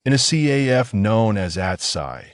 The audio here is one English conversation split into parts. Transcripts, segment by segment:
In a CAF known as Atsai,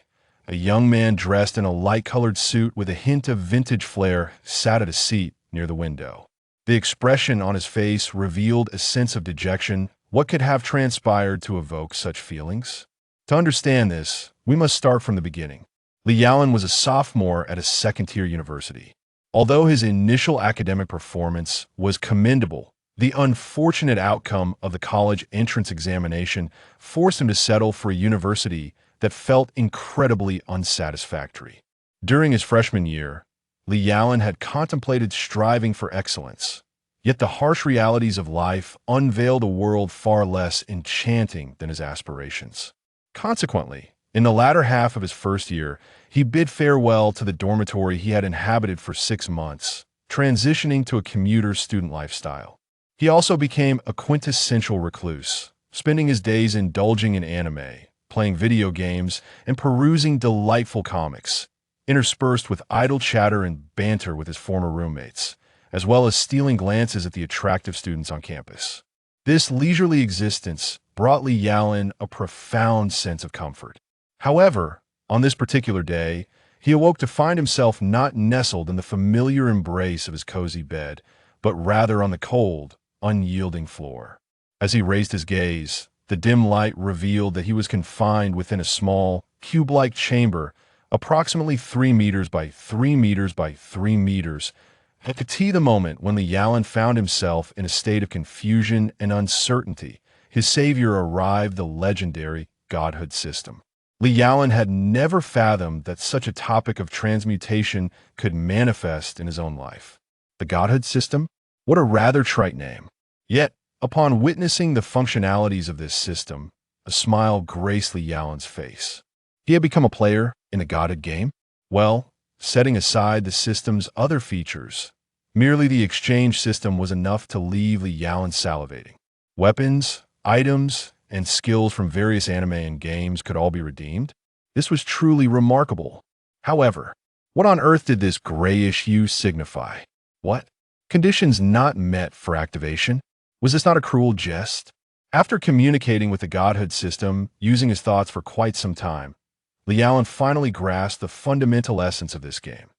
a young man dressed in a light-colored suit with a hint of vintage flair sat at a seat near the window. The expression on his face revealed a sense of dejection. What could have transpired to evoke such feelings? To understand this, we must start from the beginning. Li Yalan was a sophomore at a second-tier university. Although his initial academic performance was commendable, the unfortunate outcome of the college entrance examination forced him to settle for a university that felt incredibly unsatisfactory. During his freshman year, Li Yalan had contemplated striving for excellence, yet the harsh realities of life unveiled a world far less enchanting than his aspirations. Consequently, in the latter half of his first year, he bid farewell to the dormitory he had inhabited for 6 months, transitioning to a commuter student lifestyle. He also became a quintessential recluse, spending his days indulging in anime, playing video games, and perusing delightful comics, interspersed with idle chatter and banter with his former roommates, as well as stealing glances at the attractive students on campus. This leisurely existence brought Li Yalan a profound sense of comfort. However, on this particular day, he awoke to find himself not nestled in the familiar embrace of his cozy bed, but rather on the cold, unyielding floor. As he raised his gaze, the dim light revealed that he was confined within a small, cube-like chamber, approximately 3 meters by 3 meters by 3 meters. It could be the moment when Li Yalan found himself in a state of confusion and uncertainty. His savior arrived, the legendary godhood system. Li Yalan had never fathomed that such a topic of transmutation could manifest in his own life. The godhood system? What a rather trite name. Yet, upon witnessing the functionalities of this system, a smile graced Li Yalan's face. He had become a player in a godhood game? Well, setting aside the system's other features, merely the exchange system was enough to leave Li Yalan salivating. Weapons, items, and skills from various anime and games could all be redeemed. This was truly remarkable. However, what on earth did this grayish hue signify? What? Conditions not met for activation? Was this not a cruel jest? After communicating with the godhood system, using his thoughts for quite some time, Li Yalan finally grasped the fundamental essence of this game.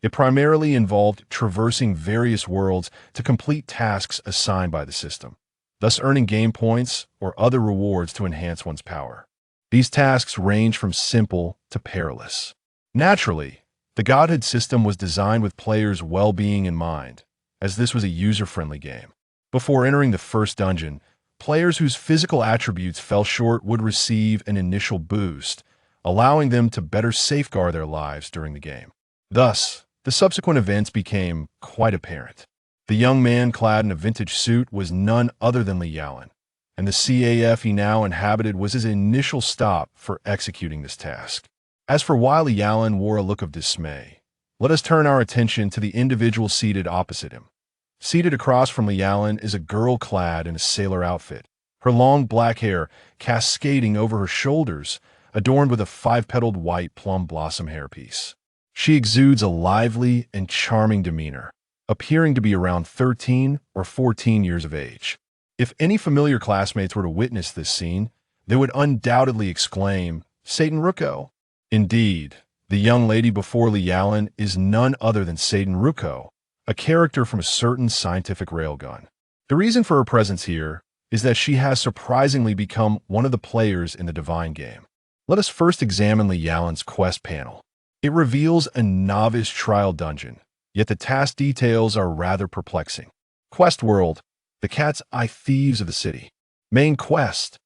It primarily involved traversing various worlds to complete tasks assigned by the system, thus earning game points or other rewards to enhance one's power. These tasks range from simple to perilous. Naturally, the godhood system was designed with players' well-being in mind, as this was a user-friendly game. Before entering the first dungeon, players whose physical attributes fell short would receive an initial boost, allowing them to better safeguard their lives during the game. Thus, the subsequent events became quite apparent. The young man clad in a vintage suit was none other than Li Yalan, and the CAF he now inhabited was his initial stop for executing this task. As for why Li Yalan wore a look of dismay, let us turn our attention to the individual seated opposite him. Seated across from Li Yalan is a girl clad in a sailor outfit, her long black hair cascading over her shoulders, adorned with a 5-petaled white plum blossom hairpiece. She exudes a lively and charming demeanor, appearing to be around 13 or 14 years of age. If any familiar classmates were to witness this scene, they would undoubtedly exclaim, "Satan Ruko!" Indeed, the young lady before Li Yalan is none other than Satan Ruko, a character from a certain scientific railgun. The reason for her presence here is that she has surprisingly become one of the players in the divine game. Let us first examine Li Yalan's quest panel. It reveals a novice trial dungeon, yet the task details are rather perplexing. Quest World, the Cat's Eye Thieves of the City. Main quest,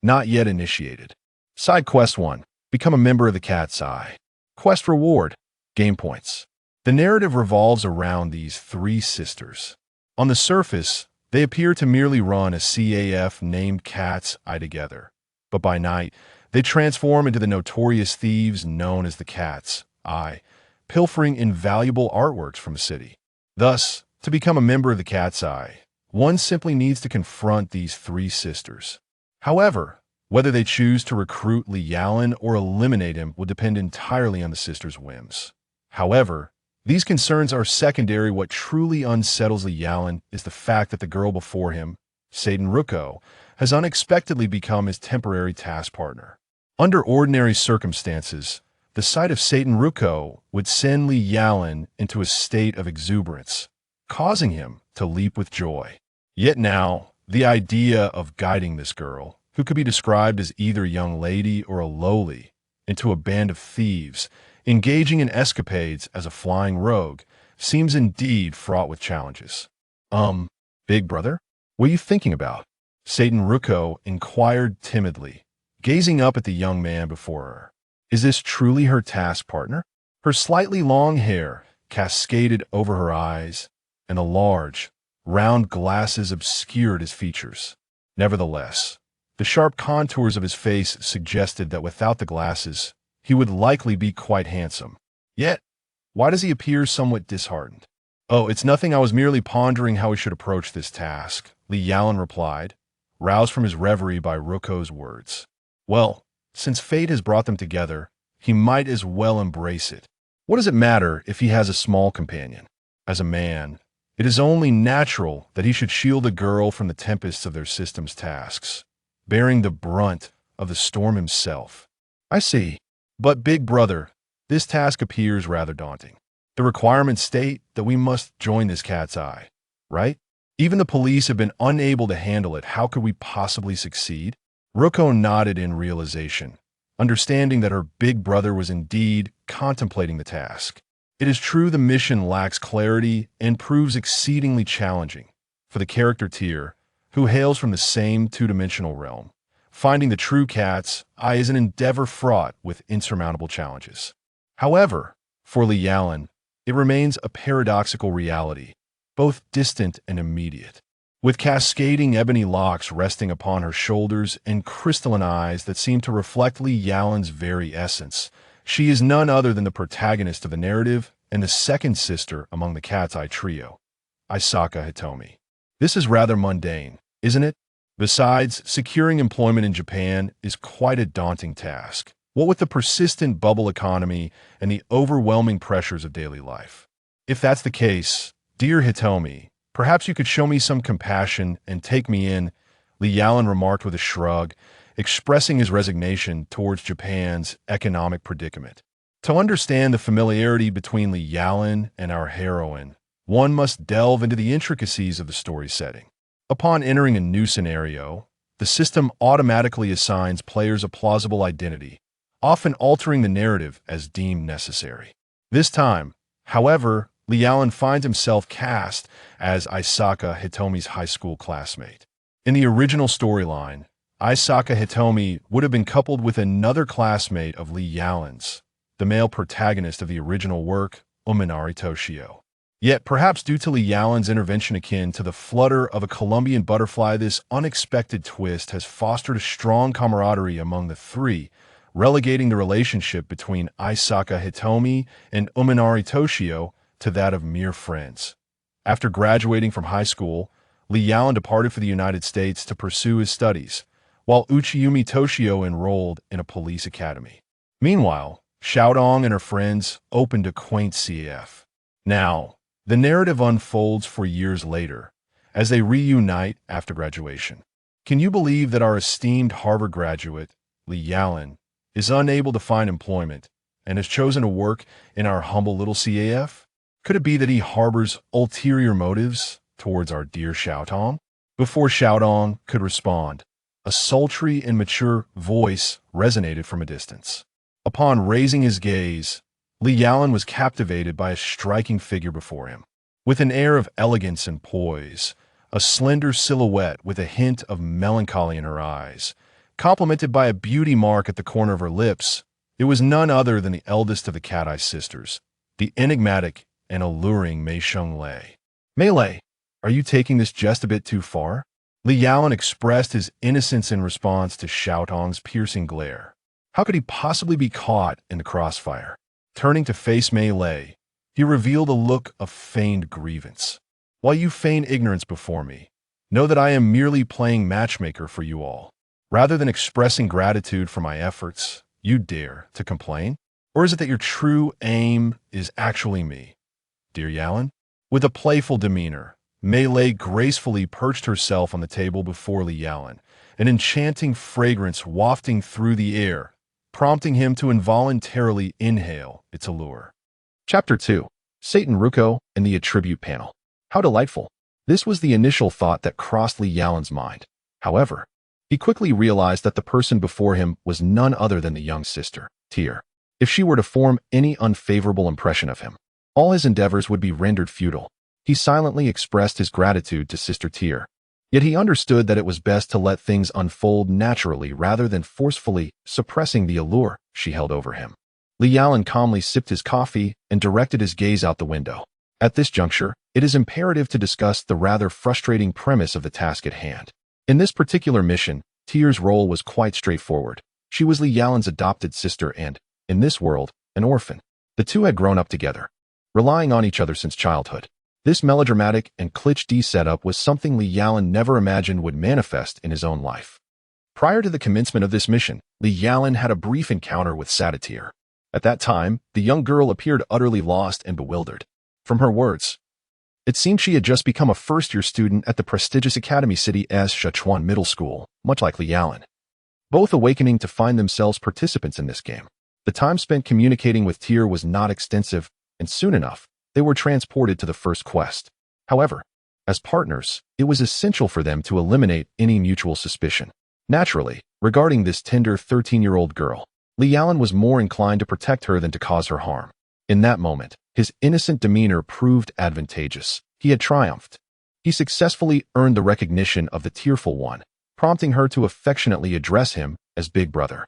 not yet initiated. Side quest 1, become a member of the Cat's Eye. Quest reward, game points. The narrative revolves around these 3 sisters. On the surface, they appear to merely run a CAF named Cat's Eye together, but by night, they transform into the notorious thieves known as the Cat's Eye, pilfering invaluable artworks from the city. Thus, to become a member of the Cat's Eye, one simply needs to confront these 3 sisters. However, whether they choose to recruit Li Yalan or eliminate him will depend entirely on the sisters' whims. However, these concerns are secondary. What truly unsettles Li Yalan is the fact that the girl before him, Satan Ruko, has unexpectedly become his temporary task partner. Under ordinary circumstances, the sight of Satan Ruko would send Li Yalan into a state of exuberance, causing him to leap with joy. Yet now, the idea of guiding this girl, who could be described as either a young lady or a lowly, into a band of thieves, engaging in escapades as a flying rogue, seems indeed fraught with challenges. Big brother? What are you thinking about? Satan Ruko inquired timidly, gazing up at the young man before her. Is this truly her task partner? Her slightly long hair cascaded over her eyes, and the large, round glasses obscured his features. Nevertheless, the sharp contours of his face suggested that without the glasses, he would likely be quite handsome. Yet, why does he appear somewhat disheartened? Oh, it's nothing. I was merely pondering how we should approach this task, Li Yalan replied, roused from his reverie by Ruko's words. Well, since fate has brought them together, he might as well embrace it. What does it matter if he has a small companion? As a man, it is only natural that he should shield a girl from the tempests of their system's tasks, bearing the brunt of the storm himself. I see. But, big brother, this task appears rather daunting. The requirements state that we must join this cat's eye, right? Even the police have been unable to handle it. How could we possibly succeed? Ruko nodded in realization, understanding that her big brother was indeed contemplating the task. It is true the mission lacks clarity and proves exceedingly challenging for the character tier who hails from the same two-dimensional realm. Finding the true cat's eye is an endeavor fraught with insurmountable challenges. However, for Li Yalan, it remains a paradoxical reality, both distant and immediate. With cascading ebony locks resting upon her shoulders and crystalline eyes that seem to reflect Li Yalan's very essence, she is none other than the protagonist of the narrative and the second sister among the cat's eye trio, Isaka Hitomi. This is rather mundane, isn't it? Besides, securing employment in Japan is quite a daunting task. What with the persistent bubble economy and the overwhelming pressures of daily life? If that's the case, dear Hitomi, perhaps you could show me some compassion and take me in, Li Yalan remarked with a shrug, expressing his resignation towards Japan's economic predicament. To understand the familiarity between Li Yalan and our heroine, one must delve into the intricacies of the story setting. Upon entering a new scenario, the system automatically assigns players a plausible identity, often altering the narrative as deemed necessary. This time, however, Li Yalan finds himself cast as Isaka Hitomi's high school classmate. In the original storyline, Isaka Hitomi would have been coupled with another classmate of Li Yalan's, the male protagonist of the original work, Uminari Toshio. Yet, perhaps due to Li Yalan's intervention akin to the flutter of a Colombian butterfly, this unexpected twist has fostered a strong camaraderie among the three, relegating the relationship between Isaka Hitomi and Uminari Toshio to that of mere friends. After graduating from high school, Li Yalan departed for the United States to pursue his studies, while Uchiyumi Toshio enrolled in a police academy. Meanwhile, Xiaodong and her friends opened a quaint CAF. Now, the narrative unfolds for years later, as they reunite after graduation. Can you believe that our esteemed Harvard graduate, Li Yalan, is unable to find employment and has chosen to work in our humble little CAF? Could it be that he harbors ulterior motives towards our dear Xiaodong? Before Xiaodong could respond, a sultry and mature voice resonated from a distance. Upon raising his gaze, Li Yalan was captivated by a striking figure before him. With an air of elegance and poise, a slender silhouette with a hint of melancholy in her eyes, complemented by a beauty mark at the corner of her lips, it was none other than the eldest of the Cat-Eye sisters, the enigmatic and alluring Mei Sheng-lei. Mei, are you taking this just a bit too far? Li Yalan expressed his innocence in response to Xiaodong's piercing glare. How could he possibly be caught in the crossfire? Turning to face Mei Lei, he revealed a look of feigned grievance. While you feign ignorance before me, know that I am merely playing matchmaker for you all. Rather than expressing gratitude for my efforts, you dare to complain? Or is it that your true aim is actually me? Dear Yalan? With a playful demeanor, Mei Lei gracefully perched herself on the table before Li Yalan, an enchanting fragrance wafting through the air, prompting him to involuntarily inhale its allure. Chapter 2. Satan Ruko and the Attribute Panel. How delightful. This was the initial thought that crossed Li Yalan's mind. However, he quickly realized that the person before him was none other than the young sister, Tyr. If she were to form any unfavorable impression of him, all his endeavors would be rendered futile. He silently expressed his gratitude to Sister Tyr. Yet he understood that it was best to let things unfold naturally rather than forcefully suppressing the allure she held over him. Li Yalan calmly sipped his coffee and directed his gaze out the window. At this juncture, it is imperative to discuss the rather frustrating premise of the task at hand. In this particular mission, Tyr's role was quite straightforward. She was Li Yalan's adopted sister and, in this world, an orphan. The two had grown up together, relying on each other since childhood. This melodramatic and cliché setup was something Li Yalan never imagined would manifest in his own life. Prior to the commencement of this mission, Li Yalan had a brief encounter with Tyr. At that time, the young girl appeared utterly lost and bewildered. From her words, it seemed she had just become a first-year student at the prestigious academy city as Sichuan Middle School, much like Li Yalan. Both awakening to find themselves participants in this game. The time spent communicating with Tyr was not extensive, and soon enough, they were transported to the first quest. However, as partners, it was essential for them to eliminate any mutual suspicion. Naturally, regarding this tender 13-year-old girl, Li Yalan was more inclined to protect her than to cause her harm. In that moment, his innocent demeanor proved advantageous. He had triumphed. He successfully earned the recognition of the tearful one, prompting her to affectionately address him as Big Brother.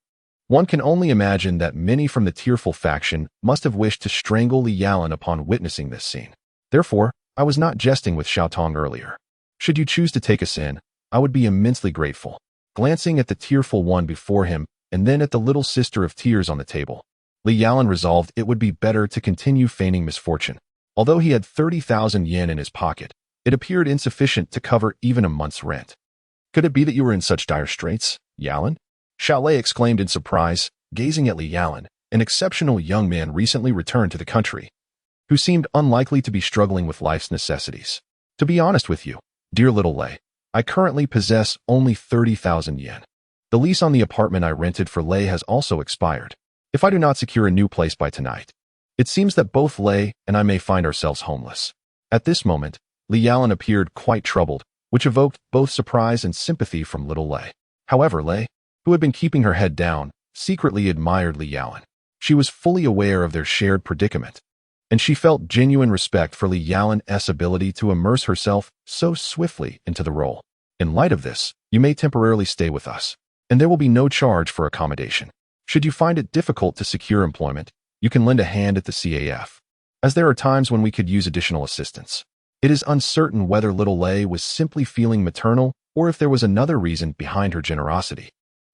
One can only imagine that many from the tearful faction must have wished to strangle Li Yalan upon witnessing this scene. Therefore, I was not jesting with Xiaotong earlier. Should you choose to take us in, I would be immensely grateful. Glancing at the tearful one before him and then at the little sister of tears on the table, Li Yalan resolved it would be better to continue feigning misfortune. Although he had 30,000 yen in his pocket, it appeared insufficient to cover even a month's rent. Could it be that you were in such dire straits, Yalan? Xiaolei exclaimed in surprise, gazing at Li Yalan, an exceptional young man recently returned to the country, who seemed unlikely to be struggling with life's necessities. To be honest with you, dear little Lei, I currently possess only 30,000 yen. The lease on the apartment I rented for Lei has also expired. If I do not secure a new place by tonight, it seems that both Lei and I may find ourselves homeless. At this moment, Li Yalan appeared quite troubled, which evoked both surprise and sympathy from little Lei. However, Lei, who had been keeping her head down, secretly admired Li Yalan. She was fully aware of their shared predicament, and she felt genuine respect for Li Yalan's ability to immerse herself so swiftly into the role. In light of this, you may temporarily stay with us, and there will be no charge for accommodation. Should you find it difficult to secure employment, you can lend a hand at the CAF, as there are times when we could use additional assistance. It is uncertain whether little Lei was simply feeling maternal or if there was another reason behind her generosity.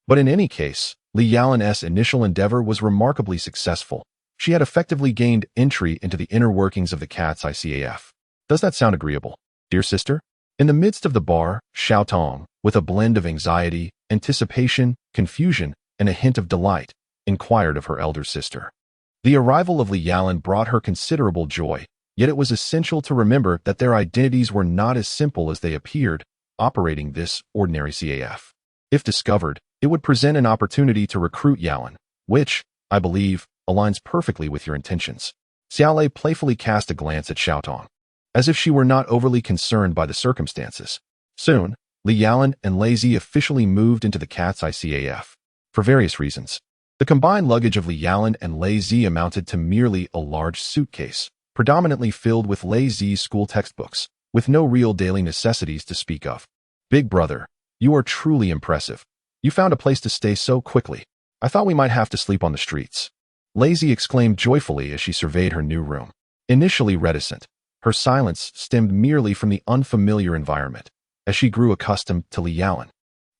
But in any case, Li Yalan's initial endeavor was remarkably successful. She had effectively gained entry into the inner workings of the Cat's ICAF. Does that sound agreeable, dear sister? In the midst of the bar, Xiaotong, with a blend of anxiety, anticipation, confusion, and a hint of delight, inquired of her elder sister. The arrival of Li Yalan brought her considerable joy, yet it was essential to remember that their identities were not as simple as they appeared, operating this ordinary CAF. If discovered, it would present an opportunity to recruit Yalan, which, I believe, aligns perfectly with your intentions. Xiaolei playfully cast a glance at Xiaotong, as if she were not overly concerned by the circumstances. Soon, Li Yalan and Lei Zi officially moved into the Cat's ICAF. For various reasons, the combined luggage of Li Yalan and Lei Zi amounted to merely a large suitcase, predominantly filled with Lei Zi's school textbooks, with no real daily necessities to speak of. Big brother, you are truly impressive. You found a place to stay so quickly. I thought we might have to sleep on the streets. Lei Zi exclaimed joyfully as she surveyed her new room. Initially reticent, her silence stemmed merely from the unfamiliar environment. As she grew accustomed to Li Yalan,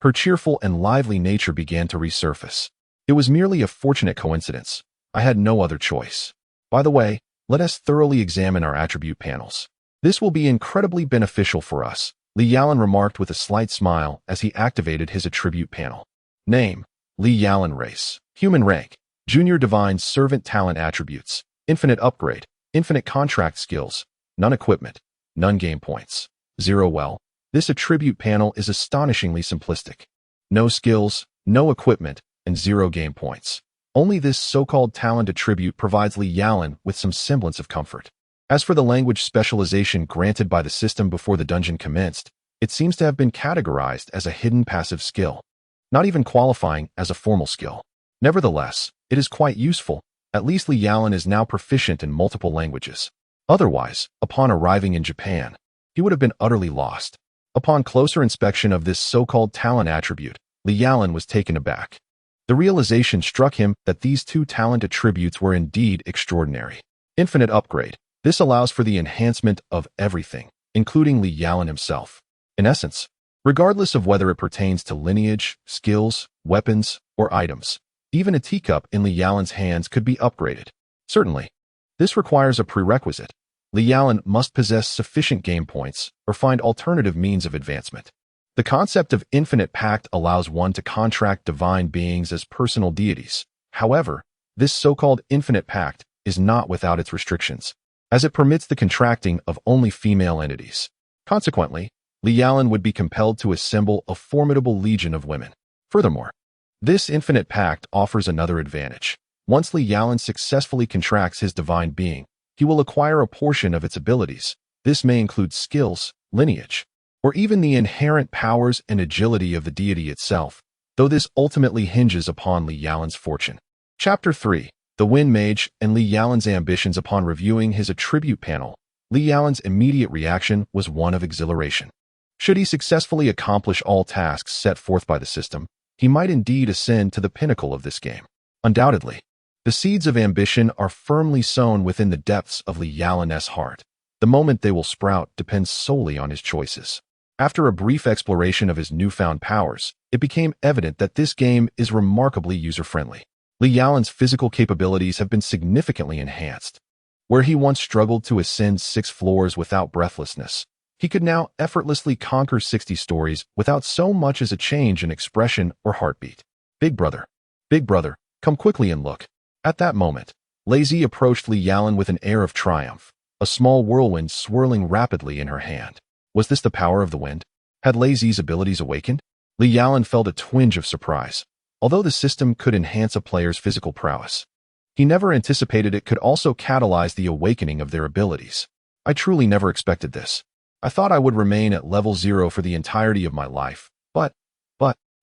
her cheerful and lively nature began to resurface. It was merely a fortunate coincidence. I had no other choice. By the way, let us thoroughly examine our attribute panels. This will be incredibly beneficial for us, Li Yalan remarked with a slight smile as he activated his attribute panel. Name, Li Yalan. Race, human. Rank, junior divine servant. Talent attributes, infinite upgrade, infinite contract skills, none equipment, none game points. 0. Well, this attribute panel is astonishingly simplistic. No skills, no equipment, and 0 game points. Only this so-called talent attribute provides Li Yalan with some semblance of comfort. As for the language specialization granted by the system before the dungeon commenced, it seems to have been categorized as a hidden passive skill, not even qualifying as a formal skill. Nevertheless, it is quite useful. At least Li Yalan is now proficient in multiple languages. Otherwise, upon arriving in Japan, he would have been utterly lost. Upon closer inspection of this so-called talent attribute, Li Yalan was taken aback. The realization struck him that these two talent attributes were indeed extraordinary. Infinite upgrade. This allows for the enhancement of everything, including Li Yalan himself. In essence, regardless of whether it pertains to lineage, skills, weapons, or items, even a teacup in Li Yalan's hands could be upgraded. Certainly, this requires a prerequisite. Li Yalan must possess sufficient game points or find alternative means of advancement. The concept of infinite pact allows one to contract divine beings as personal deities. However, this so-called infinite pact is not without its restrictions, as it permits the contracting of only female entities. Consequently, Li Yalan would be compelled to assemble a formidable legion of women. Furthermore, this infinite pact offers another advantage. Once Li Yalan successfully contracts his divine being, he will acquire a portion of its abilities. This may include skills, lineage, or even the inherent powers and agility of the deity itself, though this ultimately hinges upon Li Yalan's fortune. Chapter 3. The Wind Mage and Li Yalan's ambitions. Upon reviewing his attribute panel, Li Yalan's immediate reaction was one of exhilaration. Should he successfully accomplish all tasks set forth by the system, he might indeed ascend to the pinnacle of this game. Undoubtedly, the seeds of ambition are firmly sown within the depths of Li Yalan's heart. The moment they will sprout depends solely on his choices. After a brief exploration of his newfound powers, it became evident that this game is remarkably user-friendly. Li Yalan's physical capabilities have been significantly enhanced. Where he once struggled to ascend 6 floors without breathlessness, he could now effortlessly conquer 60 stories without so much as a change in expression or heartbeat. Big brother, come quickly and look. At that moment, Lazy approached Li Yalan with an air of triumph, a small whirlwind swirling rapidly in her hand. Was this the power of the wind? Had Lazy's abilities awakened? Li Yalan felt a twinge of surprise. Although the system could enhance a player's physical prowess, he never anticipated it could also catalyze the awakening of their abilities. I truly never expected this. I thought I would remain at level 0 for the entirety of my life, but,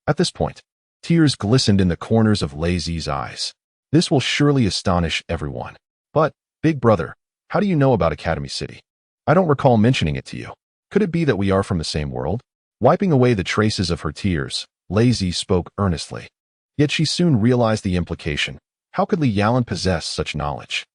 at this point, tears glistened in the corners of Lazy's eyes. This will surely astonish everyone. But, big brother, how do you know about Academy City? I don't recall mentioning it to you. Could it be that we are from the same world? Wiping away the traces of her tears, Lazy spoke earnestly. Yet she soon realized the implication. How could Li Yalan possess such knowledge?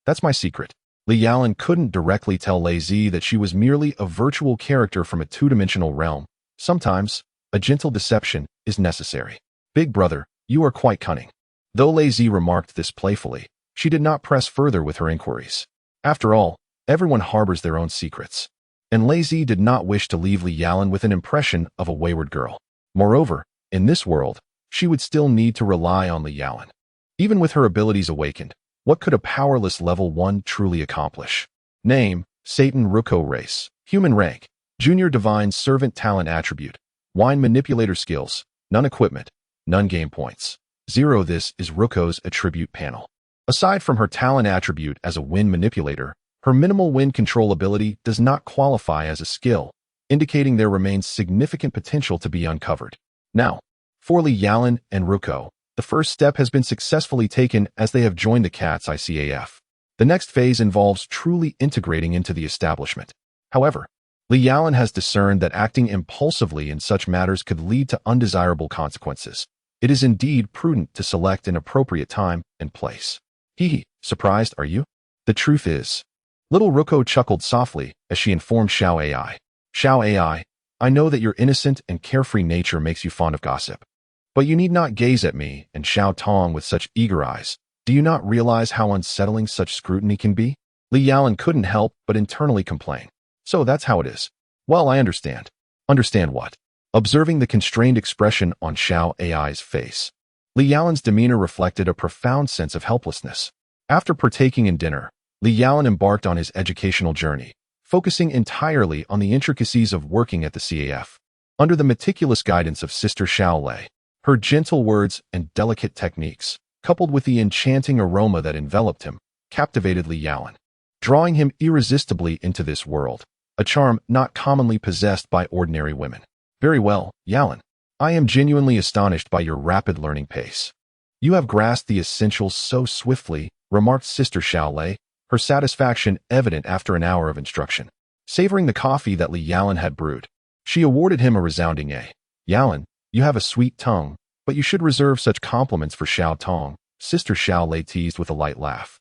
That's my secret. Li Yalan couldn't directly tell Lazy that she was merely a virtual character from a two-dimensional realm. Sometimes, a gentle deception is necessary. Big brother, you are quite cunning. Though Lazy remarked this playfully, she did not press further with her inquiries. After all, everyone harbors their own secrets, and Lazy did not wish to leave Li Yalan with an impression of a wayward girl. Moreover, in this world, she would still need to rely on Li Yalan. Even with her abilities awakened, what could a powerless level 1 truly accomplish? Name, Satan Ruko race. Human rank, Junior Divine Servant talent attribute. Wine manipulator skills, none equipment, none game points. 0. This is Ruko's attribute panel. Aside from her talent attribute as a wind manipulator, her minimal wind control ability does not qualify as a skill, indicating there remains significant potential to be uncovered. Now, for Li Yalan and Ruko, the first step has been successfully taken as they have joined the Cat's ICAF. The next phase involves truly integrating into the establishment. However, Li Yalan has discerned that acting impulsively in such matters could lead to undesirable consequences. It is indeed prudent to select an appropriate time and place. Surprised, are you? The truth is. Little Ruko chuckled softly as she informed Xiao AI. Xiao AI, I know that your innocent and carefree nature makes you fond of gossip. But you need not gaze at me and Xiao Tong with such eager eyes. Do you not realize how unsettling such scrutiny can be? Li Yalan couldn't help but internally complain. So that's how it is. Well, I understand. Understand what? Observing the constrained expression on Xiao AI's face, Li Yalan's demeanor reflected a profound sense of helplessness. After partaking in dinner, Li Yalan embarked on his educational journey, focusing entirely on the intricacies of working at the CAF. Under the meticulous guidance of Sister Xiao Lei, her gentle words and delicate techniques, coupled with the enchanting aroma that enveloped him, captivated Li Yalan, drawing him irresistibly into this world, a charm not commonly possessed by ordinary women. Very well, Yalan. I am genuinely astonished by your rapid learning pace. You have grasped the essentials so swiftly, remarked Sister Xiao Lei, her satisfaction evident after an hour of instruction. Savoring the coffee that Li Yalan had brewed, she awarded him a resounding A. Yalan, you have a sweet tongue, but you should reserve such compliments for Xiao Tong, Sister Xiao Lei teased with a light laugh.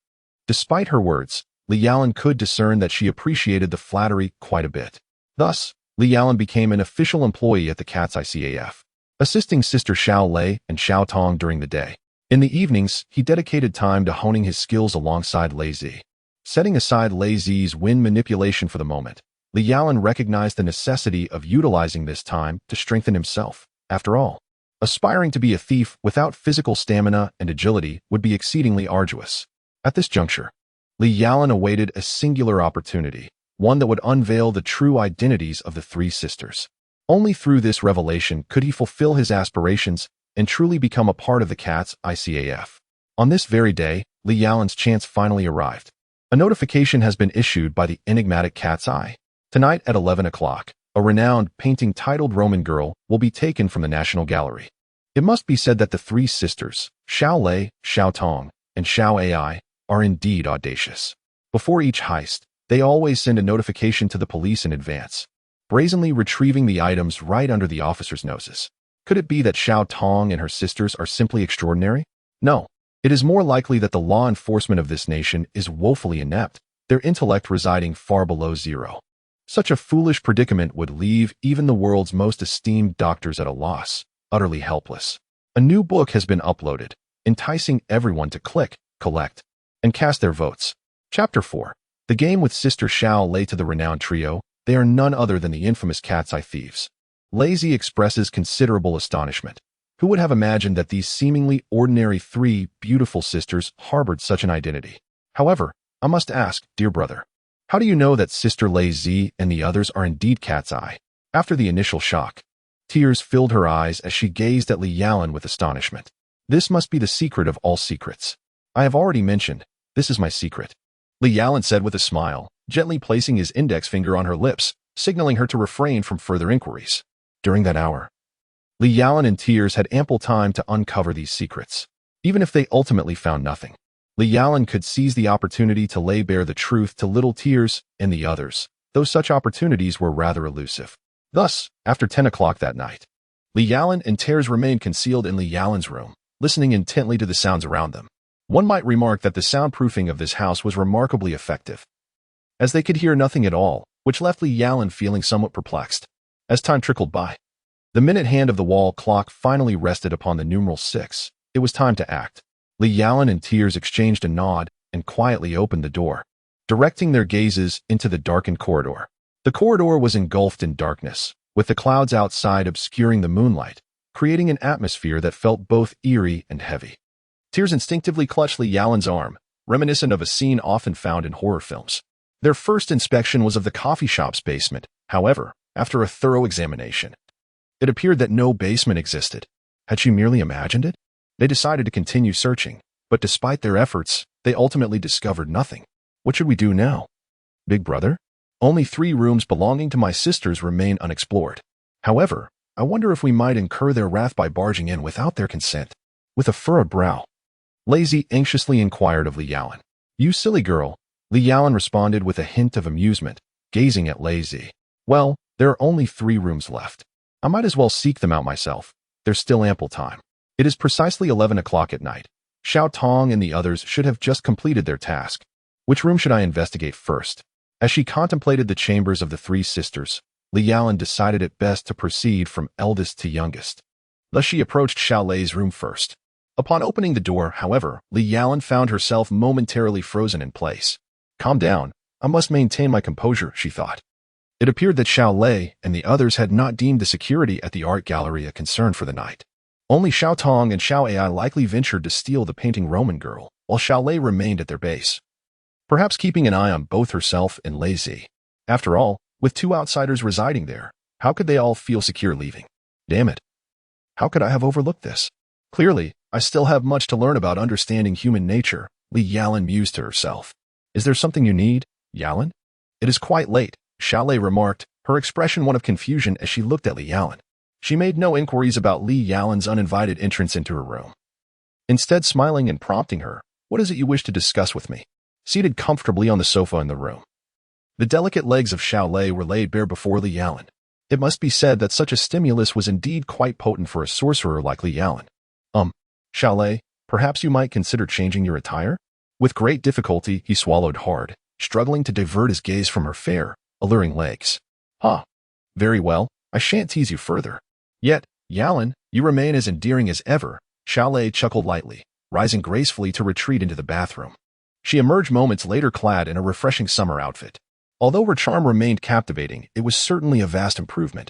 Despite her words, Li Yalan could discern that she appreciated the flattery quite a bit. Thus, Li Yalan became an official employee at the Cat's Eye CAF, assisting Sister Xiao Lei and Xiao Tong during the day. In the evenings, he dedicated time to honing his skills alongside Lei Zi. Setting aside Lei Zi's wind manipulation for the moment, Li Yalan recognized the necessity of utilizing this time to strengthen himself. After all, aspiring to be a thief without physical stamina and agility would be exceedingly arduous. At this juncture, Li Yalan awaited a singular opportunity, one that would unveil the true identities of the three sisters. Only through this revelation could he fulfill his aspirations and truly become a part of the Cat's Eye CAF. On this very day, Li Yalan's chance finally arrived. A notification has been issued by the enigmatic Cat's Eye. Tonight at 11 o'clock, a renowned painting titled Roman Girl will be taken from the National Gallery. It must be said that the three sisters, Xiao Lei, Xiao Tong, and Xiao Ai, are indeed audacious. Before each heist, they always send a notification to the police in advance, brazenly retrieving the items right under the officers' noses. Could it be that Xiao Tong and her sisters are simply extraordinary? No. It is more likely that the law enforcement of this nation is woefully inept, their intellect residing far below zero. Such a foolish predicament would leave even the world's most esteemed doctors at a loss, utterly helpless. A new book has been uploaded, enticing everyone to click, collect, and cast their votes. Chapter 4. The game with Sister Xiao Lei to the renowned trio. They are none other than the infamous Cat's Eye thieves. Lei Zi expresses considerable astonishment. Who would have imagined that these seemingly ordinary three beautiful sisters harbored such an identity? However, I must ask, dear brother, how do you know that Sister Lei Zi and the others are indeed Cat's Eye? After the initial shock, tears filled her eyes as she gazed at Li Yalan with astonishment. This must be the secret of all secrets. I have already mentioned, this is my secret, Li Yalan said with a smile, gently placing his index finger on her lips, signaling her to refrain from further inquiries. During that hour, Li Yalan in tears had ample time to uncover these secrets. Even if they ultimately found nothing, Li Yalan could seize the opportunity to lay bare the truth to Little Tears and the others, though such opportunities were rather elusive. Thus, after 10 o'clock that night, Li Yalan and Tears remained concealed in Li Yalan's room, listening intently to the sounds around them. One might remark that the soundproofing of this house was remarkably effective, as they could hear nothing at all, which left Li Yalan feeling somewhat perplexed. As time trickled by, the minute hand of the wall clock finally rested upon the numeral 6. It was time to act. Li Yalan and Tears exchanged a nod and quietly opened the door, directing their gazes into the darkened corridor. The corridor was engulfed in darkness, with the clouds outside obscuring the moonlight, creating an atmosphere that felt both eerie and heavy. Tears instinctively clutched Li Yalan's arm, reminiscent of a scene often found in horror films. Their first inspection was of the coffee shop's basement. However, after a thorough examination, it appeared that no basement existed. Had she merely imagined it? They decided to continue searching, but despite their efforts, they ultimately discovered nothing. What should we do now? Big brother? Only 3 rooms belonging to my sisters remain unexplored. However, I wonder if we might incur their wrath by barging in without their consent. With a furrowed brow, Lei Zi anxiously inquired of Li Yalan. You silly girl, Li Yalan responded with a hint of amusement, gazing at Lei Zi. Well, there are only 3 rooms left. I might as well seek them out myself. There's still ample time. It is precisely 11 o'clock at night. Xiao Tong and the others should have just completed their task. Which room should I investigate first? As she contemplated the chambers of the 3 sisters, Li Yalan decided it best to proceed from eldest to youngest. Thus she approached Xiao Lei's room first. Upon opening the door, however, Li Yalan found herself momentarily frozen in place. Calm down. I must maintain my composure, she thought. It appeared that Xiao Lei and the others had not deemed the security at the art gallery a concern for the night. Only Xiao Tong and Xiao Ai likely ventured to steal the painting Roman Girl, while Xiao Lei remained at their base, perhaps keeping an eye on both herself and Lei Zi. After all, with two outsiders residing there, how could they all feel secure leaving? Damn it. How could I have overlooked this? Clearly, I still have much to learn about understanding human nature, Li Yalan mused to herself. Is there something you need, Yalan? It is quite late, Xiaolei remarked, her expression one of confusion as she looked at Li Yalan. She made no inquiries about Li Yalan's uninvited entrance into her room. Instead, smiling and prompting her, what is it you wish to discuss with me? Seated comfortably on the sofa in the room. The delicate legs of Xiaolei were laid bare before Li Yalan. It must be said that such a stimulus was indeed quite potent for a sorcerer like Li Yalan. Xiaolei, perhaps you might consider changing your attire? With great difficulty, he swallowed hard, struggling to divert his gaze from her fair, alluring legs. Very well, I shan't tease you further. Yet, Yalan, you remain as endearing as ever, Xiaolei chuckled lightly, rising gracefully to retreat into the bathroom. She emerged moments later clad in a refreshing summer outfit. Although her charm remained captivating, it was certainly a vast improvement.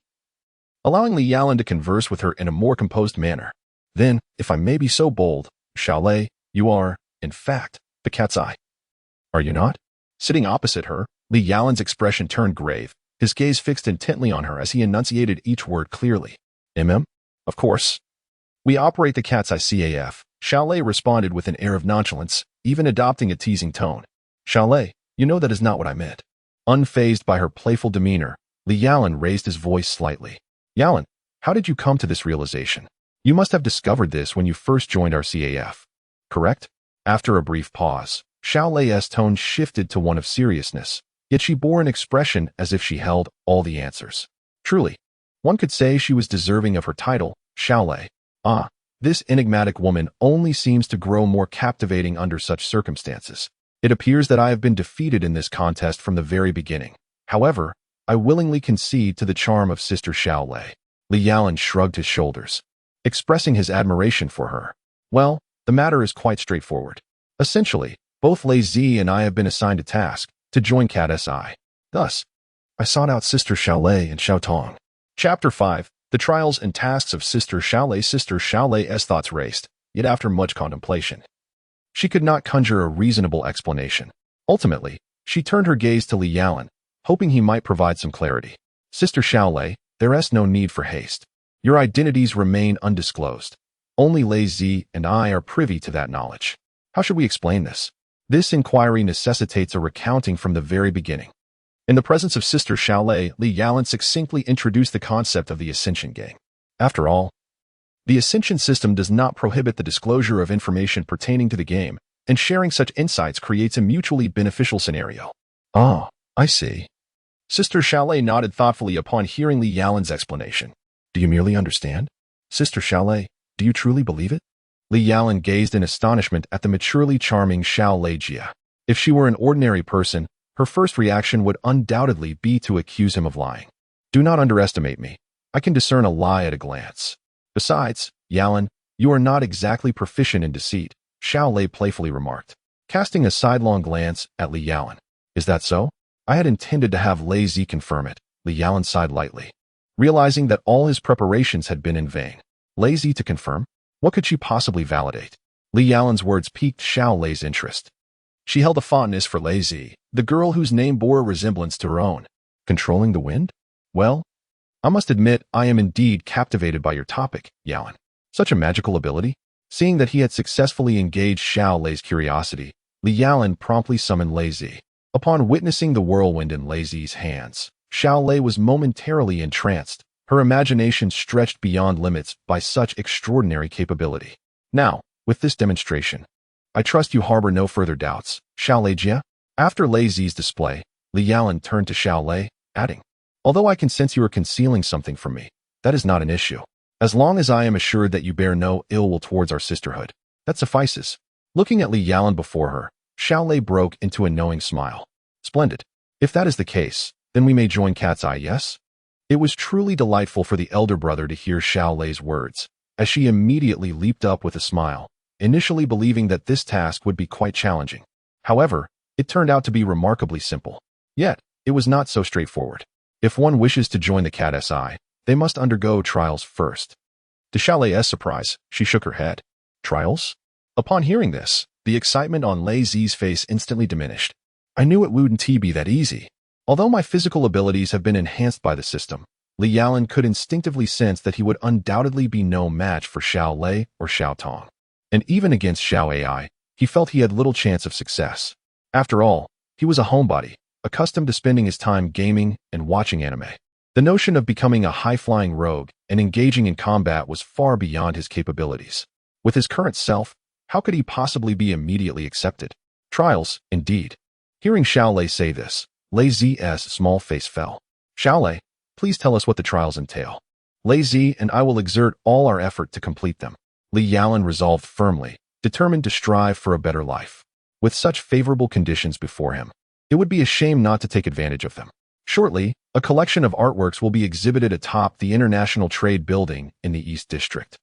Allowing Li Yalan to converse with her in a more composed manner. Then, if I may be so bold, Xiaolei, you are, in fact, the cat's eye. Are you not? Sitting opposite her, Li Yalan's expression turned grave, his gaze fixed intently on her as he enunciated each word clearly. Of course. We operate the cat's eye CAF, Xiaolei responded with an air of nonchalance, even adopting a teasing tone. Xiaolei, you know that is not what I meant. Unfazed by her playful demeanor, Li Yalan raised his voice slightly. Yalan, how did you come to this realization? You must have discovered this when you first joined our CAF. Correct? After a brief pause, Xiaolei's tone shifted to one of seriousness, yet she bore an expression as if she held all the answers. Truly, one could say she was deserving of her title, Xiaolei. This enigmatic woman only seems to grow more captivating under such circumstances. It appears that I have been defeated in this contest from the very beginning. However, I willingly concede to the charm of Sister Xiaolei. Li Yalan shrugged his shoulders, expressing his admiration for her. Well, the matter is quite straightforward. Essentially, both Lei Zi and I have been assigned a task to join Cat SI. Thus, I sought out Sister Xiaolei and Xiao Tong. Chapter 5. The Trials and Tasks of Sister Xiaolei. Sister Xiaolei's thoughts raced, yet after much contemplation, she could not conjure a reasonable explanation. Ultimately, she turned her gaze to Li Yalan, hoping he might provide some clarity. Sister Xiaolei, there is no need for haste. Your identities remain undisclosed. Only Lei Zi and I are privy to that knowledge. How should we explain this? This inquiry necessitates a recounting from the very beginning. In the presence of Sister Xiaolei, Li Yalan succinctly introduced the concept of the Ascension Gang. After all, the Ascension system does not prohibit the disclosure of information pertaining to the game, and sharing such insights creates a mutually beneficial scenario. I see. Sister Xiaolei nodded thoughtfully upon hearing Li Yalan's explanation. Do you merely understand? Sister Xiaolei, do you truly believe it? Li Yalan gazed in astonishment at the maturely charming Xiaolei Jia. If she were an ordinary person, her first reaction would undoubtedly be to accuse him of lying. Do not underestimate me. I can discern a lie at a glance. Besides, Yalan, you are not exactly proficient in deceit, Xiaolei playfully remarked, casting a sidelong glance at Li Yalan. Is that so? I had intended to have Lei Zi confirm it, Li Yalan sighed lightly, realizing that all his preparations had been in vain. Lei Zi to confirm? What could she possibly validate? Li Yalan's words piqued Xiaolei's interest. She held a fondness for Lei Zi, the girl whose name bore a resemblance to her own. Controlling the wind? Well, I must admit I am indeed captivated by your topic, Yalan. Such a magical ability? Seeing that he had successfully engaged Xiaolei's curiosity, Li Yalan promptly summoned Lei Zi. Upon witnessing the whirlwind in Lei Zi's hands, Xiaolei was momentarily entranced, her imagination stretched beyond limits by such extraordinary capability. Now, with this demonstration, I trust you harbor no further doubts, Xiaolei Jia. After Lei Zi's display, Li Yalan turned to Xiaolei, adding, although I can sense you are concealing something from me, that is not an issue. As long as I am assured that you bear no ill will towards our sisterhood, that suffices. Looking at Li Yalan before her, Xiaolei broke into a knowing smile. Splendid. If that is the case, then we may join Cat's Eye, yes? It was truly delightful for the elder brother to hear Xiaolei's words, as she immediately leaped up with a smile, initially believing that this task would be quite challenging. However, it turned out to be remarkably simple. Yet, it was not so straightforward. If one wishes to join the Cat SI, they must undergo trials first. To Xiaolei's surprise, she shook her head. Trials? Upon hearing this, the excitement on Lei Zi's face instantly diminished. I knew it wouldn't be that easy. Although my physical abilities have been enhanced by the system, Li Yalan could instinctively sense that he would undoubtedly be no match for Xiao Lei or Xiao Tong. And even against Xiao AI, he felt he had little chance of success. After all, he was a homebody, accustomed to spending his time gaming and watching anime. The notion of becoming a high-flying rogue and engaging in combat was far beyond his capabilities. With his current self, how could he possibly be immediately accepted? Trials, indeed. Hearing Xiao Lei say this, Lei Z's small face fell. Xiao Lei, please tell us what the trials entail. Lei Z and I will exert all our effort to complete them. Li Yalan resolved firmly, determined to strive for a better life. With such favorable conditions before him, it would be a shame not to take advantage of them. Shortly, a collection of artworks will be exhibited atop the International Trade Building in the East District.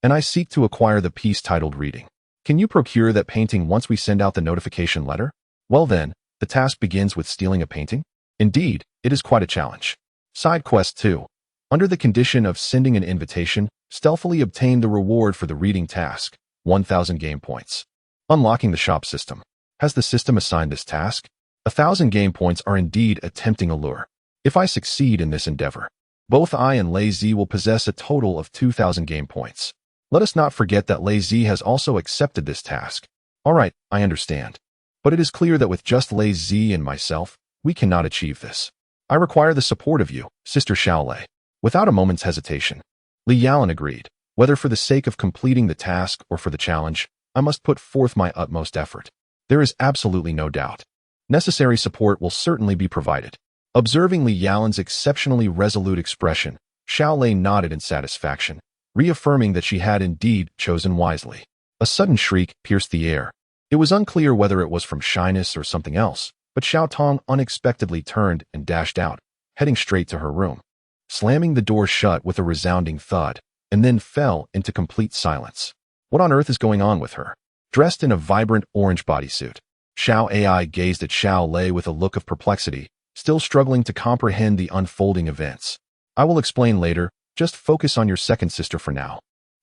And I seek to acquire the piece titled Reading. Can you procure that painting once we send out the notification letter? Well then, the task begins with stealing a painting? Indeed, it is quite a challenge. Side Quest 2. Under the condition of sending an invitation, stealthily obtain the reward for the reading task, 1,000 game points. Unlocking the shop system. Has the system assigned this task? 1,000 game points are indeed a tempting allure. If I succeed in this endeavor, both I and Lei Z will possess a total of 2,000 game points. Let us not forget that Lei Z has also accepted this task. All right, I understand. But it is clear that with just Lei Z and myself, we cannot achieve this. I require the support of you, Sister Xiao Lei. Without a moment's hesitation, Li Yalan agreed. Whether for the sake of completing the task or for the challenge, I must put forth my utmost effort. There is absolutely no doubt. Necessary support will certainly be provided. Observing Li Yalan's exceptionally resolute expression, Xiao Lei nodded in satisfaction, reaffirming that she had indeed chosen wisely. A sudden shriek pierced the air. It was unclear whether it was from shyness or something else, but Xiao Tong unexpectedly turned and dashed out, heading straight to her room, slamming the door shut with a resounding thud, and then fell into complete silence. What on earth is going on with her? Dressed in a vibrant orange bodysuit, Xiao AI gazed at Xiao Lei with a look of perplexity, still struggling to comprehend the unfolding events. I will explain later, just focus on your second sister for now.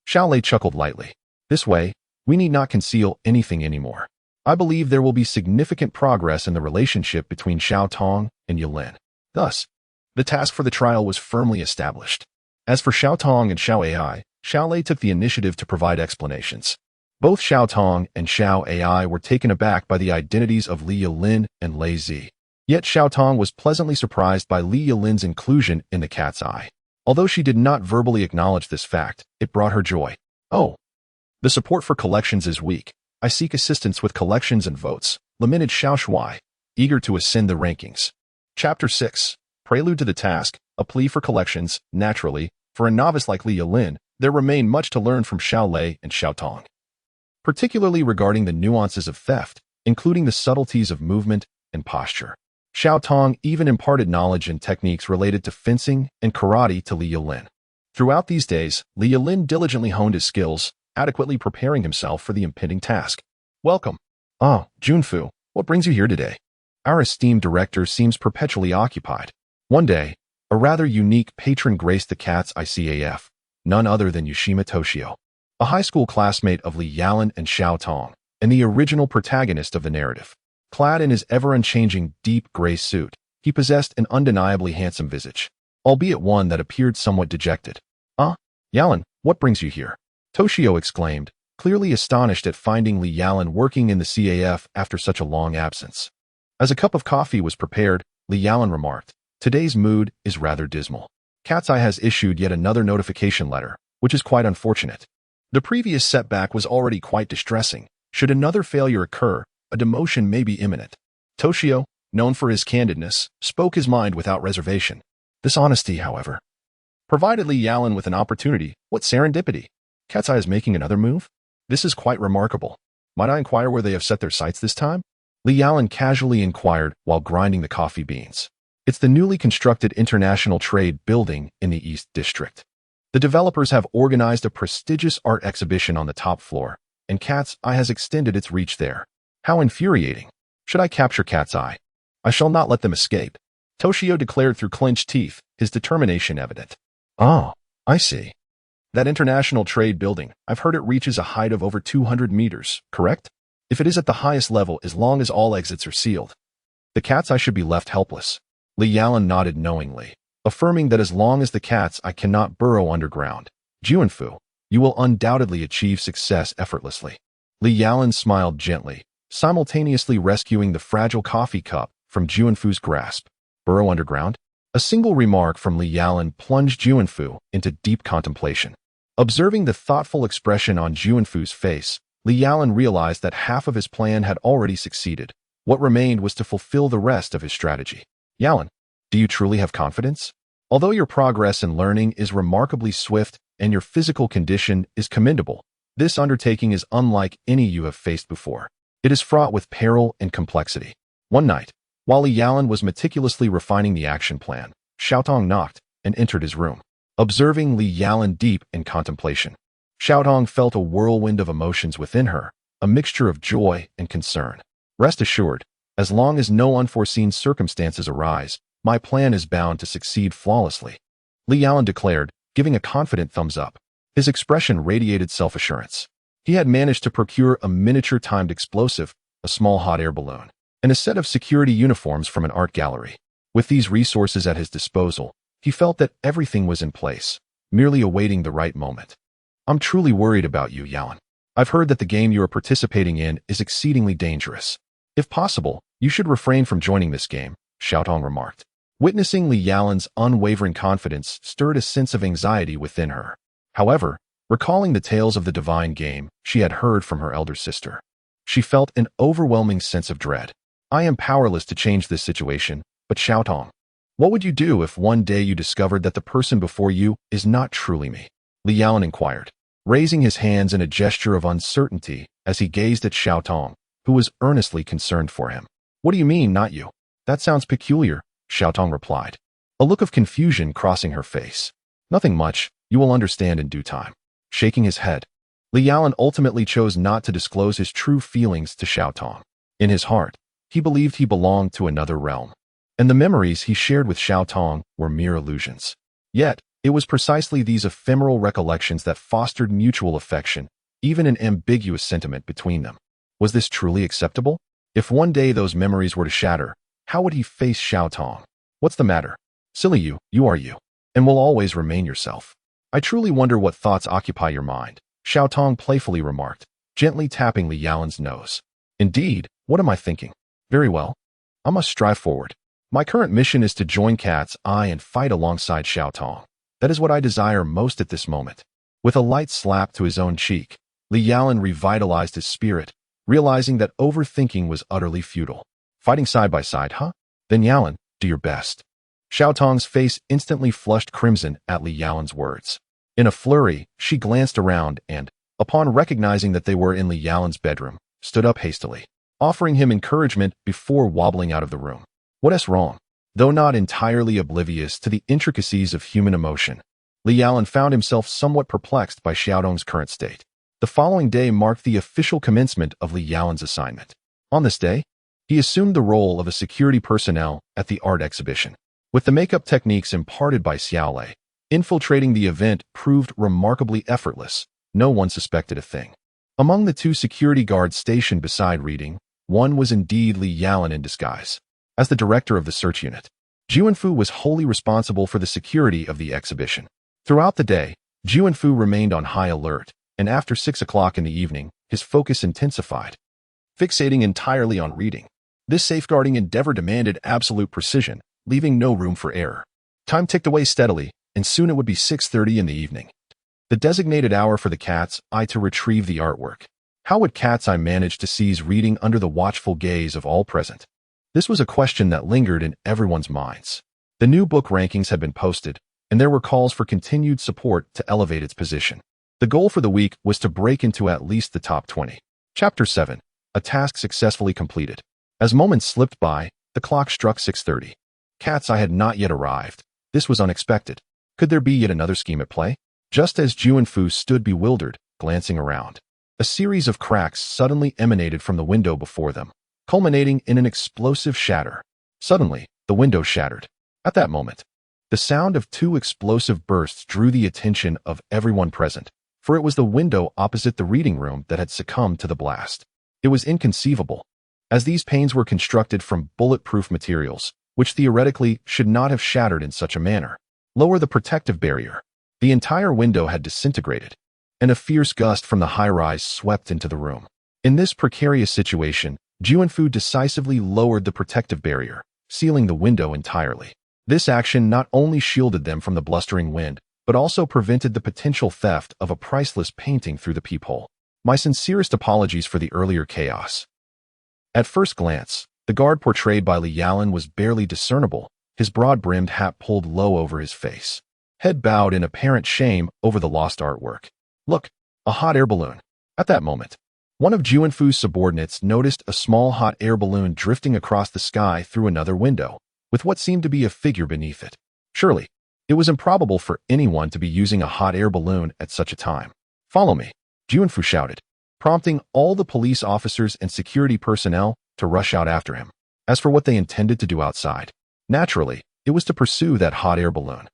Xiao Lei chuckled lightly. This way, we need not conceal anything anymore. I believe there will be significant progress in the relationship between Xiao Tong and Yulin. Thus, the task for the trial was firmly established. As for Xiao Tong and Xiao AI, Xiao Lei took the initiative to provide explanations. Both Xiao Tong and Xiao AI were taken aback by the identities of Li Yulin and Lei Z. Yet Xiao Tong was pleasantly surprised by Li Yulin's inclusion in the cat's eye. Although she did not verbally acknowledge this fact, it brought her joy. Oh, the support for collections is weak. I seek assistance with collections and votes, lamented Xiao Shuai, eager to ascend the rankings. Chapter 6. Prelude to the task, a plea for collections. Naturally, for a novice like Li Yulin, there remained much to learn from Xiao Lei and Xiao Tong, particularly regarding the nuances of theft, including the subtleties of movement and posture. Xiao Tong even imparted knowledge and techniques related to fencing and karate to Li Yulin. Throughout these days, Li Yulin diligently honed his skills, adequately preparing himself for the impending task. Welcome. Ah, Junfu, what brings you here today? Our esteemed director seems perpetually occupied. One day, a rather unique patron graced the cat's ICAF, none other than Yushima Toshio, a high school classmate of Li Yalan and Xiao Tong, and the original protagonist of the narrative. Clad in his ever-unchanging deep gray suit, he possessed an undeniably handsome visage, albeit one that appeared somewhat dejected. Ah, Yalan, what brings you here? Toshio exclaimed, clearly astonished at finding Li Yalan working in the CAF after such a long absence. As a cup of coffee was prepared, Li Yalan remarked, today's mood is rather dismal. Cat's Eye has issued yet another notification letter, which is quite unfortunate. The previous setback was already quite distressing. Should another failure occur, a demotion may be imminent. Toshio, known for his candidness, spoke his mind without reservation. This honesty, however, provided Li Yalan with an opportunity. What serendipity! Cat's Eye is making another move? This is quite remarkable. Might I inquire where they have set their sights this time? Li Yalan casually inquired while grinding the coffee beans. It's the newly constructed International Trade Building in the East District. The developers have organized a prestigious art exhibition on the top floor, and Cat's Eye has extended its reach there. How infuriating. Should I capture Cat's Eye? I shall not let them escape. Toshio declared through clenched teeth, his determination evident. Oh, I see. That International Trade Building, I've heard it reaches a height of over 200 meters, correct? If it is at the highest level as long as all exits are sealed, the Cat's Eye should be left helpless. Li Yalan nodded knowingly, affirming that as long as the cat's eye cannot burrow underground, Juanfu, you will undoubtedly achieve success effortlessly. Li Yalan smiled gently, simultaneously rescuing the fragile coffee cup from Juanfu's grasp. Burrow underground? A single remark from Li Yalan plunged Juanfu into deep contemplation. Observing the thoughtful expression on Juanfu's face, Li Yalan realized that half of his plan had already succeeded. What remained was to fulfill the rest of his strategy. Yalan, do you truly have confidence? Although your progress in learning is remarkably swift and your physical condition is commendable, this undertaking is unlike any you have faced before. It is fraught with peril and complexity. One night, while Li Yalan was meticulously refining the action plan, Xiaotong knocked and entered his room. Observing Li Yalan deep in contemplation, Xiaotong felt a whirlwind of emotions within her, a mixture of joy and concern. Rest assured, as long as no unforeseen circumstances arise, my plan is bound to succeed flawlessly, Li Yalan declared, giving a confident thumbs up. His expression radiated self-assurance. He had managed to procure a miniature timed explosive, a small hot air balloon, and a set of security uniforms from an art gallery. With these resources at his disposal, he felt that everything was in place, merely awaiting the right moment. I'm truly worried about you, Yalan. I've heard that the game you are participating in is exceedingly dangerous. If possible, you should refrain from joining this game, Xiaotong remarked. Witnessing Li Yalan's unwavering confidence stirred a sense of anxiety within her. However, recalling the tales of the divine game she had heard from her elder sister, she felt an overwhelming sense of dread. I am powerless to change this situation, but Xiaotong, what would you do if one day you discovered that the person before you is not truly me? Li Yalan inquired, raising his hands in a gesture of uncertainty as he gazed at Xiaotong, who was earnestly concerned for him. What do you mean, not you? That sounds peculiar, Xiaotong replied, a look of confusion crossing her face. Nothing much, you will understand in due time. Shaking his head, Li Yalan ultimately chose not to disclose his true feelings to Xiaotong. In his heart, he believed he belonged to another realm, and the memories he shared with Xiaotong were mere illusions. Yet, it was precisely these ephemeral recollections that fostered mutual affection, even an ambiguous sentiment between them. Was this truly acceptable? If one day those memories were to shatter, how would he face Xiaotong? What's the matter? Silly you are you, and will always remain yourself. I truly wonder what thoughts occupy your mind, Xiaotong playfully remarked, gently tapping Li Yalan's nose. Indeed, what am I thinking? Very well. I must strive forward. My current mission is to join Cat's Eye and fight alongside Xiaotong. That is what I desire most at this moment. With a light slap to his own cheek, Li Yalan revitalized his spirit, realizing that overthinking was utterly futile. Fighting side by side, huh? Then Yalan, do your best. Xiaotong's face instantly flushed crimson at Li Yalan's words. In a flurry, she glanced around and, upon recognizing that they were in Li Yalan's bedroom, stood up hastily, offering him encouragement before wobbling out of the room. What is wrong? Though not entirely oblivious to the intricacies of human emotion, Li Yalan found himself somewhat perplexed by Xiaotong's current state. The following day marked the official commencement of Li Yalan's assignment. On this day, he assumed the role of a security personnel at the art exhibition. With the makeup techniques imparted by Xiaolei, infiltrating the event proved remarkably effortless. No one suspected a thing. Among the two security guards stationed beside Reading, one was indeed Li Yalan in disguise. As the director of the search unit, Juanfu was wholly responsible for the security of the exhibition. Throughout the day, Juanfu remained on high alert, and after 6 o'clock in the evening, his focus intensified, fixating entirely on Reading. This safeguarding endeavor demanded absolute precision, leaving no room for error. Time ticked away steadily, and soon it would be 6:30 in the evening, the designated hour for the Cat's Eye to retrieve the artwork. How would Cat's Eye manage to seize Reading under the watchful gaze of all present? This was a question that lingered in everyone's minds. The new book rankings had been posted, and there were calls for continued support to elevate its position. The goal for the week was to break into at least the top 20. Chapter 7. A task successfully completed. As moments slipped by, the clock struck 6:30. Cat's Eye had not yet arrived. This was unexpected. Could there be yet another scheme at play? Just as Juanfu stood bewildered, glancing around, a series of cracks suddenly emanated from the window before them, culminating in an explosive shatter. Suddenly, the window shattered. At that moment, the sound of two explosive bursts drew the attention of everyone present, for it was the window opposite the reading room that had succumbed to the blast. It was inconceivable, as these panes were constructed from bulletproof materials, which theoretically should not have shattered in such a manner. Lower the protective barrier. The entire window had disintegrated, and a fierce gust from the high-rise swept into the room. In this precarious situation, Juanfu decisively lowered the protective barrier, sealing the window entirely. This action not only shielded them from the blustering wind, but also prevented the potential theft of a priceless painting through the peephole. My sincerest apologies for the earlier chaos. At first glance, the guard portrayed by Li Yalan was barely discernible, his broad-brimmed hat pulled low over his face. Head bowed in apparent shame over the lost artwork. Look, a hot air balloon. At that moment, one of Juanfu's subordinates noticed a small hot air balloon drifting across the sky through another window, with what seemed to be a figure beneath it. Surely, it was improbable for anyone to be using a hot air balloon at such a time. Follow me, Juanfu shouted, prompting all the police officers and security personnel to rush out after him. As for what they intended to do outside, naturally, it was to pursue that hot air balloon.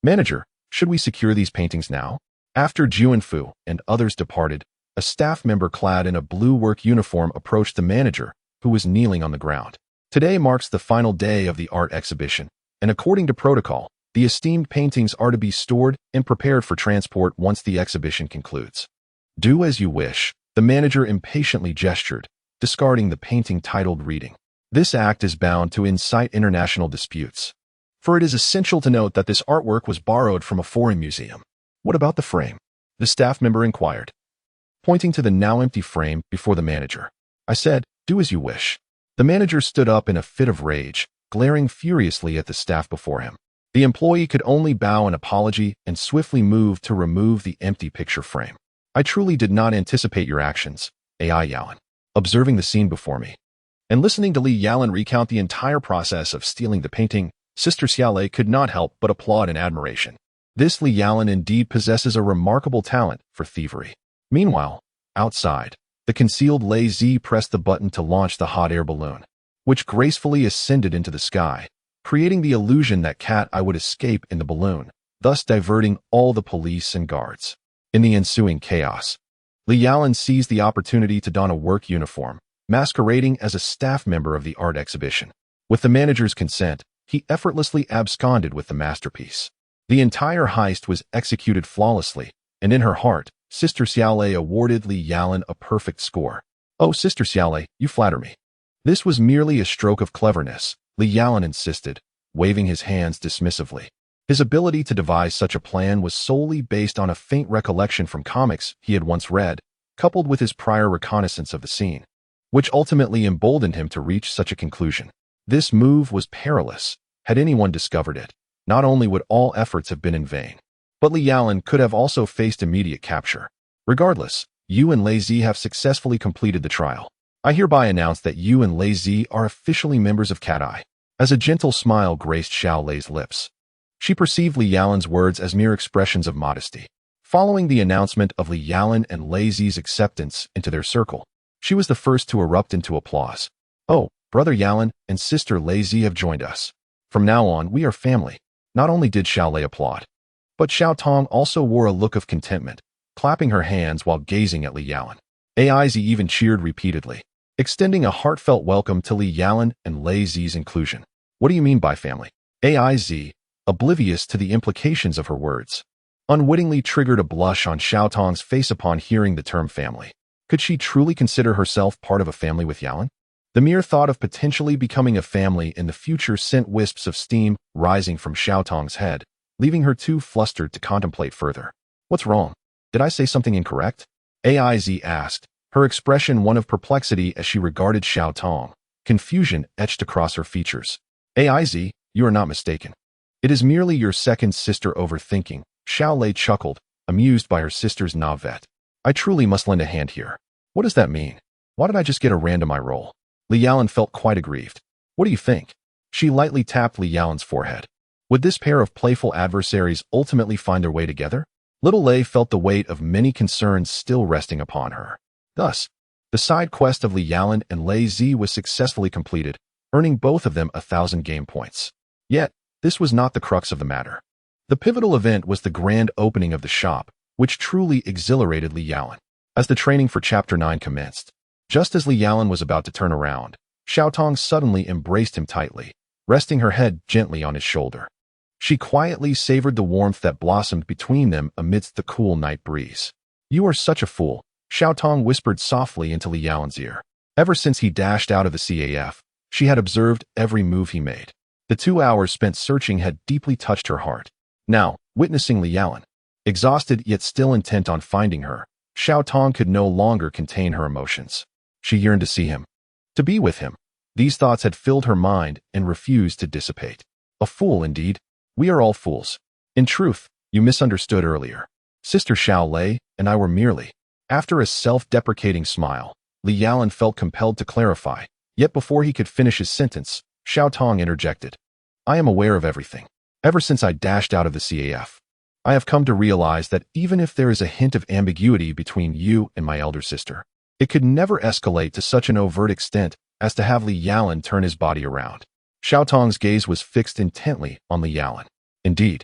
Manager, should we secure these paintings now? After Juanfu and others departed, a staff member clad in a blue work uniform approached the manager, who was kneeling on the ground. Today marks the final day of the art exhibition, and according to protocol, the esteemed paintings are to be stored and prepared for transport once the exhibition concludes. Do as you wish, the manager impatiently gestured, discarding the painting titled Reading. This act is bound to incite international disputes, for it is essential to note that this artwork was borrowed from a foreign museum. What about the frame? The staff member inquired, pointing to the now empty frame before the manager. I said, do as you wish. The manager stood up in a fit of rage, glaring furiously at the staff before him. The employee could only bow an apology and swiftly move to remove the empty picture frame. I truly did not anticipate your actions, AI Yalan. Observing the scene before me, and listening to Li Yalan recount the entire process of stealing the painting, Sister Xiaolei could not help but applaud in admiration. This Li Yalan indeed possesses a remarkable talent for thievery. Meanwhile, outside, the concealed Lei Zi pressed the button to launch the hot air balloon, which gracefully ascended into the sky, creating the illusion that Cat Eye would escape in the balloon, thus diverting all the police and guards. In the ensuing chaos, Li Yalan seized the opportunity to don a work uniform, masquerading as a staff member of the art exhibition. With the manager's consent, he effortlessly absconded with the masterpiece. The entire heist was executed flawlessly, and in her heart, Sister Xiaolei awarded Li Yalan a perfect score. Oh, Sister Xiaolei, you flatter me. This was merely a stroke of cleverness, Li Yalan insisted, waving his hands dismissively. His ability to devise such a plan was solely based on a faint recollection from comics he had once read, coupled with his prior reconnaissance of the scene, which ultimately emboldened him to reach such a conclusion. This move was perilous. Had anyone discovered it, not only would all efforts have been in vain, but Li Yalan could have also faced immediate capture. Regardless, you and Lei Zi have successfully completed the trial. I hereby announce that you and Lei Zi are officially members of Cat Eye. As a gentle smile graced Xiao Lei's lips, she perceived Li Yalan's words as mere expressions of modesty. Following the announcement of Li Yalan and Lei Zi's acceptance into their circle, she was the first to erupt into applause. Oh, Brother Yalan and Sister Lei Zi have joined us. From now on, we are family. Not only did Xiao Lei applaud, but Xiao Tong also wore a look of contentment, clapping her hands while gazing at Li Yalan. Aiz even cheered repeatedly, extending a heartfelt welcome to Li Yalan and Lei Zi's inclusion. What do you mean by family? Aiz, oblivious to the implications of her words, unwittingly triggered a blush on Xiao Tong's face upon hearing the term family. Could she truly consider herself part of a family with Yalan? The mere thought of potentially becoming a family in the future sent wisps of steam rising from Xiao Tong's head, leaving her too flustered to contemplate further. What's wrong? Did I say something incorrect? Aiz asked, her expression one of perplexity as she regarded Xiao Tong. Confusion etched across her features. Aiz, you are not mistaken. It is merely your second sister overthinking, Xiao Lei chuckled, amused by her sister's navet. I truly must lend a hand here. What does that mean? Why did I just get a random eye roll? Li Yalan felt quite aggrieved. What do you think? She lightly tapped Li Yalan's forehead. Would this pair of playful adversaries ultimately find their way together? Little Lei felt the weight of many concerns still resting upon her. Thus, the side quest of Li Yalan and Lei Zi was successfully completed, earning both of them 1,000 game points. Yet, this was not the crux of the matter. The pivotal event was the grand opening of the shop, which truly exhilarated Li Yalan. As the training for Chapter 9 commenced, just as Li Yalan was about to turn around, Xiao Tong suddenly embraced him tightly, resting her head gently on his shoulder. She quietly savored the warmth that blossomed between them amidst the cool night breeze. "You are such a fool," Xiao Tong whispered softly into Li Yaolin's ear. Ever since he dashed out of the CAF, she had observed every move he made. The 2 hours spent searching had deeply touched her heart. Now, witnessing Li Yaolin, exhausted yet still intent on finding her, Xiao Tong could no longer contain her emotions. She yearned to see him, to be with him. These thoughts had filled her mind and refused to dissipate. A fool indeed. We are all fools. In truth, you misunderstood earlier. Sister Xiao Lei and I were merely. After a self-deprecating smile, Li Yaolin felt compelled to clarify, yet before he could finish his sentence, Xiao Tong interjected. I am aware of everything. Ever since I dashed out of the CAF, I have come to realize that even if there is a hint of ambiguity between you and my elder sister, it could never escalate to such an overt extent as to have Li Yaolin turn his body around. Xiao Tong's gaze was fixed intently on Li Yaolin. Indeed,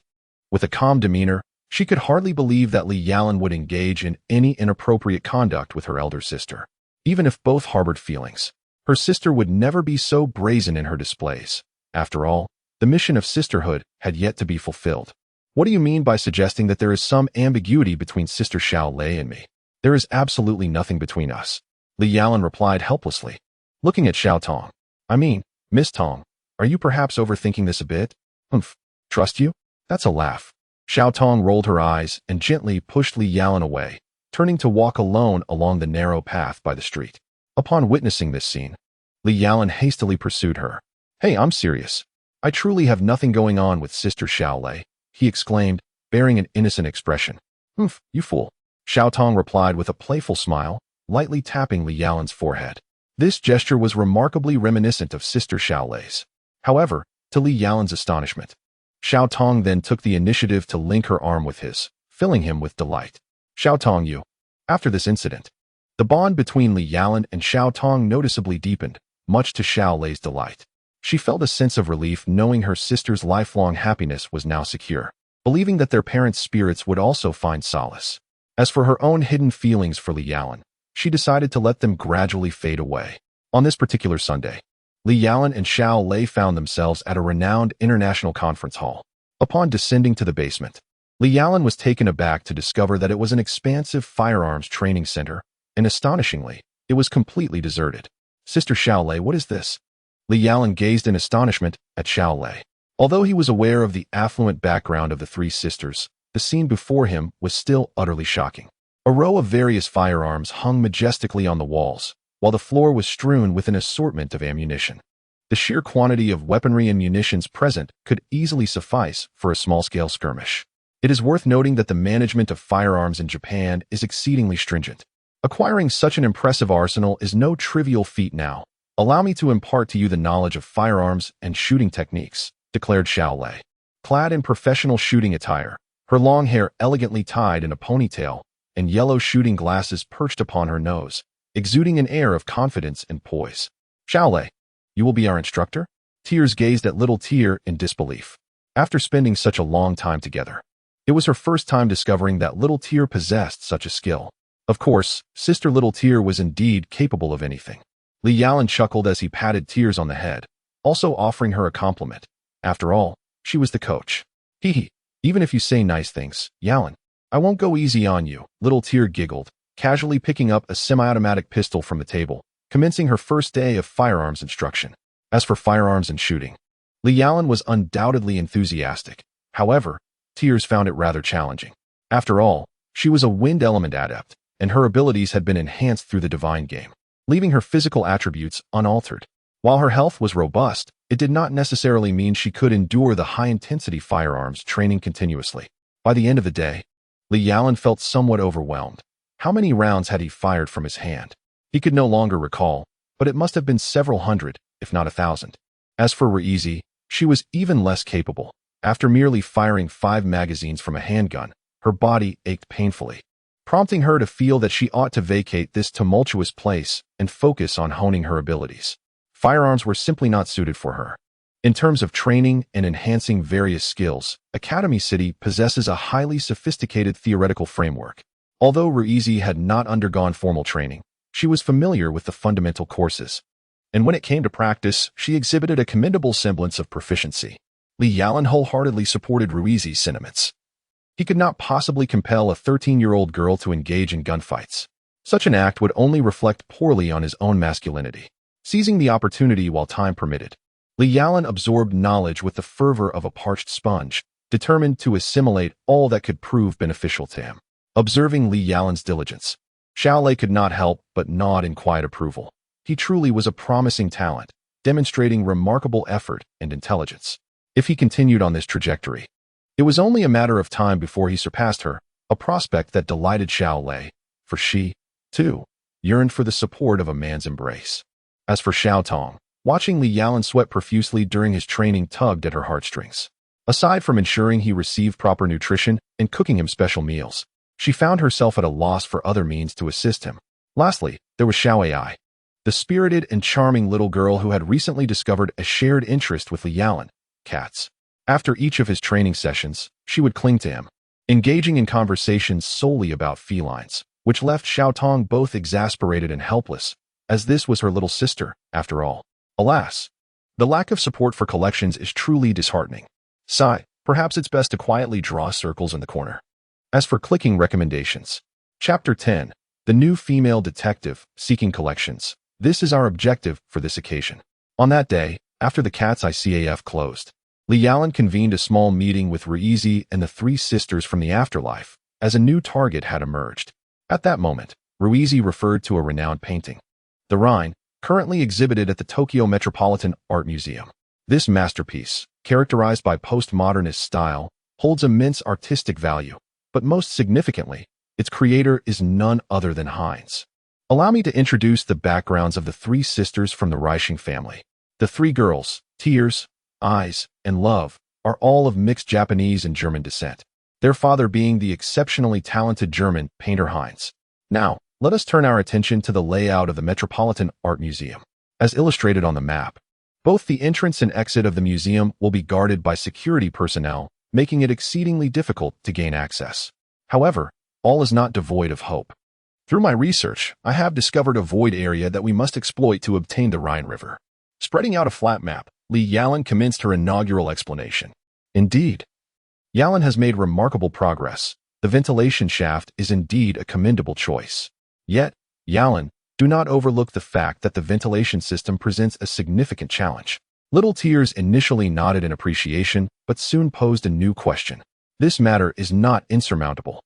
with a calm demeanor, she could hardly believe that Li Yaolin would engage in any inappropriate conduct with her elder sister. Even if both harbored feelings, her sister would never be so brazen in her displays. After all, the mission of sisterhood had yet to be fulfilled. What do you mean by suggesting that there is some ambiguity between Sister Xiao Lei and me? There is absolutely nothing between us, Li Yaolin replied helplessly, looking at Xiao Tong. I mean, Miss Tong, are you perhaps overthinking this a bit? Humph, trust you? That's a laugh. Xiao Tong rolled her eyes and gently pushed Li Yaolin away, turning to walk alone along the narrow path by the street. Upon witnessing this scene, Li Yaolin hastily pursued her. Hey, I'm serious. I truly have nothing going on with Sister Xiao Lei, he exclaimed, bearing an innocent expression. Humph, you fool. Xiao Tong replied with a playful smile, lightly tapping Li Yaolin's forehead. This gesture was remarkably reminiscent of Sister Xiao Lei's. However, to Li Yaolin's astonishment, Xiao Tong then took the initiative to link her arm with his, filling him with delight. Xiao Tong, you. After this incident, the bond between Li Yaolin and Xiao Tong noticeably deepened, much to Xiao Lei's delight. She felt a sense of relief knowing her sister's lifelong happiness was now secure, believing that their parents' spirits would also find solace. As for her own hidden feelings for Li Yaolin, she decided to let them gradually fade away. On this particular Sunday, Li Yaolin and Xiao Lei found themselves at a renowned international conference hall. Upon descending to the basement, Li Yaolin was taken aback to discover that it was an expansive firearms training center, and astonishingly, it was completely deserted. Sister Xiao Lei, what is this? Li Yaolin gazed in astonishment at Xiao Lei. Although he was aware of the affluent background of the three sisters, the scene before him was still utterly shocking. A row of various firearms hung majestically on the walls, while the floor was strewn with an assortment of ammunition. The sheer quantity of weaponry and munitions present could easily suffice for a small-scale skirmish. It is worth noting that the management of firearms in Japan is exceedingly stringent. Acquiring such an impressive arsenal is no trivial feat now. Allow me to impart to you the knowledge of firearms and shooting techniques, declared Xiao Lei. Clad in professional shooting attire, her long hair elegantly tied in a ponytail, and yellow shooting glasses perched upon her nose, exuding an air of confidence and poise. Xiao Lei, you will be our instructor? Tears gazed at little Tear in disbelief. After spending such a long time together, it was her first time discovering that little Tear possessed such a skill. Of course, Sister Little Tear was indeed capable of anything. Li Yaolin chuckled as he patted Tears on the head, also offering her a compliment. After all, she was the coach. Hee hee, even if you say nice things, Yaolin, I won't go easy on you, Little Tear giggled, casually picking up a semi-automatic pistol from the table, commencing her first day of firearms instruction. As for firearms and shooting, Li Yaolin was undoubtedly enthusiastic. However, Tears found it rather challenging. After all, she was a wind element adept, and her abilities had been enhanced through the divine game, leaving her physical attributes unaltered. While her health was robust, it did not necessarily mean she could endure the high-intensity firearms training continuously. By the end of the day, Li Yaolin felt somewhat overwhelmed. How many rounds had he fired from his hand? He could no longer recall, but it must have been several hundred, if not 1,000. As for Reizi, she was even less capable. After merely firing 5 magazines from a handgun, her body ached painfully, prompting her to feel that she ought to vacate this tumultuous place and focus on honing her abilities. Firearms were simply not suited for her. In terms of training and enhancing various skills, Academy City possesses a highly sophisticated theoretical framework. Although Reizi had not undergone formal training, she was familiar with the fundamental courses. and when it came to practice, she exhibited a commendable semblance of proficiency. Li Yalan wholeheartedly supported Ruizi's sentiments. He could not possibly compel a 13-year-old girl to engage in gunfights. Such an act would only reflect poorly on his own masculinity. Seizing the opportunity while time permitted, Li Yalan absorbed knowledge with the fervor of a parched sponge, determined to assimilate all that could prove beneficial to him. Observing Li Yalan's diligence, Xiao Lei could not help but nod in quiet approval. He truly was a promising talent, demonstrating remarkable effort and intelligence. If he continued on this trajectory, it was only a matter of time before he surpassed her, a prospect that delighted Xiao Lei, for she, too, yearned for the support of a man's embrace. As for Xiao Tong, watching Li Yalan sweat profusely during his training tugged at her heartstrings. Aside from ensuring he received proper nutrition and cooking him special meals, she found herself at a loss for other means to assist him. Lastly, there was Xiao Ai, the spirited and charming little girl who had recently discovered a shared interest with Li Yalan, cats. After each of his training sessions, she would cling to him, engaging in conversations solely about felines, which left Xiao Tong both exasperated and helpless, as this was her little sister, after all. Alas, the lack of support for collections is truly disheartening. Sigh, perhaps it's best to quietly draw circles in the corner. As for clicking recommendations, Chapter 10, The New Female Detective Seeking Collections. This is our objective for this occasion. On that day, after the Cat's Eye CAF closed, Li Yalan convened a small meeting with Ruizi and the three sisters from the afterlife, as a new target had emerged. At that moment, Ruizi referred to a renowned painting, The Rhine, currently exhibited at the Tokyo Metropolitan Art Museum. This masterpiece, characterized by postmodernist style, holds immense artistic value, but most significantly, its creator is none other than Heinz. Allow me to introduce the backgrounds of the three sisters from the Reiching family. The three girls, Tears, Eyes, and Love, are all of mixed Japanese and German descent, their father being the exceptionally talented German painter Heinz. Now, let us turn our attention to the layout of the Metropolitan Art Museum. As illustrated on the map, both the entrance and exit of the museum will be guarded by security personnel, making it exceedingly difficult to gain access. However, all is not devoid of hope. Through my research, I have discovered a void area that we must exploit to obtain the Rhine River. Spreading out a flat map, Li Yalan commenced her inaugural explanation. Indeed, Yalan has made remarkable progress. The ventilation shaft is indeed a commendable choice. Yet, Yalan, do not overlook the fact that the ventilation system presents a significant challenge. Little Tears initially nodded in appreciation, but soon posed a new question. This matter is not insurmountable.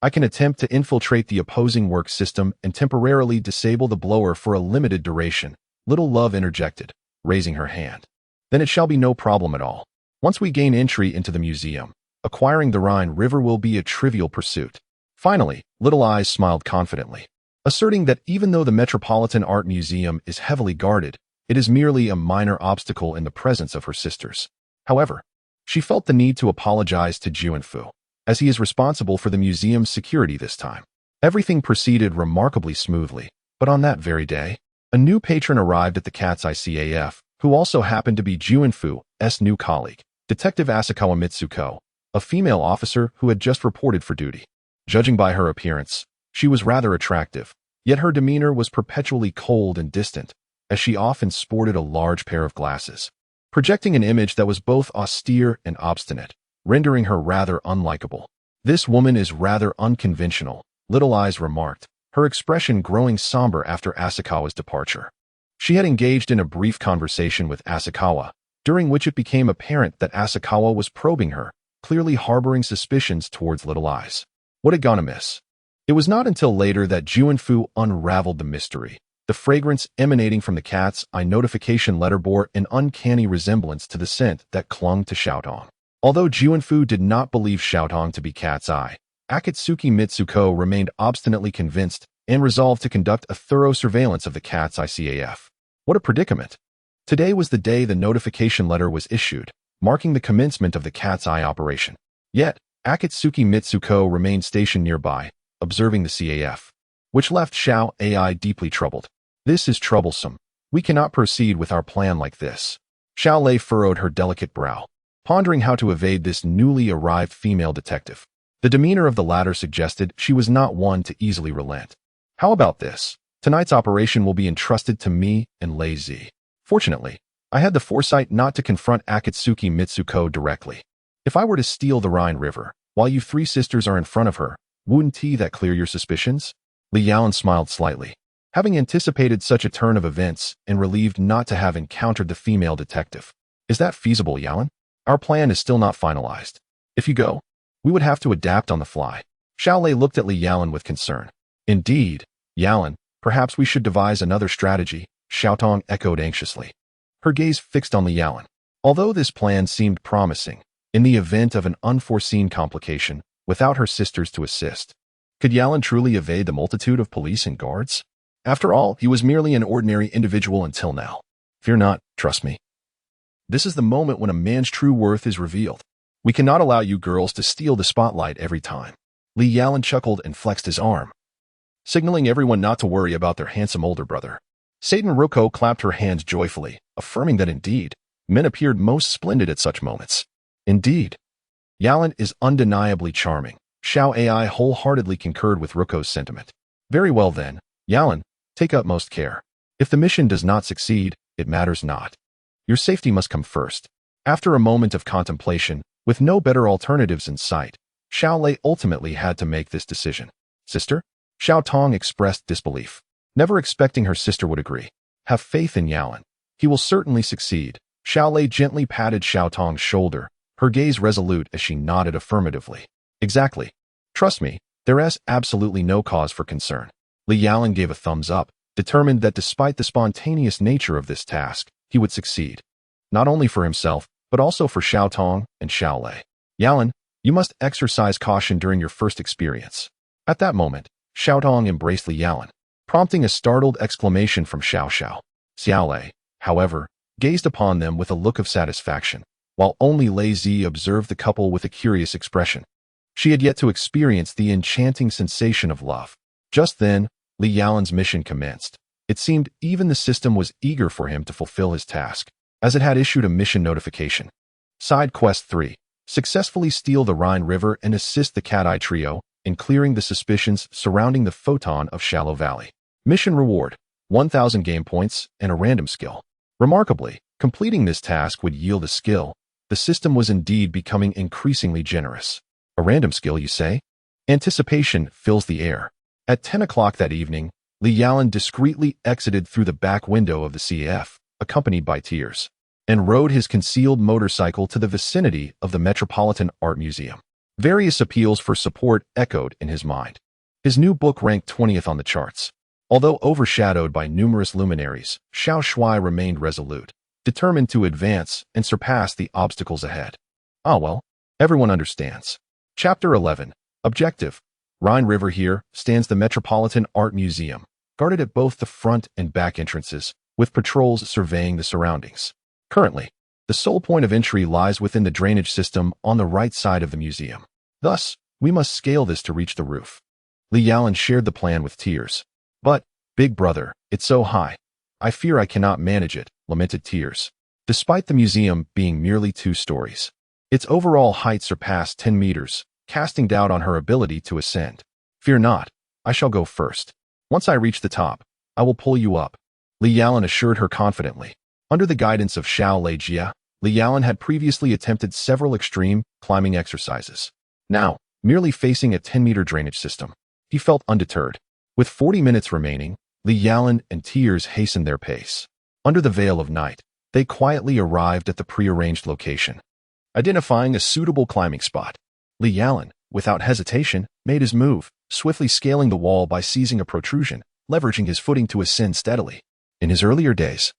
I can attempt to infiltrate the opposing work system and temporarily disable the blower for a limited duration, Little Love interjected, raising her hand. Then it shall be no problem at all. Once we gain entry into the museum, acquiring the Rhine River will be a trivial pursuit. Finally, Little Eyes smiled confidently, asserting that even though the Metropolitan Art Museum is heavily guarded, it is merely a minor obstacle in the presence of her sisters. However, she felt the need to apologize to Juanfu, as he is responsible for the museum's security this time. Everything proceeded remarkably smoothly, but on that very day, a new patron arrived at the Cat's Eye CAF, who also happened to be Juanfu's new colleague, Detective Asakawa Mitsuko, a female officer who had just reported for duty. Judging by her appearance, she was rather attractive, yet her demeanor was perpetually cold and distant, as she often sported a large pair of glasses, projecting an image that was both austere and obstinate, rendering her rather unlikable. This woman is rather unconventional, Little Eyes remarked, her expression growing somber after Asakawa's departure. She had engaged in a brief conversation with Asakawa, during which it became apparent that Asakawa was probing her, clearly harboring suspicions towards Little Eyes. What had gone amiss? It was not until later that Juanfu unraveled the mystery. The fragrance emanating from the Cat's Eye notification letter bore an uncanny resemblance to the scent that clung to Xiaotong. Although Juanfu did not believe Xiaotong to be Cat's Eye, Akatsuki Mitsuko remained obstinately convinced and resolved to conduct a thorough surveillance of the Cat's Eye CAF. What a predicament! Today was the day the notification letter was issued, marking the commencement of the Cat's Eye operation. Yet, Akatsuki Mitsuko remained stationed nearby, observing the CAF, which left Xiao Ai deeply troubled. This is troublesome. We cannot proceed with our plan like this. Xiao Lei furrowed her delicate brow, pondering how to evade this newly arrived female detective. The demeanor of the latter suggested she was not one to easily relent. How about this? Tonight's operation will be entrusted to me and Lei Zi. Fortunately, I had the foresight not to confront Akatsuki Mitsuko directly. If I were to steal the Rhine River, while you three sisters are in front of her, wouldn't that clear your suspicions? Li Yalan smiled slightly, having anticipated such a turn of events and relieved not to have encountered the female detective. Is that feasible, Yalan? Our plan is still not finalized. If you go, we would have to adapt on the fly. Xiao Lei looked at Li Yalan with concern. Indeed, Yalan, perhaps we should devise another strategy, Xiao Tong echoed anxiously. Her gaze fixed on Li Yalan. Although this plan seemed promising, in the event of an unforeseen complication, without her sisters to assist, could Yalan truly evade the multitude of police and guards? After all, he was merely an ordinary individual until now. Fear not, trust me. This is the moment when a man's true worth is revealed. We cannot allow you girls to steal the spotlight every time. Li Yalan chuckled and flexed his arm, signaling everyone not to worry about their handsome older brother. Satan Roko clapped her hands joyfully, affirming that indeed, men appeared most splendid at such moments. Indeed, Yalan is undeniably charming. Xiao Ai wholeheartedly concurred with Roko's sentiment. Very well then, Yalan, take utmost care. If the mission does not succeed, it matters not. Your safety must come first. After a moment of contemplation, with no better alternatives in sight, Xiao Lei ultimately had to make this decision. Sister? Xiao Tong expressed disbelief, never expecting her sister would agree. Have faith in Yalan. He will certainly succeed. Xiao Lei gently patted Xiao Tong's shoulder, her gaze resolute as she nodded affirmatively. Exactly. Trust me, there is absolutely no cause for concern. Li Yalan gave a thumbs up, determined that despite the spontaneous nature of this task, he would succeed. Not only for himself, but also for Xiao Tong and Xiao Lei. Yalan, you must exercise caution during your first experience. At that moment, Xiao Tong embraced Li Yalan, prompting a startled exclamation from Xiao Xiao. Xiao Lei, however, gazed upon them with a look of satisfaction, while only Lei Zi observed the couple with a curious expression. She had yet to experience the enchanting sensation of love. Just then, Li Yalan's mission commenced. It seemed even the system was eager for him to fulfill his task, as it had issued a mission notification. Side Quest 3. Successfully steal the Rhine River and assist the Cat Eye Trio in clearing the suspicions surrounding the photon of Shallow Valley. Mission reward, 1,000 game points and a random skill. Remarkably, completing this task would yield a skill. The system was indeed becoming increasingly generous. A random skill, you say? Anticipation fills the air. At 10 o'clock that evening, Li Yalan discreetly exited through the back window of the CF, accompanied by Tears, and rode his concealed motorcycle to the vicinity of the Metropolitan Art Museum. Various appeals for support echoed in his mind. His new book ranked 20th on the charts. Although overshadowed by numerous luminaries, Xiao Shui remained resolute, determined to advance and surpass the obstacles ahead. Ah well, everyone understands. Chapter 11. Objective. Rhine River. Here stands the Metropolitan Art Museum, guarded at both the front and back entrances, with patrols surveying the surroundings. Currently, the sole point of entry lies within the drainage system on the right side of the museum. Thus, we must scale this to reach the roof. Li Yalan shared the plan with Tears. But, big brother, it's so high. I fear I cannot manage it, lamented Tears. Despite the museum being merely 2 stories, its overall height surpassed 10 meters, casting doubt on her ability to ascend. Fear not, I shall go first. Once I reach the top, I will pull you up, Li Yalan assured her confidently. Under the guidance of Xiao Lei Jia, Li Yalan had previously attempted several extreme climbing exercises. Now, merely facing a 10-meter drainage system, he felt undeterred. With 40 minutes remaining, Li Yalan and Tears hastened their pace. Under the veil of night, they quietly arrived at the prearranged location. Identifying a suitable climbing spot, Li Yalan, without hesitation, made his move, swiftly scaling the wall by seizing a protrusion, leveraging his footing to ascend steadily. In his earlier days,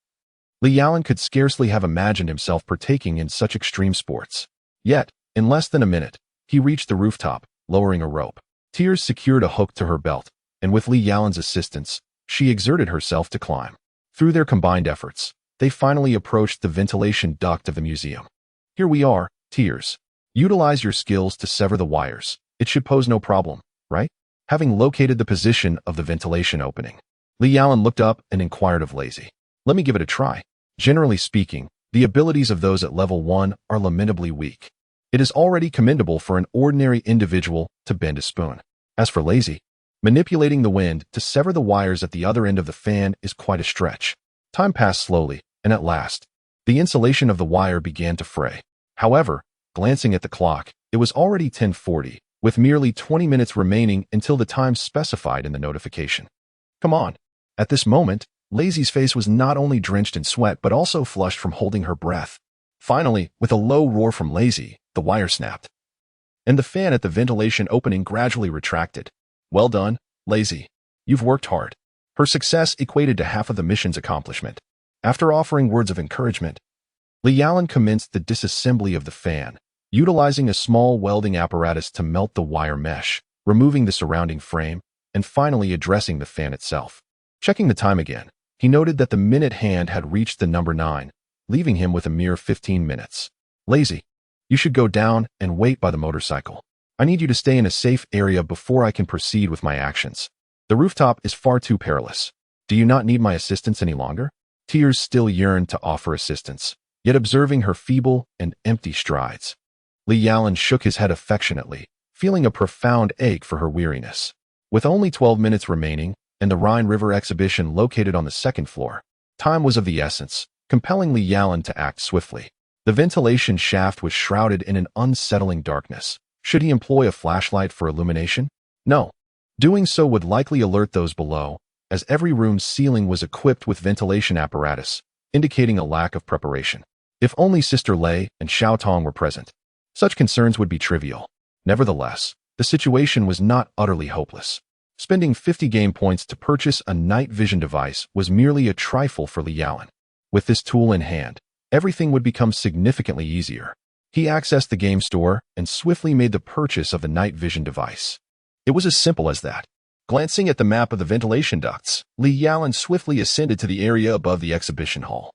Li Yalan could scarcely have imagined himself partaking in such extreme sports. Yet, in less than a minute, he reached the rooftop, lowering a rope. Tears secured a hook to her belt, and with Li Yalan's assistance, she exerted herself to climb. Through their combined efforts, they finally approached the ventilation duct of the museum. Here we are, Tears. Utilize your skills to sever the wires. It should pose no problem, right? Having located the position of the ventilation opening, Li Yalan looked up and inquired of Lei Zi. Let me give it a try. Generally speaking, the abilities of those at level 1 are lamentably weak. It is already commendable for an ordinary individual to bend a spoon. As for Lei Zi, Manipulating the wind to sever the wires at the other end of the fan is quite a stretch. Time passed slowly, and at last, the insulation of the wire began to fray. However, glancing at the clock, it was already 10:40, with merely 20 minutes remaining until the time specified in the notification. Come on. At this moment, Lazy's face was not only drenched in sweat but also flushed from holding her breath. Finally, with a low roar from Lazy, the wire snapped, and the fan at the ventilation opening gradually retracted. Well done, Lazy. You've worked hard. Her success equated to half of the mission's accomplishment. After offering words of encouragement, Lialan commenced the disassembly of the fan, utilizing a small welding apparatus to melt the wire mesh, removing the surrounding frame, and finally addressing the fan itself. Checking the time again, he noted that the minute hand had reached the number 9, leaving him with a mere 15 minutes. Lazy, you should go down and wait by the motorcycle. I need you to stay in a safe area before I can proceed with my actions. The rooftop is far too perilous. Do you not need my assistance any longer? Tears still yearned to offer assistance, yet observing her feeble and empty strides, Lialan shook his head affectionately, feeling a profound ache for her weariness. With only 12 minutes remaining, and the Rhine River exhibition located on the second floor, time was of the essence, compelling Lialan to act swiftly. The ventilation shaft was shrouded in an unsettling darkness. Should he employ a flashlight for illumination? No. Doing so would likely alert those below, as every room's ceiling was equipped with ventilation apparatus, indicating a lack of preparation. If only Sister Lei and Xiao Tong were present, such concerns would be trivial. Nevertheless, the situation was not utterly hopeless. Spending 50 game points to purchase a night vision device was merely a trifle for Lialan. With this tool in hand, everything would become significantly easier. He accessed the game store and swiftly made the purchase of the night vision device. It was as simple as that. Glancing at the map of the ventilation ducts, Lialan swiftly ascended to the area above the exhibition hall,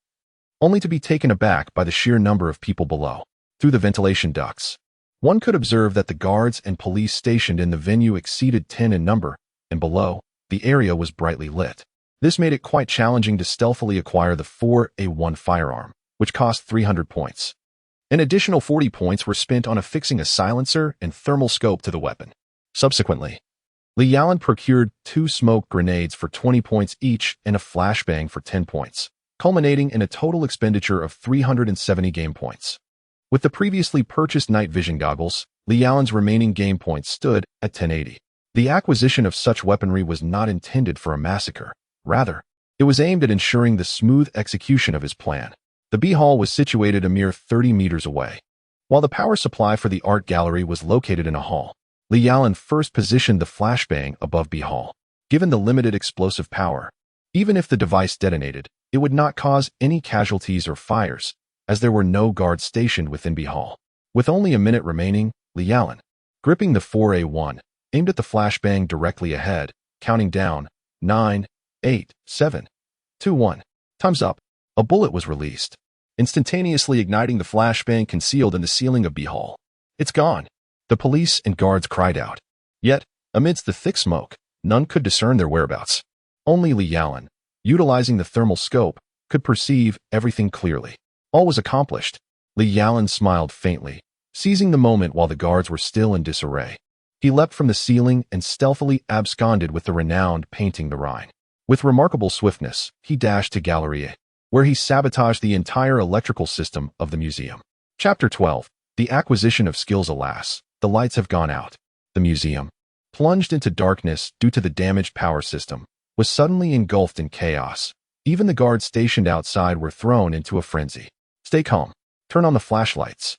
only to be taken aback by the sheer number of people below. Through the ventilation ducts, one could observe that the guards and police stationed in the venue exceeded 10 in number, and below, the area was brightly lit. This made it quite challenging to stealthily acquire the 4A1 firearm, which cost 300 points. An additional 40 points were spent on affixing a silencer and thermal scope to the weapon. Subsequently, Lialan procured 2 smoke grenades for 20 points each and a flashbang for 10 points, culminating in a total expenditure of 370 game points. With the previously purchased night vision goggles, Lialan's remaining game points stood at 1080. The acquisition of such weaponry was not intended for a massacre. Rather, it was aimed at ensuring the smooth execution of his plan. The B Hall was situated a mere 30 meters away. While the power supply for the art gallery was located in a hall, Lialan first positioned the flashbang above B Hall. Given the limited explosive power, even if the device detonated, it would not cause any casualties or fires, as there were no guards stationed within B Hall. With only a minute remaining, Lialan, gripping the 4A1, aimed at the flashbang directly ahead, counting down, 9, 8, 7, 2, 1. Time's up. A bullet was released, instantaneously igniting the flashbang concealed in the ceiling of B Hall. It's gone. The police and guards cried out. Yet, amidst the thick smoke, none could discern their whereabouts. Only Lialan, utilizing the thermal scope, could perceive everything clearly. All was accomplished. Lialan smiled faintly, seizing the moment while the guards were still in disarray. He leapt from the ceiling and stealthily absconded with the renowned painting the Rhine. With remarkable swiftness, he dashed to Gallery A, where he sabotaged the entire electrical system of the museum. Chapter 12. The acquisition of skills. Alas, the lights have gone out. The museum, plunged into darkness due to the damaged power system, was suddenly engulfed in chaos. Even the guards stationed outside were thrown into a frenzy. Stay calm. Turn on the flashlights.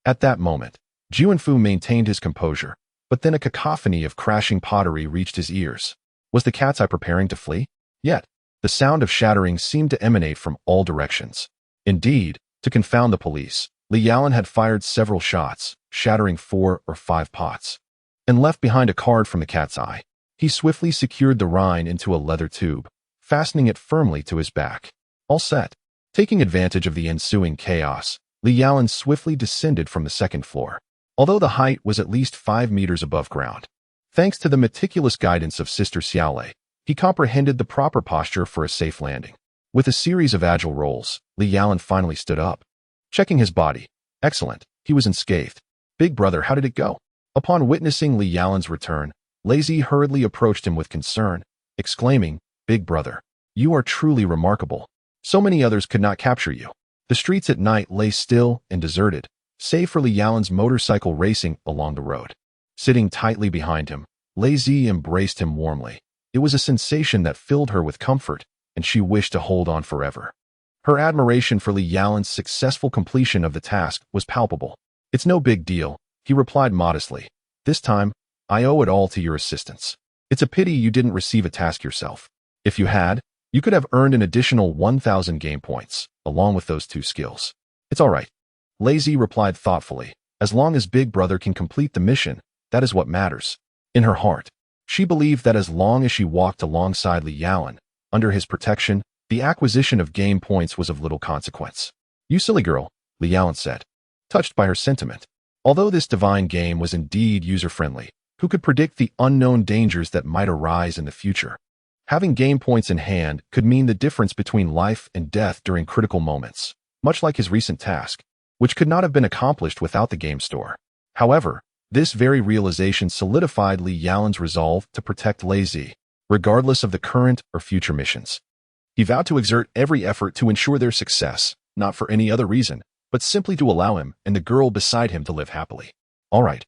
At that moment, Juanfu maintained his composure, but then a cacophony of crashing pottery reached his ears. Was the cat's eye preparing to flee? Yet, the sound of shattering seemed to emanate from all directions. Indeed, to confound the police, Lialan had fired several shots, shattering 4 or 5 pots, and left behind a card from the cat's eye. He swiftly secured the Rhine into a leather tube, fastening it firmly to his back. All set. Taking advantage of the ensuing chaos, Lialan swiftly descended from the second floor, although the height was at least 5 meters above ground. Thanks to the meticulous guidance of Sister Xiaolei, he comprehended the proper posture for a safe landing. With a series of agile rolls, Lialan finally stood up. Checking his body. Excellent. He was unscathed. Big brother, how did it go? Upon witnessing Lialan's return, Lazy hurriedly approached him with concern, exclaiming, "Big brother, you are truly remarkable. So many others could not capture you." The streets at night lay still and deserted, save for Li Yalan's motorcycle racing along the road. Sitting tightly behind him, Lazy embraced him warmly. It was a sensation that filled her with comfort, and she wished to hold on forever. Her admiration for Li Yalan's successful completion of the task was palpable. "It's no big deal," he replied modestly. "This time, I owe it all to your assistance. It's a pity you didn't receive a task yourself. If you had, you could have earned an additional 1,000 game points, along with those 2 skills. It's all right." Lazy replied thoughtfully. As long as Big Brother can complete the mission, that is what matters. In her heart, she believed that as long as she walked alongside Li Yalan, under his protection, the acquisition of game points was of little consequence. "You silly girl," Li Yalan said, touched by her sentiment. Although this divine game was indeed user-friendly, who could predict the unknown dangers that might arise in the future? Having game points in hand could mean the difference between life and death during critical moments, much like his recent task, which could not have been accomplished without the game store. However, this very realization solidified Li Yalan's resolve to protect Lazy, regardless of the current or future missions. He vowed to exert every effort to ensure their success, not for any other reason, but simply to allow him and the girl beside him to live happily. "All right.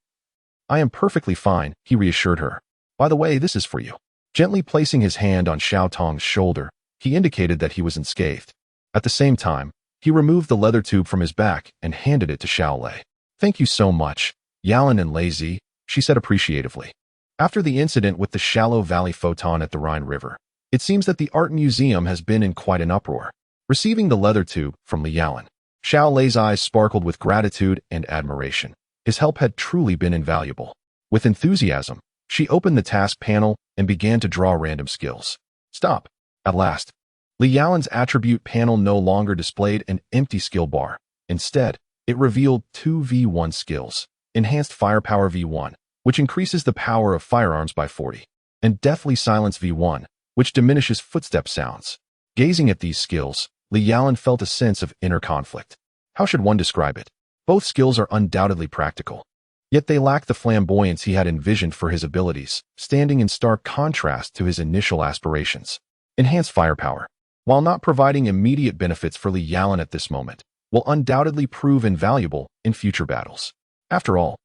I am perfectly fine," he reassured her. "By the way, this is for you." Gently placing his hand on Xiao Tong's shoulder, he indicated that he was unscathed. At the same time, he removed the leather tube from his back and handed it to Xiao Lei. "Thank you so much, Yalan and Lazy," she said appreciatively. After the incident with the shallow valley photon at the Rhine River, it seems that the art museum has been in quite an uproar. Receiving the leather tube from Li Yalan, Xiao Lei's eyes sparkled with gratitude and admiration. His help had truly been invaluable. With enthusiasm, she opened the task panel and began to draw random skills. Stop. At last, Li Yalan's attribute panel no longer displayed an empty skill bar. Instead, it revealed 2 V1 skills: Enhanced Firepower V1, which increases the power of firearms by 40, and Deathly Silence V1, which diminishes footstep sounds. Gazing at these skills, Li Yalan felt a sense of inner conflict. How should one describe it? Both skills are undoubtedly practical, yet they lack the flamboyance he had envisioned for his abilities, standing in stark contrast to his initial aspirations. Enhanced Firepower, while not providing immediate benefits for Li Yalan at this moment, will undoubtedly prove invaluable in future battles. After all,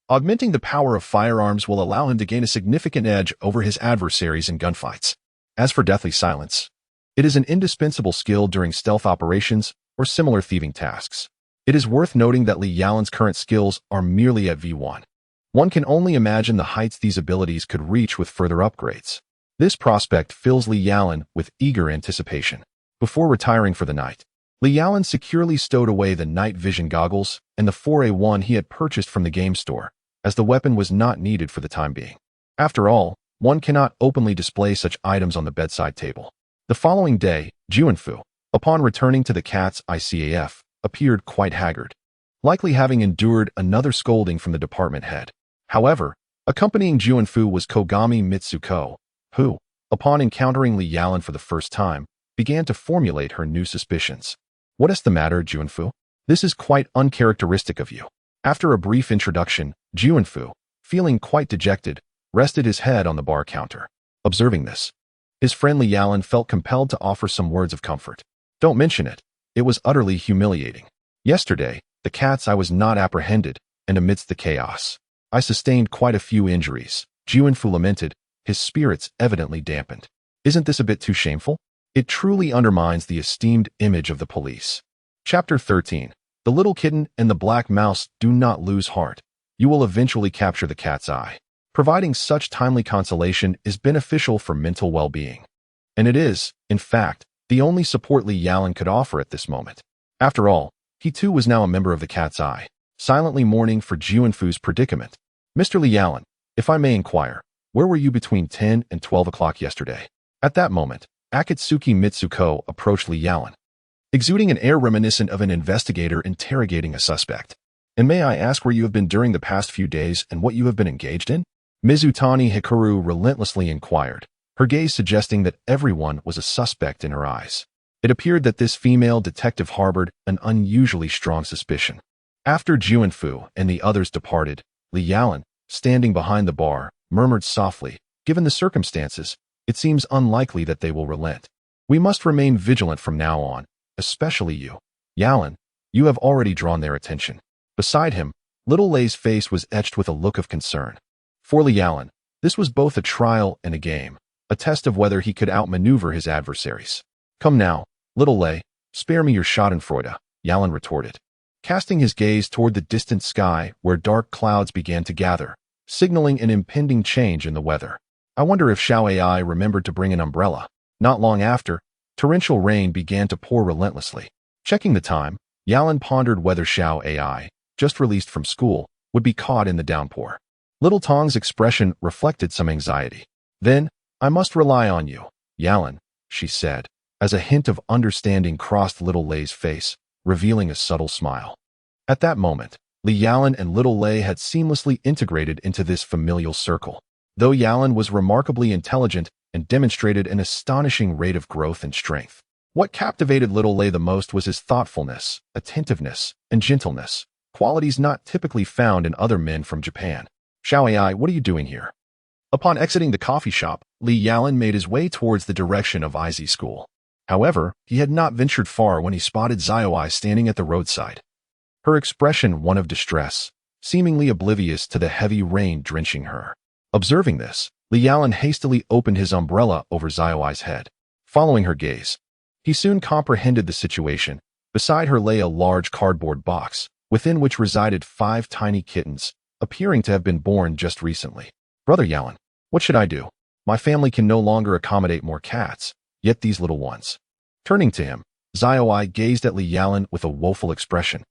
augmenting the power of firearms will allow him to gain a significant edge over his adversaries in gunfights. As for Deathly Silence, it is an indispensable skill during stealth operations or similar thieving tasks. It is worth noting that Li Yalan's current skills are merely at V1. One can only imagine the heights these abilities could reach with further upgrades. This prospect fills Li Yalan with eager anticipation. Before retiring for the night, Li Yalan securely stowed away the night vision goggles and the 4A1 he had purchased from the game store, as the weapon was not needed for the time being. After all, one cannot openly display such items on the bedside table. The following day, Juanfu, upon returning to the cat's ICAF, appeared quite haggard, likely having endured another scolding from the department head. However, accompanying Juanfu was Kogami Mitsuko, who, upon encountering Li Yalan for the first time, began to formulate her new suspicions. "What is the matter, Juanfu? This is quite uncharacteristic of you." After a brief introduction, Juanfu, feeling quite dejected, rested his head on the bar counter. Observing this, his friend Li Yalan felt compelled to offer some words of comfort. "Don't mention it. It was utterly humiliating. Yesterday, the cat's eye was not apprehended, and amidst the chaos, I sustained quite a few injuries." Juanfu lamented, his spirits evidently dampened. "Isn't this a bit too shameful? It truly undermines the esteemed image of the police." Chapter 13. The Little Kitten and the Black Mouse. Do not lose heart. You will eventually capture the cat's eye. Providing such timely consolation is beneficial for mental well-being. And it is, in fact, the only support Li Yalan could offer at this moment. After all, he too was now a member of the Cat's Eye, silently mourning for Juanfu's predicament. "Mr. Li Yalan, if I may inquire, where were you between 10 and 12 o'clock yesterday?" At that moment, Akatsuki Mitsuko approached Li Yalan, exuding an air reminiscent of an investigator interrogating a suspect. "And may I ask where you have been during the past few days and what you have been engaged in?" Mizutani Hikaru relentlessly inquired, her gaze suggesting that everyone was a suspect in her eyes. It appeared that this female detective harbored an unusually strong suspicion. After Juanfu and the others departed, Li Yalan, standing behind the bar, murmured softly, "Given the circumstances, it seems unlikely that they will relent. We must remain vigilant from now on, especially you. Yalan, you have already drawn their attention." Beside him, Little Lay's face was etched with a look of concern. For Yalan, this was both a trial and a game, a test of whether he could outmaneuver his adversaries. "Come now, Little Lay, spare me your schadenfreude," Yalan retorted, casting his gaze toward the distant sky where dark clouds began to gather, signaling an impending change in the weather. I wonder if Xiao Ai remembered to bring an umbrella. Not long after, torrential rain began to pour relentlessly. Checking the time, Yalan pondered whether Xiao Ai, just released from school, would be caught in the downpour. Little Tong's expression reflected some anxiety. "Then, I must rely on you, Yalan," she said, as a hint of understanding crossed Little Lay's face, revealing a subtle smile. At that moment, Li Yalan and Little Lay had seamlessly integrated into this familial circle. Though Yalan was remarkably intelligent and demonstrated an astonishing rate of growth and strength, what captivated Little Lay the most was his thoughtfulness, attentiveness, and gentleness, qualities not typically found in other men from Japan. "Xiao Ai, what are you doing here?" Upon exiting the coffee shop, Li Yalan made his way towards the direction of IZ school. However, he had not ventured far when he spotted Xiaoai standing at the roadside. Her expression one of distress, seemingly oblivious to the heavy rain drenching her. Observing this, Li Yalan hastily opened his umbrella over Xiaoai's head. Following her gaze, he soon comprehended the situation. Beside her lay a large cardboard box, within which resided 5 tiny kittens, appearing to have been born just recently. "Brother Yalan, what should I do? My family can no longer accommodate more cats, yet these little ones." Turning to him, Xiaoai gazed at Li Yalan with a woeful expression,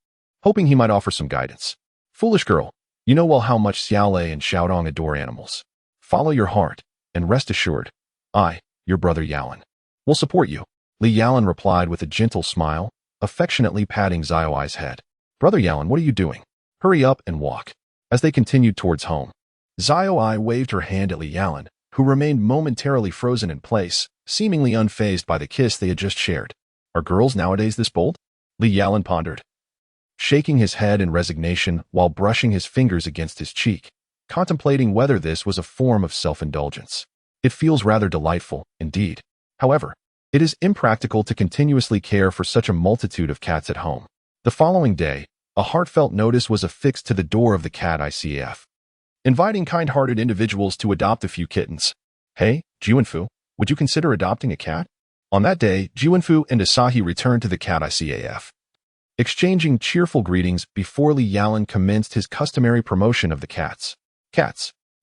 hoping he might offer some guidance. "Foolish girl, you know well how much Xiaolei and Xiaodong adore animals. Follow your heart, and rest assured, I, your brother Yalan, will support you." Li Yalan replied with a gentle smile, affectionately patting Xiaoai's head. "Brother Yalan, what are you doing? Hurry up and walk." As they continued towards home, Xiaoai waved her hand at Li Yalan, who remained momentarily frozen in place, seemingly unfazed by the kiss they had just shared. "Are girls nowadays this bold?" Li Yalan pondered, shaking his head in resignation while brushing his fingers against his cheek, contemplating whether this was a form of self-indulgence. "It feels rather delightful, indeed. However, it is impractical to continuously care for such a multitude of cats at home." The following day, a heartfelt notice was affixed to the door of the cat ICAF, inviting kind-hearted individuals to adopt a few kittens. "Hey, Jiwenfu, would you consider adopting a cat?" On that day, Jiwenfu and Asahi returned to the cat ICAF, exchanging cheerful greetings before Li Yalan commenced his customary promotion of the cats.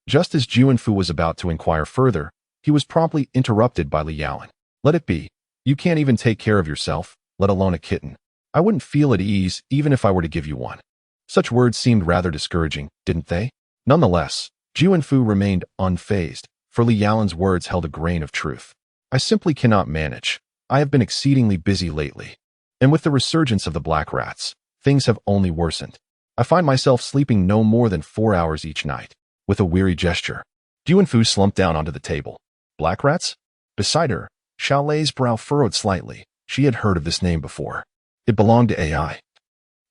Just as Jiwenfu was about to inquire further, he was promptly interrupted by Li Yalan. "Let it be. You can't even take care of yourself, let alone a kitten. I wouldn't feel at ease even if I were to give you one." Such words seemed rather discouraging, didn't they? Nonetheless, Jiwenfu remained unfazed, for Li Yalan's words held a grain of truth. "I simply cannot manage. I have been exceedingly busy lately. And with the resurgence of the black rats, things have only worsened. I find myself sleeping no more than 4 hours each night." With a weary gesture, Jiwenfu slumped down onto the table. "Black rats?" Beside her, Xiaolei's brow furrowed slightly. She had heard of this name before. It belonged to AI,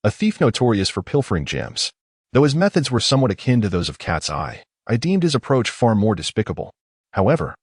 a thief notorious for pilfering gems. Though his methods were somewhat akin to those of Cat's Eye, I deemed his approach far more despicable. However,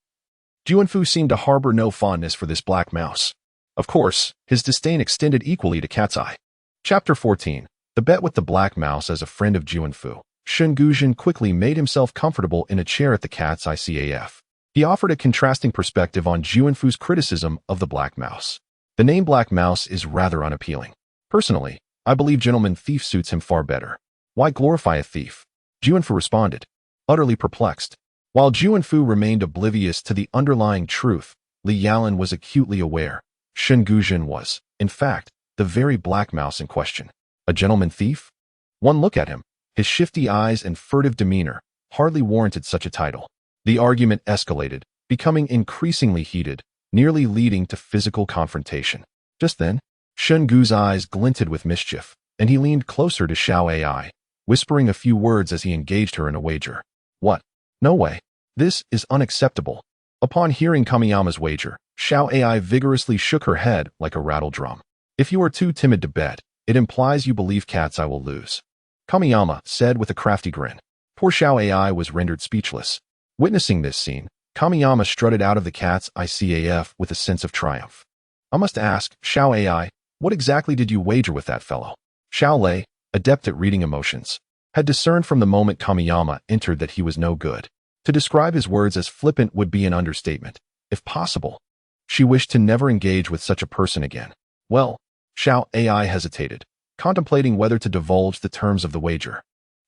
Jiwenfu seemed to harbor no fondness for this black mouse. Of course, his disdain extended equally to Cat's Eye. Chapter 14. The Bet with the Black Mouse. As a friend of Jiwenfu, Shun Guzhen quickly made himself comfortable in a chair at the Cat's ICAF. He offered a contrasting perspective on Jiwenfu's criticism of the black mouse. "The name Black Mouse is rather unappealing. Personally, I believe Gentleman Thief suits him far better. Why glorify a thief?" Jiwenfu responded, utterly perplexed. While Jiwenfu remained oblivious to the underlying truth, Li Yalan was acutely aware. Shun Guzhen was, in fact, the very black mouse in question. A gentleman thief? One look at him, his shifty eyes and furtive demeanor, hardly warranted such a title. The argument escalated, becoming increasingly heated, nearly leading to physical confrontation. Just then, Shun Gu's eyes glinted with mischief, and he leaned closer to Xiao Ai, whispering a few words as he engaged her in a wager. "What? No way. This is unacceptable." Upon hearing Kamiyama's wager, Xiao Ai vigorously shook her head like a rattle drum. "If you are too timid to bet, it implies you believe Cat's Eye will lose," Kamiyama said with a crafty grin. Poor Xiao Ai was rendered speechless. Witnessing this scene, Kamiyama strutted out of the cat's ICAF with a sense of triumph. I must ask, Xiao AI, what exactly did you wager with that fellow? Xiao Lei, adept at reading emotions, had discerned from the moment Kamiyama entered that he was no good. To describe his words as flippant would be an understatement. If possible, she wished to never engage with such a person again. Well, Xiao AI hesitated, contemplating whether to divulge the terms of the wager.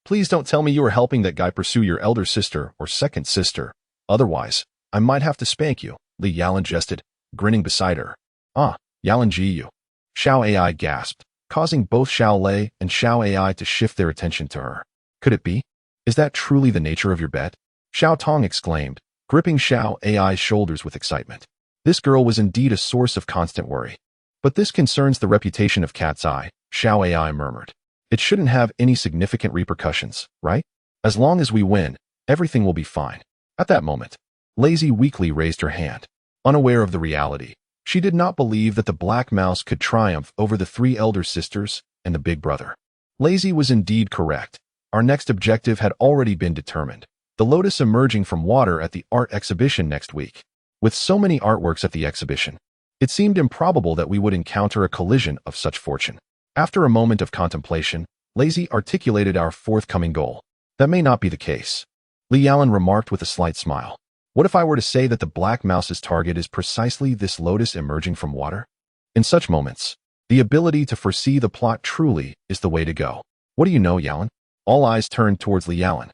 Please don't tell me you are helping that guy pursue your elder sister or second sister. Otherwise, I might have to spank you, Li Yalan jested, grinning beside her. Ah, Yalan Ji. Xiao AI gasped, causing both Xiao Lei and Xiao AI to shift their attention to her. Could it be? Is that truly the nature of your bet? Xiao Tong exclaimed, gripping Xiao AI's shoulders with excitement. This girl was indeed a source of constant worry. But this concerns the reputation of Cat's Eye, Xiao AI murmured. It shouldn't have any significant repercussions, right? As long as we win, everything will be fine. At that moment, Lazy weakly raised her hand. Unaware of the reality, she did not believe that the Black Mouse could triumph over the three elder sisters and the big brother. Lazy was indeed correct. Our next objective had already been determined. The lotus emerging from water at the art exhibition next week. With so many artworks at the exhibition, it seemed improbable that we would encounter a collision of such fortune. After a moment of contemplation, Lazy articulated our forthcoming goal. That may not be the case. Li Yalan remarked with a slight smile. What if I were to say that the Black Mouse's target is precisely this lotus emerging from water? In such moments, the ability to foresee the plot truly is the way to go. What do you know, Yalan? All eyes turned towards Li Yalan,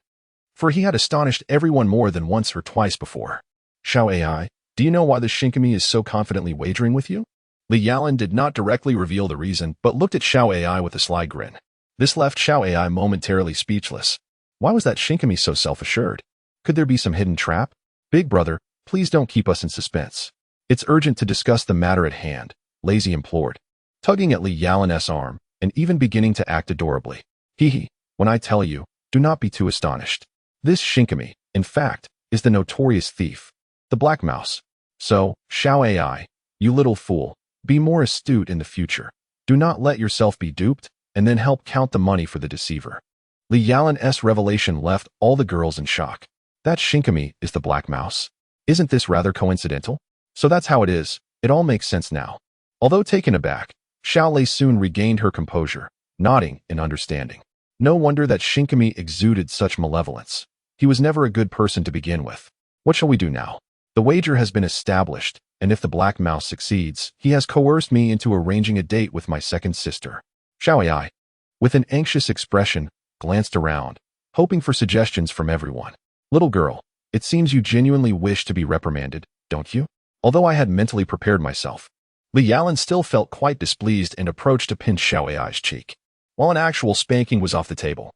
for he had astonished everyone more than once or twice before. Xiao AI, do you know why the Shinkami is so confidently wagering with you? Li Yalan did not directly reveal the reason, but looked at Xiao AI with a sly grin. This left Xiao AI momentarily speechless. Why was that Shinkami so self-assured? Could there be some hidden trap? Big brother, please don't keep us in suspense. It's urgent to discuss the matter at hand, Lazy implored, tugging at Li Yalan's arm and even beginning to act adorably. Hee, when I tell you, do not be too astonished. This Shinkami, in fact, is the notorious thief, the Black Mouse. So, Xiao AI, you little fool, be more astute in the future. Do not let yourself be duped, and then help count the money for the deceiver. Li Yalan's revelation left all the girls in shock. That Shinkami is the Black Mouse. Isn't this rather coincidental? So that's how it is. It all makes sense now. Although taken aback, Xiao Lei soon regained her composure, nodding in understanding. No wonder that Shinkami exuded such malevolence. He was never a good person to begin with. What shall we do now? The wager has been established, and if the Black Mouse succeeds, he has coerced me into arranging a date with my second sister. Xiao AI, with an anxious expression, glanced around, hoping for suggestions from everyone. Little girl, it seems you genuinely wish to be reprimanded, don't you? Although I had mentally prepared myself. Li Yalan still felt quite displeased and approached to pinch Xiao AI's cheek, while an actual spanking was off the table.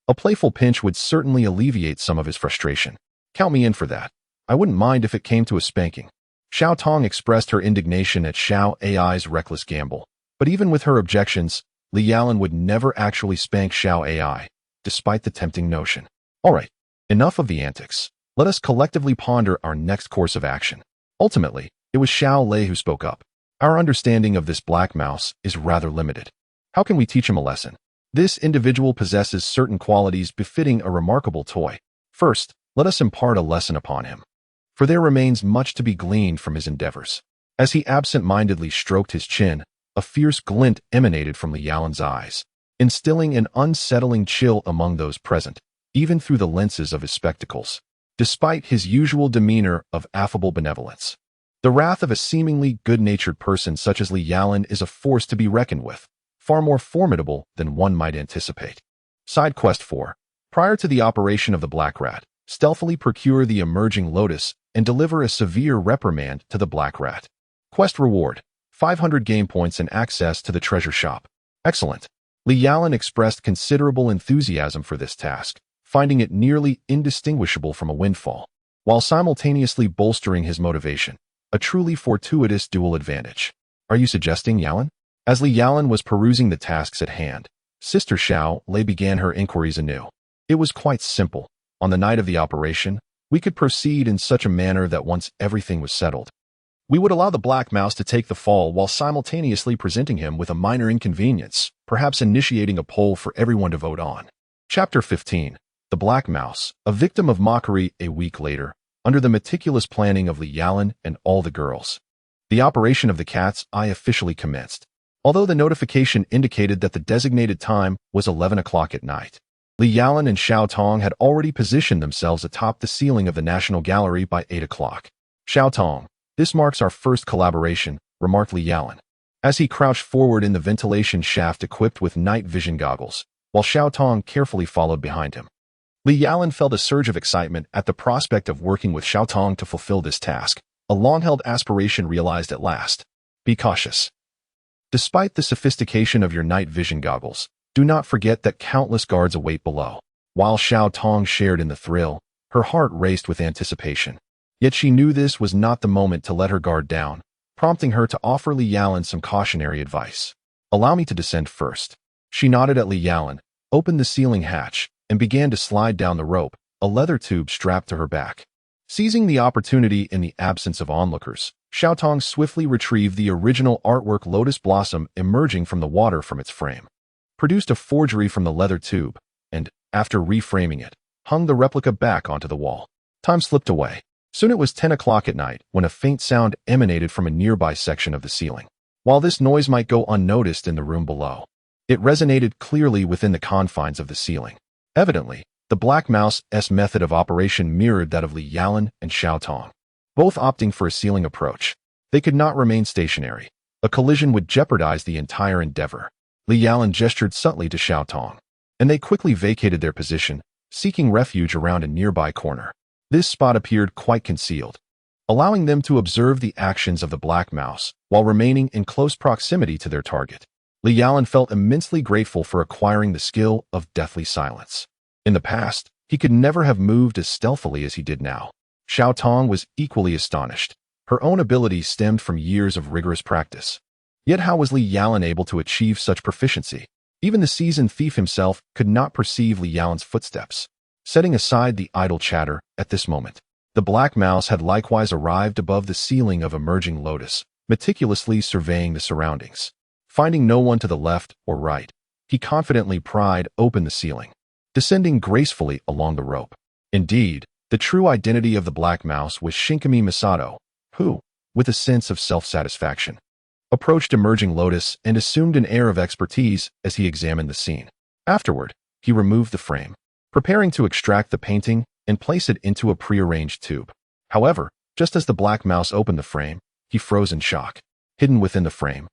A playful pinch would certainly alleviate some of his frustration. Count me in for that. I wouldn't mind if it came to a spanking. Xiao Tong expressed her indignation at Xiao AI's reckless gamble, but even with her objections, Li Yalan would never actually spank Xiao AI, despite the tempting notion. All right, enough of the antics. Let us collectively ponder our next course of action. Ultimately, it was Xiao Lei who spoke up. Our understanding of this Black Mouse is rather limited. How can we teach him a lesson? This individual possesses certain qualities befitting a remarkable toy. First, let us impart a lesson upon him, for there remains much to be gleaned from his endeavors. As he absent-mindedly stroked his chin, a fierce glint emanated from Li Yalan's eyes, instilling an unsettling chill among those present, even through the lenses of his spectacles. Despite his usual demeanor of affable benevolence, the wrath of a seemingly good-natured person such as Li Yalan is a force to be reckoned with, far more formidable than one might anticipate. Side Quest 4. Prior to the operation of the Black Rat, stealthily procure the emerging lotus and deliver a severe reprimand to the Black Rat. Quest reward: 500 game points and access to the treasure shop. Excellent. Li Yalan expressed considerable enthusiasm for this task, finding it nearly indistinguishable from a windfall, while simultaneously bolstering his motivation. A truly fortuitous dual advantage. Are you suggesting, Yalan? As Li Yalan was perusing the tasks at hand, Sister Xiao Lei began her inquiries anew. It was quite simple. On the night of the operation, we could proceed in such a manner that once everything was settled, we would allow the Black Mouse to take the fall while simultaneously presenting him with a minor inconvenience, perhaps initiating a poll for everyone to vote on. Chapter 15. The Black Mouse, a victim of mockery a week later, under the meticulous planning of Li Yalan and all the girls. The operation of the cat's eye officially commenced, although the notification indicated that the designated time was 11 o'clock at night. Li Yalan and Xiao Tong had already positioned themselves atop the ceiling of the National Gallery by 8 o'clock. Xiao Tong, this marks our first collaboration, remarked Li Yalan, as he crouched forward in the ventilation shaft equipped with night vision goggles, while Xiao Tong carefully followed behind him. Li Yalan felt a surge of excitement at the prospect of working with Xiao Tong to fulfill this task, a long-held aspiration realized at last. Be cautious. Despite the sophistication of your night vision goggles, do not forget that countless guards await below. While Xiao Tong shared in the thrill, her heart raced with anticipation. Yet she knew this was not the moment to let her guard down, prompting her to offer Li Yalan some cautionary advice. Allow me to descend first. She nodded at Li Yalan, opened the ceiling hatch, and began to slide down the rope, a leather tube strapped to her back. Seizing the opportunity in the absence of onlookers, Xiao Tong swiftly retrieved the original artwork lotus blossom emerging from the water from its frame, produced a forgery from the leather tube, and, after reframing it, hung the replica back onto the wall. Time slipped away. Soon it was 10 o'clock at night when a faint sound emanated from a nearby section of the ceiling. While this noise might go unnoticed in the room below, it resonated clearly within the confines of the ceiling. Evidently, the Black Mouse's method of operation mirrored that of Li Yalan and Xiao Tong, both opting for a ceiling approach. They could not remain stationary. A collision would jeopardize the entire endeavor. Li Yalan gestured subtly to Xiao Tong, and they quickly vacated their position, seeking refuge around a nearby corner. This spot appeared quite concealed, allowing them to observe the actions of the Black Mouse while remaining in close proximity to their target. Li Yalan felt immensely grateful for acquiring the skill of deathly silence. In the past, he could never have moved as stealthily as he did now. Xiao Tong was equally astonished. Her own ability stemmed from years of rigorous practice. Yet how was Li Yalan able to achieve such proficiency? Even the seasoned thief himself could not perceive Li Yalan's footsteps. Setting aside the idle chatter, at this moment, the Black Mouse had likewise arrived above the ceiling of emerging lotus, meticulously surveying the surroundings. Finding no one to the left or right, he confidently pried open the ceiling, descending gracefully along the rope. Indeed, the true identity of the Black Mouse was Shinkami Masato, who, with a sense of self-satisfaction, approached emerging lotus and assumed an air of expertise as he examined the scene. Afterward, he removed the frame, preparing to extract the painting and place it into a prearranged tube. However, just as the Black Mouse opened the frame, he froze in shock. Hidden within the frame,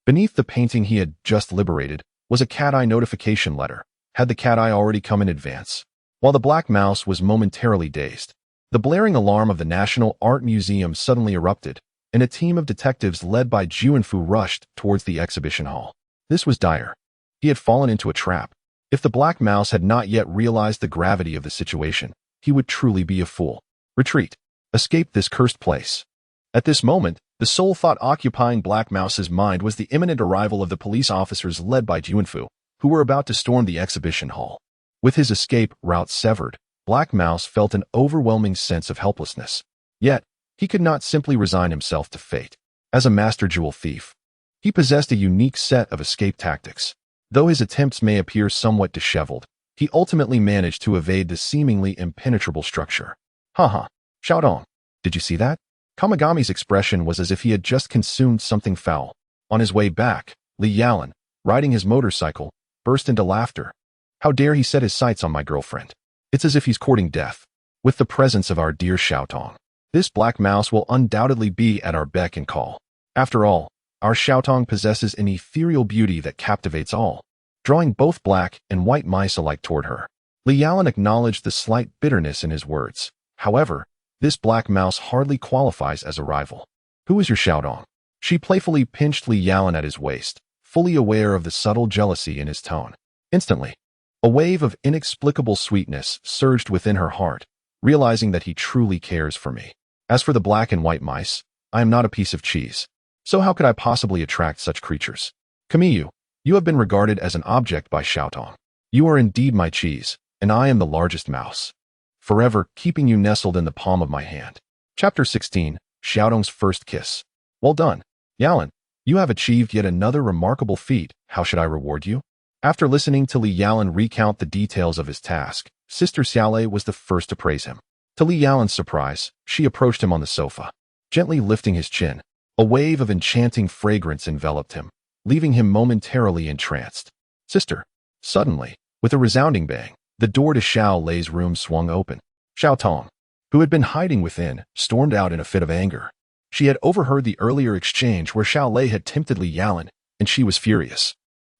beneath the painting he had just liberated, was a cat-eye notification letter. Had the cat-eye already come in advance? While the Black Mouse was momentarily dazed, the blaring alarm of the National Art Museum suddenly erupted, and a team of detectives led by Juanfu rushed towards the exhibition hall. This was dire. He had fallen into a trap. If the Black Mouse had not yet realized the gravity of the situation, he would truly be a fool. Retreat. Escape this cursed place. At this moment, the sole thought occupying Black Mouse's mind was the imminent arrival of the police officers led by Juanfu, who were about to storm the exhibition hall. With his escape route severed, Black Mouse felt an overwhelming sense of helplessness. Yet, he could not simply resign himself to fate. As a master jewel thief, he possessed a unique set of escape tactics. Though his attempts may appear somewhat disheveled, he ultimately managed to evade the seemingly impenetrable structure. Haha, Xiao Tong, did you see that? Kamigami's expression was as if he had just consumed something foul. On his way back, Li Yalan, riding his motorcycle, burst into laughter. How dare he set his sights on my girlfriend? It's as if he's courting death. With the presence of our dear Xiao Tong, this Black Mouse will undoubtedly be at our beck and call. After all, our Xiao Tong possesses an ethereal beauty that captivates all, drawing both black and white mice alike toward her. Li Yalan acknowledged the slight bitterness in his words. However, this Black Mouse hardly qualifies as a rival. Who is your Xiao Tong? She playfully pinched Li Yalan at his waist, fully aware of the subtle jealousy in his tone. Instantly, a wave of inexplicable sweetness surged within her heart, realizing that he truly cares for me. As for the black and white mice, I am not a piece of cheese. So how could I possibly attract such creatures? Kamiyu, you have been regarded as an object by Xiao Tong. You are indeed my cheese, and I am the largest mouse, forever keeping you nestled in the palm of my hand. Chapter 16, Xiao Tong's First Kiss. Well done, Yalan. You have achieved yet another remarkable feat. How should I reward you? After listening to Li Yalan recount the details of his task, Sister Xiaolei was the first to praise him. To Li Yalan's surprise, she approached him on the sofa, gently lifting his chin. A wave of enchanting fragrance enveloped him, leaving him momentarily entranced. Sister. Suddenly, with a resounding bang, the door to Xiaolei's room swung open. Xiao Tong, who had been hiding within, stormed out in a fit of anger. She had overheard the earlier exchange where Xiaolei had tempted Li Yalan, and she was furious.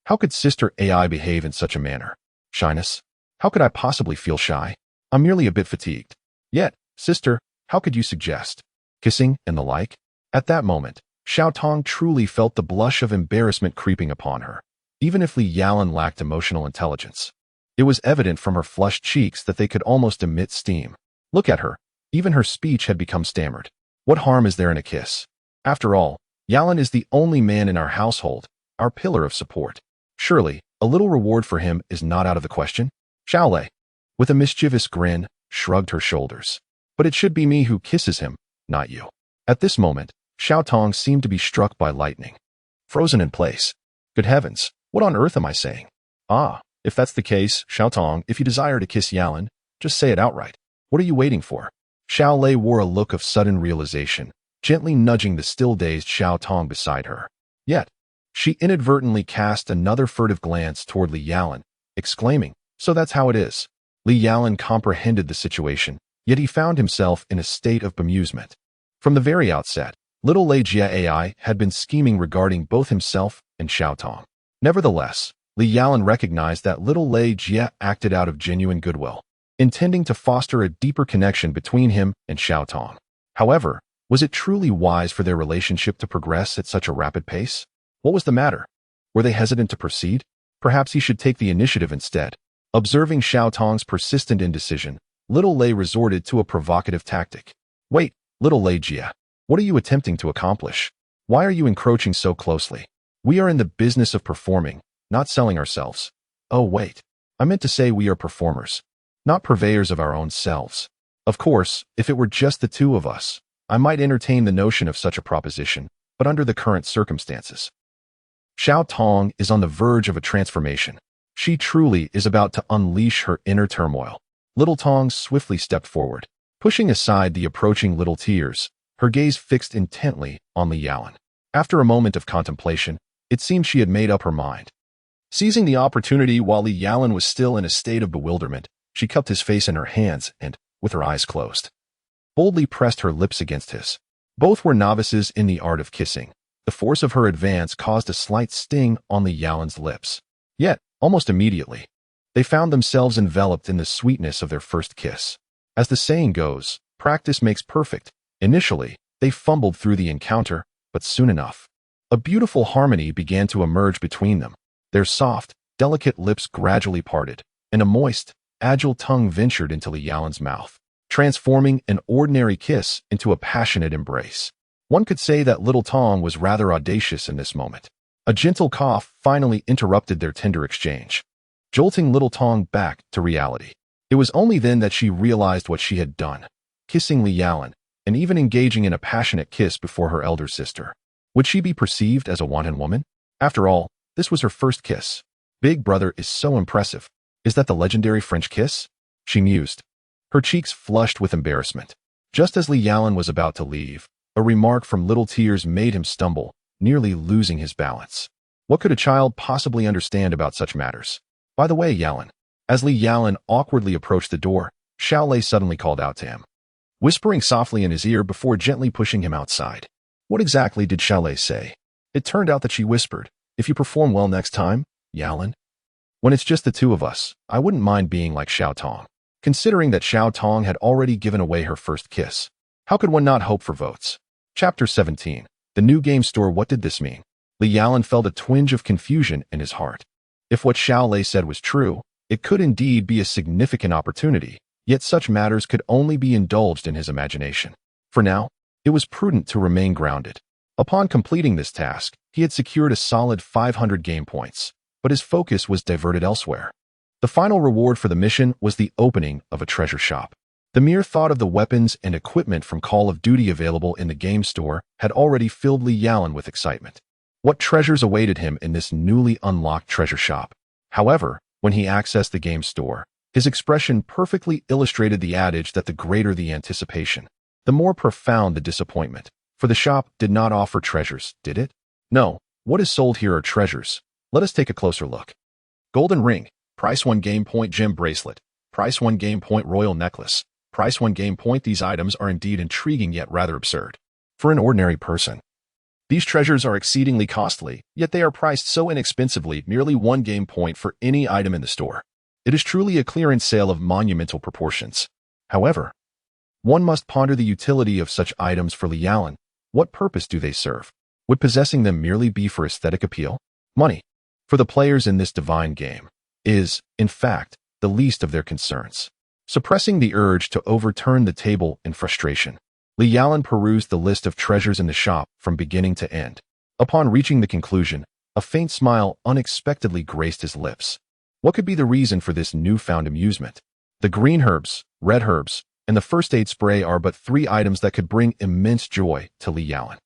How could Sister AI behave in such a manner? Shyness? How could I possibly feel shy? I'm merely a bit fatigued. Yet, Sister, how could you suggest kissing and the like? At that moment, Xiao Tong truly felt the blush of embarrassment creeping upon her, even if Li Yalan lacked emotional intelligence. It was evident from her flushed cheeks that they could almost emit steam. Look at her. Even her speech had become stammered. What harm is there in a kiss? After all, Yalan is the only man in our household, our pillar of support. Surely, a little reward for him is not out of the question? Xiaolei, with a mischievous grin, shrugged her shoulders. But it should be me who kisses him, not you. At this moment, Xiao Tong seemed to be struck by lightning. Frozen in place. Good heavens, what on earth am I saying? Ah, if that's the case, Xiao Tong, if you desire to kiss Yalan, just say it outright. What are you waiting for? Xiaolei wore a look of sudden realization, gently nudging the still-dazed Xiao Tong beside her. Yet, she inadvertently cast another furtive glance toward Li Yalan, exclaiming, so that's how it is. Li Yalan comprehended the situation, yet he found himself in a state of bemusement. From the very outset, little Lei Jia AI had been scheming regarding both himself and Xiao Tong. Nevertheless, Li Yalan recognized that little Lei Jia acted out of genuine goodwill, intending to foster a deeper connection between him and Xiao Tong. However, was it truly wise for their relationship to progress at such a rapid pace? What was the matter? Were they hesitant to proceed? Perhaps he should take the initiative instead. Observing Xiao Tong's persistent indecision, little Lei resorted to a provocative tactic. Wait, little Lei Jia, what are you attempting to accomplish? Why are you encroaching so closely? We are in the business of performing, not selling ourselves. Oh wait, I meant to say we are performers, not purveyors of our own selves. Of course, if it were just the two of us, I might entertain the notion of such a proposition, but under the current circumstances. Xiao Tong is on the verge of a transformation. She truly is about to unleash her inner turmoil. Little Tong swiftly stepped forward, pushing aside the approaching little tears, her gaze fixed intently on Li Yalan. After a moment of contemplation, it seemed she had made up her mind. Seizing the opportunity while Li Yalan was still in a state of bewilderment, she cupped his face in her hands and, with her eyes closed, boldly pressed her lips against his. Both were novices in the art of kissing. The force of her advance caused a slight sting on Li Yalan's lips. Yet, almost immediately, they found themselves enveloped in the sweetness of their first kiss. As the saying goes, practice makes perfect. Initially, they fumbled through the encounter, but soon enough, a beautiful harmony began to emerge between them. Their soft, delicate lips gradually parted, and a moist, agile tongue ventured into Li Yalan's mouth, transforming an ordinary kiss into a passionate embrace. One could say that little Tong was rather audacious in this moment. A gentle cough finally interrupted their tender exchange, jolting little Tong back to reality. It was only then that she realized what she had done, kissing Li Yalan, and even engaging in a passionate kiss before her elder sister. Would she be perceived as a wanton woman? After all, this was her first kiss. Big brother is so impressive. Is that the legendary French kiss? She mused, her cheeks flushed with embarrassment. Just as Li Yalan was about to leave, a remark from Little Tears made him stumble, nearly losing his balance. What could a child possibly understand about such matters? By the way, Yalan. As Li Yalan awkwardly approached the door, Xiaolei suddenly called out to him, whispering softly in his ear before gently pushing him outside. What exactly did Xiaolei say? It turned out that she whispered, if you perform well next time, Yalan. When it's just the two of us, I wouldn't mind being like Xiao Tong. Considering that Xiao Tong had already given away her first kiss, how could one not hope for votes? Chapter 17. The New Game Store. What did this mean? Li Yalan felt a twinge of confusion in his heart. If what Xiaolei said was true, it could indeed be a significant opportunity, yet such matters could only be indulged in his imagination. For now, it was prudent to remain grounded. Upon completing this task, he had secured a solid 500 game points, but his focus was diverted elsewhere. The final reward for the mission was the opening of a treasure shop. The mere thought of the weapons and equipment from Call of Duty available in the game store had already filled Li Yalan with excitement. What treasures awaited him in this newly unlocked treasure shop? However, when he accessed the game store, his expression perfectly illustrated the adage that the greater the anticipation, the more profound the disappointment. For the shop did not offer treasures, did it? No, what is sold here are treasures. Let us take a closer look. Golden ring, price 1 game point gem bracelet, price 1 game point royal necklace, price 1 game point. These items are indeed intriguing yet rather absurd. For an ordinary person, these treasures are exceedingly costly, yet they are priced so inexpensively, merely 1 game point for any item in the store. It is truly a clearance sale of monumental proportions. However, one must ponder the utility of such items for Li Yalan. What purpose do they serve? Would possessing them merely be for aesthetic appeal? Money, for the players in this divine game, is, in fact, the least of their concerns. Suppressing the urge to overturn the table in frustration, Li Yalan perused the list of treasures in the shop from beginning to end. Upon reaching the conclusion, a faint smile unexpectedly graced his lips. What could be the reason for this newfound amusement? The green herbs, red herbs, and the first aid spray are but 3 items that could bring immense joy to Li Yalan.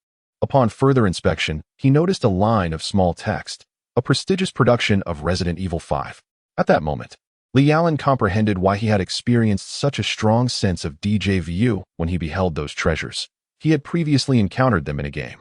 Upon further inspection, he noticed a line of small text, a prestigious production of Resident Evil 5. At that moment, Li Yalan comprehended why he had experienced such a strong sense of déjà vu when he beheld those treasures. He had previously encountered them in a game.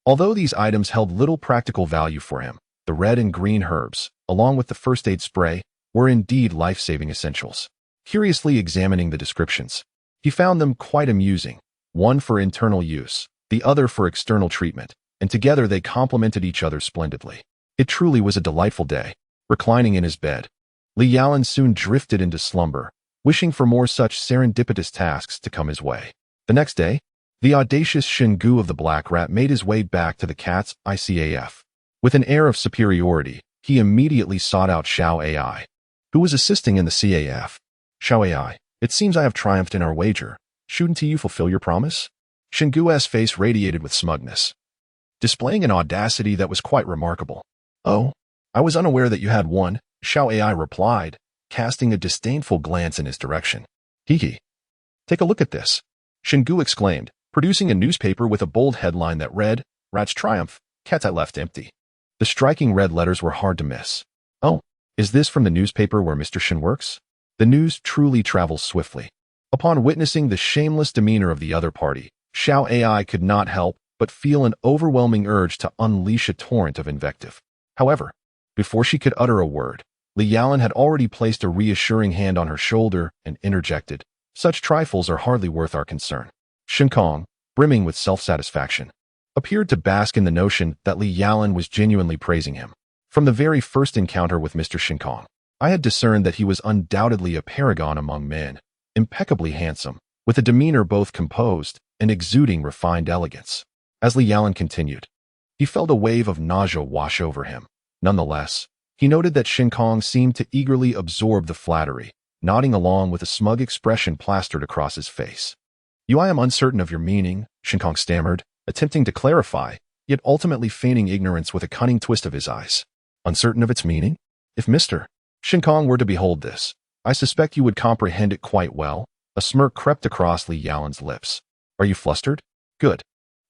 Although these items held little practical value for him, the red and green herbs, along with the first aid spray, were indeed life-saving essentials. Curiously examining the descriptions, he found them quite amusing, one for internal use, the other for external treatment, and together they complemented each other splendidly. It truly was a delightful day. Reclining in his bed, Li Yalan soon drifted into slumber, wishing for more such serendipitous tasks to come his way. The next day, the audacious Shingu of the Black Rat made his way back to the cat's ICAF. With an air of superiority, he immediately sought out Xiao AI, who was assisting in the CAF. Xiao AI, it seems I have triumphed in our wager. Shouldn't you fulfill your promise? Shingu's face radiated with smugness, displaying an audacity that was quite remarkable. Oh, I was unaware that you had won, Xiao AI replied, casting a disdainful glance in his direction. Hee. Take a look at this, Shingu exclaimed, producing a newspaper with a bold headline that read, Rat's Triumph, Cat's I Left Empty. The striking red letters were hard to miss. Oh, is this from the newspaper where Mr. Shin works? The news truly travels swiftly. Upon witnessing the shameless demeanor of the other party, Xiao AI could not help but feel an overwhelming urge to unleash a torrent of invective. However, before she could utter a word, Li Yalan had already placed a reassuring hand on her shoulder and interjected, Such trifles are hardly worth our concern. Shin Kong, brimming with self-satisfaction, appeared to bask in the notion that Li Yalan was genuinely praising him. From the very first encounter with Mr. Shin Kong, I had discerned that he was undoubtedly a paragon among men, impeccably handsome, with a demeanor both composed and exuding refined elegance. As Li Yalan continued, he felt a wave of nausea wash over him. Nonetheless, he noted that Shin Kong seemed to eagerly absorb the flattery, nodding along with a smug expression plastered across his face. I am uncertain of your meaning, Shin Kong stammered, attempting to clarify, yet ultimately feigning ignorance with a cunning twist of his eyes. Uncertain of its meaning? If Mr. Shin Kong were to behold this, I suspect you would comprehend it quite well. A smirk crept across Li Yalan's lips. Are you flustered? Good.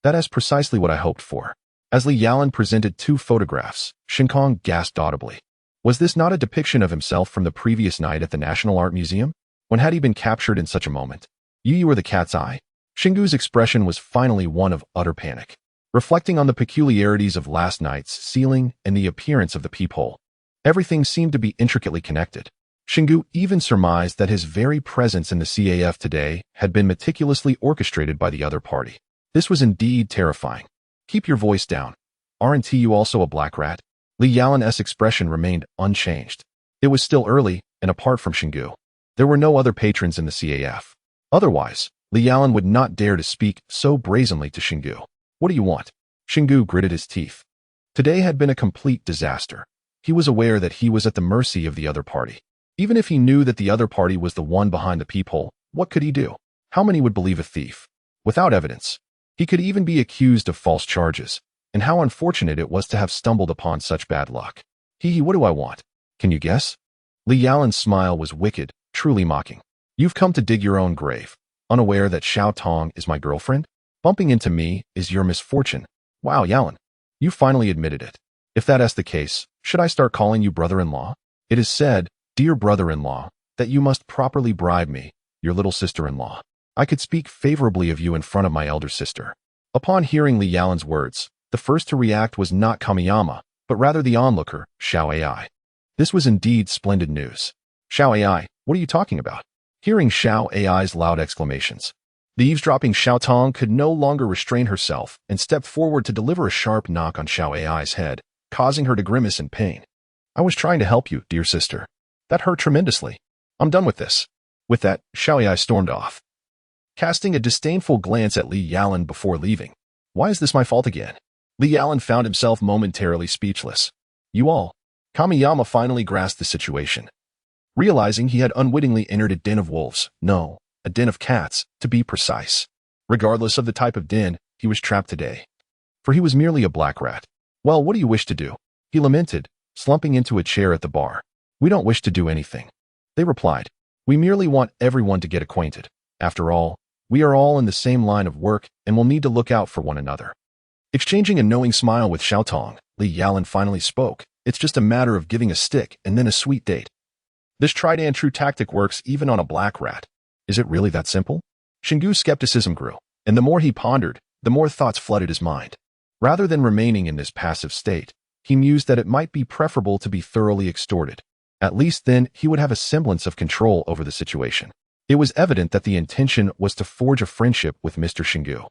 That is precisely what I hoped for. As Li Yalan presented 2 photographs, Shin Kong gasped audibly. Was this not a depiction of himself from the previous night at the National Art Museum? When had he been captured in such a moment? You were the cat's eye. Shingu's expression was finally one of utter panic. Reflecting on the peculiarities of last night's ceiling and the appearance of the peephole, everything seemed to be intricately connected. Shingu even surmised that his very presence in the CAF today had been meticulously orchestrated by the other party. This was indeed terrifying. Keep your voice down. Aren't you also a black rat? Li Yalan's expression remained unchanged. It was still early, and apart from Shingu, there were no other patrons in the CAF. Otherwise, Li Yalan would not dare to speak so brazenly to Shingu. What do you want? Shingu gritted his teeth. Today had been a complete disaster. He was aware that he was at the mercy of the other party. Even if he knew that the other party was the one behind the peephole, what could he do? How many would believe a thief? Without evidence, he could even be accused of false charges, and how unfortunate it was to have stumbled upon such bad luck. What do I want? Can you guess? Li Yalan's smile was wicked, truly mocking. You've come to dig your own grave, unaware that Xiao Tong is my girlfriend? Bumping into me is your misfortune. Wow, Yalan, you finally admitted it. If that is the case, should I start calling you brother-in-law? It is said, dear brother-in-law, that you must properly bribe me, your little sister-in-law. I could speak favorably of you in front of my elder sister. Upon hearing Li Yalan's words, the first to react was not Kamiyama, but rather the onlooker, Xiao Ai. This was indeed splendid news. Xiao Ai, what are you talking about? Hearing Xiao Ai's loud exclamations, the eavesdropping Xiao Tong could no longer restrain herself and stepped forward to deliver a sharp knock on Xiao Ai's head, causing her to grimace in pain. I was trying to help you, dear sister. That hurt tremendously. I'm done with this. With that, Xiao Ai stormed off, casting a disdainful glance at Li Yalan before leaving. Why is this my fault again? Li Yalan found himself momentarily speechless. You all. Kamiyama finally grasped the situation. Realizing he had unwittingly entered a den of wolves, no, a den of cats, to be precise. Regardless of the type of den, he was trapped today. For he was merely a black rat. Well, what do you wish to do? He lamented, slumping into a chair at the bar. We don't wish to do anything. They replied. We merely want everyone to get acquainted. After all, we are all in the same line of work and will need to look out for one another. Exchanging a knowing smile with Xiao Tong, Li Yalan finally spoke. It's just a matter of giving a stick and then a sweet date. This tried and true tactic works even on a black rat. Is it really that simple? Xingu's skepticism grew, and the more he pondered, the more thoughts flooded his mind. Rather than remaining in this passive state, he mused that it might be preferable to be thoroughly extorted. At least then he would have a semblance of control over the situation. It was evident that the intention was to forge a friendship with Mr. Xingu,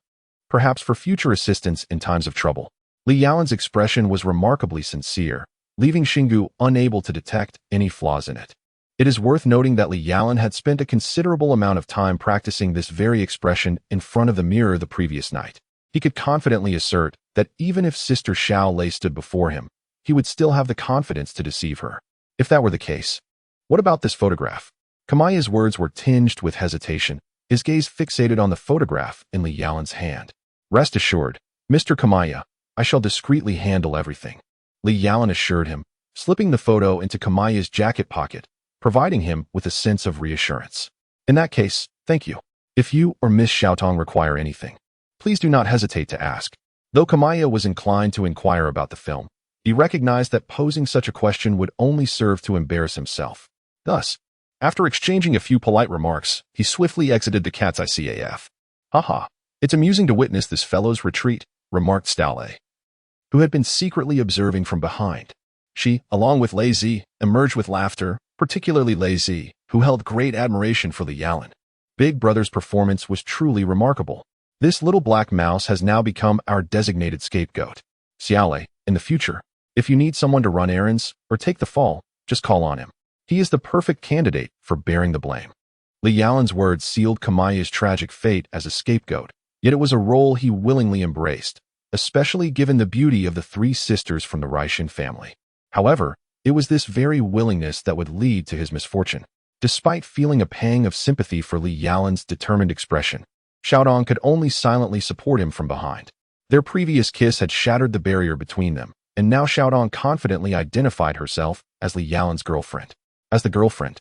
perhaps for future assistance in times of trouble. Li Yalan's expression was remarkably sincere, leaving Xingu unable to detect any flaws in it. It is worth noting that Li Yalan had spent a considerable amount of time practicing this very expression in front of the mirror the previous night. He could confidently assert that even if Sister Xiao Lei stood before him, he would still have the confidence to deceive her. If that were the case, what about this photograph? Kamaya's words were tinged with hesitation, his gaze fixated on the photograph in Li Yalan's hand. Rest assured, Mr. Kamaya, I shall discreetly handle everything. Li Yalan assured him, slipping the photo into Kamaya's jacket pocket, providing him with a sense of reassurance. In that case, thank you. If you or Miss Xiaotong require anything, please do not hesitate to ask. Though Kamaya was inclined to inquire about the film, he recognized that posing such a question would only serve to embarrass himself. Thus, after exchanging a few polite remarks, he swiftly exited the cat's ICAF. Haha, it's amusing to witness this fellow's retreat, remarked Xiaolei, who had been secretly observing from behind. She, along with Lei Zi, emerged with laughter, particularly Lei Zi, who held great admiration for Li Yalan. Big Brother's performance was truly remarkable. This little black mouse has now become our designated scapegoat. Xiaolei, in the future, if you need someone to run errands or take the fall, just call on him. He is the perfect candidate for bearing the blame. Li Yalan's words sealed Kamaya's tragic fate as a scapegoat, yet it was a role he willingly embraced, especially given the beauty of the three sisters from the Raishin family. However, it was this very willingness that would lead to his misfortune. Despite feeling a pang of sympathy for Li Yalan's determined expression, Xiaodong could only silently support him from behind. Their previous kiss had shattered the barrier between them, and now Xiaodong confidently identified herself as Li Yalan's girlfriend. As the girlfriend,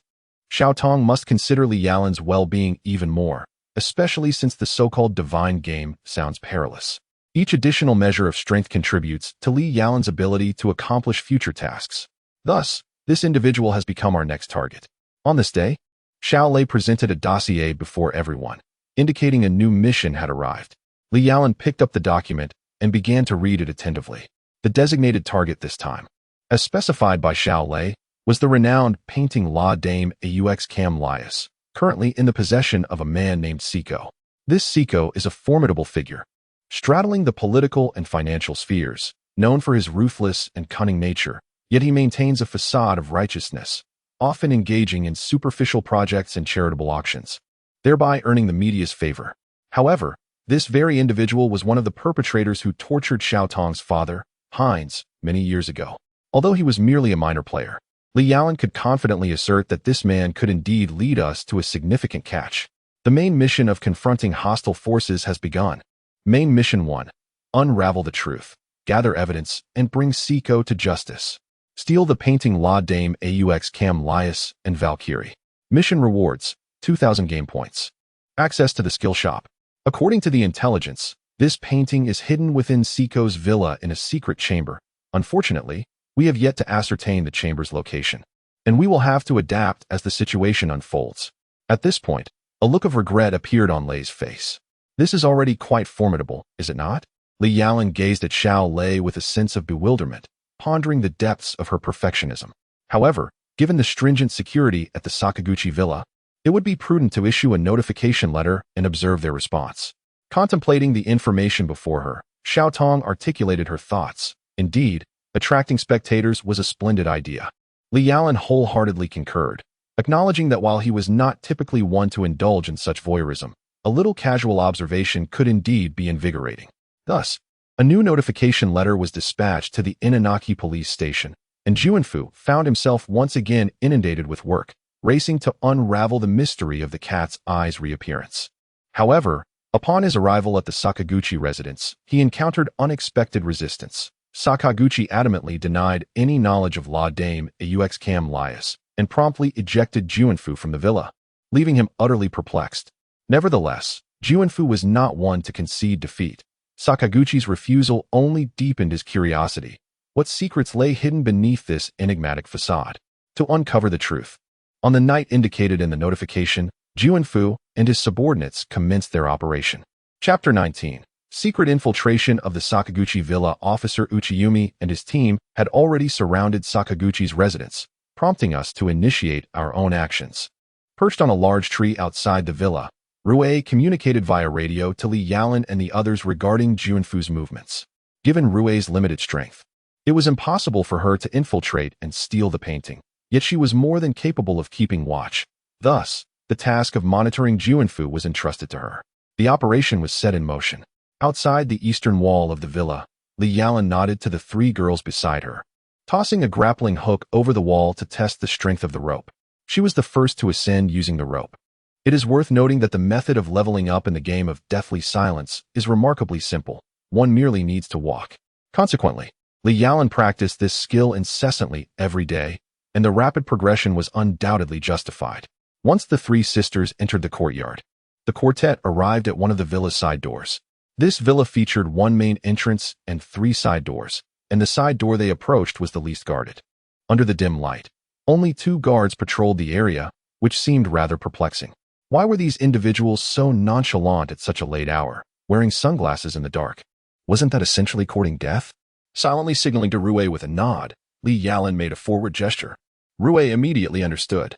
Xiaotong must consider Li Yalan's well-being even more, especially since the so-called divine game sounds perilous. Each additional measure of strength contributes to Li Yalan's ability to accomplish future tasks. Thus, this individual has become our next target. On this day, Xiao Lei presented a dossier before everyone, indicating a new mission had arrived. Li Yalan picked up the document and began to read it attentively. The designated target this time, as specified by Xiao Lei, was the renowned painting La Dame Aux Cam Lias, currently in the possession of a man named Siko. This Siko is a formidable figure, straddling the political and financial spheres, known for his ruthless and cunning nature, yet he maintains a facade of righteousness, often engaging in superficial projects and charitable auctions, thereby earning the media's favor. However, this very individual was one of the perpetrators who tortured Xiaotong's father, Heinz, many years ago. Although he was merely a minor player, Li Yalan could confidently assert that this man could indeed lead us to a significant catch. The main mission of confronting hostile forces has begun. Main Mission 1. Unravel the truth, gather evidence, and bring Siko to justice. Steal the painting La Dame Aux Cam Lias and Valkyrie. Mission rewards, 2,000 game points. Access to the skill shop. According to the intelligence, this painting is hidden within Siko's villa in a secret chamber. Unfortunately, we have yet to ascertain the chamber's location. and we will have to adapt as the situation unfolds. At this point, a look of regret appeared on Lei's face. This is already quite formidable, is it not? Li Yalan gazed at Xiao Lei with a sense of bewilderment, pondering the depths of her perfectionism. However, given the stringent security at the Sakaguchi villa, it would be prudent to issue a notification letter and observe their response. Contemplating the information before her, Xiao Tong articulated her thoughts. Indeed, attracting spectators was a splendid idea. Li Yalan wholeheartedly concurred, acknowledging that while he was not typically one to indulge in such voyeurism, a little casual observation could indeed be invigorating. Thus, a new notification letter was dispatched to the Inanaki police station, and Juanfu found himself once again inundated with work, racing to unravel the mystery of the cat's eye's reappearance. However, upon his arrival at the Sakaguchi residence, he encountered unexpected resistance. Sakaguchi adamantly denied any knowledge of La Dame Aux Cam Lias and promptly ejected Juanfu from the villa, leaving him utterly perplexed. Nevertheless, Juanfu was not one to concede defeat. Sakaguchi's refusal only deepened his curiosity. What secrets lay hidden beneath this enigmatic facade? To uncover the truth. On the night indicated in the notification, Juanfu and his subordinates commenced their operation. Chapter 19. Secret infiltration of the Sakaguchi villa. Officer Uchiyumi and his team had already surrounded Sakaguchi's residence, prompting us to initiate our own actions. Perched on a large tree outside the villa, Rue communicated via radio to Li Yalan and the others regarding Juanfu's movements. Given Rue's limited strength, it was impossible for her to infiltrate and steal the painting, yet she was more than capable of keeping watch. Thus, the task of monitoring Juanfu was entrusted to her. The operation was set in motion. Outside the eastern wall of the villa, Li Yalan nodded to the three girls beside her, tossing a grappling hook over the wall to test the strength of the rope. She was the first to ascend using the rope. It is worth noting that the method of leveling up in the game of deathly silence is remarkably simple. One merely needs to walk. Consequently, Li Yalan practiced this skill incessantly every day, and the rapid progression was undoubtedly justified. Once the three sisters entered the courtyard, the quartet arrived at one of the villa's side doors. This villa featured one main entrance and three side doors, and the side door they approached was the least guarded. Under the dim light, only 2 guards patrolled the area, which seemed rather perplexing. Why were these individuals so nonchalant at such a late hour, wearing sunglasses in the dark? Wasn't that essentially courting death? Silently signaling to Rue with a nod, Li Yalan made a forward gesture. Rue immediately understood,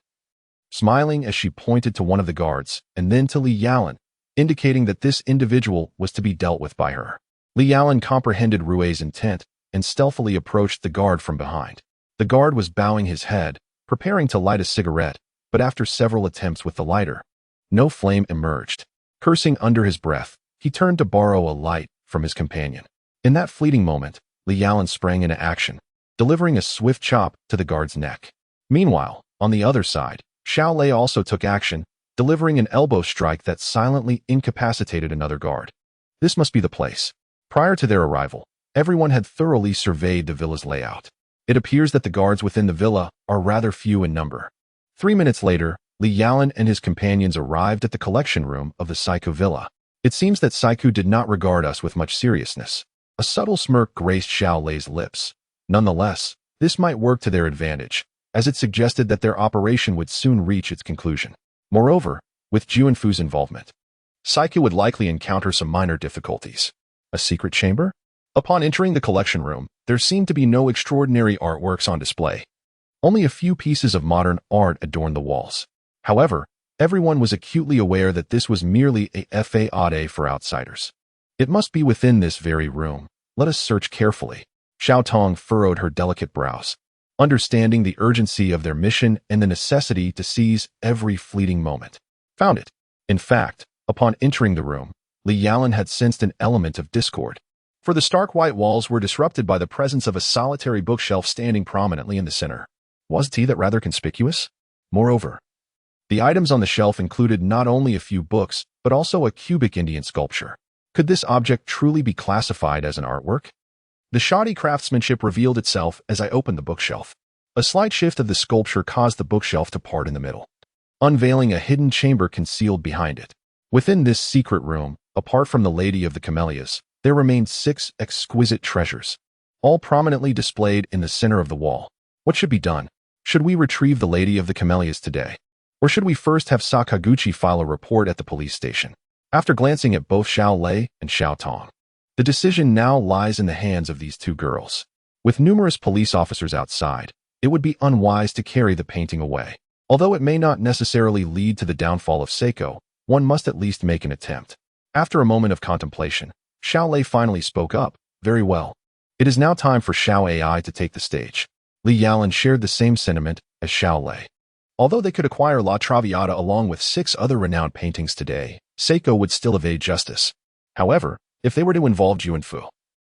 smiling as she pointed to one of the guards, and then to Li Yalan, indicating that this individual was to be dealt with by her. Li Yalan comprehended Rue's intent and stealthily approached the guard from behind. The guard was bowing his head, preparing to light a cigarette, but after several attempts with the lighter, no flame emerged. Cursing under his breath, he turned to borrow a light from his companion. In that fleeting moment, Li Yalan sprang into action, delivering a swift chop to the guard's neck. Meanwhile, on the other side, Xiao Lei also took action, delivering an elbow strike that silently incapacitated another guard. This must be the place. Prior to their arrival, everyone had thoroughly surveyed the villa's layout. It appears that the guards within the villa are rather few in number. 3 minutes later, Li Yalan and his companions arrived at the collection room of the Saiku villa. It seems that Saiku did not regard us with much seriousness. A subtle smirk graced Xiao Lei's lips. Nonetheless, this might work to their advantage, as it suggested that their operation would soon reach its conclusion. Moreover, with Juanfu's involvement, Saiku would likely encounter some minor difficulties. A secret chamber? Upon entering the collection room, there seemed to be no extraordinary artworks on display. Only a few pieces of modern art adorned the walls. However, everyone was acutely aware that this was merely a fade for outsiders. It must be within this very room. Let us search carefully. Xiao Tong furrowed her delicate brows, understanding the urgency of their mission and the necessity to seize every fleeting moment. Found it. In fact, upon entering the room, Li Yalan had sensed an element of discord. For the stark white walls were disrupted by the presence of a solitary bookshelf standing prominently in the center. Was that rather conspicuous? Moreover, the items on the shelf included not only a few books, but also a cubic Indian sculpture. Could this object truly be classified as an artwork? The shoddy craftsmanship revealed itself as I opened the bookshelf. A slight shift of the sculpture caused the bookshelf to part in the middle, unveiling a hidden chamber concealed behind it. Within this secret room, apart from the Lady of the Camellias, there remained 6 exquisite treasures, all prominently displayed in the center of the wall. What should be done? Should we retrieve the Lady of the Camellias today? Or should we first have Sakaguchi file a report at the police station? After glancing at both Xiao Lei and Xiao Tong, the decision now lies in the hands of these two girls. With numerous police officers outside, it would be unwise to carry the painting away. Although it may not necessarily lead to the downfall of Seiko, one must at least make an attempt. After a moment of contemplation, Xiao Lei finally spoke up. Very well. It is now time for Xiao AI to take the stage. Li Yalan shared the same sentiment as Xiao Lei. Although they could acquire La Traviata along with 6 other renowned paintings today, Seiko would still evade justice. However, if they were to involve Juanfu,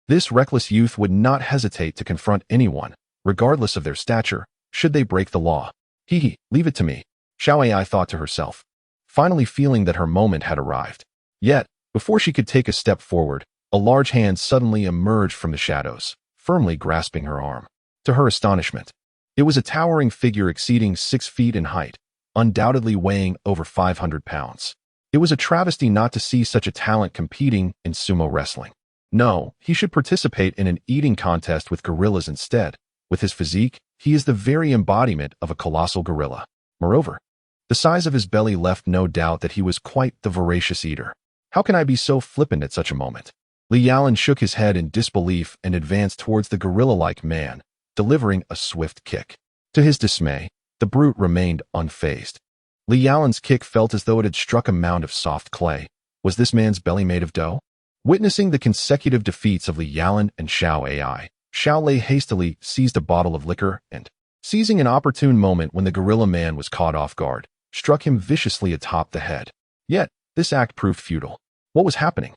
this reckless youth would not hesitate to confront anyone, regardless of their stature, should they break the law. Leave it to me, Xiao AI thought to herself, finally feeling that her moment had arrived. Yet, before she could take a step forward, a large hand suddenly emerged from the shadows, firmly grasping her arm. To her astonishment, it was a towering figure exceeding 6 feet in height, undoubtedly weighing over 500 pounds. It was a travesty not to see such a talent competing in sumo wrestling. No, he should participate in an eating contest with gorillas instead. With his physique, he is the very embodiment of a colossal gorilla. Moreover, the size of his belly left no doubt that he was quite the voracious eater. How can I be so flippant at such a moment? Li Yalan shook his head in disbelief and advanced towards the gorilla-like man, delivering a swift kick. To his dismay, the brute remained unfazed. Li Yalan's kick felt as though it had struck a mound of soft clay. Was this man's belly made of dough? Witnessing the consecutive defeats of Li Yalan and Xiao AI, Xiao Lei hastily seized a bottle of liquor and, seizing an opportune moment when the gorilla man was caught off guard, struck him viciously atop the head. Yet, this act proved futile. What was happening?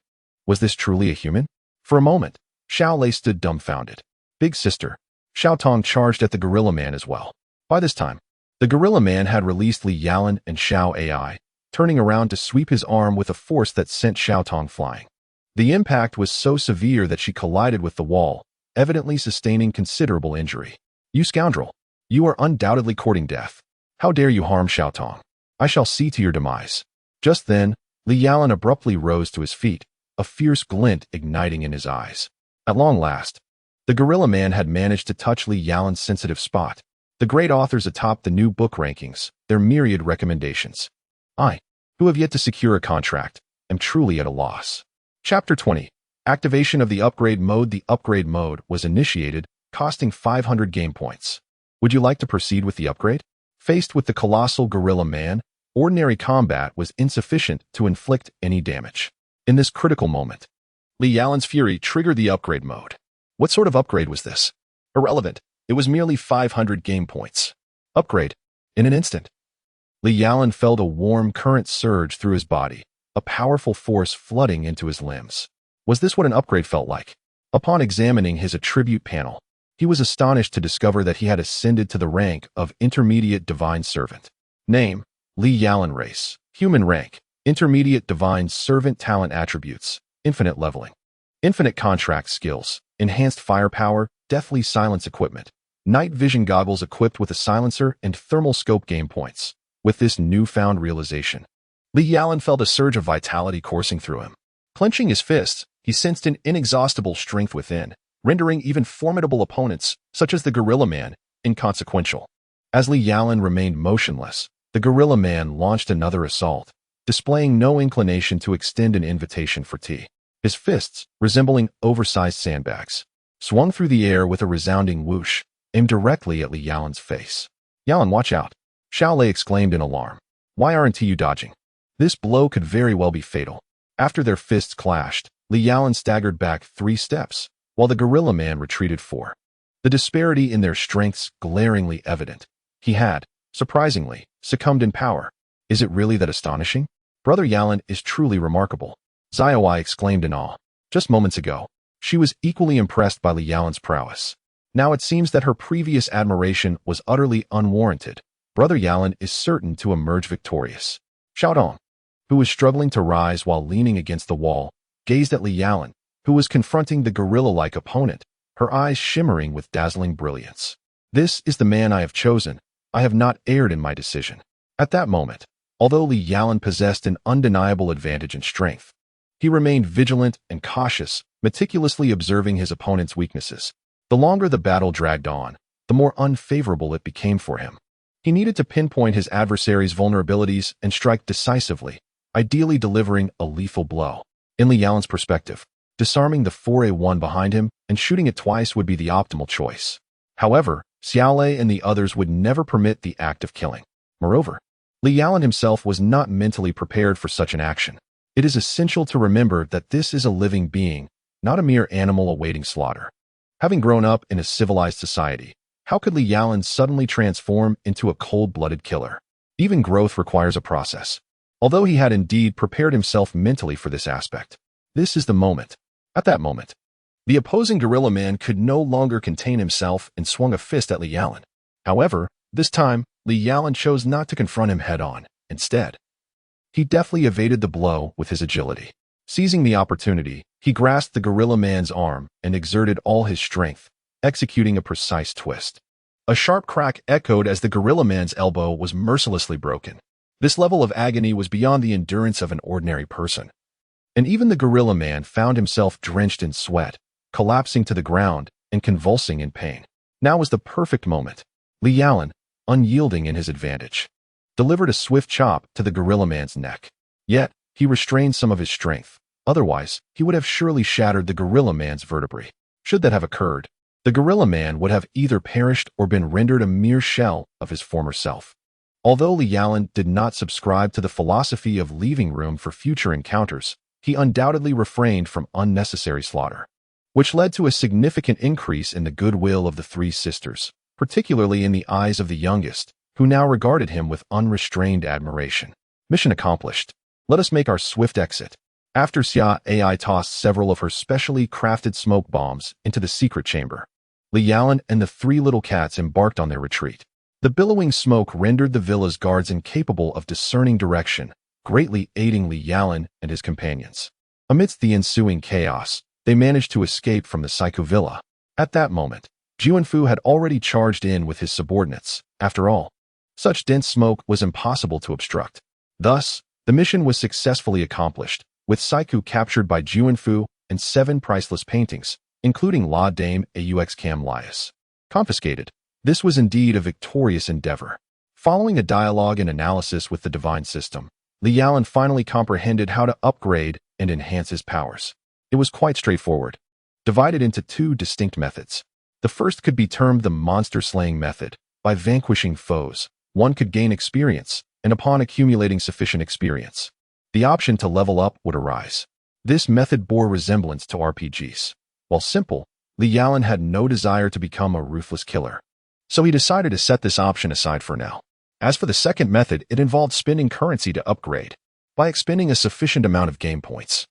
Was this truly a human? For a moment, Xiao Lei stood dumbfounded. Big sister, Xiao Tong charged at the gorilla man as well. By this time, the gorilla man had released Li Yalan and Xiao AI, turning around to sweep his arm with a force that sent Xiao Tong flying. The impact was so severe that she collided with the wall, evidently sustaining considerable injury. You scoundrel! You are undoubtedly courting death. How dare you harm Xiao Tong? I shall see to your demise. Just then, Li Yalan abruptly rose to his feet, a fierce glint igniting in his eyes. At long last, the gorilla man had managed to touch Li Yalan's sensitive spot. The great authors atop the new book rankings, their myriad recommendations. I, who have yet to secure a contract, am truly at a loss. Chapter 20. Activation of the upgrade mode. The upgrade mode was initiated, costing 500 game points. Would you like to proceed with the upgrade? Faced with the colossal gorilla man, ordinary combat was insufficient to inflict any damage. In this critical moment, Li Yalan's fury triggered the upgrade mode. What sort of upgrade was this? Irrelevant. It was merely 500 game points. Upgrade. In an instant. Li Yalan felt a warm current surge through his body, a powerful force flooding into his limbs. Was this what an upgrade felt like? Upon examining his attribute panel, he was astonished to discover that he had ascended to the rank of Intermediate Divine Servant. Name, Li Yalan. Race, Human. Rank, Intermediate Divine Servant. Talent attributes, Infinite leveling. Infinite contract skills, Enhanced firepower, Deathly silence equipment. Night vision goggles equipped with a silencer and thermal scope game points. With this newfound realization, Li Yalan felt a surge of vitality coursing through him. Clenching his fists, he sensed an inexhaustible strength within, rendering even formidable opponents, such as the gorilla man, inconsequential. As Li Yalan remained motionless, the gorilla man launched another assault, displaying no inclination to extend an invitation for tea. His fists, resembling oversized sandbags, swung through the air with a resounding whoosh, aimed directly at Li Yalan's face. Yalan, watch out! Xiao Lei exclaimed in alarm. Why aren't you dodging? This blow could very well be fatal. After their fists clashed, Li Yalan staggered back 3 steps, while the gorilla man retreated 4. The disparity in their strengths glaringly evident. He had, surprisingly, succumbed in power. Is it really that astonishing? Brother Yalan is truly remarkable. Xiaowai exclaimed in awe. Just moments ago, she was equally impressed by Li Yalan's prowess. Now it seems that her previous admiration was utterly unwarranted. Brother Yalan is certain to emerge victorious. Xiaodong, who was struggling to rise while leaning against the wall, gazed at Li Yalan, who was confronting the gorilla-like opponent, her eyes shimmering with dazzling brilliance. This is the man I have chosen. I have not erred in my decision. At that moment, although Li Yalan possessed an undeniable advantage in strength, he remained vigilant and cautious, meticulously observing his opponent's weaknesses. The longer the battle dragged on, the more unfavorable it became for him. He needed to pinpoint his adversary's vulnerabilities and strike decisively, ideally delivering a lethal blow. In Li Yalan's perspective, disarming the 4A1 behind him and shooting it twice would be the optimal choice. However, Xiaolei and the others would never permit the act of killing. Moreover, Li Yalan himself was not mentally prepared for such an action. It is essential to remember that this is a living being, not a mere animal awaiting slaughter. Having grown up in a civilized society, how could Li Yalan suddenly transform into a cold-blooded killer? Even growth requires a process. Although he had indeed prepared himself mentally for this aspect, this is the moment. At that moment, the opposing gorilla man could no longer contain himself and swung a fist at Li Yalan. However, this time, Li Yalan chose not to confront him head-on. Instead, he deftly evaded the blow with his agility. Seizing the opportunity, he grasped the gorilla man's arm and exerted all his strength, executing a precise twist. A sharp crack echoed as the gorilla man's elbow was mercilessly broken. This level of agony was beyond the endurance of an ordinary person. And even the gorilla man found himself drenched in sweat, collapsing to the ground and convulsing in pain. Now was the perfect moment. Li Yalan, unyielding in his advantage, delivered a swift chop to the gorilla man's neck. Yet, he restrained some of his strength. Otherwise, he would have surely shattered the gorilla man's vertebrae. Should that have occurred, the gorilla man would have either perished or been rendered a mere shell of his former self. Although Li Yalan did not subscribe to the philosophy of leaving room for future encounters, he undoubtedly refrained from unnecessary slaughter, which led to a significant increase in the goodwill of the three sisters, particularly in the eyes of the youngest, who now regarded him with unrestrained admiration. Mission accomplished. Let us make our swift exit. After Xia Ai tossed several of her specially crafted smoke bombs into the secret chamber, Li Yalan and the three little cats embarked on their retreat. The billowing smoke rendered the villa's guards incapable of discerning direction, greatly aiding Li Yalan and his companions. Amidst the ensuing chaos, they managed to escape from the Psycho Villa. At that moment, Juanfu had already charged in with his subordinates. After all, such dense smoke was impossible to obstruct. Thus, the mission was successfully accomplished, with Saiku captured by Juanfu and 7 priceless paintings, including La Dame Aux Cam Lias, confiscated. This was indeed a victorious endeavor. Following a dialogue and analysis with the divine system, Li Yalan finally comprehended how to upgrade and enhance his powers. It was quite straightforward, divided into 2 distinct methods. The first could be termed the monster-slaying method. By vanquishing foes, one could gain experience, and upon accumulating sufficient experience, the option to level up would arise. This method bore resemblance to RPGs. While simple, Li Yalan had no desire to become a ruthless killer, so he decided to set this option aside for now. As for the second method, it involved spending currency to upgrade. By expending a sufficient amount of game points,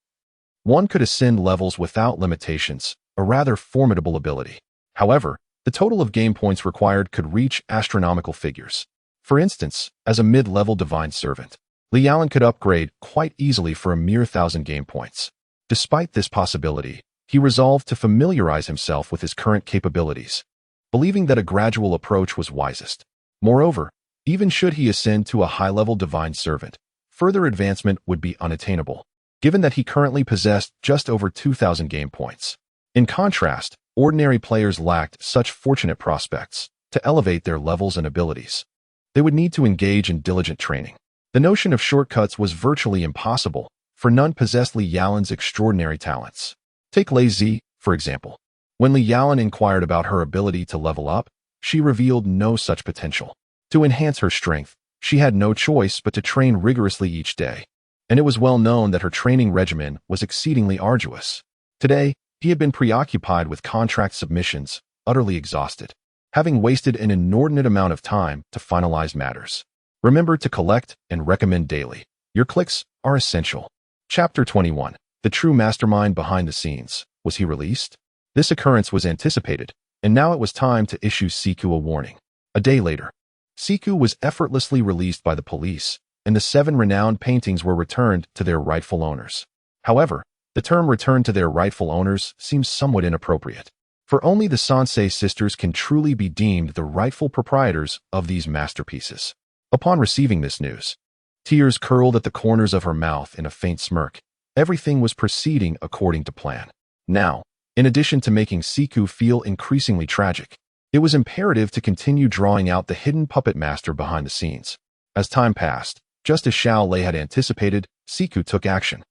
one could ascend levels without limitations, a rather formidable ability. However, the total of game points required could reach astronomical figures. For instance, as a mid-level divine servant, Li Yalan could upgrade quite easily for a mere 1,000 game points. Despite this possibility, he resolved to familiarize himself with his current capabilities, believing that a gradual approach was wisest. Moreover, even should he ascend to a high-level divine servant, further advancement would be unattainable, given that he currently possessed just over 2,000 game points. In contrast, ordinary players lacked such fortunate prospects to elevate their levels and abilities. They would need to engage in diligent training. The notion of shortcuts was virtually impossible, for none possessed Li Yalan's extraordinary talents. Take Lei Zi, for example. When Li Yalan inquired about her ability to level up, she revealed no such potential. To enhance her strength, she had no choice but to train rigorously each day, and it was well known that her training regimen was exceedingly arduous. Today, he had been preoccupied with contract submissions, utterly exhausted, having wasted an inordinate amount of time to finalize matters. Remember to collect and recommend daily. Your clicks are essential. Chapter 21. The true mastermind behind the scenes. Was he released? This occurrence was anticipated, and now it was time to issue Siku a warning. A day later, Siku was effortlessly released by the police, and the 7 renowned paintings were returned to their rightful owners. However, the term returned to their rightful owners seems somewhat inappropriate, for only the Sansei sisters can truly be deemed the rightful proprietors of these masterpieces. Upon receiving this news, tears curled at the corners of her mouth in a faint smirk. Everything was proceeding according to plan. Now, in addition to making Siku feel increasingly tragic, It was imperative to continue drawing out the hidden puppet master behind the scenes. As time passed, just as Xiao Lei had anticipated, Siku took action.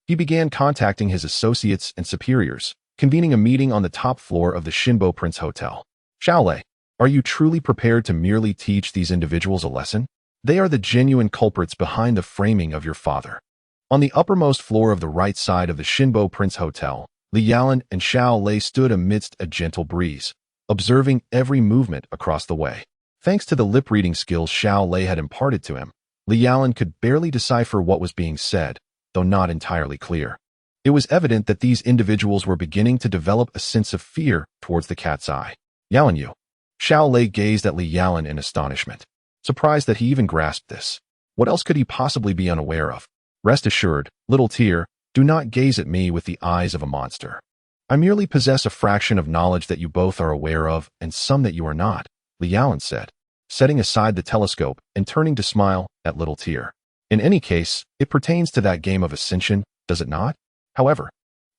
He began contacting his associates and superiors, convening a meeting on the top floor of the Shinbo Prince Hotel. Xiao Lei, are you truly prepared to merely teach these individuals a lesson? They are the genuine culprits behind the framing of your father. On the uppermost floor of the right side of the Shinbo Prince Hotel, Li Yalan and Xiao Lei stood amidst a gentle breeze, observing every movement across the way. Thanks to the lip-reading skills Xiao Lei had imparted to him, Li Yalan could barely decipher what was being said, though not entirely clear. It was evident that these individuals were beginning to develop a sense of fear towards the cat's eye. Yalan Yu. Xiao Lei gazed at Li Yalan in astonishment, surprised that he even grasped this. What else could he possibly be unaware of? Rest assured, little tear, do not gaze at me with the eyes of a monster. I merely possess a fraction of knowledge that you both are aware of and some that you are not, Li Yalan said, setting aside the telescope and turning to smile at little tear. In any case, it pertains to that game of ascension, does it not? However,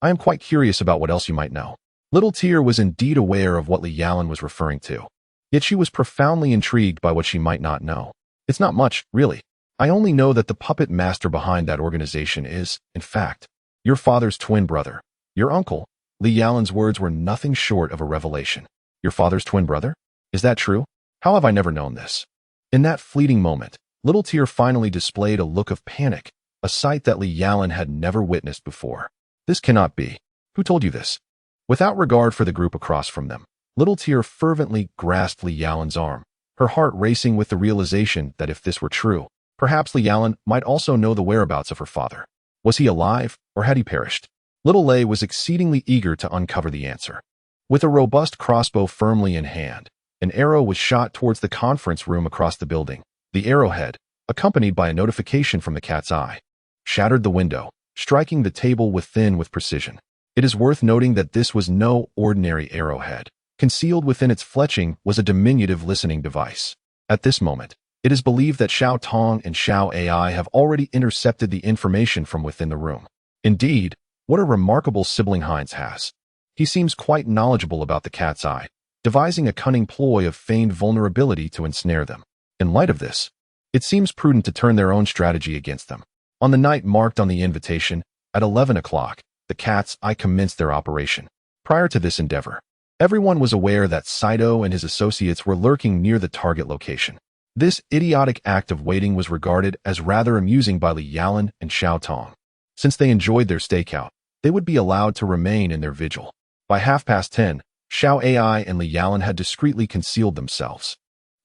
I am quite curious about what else you might know. Little tear was indeed aware of what Li Yalan was referring to, yet she was profoundly intrigued by what she might not know. It's not much, really. I only know that the puppet master behind that organization is, in fact, your father's twin brother, your uncle. Li Yalan's words were nothing short of a revelation. Your father's twin brother? Is that true? How have I never known this? In that fleeting moment, Little Tear finally displayed a look of panic, a sight that Li Yalan had never witnessed before. This cannot be. Who told you this? Without regard for the group across from them, Little Tear fervently grasped Li Yalan's arm, her heart racing with the realization that if this were true, perhaps Li Yalan might also know the whereabouts of her father. Was he alive, or had he perished? Little Lei was exceedingly eager to uncover the answer. With a robust crossbow firmly in hand, an arrow was shot towards the conference room across the building. The arrowhead, accompanied by a notification from the cat's eye, shattered the window, striking the table within with precision. It is worth noting that this was no ordinary arrowhead. Concealed within its fletching was a diminutive listening device. At this moment, it is believed that Xiao Tong and Xiao AI have already intercepted the information from within the room. Indeed, what a remarkable sibling Heinz has. He seems quite knowledgeable about the cat's eye, devising a cunning ploy of feigned vulnerability to ensnare them. In light of this, it seems prudent to turn their own strategy against them. On the night marked on the invitation, at 11 o'clock, the cat's eye commenced their operation. Prior to this endeavor, everyone was aware that Saito and his associates were lurking near the target location. This idiotic act of waiting was regarded as rather amusing by Li Yalan and Xiao Tong. Since they enjoyed their stakeout, they would be allowed to remain in their vigil. By 10:30, Xiao AI and Li Yalan had discreetly concealed themselves.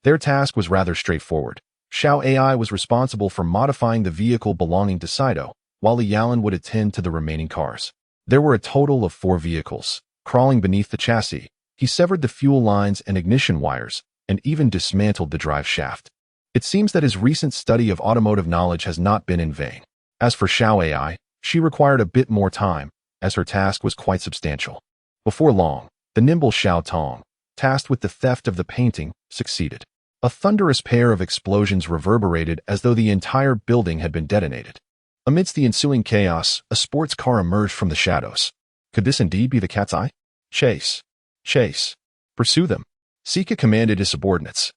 Their task was rather straightforward. Xiao AI was responsible for modifying the vehicle belonging to Saito, while Li Yalan would attend to the remaining cars. There were a total of 4 vehicles. Crawling beneath the chassis, he severed the fuel lines and ignition wires, and even dismantled the drive shaft. It seems that his recent study of automotive knowledge has not been in vain. As for Xiao AI, she required a bit more time, as her task was quite substantial. Before long, the nimble Xiao Tong, tasked with the theft of the painting, succeeded. A thunderous pair of explosions reverberated as though the entire building had been detonated. Amidst the ensuing chaos, a sports car emerged from the shadows. Could this indeed be the cat's eye? Chase. Chase. Pursue them. Sika commanded his subordinates,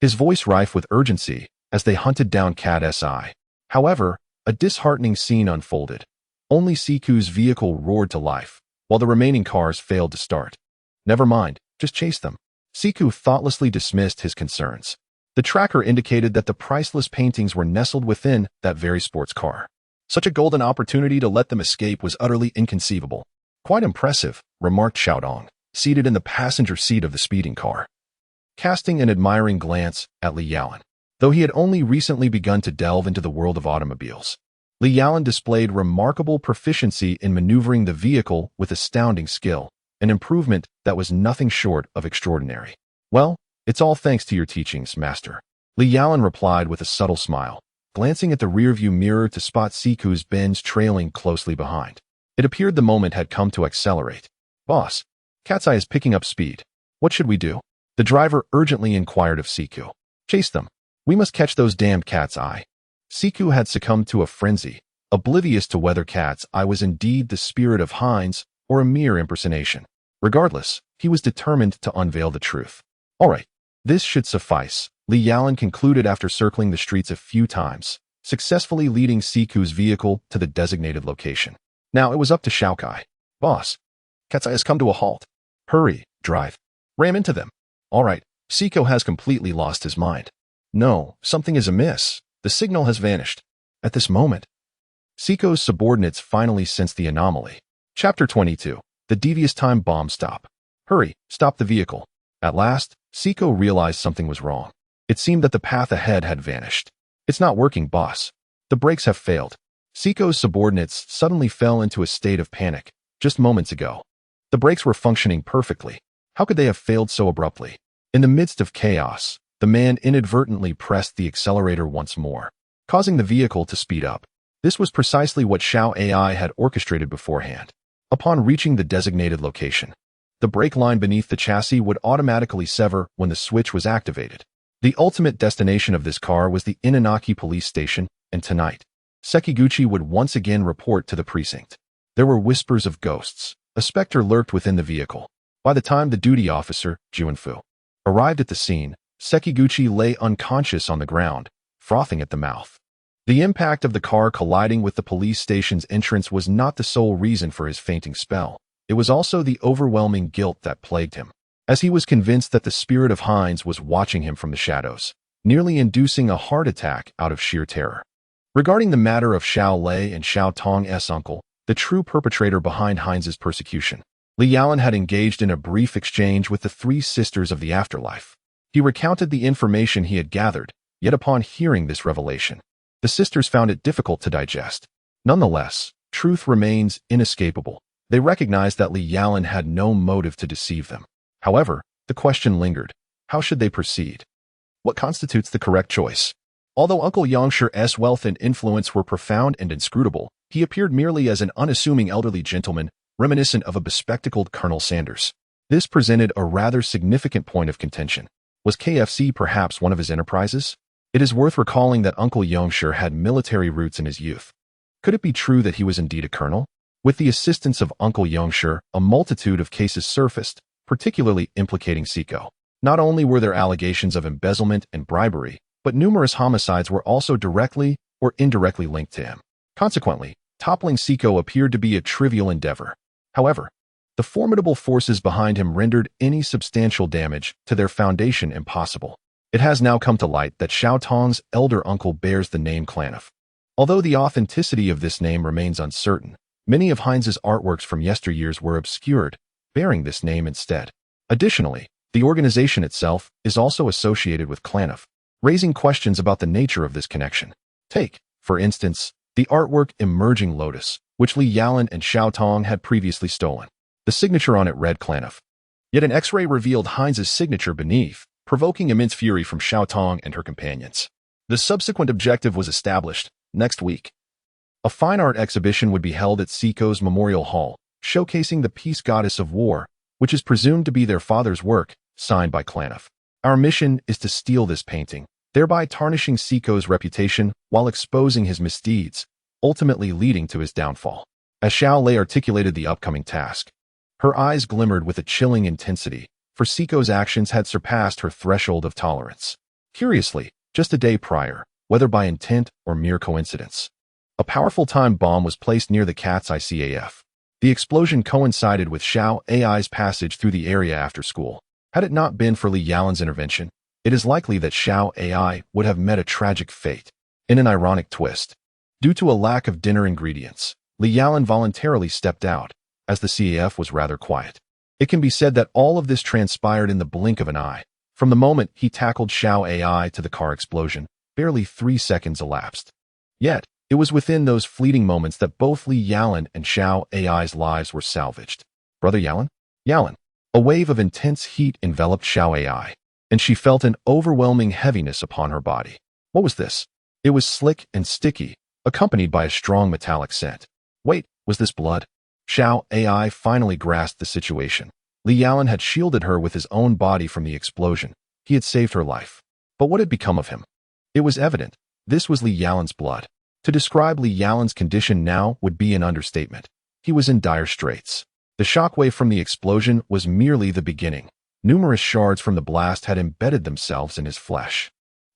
his voice rife with urgency as they hunted down Cat's eye. However, a disheartening scene unfolded. Only Siku's vehicle roared to life, while the remaining cars failed to start. Never mind, just chase them. Siku thoughtlessly dismissed his concerns. The tracker indicated that the priceless paintings were nestled within that very sports car. Such a golden opportunity to let them escape was utterly inconceivable. Quite impressive, remarked Xiaodong, seated in the passenger seat of the speeding car, casting an admiring glance at Li Yalan. Though he had only recently begun to delve into the world of automobiles, Li Yalan displayed remarkable proficiency in maneuvering the vehicle with astounding skill, an improvement that was nothing short of extraordinary. Well, it's all thanks to your teachings, master. Li Yalan replied with a subtle smile, glancing at the rearview mirror to spot Siku's Benz trailing closely behind. It appeared the moment had come to accelerate. Boss, Cat's Eye is picking up speed. What should we do? The driver urgently inquired of Siku. Chase them. We must catch those damned Cat's Eye. Siku had succumbed to a frenzy, oblivious to whether Cat's Eye was indeed the spirit of Heinz or a mere impersonation. Regardless, he was determined to unveil the truth. All right, this should suffice, Li Yalan concluded after circling the streets a few times, successfully leading Siku's vehicle to the designated location. Now it was up to Xiaokai. Boss, Katsai has come to a halt. Hurry, drive. Ram into them. All right, Siko has completely lost his mind. No, something is amiss. The signal has vanished. At this moment, Siko's subordinates finally sensed the anomaly. Chapter 22. The Devious Time Bomb Stop. Hurry, stop the vehicle. At last, Siko realized something was wrong. It seemed that the path ahead had vanished. It's not working, boss. The brakes have failed. Siko's subordinates suddenly fell into a state of panic. Just moments ago, the brakes were functioning perfectly. How could they have failed so abruptly? In the midst of chaos, the man inadvertently pressed the accelerator once more, causing the vehicle to speed up. This was precisely what Xiao AI had orchestrated beforehand. Upon reaching the designated location, the brake line beneath the chassis would automatically sever when the switch was activated. The ultimate destination of this car was the Inanaki police station, and tonight, Sekiguchi would once again report to the precinct. There were whispers of ghosts. A specter lurked within the vehicle. By the time the duty officer, Juanfu, arrived at the scene, Sekiguchi lay unconscious on the ground, frothing at the mouth. The impact of the car colliding with the police station's entrance was not the sole reason for his fainting spell. It was also the overwhelming guilt that plagued him, as he was convinced that the spirit of Hines was watching him from the shadows, nearly inducing a heart attack out of sheer terror. Regarding the matter of Xiao Lei and Xiao Tong's uncle, the true perpetrator behind Hines's persecution, Li Yalan had engaged in a brief exchange with the three sisters of the afterlife. He recounted the information he had gathered, yet upon hearing this revelation, the sisters found it difficult to digest. Nonetheless, truth remains inescapable. They recognized that Li Yalan had no motive to deceive them. However, the question lingered. How should they proceed? What constitutes the correct choice? Although Uncle Yangshi's wealth and influence were profound and inscrutable, he appeared merely as an unassuming elderly gentleman, reminiscent of a bespectacled Colonel Sanders. This presented a rather significant point of contention. Was KFC perhaps one of his enterprises? It is worth recalling that Uncle Yangshi had military roots in his youth. Could it be true that he was indeed a colonel? With the assistance of Uncle Yangshi, a multitude of cases surfaced, particularly implicating Siko. Not only were there allegations of embezzlement and bribery, but numerous homicides were also directly or indirectly linked to him. Consequently, toppling Siko appeared to be a trivial endeavor. However, the formidable forces behind him rendered any substantial damage to their foundation impossible. It has now come to light that Xiao Tong's elder uncle bears the name Clanov. Although the authenticity of this name remains uncertain, many of Hines's artworks from yesteryears were obscured, bearing this name instead. Additionally, the organization itself is also associated with Clanov, raising questions about the nature of this connection. Take, for instance, the artwork Emerging Lotus, which Li Yalan and Xiao Tong had previously stolen. The signature on it read Clanov. Yet an X-ray revealed Hines's signature beneath, provoking immense fury from Xiao Tong and her companions. The subsequent objective was established. Next week, a fine art exhibition would be held at Siko's Memorial Hall, showcasing the Peace Goddess of War, which is presumed to be their father's work, signed by Clanov. Our mission is to steal this painting, thereby tarnishing Siko's reputation while exposing his misdeeds, ultimately leading to his downfall. As Xiao Lei articulated the upcoming task, her eyes glimmered with a chilling intensity, for Siko's actions had surpassed her threshold of tolerance. Curiously, just a day prior, whether by intent or mere coincidence, a powerful time bomb was placed near the Cat's ICAF. The explosion coincided with Xiao AI's passage through the area after school. Had it not been for Li Yalan's intervention, it is likely that Xiao AI would have met a tragic fate. In an ironic twist, due to a lack of dinner ingredients, Li Yalan voluntarily stepped out, as the CAF was rather quiet. It can be said that all of this transpired in the blink of an eye. From the moment he tackled Xiao AI to the car explosion, barely 3 seconds elapsed. Yet, it was within those fleeting moments that both Li Yalan and Xiao AI's lives were salvaged. Brother Yalan? Yalan. A wave of intense heat enveloped Xiao AI, and she felt an overwhelming heaviness upon her body. What was this? It was slick and sticky, accompanied by a strong metallic scent. Wait, was this blood? Xiao AI finally grasped the situation. Li Yalan had shielded her with his own body from the explosion. He had saved her life. But what had become of him? It was evident. This was Li Yalan's blood. To describe Li Yalan's condition now would be an understatement. He was in dire straits. The shockwave from the explosion was merely the beginning. Numerous shards from the blast had embedded themselves in his flesh.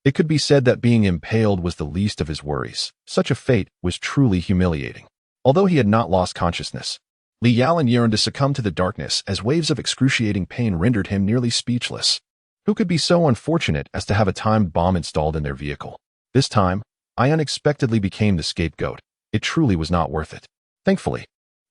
It could be said that being impaled was the least of his worries. Such a fate was truly humiliating. Although he had not lost consciousness, Li Yalan yearned to succumb to the darkness as waves of excruciating pain rendered him nearly speechless. Who could be so unfortunate as to have a timed bomb installed in their vehicle? This time, I unexpectedly became the scapegoat. It truly was not worth it. Thankfully,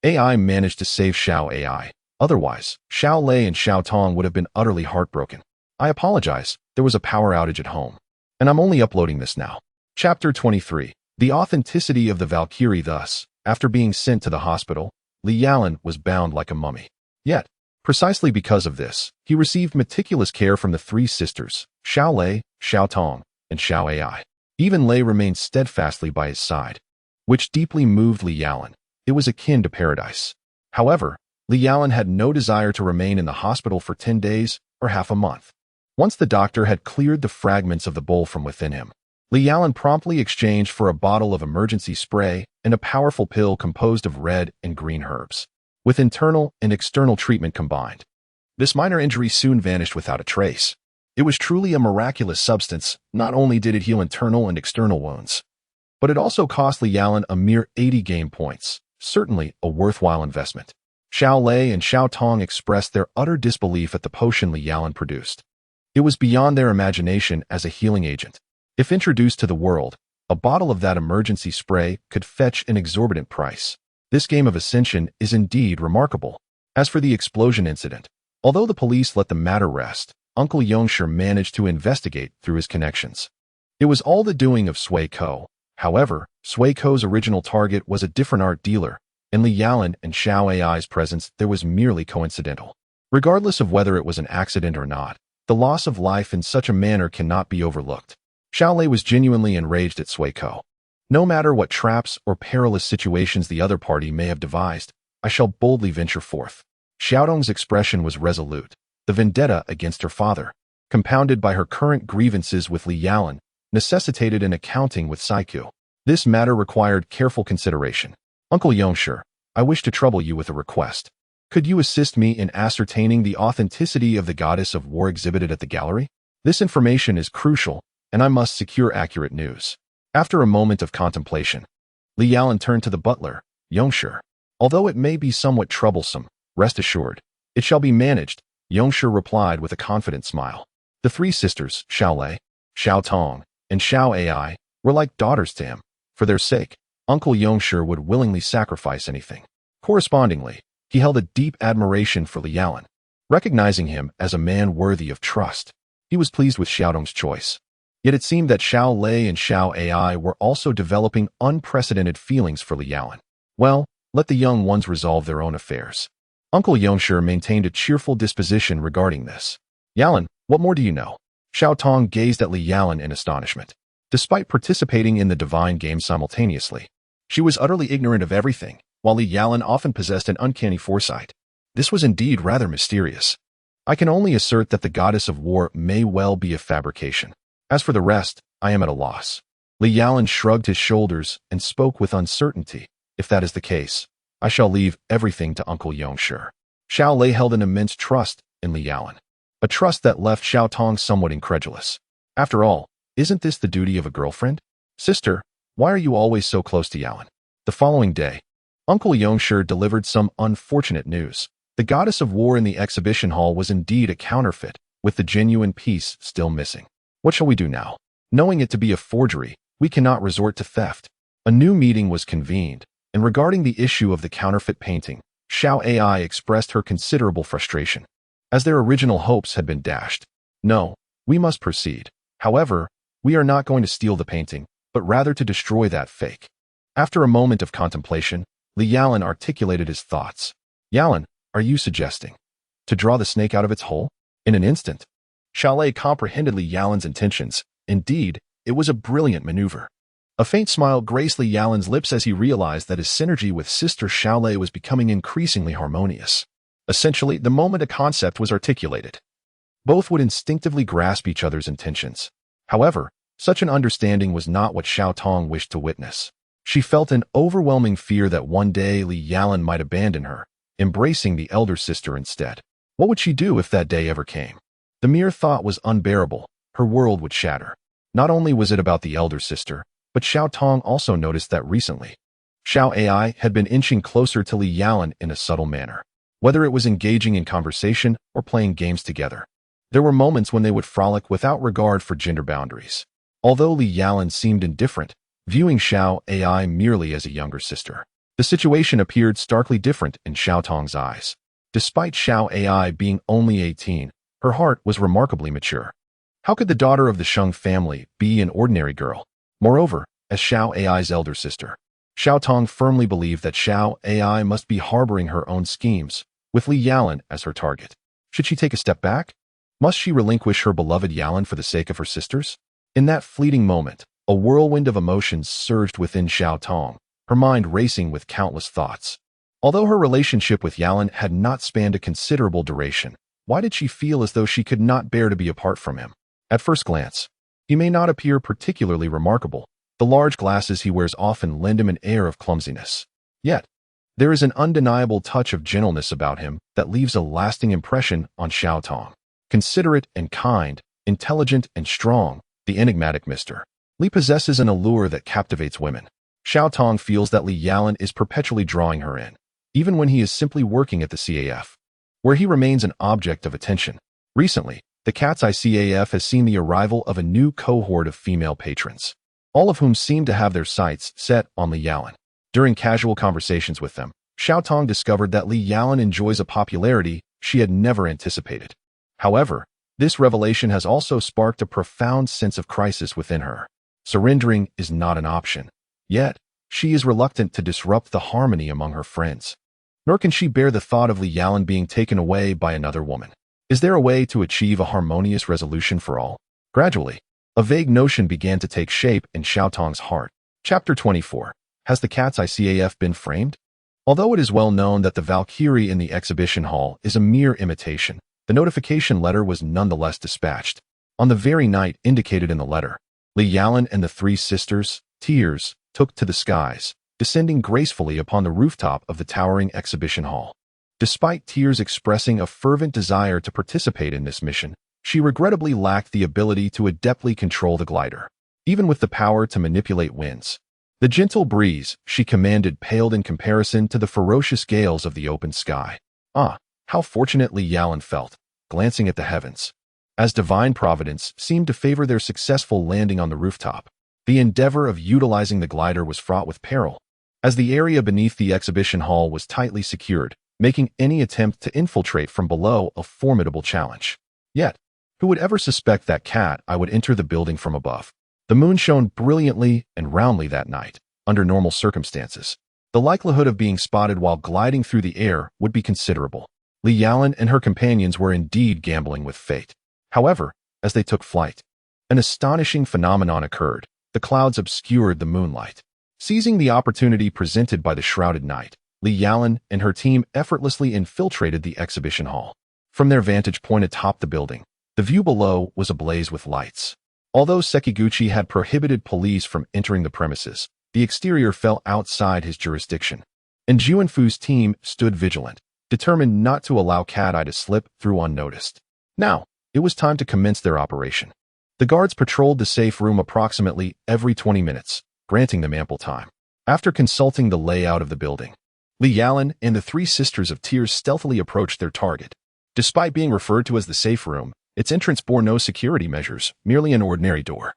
AI managed to save Xiao AI. Otherwise, Xiao Lei and Xiao Tong would have been utterly heartbroken. I apologize, there was a power outage at home. And I'm only uploading this now. Chapter 23. The authenticity of the Valkyrie. Thus, after being sent to the hospital, Li Yalan was bound like a mummy. Yet, precisely because of this, he received meticulous care from the three sisters, Xiao Lei, Xiao Tong, and Xiao AI. Even Lei remained steadfastly by his side, which deeply moved Li Yalan. It was akin to paradise. However, Li Yalan had no desire to remain in the hospital for 10 days or half a month. Once the doctor had cleared the fragments of the bowl from within him, Li Yalan promptly exchanged for a bottle of emergency spray and a powerful pill composed of red and green herbs, with internal and external treatment combined. This minor injury soon vanished without a trace. It was truly a miraculous substance. Not only did it heal internal and external wounds, but it also cost Li Yalan a mere 80 game points, certainly a worthwhile investment. Xiao Lei and Xiao Tong expressed their utter disbelief at the potion Li Yalan produced. It was beyond their imagination as a healing agent. If introduced to the world, a bottle of that emergency spray could fetch an exorbitant price. This game of ascension is indeed remarkable. As for the explosion incident, although the police let the matter rest, Uncle Yongshi managed to investigate through his connections. It was all the doing of Sui Ko. However, Sui Ko's original target was a different art dealer. In Li Yalan and Xiao AI's presence, there was merely coincidental. Regardless of whether it was an accident or not, the loss of life in such a manner cannot be overlooked. Xiao Lei was genuinely enraged at Sui Ko. No matter what traps or perilous situations the other party may have devised, I shall boldly venture forth. Xiaodong's expression was resolute. The vendetta against her father, compounded by her current grievances with Li Yalan, necessitated an accounting with Saiku. This matter required careful consideration. Uncle Yongshi, I wish to trouble you with a request. Could you assist me in ascertaining the authenticity of the goddess of war exhibited at the gallery? This information is crucial, and I must secure accurate news. After a moment of contemplation, Li Yalan turned to the butler, Yongshi. Although it may be somewhat troublesome, rest assured, it shall be managed, Yongshi replied with a confident smile. The three sisters, Xiao Lei, Xiao Tong, and Xiao AI, were like daughters to him. For their sake, Uncle Yongshi would willingly sacrifice anything. Correspondingly, he held a deep admiration for Li Yalan, recognizing him as a man worthy of trust. He was pleased with Xiaodong's choice. Yet it seemed that Xiao Lei and Xiao AI were also developing unprecedented feelings for Li Yalan. Well, let the young ones resolve their own affairs. Uncle Yongshi maintained a cheerful disposition regarding this. Yalan, what more do you know? Xiao Tong gazed at Li Yalan in astonishment. Despite participating in the divine game simultaneously, she was utterly ignorant of everything, while Li Yalan often possessed an uncanny foresight. This was indeed rather mysterious. I can only assert that the goddess of war may well be a fabrication. As for the rest, I am at a loss. Li Yalan shrugged his shoulders and spoke with uncertainty. If that is the case, I shall leave everything to Uncle Yongshi. Xiao Lei held an immense trust in Li Yalan, a trust that left Xiao Tong somewhat incredulous. After all, isn't this the duty of a girlfriend? Sister, why are you always so close to Yalan? The following day, Uncle Yongshi delivered some unfortunate news. The goddess of war in the exhibition hall was indeed a counterfeit, with the genuine piece still missing. What shall we do now? Knowing it to be a forgery, we cannot resort to theft. A new meeting was convened, and regarding the issue of the counterfeit painting, Xiao AI expressed her considerable frustration, as their original hopes had been dashed. No, we must proceed. However, we are not going to steal the painting, but rather to destroy that fake. After a moment of contemplation, Li Yalan articulated his thoughts. Yalan, are you suggesting to draw the snake out of its hole? In an instant, Xiao Lei comprehended Li Yalan's intentions. Indeed, it was a brilliant maneuver. A faint smile graced Li Yalan's lips as he realized that his synergy with sister Xiao Lei was becoming increasingly harmonious. Essentially, the moment a concept was articulated, both would instinctively grasp each other's intentions. However, such an understanding was not what Xiao Tong wished to witness. She felt an overwhelming fear that one day Li Yalan might abandon her, embracing the elder sister instead. What would she do if that day ever came? The mere thought was unbearable. Her world would shatter. Not only was it about the elder sister, but Xiao Tong also noticed that recently, Xiao AI had been inching closer to Li Yalan in a subtle manner. Whether it was engaging in conversation or playing games together, there were moments when they would frolic without regard for gender boundaries. Although Li Yalan seemed indifferent, viewing Xiao AI merely as a younger sister, the situation appeared starkly different in Xiao Tong's eyes. Despite Xiao AI being only 18, her heart was remarkably mature. How could the daughter of the Sheng family be an ordinary girl? Moreover, as Xiao AI's elder sister, Xiao Tong firmly believed that Xiao AI must be harboring her own schemes, with Li Yalan as her target. Should she take a step back? Must she relinquish her beloved Yalan for the sake of her sisters? In that fleeting moment, a whirlwind of emotions surged within Xiao Tong, her mind racing with countless thoughts. Although her relationship with Yalan had not spanned a considerable duration, why did she feel as though she could not bear to be apart from him? At first glance, he may not appear particularly remarkable. The large glasses he wears often lend him an air of clumsiness. Yet, there is an undeniable touch of gentleness about him that leaves a lasting impression on Xiao Tong. Considerate and kind, intelligent and strong, the enigmatic Mr. Li possesses an allure that captivates women. Xiao Tong feels that Li Yalan is perpetually drawing her in, even when he is simply working at the CAF, where he remains an object of attention. Recently, the Cat's Eye CAF has seen the arrival of a new cohort of female patrons, all of whom seem to have their sights set on Li Yalan. During casual conversations with them, Xiao Tong discovered that Li Yalan enjoys a popularity she had never anticipated. However, this revelation has also sparked a profound sense of crisis within her. Surrendering is not an option. Yet, she is reluctant to disrupt the harmony among her friends. Nor can she bear the thought of Li Yalan being taken away by another woman. Is there a way to achieve a harmonious resolution for all? Gradually, a vague notion began to take shape in Xiao Tong's heart. Chapter 24. Has the Cat's Eye CAF been framed? Although it is well known that the Valkyrie in the exhibition hall is a mere imitation, the notification letter was nonetheless dispatched. On the very night indicated in the letter, Li Yalan and the three sisters, Tears, took to the skies, descending gracefully upon the rooftop of the towering exhibition hall. Despite Tears expressing a fervent desire to participate in this mission, she regrettably lacked the ability to adeptly control the glider. Even with the power to manipulate winds, the gentle breeze she commanded paled in comparison to the ferocious gales of the open sky. Ah, how fortunate Li Yalan felt, glancing at the heavens, as divine providence seemed to favor their successful landing on the rooftop. The endeavor of utilizing the glider was fraught with peril, as the area beneath the exhibition hall was tightly secured, making any attempt to infiltrate from below a formidable challenge. Yet, who would ever suspect that Cat Eye would enter the building from above? The moon shone brilliantly and roundly that night. Under normal circumstances, the likelihood of being spotted while gliding through the air would be considerable. Li Yalan and her companions were indeed gambling with fate. However, as they took flight, an astonishing phenomenon occurred. The clouds obscured the moonlight. Seizing the opportunity presented by the shrouded night, Li Yalan and her team effortlessly infiltrated the exhibition hall. From their vantage point atop the building, the view below was ablaze with lights. Although Sekiguchi had prohibited police from entering the premises, the exterior fell outside his jurisdiction, and Juanfu's team stood vigilant, determined not to allow Cat Eye to slip through unnoticed. Now, it was time to commence their operation. The guards patrolled the safe room approximately every 20 minutes, granting them ample time. After consulting the layout of the building, Li Yalan and the three sisters of Tears stealthily approached their target. Despite being referred to as the safe room, its entrance bore no security measures, merely an ordinary door.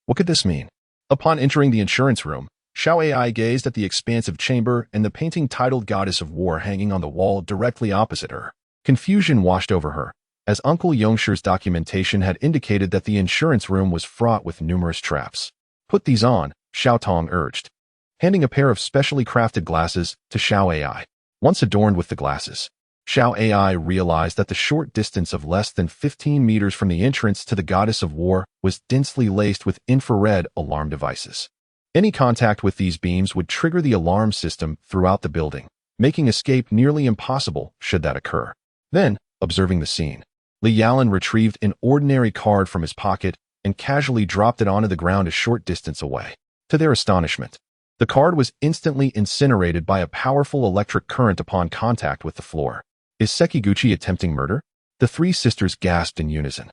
What could this mean? Upon entering the insurance room, Xiao AI gazed at the expansive chamber and the painting titled Goddess of War hanging on the wall directly opposite her. Confusion washed over her, as Uncle Yongshi's documentation had indicated that the insurance room was fraught with numerous traps. Put these on, Xiao Tong urged, handing a pair of specially crafted glasses to Xiao AI. Once adorned with the glasses, Xiao AI realized that the short distance of less than 15 meters from the entrance to the Goddess of War was densely laced with infrared alarm devices. Any contact with these beams would trigger the alarm system throughout the building, making escape nearly impossible should that occur. Then, observing the scene, Li Yalan retrieved an ordinary card from his pocket and casually dropped it onto the ground a short distance away. To their astonishment, the card was instantly incinerated by a powerful electric current upon contact with the floor. Is Sekiguchi attempting murder? The three sisters gasped in unison.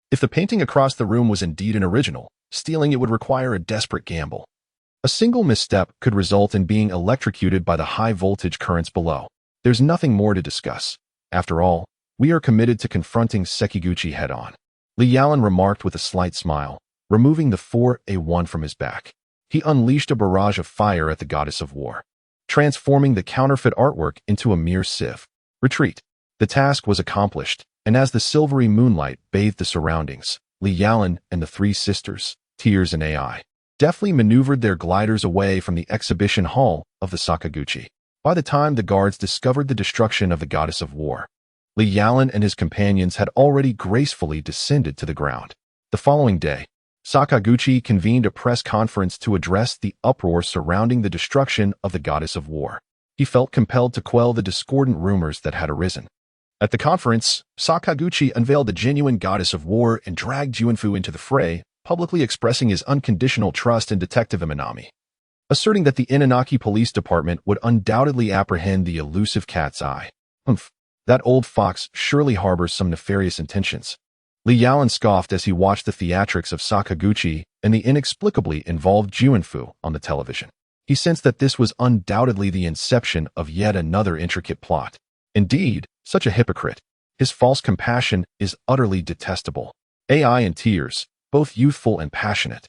If the painting across the room was indeed an original, stealing it would require a desperate gamble. A single misstep could result in being electrocuted by the high-voltage currents below. There's nothing more to discuss. After all, we are committed to confronting Sekiguchi head-on. Li Yalan remarked with a slight smile, removing the 4A1 from his back. He unleashed a barrage of fire at the goddess of war, transforming the counterfeit artwork into a mere sieve. Retreat. The task was accomplished, and as the silvery moonlight bathed the surroundings, Li Yalan and the three sisters, Tears and AI, deftly maneuvered their gliders away from the exhibition hall of the Sakaguchi. By the time the guards discovered the destruction of the goddess of war, Li Yalan and his companions had already gracefully descended to the ground. The following day, Sakaguchi convened a press conference to address the uproar surrounding the destruction of the goddess of war. He felt compelled to quell the discordant rumors that had arisen. At the conference, Sakaguchi unveiled the genuine goddess of war and dragged Juinfu into the fray, publicly expressing his unconditional trust in Detective Imanami, asserting that the Inanaki Police Department would undoubtedly apprehend the elusive cat's eye. That old fox surely harbors some nefarious intentions. Li Yalan scoffed as he watched the theatrics of Sakaguchi and the inexplicably involved Juinfu on the television. He sensed that this was undoubtedly the inception of yet another intricate plot. Indeed, such a hypocrite. His false compassion is utterly detestable. AI and Tears, both youthful and passionate,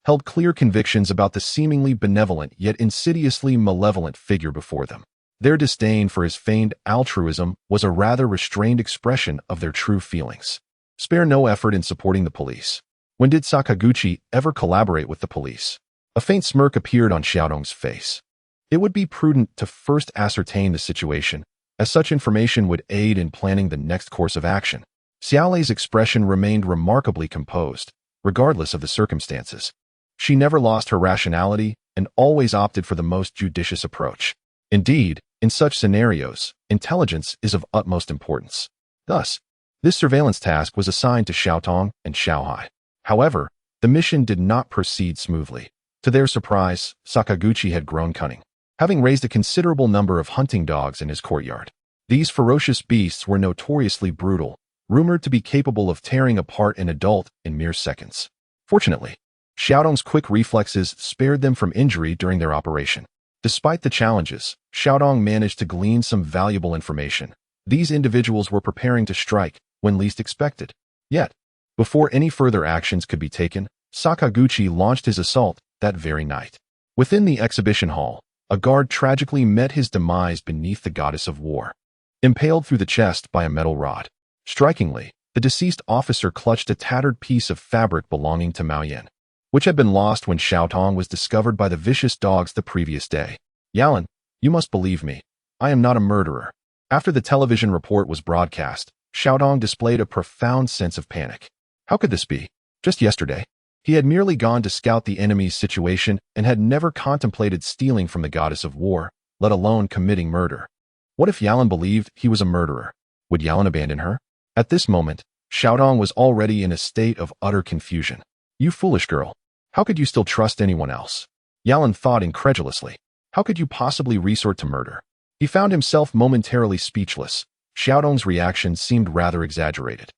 held clear convictions about the seemingly benevolent yet insidiously malevolent figure before them. Their disdain for his feigned altruism was a rather restrained expression of their true feelings. Spare no effort in supporting the police. When did Sakaguchi ever collaborate with the police? A faint smirk appeared on Xiaodong's face. It would be prudent to first ascertain the situation, as such information would aid in planning the next course of action. Xiaolei's expression remained remarkably composed, regardless of the circumstances. She never lost her rationality and always opted for the most judicious approach. Indeed, in such scenarios, intelligence is of utmost importance. Thus, this surveillance task was assigned to Xiaotong and Xiaohai. However, the mission did not proceed smoothly. To their surprise, Sakaguchi had grown cunning, having raised a considerable number of hunting dogs in his courtyard. These ferocious beasts were notoriously brutal, rumored to be capable of tearing apart an adult in mere seconds. Fortunately, Xiaodong's quick reflexes spared them from injury during their operation. Despite the challenges, Xiaodong managed to glean some valuable information. These individuals were preparing to strike when least expected. Yet, before any further actions could be taken, Sakaguchi launched his assault that very night. Within the exhibition hall, a guard tragically met his demise beneath the goddess of war, impaled through the chest by a metal rod. Strikingly, the deceased officer clutched a tattered piece of fabric belonging to Mao Yan, which had been lost when Xiaotong was discovered by the vicious dogs the previous day. Yalan, you must believe me. I am not a murderer. After the television report was broadcast, Xiaodong displayed a profound sense of panic. How could this be? Just yesterday, he had merely gone to scout the enemy's situation and had never contemplated stealing from the goddess of war, let alone committing murder. What if Yalan believed he was a murderer? Would Yalan abandon her? At this moment, Xiaodong was already in a state of utter confusion. You foolish girl. How could you still trust anyone else? Yalan thought incredulously. How could you possibly resort to murder? He found himself momentarily speechless. Xiaodong's reaction seemed rather exaggerated.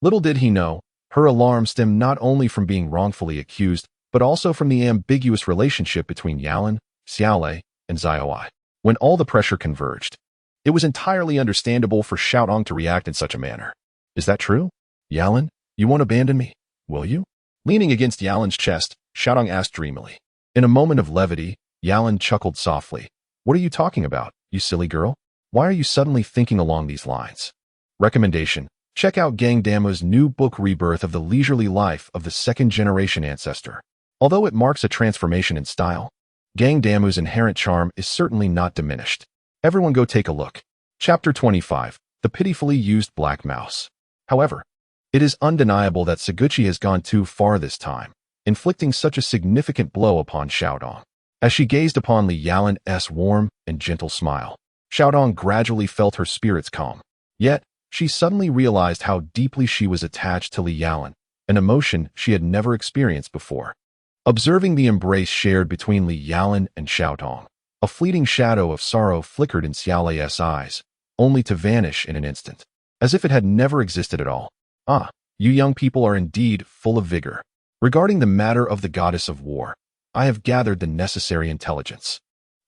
Little did he know, her alarm stemmed not only from being wrongfully accused, but also from the ambiguous relationship between Yalan, Xiaolei, and Xiaoai. When all the pressure converged, it was entirely understandable for Xiaodong to react in such a manner. Is that true? Yalan, you won't abandon me, will you? Leaning against Yalan's chest, Xiaodong asked dreamily. In a moment of levity, Yalan chuckled softly. What are you talking about, you silly girl? Why are you suddenly thinking along these lines? Recommendation. Check out Gang Damu's new book Rebirth of the Leisurely Life of the Second-Generation Ancestor. Although it marks a transformation in style, Gang Damu's inherent charm is certainly not diminished. Everyone go take a look. Chapter 25. The Pitifully Used Black Mouse. However, it is undeniable that Sakaguchi has gone too far this time, inflicting such a significant blow upon Xiaodong. As she gazed upon Li Yalan's warm and gentle smile, Xiaodong gradually felt her spirits calm. Yet, she suddenly realized how deeply she was attached to Li Yalan, an emotion she had never experienced before. Observing the embrace shared between Li Yalan and Xiaodong, a fleeting shadow of sorrow flickered in Xiaolei's eyes, only to vanish in an instant, as if it had never existed at all. Ah, you young people are indeed full of vigor. Regarding the matter of the goddess of war, I have gathered the necessary intelligence.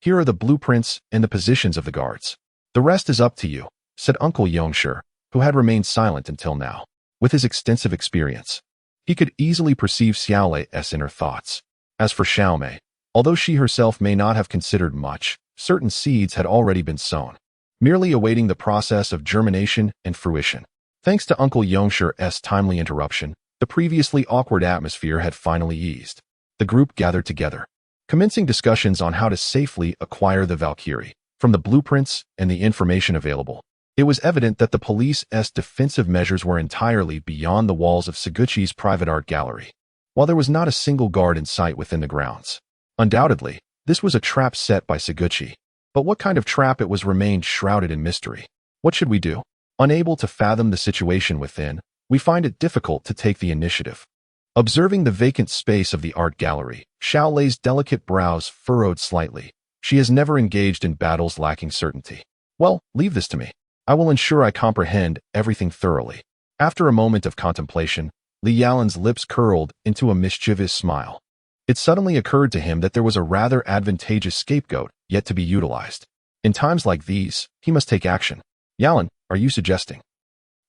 Here are the blueprints and the positions of the guards. The rest is up to you, said Uncle Yongshur, who had remained silent until now. With his extensive experience, he could easily perceive Xiaolei's inner thoughts. As for Xiaomei, although she herself may not have considered much, certain seeds had already been sown, merely awaiting the process of germination and fruition. Thanks to Uncle Yongshur's timely interruption, the previously awkward atmosphere had finally eased. The group gathered together, commencing discussions on how to safely acquire the Valkyrie. From the blueprints and the information available, it was evident that the police's defensive measures were entirely beyond the walls of Saguchi's private art gallery, while there was not a single guard in sight within the grounds. Undoubtedly, this was a trap set by Saguchi, but what kind of trap it was remained shrouded in mystery. What should we do? Unable to fathom the situation within, we find it difficult to take the initiative. Observing the vacant space of the art gallery, Xiaolei's delicate brows furrowed slightly. She has never engaged in battles lacking certainty. Well, leave this to me. I will ensure I comprehend everything thoroughly. After a moment of contemplation, Li Yalan's lips curled into a mischievous smile. It suddenly occurred to him that there was a rather advantageous scapegoat yet to be utilized. In times like these, he must take action. Yalan, are you suggesting?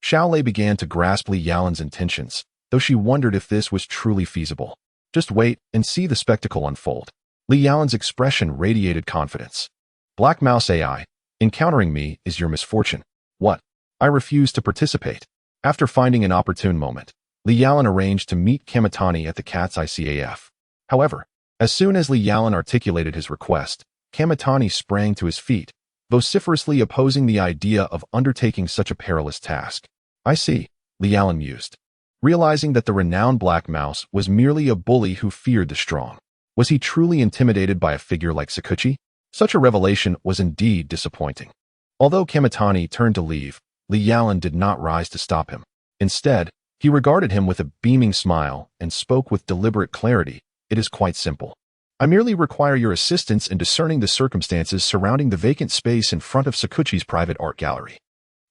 Xiaolei began to grasp Li Yalan's intentions, though she wondered if this was truly feasible. Just wait and see the spectacle unfold. Li Yalan's expression radiated confidence. Black Mouse AI, encountering me is your misfortune. What? I refuse to participate. After finding an opportune moment, Li Yalan arranged to meet Kamitani at the Cat's-Eye. However, as soon as Li Yalan articulated his request, Kamitani sprang to his feet, vociferously opposing the idea of undertaking such a perilous task. I see, Li Yalan mused, realizing that the renowned Black Mouse was merely a bully who feared the strong. Was he truly intimidated by a figure like Sakuchi? Such a revelation was indeed disappointing. Although Kamitani turned to leave, Li Yalan did not rise to stop him. Instead, he regarded him with a beaming smile and spoke with deliberate clarity. It is quite simple. I merely require your assistance in discerning the circumstances surrounding the vacant space in front of Sakuchi's private art gallery.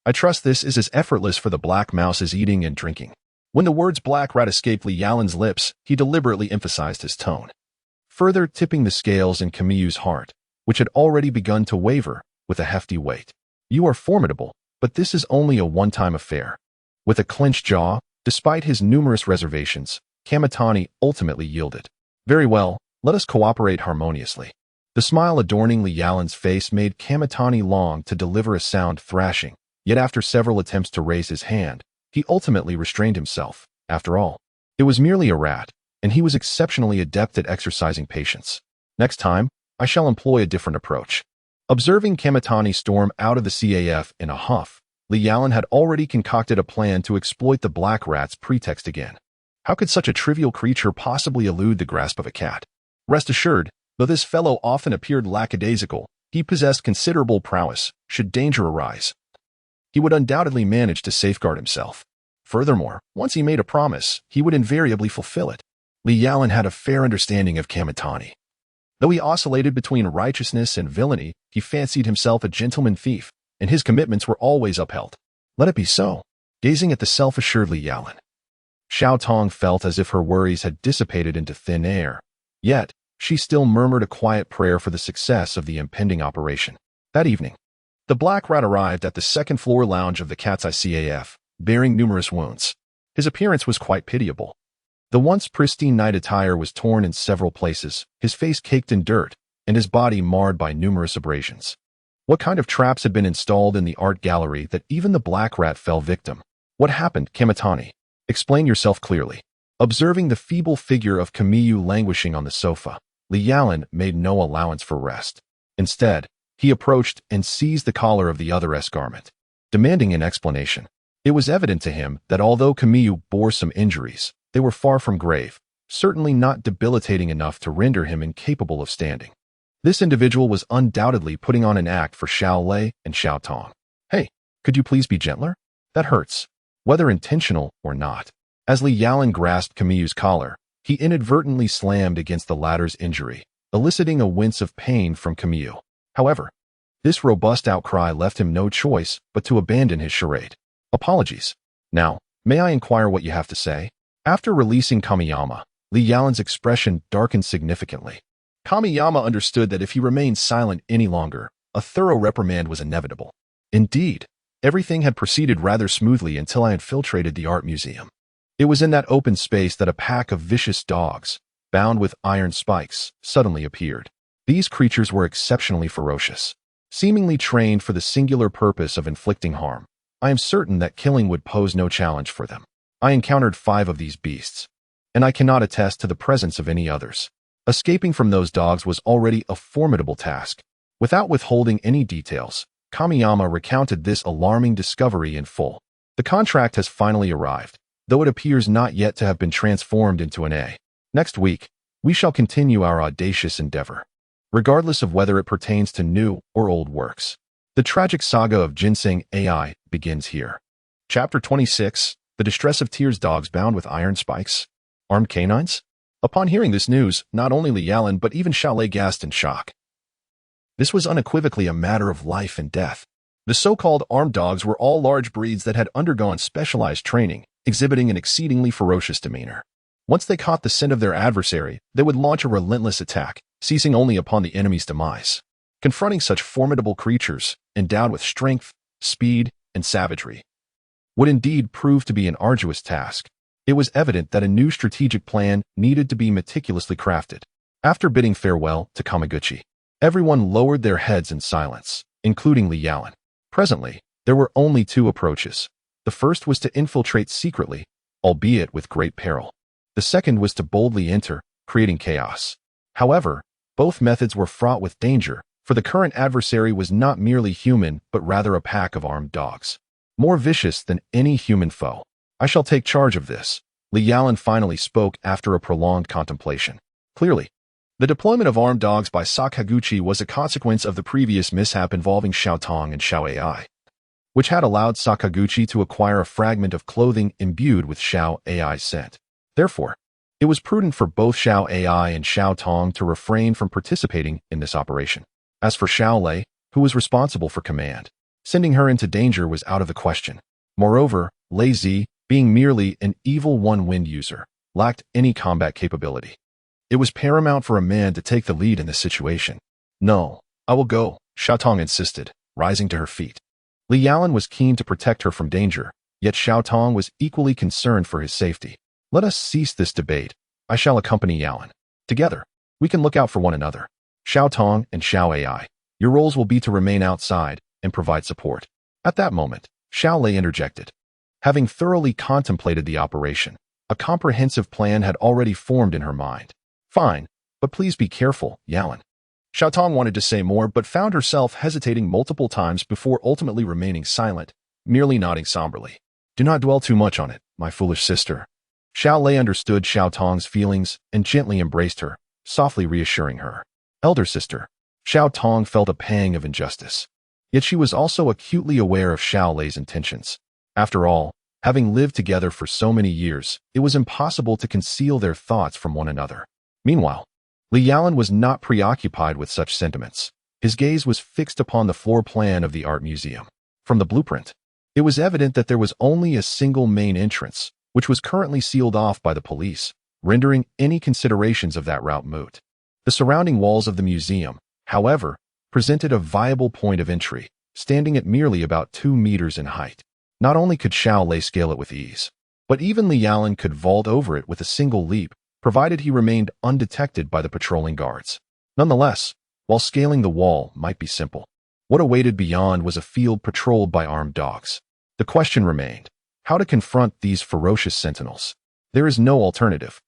I trust this is as effortless for the Black Mouse as eating and drinking. When the words black rat escaped Li Yalan's lips, he deliberately emphasized his tone, further tipping the scales in Camille's heart, which had already begun to waver, with a hefty weight. You are formidable, but this is only a one-time affair. With a clenched jaw, despite his numerous reservations, Kamitani ultimately yielded. Very well, let us cooperate harmoniously. The smile adorning Li Yalan's face made Kamitani long to deliver a sound thrashing, yet after several attempts to raise his hand, he ultimately restrained himself. After all, it was merely a rat, and he was exceptionally adept at exercising patience. Next time, I shall employ a different approach. Observing Kamitani storm out of the CAF in a huff, Li Yalan had already concocted a plan to exploit the black rat's pretext again. How could such a trivial creature possibly elude the grasp of a cat? Rest assured, though this fellow often appeared lackadaisical, he possessed considerable prowess. Should danger arise, he would undoubtedly manage to safeguard himself. Furthermore, once he made a promise, he would invariably fulfill it. Li Yalan had a fair understanding of Kamitani. Though he oscillated between righteousness and villainy, he fancied himself a gentleman thief, and his commitments were always upheld. Let it be so. Gazing at the self-assured Li Yalan, Xiao Tong felt as if her worries had dissipated into thin air. Yet, she still murmured a quiet prayer for the success of the impending operation. That evening, the Black Rat arrived at the second-floor lounge of the Cat's-Eye, bearing numerous wounds. His appearance was quite pitiable. The once pristine night attire was torn in several places, his face caked in dirt, and his body marred by numerous abrasions. What kind of traps had been installed in the art gallery that even the Black Rat fell victim? What happened, Kamitani? Explain yourself clearly. Observing the feeble figure of Camille languishing on the sofa, Li Yalan made no allowance for rest. Instead, he approached and seized the collar of the other's garment, demanding an explanation. It was evident to him that although Camille bore some injuries, they were far from grave, certainly not debilitating enough to render him incapable of standing. This individual was undoubtedly putting on an act for Xiaolei and Xiao Tong. Hey, could you please be gentler? That hurts, whether intentional or not. As Li Yalan grasped Camille's collar, he inadvertently slammed against the latter's injury, eliciting a wince of pain from Camille. However, This robust outcry left him no choice but to abandon his charade. Apologies. Now, may I inquire what you have to say? After releasing Kamiyama, Li Yalan's expression darkened significantly. Kamiyama understood that if he remained silent any longer, a thorough reprimand was inevitable. Indeed, everything had proceeded rather smoothly until I infiltrated the art museum. It was in that open space that a pack of vicious dogs, bound with iron spikes, suddenly appeared. These creatures were exceptionally ferocious, seemingly trained for the singular purpose of inflicting harm. I am certain that killing would pose no challenge for them. I encountered 5 of these beasts, and I cannot attest to the presence of any others. Escaping from those dogs was already a formidable task. Without withholding any details, Kamiyama recounted this alarming discovery in full. The contract has finally arrived, though it appears not yet to have been transformed into an A. Next week, we shall continue our audacious endeavor, regardless of whether it pertains to new or old works. The tragic saga of Ginseng AI begins here. Chapter 26, The Distress of Tears. Dogs bound with iron spikes? Armed canines? Upon hearing this news, not only Li Yalan but even Xiao Lei gasped in shock. This was unequivocally a matter of life and death. The so-called armed dogs were all large breeds that had undergone specialized training, exhibiting an exceedingly ferocious demeanor. Once they caught the scent of their adversary, they would launch a relentless attack, ceasing only upon the enemy's demise. Confronting such formidable creatures, endowed with strength, speed, and savagery, would indeed prove to be an arduous task. It was evident that a new strategic plan needed to be meticulously crafted. After bidding farewell to Kamaguchi, everyone lowered their heads in silence, including Li Yalan. Presently, there were only 2 approaches. The first was to infiltrate secretly, albeit with great peril. The second was to boldly enter, creating chaos. However, both methods were fraught with danger, for the current adversary was not merely human but rather a pack of armed dogs, more vicious than any human foe. I shall take charge of this, Li Yalan finally spoke after a prolonged contemplation. Clearly, the deployment of armed dogs by Sakaguchi was a consequence of the previous mishap involving Xiao Tong and Xiao AI, which had allowed Sakaguchi to acquire a fragment of clothing imbued with Xiao AI's scent. Therefore, it was prudent for both Xiao AI and Xiao Tong to refrain from participating in this operation. As for Xiao Lei, who was responsible for command, sending her into danger was out of the question. Moreover, Lei Zi, being merely an evil one-wind user, lacked any combat capability. It was paramount for a man to take the lead in this situation. No, I will go, Xiao Tong insisted, rising to her feet. Li Yalan was keen to protect her from danger, yet Xiao Tong was equally concerned for his safety. Let us cease this debate. I shall accompany Yalan. Together, we can look out for one another. Xiao Tong and Xiao AI, your roles will be to remain outside and provide support. At that moment, Xiao Lei interjected. Having thoroughly contemplated the operation, a comprehensive plan had already formed in her mind. Fine, but please be careful, Yalan. Xiao Tong wanted to say more but found herself hesitating multiple times before ultimately remaining silent, merely nodding somberly. Do not dwell too much on it, my foolish sister. Xiao Lei understood Xiao Tong's feelings and gently embraced her, softly reassuring her. Elder sister, Xiao Tong felt a pang of injustice. Yet she was also acutely aware of Xiao Lei's intentions. After all, having lived together for so many years, it was impossible to conceal their thoughts from one another. Meanwhile, Li Yalan was not preoccupied with such sentiments. His gaze was fixed upon the floor plan of the art museum. From the blueprint, it was evident that there was only a single main entrance, which was currently sealed off by the police, rendering any considerations of that route moot. The surrounding walls of the museum, however, presented a viable point of entry, standing at merely about 2 meters in height. Not only could Xiao Lei scale it with ease, but even Li Yalan could vault over it with a single leap, provided he remained undetected by the patrolling guards. Nonetheless, while scaling the wall might be simple, what awaited beyond was a field patrolled by armed dogs. The question remained, how to confront these ferocious sentinels. There is no alternative.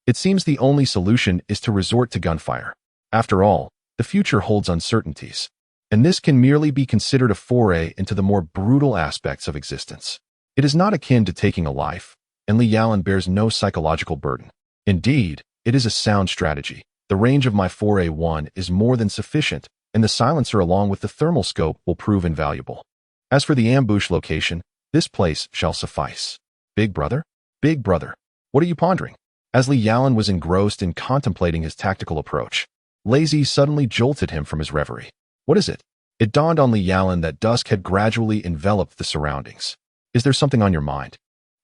It seems the only solution is to resort to gunfire. After all, the future holds uncertainties, and this can merely be considered a foray into the more brutal aspects of existence. It is not akin to taking a life, and Li Yalan bears no psychological burden. Indeed, it is a sound strategy. The range of my 4A1 is more than sufficient, and the silencer along with the thermal scope will prove invaluable. As for the ambush location, this place shall suffice. Big brother? Big brother, what are you pondering? As Li Yalan was engrossed in contemplating his tactical approach, Lei Zi suddenly jolted him from his reverie. What is it? It dawned on Li Yalan that dusk had gradually enveloped the surroundings. Is there something on your mind?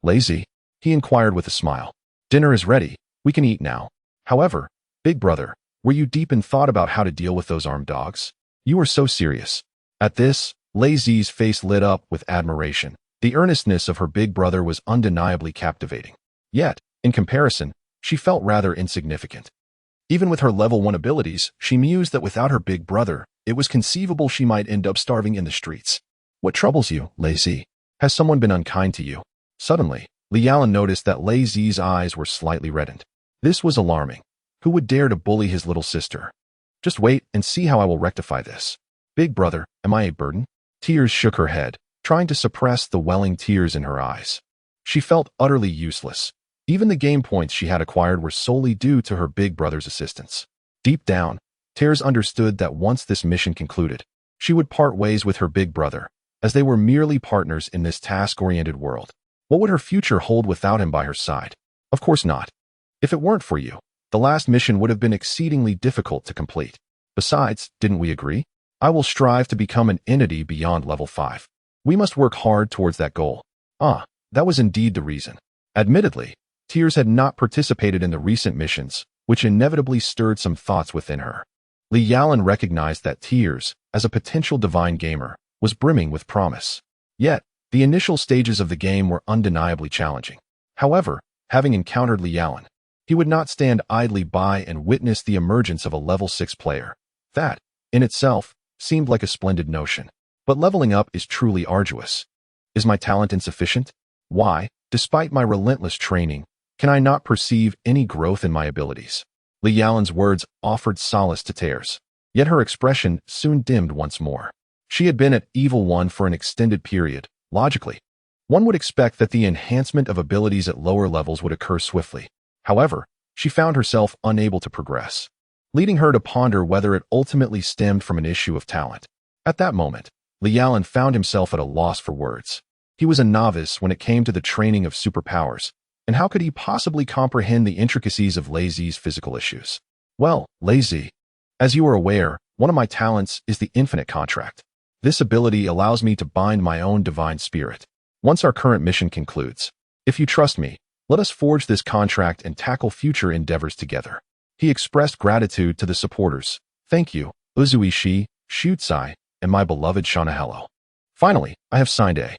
Lazy? He inquired with a smile. Dinner is ready. We can eat now. However, big brother, were you deep in thought about how to deal with those armed dogs? You were so serious. At this, Lazy's face lit up with admiration. The earnestness of her big brother was undeniably captivating. Yet, in comparison, she felt rather insignificant. Even with her level 1 abilities, she mused that without her big brother, it was conceivable she might end up starving in the streets. What troubles you, Lazy? Has someone been unkind to you? Suddenly, Li Yalan noticed that Lazy's eyes were slightly reddened. This was alarming. Who would dare to bully his little sister? Just wait and see how I will rectify this. Big brother, am I a burden? Tears shook her head, trying to suppress the welling tears in her eyes. She felt utterly useless. Even the game points she had acquired were solely due to her big brother's assistance. Deep down, Tears understood that once this mission concluded, she would part ways with her big brother, as they were merely partners in this task-oriented world. What would her future hold without him by her side? Of course not. If it weren't for you, the last mission would have been exceedingly difficult to complete. Besides, didn't we agree? I will strive to become an entity beyond level 5. We must work hard towards that goal. That was indeed the reason. Admittedly, Tears had not participated in the recent missions, which inevitably stirred some thoughts within her. Li Yalan recognized that Tears, as a potential divine gamer, was brimming with promise. Yet, the initial stages of the game were undeniably challenging. However, having encountered Li Yalan, he would not stand idly by and witness the emergence of a level 6 player. That, in itself, seemed like a splendid notion. But leveling up is truly arduous. Is my talent insufficient? Why, despite my relentless training, can I not perceive any growth in my abilities? Li Yalan's words offered solace to Tears, yet her expression soon dimmed once more. She had been at Evil 1 for an extended period. Logically, one would expect that the enhancement of abilities at lower levels would occur swiftly. However, she found herself unable to progress, leading her to ponder whether it ultimately stemmed from an issue of talent. At that moment, Li Yalan found himself at a loss for words. He was a novice when it came to the training of superpowers, and how could he possibly comprehend the intricacies of Lazy's physical issues? Well, Lazy, as you are aware, one of my talents is the infinite contract. This ability allows me to bind my own divine spirit. Once our current mission concludes, if you trust me, let us forge this contract and tackle future endeavors together. He expressed gratitude to the supporters. Thank you, Uzuishi, Shutsai, and my beloved Shanahello. Finally, I have signed a.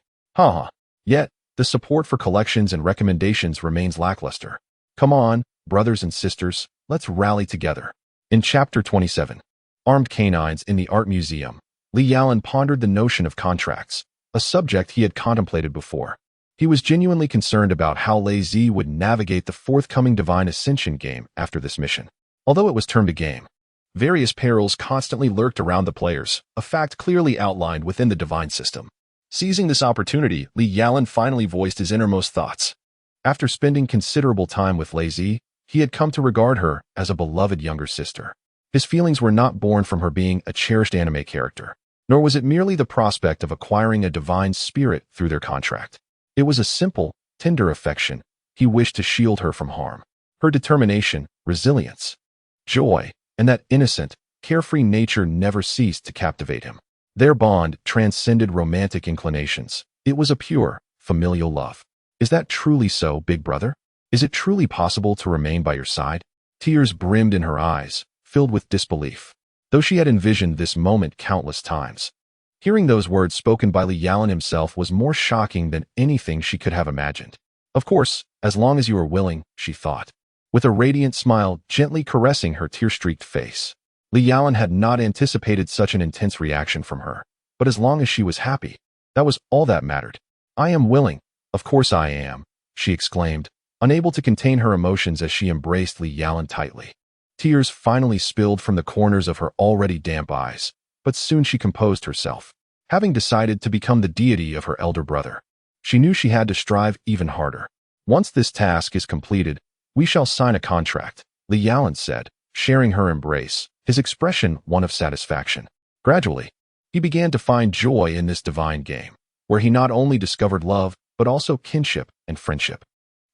Yet, the support for collections and recommendations remains lackluster. Come on, brothers and sisters, let's rally together. In Chapter 27, Armed Canines in the Art Museum, Li Yalan pondered the notion of contracts, a subject he had contemplated before. He was genuinely concerned about how Lazy would navigate the forthcoming Divine Ascension game after this mission. Although it was termed a game, various perils constantly lurked around the players, a fact clearly outlined within the Divine system. Seizing this opportunity, Li Yalan finally voiced his innermost thoughts. After spending considerable time with Lazy, he had come to regard her as a beloved younger sister. His feelings were not born from her being a cherished anime character, nor was it merely the prospect of acquiring a divine spirit through their contract. It was a simple, tender affection. He wished to shield her from harm. Her determination, resilience, joy, and that innocent, carefree nature never ceased to captivate him. Their bond transcended romantic inclinations. It was a pure, familial love. Is that truly so, big brother? Is it truly possible to remain by your side? Tears brimmed in her eyes, filled with disbelief, though she had envisioned this moment countless times. Hearing those words spoken by Li Yalan himself was more shocking than anything she could have imagined. Of course, as long as you are willing, she thought, with a radiant smile gently caressing her tear-streaked face. Li Yalan had not anticipated such an intense reaction from her, but as long as she was happy, that was all that mattered. I am willing. Of course I am, she exclaimed, unable to contain her emotions as she embraced Li Yalan tightly. Tears finally spilled from the corners of her already damp eyes, but soon she composed herself. Having decided to become the deity of her elder brother, she knew she had to strive even harder. Once this task is completed, we shall sign a contract, Li Yalan said, sharing her embrace, his expression one of satisfaction. Gradually, he began to find joy in this divine game, where he not only discovered love, but also kinship and friendship.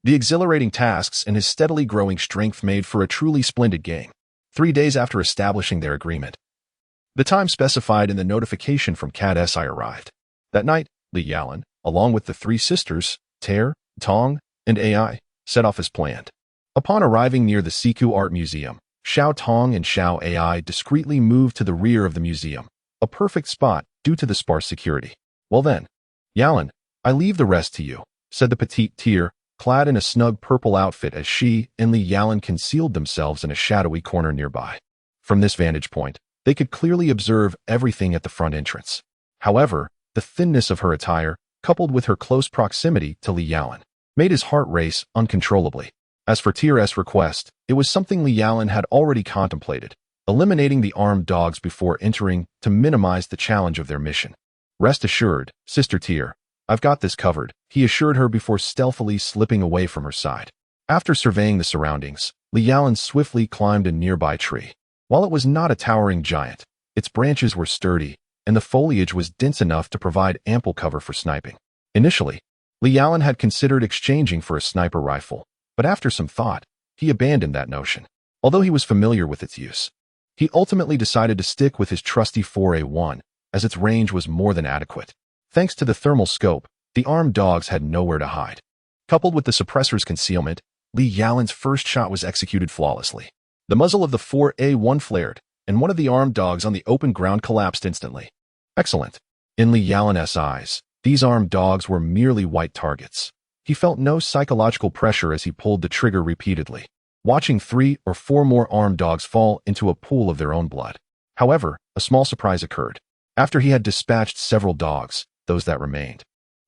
The exhilarating tasks and his steadily growing strength made for a truly splendid game. 3 days after establishing their agreement, The time specified in the notification from Cat-Si arrived. That night, Li Yalan, along with the three sisters, Ter, Tong, and Ai, set off as planned. Upon arriving near the Siku Art Museum, Xiao Tong and Xiao Ai discreetly moved to the rear of the museum, a perfect spot due to the sparse security. Well then, Yalan, I leave the rest to you, said the petite Ter, clad in a snug purple outfit as she and Li Yalan concealed themselves in a shadowy corner nearby. From this vantage point, they could clearly observe everything at the front entrance. However, the thinness of her attire, coupled with her close proximity to Li Yalan, made his heart race uncontrollably. As for Ter's request, it was something Li Yalan had already contemplated, eliminating the armed dogs before entering to minimize the challenge of their mission. Rest assured, Sister Ter, I've got this covered, he assured her before stealthily slipping away from her side. After surveying the surroundings, Li Yalan swiftly climbed a nearby tree. While it was not a towering giant, its branches were sturdy, and the foliage was dense enough to provide ample cover for sniping. Initially, Li Yalan had considered exchanging for a sniper rifle, but after some thought, he abandoned that notion. Although he was familiar with its use, he ultimately decided to stick with his trusty 4A1, as its range was more than adequate. Thanks to the thermal scope, the armed dogs had nowhere to hide. Coupled with the suppressor's concealment, Li Yalan's first shot was executed flawlessly. The muzzle of the 4A1 flared, and one of the armed dogs on the open ground collapsed instantly. Excellent. In Li Yalan's eyes, these armed dogs were merely white targets. He felt no psychological pressure as he pulled the trigger repeatedly, watching 3 or 4 more armed dogs fall into a pool of their own blood. However, a small surprise occurred. After he had dispatched several dogs, those that remained,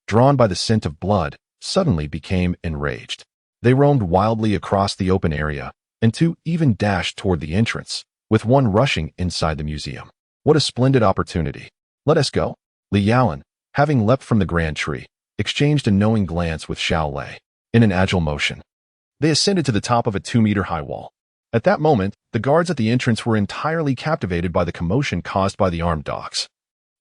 drawn by the scent of blood, suddenly became enraged. They roamed wildly across the open area, and 2 even dashed toward the entrance, with 1 rushing inside the museum. What a splendid opportunity. Let us go. Li Yalan, having leapt from the grand tree, exchanged a knowing glance with Xiao Lei. In an agile motion, they ascended to the top of a 2-meter-high wall. At that moment, the guards at the entrance were entirely captivated by the commotion caused by the armed dogs,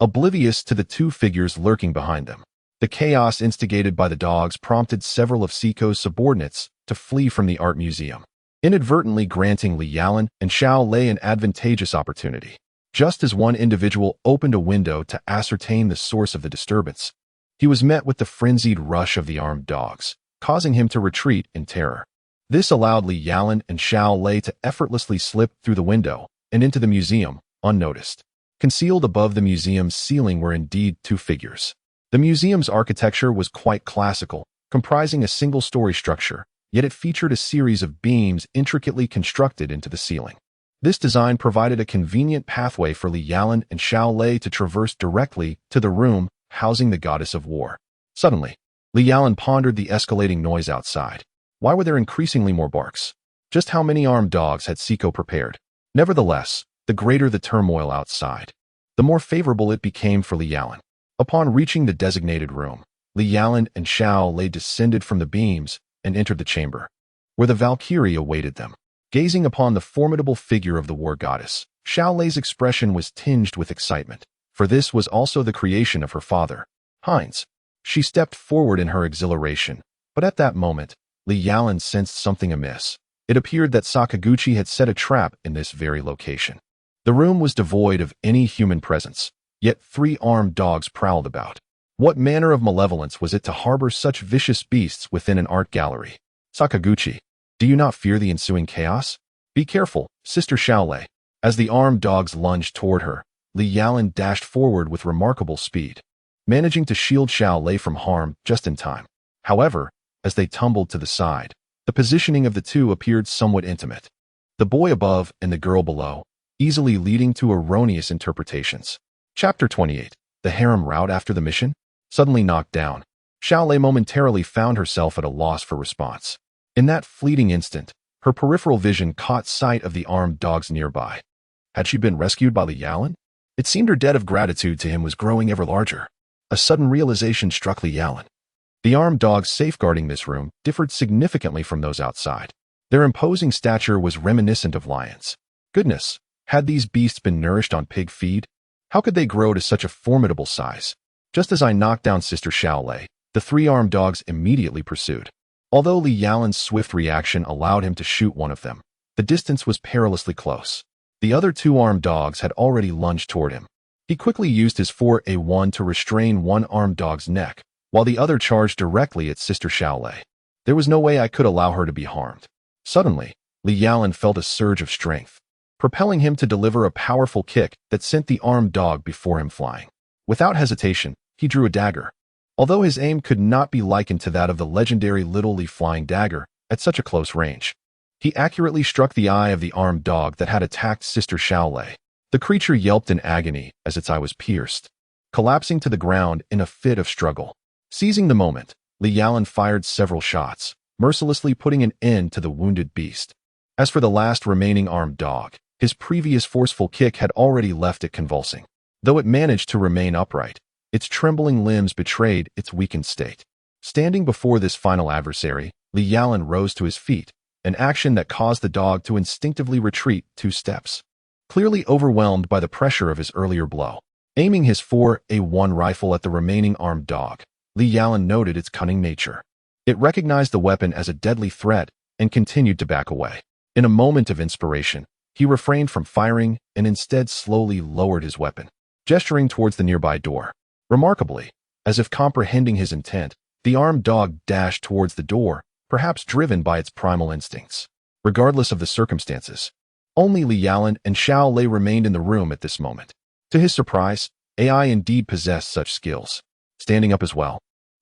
oblivious to the 2 figures lurking behind them. The chaos instigated by the dogs prompted several of Siko's subordinates to flee from the art museum, inadvertently granting Li Yalan and Xiao Lei an advantageous opportunity. Just as one individual opened a window to ascertain the source of the disturbance, he was met with the frenzied rush of the armed dogs, causing him to retreat in terror. This allowed Li Yalan and Xiao Lei to effortlessly slip through the window and into the museum, unnoticed. Concealed above the museum's ceiling were indeed 2 figures. The museum's architecture was quite classical, comprising a single-story structure, yet it featured a series of beams intricately constructed into the ceiling. This design provided a convenient pathway for Li Yalan and Xiao Lei to traverse directly to the room housing the goddess of war. Suddenly, Li Yalan pondered the escalating noise outside. Why were there increasingly more barks? Just how many armed dogs had Siko prepared? Nevertheless, the greater the turmoil outside, the more favorable it became for Li Yalan. Upon reaching the designated room, Li Yalan and Xiao Lei descended from the beams and entered the chamber, where the Valkyrie awaited them. Gazing upon the formidable figure of the war goddess, Xiao Lei's expression was tinged with excitement, for this was also the creation of her father, Heinz. She stepped forward in her exhilaration, but at that moment, Li Yalan sensed something amiss. It appeared that Sakaguchi had set a trap in this very location. The room was devoid of any human presence, yet 3 armed dogs prowled about. What manner of malevolence was it to harbor such vicious beasts within an art gallery? Sakaguchi, do you not fear the ensuing chaos? Be careful, Sister Xiao Lei. As the armed dogs lunged toward her, Li Yalan dashed forward with remarkable speed, managing to shield Xiao Lei from harm just in time. However, as they tumbled to the side, the positioning of the 2 appeared somewhat intimate. The boy above and the girl below, easily leading to erroneous interpretations. Chapter 28. The harem route after the mission? Suddenly knocked down, Xiao Lei momentarily found herself at a loss for response. In that fleeting instant, her peripheral vision caught sight of the armed dogs nearby. Had she been rescued by Li Yalan? It seemed her debt of gratitude to him was growing ever larger. A sudden realization struck Li Yalan. The armed dogs safeguarding this room differed significantly from those outside. Their imposing stature was reminiscent of lions. Goodness, had these beasts been nourished on pig feed? How could they grow to such a formidable size? Just as I knocked down Sister Xiao Lei, the 3 armed dogs immediately pursued. Although Li Yalan's swift reaction allowed him to shoot one of them, the distance was perilously close. The other two armed dogs had already lunged toward him. He quickly used his 4A1 to restrain one armed dog's neck, while the other charged directly at Sister Shaolei. There was no way I could allow her to be harmed. Suddenly, Li Yalan felt a surge of strength, propelling him to deliver a powerful kick that sent the armed dog before him flying. Without hesitation, he drew a dagger. Although his aim could not be likened to that of the legendary Little Li flying dagger at such a close range, he accurately struck the eye of the armed dog that had attacked Sister Shaolei. The creature yelped in agony as its eye was pierced, collapsing to the ground in a fit of struggle. Seizing the moment, Li Yalan fired several shots, mercilessly putting an end to the wounded beast. As for the last remaining armed dog, his previous forceful kick had already left it convulsing. Though it managed to remain upright, its trembling limbs betrayed its weakened state. Standing before this final adversary, Li Yalan rose to his feet, an action that caused the dog to instinctively retreat 2 steps. Clearly overwhelmed by the pressure of his earlier blow, aiming his 4A1 rifle at the remaining armed dog, Li Yalan noted its cunning nature. It recognized the weapon as a deadly threat and continued to back away. In a moment of inspiration, he refrained from firing and instead slowly lowered his weapon, gesturing towards the nearby door. Remarkably, as if comprehending his intent, the armed dog dashed towards the door, perhaps driven by its primal instincts. Regardless of the circumstances, only Li Yalan and Shaolei remained in the room at this moment. To his surprise, AI indeed possessed such skills. Standing up as well,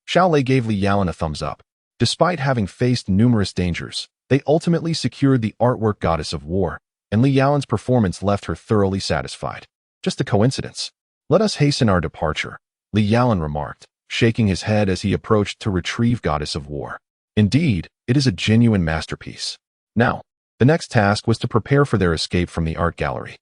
Shaolei gave Li Yalan a thumbs up. Despite having faced numerous dangers, they ultimately secured the artwork Goddess of War, and Li Yalan's performance left her thoroughly satisfied. Just a coincidence. Let us hasten our departure, Li Yalan remarked, shaking his head as he approached to retrieve Goddess of War. Indeed, it is a genuine masterpiece. Now, the next task was to prepare for their escape from the art gallery.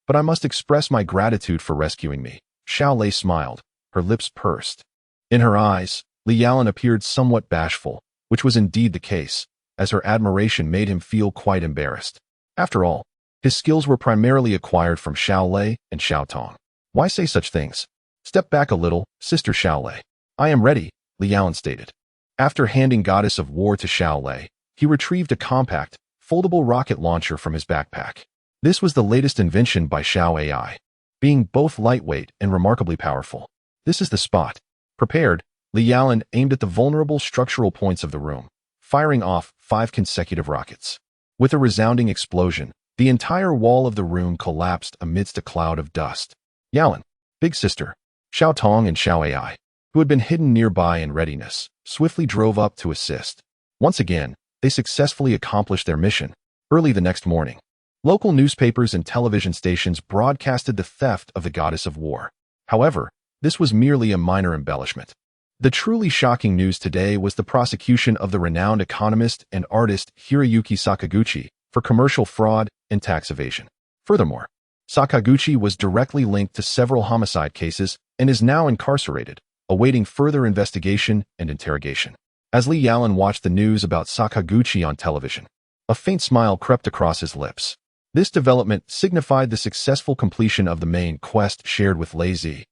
But I must express my gratitude for rescuing me. Shaolei smiled, her lips pursed. In her eyes, Li Yalan appeared somewhat bashful, which was indeed the case, as her admiration made him feel quite embarrassed. After all, his skills were primarily acquired from Shaolei and Xiaotong. Why say such things? Step back a little, Sister Shaolei. I am ready, Li Yalan stated. After handing Goddess of War to Shaolei, he retrieved a compact, foldable rocket launcher from his backpack. This was the latest invention by Xiao AI, being both lightweight and remarkably powerful. This is the spot. Prepared, Li Yalan aimed at the vulnerable structural points of the room, firing off 5 consecutive rockets. With a resounding explosion, the entire wall of the room collapsed amidst a cloud of dust. Yalan, Big Sister, Xiaotong and Xiao AI, who had been hidden nearby in readiness, swiftly drove up to assist. Once again, they successfully accomplished their mission. Early the next morning, local newspapers and television stations broadcasted the theft of the Goddess of War. However, this was merely a minor embellishment. The truly shocking news today was the prosecution of the renowned economist and artist Hiroyuki Sakaguchi for commercial fraud and tax evasion. Furthermore, Sakaguchi was directly linked to several homicide cases and is now incarcerated, awaiting further investigation and interrogation. As Li Yalan watched the news about Sakaguchi on television, a faint smile crept across his lips. This development signified the successful completion of the main quest shared with Lei Zi,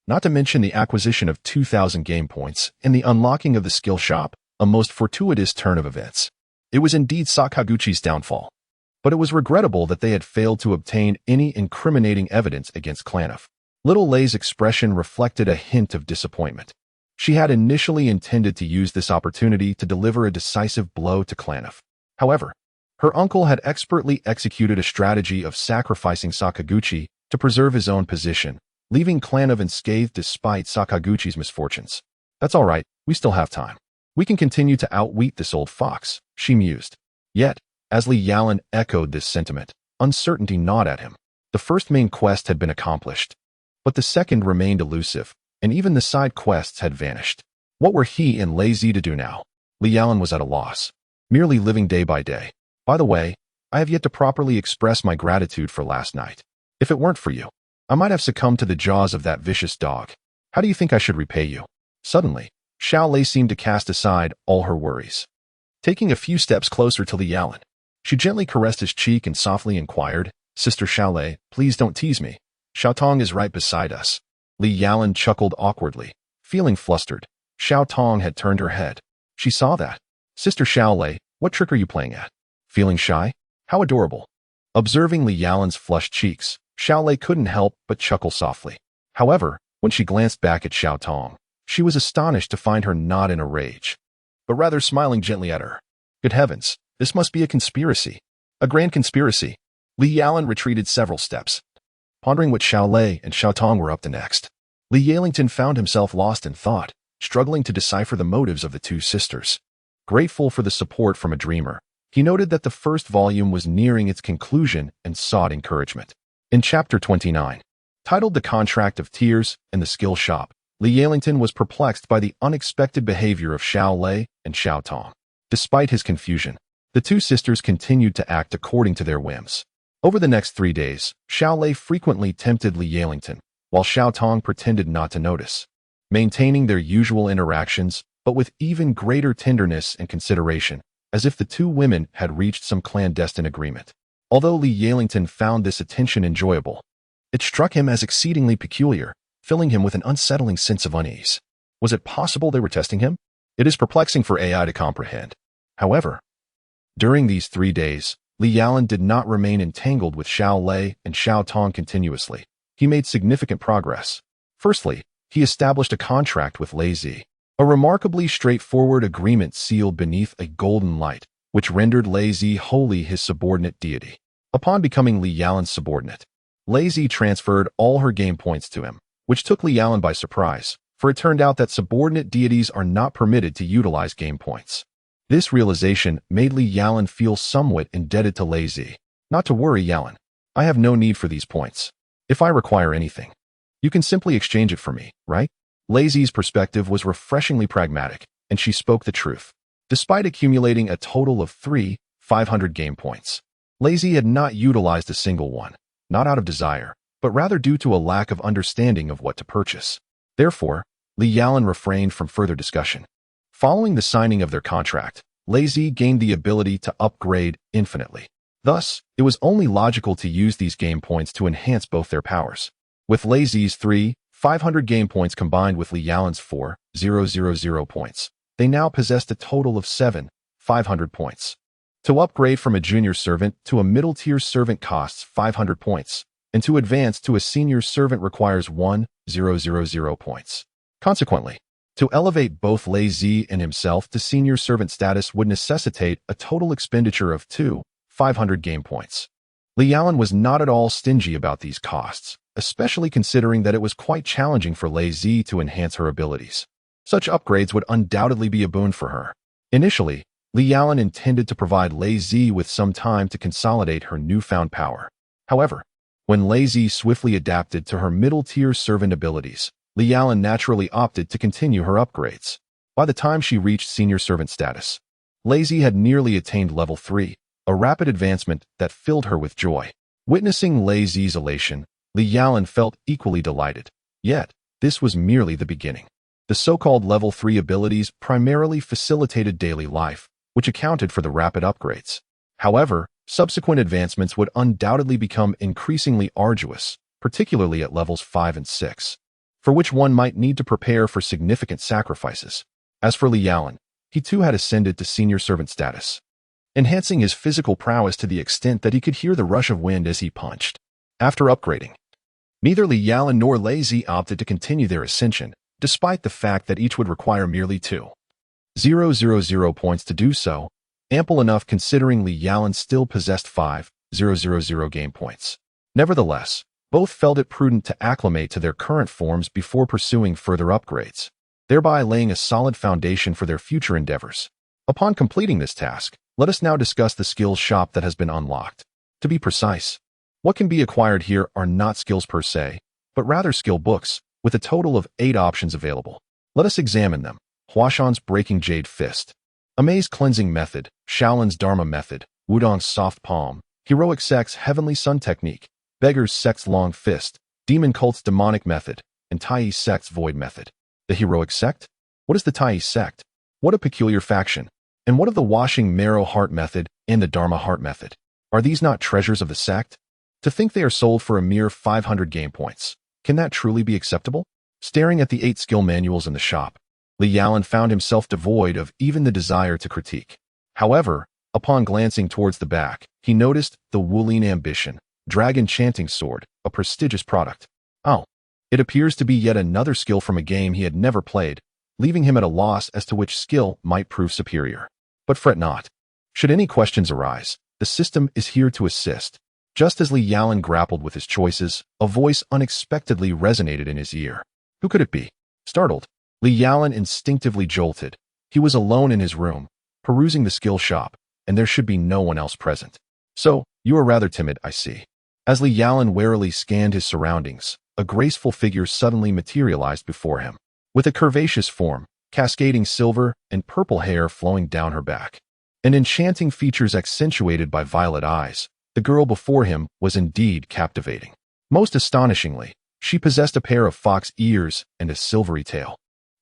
not to mention the acquisition of 2,000 game points and the unlocking of the skill shop, a most fortuitous turn of events. It was indeed Sakaguchi's downfall, but it was regrettable that they had failed to obtain any incriminating evidence against Clanov. Little Lei's expression reflected a hint of disappointment. She had initially intended to use this opportunity to deliver a decisive blow to Clanov. However, her uncle had expertly executed a strategy of sacrificing Sakaguchi to preserve his own position, leaving Clanov unscathed despite Sakaguchi's misfortunes. That's all right, we still have time. We can continue to outwit this old fox, she mused. Yet, as Li Yalan echoed this sentiment, uncertainty gnawed at him. The first main quest had been accomplished, but the second remained elusive, and even the side quests had vanished. What were he and Lei Zi to do now? Li Yalan was at a loss, merely living day by day. By the way, I have yet to properly express my gratitude for last night. If it weren't for you, I might have succumbed to the jaws of that vicious dog. How do you think I should repay you? Suddenly, Shaolei seemed to cast aside all her worries. Taking a few steps closer to Li Yalan, she gently caressed his cheek and softly inquired, Sister Shaolei, please don't tease me. Xiaotong is right beside us. Li Yalan chuckled awkwardly, feeling flustered. Xiaotong had turned her head. She saw that. Sister Shaolei, what trick are you playing at? Feeling shy? How adorable. Observing Li Yalan's flushed cheeks, Xiao Lei couldn't help but chuckle softly. However, when she glanced back at Xiao Tong, she was astonished to find her not in a rage, but rather smiling gently at her. Good heavens, this must be a conspiracy. A grand conspiracy. Li Yalan retreated several steps, pondering what Xiao Lei and Xiao Tong were up to next. Li Yalington found himself lost in thought, struggling to decipher the motives of the two sisters. Grateful for the support from a dreamer, he noted that the first volume was nearing its conclusion and sought encouragement. In Chapter 29, titled The Contract of Tears and the Skill Shop, Li Yalington was perplexed by the unexpected behavior of Xiao Lei and Xiao Tong. Despite his confusion, the two sisters continued to act according to their whims. Over the next 3 days, Xiao Lei frequently tempted Li Yalington, while Xiao Tong pretended not to notice, maintaining their usual interactions, but with even greater tenderness and consideration, as if the two women had reached some clandestine agreement. Although Li Yalington found this attention enjoyable, it struck him as exceedingly peculiar, filling him with an unsettling sense of unease. Was it possible they were testing him? It is perplexing for AI to comprehend. However, during these 3 days, Li Yalan did not remain entangled with Xiao Lei and Xiao Tong continuously. He made significant progress. Firstly, he established a contract with Lei Zi, a remarkably straightforward agreement sealed beneath a golden light, which rendered Lei Zi wholly his subordinate deity. Upon becoming Li Yalan's subordinate, Lei Zi transferred all her game points to him, which took Li Yalan by surprise, for it turned out that subordinate deities are not permitted to utilize game points. This realization made Li Yalan feel somewhat indebted to Lei Zi. Not to worry, Yalan. I have no need for these points. If I require anything, you can simply exchange it for me, right? Lei Zi's perspective was refreshingly pragmatic, and she spoke the truth. Despite accumulating a total of 500 game points, Lei Zi had not utilized a single one, not out of desire, but rather due to a lack of understanding of what to purchase. Therefore, Li Yalan refrained from further discussion. Following the signing of their contract, Lei Zi gained the ability to upgrade infinitely. Thus, it was only logical to use these game points to enhance both their powers. With Lei Zi's 500 game points combined with Li Yalan's 4,000 points, they now possessed a total of 500 points. To upgrade from a junior servant to a middle-tier servant costs 500 points, and to advance to a senior servant requires 1,000 points. Consequently, to elevate both Lei Zi and himself to senior servant status would necessitate a total expenditure of 500 game points. Li Yalan was not at all stingy about these costs, especially considering that it was quite challenging for Lei Zi to enhance her abilities. Such upgrades would undoubtedly be a boon for her. Initially, Li Yalan intended to provide Lei Zi with some time to consolidate her newfound power. However, when Lei Zi swiftly adapted to her middle-tier servant abilities, Li Yalan naturally opted to continue her upgrades. By the time she reached senior servant status, Lei Zi had nearly attained level 3, a rapid advancement that filled her with joy. Witnessing Lei Zi's elation, Li Yalan felt equally delighted. Yet, this was merely the beginning. The so-called level 3 abilities primarily facilitated daily life, which accounted for the rapid upgrades. However, subsequent advancements would undoubtedly become increasingly arduous, particularly at levels 5 and 6, for which one might need to prepare for significant sacrifices. As for Li Yalan, he too had ascended to senior servant status, enhancing his physical prowess to the extent that he could hear the rush of wind as he punched. After upgrading, neither Li Yalan nor Lei Zi opted to continue their ascension, despite the fact that each would require merely 2,000 points to do so, ample enough considering Li Yalan still possessed 5,000 game points. Nevertheless, both felt it prudent to acclimate to their current forms before pursuing further upgrades, thereby laying a solid foundation for their future endeavors. Upon completing this task, let us now discuss the skills shop that has been unlocked. To be precise, what can be acquired here are not skills per se, but rather skill books, with a total of 8 options available. Let us examine them. Huashan's Breaking Jade Fist, Amei's Cleansing Method, Shaolin's Dharma Method, Wudong's Soft Palm, Heroic Sect's Heavenly Sun Technique, Beggar's Sect's Long Fist, Demon Cult's Demonic Method, and Tai Sect's Void Method. The Heroic Sect? What is the Tai Sect? What a peculiar faction. And what of the Washing Marrow Heart Method and the Dharma Heart Method? Are these not treasures of the sect? To think they are sold for a mere 500 game points. Can that truly be acceptable? Staring at the 8 skill manuals in the shop, Li Yalan found himself devoid of even the desire to critique. However, Upon glancing towards the back, he noticed the Wuling Ambition, Dragon Chanting Sword, a prestigious product. Oh, it appears to be yet another skill from a game he had never played, leaving him at a loss as to which skill might prove superior. But fret not. Should any questions arise, the system is here to assist. Just as Li Yalan grappled with his choices, a voice unexpectedly resonated in his ear. Who could it be? Startled, Li Yalan instinctively jolted. He was alone in his room, perusing the skill shop, and there should be no one else present. So, you are rather timid, I see. As Li Yalan warily scanned his surroundings, a graceful figure suddenly materialized before him. With a curvaceous form, cascading silver and purple hair flowing down her back, and enchanting features accentuated by violet eyes, the girl before him was indeed captivating. Most astonishingly, she possessed a pair of fox ears and a silvery tail,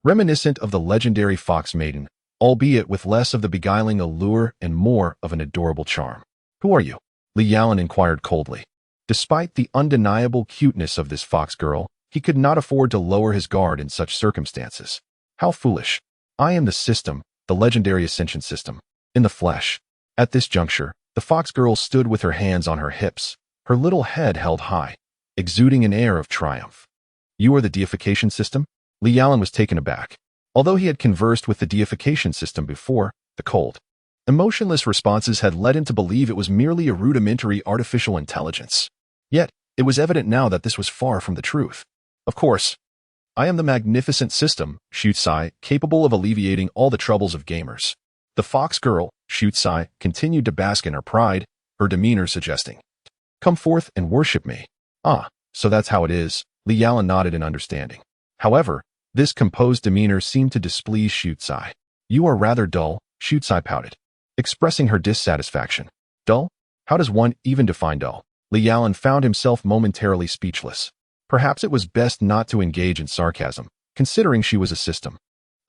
reminiscent of the legendary fox maiden, albeit with less of the beguiling allure and more of an adorable charm. Who are you? Li Yalan inquired coldly. Despite the undeniable cuteness of this fox girl, he could not afford to lower his guard in such circumstances. How foolish. I am the system, the legendary ascension system, in the flesh. At this juncture, the fox girl stood with her hands on her hips, her little head held high, exuding an air of triumph. You are the deification system? Li Yalan was taken aback. Although he had conversed with the deification system before, the cold, emotionless responses had led him to believe it was merely a rudimentary artificial intelligence. Yet, it was evident now that this was far from the truth. Of course, I am the magnificent system, Shutsai, capable of alleviating all the troubles of gamers. The fox girl, Shutsai, continued to bask in her pride, her demeanor suggesting, come forth and worship me. Ah, so that's how it is. Li Yalan nodded in understanding. However, this composed demeanor seemed to displease Shutsai. You are rather dull, Shutsai pouted, expressing her dissatisfaction. Dull? How does one even define dull? Li Yalan found himself momentarily speechless. Perhaps it was best not to engage in sarcasm, considering she was a system.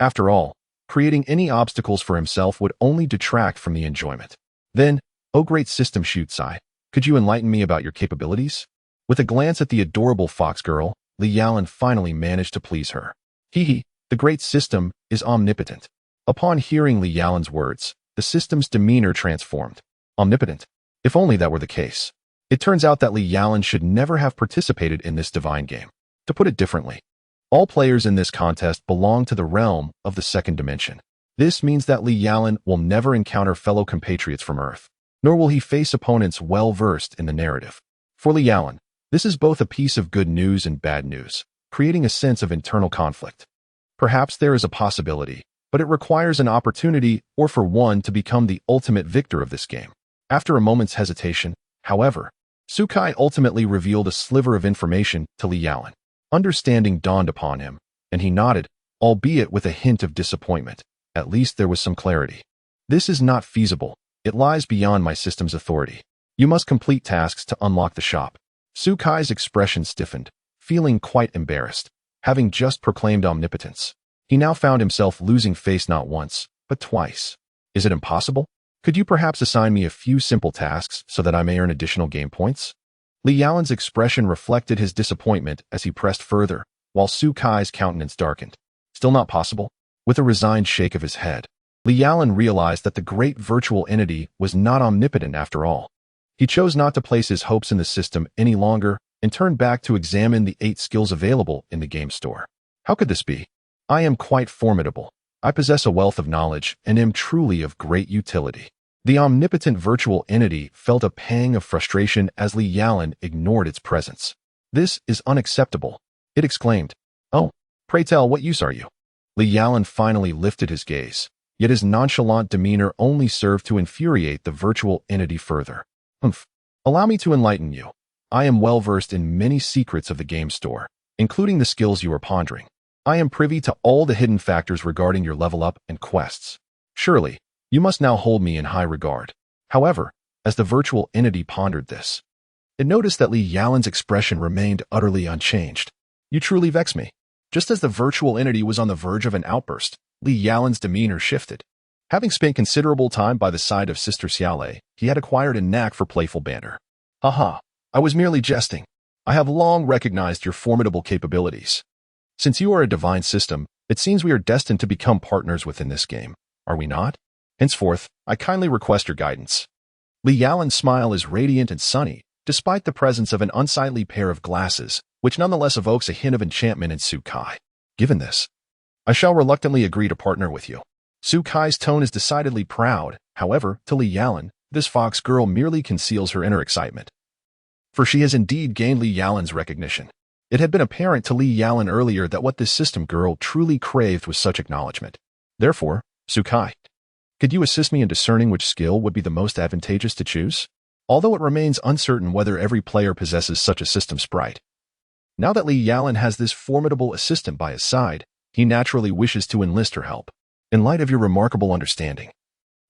After all, creating any obstacles for himself would only detract from the enjoyment. Then, oh great system Shutsai, could you enlighten me about your capabilities? With a glance at the adorable fox girl, Li Yalan finally managed to please her. Hee, the great system is omnipotent. Upon hearing Li Yalan's words, the system's demeanor transformed. Omnipotent? If only that were the case. It turns out that Li Yalan should never have participated in this divine game. To put it differently, all players in this contest belong to the realm of the second dimension. This means that Li Yalan will never encounter fellow compatriots from Earth, nor will he face opponents well-versed in the narrative. For Li Yalan, this is both a piece of good news and bad news, creating a sense of internal conflict. Perhaps there is a possibility, but it requires an opportunity or for one to become the ultimate victor of this game. After a moment's hesitation, however, Sukai ultimately revealed a sliver of information to Li Yalan. Understanding dawned upon him, and he nodded, albeit with a hint of disappointment. At least there was some clarity. This is not feasible. It lies beyond my system's authority. You must complete tasks to unlock the shop. Sukai's expression stiffened, feeling quite embarrassed, having just proclaimed omnipotence. He now found himself losing face not once, but twice. Is it impossible? Could you perhaps assign me a few simple tasks so that I may earn additional game points? Li Yalan's expression reflected his disappointment as he pressed further, while Sukai's countenance darkened. Still not possible? With a resigned shake of his head, Li Yalan realized that the great virtual entity was not omnipotent after all. He chose not to place his hopes in the system any longer and turned back to examine the 8 skills available in the game store. How could this be? I am quite formidable. I possess a wealth of knowledge and am truly of great utility. The omnipotent virtual entity felt a pang of frustration as Li Yalan ignored its presence. This is unacceptable, it exclaimed. Oh, pray tell, what use are you? Li Yalan finally lifted his gaze, yet his nonchalant demeanor only served to infuriate the virtual entity further. Allow me to enlighten you. I am well versed in many secrets of the game store, including the skills you are pondering. I am privy to all the hidden factors regarding your level up and quests. Surely, you must now hold me in high regard. However, as the virtual entity pondered this, it noticed that Li Yalan's expression remained utterly unchanged. You truly vex me. Just as the virtual entity was on the verge of an outburst, Li Yalan's demeanor shifted. Having spent considerable time by the side of Sister Xiaolei, he had acquired a knack for playful banter. Haha, I was merely jesting. I have long recognized your formidable capabilities. Since you are a divine system, it seems we are destined to become partners within this game, are we not? Henceforth, I kindly request your guidance. Li Yalan's smile is radiant and sunny, despite the presence of an unsightly pair of glasses, which nonetheless evokes a hint of enchantment in Su Kai. Given this, I shall reluctantly agree to partner with you. Su Kai's tone is decidedly proud. However, to Li Yalan, this fox girl merely conceals her inner excitement. For she has indeed gained Li Yalan's recognition. It had been apparent to Li Yalan earlier that what this system girl truly craved was such acknowledgement. Therefore, Su Kai, could you assist me in discerning which skill would be the most advantageous to choose? Although it remains uncertain whether every player possesses such a system sprite. Now that Li Yalan has this formidable assistant by his side, he naturally wishes to enlist her help. In light of your remarkable understanding,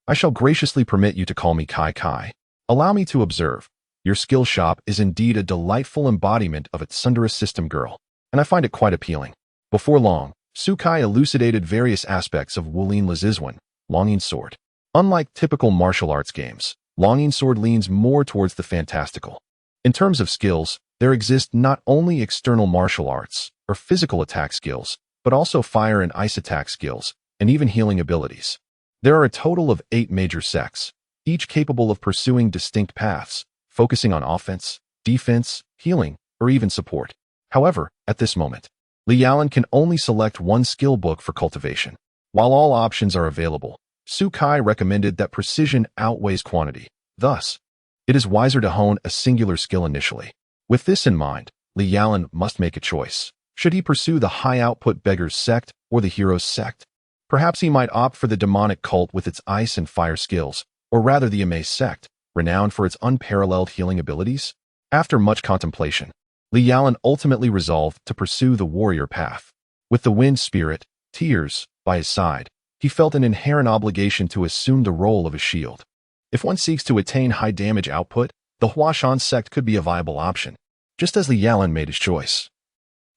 I shall graciously permit you to call me Kai Kai. Allow me to observe. Your skill shop is indeed a delightful embodiment of its thunderous system girl, and I find it quite appealing. Before long, Su Kai elucidated various aspects of Wulin Lazizwan, Longing Sword. Unlike typical martial arts games, Longing Sword leans more towards the fantastical. In terms of skills, there exist not only external martial arts or physical attack skills, but also fire and ice attack skills, and even healing abilities. There are a total of 8 major sects, each capable of pursuing distinct paths, focusing on offense, defense, healing, or even support. However, at this moment, Li Yalan can only select one skill book for cultivation. While all options are available, Su Kai recommended that precision outweighs quantity. Thus, it is wiser to hone a singular skill initially. With this in mind, Li Yalan must make a choice. Should he pursue the high-output Beggar's Sect or the Hero's Sect? Perhaps he might opt for the demonic cult with its ice and fire skills, or rather the Amaze Sect, renowned for its unparalleled healing abilities. After much contemplation, Li Yalan ultimately resolved to pursue the warrior path. With the wind spirit, Tears, by his side, he felt an inherent obligation to assume the role of a shield. If one seeks to attain high damage output, the Huashan sect could be a viable option, just as Li Yalan made his choice.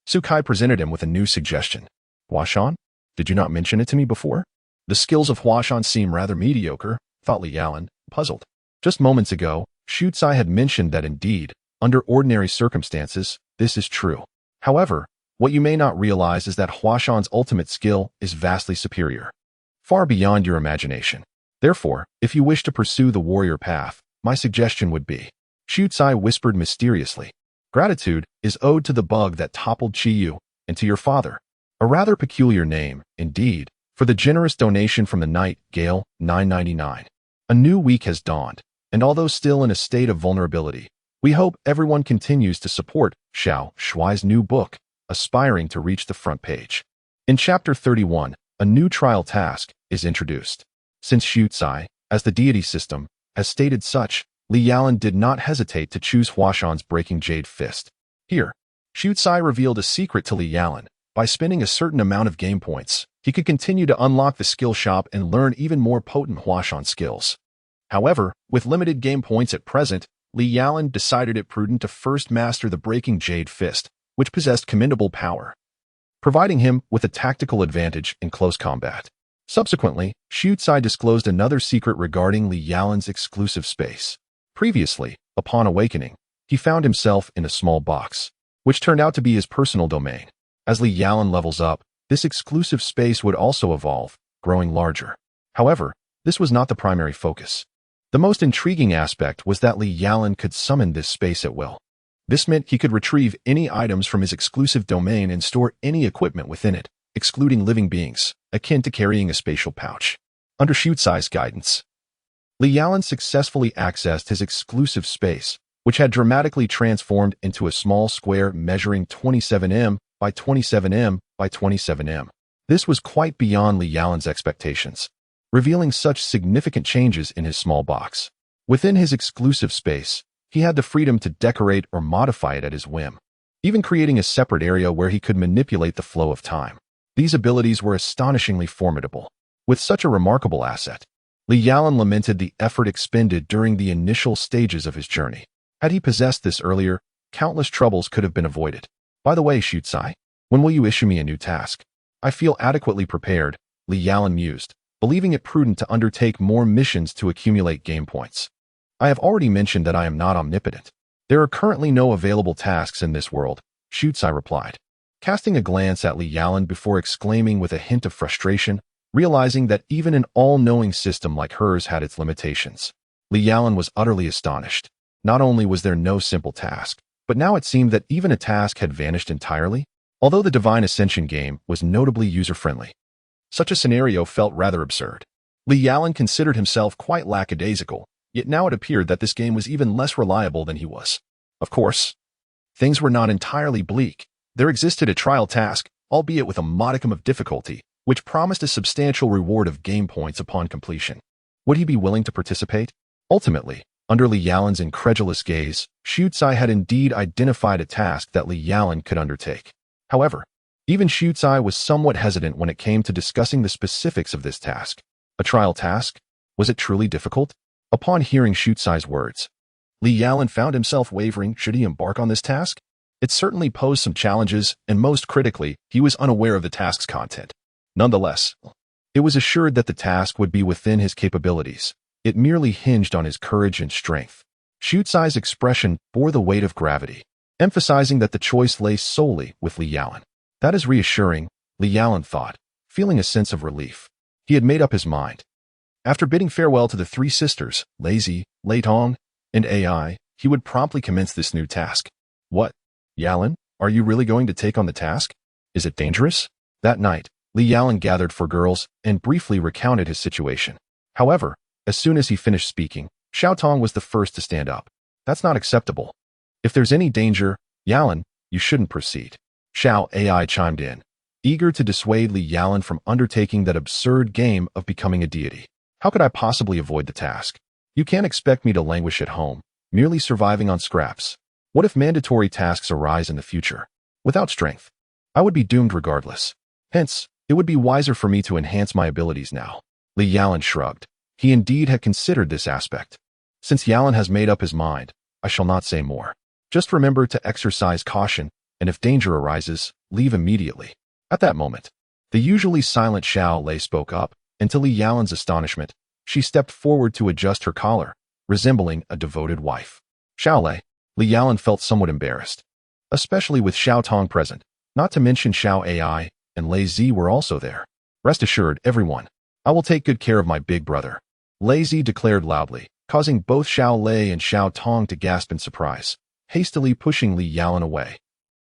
Su Kai presented him with a new suggestion. Huashan? Did you not mention it to me before? The skills of Huashan seem rather mediocre, thought Li Yalan, puzzled. Just moments ago, Shutsai had mentioned that indeed, under ordinary circumstances, this is true. However, what you may not realize is that Huashan's ultimate skill is vastly superior, far beyond your imagination. Therefore, if you wish to pursue the warrior path, my suggestion would be, Shutsai whispered mysteriously, gratitude is owed to the bug that toppled Chiyu and to your father. A rather peculiar name, indeed, for the generous donation from the Night Gale 999. A new week has dawned, and although still in a state of vulnerability, we hope everyone continues to support Xiao Shuai's new book, aspiring to reach the front page. In Chapter 31, a new trial task is introduced. Since Shutsai, as the deity system, has stated such, Li Yalan did not hesitate to choose Huashan's Breaking Jade Fist. Here, Shutsai revealed a secret to Li Yalan. By spending a certain amount of game points, he could continue to unlock the skill shop and learn even more potent Huashan skills. However, with limited game points at present, Li Yalan decided it prudent to first master the Breaking Jade Fist, which possessed commendable power, providing him with a tactical advantage in close combat. Subsequently, Shutsai disclosed another secret regarding Li Yalan's exclusive space. Previously, upon awakening, he found himself in a small box, which turned out to be his personal domain. As Li Yalan levels up, this exclusive space would also evolve, growing larger. However, this was not the primary focus. The most intriguing aspect was that Li Yalan could summon this space at will. This meant he could retrieve any items from his exclusive domain and store any equipment within it, excluding living beings, akin to carrying a spatial pouch. Under Shutsai's guidance, Li Yalan successfully accessed his exclusive space, which had dramatically transformed into a small square measuring 27 by 27 by 27. This was quite beyond Li Yalan's expectations, revealing such significant changes in his small box. Within his exclusive space, he had the freedom to decorate or modify it at his whim, even creating a separate area where he could manipulate the flow of time. These abilities were astonishingly formidable. With such a remarkable asset, Li Yalan lamented the effort expended during the initial stages of his journey. Had he possessed this earlier, countless troubles could have been avoided. By the way, Shutsai, when will you issue me a new task? I feel adequately prepared, Li Yalan mused, believing it prudent to undertake more missions to accumulate game points. I have already mentioned that I am not omnipotent. There are currently no available tasks in this world, Shutsai replied, casting a glance at Li Yalan before exclaiming with a hint of frustration, realizing that even an all-knowing system like hers had its limitations. Li Yalan was utterly astonished. Not only was there no simple task, but now it seemed that even a task had vanished entirely, although the Divine Ascension game was notably user-friendly. Such a scenario felt rather absurd. Li Yalan considered himself quite lackadaisical, yet now it appeared that this game was even less reliable than he was. Of course, things were not entirely bleak. There existed a trial task, albeit with a modicum of difficulty, which promised a substantial reward of game points upon completion. Would he be willing to participate? Ultimately, under Li Yalan's incredulous gaze, Shutsai had indeed identified a task that Li Yalan could undertake. However, even Shutsai was somewhat hesitant when it came to discussing the specifics of this task. A trial task? Was it truly difficult? Upon hearing Shutsai's words, Li Yalan found himself wavering. Should he embark on this task? It certainly posed some challenges, and most critically, he was unaware of the task's content. Nonetheless, it was assured that the task would be within his capabilities. It merely hinged on his courage and strength. Shutsai's expression bore the weight of gravity, emphasizing that the choice lay solely with Li Yalan. That is reassuring, Li Yalan thought, feeling a sense of relief. He had made up his mind. After bidding farewell to the three sisters, Lazy, Lei Tong, and AI, he would promptly commence this new task. What? Yalan, are you really going to take on the task? Is it dangerous? That night, Li Yalan gathered for girls and briefly recounted his situation. However, as soon as he finished speaking, Xiao Tong was the first to stand up. That's not acceptable. If there's any danger, Yalan, you shouldn't proceed. Xiao AI chimed in, eager to dissuade Li Yalan from undertaking that absurd game of becoming a deity. How could I possibly avoid the task? You can't expect me to languish at home, merely surviving on scraps. What if mandatory tasks arise in the future? Without strength, I would be doomed regardless. Hence, it would be wiser for me to enhance my abilities now. Li Yalan shrugged. He indeed had considered this aspect. Since Yalan has made up his mind, I shall not say more. Just remember to exercise caution, and if danger arises, leave immediately. At that moment, the usually silent Xiao Lei spoke up, and to Li Yalan's astonishment, she stepped forward to adjust her collar, resembling a devoted wife. Xiao Lei, Li Yalan felt somewhat embarrassed, especially with Xiao Tong present, not to mention Xiao AI and Lei Zi were also there. Rest assured, everyone, I will take good care of my big brother. Lei Zi declared loudly, causing both Xiao Lei and Xiao Tong to gasp in surprise, hastily pushing Li Yalan away.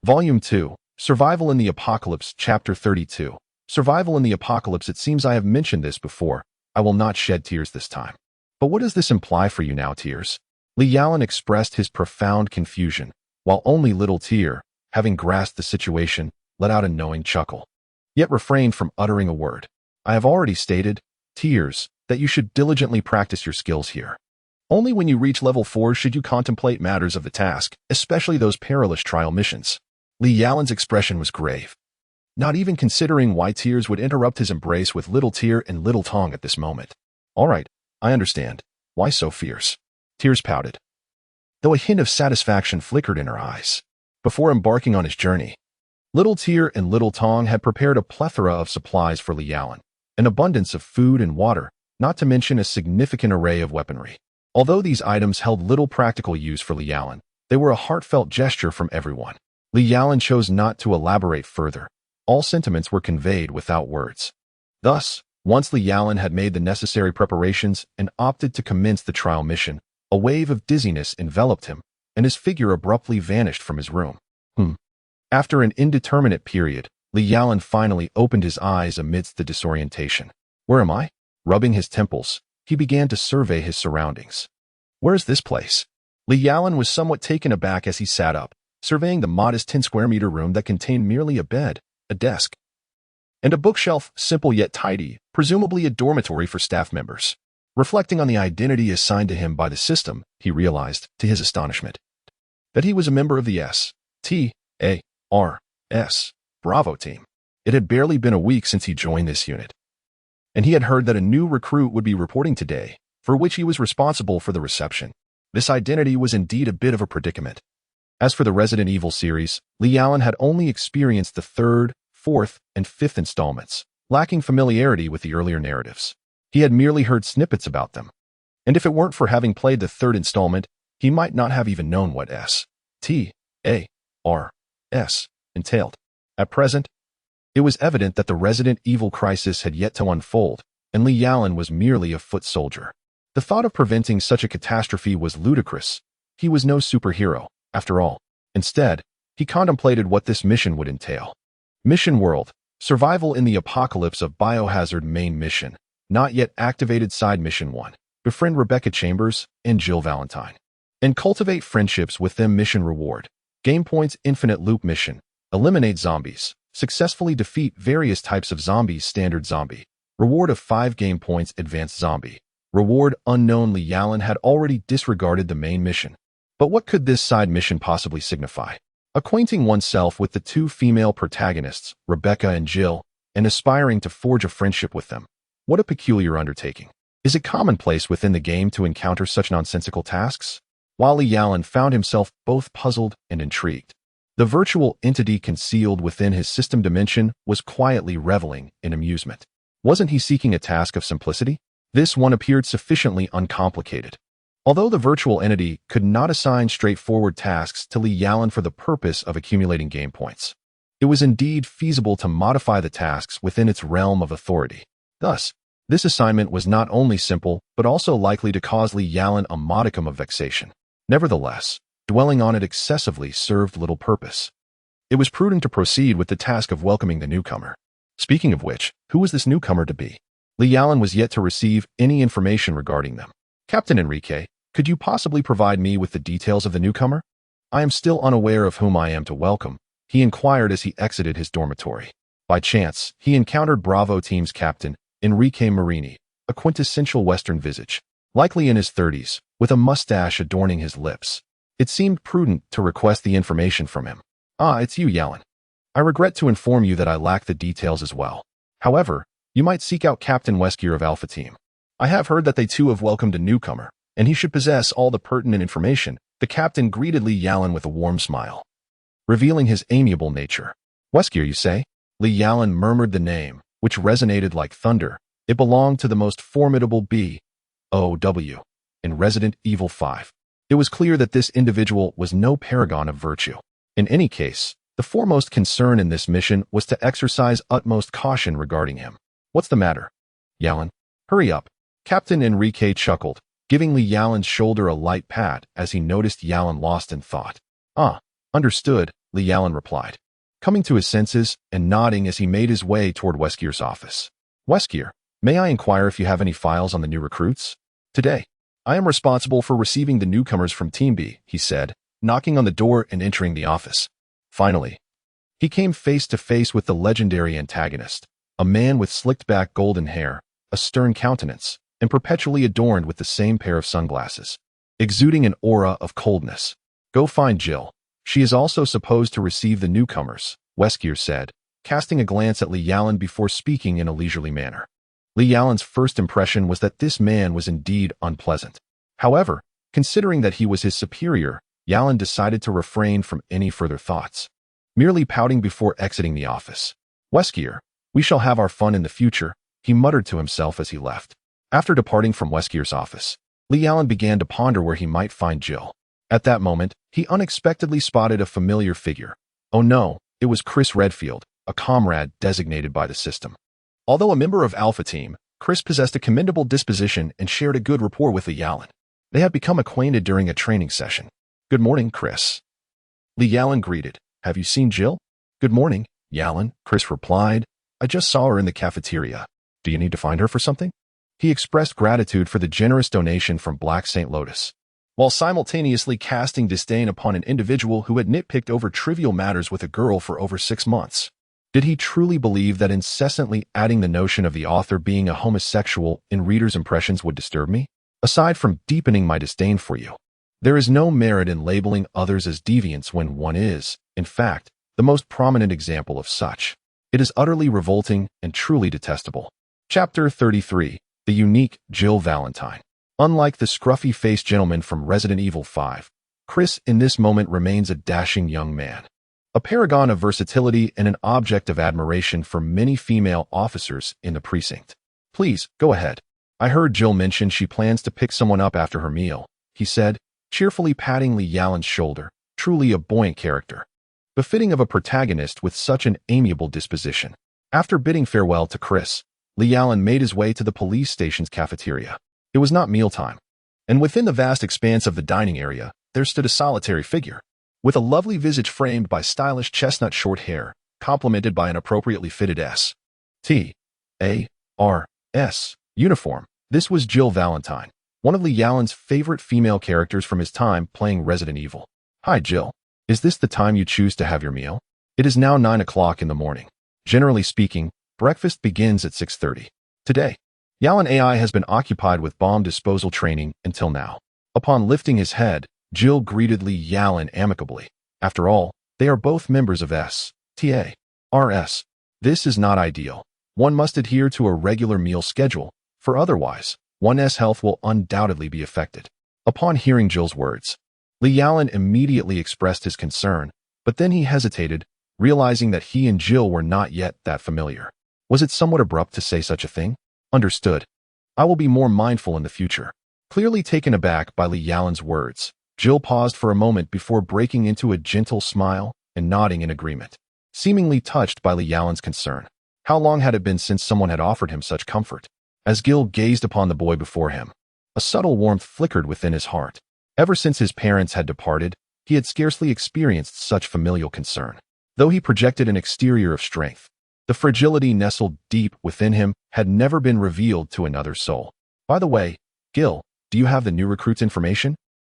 Volume 2, Survival in the Apocalypse, Chapter 32. Survival in the Apocalypse. It seems I have mentioned this before. I will not shed tears this time. But what does this imply for you now, Tears? Li Yalan expressed his profound confusion, while only Little Tear, having grasped the situation, let out a knowing chuckle, yet refrained from uttering a word. I have already stated, Tears, that you should diligently practice your skills here. Only when you reach level 4 should you contemplate matters of the task, especially those perilous trial missions. Li Yalan's expression was grave, not even considering why Tears would interrupt his embrace with Little Tear and Little Tong at this moment. All right, I understand. Why so fierce? Tears pouted, though a hint of satisfaction flickered in her eyes. Before embarking on his journey, Little Tear and Little Tong had prepared a plethora of supplies for Li Yalan, an abundance of food and water, not to mention a significant array of weaponry. Although these items held little practical use for Li Yalan, they were a heartfelt gesture from everyone. Li Yalan chose not to elaborate further. All sentiments were conveyed without words. Thus, once Li Yalan had made the necessary preparations and opted to commence the trial mission, a wave of dizziness enveloped him, and his figure abruptly vanished from his room. After an indeterminate period, Li Yalan finally opened his eyes amidst the disorientation. Where am I? Rubbing his temples, he began to survey his surroundings. Where is this place? Li Yalan was somewhat taken aback as he sat up, surveying the modest 10-square-meter room that contained merely a bed, a desk, and a bookshelf, simple yet tidy, presumably a dormitory for staff members. Reflecting on the identity assigned to him by the system, he realized, to his astonishment, that he was a member of the S.T.A.R.S. Bravo team. It had barely been a week since he joined this unit, and he had heard that a new recruit would be reporting today, for which he was responsible for the reception. This identity was indeed a bit of a predicament. As for the Resident Evil series, Li Yalan had only experienced the 3rd, 4th, and 5th installments, lacking familiarity with the earlier narratives. He had merely heard snippets about them, and if it weren't for having played the 3rd installment, he might not have even known what S.T.A.R.S. entailed. At present, It was evident that the Resident Evil crisis had yet to unfold, and Li Yalan was merely a foot soldier. The thought of preventing such a catastrophe was ludicrous. He was no superhero, after all. Instead, he contemplated what this mission would entail. Mission World, Survival in the Apocalypse of Biohazard Main Mission, Not Yet Activated Side Mission 1, Befriend Rebecca Chambers and Jill Valentine, and cultivate friendships with them. Mission Reward, Game Points Infinite Loop Mission, Eliminate Zombies, Successfully Defeat Various Types of Zombies. Standard Zombie, Reward of 5 Game Points. Advanced Zombie, Reward Unknown. Li Yalan had already disregarded the main mission. But what could this side mission possibly signify? Acquainting oneself with the 2 female protagonists, Rebecca and Jill, and aspiring to forge a friendship with them. What a peculiar undertaking. Is it commonplace within the game to encounter such nonsensical tasks? While Li Yalan found himself both puzzled and intrigued. The virtual entity concealed within his system dimension was quietly reveling in amusement. Wasn't he seeking a task of simplicity? This one appeared sufficiently uncomplicated. Although the virtual entity could not assign straightforward tasks to Li Yalan for the purpose of accumulating game points, it was indeed feasible to modify the tasks within its realm of authority. Thus, this assignment was not only simple, but also likely to cause Li Yalan a modicum of vexation. Nevertheless, dwelling on it excessively served little purpose. It was prudent to proceed with the task of welcoming the newcomer. Speaking of which, who was this newcomer to be? Li Yalan was yet to receive any information regarding them. Captain Enrique, could you possibly provide me with the details of the newcomer? I am still unaware of whom I am to welcome, he inquired as he exited his dormitory. By chance, he encountered Bravo Team's captain, Enrique Marini, a quintessential Western visage, likely in his 30s, with a mustache adorning his lips. It seemed prudent to request the information from him. Ah, it's you, Yalan. I regret to inform you that I lack the details as well. However, you might seek out Captain Weskier of Alpha Team. I have heard that they too have welcomed a newcomer, and he should possess all the pertinent information. The captain greeted Li Yalan with a warm smile, revealing his amiable nature. Weskier, you say? Li Yalan murmured the name, which resonated like thunder. It belonged to the most formidable B.O.W. in Resident Evil 5. It was clear that this individual was no paragon of virtue. In any case, the foremost concern in this mission was to exercise utmost caution regarding him. What's the matter? Yalan, hurry up. Captain Enrique chuckled, giving Li Yalan's shoulder a light pat as he noticed Yalan lost in thought. Ah, understood, Li Yalan replied, coming to his senses and nodding as he made his way toward Weskier's office. Weskier, may I inquire if you have any files on the new recruits? Today, I am responsible for receiving the newcomers from Team B, he said, knocking on the door and entering the office. Finally, he came face to face with the legendary antagonist, a man with slicked-back golden hair, a stern countenance, and perpetually adorned with the same pair of sunglasses, exuding an aura of coldness. Go find Jill. She is also supposed to receive the newcomers, Weskier said, casting a glance at Li Yalan before speaking in a leisurely manner. Li Yalan's first impression was that this man was indeed unpleasant. However, considering that he was his superior, Yalan decided to refrain from any further thoughts, merely pouting before exiting the office. Weskier, we shall have our fun in the future, he muttered to himself as he left. After departing from Weskier's office, Li Yalan began to ponder where he might find Jill. At that moment, he unexpectedly spotted a familiar figure. Oh no, it was Chris Redfield, a comrade designated by the system. Although a member of Alpha Team, Chris possessed a commendable disposition and shared a good rapport with Li Yalan. They had become acquainted during a training session. Good morning, Chris. Li Yalan greeted. Have you seen Jill? Good morning, Yalan, Chris replied. I just saw her in the cafeteria. Do you need to find her for something? He expressed gratitude for the generous donation from Black St. Lotus, while simultaneously casting disdain upon an individual who had nitpicked over trivial matters with a girl for over 6 months. Did he truly believe that incessantly adding the notion of the author being a homosexual in readers' impressions would disturb me? Aside from deepening my disdain for you, there is no merit in labeling others as deviants when one is, in fact, the most prominent example of such. It is utterly revolting and truly detestable. Chapter 33. The unique Jill Valentine. Unlike the scruffy-faced gentleman from Resident Evil 5, Chris in this moment remains a dashing young man, a paragon of versatility and an object of admiration for many female officers in the precinct. Please, go ahead. I heard Jill mention she plans to pick someone up after her meal, he said, cheerfully patting Li Yalan's shoulder. Truly a buoyant character. befitting of a protagonist with such an amiable disposition. After bidding farewell to Chris, Lee Allen made his way to the police station's cafeteria. It was not mealtime, and within the vast expanse of the dining area, there stood a solitary figure, with a lovely visage framed by stylish chestnut short hair, complemented by an appropriately fitted S.T.A.R.S. uniform. This was Jill Valentine, one of Lee Allen's favorite female characters from his time playing Resident Evil. "Hi, Jill. Is this the time you choose to have your meal? It is now 9 o'clock in the morning. Generally speaking, breakfast begins at 6:30. Today, Yallen AI has been occupied with bomb disposal training until now." Upon lifting his head, Jill greeted Lee Yallen amicably. After all, they are both members of S.T.A.R.S. This is not ideal. One must adhere to a regular meal schedule, for otherwise, one's health will undoubtedly be affected. Upon hearing Jill's words, Lee Allen immediately expressed his concern, but then he hesitated, realizing that he and Jill were not yet that familiar. Was it somewhat abrupt to say such a thing? Understood. I will be more mindful in the future. Clearly taken aback by Lee Allen's words, Jill paused for a moment before breaking into a gentle smile and nodding in agreement, seemingly touched by Lee Allen's concern. How long had it been since someone had offered him such comfort? As Gil gazed upon the boy before him, a subtle warmth flickered within his heart. Ever since his parents had departed, he had scarcely experienced such familial concern. Though he projected an exterior of strength, the fragility nestled deep within him had never been revealed to another soul. "By the way, Gil, do you have the new recruits' information?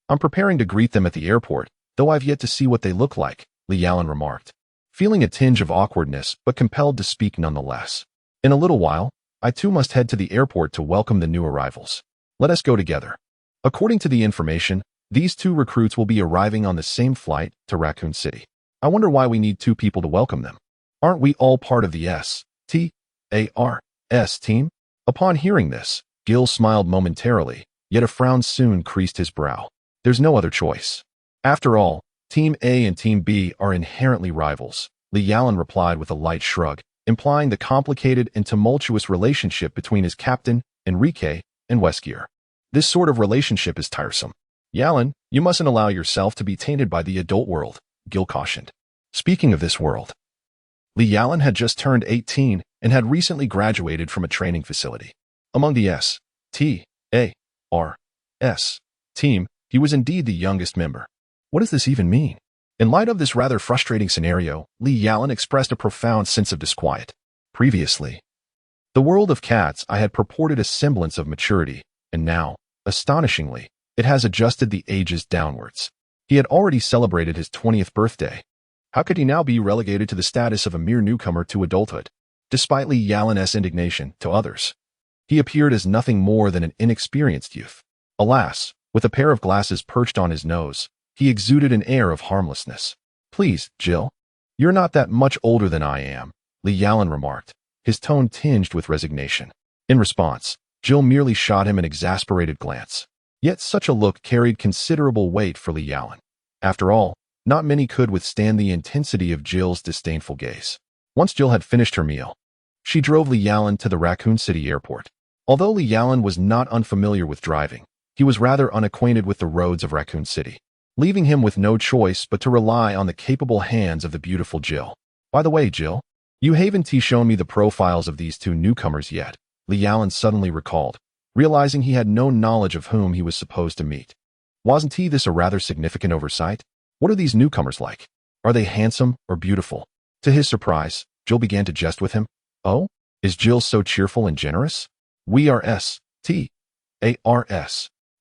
I'm preparing to greet them at the airport, though I've yet to see what they look like," Lee Allen remarked, feeling a tinge of awkwardness but compelled to speak nonetheless. "In a little while, I too must head to the airport to welcome the new arrivals. Let us go together." According to the information, these two recruits will be arriving on the same flight to Raccoon City. I wonder why we need two people to welcome them. Aren't we all part of the S.T.A.R.S. team? Upon hearing this, Gil smiled momentarily, yet a frown soon creased his brow. There's no other choice. After all, Team A and Team B are inherently rivals, Lee Allen replied with a light shrug, implying the complicated and tumultuous relationship between his captain, Enrique, and Westgear. This sort of relationship is tiresome. "Yallen, you mustn't allow yourself to be tainted by the adult world," Gil cautioned. Speaking of this world, Lee Allen had just turned 18 and had recently graduated from a training facility. Among the S.T.A.R.S. team, he was indeed the youngest member. What does this even mean? In light of this rather frustrating scenario, Lee Allen expressed a profound sense of disquiet. Previously, the world of cats I had purported a semblance of maturity, and now, astonishingly, it has adjusted the ages downwards. He had already celebrated his 20th birthday. How could he now be relegated to the status of a mere newcomer to adulthood? Despite Lee Allen's indignation, to others, he appeared as nothing more than an inexperienced youth. Alas, with a pair of glasses perched on his nose, he exuded an air of harmlessness. "Please, Jill, you're not that much older than I am," Lee Allen remarked, his tone tinged with resignation. In response, Jill merely shot him an exasperated glance. Yet such a look carried considerable weight for Lee Allen. After all, not many could withstand the intensity of Jill's disdainful gaze. Once Jill had finished her meal, she drove Lee Allen to the Raccoon City airport. Although Lee Allen was not unfamiliar with driving, he was rather unacquainted with the roads of Raccoon City, leaving him with no choice but to rely on the capable hands of the beautiful Jill. "By the way, Jill, you haven't shown me the profiles of these two newcomers yet," Lee Allen suddenly recalled, realizing he had no knowledge of whom he was supposed to meet. Wasn't this a rather significant oversight? What are these newcomers like? Are they handsome or beautiful? To his surprise, Jill began to jest with him. "Oh, is Jill so cheerful and generous? We are S.T.A.R.S.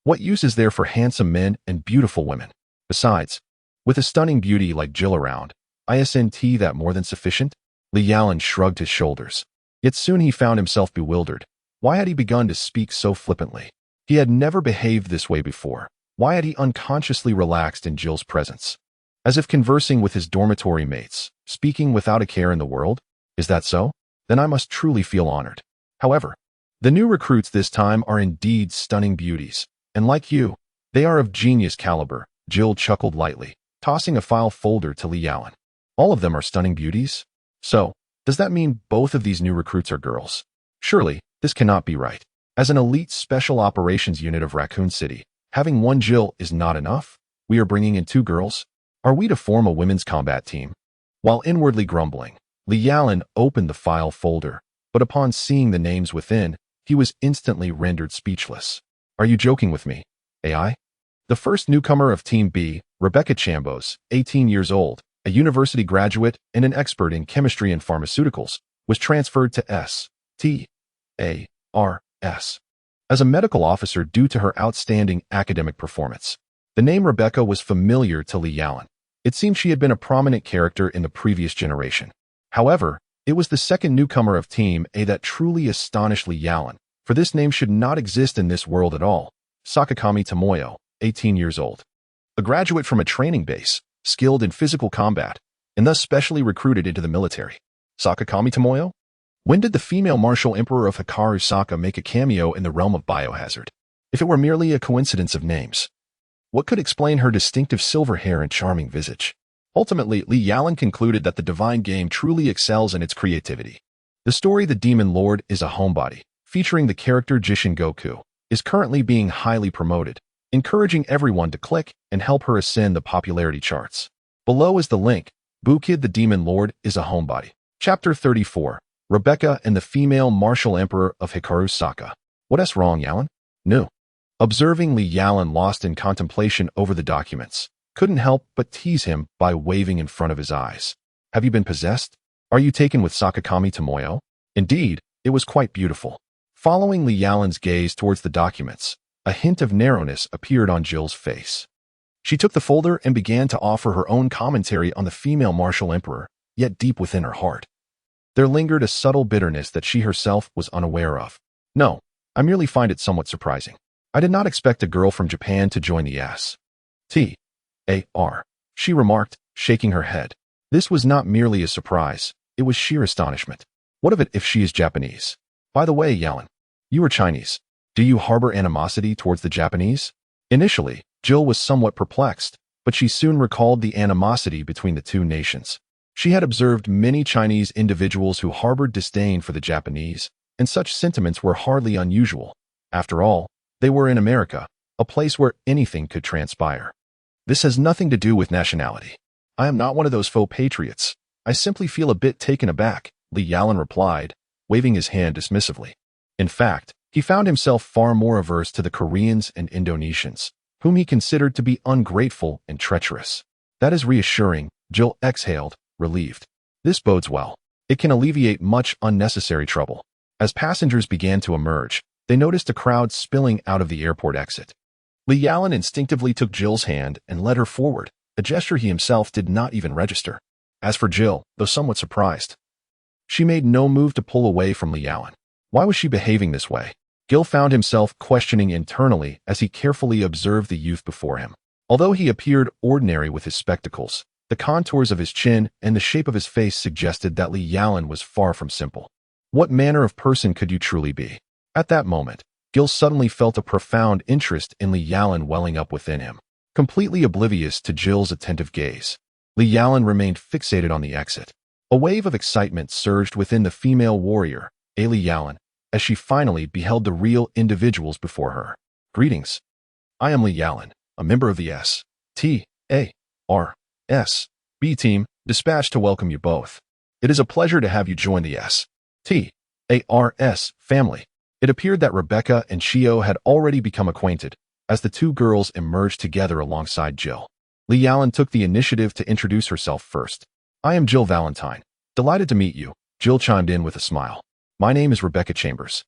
What use is there for handsome men and beautiful women? Besides, with a stunning beauty like Jill around, isn't that more than sufficient?" Lee Allen shrugged his shoulders. Yet soon he found himself bewildered. Why had he begun to speak so flippantly? He had never behaved this way before. Why had he unconsciously relaxed in Jill's presence? As if conversing with his dormitory mates, speaking without a care in the world? Is that so? Then I must truly feel honored. However, the new recruits this time are indeed stunning beauties, and like you, they are of genius caliber, Jill chuckled lightly, tossing a file folder to Lee Allen. All of them are stunning beauties? So, does that mean both of these new recruits are girls? Surely, this cannot be right. As an elite special operations unit of Raccoon City, having one Jill is not enough? We are bringing in two girls? Are we to form a women's combat team? While inwardly grumbling, Li Yalan opened the file folder, but upon seeing the names within, he was instantly rendered speechless. Are you joking with me, AI? The first newcomer of Team B, Rebecca Chambos, 18 years old, a university graduate and an expert in chemistry and pharmaceuticals, was transferred to S.T.A.R.S. as a medical officer due to her outstanding academic performance. The name Rebecca was familiar to Li Yalan. It seemed she had been a prominent character in the previous generation. However, it was the second newcomer of Team A that truly astonished Li Yalan, for this name should not exist in this world at all. Sakakami Tomoyo, 18 years old. A graduate from a training base, skilled in physical combat, and thus specially recruited into the military. Sakakami Tomoyo? When did the female martial emperor of Hikaru Saka make a cameo in the realm of biohazard? If it were merely a coincidence of names, what could explain her distinctive silver hair and charming visage? Ultimately, Li Yalan concluded that the divine game truly excels in its creativity. The story The Demon Lord is a Homebody, featuring the character Jishin Goku, is currently being highly promoted, encouraging everyone to click and help her ascend the popularity charts. Below is the link. Bukid The Demon Lord is a Homebody. Chapter 34. Rebecca and the Female Martial Emperor of Hikaru Saka. What's wrong, Yalan? No. Observing Li Yalan lost in contemplation over the documents, couldn't help but tease him by waving in front of his eyes. Have you been possessed? Are you taken with Sakakami Tomoyo? Indeed, it was quite beautiful. Following Li Yalan's gaze towards the documents, a hint of narrowness appeared on Jill's face. She took the folder and began to offer her own commentary on the female martial emperor, yet deep within her heart, there lingered a subtle bitterness that she herself was unaware of. No, I merely find it somewhat surprising. I did not expect a girl from Japan to join the S.T.A.R., she remarked, shaking her head. This was not merely a surprise, it was sheer astonishment. What of it if she is Japanese? By the way, Yalan, you are Chinese. Do you harbor animosity towards the Japanese? Initially, Jill was somewhat perplexed, but she soon recalled the animosity between the two nations. She had observed many Chinese individuals who harbored disdain for the Japanese, and such sentiments were hardly unusual. After all, they were in America, a place where anything could transpire. This has nothing to do with nationality. I am not one of those faux patriots. I simply feel a bit taken aback, Li Yalan replied, waving his hand dismissively. In fact, he found himself far more averse to the Koreans and Indonesians, whom he considered to be ungrateful and treacherous. That is reassuring, Jill exhaled, relieved. This bodes well. It can alleviate much unnecessary trouble. As passengers began to emerge, they noticed a crowd spilling out of the airport exit. Li Yalan instinctively took Jill's hand and led her forward, a gesture he himself did not even register. As for Jill, though somewhat surprised, she made no move to pull away from Li Yalan. Why was she behaving this way? Gil found himself questioning internally as he carefully observed the youth before him. Although he appeared ordinary with his spectacles, the contours of his chin and the shape of his face suggested that Li Yalan was far from simple. What manner of person could you truly be? At that moment, Gil suddenly felt a profound interest in Li Yalan welling up within him. Completely oblivious to Jill's attentive gaze, Li Yalan remained fixated on the exit. A wave of excitement surged within the female warrior, Li Yalan, as she finally beheld the real individuals before her. Greetings. I am Li Yalan, a member of the S.T.A.R.S. B team, dispatched to welcome you both. It is a pleasure to have you join the S.T.A.R.S. family. It appeared that Rebecca and Chio had already become acquainted, as the two girls emerged together alongside Jill. Li Yalan took the initiative to introduce herself first. I am Jill Valentine. Delighted to meet you, Jill chimed in with a smile. My name is Rebecca Chambers.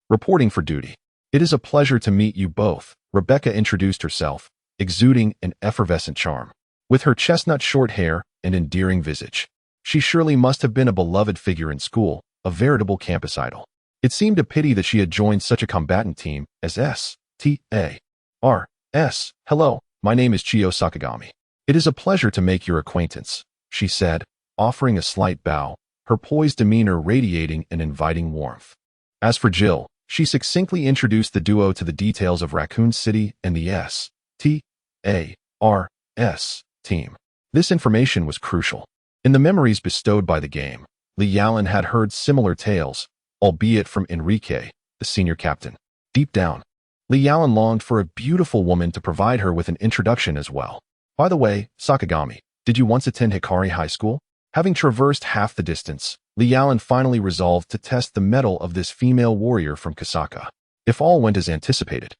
Reporting for duty. It is a pleasure to meet you both, Rebecca introduced herself, exuding an effervescent charm. With her chestnut short hair and endearing visage, she surely must have been a beloved figure in school, a veritable campus idol. It seemed a pity that she had joined such a combatant team as S.T.A.R.S. Hello, my name is Chio Sakagami. It is a pleasure to make your acquaintance, she said, offering a slight bow, her poised demeanor radiating an inviting warmth. As for Jill, she succinctly introduced the duo to the details of Raccoon City and the S.T.A.R.S. team. This information was crucial. In the memories bestowed by the game, Li Yalan had heard similar tales, albeit from Enrique, the senior captain. Deep down, Li Yalan longed for a beautiful woman to provide her with an introduction as well. By the way, Sakagami, did you once attend Hikari High School? Having traversed half the distance, Li Yalan finally resolved to test the mettle of this female warrior from Kasaka. If all went as anticipated,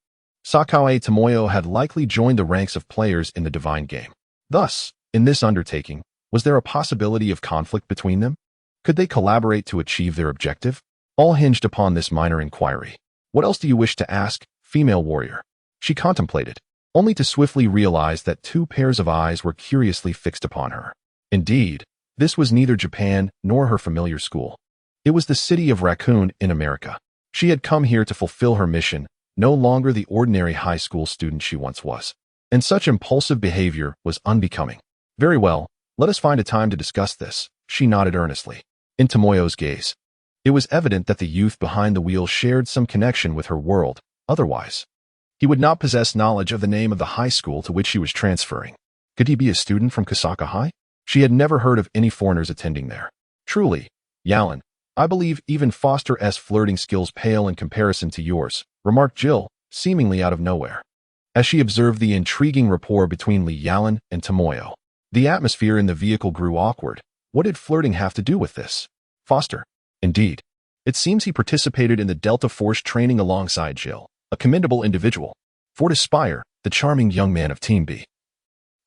Sakae Tomoyo had likely joined the ranks of players in the divine game. Thus, in this undertaking, was there a possibility of conflict between them? Could they collaborate to achieve their objective? All hinged upon this minor inquiry. What else do you wish to ask, female warrior? She contemplated, only to swiftly realize that two pairs of eyes were curiously fixed upon her. Indeed, this was neither Japan nor her familiar school. It was the city of Raccoon in America. She had come here to fulfill her mission, no longer the ordinary high school student she once was. And such impulsive behavior was unbecoming. Very well, let us find a time to discuss this, she nodded earnestly. In Tomoyo's gaze, it was evident that the youth behind the wheel shared some connection with her world, otherwise he would not possess knowledge of the name of the high school to which she was transferring. Could he be a student from Kasaka High? She had never heard of any foreigners attending there. Truly, Yalan, I believe even Foster's flirting skills pale in comparison to yours, remarked Jill, seemingly out of nowhere, as she observed the intriguing rapport between Li Yalan and Tomoyo. The atmosphere in the vehicle grew awkward. What did flirting have to do with this? Foster. Indeed. It seems he participated in the Delta Force training alongside Jill, a commendable individual. Fort Aspire, the charming young man of Team B,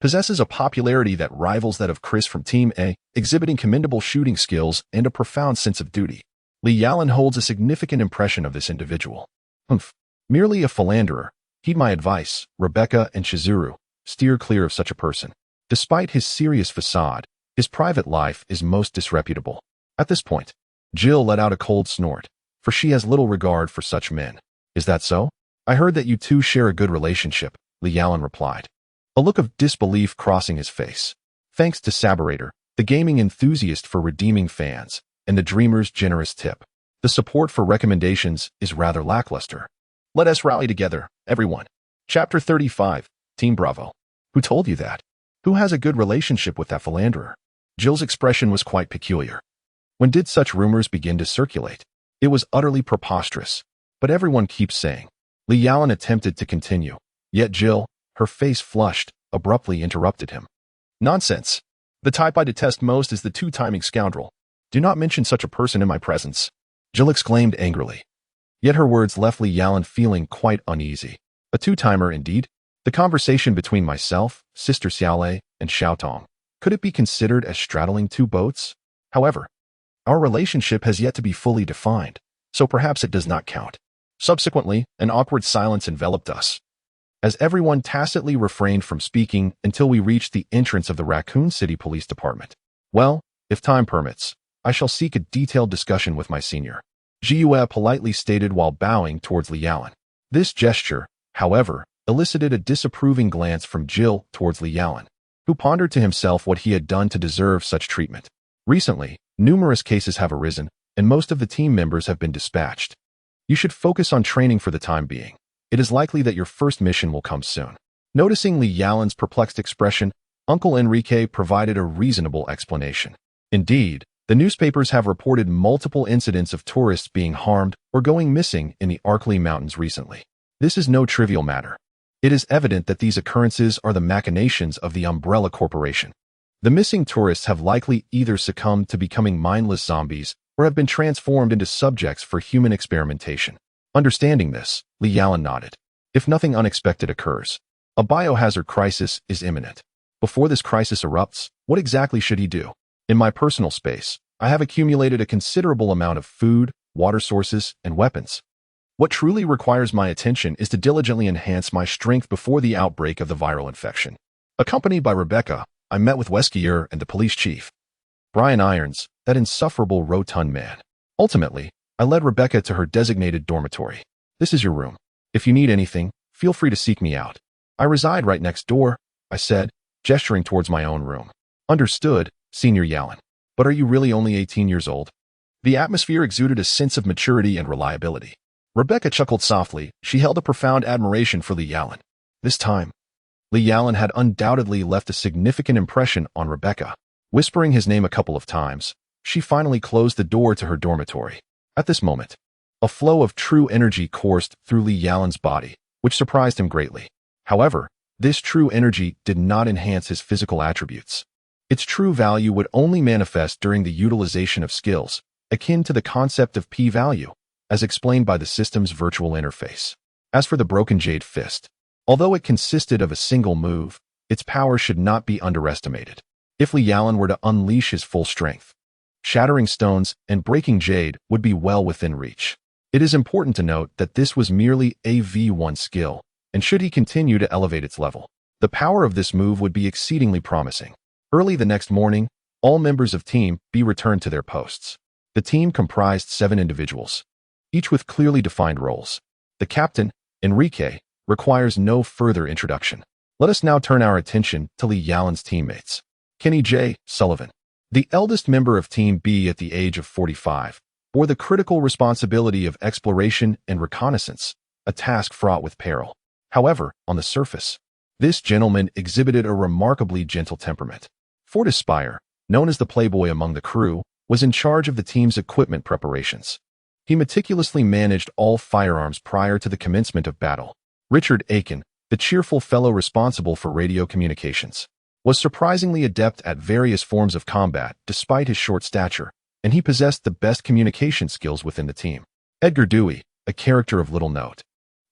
possesses a popularity that rivals that of Chris from Team A, exhibiting commendable shooting skills and a profound sense of duty. Li Yalan holds a significant impression of this individual. Merely a philanderer. Heed my advice, Rebecca and Chizuru, steer clear of such a person. Despite his serious facade, his private life is most disreputable. At this point, Jill let out a cold snort, for she has little regard for such men. Is that so? I heard that you two share a good relationship, Li Yalan replied, a look of disbelief crossing his face. Thanks to Saberator, the gaming enthusiast for redeeming fans, and the Dreamer's generous tip, the support for recommendations is rather lackluster. Let us rally together, everyone. Chapter 35, Team Bravo. Who told you that? Who has a good relationship with that philanderer? Jill's expression was quite peculiar. When did such rumors begin to circulate? It was utterly preposterous. But everyone keeps saying. Li Yalan attempted to continue, yet Jill, her face flushed, abruptly interrupted him. Nonsense. The type I detest most is the two-timing scoundrel. Do not mention such a person in my presence, Jill exclaimed angrily. Yet her words left Li Yalan feeling quite uneasy. A two-timer indeed? The conversation between myself, Sister Xiaolei, and Xiaotong, could it be considered as straddling two boats? However, our relationship has yet to be fully defined, so perhaps it does not count. Subsequently, an awkward silence enveloped us, as everyone tacitly refrained from speaking until we reached the entrance of the Raccoon City Police Department. Well, if time permits, I shall seek a detailed discussion with my senior, Jiue politely stated while bowing towards Li Yalan. This gesture, however, elicited a disapproving glance from Jill towards Li Yalan, who pondered to himself what he had done to deserve such treatment. Recently, numerous cases have arisen, and most of the team members have been dispatched. You should focus on training for the time being. It is likely that your first mission will come soon. Noticing Li Yalan's perplexed expression, Uncle Enrique provided a reasonable explanation. Indeed, the newspapers have reported multiple incidents of tourists being harmed or going missing in the Arkley Mountains recently. This is no trivial matter. It is evident that these occurrences are the machinations of the Umbrella Corporation. The missing tourists have likely either succumbed to becoming mindless zombies or have been transformed into subjects for human experimentation. Understanding this, Li Yalan nodded. If nothing unexpected occurs, a biohazard crisis is imminent. Before this crisis erupts, what exactly should he do? In my personal space, I have accumulated a considerable amount of food, water sources, and weapons. What truly requires my attention is to diligently enhance my strength before the outbreak of the viral infection. Accompanied by Rebecca, I met with Weskier and the police chief, Brian Irons, that insufferable rotund man. Ultimately, I led Rebecca to her designated dormitory. This is your room. If you need anything, feel free to seek me out. I reside right next door, I said, gesturing towards my own room. Understood, Senior Yalan. But are you really only 18 years old? The atmosphere exuded a sense of maturity and reliability. Rebecca chuckled softly. She held a profound admiration for Li Yalan. This time, Li Yalan had undoubtedly left a significant impression on Rebecca. Whispering his name a couple of times, she finally closed the door to her dormitory. At this moment, a flow of true energy coursed through Li Yalan's body, which surprised him greatly. However, this true energy did not enhance his physical attributes. Its true value would only manifest during the utilization of skills, akin to the concept of p-value, as explained by the system's virtual interface. As for the broken jade fist, although it consisted of a single move, its power should not be underestimated. If Li Yalan were to unleash his full strength, shattering stones and breaking jade would be well within reach. It is important to note that this was merely a V1 skill, and should he continue to elevate its level, the power of this move would be exceedingly promising. Early the next morning, all members of Team B returned to their posts. The team comprised 7 individuals, each with clearly defined roles. The captain, Enrique, requires no further introduction. Let us now turn our attention to Li Yalan's teammates. Kenny J. Sullivan, the eldest member of Team B at the age of 45, bore the critical responsibility of exploration and reconnaissance, a task fraught with peril. However, on the surface, this gentleman exhibited a remarkably gentle temperament. Fortis Spire, known as the playboy among the crew, was in charge of the team's equipment preparations. He meticulously managed all firearms prior to the commencement of battle. Richard Aiken, the cheerful fellow responsible for radio communications, was surprisingly adept at various forms of combat despite his short stature, and he possessed the best communication skills within the team. Edgar Dewey, a character of little note,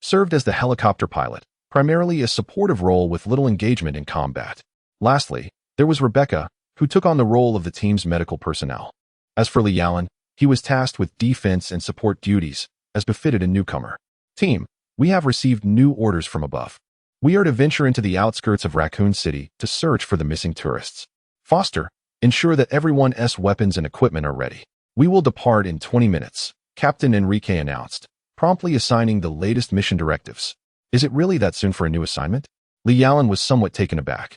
served as the helicopter pilot, primarily a supportive role with little engagement in combat. Lastly, there was Rebecca, who took on the role of the team's medical personnel. As for Li Yalan, he was tasked with defense and support duties, as befitted a newcomer. Team, we have received new orders from above. We are to venture into the outskirts of Raccoon City to search for the missing tourists. Foster, ensure that everyone's weapons and equipment are ready. We will depart in 20 minutes, Captain Enrique announced, promptly assigning the latest mission directives. Is it really that soon for a new assignment? Li Yalan was somewhat taken aback.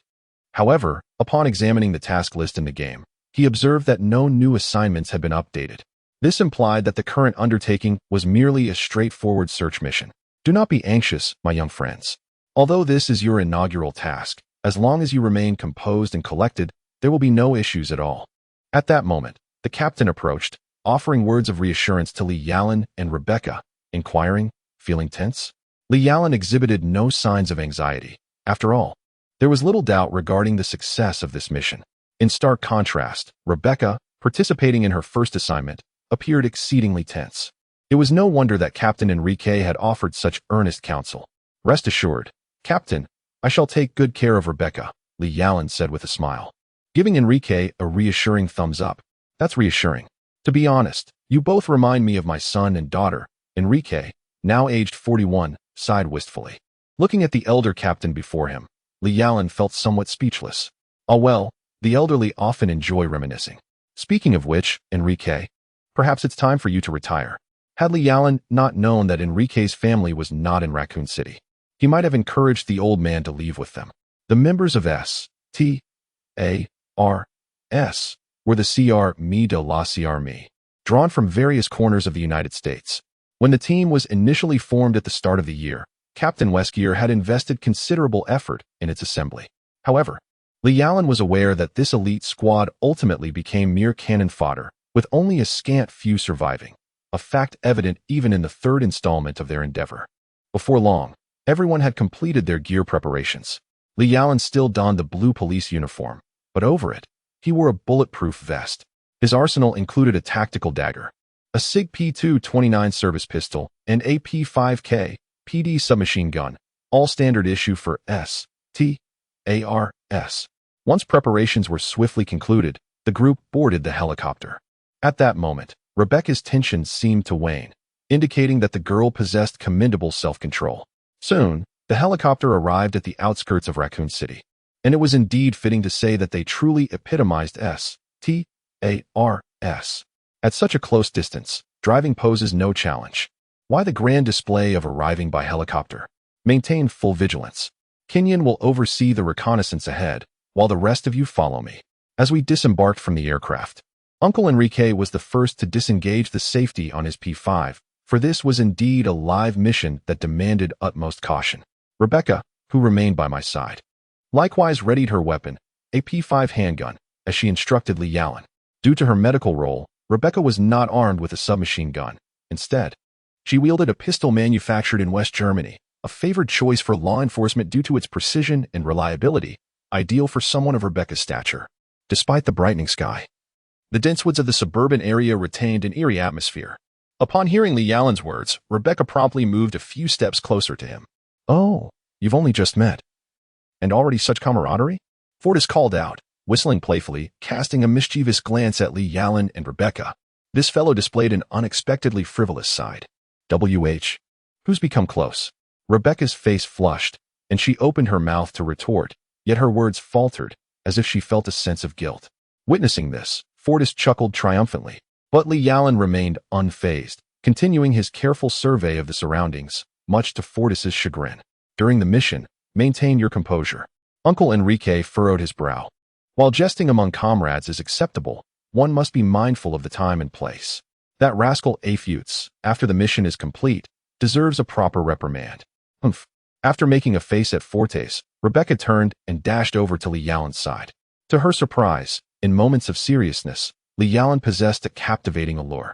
However, upon examining the task list in the game, he observed that no new assignments had been updated. This implied that the current undertaking was merely a straightforward search mission. Do not be anxious, my young friends. Although this is your inaugural task, as long as you remain composed and collected, there will be no issues at all. At that moment, the captain approached, offering words of reassurance to Li Yalan and Rebecca, inquiring, feeling tense? Li Yalan exhibited no signs of anxiety. After all, there was little doubt regarding the success of this mission. In stark contrast, Rebecca, participating in her first assignment, appeared exceedingly tense. It was no wonder that Captain Enrique had offered such earnest counsel. Rest assured, Captain, I shall take good care of Rebecca, Li Yalan said with a smile, giving Enrique a reassuring thumbs up. That's reassuring. To be honest, you both remind me of my son and daughter. Enrique, now aged 41, sighed wistfully. Looking at the elder captain before him, Li Yalan felt somewhat speechless. Ah well, the elderly often enjoy reminiscing. Speaking of which, Enrique, perhaps it's time for you to retire. Had Li Yalan not known that Enrique's family was not in Raccoon City, he might have encouraged the old man to leave with them. The members of S.T.A.R.S. were the Armée de la Armée, drawn from various corners of the United States. When the team was initially formed at the start of the year, Captain Weskier had invested considerable effort in its assembly. However, Li Yalan was aware that this elite squad ultimately became mere cannon fodder, with only a scant few surviving, a fact evident even in the third installment of their endeavor. Before long, everyone had completed their gear preparations. Li Yalan still donned the blue police uniform, but over it, he wore a bulletproof vest. His arsenal included a tactical dagger, a SIG P229 service pistol, and a P5K PD submachine gun, all standard issue for S.T.A.R.S. Once preparations were swiftly concluded, the group boarded the helicopter. At that moment, Rebecca's tension seemed to wane, indicating that the girl possessed commendable self-control. Soon, the helicopter arrived at the outskirts of Raccoon City, and it was indeed fitting to say that they truly epitomized S.T.A.R.S. At such a close distance, driving poses no challenge. Why the grand display of arriving by helicopter? Maintain full vigilance. Kenyon will oversee the reconnaissance ahead, while the rest of you follow me. As we disembarked from the aircraft, Uncle Enrique was the first to disengage the safety on his P5, for this was indeed a live mission that demanded utmost caution. Rebecca, who remained by my side, likewise readied her weapon, a P5 handgun, as she instructed Li Yalan. Due to her medical role, Rebecca was not armed with a submachine gun. Instead, she wielded a pistol manufactured in West Germany, a favored choice for law enforcement due to its precision and reliability, ideal for someone of Rebecca's stature. despite the brightening sky. The dense woods of the suburban area retained an eerie atmosphere. Upon hearing Li Yalin's words, Rebecca promptly moved a few steps closer to him. "Oh, you've only just met. And already such camaraderie?" Fortis called out, whistling playfully, casting a mischievous glance at Li Yalin and Rebecca. This fellow displayed an unexpectedly frivolous side. Who's become close? Rebecca's face flushed, and she opened her mouth to retort, yet her words faltered, as if she felt a sense of guilt. Witnessing this, Fortis chuckled triumphantly, but Li Yalin remained unfazed, continuing his careful survey of the surroundings, much to Fortis's chagrin. "During the mission, maintain your composure." Uncle Enrique furrowed his brow. While jesting among comrades is acceptable, one must be mindful of the time and place. That rascal Afutes, after the mission is complete, deserves a proper reprimand. Humph. After making a face at Fortes, Rebecca turned and dashed over to Li Yalin's side. To her surprise, in moments of seriousness, Li Yalin possessed a captivating allure,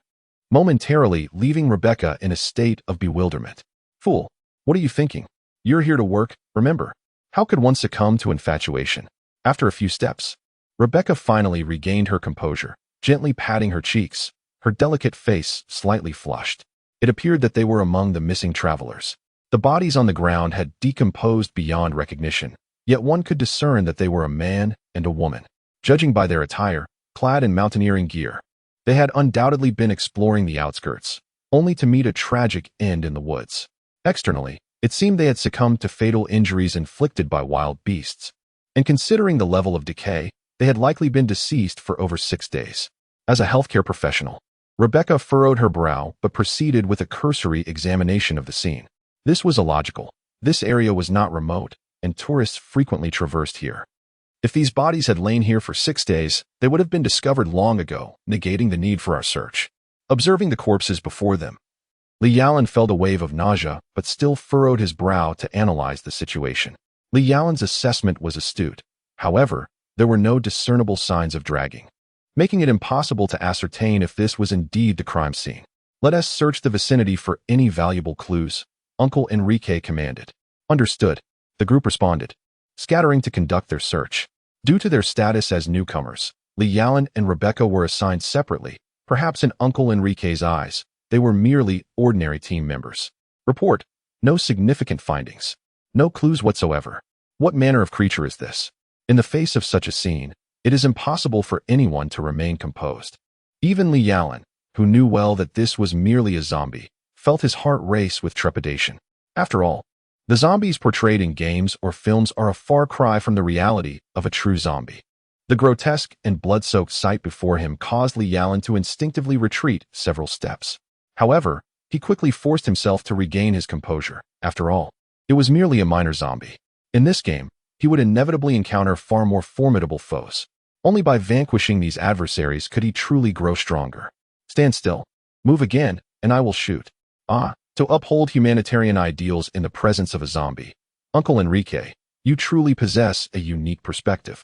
momentarily leaving Rebecca in a state of bewilderment. "Fool, what are you thinking? You're here to work, remember. How could one succumb to infatuation?" After a few steps, Rebecca finally regained her composure, gently patting her cheeks, her delicate face slightly flushed. It appeared that they were among the missing travelers. The bodies on the ground had decomposed beyond recognition, yet one could discern that they were a man and a woman. Judging by their attire, clad in mountaineering gear, they had undoubtedly been exploring the outskirts, only to meet a tragic end in the woods. Externally, it seemed they had succumbed to fatal injuries inflicted by wild beasts. And considering the level of decay, they had likely been deceased for over 6 days. As a healthcare professional, Rebecca furrowed her brow but proceeded with a cursory examination of the scene. This was illogical. This area was not remote, and tourists frequently traversed here. If these bodies had lain here for 6 days, they would have been discovered long ago, negating the need for our search. Observing the corpses before them, Li Yalin felt a wave of nausea, but still furrowed his brow to analyze the situation. Li Yalin's assessment was astute. However, there were no discernible signs of dragging, making it impossible to ascertain if this was indeed the crime scene. "Let us search the vicinity for any valuable clues," Uncle Enrique commanded. "Understood," the group responded, scattering to conduct their search. Due to their status as newcomers, Li Yalin and Rebecca were assigned separately. Perhaps in Uncle Enrique's eyes, they were merely ordinary team members. Report: no significant findings. No clues whatsoever. What manner of creature is this? In the face of such a scene, it is impossible for anyone to remain composed. Even Li Yalin, who knew well that this was merely a zombie, felt his heart race with trepidation. After all, the zombies portrayed in games or films are a far cry from the reality of a true zombie. The grotesque and blood-soaked sight before him caused Li Yalin to instinctively retreat several steps. However, he quickly forced himself to regain his composure. After all, it was merely a minor zombie. In this game, he would inevitably encounter far more formidable foes. Only by vanquishing these adversaries could he truly grow stronger. "Stand still. Move again, and I will shoot." To uphold humanitarian ideals in the presence of a zombie. Uncle Enrique, you truly possess a unique perspective.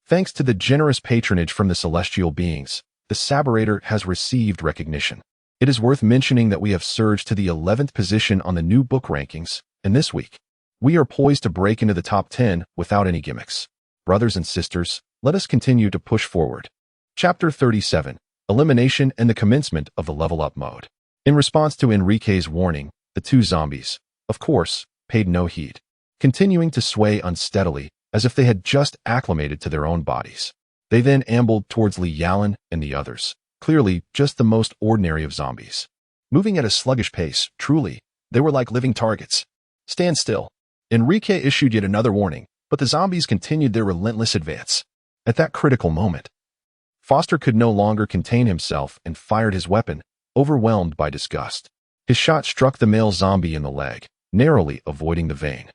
Thanks to the generous patronage from the celestial beings, the Saberator has received recognition. It is worth mentioning that we have surged to the 11th position on the new book rankings, and this week, we are poised to break into the top 10 without any gimmicks. Brothers and sisters, let us continue to push forward. Chapter 37, Elimination and the Commencement of the Level Up Mode. In response to Enrique's warning, the two zombies, of course, paid no heed, continuing to sway unsteadily as if they had just acclimated to their own bodies. They then ambled towards Li Yalin and the others, clearly just the most ordinary of zombies. Moving at a sluggish pace, truly, they were like living targets. "Stand still." Enrique issued yet another warning, but the zombies continued their relentless advance. At that critical moment, Foster could no longer contain himself and fired his weapon, overwhelmed by disgust. His shot struck the male zombie in the leg, narrowly avoiding the vein.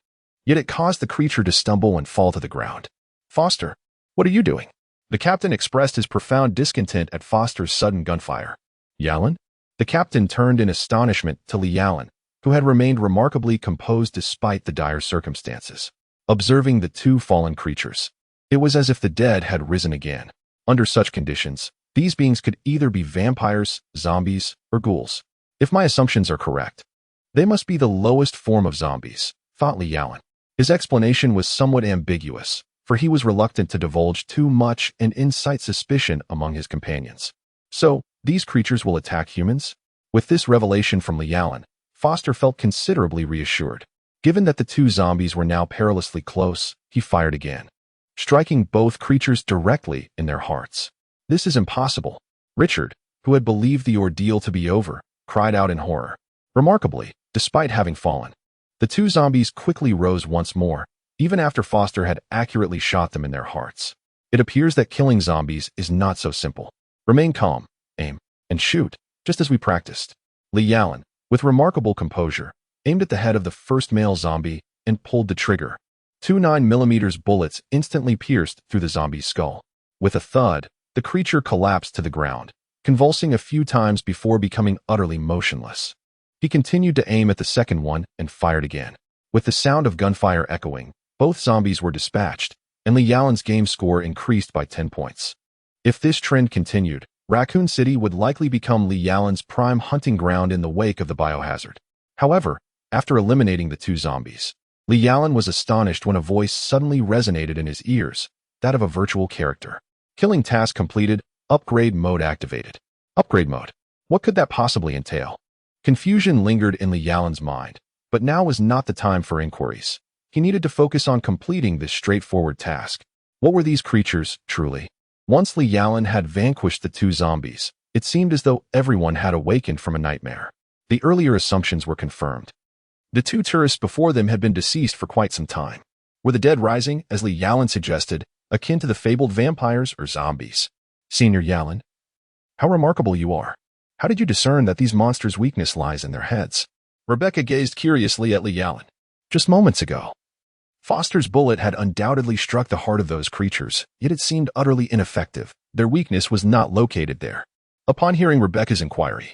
Yet it caused the creature to stumble and fall to the ground. "Foster, what are you doing?" The captain expressed his profound discontent at Foster's sudden gunfire. "Yalin?" The captain turned in astonishment to Li Yalin, who had remained remarkably composed despite the dire circumstances. Observing the two fallen creatures, it was as if the dead had risen again. Under such conditions, these beings could either be vampires, zombies, or ghouls. If my assumptions are correct, they must be the lowest form of zombies, thought Li Yalin. His explanation was somewhat ambiguous, for he was reluctant to divulge too much and incite suspicion among his companions. So, these creatures will attack humans? With this revelation from Lialan, Foster felt considerably reassured. Given that the two zombies were now perilously close, he fired again, striking both creatures directly in their hearts. "This is impossible." Richard, who had believed the ordeal to be over, cried out in horror. Remarkably, despite having fallen, the two zombies quickly rose once more, even after Foster had accurately shot them in their hearts. It appears that killing zombies is not so simple. Remain calm, aim, and shoot, just as we practiced. Lialan, with remarkable composure, aimed at the head of the first male zombie and pulled the trigger. Two 9mm bullets instantly pierced through the zombie's skull. With a thud, the creature collapsed to the ground, convulsing a few times before becoming utterly motionless. He continued to aim at the second one and fired again. With the sound of gunfire echoing, both zombies were dispatched, and Lialan's game score increased by 10 points. If this trend continued, Raccoon City would likely become Lialan's prime hunting ground in the wake of the biohazard. However, after eliminating the two zombies, Lialan was astonished when a voice suddenly resonated in his ears, that of a virtual character. Killing task completed, upgrade mode activated. Upgrade mode. What could that possibly entail? Confusion lingered in Lialan's mind, but now was not the time for inquiries. He needed to focus on completing this straightforward task. What were these creatures, truly? Once Lialan had vanquished the two zombies, it seemed as though everyone had awakened from a nightmare. The earlier assumptions were confirmed. The two tourists before them had been deceased for quite some time. Were the dead rising, as Lialan suggested, akin to the fabled vampires or zombies? Senior Yalan, how remarkable you are. How did you discern that these monsters' weakness lies in their heads? Rebecca gazed curiously at Lialan. Just moments ago, Foster's bullet had undoubtedly struck the heart of those creatures, yet it seemed utterly ineffective. Their weakness was not located there. Upon hearing Rebecca's inquiry,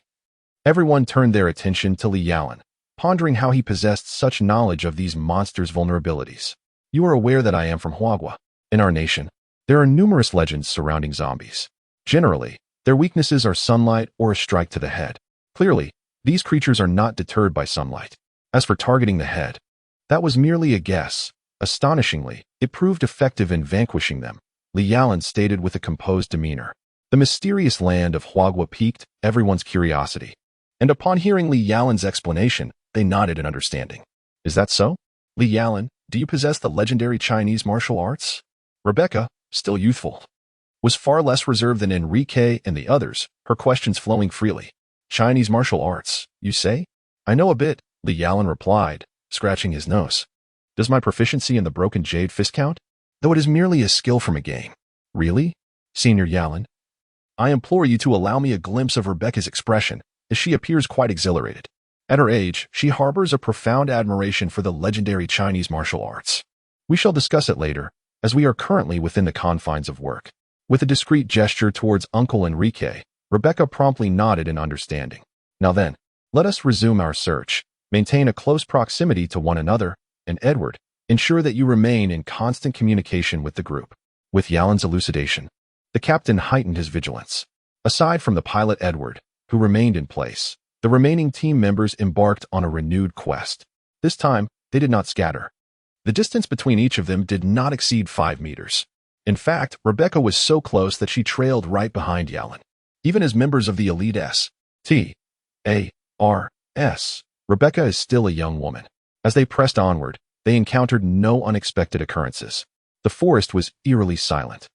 everyone turned their attention to Lialan, pondering how he possessed such knowledge of these monsters' vulnerabilities. You are aware that I am from Huagua. In our nation, there are numerous legends surrounding zombies. Generally, their weaknesses are sunlight or a strike to the head. Clearly, these creatures are not deterred by sunlight. As for targeting the head, that was merely a guess. Astonishingly, it proved effective in vanquishing them, Lialan stated with a composed demeanor. The mysterious land of Huagua piqued everyone's curiosity, and upon hearing Lialan's explanation, they nodded in understanding. Is that so? Lialan, do you possess the legendary Chinese martial arts? Rebecca, still youthful, was far less reserved than Enrique and the others, her questions flowing freely. Chinese martial arts, you say? I know a bit, Lialan replied, scratching his nose. Does my proficiency in the broken jade fist count? Though it is merely a skill from a game. Really? Senior Yalan? I implore you to allow me a glimpse of Rebecca's expression, as she appears quite exhilarated. At her age, she harbors a profound admiration for the legendary Chinese martial arts. We shall discuss it later, as we are currently within the confines of work. With a discreet gesture towards Uncle Enrique, Rebecca promptly nodded in understanding. Now then, let us resume our search. Maintain a close proximity to one another, and Edward, ensure that you remain in constant communication with the group. With Yalan's elucidation, the captain heightened his vigilance. Aside from the pilot Edward, who remained in place, the remaining team members embarked on a renewed quest. This time, they did not scatter. The distance between each of them did not exceed 5 meters. In fact, Rebecca was so close that she trailed right behind Yalan. Even as members of the elite S.T.A.R.S., Rebecca is still a young woman. As they pressed onward, they encountered no unexpected occurrences. The forest was eerily silent,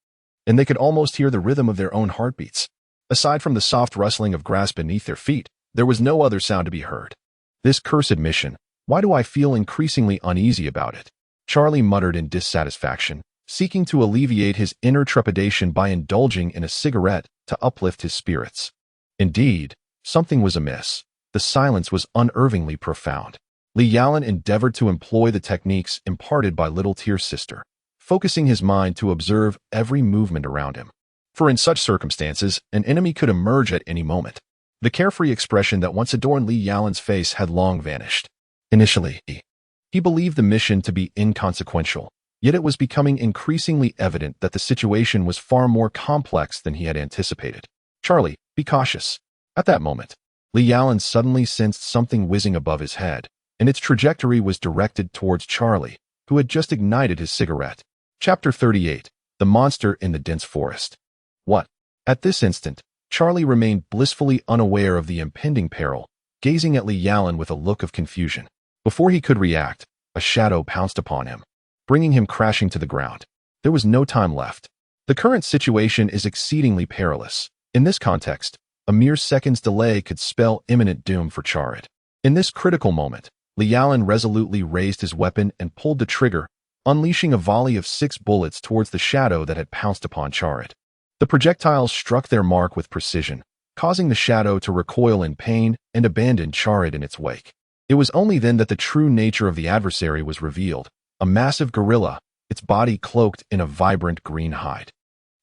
and they could almost hear the rhythm of their own heartbeats. Aside from the soft rustling of grass beneath their feet, there was no other sound to be heard. This cursed mission, why do I feel increasingly uneasy about it? Charlie muttered in dissatisfaction, seeking to alleviate his inner trepidation by indulging in a cigarette to uplift his spirits. Indeed, something was amiss. The silence was unnervingly profound. Lialan endeavored to employ the techniques imparted by Little Tear's sister, focusing his mind to observe every movement around him. For in such circumstances, an enemy could emerge at any moment. The carefree expression that once adorned Lialan's face had long vanished. Initially, he believed the mission to be inconsequential, yet it was becoming increasingly evident that the situation was far more complex than he had anticipated. Charlie, be cautious. At that moment, Lialan suddenly sensed something whizzing above his head, and its trajectory was directed towards Charlie, who had just ignited his cigarette. Chapter 38. The Monster in the Dense Forest. What? At this instant, Charlie remained blissfully unaware of the impending peril, gazing at Li Yalan with a look of confusion. Before he could react, a shadow pounced upon him, bringing him crashing to the ground. There was no time left. The current situation is exceedingly perilous. In this context, a mere second's delay could spell imminent doom for Charid. In this critical moment, Li Yalan resolutely raised his weapon and pulled the trigger, unleashing a volley of 6 bullets towards the shadow that had pounced upon Charid. The projectiles struck their mark with precision, causing the shadow to recoil in pain and abandon Charid in its wake. It was only then that the true nature of the adversary was revealed, a massive gorilla, its body cloaked in a vibrant green hide.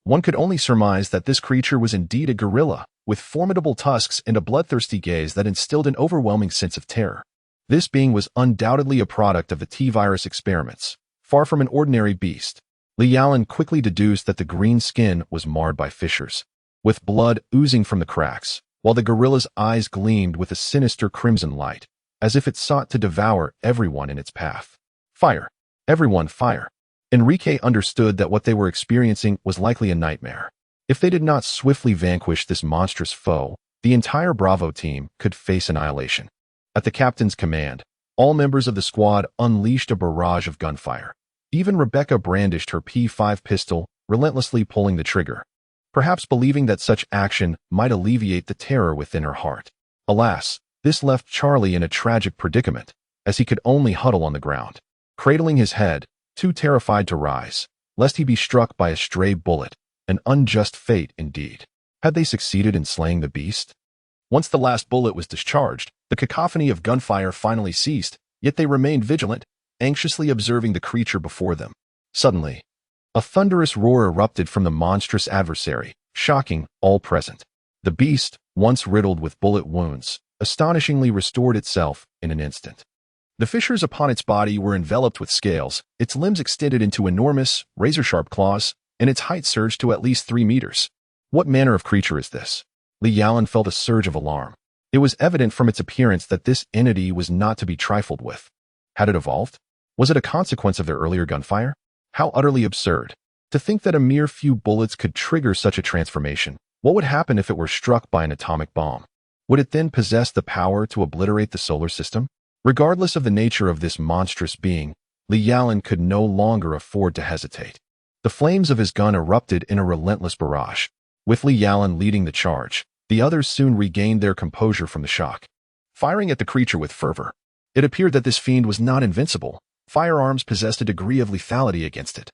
One could only surmise that this creature was indeed a gorilla, with formidable tusks and a bloodthirsty gaze that instilled an overwhelming sense of terror. This being was undoubtedly a product of the T-virus experiments. Far from an ordinary beast, Li Yalan quickly deduced that the green skin was marred by fissures, with blood oozing from the cracks, while the gorilla's eyes gleamed with a sinister crimson light, as if it sought to devour everyone in its path. Fire! Everyone fire! Enrique understood that what they were experiencing was likely a nightmare. If they did not swiftly vanquish this monstrous foe, the entire Bravo team could face annihilation. At the captain's command, all members of the squad unleashed a barrage of gunfire. Even Rebecca brandished her P5 pistol, relentlessly pulling the trigger, perhaps believing that such action might alleviate the terror within her heart. Alas, this left Charlie in a tragic predicament, as he could only huddle on the ground, cradling his head, too terrified to rise, lest he be struck by a stray bullet, an unjust fate indeed. Had they succeeded in slaying the beast? Once the last bullet was discharged, the cacophony of gunfire finally ceased, yet they remained vigilant, anxiously observing the creature before them. Suddenly, a thunderous roar erupted from the monstrous adversary, shocking all present. The beast, once riddled with bullet wounds, astonishingly restored itself in an instant. The fissures upon its body were enveloped with scales, its limbs extended into enormous, razor-sharp claws, and its height surged to at least 3 meters. What manner of creature is this? Li Yalan felt a surge of alarm. It was evident from its appearance that this entity was not to be trifled with. Had it evolved? Was it a consequence of their earlier gunfire? How utterly absurd. To think that a mere few bullets could trigger such a transformation. What would happen if it were struck by an atomic bomb? Would it then possess the power to obliterate the solar system? Regardless of the nature of this monstrous being, Li Yalan could no longer afford to hesitate. The flames of his gun erupted in a relentless barrage. With Li Yalan leading the charge, the others soon regained their composure from the shock, firing at the creature with fervor. It appeared that this fiend was not invincible. Firearms possessed a degree of lethality against it,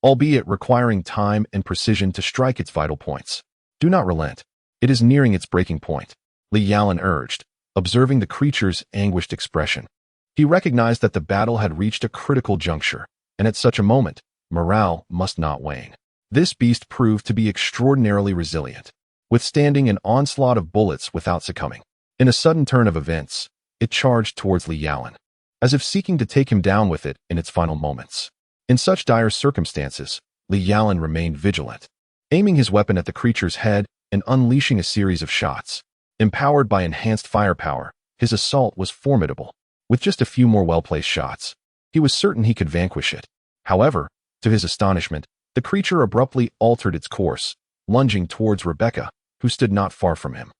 albeit requiring time and precision to strike its vital points. Do not relent. It is nearing its breaking point, Li Yalan urged, observing the creature's anguished expression. He recognized that the battle had reached a critical juncture, and at such a moment, morale must not wane. This beast proved to be extraordinarily resilient, withstanding an onslaught of bullets without succumbing. In a sudden turn of events, it charged towards Li Yalan, as if seeking to take him down with it in its final moments. In such dire circumstances, Li Yalan remained vigilant, aiming his weapon at the creature's head and unleashing a series of shots. Empowered by enhanced firepower, his assault was formidable. With just a few more well-placed shots, he was certain he could vanquish it. However, to his astonishment, the creature abruptly altered its course, lunging towards Rebecca, who stood not far from him.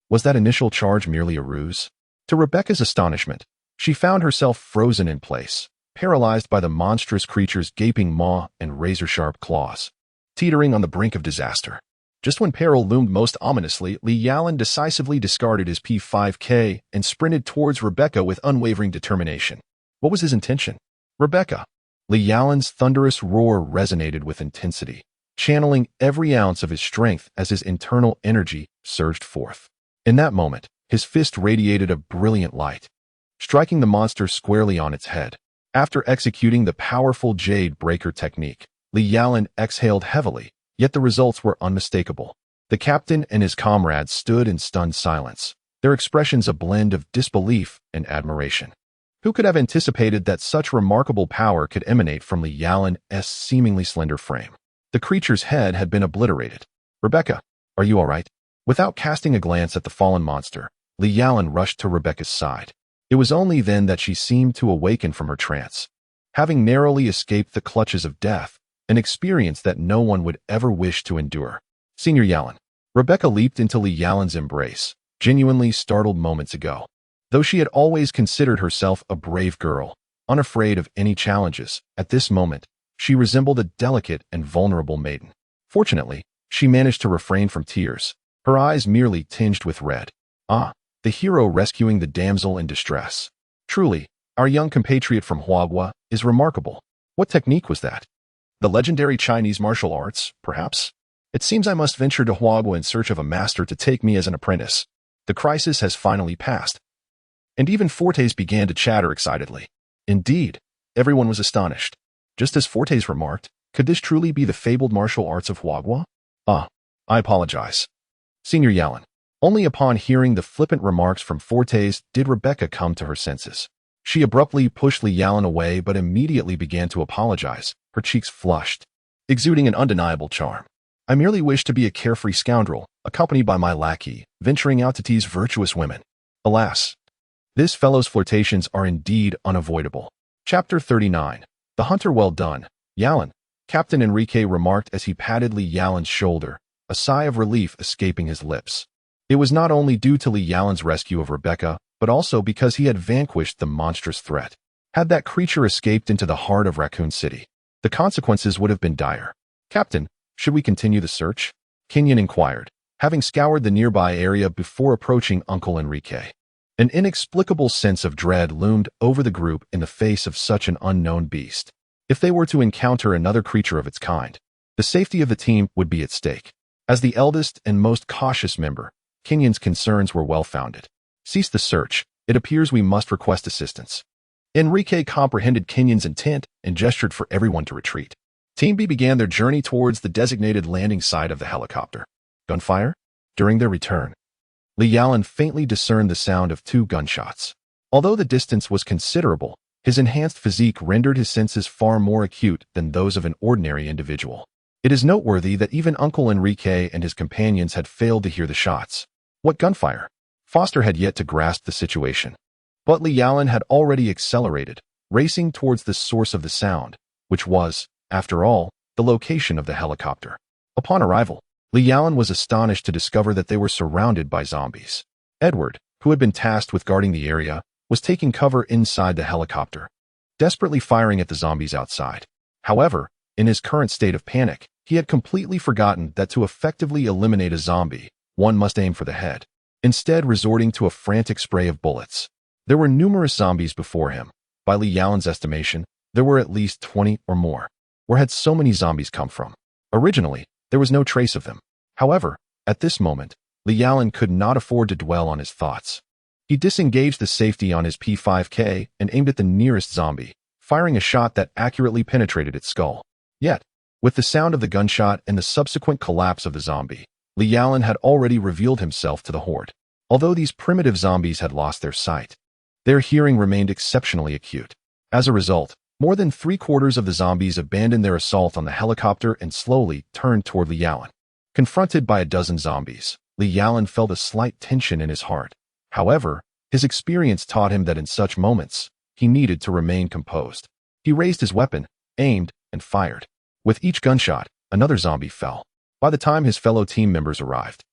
Was that initial charge merely a ruse? To Rebecca's astonishment, she found herself frozen in place, paralyzed by the monstrous creature's gaping maw and razor-sharp claws, teetering on the brink of disaster. Just when peril loomed most ominously, Li Yalan decisively discarded his P5K and sprinted towards Rebecca with unwavering determination. What was his intention? Rebecca. Li Yalan's thunderous roar resonated with intensity, channeling every ounce of his strength as his internal energy surged forth. In that moment, his fist radiated a brilliant light, striking the monster squarely on its head. After executing the powerful Jade Breaker technique, Li Yalan exhaled heavily, yet the results were unmistakable. The captain and his comrades stood in stunned silence, their expressions a blend of disbelief and admiration. Who could have anticipated that such remarkable power could emanate from Li Yalan's seemingly slender frame? The creature's head had been obliterated. Rebecca, are you all right? Without casting a glance at the fallen monster, Li Yalan rushed to Rebecca's side. It was only then that she seemed to awaken from her trance. Having narrowly escaped the clutches of death, an experience that no one would ever wish to endure. Senior Yalan. Rebecca leaped into Li Yalan's embrace, genuinely startled moments ago. Though she had always considered herself a brave girl, unafraid of any challenges, at this moment, she resembled a delicate and vulnerable maiden. Fortunately, she managed to refrain from tears, her eyes merely tinged with red. Ah, the hero rescuing the damsel in distress. Truly, our young compatriot from Huagua is remarkable. What technique was that? The legendary Chinese martial arts, perhaps? It seems I must venture to Huagua in search of a master to take me as an apprentice. The crisis has finally passed. And even Fortes began to chatter excitedly. Indeed, everyone was astonished. Just as Fortes remarked, could this truly be the fabled martial arts of Huagua? Ah, I apologize. Senior Yalan. Only upon hearing the flippant remarks from Fortes did Rebecca come to her senses. She abruptly pushed Li Yalan away but immediately began to apologize, her cheeks flushed, exuding an undeniable charm. I merely wish to be a carefree scoundrel, accompanied by my lackey, venturing out to tease virtuous women. Alas, this fellow's flirtations are indeed unavoidable. Chapter 39. The Hunter. Well done, Yalan, Captain Enrique remarked as he patted Li Yalan's shoulder, a sigh of relief escaping his lips. It was not only due to Li Yalan's rescue of Rebecca, but also because he had vanquished the monstrous threat. Had that creature escaped into the heart of Raccoon City, the consequences would have been dire. Captain, should we continue the search? Kenyon inquired, having scoured the nearby area before approaching Uncle Enrique. An inexplicable sense of dread loomed over the group in the face of such an unknown beast. If they were to encounter another creature of its kind, the safety of the team would be at stake. As the eldest and most cautious member, Kenyon's concerns were well-founded. Cease the search. It appears we must request assistance. Enrique comprehended Kenyon's intent and gestured for everyone to retreat. Team B began their journey towards the designated landing site of the helicopter. Gunfire? During their return, Li Yalan faintly discerned the sound of 2 gunshots. Although the distance was considerable, his enhanced physique rendered his senses far more acute than those of an ordinary individual. It is noteworthy that even Uncle Enrique and his companions had failed to hear the shots. What gunfire? Foster had yet to grasp the situation. But Li Yalan had already accelerated, racing towards the source of the sound, which was, after all, the location of the helicopter. Upon arrival, Li Yalan was astonished to discover that they were surrounded by zombies. Edward, who had been tasked with guarding the area, was taking cover inside the helicopter, desperately firing at the zombies outside. However, in his current state of panic, he had completely forgotten that to effectively eliminate a zombie, one must aim for the head, instead resorting to a frantic spray of bullets. There were numerous zombies before him. By Li Yalan's estimation, there were at least 20 or more. Where had so many zombies come from? Originally, there was no trace of them. However, at this moment, Li Yalan could not afford to dwell on his thoughts. He disengaged the safety on his P5K and aimed at the nearest zombie, firing a shot that accurately penetrated its skull. Yet, with the sound of the gunshot and the subsequent collapse of the zombie, Li Yalan had already revealed himself to the horde. Although these primitive zombies had lost their sight, their hearing remained exceptionally acute. As a result, more than 3/4 of the zombies abandoned their assault on the helicopter and slowly turned toward Li Yalan. Confronted by a dozen zombies, Li Yalan felt a slight tension in his heart. However, his experience taught him that in such moments, he needed to remain composed. He raised his weapon, aimed, and fired. With each gunshot, another zombie fell. By the time his fellow team members arrived,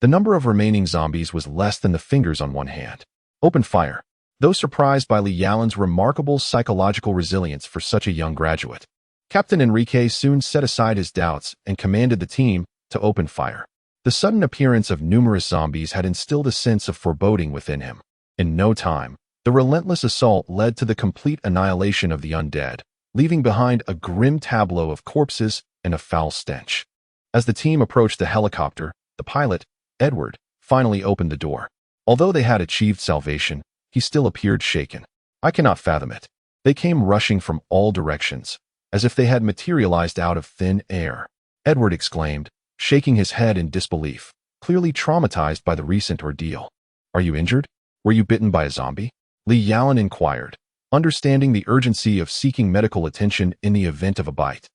the number of remaining zombies was less than the fingers on one hand. Open fire. Though surprised by Li Yalan's remarkable psychological resilience for such a young graduate, Captain Enrique soon set aside his doubts and commanded the team to open fire. The sudden appearance of numerous zombies had instilled a sense of foreboding within him. In no time, the relentless assault led to the complete annihilation of the undead, leaving behind a grim tableau of corpses and a foul stench. As the team approached the helicopter, the pilot, Edward, finally opened the door. Although they had achieved salvation, he still appeared shaken. I cannot fathom it. They came rushing from all directions, as if they had materialized out of thin air. Edward exclaimed, shaking his head in disbelief, clearly traumatized by the recent ordeal. Are you injured? Were you bitten by a zombie? Li Yalan inquired, understanding the urgency of seeking medical attention in the event of a bite,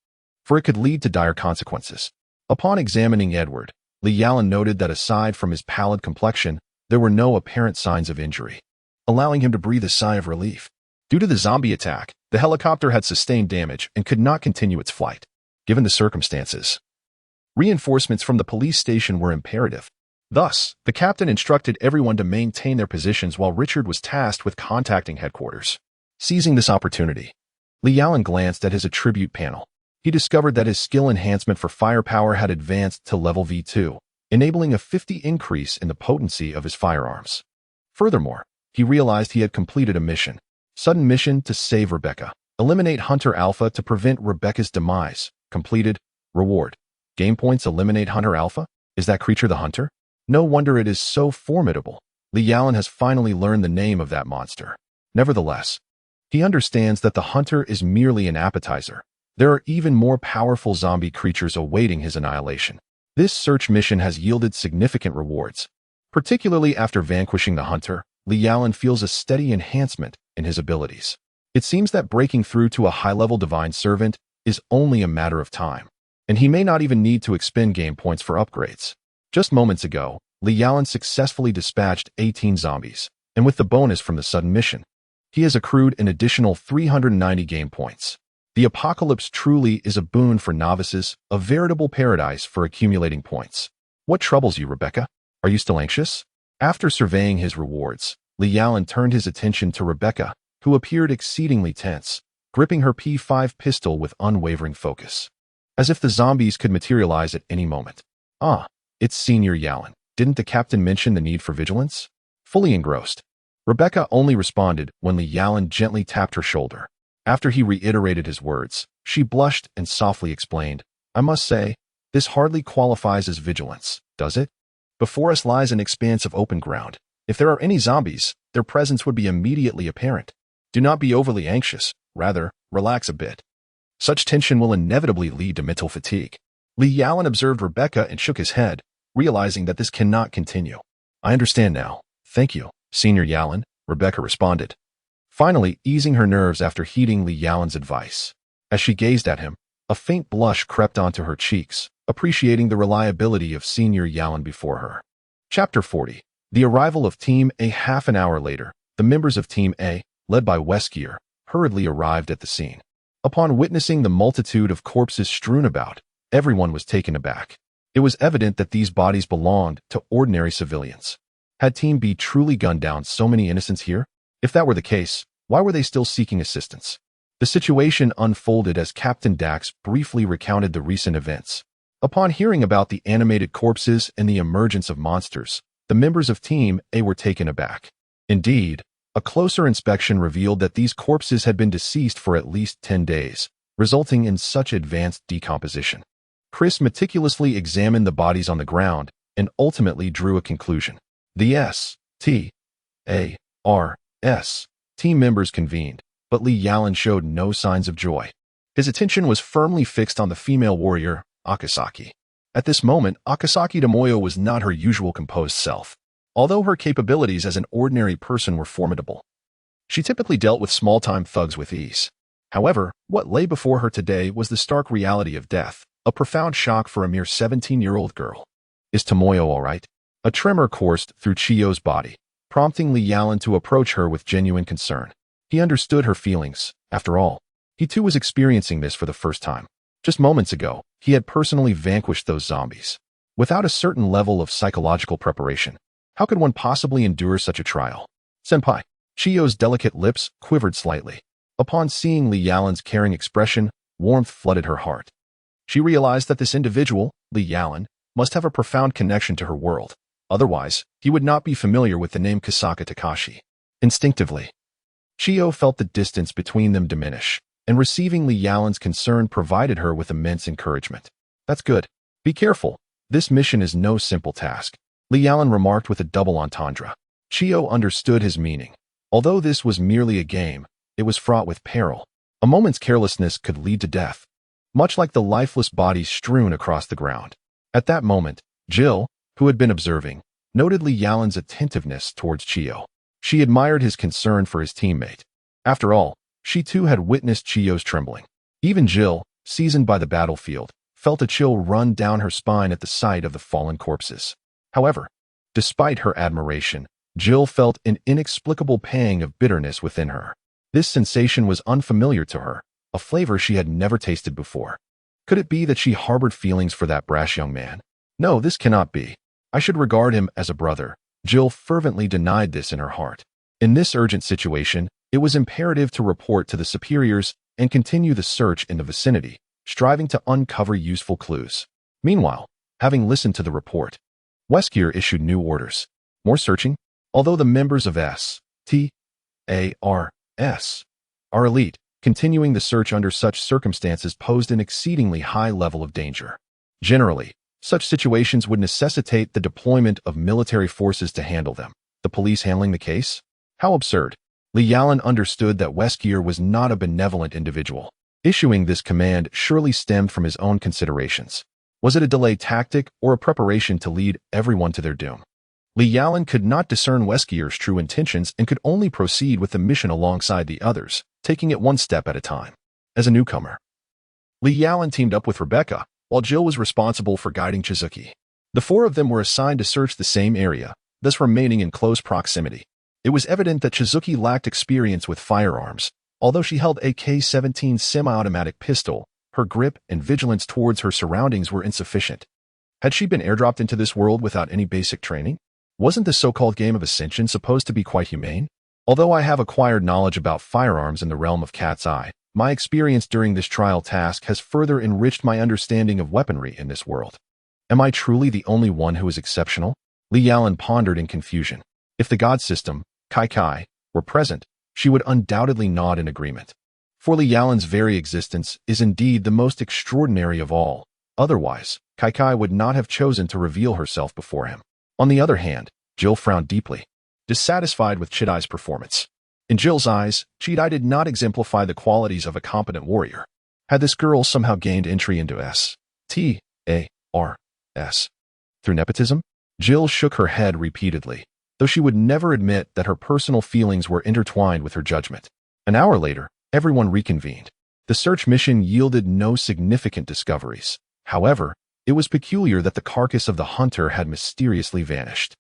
for it could lead to dire consequences. Upon examining Edward, Li Yalan noted that aside from his pallid complexion, there were no apparent signs of injury, allowing him to breathe a sigh of relief. Due to the zombie attack, the helicopter had sustained damage and could not continue its flight. given the circumstances. Reinforcements from the police station were imperative. Thus, the captain instructed everyone to maintain their positions while Richard was tasked with contacting headquarters. Seizing this opportunity, Lee Allen glanced at his attribute panel. He discovered that his skill enhancement for firepower had advanced to level V2, enabling a 50 increase in the potency of his firearms. Furthermore, he realized he had completed a mission. Sudden mission to save Rebecca. Eliminate Hunter Alpha to prevent Rebecca's demise. Completed. Reward. Game points. Eliminate Hunter Alpha? Is that creature the Hunter? No wonder it is so formidable. Lee Allen has finally learned the name of that monster. Nevertheless, he understands that the Hunter is merely an appetizer. There are even more powerful zombie creatures awaiting his annihilation. This search mission has yielded significant rewards. Particularly after vanquishing the Hunter, Lee Allen feels a steady enhancement in his abilities. It seems that breaking through to a high-level divine servant is only a matter of time, and he may not even need to expend game points for upgrades. Just moments ago, Lee Allen successfully dispatched 18 zombies, and with the bonus from the sudden mission, he has accrued an additional 390 game points. The apocalypse truly is a boon for novices, a veritable paradise for accumulating points. What troubles you, Rebecca? Are you still anxious? After surveying his rewards, Lee Allen turned his attention to Rebecca, who appeared exceedingly tense, gripping her P5 pistol with unwavering focus, as if the zombies could materialize at any moment. Ah, it's Senior Yallen. Didn't the captain mention the need for vigilance? Fully engrossed, Rebecca only responded when Lee Yallen gently tapped her shoulder. After he reiterated his words, she blushed and softly explained, I must say, this hardly qualifies as vigilance, does it? Before us lies an expanse of open ground. If there are any zombies, their presence would be immediately apparent. Do not be overly anxious, rather, relax a bit. Such tension will inevitably lead to mental fatigue. Lee Allen observed Rebecca and shook his head, realizing that this cannot continue. I understand now. Thank you, Senior Yallen, Rebecca responded, finally easing her nerves after heeding Lee Yallen's advice. As she gazed at him, a faint blush crept onto her cheeks, appreciating the reliability of Senior Yallen before her. Chapter 40. The arrival of Team A. Half an hour later, the members of Team A, led by Weskier, hurriedly arrived at the scene. Upon witnessing the multitude of corpses strewn about, everyone was taken aback. It was evident that these bodies belonged to ordinary civilians. Had Team B truly gunned down so many innocents here? If that were the case, why were they still seeking assistance? The situation unfolded as Captain Dax briefly recounted the recent events. Upon hearing about the animated corpses and the emergence of monsters, the members of Team A were taken aback. Indeed, a closer inspection revealed that these corpses had been deceased for at least 10 days, resulting in such advanced decomposition. Chris meticulously examined the bodies on the ground and ultimately drew a conclusion. The S.T.A.R.S. team members convened, but Lee Yallen showed no signs of joy. His attention was firmly fixed on the female warrior, Akasaki. At this moment, Akasaki Tomoyo was not her usual composed self. Although her capabilities as an ordinary person were formidable, she typically dealt with small-time thugs with ease. However, what lay before her today was the stark reality of death, a profound shock for a mere 17-year-old girl. Is Tomoyo all right? A tremor coursed through Chiyo's body, prompting Lee Yallen to approach her with genuine concern. He understood her feelings. After all, he too was experiencing this for the first time. Just moments ago, he had personally vanquished those zombies. Without a certain level of psychological preparation, how could one possibly endure such a trial? Senpai. Chiyo's delicate lips quivered slightly. Upon seeing Lee Yallen's caring expression, warmth flooded her heart. She realized that this individual, Lee Yallen, must have a profound connection to her world. Otherwise, he would not be familiar with the name Kasaka Takashi. Instinctively, Chiyo felt the distance between them diminish, and receiving Lee Yallen's concern provided her with immense encouragement. That's good. Be careful. This mission is no simple task, Lee Yallen remarked with a double entendre. Chiyo understood his meaning. Although this was merely a game, it was fraught with peril. A moment's carelessness could lead to death, much like the lifeless bodies strewn across the ground. At that moment, Jill, who had been observing, noted Lee Yallen's attentiveness towards Chiyo. She admired his concern for his teammate. After all, she too had witnessed Chiyo's trembling. Even Jill, seasoned by the battlefield, felt a chill run down her spine at the sight of the fallen corpses. However, despite her admiration, Jill felt an inexplicable pang of bitterness within her. This sensation was unfamiliar to her, a flavor she had never tasted before. Could it be that she harbored feelings for that brash young man? No, this cannot be. I should regard him as a brother. Jill fervently denied this in her heart. In this urgent situation, it was imperative to report to the superiors and continue the search in the vicinity, striving to uncover useful clues. Meanwhile, having listened to the report, Weskier issued new orders. More searching? Although the members of S.T.A.R.S. are elite, continuing the search under such circumstances posed an exceedingly high level of danger. Generally, such situations would necessitate the deployment of military forces to handle them. The police handling the case? How absurd. Li Yalan understood that Weskier was not a benevolent individual. Issuing this command surely stemmed from his own considerations. Was it a delay tactic or a preparation to lead everyone to their doom? Li Yalan could not discern Weskier's true intentions and could only proceed with the mission alongside the others, taking it one step at a time. As a newcomer, Li Yalan teamed up with Rebecca, while Jill was responsible for guiding Chizuki. The four of them were assigned to search the same area, thus remaining in close proximity. It was evident that Chizuki lacked experience with firearms. Although she held a K-17 semi-automatic pistol, her grip and vigilance towards her surroundings were insufficient. Had she been airdropped into this world without any basic training? Wasn't the so-called game of Ascension supposed to be quite humane? Although I have acquired knowledge about firearms in the realm of Cat's Eye, my experience during this trial task has further enriched my understanding of weaponry in this world. Am I truly the only one who is exceptional? Li Yalan pondered in confusion. If the god system, Kai, were present, she would undoubtedly nod in agreement. For Li Yalan's very existence is indeed the most extraordinary of all. Otherwise, Kai would not have chosen to reveal herself before him. On the other hand, Jill frowned deeply, dissatisfied with Chidai's performance. In Jill's eyes, Chidai did not exemplify the qualities of a competent warrior. Had this girl somehow gained entry into S.T.A.R.S. through nepotism? Jill shook her head repeatedly, though she would never admit that her personal feelings were intertwined with her judgment. An hour later, everyone reconvened. The search mission yielded no significant discoveries. However, it was peculiar that the carcass of the hunter had mysteriously vanished.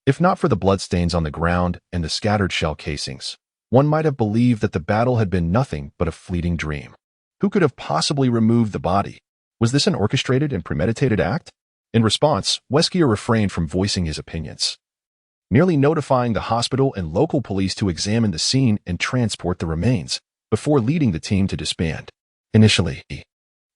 If not for the bloodstains on the ground and the scattered shell casings, one might have believed that the battle had been nothing but a fleeting dream. Who could have possibly removed the body? Was this an orchestrated and premeditated act? In response, Weskier refrained from voicing his opinions, merely notifying the hospital and local police to examine the scene and transport the remains, before leading the team to disband. Initially,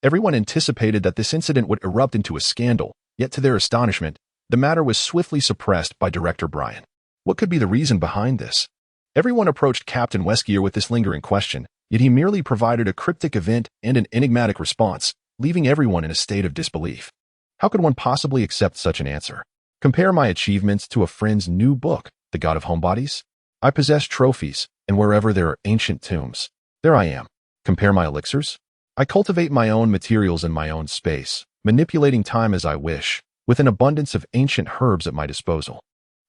everyone anticipated that this incident would erupt into a scandal, yet to their astonishment, the matter was swiftly suppressed by Director Brian. What could be the reason behind this? Everyone approached Captain Weskier with this lingering question, yet he merely provided a cryptic event and an enigmatic response, leaving everyone in a state of disbelief. How could one possibly accept such an answer? Compare my achievements to a friend's new book, The God of Homebodies? I possess trophies, and wherever there are ancient tombs, there I am. Compare my elixirs? I cultivate my own materials in my own space, manipulating time as I wish, with an abundance of ancient herbs at my disposal.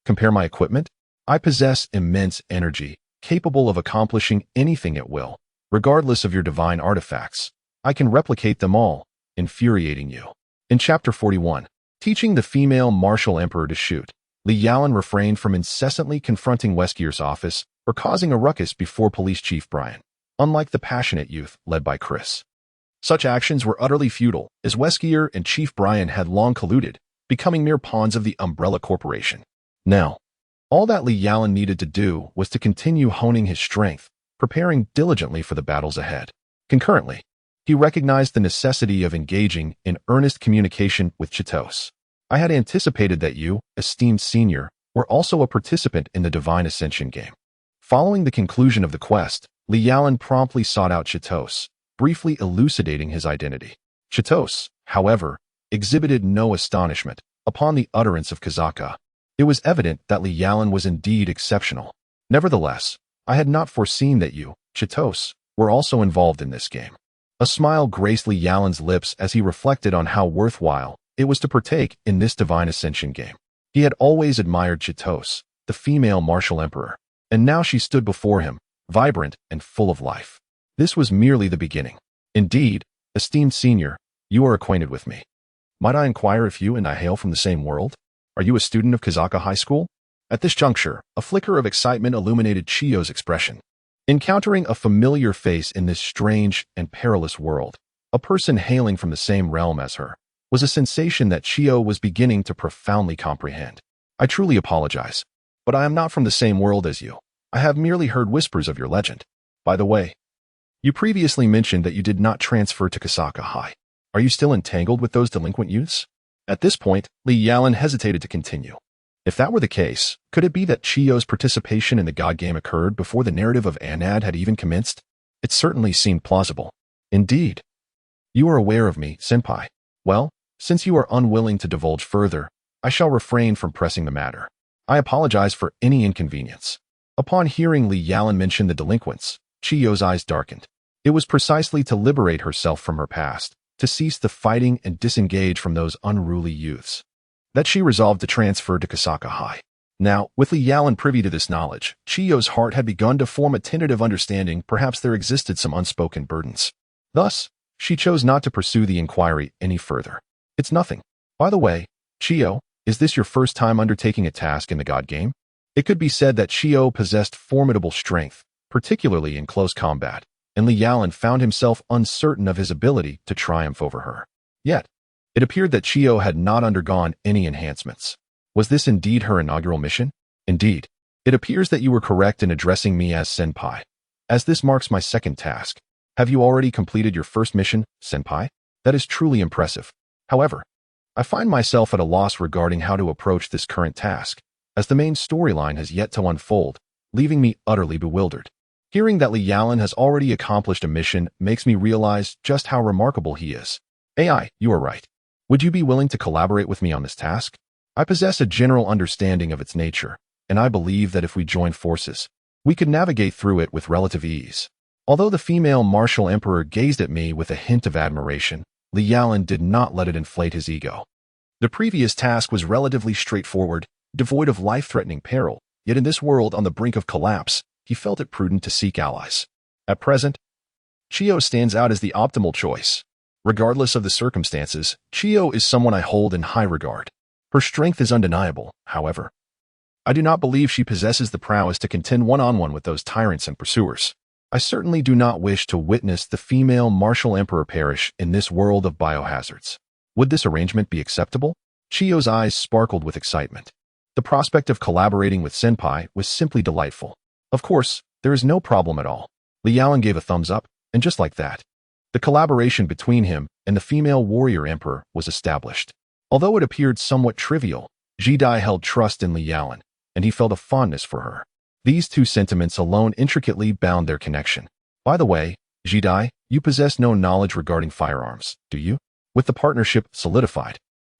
Compare my equipment? I possess immense energy, capable of accomplishing anything at will, regardless of your divine artifacts. I can replicate them all, infuriating you. In Chapter 41, teaching the female martial emperor to shoot, Li Yalan refrained from incessantly confronting Weskier's office or causing a ruckus before Police Chief Brian, unlike the passionate youth led by Chris. Such actions were utterly futile, as Weskier and Chief Brian had long colluded, becoming mere pawns of the Umbrella Corporation. Now, all that Li Yalan needed to do was to continue honing his strength, preparing diligently for the battles ahead. Concurrently, he recognized the necessity of engaging in earnest communication with Chitos. I had anticipated that you, esteemed senior, were also a participant in the Divine Ascension game. Following the conclusion of the quest, Li Yalan promptly sought out Chitos, briefly elucidating his identity. Chitos, however, exhibited no astonishment upon the utterance of Kazaka. It was evident that Li Yalan was indeed exceptional. Nevertheless, I had not foreseen that you, Chitos, were also involved in this game. A smile graced Li Yalan's lips as he reflected on how worthwhile it was to partake in this Divine Ascension game. He had always admired Chitos, the female martial emperor, and now she stood before him, vibrant and full of life. This was merely the beginning. Indeed, esteemed senior, you are acquainted with me. Might I inquire if you and I hail from the same world? Are you a student of Kazaka High School? At this juncture, a flicker of excitement illuminated Chiyo's expression. Encountering a familiar face in this strange and perilous world, a person hailing from the same realm as her, was a sensation that Chio was beginning to profoundly comprehend. I truly apologize, but I am not from the same world as you. I have merely heard whispers of your legend. By the way, you previously mentioned that you did not transfer to Kasaka High. Are you still entangled with those delinquent youths? At this point, Li Yalan hesitated to continue. If that were the case, could it be that Chio's participation in the god game occurred before the narrative of Anad had even commenced? It certainly seemed plausible. Indeed. You are aware of me, senpai. Well, since you are unwilling to divulge further, I shall refrain from pressing the matter. I apologize for any inconvenience. Upon hearing Li Yalan mention the delinquents, Chio's eyes darkened. It was precisely to liberate herself from her past, to cease the fighting and disengage from those unruly youths, that she resolved to transfer to Kasaka High. Now, with Li Yalan privy to this knowledge, Chio's heart had begun to form a tentative understanding perhaps there existed some unspoken burdens. Thus, she chose not to pursue the inquiry any further. It's nothing. By the way, Chio, is this your first time undertaking a task in the god game? It could be said that Chio possessed formidable strength, particularly in close combat, and Li Yalan found himself uncertain of his ability to triumph over her. Yet, it appeared that Chio had not undergone any enhancements. Was this indeed her inaugural mission? Indeed. It appears that you were correct in addressing me as senpai. As this marks my second task, have you already completed your first mission, senpai? That is truly impressive. However, I find myself at a loss regarding how to approach this current task, as the main storyline has yet to unfold, leaving me utterly bewildered. Hearing that Li Yalan has already accomplished a mission makes me realize just how remarkable he is. AI, you are right. Would you be willing to collaborate with me on this task? I possess a general understanding of its nature, and I believe that if we join forces, we could navigate through it with relative ease. Although the female martial emperor gazed at me with a hint of admiration, Li Yalan did not let it inflate his ego. The previous task was relatively straightforward, devoid of life-threatening peril, yet in this world on the brink of collapse, he felt it prudent to seek allies. At present, Chio stands out as the optimal choice. Regardless of the circumstances, Chio is someone I hold in high regard. Her strength is undeniable, however. I do not believe she possesses the prowess to contend one-on-one with those tyrants and pursuers. I certainly do not wish to witness the female martial emperor perish in this world of biohazards. Would this arrangement be acceptable? Chio's eyes sparkled with excitement. The prospect of collaborating with senpai was simply delightful. Of course, there is no problem at all. Li Yalan gave a thumbs up, and just like that, the collaboration between him and the female warrior emperor was established. Although it appeared somewhat trivial, Jidai held trust in Li Yalan, and he felt a fondness for her. These two sentiments alone intricately bound their connection. By the way, Jidai, you possess no knowledge regarding firearms, do you? With the partnership solidified,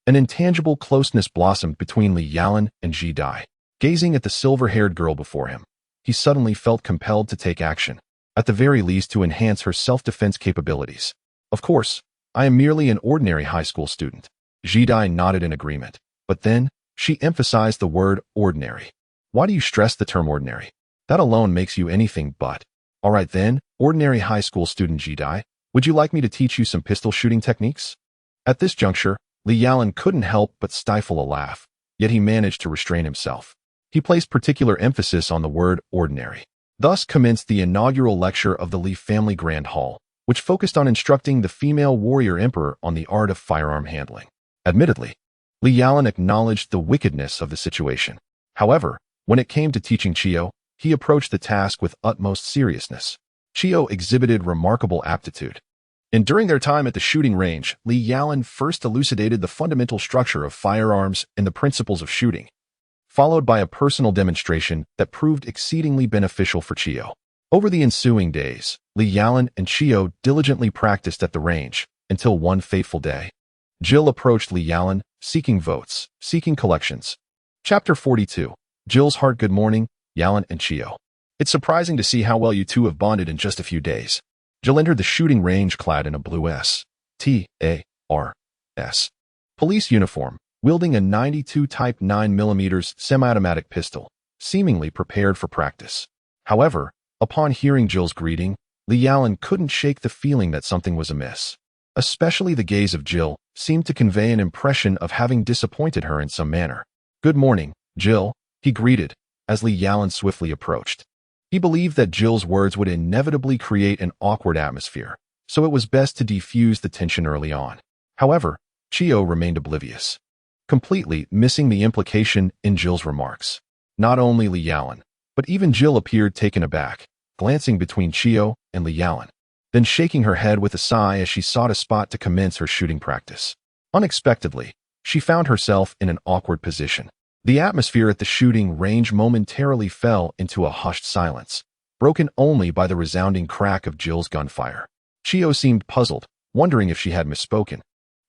an intangible closeness blossomed between Li Yalan and Jidai. Gazing at the silver-haired girl before him, he suddenly felt compelled to take action, at the very least to enhance her self-defense capabilities. Of course, I am merely an ordinary high school student. Jidai nodded in agreement, but then, she emphasized the word ordinary. Why do you stress the term ordinary? That alone makes you anything but. Alright then, ordinary high school student Jidai, would you like me to teach you some pistol shooting techniques? At this juncture, Li Yalan couldn't help but stifle a laugh, yet he managed to restrain himself. He placed particular emphasis on the word ordinary. Thus commenced the inaugural lecture of the Li family Grand Hall, which focused on instructing the female warrior emperor on the art of firearm handling. Admittedly, Li Yalan acknowledged the wickedness of the situation. However, when it came to teaching Chio, he approached the task with utmost seriousness. Chio exhibited remarkable aptitude. And during their time at the shooting range, Li Yalan first elucidated the fundamental structure of firearms and the principles of shooting, followed by a personal demonstration that proved exceedingly beneficial for Chio. Over the ensuing days, Li Yalan and Chio diligently practiced at the range, until one fateful day. Jill approached Li Yalan, seeking votes, seeking collections. Chapter 42. Jill's Heart. Good morning, Yalan and Chio. It's surprising to see how well you two have bonded in just a few days. Jill entered the shooting range clad in a blue S.T.A.R.S. police uniform, wielding a .92 Type 9mm semi-automatic pistol, seemingly prepared for practice. However, upon hearing Jill's greeting, Li Yalan couldn't shake the feeling that something was amiss. Especially the gaze of Jill seemed to convey an impression of having disappointed her in some manner. Good morning, Jill, he greeted, as Li Yalan swiftly approached. He believed that Jill's words would inevitably create an awkward atmosphere, so it was best to defuse the tension early on. However, Chio remained oblivious, completely missing the implication in Jill's remarks. Not only Li Yalan, but even Jill appeared taken aback, glancing between Chio and Li Yalan, then shaking her head with a sigh as she sought a spot to commence her shooting practice. Unexpectedly, she found herself in an awkward position. The atmosphere at the shooting range momentarily fell into a hushed silence, broken only by the resounding crack of Jill's gunfire. Chio seemed puzzled, wondering if she had misspoken.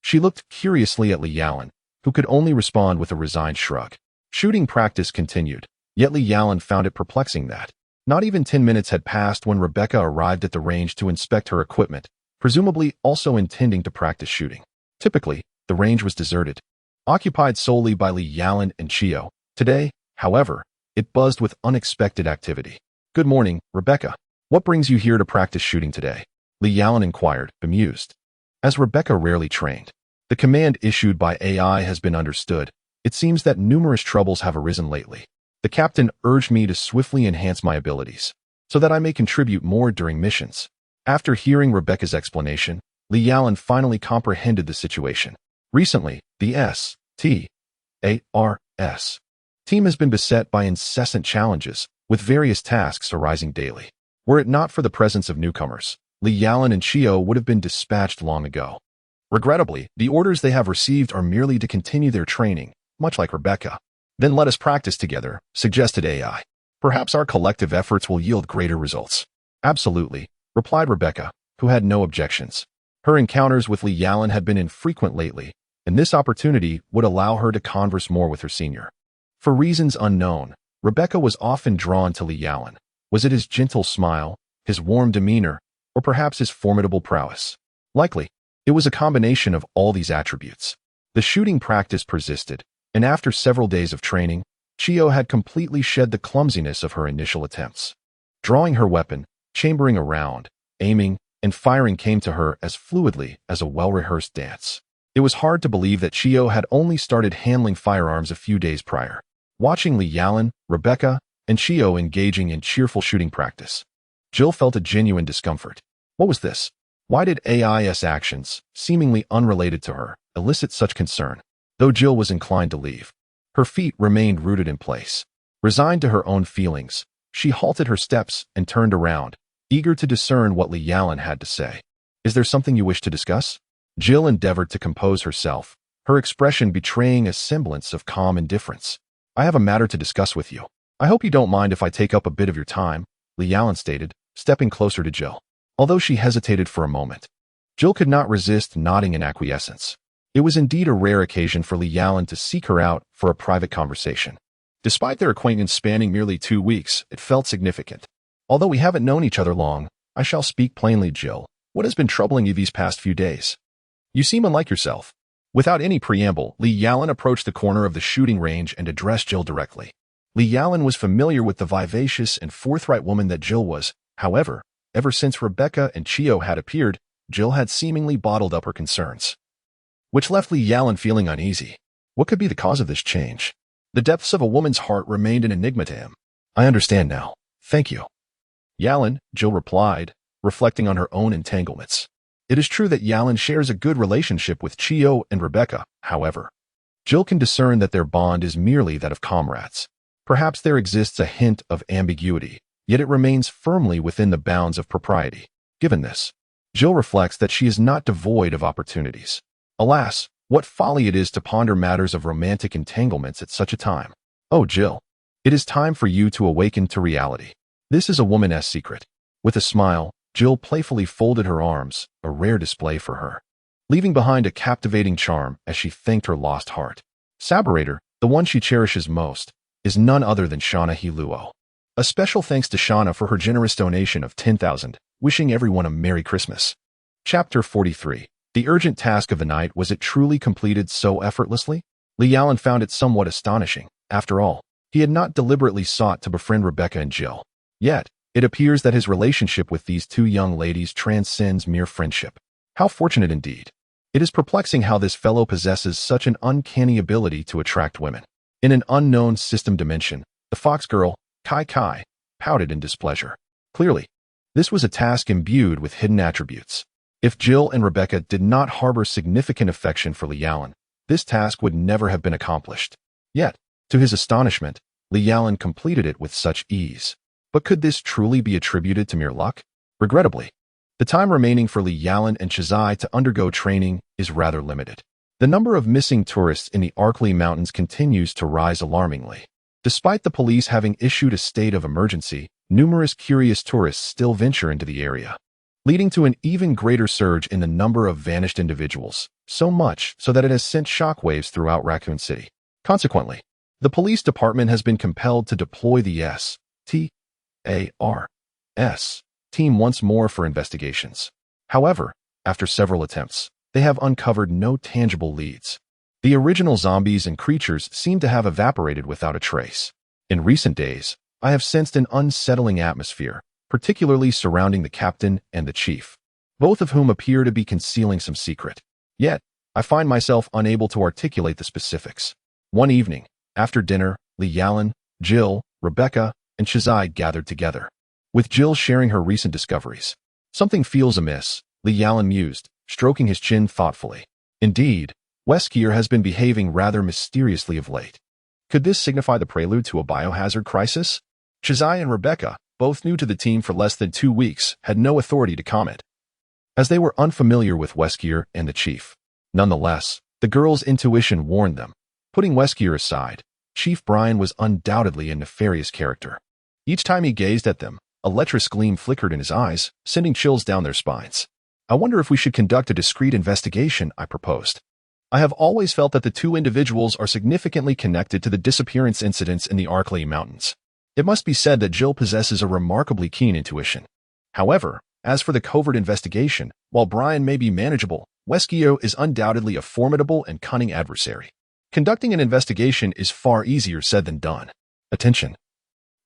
She looked curiously at Li Yalan, who could only respond with a resigned shrug. Shooting practice continued, yet Li Yalan found it perplexing that not even 10 minutes had passed when Rebecca arrived at the range to inspect her equipment, presumably also intending to practice shooting. Typically, the range was deserted, occupied solely by Li Yalan and Chio. Today, however, it buzzed with unexpected activity. "Good morning, Rebecca. What brings you here to practice shooting today?" Li Yalan inquired, bemused. As Rebecca rarely trained, the command issued by AI has been understood. It seems that numerous troubles have arisen lately. The captain urged me to swiftly enhance my abilities, so that I may contribute more during missions. After hearing Rebecca's explanation, Li Yalan finally comprehended the situation. Recently, the STARS team has been beset by incessant challenges, with various tasks arising daily. Were it not for the presence of newcomers, Li Yalan and Chio would have been dispatched long ago. Regrettably, the orders they have received are merely to continue their training, much like Rebecca. "Then let us practice together," suggested AI. "Perhaps our collective efforts will yield greater results." "Absolutely," replied Rebecca, who had no objections. Her encounters with Li Yalan had been infrequent lately, and this opportunity would allow her to converse more with her senior. For reasons unknown, Rebecca was often drawn to Li Yalan. Was it his gentle smile, his warm demeanor, or perhaps his formidable prowess? Likely, it was a combination of all these attributes. The shooting practice persisted, and after several days of training, Chio had completely shed the clumsiness of her initial attempts. Drawing her weapon, chambering a round, aiming, and firing came to her as fluidly as a well-rehearsed dance. It was hard to believe that Chio had only started handling firearms a few days prior. Watching Li Yalan, Rebecca, and Chio engaging in cheerful shooting practice, Jill felt a genuine discomfort. What was this? Why did AI's actions, seemingly unrelated to her, elicit such concern? Though Jill was inclined to leave, her feet remained rooted in place. Resigned to her own feelings, she halted her steps and turned around, eager to discern what Li Yalan had to say. "Is there something you wish to discuss?" Jill endeavored to compose herself, her expression betraying a semblance of calm indifference. "I have a matter to discuss with you. I hope you don't mind if I take up a bit of your time," Li Yalan stated, stepping closer to Jill. Although she hesitated for a moment, Jill could not resist nodding in acquiescence. It was indeed a rare occasion for Li Yalan to seek her out for a private conversation. Despite their acquaintance spanning merely 2 weeks, it felt significant. "Although we haven't known each other long, I shall speak plainly, Jill. What has been troubling you these past few days? You seem unlike yourself." Without any preamble, Li Yalan approached the corner of the shooting range and addressed Jill directly. Li Yalan was familiar with the vivacious and forthright woman that Jill was. However, ever since Rebecca and Chio had appeared, Jill had seemingly bottled up her concerns, which left Li Yalan feeling uneasy. What could be the cause of this change? The depths of a woman's heart remained an enigma to him. "I understand now. Thank you." "Yalan," Jill replied, reflecting on her own entanglements. It is true that Yalan shares a good relationship with Chio and Rebecca. However, Jill can discern that their bond is merely that of comrades. Perhaps there exists a hint of ambiguity, yet it remains firmly within the bounds of propriety. Given this, Jill reflects that she is not devoid of opportunities. Alas, what folly it is to ponder matters of romantic entanglements at such a time. "Oh, Jill, it is time for you to awaken to reality. This is a woman's secret." With a smile, Jill playfully folded her arms, a rare display for her, leaving behind a captivating charm as she thanked her lost heart. Saberator, the one she cherishes most, is none other than Shauna Hiluo. A special thanks to Shauna for her generous donation of 10,000, wishing everyone a Merry Christmas. Chapter 43. The urgent task of the night, was it truly completed so effortlessly? Li Yalan found it somewhat astonishing. After all, he had not deliberately sought to befriend Rebecca and Jill. Yet, it appears that his relationship with these two young ladies transcends mere friendship. How fortunate indeed. It is perplexing how this fellow possesses such an uncanny ability to attract women. In an unknown system dimension, the fox girl, Kai, pouted in displeasure. Clearly, this was a task imbued with hidden attributes. If Jill and Rebecca did not harbor significant affection for Li Yalan, this task would never have been accomplished. Yet, to his astonishment, Li Yalan completed it with such ease. But could this truly be attributed to mere luck? Regrettably, the time remaining for Li Yalan and Chizai to undergo training is rather limited. The number of missing tourists in the Arkley Mountains continues to rise alarmingly. Despite the police having issued a state of emergency, numerous curious tourists still venture into the area, leading to an even greater surge in the number of vanished individuals, so much so that it has sent shockwaves throughout Raccoon City. Consequently, the police department has been compelled to deploy the STARS team once more for investigations. However, after several attempts, they have uncovered no tangible leads. The original zombies and creatures seem to have evaporated without a trace. In recent days, I have sensed an unsettling atmosphere, particularly surrounding the captain and the chief, both of whom appear to be concealing some secret. Yet, I find myself unable to articulate the specifics. One evening, after dinner, Li Yalan, Jill, Rebecca, and Chizai gathered together, with Jill sharing her recent discoveries. Something feels amiss, Li Yalan mused, stroking his chin thoughtfully. Indeed, Weskier has been behaving rather mysteriously of late. Could this signify the prelude to a biohazard crisis? Chizai and Rebecca, both new to the team for less than 2 weeks, had no authority to comment, as they were unfamiliar with Weskier and the chief. Nonetheless, the girls' intuition warned them. Putting Weskier aside, Chief Brian was undoubtedly a nefarious character. Each time he gazed at them, a lecherous gleam flickered in his eyes, sending chills down their spines. I wonder if we should conduct a discreet investigation, I proposed. I have always felt that the two individuals are significantly connected to the disappearance incidents in the Arkley Mountains. It must be said that Jill possesses a remarkably keen intuition. However, as for the covert investigation, while Brian may be manageable, Weskier is undoubtedly a formidable and cunning adversary. Conducting an investigation is far easier said than done. Attention.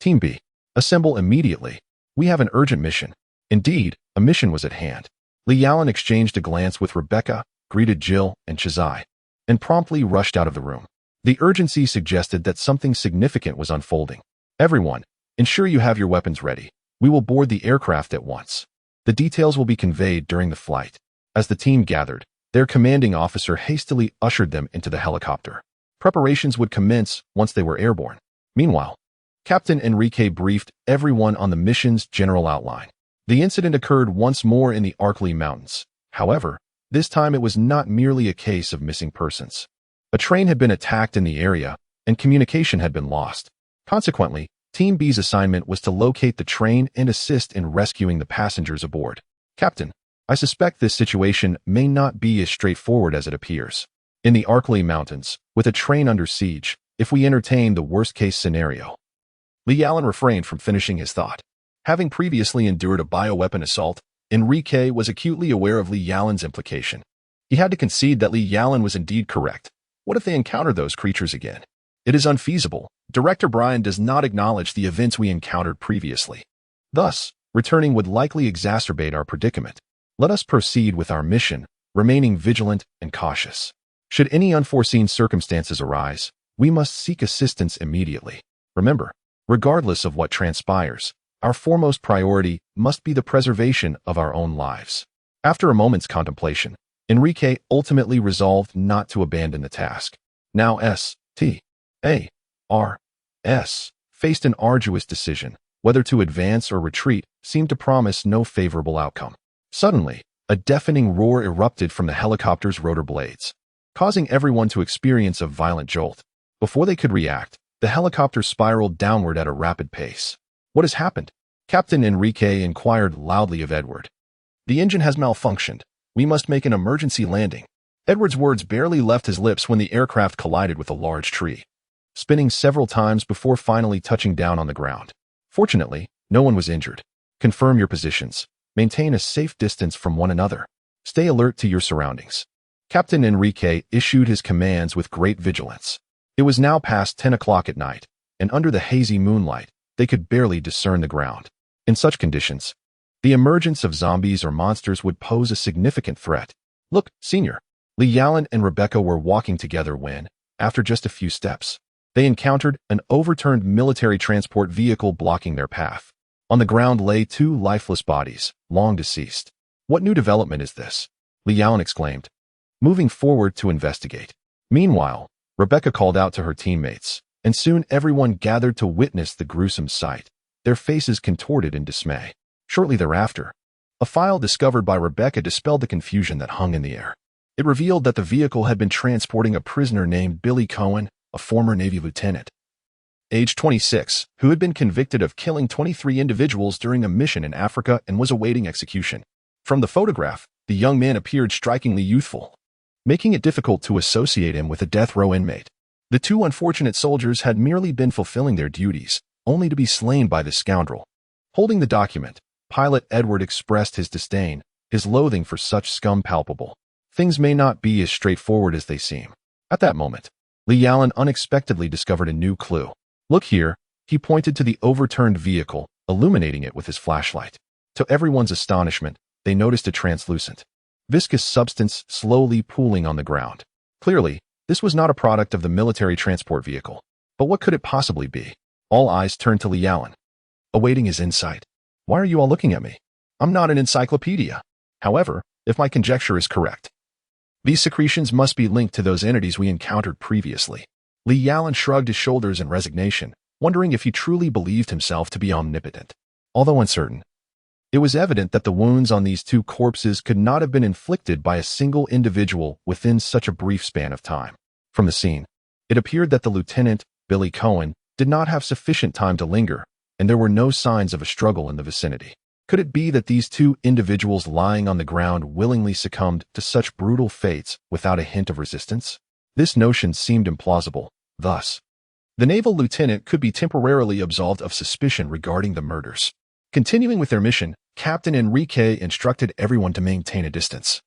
Team B, assemble immediately. We have an urgent mission. Indeed, a mission was at hand. Li Yalan exchanged a glance with Rebecca, greeted Jill and Chizai, and promptly rushed out of the room. The urgency suggested that something significant was unfolding. Everyone, ensure you have your weapons ready. We will board the aircraft at once. The details will be conveyed during the flight. As the team gathered, their commanding officer hastily ushered them into the helicopter. Preparations would commence once they were airborne. Meanwhile, Captain Enrique briefed everyone on the mission's general outline. The incident occurred once more in the Arkley Mountains. However, this time it was not merely a case of missing persons. A train had been attacked in the area, and communication had been lost. Consequently, Team B's assignment was to locate the train and assist in rescuing the passengers aboard. Captain, I suspect this situation may not be as straightforward as it appears. In the Arkley Mountains, with a train under siege, if we entertain the worst-case scenario. Li Yalan refrained from finishing his thought. Having previously endured a bioweapon assault, Enrique was acutely aware of Li Yalan's implication. He had to concede that Li Yalan was indeed correct. What if they encountered those creatures again? It is unfeasible. Director Brian does not acknowledge the events we encountered previously. Thus, returning would likely exacerbate our predicament. Let us proceed with our mission, remaining vigilant and cautious. Should any unforeseen circumstances arise, we must seek assistance immediately. Remember, regardless of what transpires, our foremost priority must be the preservation of our own lives. After a moment's contemplation, Enrique ultimately resolved not to abandon the task. Now STARS faced an arduous decision. Whether to advance or retreat seemed to promise no favorable outcome. Suddenly, a deafening roar erupted from the helicopter's rotor blades, causing everyone to experience a violent jolt. Before they could react, the helicopter spiraled downward at a rapid pace. What has happened? Captain Enrique inquired loudly of Edward. The engine has malfunctioned. We must make an emergency landing. Edward's words barely left his lips when the aircraft collided with a large tree, spinning several times before finally touching down on the ground. Fortunately, no one was injured. Confirm your positions. Maintain a safe distance from one another. Stay alert to your surroundings. Captain Enrique issued his commands with great vigilance. It was now past 10 o'clock at night, and under the hazy moonlight, they could barely discern the ground. In such conditions, the emergence of zombies or monsters would pose a significant threat. Look, Senior. Li Yalan and Rebecca were walking together when, after just a few steps, they encountered an overturned military transport vehicle blocking their path. On the ground lay two lifeless bodies, long deceased. What new development is this? Li Yalan exclaimed, moving forward to investigate. Meanwhile, Rebecca called out to her teammates, and soon everyone gathered to witness the gruesome sight, their faces contorted in dismay. Shortly thereafter, a file discovered by Rebecca dispelled the confusion that hung in the air. It revealed that the vehicle had been transporting a prisoner named Billy Cohen, a former Navy lieutenant, age 26, who had been convicted of killing 23 individuals during a mission in Africa and was awaiting execution. From the photograph, the young man appeared strikingly youthful, making it difficult to associate him with a death row inmate. The two unfortunate soldiers had merely been fulfilling their duties, only to be slain by this scoundrel. Holding the document, Pilot Edward expressed his disdain, his loathing for such scum palpable. Things may not be as straightforward as they seem. At that moment, Li Yalan unexpectedly discovered a new clue. Look here, he pointed to the overturned vehicle, illuminating it with his flashlight. To everyone's astonishment, they noticed a translucent, viscous substance slowly pooling on the ground. Clearly, this was not a product of the military transport vehicle. But what could it possibly be? All eyes turned to Li Yalan, awaiting his insight. Why are you all looking at me? I'm not an encyclopedia. However, if my conjecture is correct, these secretions must be linked to those entities we encountered previously. Li Yalan shrugged his shoulders in resignation, wondering if he truly believed himself to be omnipotent. Although uncertain, it was evident that the wounds on these two corpses could not have been inflicted by a single individual within such a brief span of time. From the scene, it appeared that the lieutenant, Billy Cohen, did not have sufficient time to linger, and there were no signs of a struggle in the vicinity. Could it be that these two individuals lying on the ground willingly succumbed to such brutal fates without a hint of resistance? This notion seemed implausible. Thus, the naval lieutenant could be temporarily absolved of suspicion regarding the murders. Continuing with their mission, Captain Enrique instructed everyone to maintain a distance,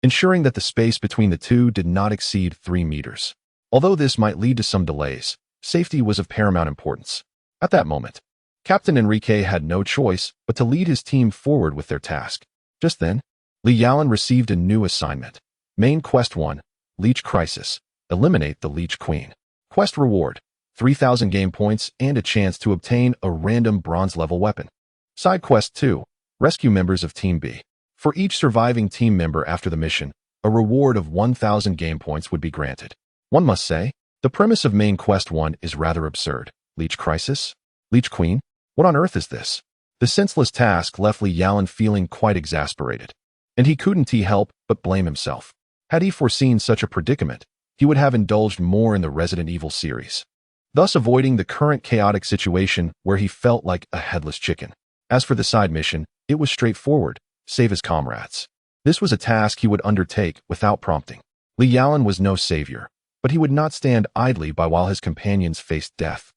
ensuring that the space between the two did not exceed 3 meters. Although this might lead to some delays, safety was of paramount importance. At that moment, Captain Enrique had no choice but to lead his team forward with their task. Just then, Li Yalan received a new assignment. Main Quest 1, Leech Crisis. Eliminate the Leech Queen. Quest reward, 3,000 game points and a chance to obtain a random bronze-level weapon. Side Quest 2, Rescue members of Team B. For each surviving team member after the mission, a reward of 1,000 game points would be granted. One must say, the premise of Main Quest 1 is rather absurd. Leech Crisis? Leech Queen? What on earth is this? The senseless task left Li Yalan feeling quite exasperated, and he couldn't help but blame himself. Had he foreseen such a predicament, he would have indulged more in the Resident Evil series, thus avoiding the current chaotic situation where he felt like a headless chicken. As for the side mission, it was straightforward: save his comrades. This was a task he would undertake without prompting. Li Yalan was no savior, but he would not stand idly by while his companions faced death.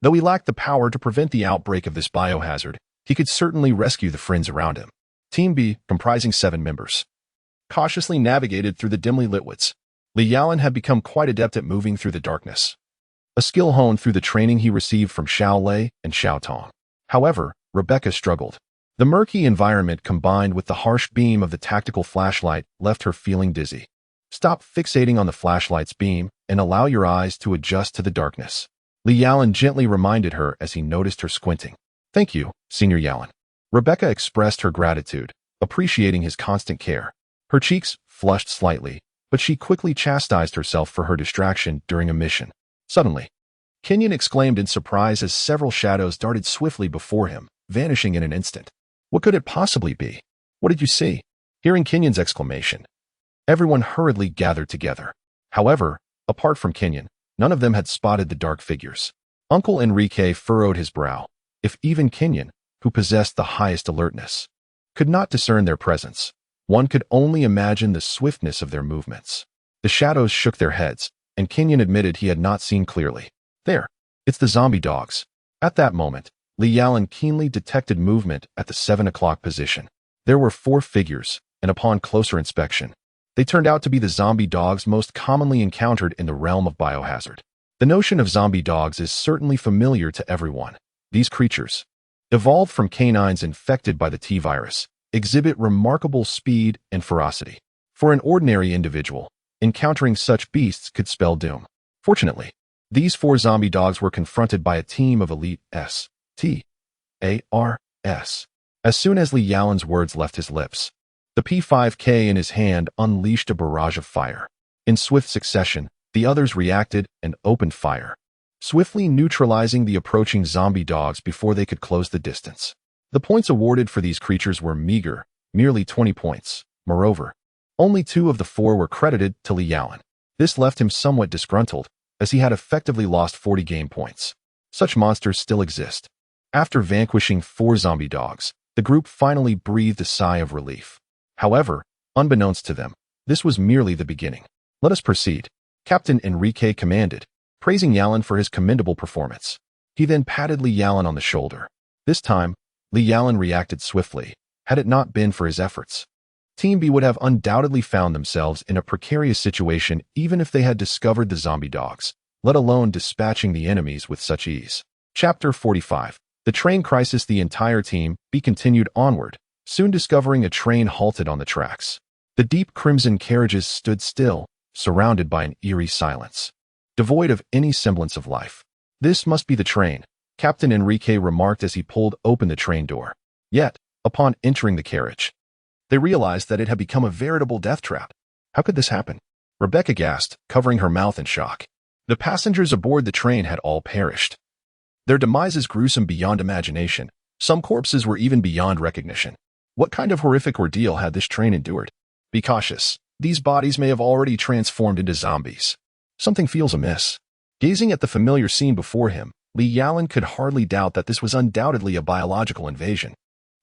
Though he lacked the power to prevent the outbreak of this biohazard, he could certainly rescue the friends around him. Team B, comprising 7 members, cautiously navigated through the dimly lit woods. Li Yalan had become quite adept at moving through the darkness, a skill honed through the training he received from Xiao Lei and Xiao Tong. However, Rebecca struggled. The murky environment combined with the harsh beam of the tactical flashlight left her feeling dizzy. Stop fixating on the flashlight's beam and allow your eyes to adjust to the darkness, Li Yalan gently reminded her as he noticed her squinting. Thank you, Senior Yalan. Rebecca expressed her gratitude, appreciating his constant care. Her cheeks flushed slightly, but she quickly chastised herself for her distraction during a mission. Suddenly, Kenyon exclaimed in surprise as several shadows darted swiftly before him, vanishing in an instant. What could it possibly be? What did you see? Hearing Kenyon's exclamation, everyone hurriedly gathered together. However, apart from Kenyon, none of them had spotted the dark figures. Uncle Enrique furrowed his brow. If even Kenyon, who possessed the highest alertness, could not discern their presence, one could only imagine the swiftness of their movements. The shadows shook their heads, and Kenyon admitted he had not seen clearly. There, it's the zombie dogs. At that moment, Li Yalan keenly detected movement at the 7 o'clock position. There were 4 figures, and upon closer inspection, they turned out to be the zombie dogs most commonly encountered in the realm of biohazard. The notion of zombie dogs is certainly familiar to everyone. These creatures, evolved from canines infected by the T-virus, exhibit remarkable speed and ferocity. For an ordinary individual, encountering such beasts could spell doom. Fortunately, these 4 zombie dogs were confronted by a team of elite S.T.A.R.S. As soon as Li Yalan's words left his lips, The P5K in his hand unleashed a barrage of fire. In swift succession, the others reacted and opened fire, swiftly neutralizing the approaching zombie dogs before they could close the distance. The points awarded for these creatures were meager, merely 20 points. Moreover, only 2 of the 4 were credited to Li Yalan. This left him somewhat disgruntled, as he had effectively lost 40 game points. Such monsters still exist. After vanquishing 4 zombie dogs, the group finally breathed a sigh of relief. However, unbeknownst to them, this was merely the beginning. Let us proceed, Captain Enrique commanded, praising Yalan for his commendable performance. He then patted Li Yalan on the shoulder. This time, Li Yalan reacted swiftly. Had it not been for his efforts, Team B would have undoubtedly found themselves in a precarious situation even if they had discovered the zombie dogs, let alone dispatching the enemies with such ease. Chapter 45. The train crisis. The entire Team B continued onward, soon discovering a train halted on the tracks. The deep crimson carriages stood still, surrounded by an eerie silence, devoid of any semblance of life. This must be the train, Captain Enrique remarked as he pulled open the train door. Yet, upon entering the carriage, they realized that it had become a veritable death trap. How could this happen? Rebecca gasped, covering her mouth in shock. The passengers aboard the train had all perished. Their demises gruesome beyond imagination. Some corpses were even beyond recognition. What kind of horrific ordeal had this train endured? Be cautious. These bodies may have already transformed into zombies. Something feels amiss. Gazing at the familiar scene before him, Li Yalan could hardly doubt that this was undoubtedly a biological invasion.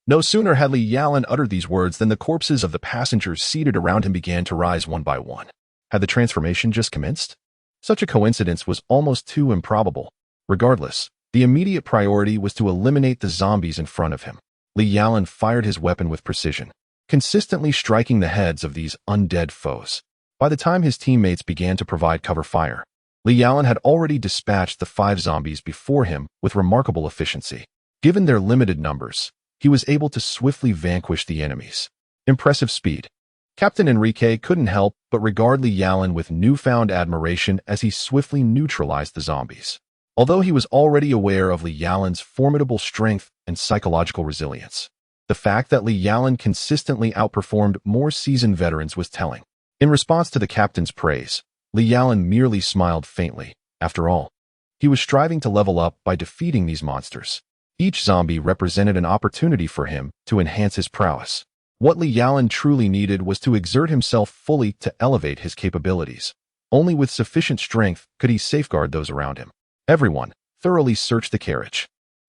No sooner had Li Yalan uttered these words than the corpses of the passengers seated around him began to rise one by one. Had the transformation just commenced? Such a coincidence was almost too improbable. Regardless, the immediate priority was to eliminate the zombies in front of him. Li Yalan fired his weapon with precision, consistently striking the heads of these undead foes. By the time his teammates began to provide cover fire, Li Yalan had already dispatched the 5 zombies before him with remarkable efficiency. Given their limited numbers, he was able to swiftly vanquish the enemies. Impressive speed. Captain Enrique couldn't help but regard Li Yalan with newfound admiration as he swiftly neutralized the zombies. Although he was already aware of Li Yalan's formidable strength and psychological resilience, the fact that Li Yalan consistently outperformed more seasoned veterans was telling. In response to the captain's praise, Li Yalan merely smiled faintly. After all, he was striving to level up by defeating these monsters. Each zombie represented an opportunity for him to enhance his prowess. What Li Yalan truly needed was to exert himself fully to elevate his capabilities. Only with sufficient strength could he safeguard those around him. Everyone, thoroughly search the carriage.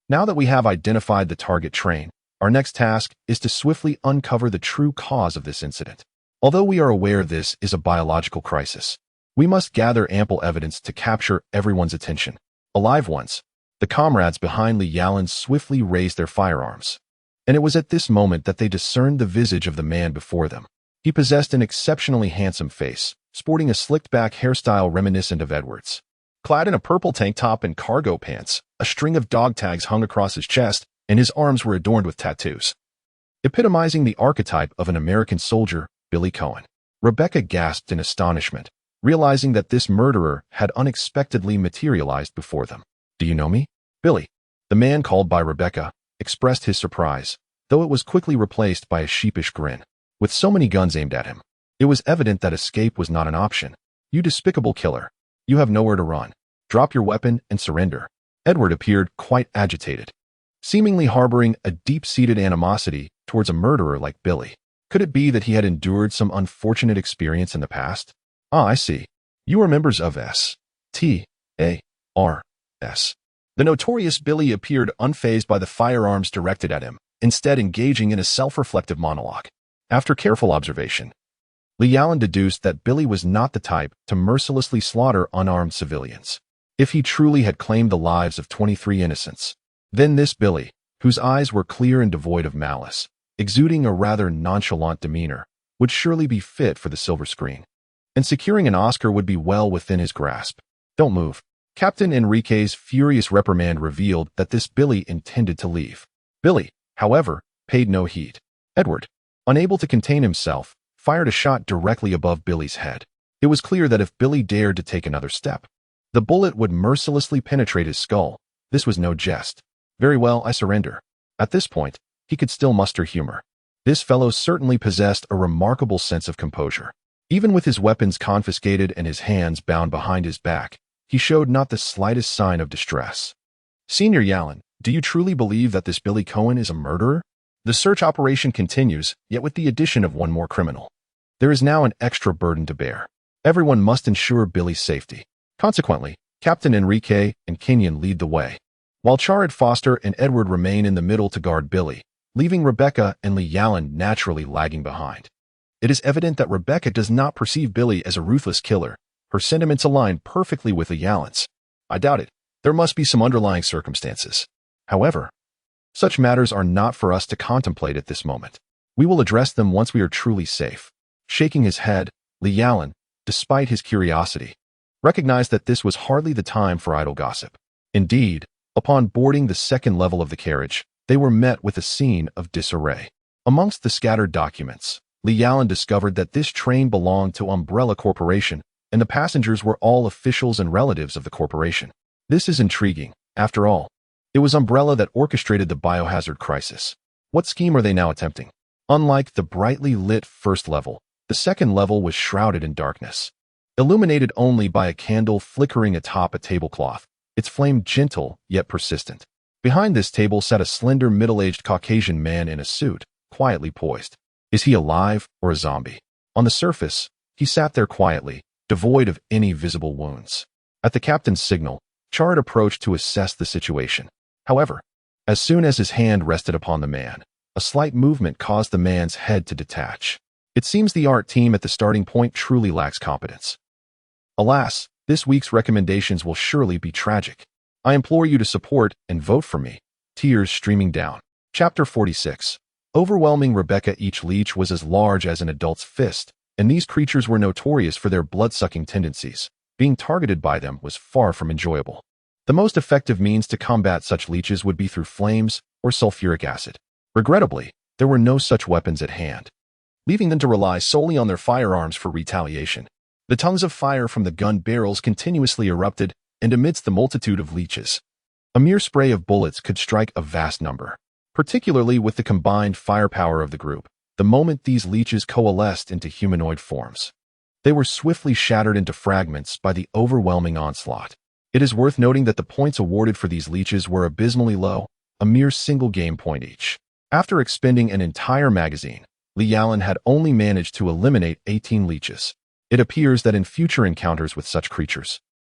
Now that we have identified the target train, our next task is to swiftly uncover the true cause of this incident. Although we are aware this is a biological crisis, we must gather ample evidence to capture everyone's attention. Alive ones, the comrades behind Li Yalan swiftly raised their firearms. And it was at this moment that they discerned the visage of the man before them. He possessed an exceptionally handsome face, sporting a slicked-back hairstyle reminiscent of Edward's. Clad in a purple tank top and cargo pants, a string of dog tags hung across his chest, and his arms were adorned with tattoos, epitomizing the archetype of an American soldier, Billy Cohen. Rebecca gasped in astonishment, realizing that this murderer had unexpectedly materialized before them. "Do you know me?" Billy, the man called by Rebecca, expressed his surprise, though it was quickly replaced by a sheepish grin. With so many guns aimed at him, it was evident that escape was not an option. "You despicable killer. You have nowhere to run. Drop your weapon and surrender." Edward appeared quite agitated, seemingly harboring a deep-seated animosity towards a murderer like Billy. Could it be that he had endured some unfortunate experience in the past? "Ah, I see. You are members of S.T.A.R.S." The notorious Billy appeared unfazed by the firearms directed at him, instead engaging in a self-reflective monologue. After careful observation, Li Yalan deduced that Billy was not the type to mercilessly slaughter unarmed civilians. If he truly had claimed the lives of 23 innocents, then this Billy, whose eyes were clear and devoid of malice, exuding a rather nonchalant demeanor, would surely be fit for the silver screen. And securing an Oscar would be well within his grasp. "Don't move." Captain Enrique's furious reprimand revealed that this Billy intended to leave. Billy, however, paid no heed. Edward, unable to contain himself, fired a shot directly above Billy's head. It was clear that if Billy dared to take another step, the bullet would mercilessly penetrate his skull. This was no jest. "Very well, I surrender." At this point, he could still muster humor. This fellow certainly possessed a remarkable sense of composure. Even with his weapons confiscated and his hands bound behind his back, he showed not the slightest sign of distress. Senior Yalin, do you truly believe that this Billy Cohen is a murderer? The search operation continues, yet with the addition of one more criminal. There is now an extra burden to bear. Everyone must ensure Billy's safety. Consequently, Captain Enrique and Kenyon lead the way, while Chared Foster and Edward remain in the middle to guard Billy, leaving Rebecca and Lee Yalin naturally lagging behind. It is evident that Rebecca does not perceive Billy as a ruthless killer. Her sentiments align perfectly with Lee Yalin's. I doubt it. There must be some underlying circumstances. However, such matters are not for us to contemplate at this moment. We will address them once we are truly safe. Shaking his head, Lee Yalin, despite his curiosity, recognized that this was hardly the time for idle gossip. Indeed, upon boarding the second level of the carriage, they were met with a scene of disarray. Amongst the scattered documents, Lee Yalin discovered that this train belonged to Umbrella Corporation, and the passengers were all officials and relatives of the corporation. This is intriguing. After all, it was Umbrella that orchestrated the biohazard crisis. What scheme are they now attempting? Unlike the brightly lit first level, the second level was shrouded in darkness. Illuminated only by a candle flickering atop a tablecloth, its flame gentle yet persistent. Behind this table sat a slender middle-aged Caucasian man in a suit, quietly poised. Is he alive or a zombie? On the surface, he sat there quietly, devoid of any visible wounds. At the captain's signal, Chard approached to assess the situation. However, as soon as his hand rested upon the man, a slight movement caused the man's head to detach. It seems the art team at the starting point truly lacks competence. Alas, this week's recommendations will surely be tragic. I implore you to support and vote for me. Tears streaming down. Chapter 46. Overwhelming Rebecca. Each leech was as large as an adult's fist, and these creatures were notorious for their blood-sucking tendencies. Being targeted by them was far from enjoyable. The most effective means to combat such leeches would be through flames or sulfuric acid. Regrettably, there were no such weapons at hand, leaving them to rely solely on their firearms for retaliation. The tongues of fire from the gun barrels continuously erupted, and amidst the multitude of leeches, a mere spray of bullets could strike a vast number. Particularly with the combined firepower of the group, the moment these leeches coalesced into humanoid forms, they were swiftly shattered into fragments by the overwhelming onslaught. It is worth noting that the points awarded for these leeches were abysmally low, a mere single game point each. After expending an entire magazine, Lee Yalin had only managed to eliminate 18 leeches. It appears that in future encounters with such creatures,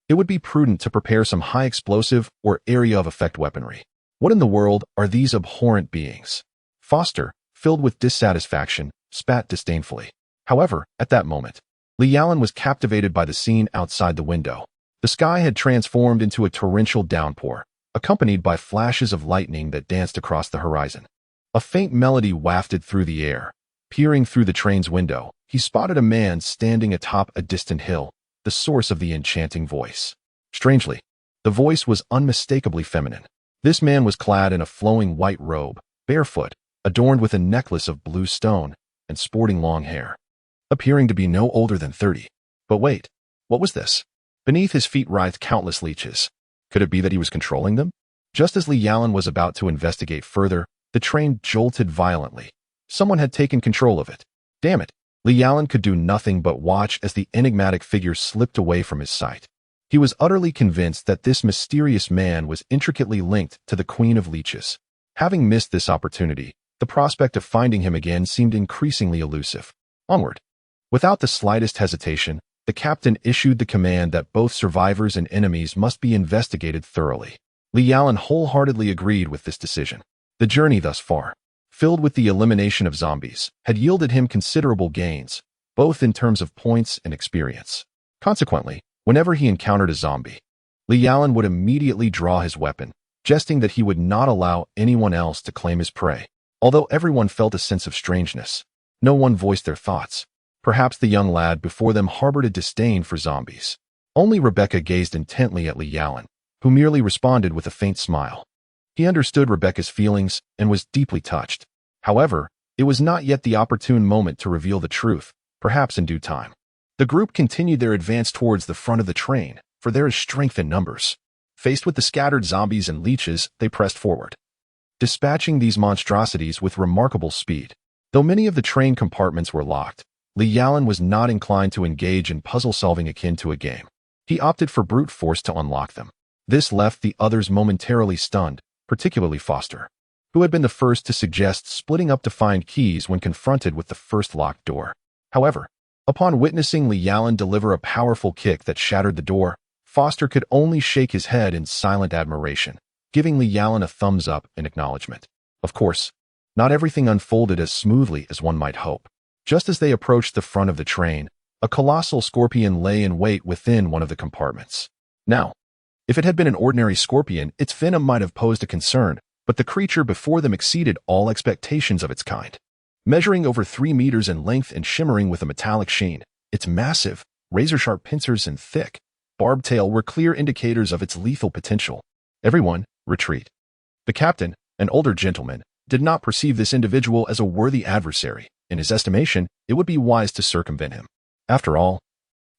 it would be prudent to prepare some high explosive or area of effect weaponry. What in the world are these abhorrent beings? Foster, filled with dissatisfaction, spat disdainfully. However, at that moment, Lee Yalin was captivated by the scene outside the window. The sky had transformed into a torrential downpour, accompanied by flashes of lightning that danced across the horizon. A faint melody wafted through the air. Peering through the train's window, he spotted a man standing atop a distant hill, the source of the enchanting voice. Strangely, the voice was unmistakably feminine. This man was clad in a flowing white robe, barefoot, adorned with a necklace of blue stone, and sporting long hair, appearing to be no older than 30. But wait, what was this? Beneath his feet writhed countless leeches. Could it be that he was controlling them? Just as Lee Yalin was about to investigate further, the train jolted violently. Someone had taken control of it. Damn it! Lee Yalin could do nothing but watch as the enigmatic figure slipped away from his sight. He was utterly convinced that this mysterious man was intricately linked to the Queen of Leeches. Having missed this opportunity, the prospect of finding him again seemed increasingly elusive. Onward. Without the slightest hesitation, the captain issued the command that both survivors and enemies must be investigated thoroughly. Lee Yalin wholeheartedly agreed with this decision. The journey thus far, filled with the elimination of zombies, had yielded him considerable gains, both in terms of points and experience. Consequently, whenever he encountered a zombie, Lee Yalin would immediately draw his weapon, jesting that he would not allow anyone else to claim his prey. Although everyone felt a sense of strangeness, no one voiced their thoughts. Perhaps the young lad before them harbored a disdain for zombies. Only Rebecca gazed intently at Lee Yalin, who merely responded with a faint smile. He understood Rebecca's feelings and was deeply touched. However, it was not yet the opportune moment to reveal the truth, perhaps in due time. The group continued their advance towards the front of the train, for there is strength in numbers. Faced with the scattered zombies and leeches, they pressed forward, dispatching these monstrosities with remarkable speed. Though many of the train compartments were locked, Li Yalan was not inclined to engage in puzzle-solving akin to a game. He opted for brute force to unlock them. This left the others momentarily stunned, particularly Foster, who had been the first to suggest splitting up to find keys when confronted with the first locked door. However, upon witnessing Li Yalan deliver a powerful kick that shattered the door, Foster could only shake his head in silent admiration, giving Li Yalan a thumbs up in acknowledgement. Of course, not everything unfolded as smoothly as one might hope. Just as they approached the front of the train, a colossal scorpion lay in wait within one of the compartments. Now, if it had been an ordinary scorpion, its venom might have posed a concern, but the creature before them exceeded all expectations of its kind. Measuring over 3 meters in length and shimmering with a metallic sheen, its massive, razor-sharp pincers and thick, barbed tail were clear indicators of its lethal potential. Everyone, retreat. The captain, an older gentleman, did not perceive this individual as a worthy adversary. In his estimation, it would be wise to circumvent him. After all,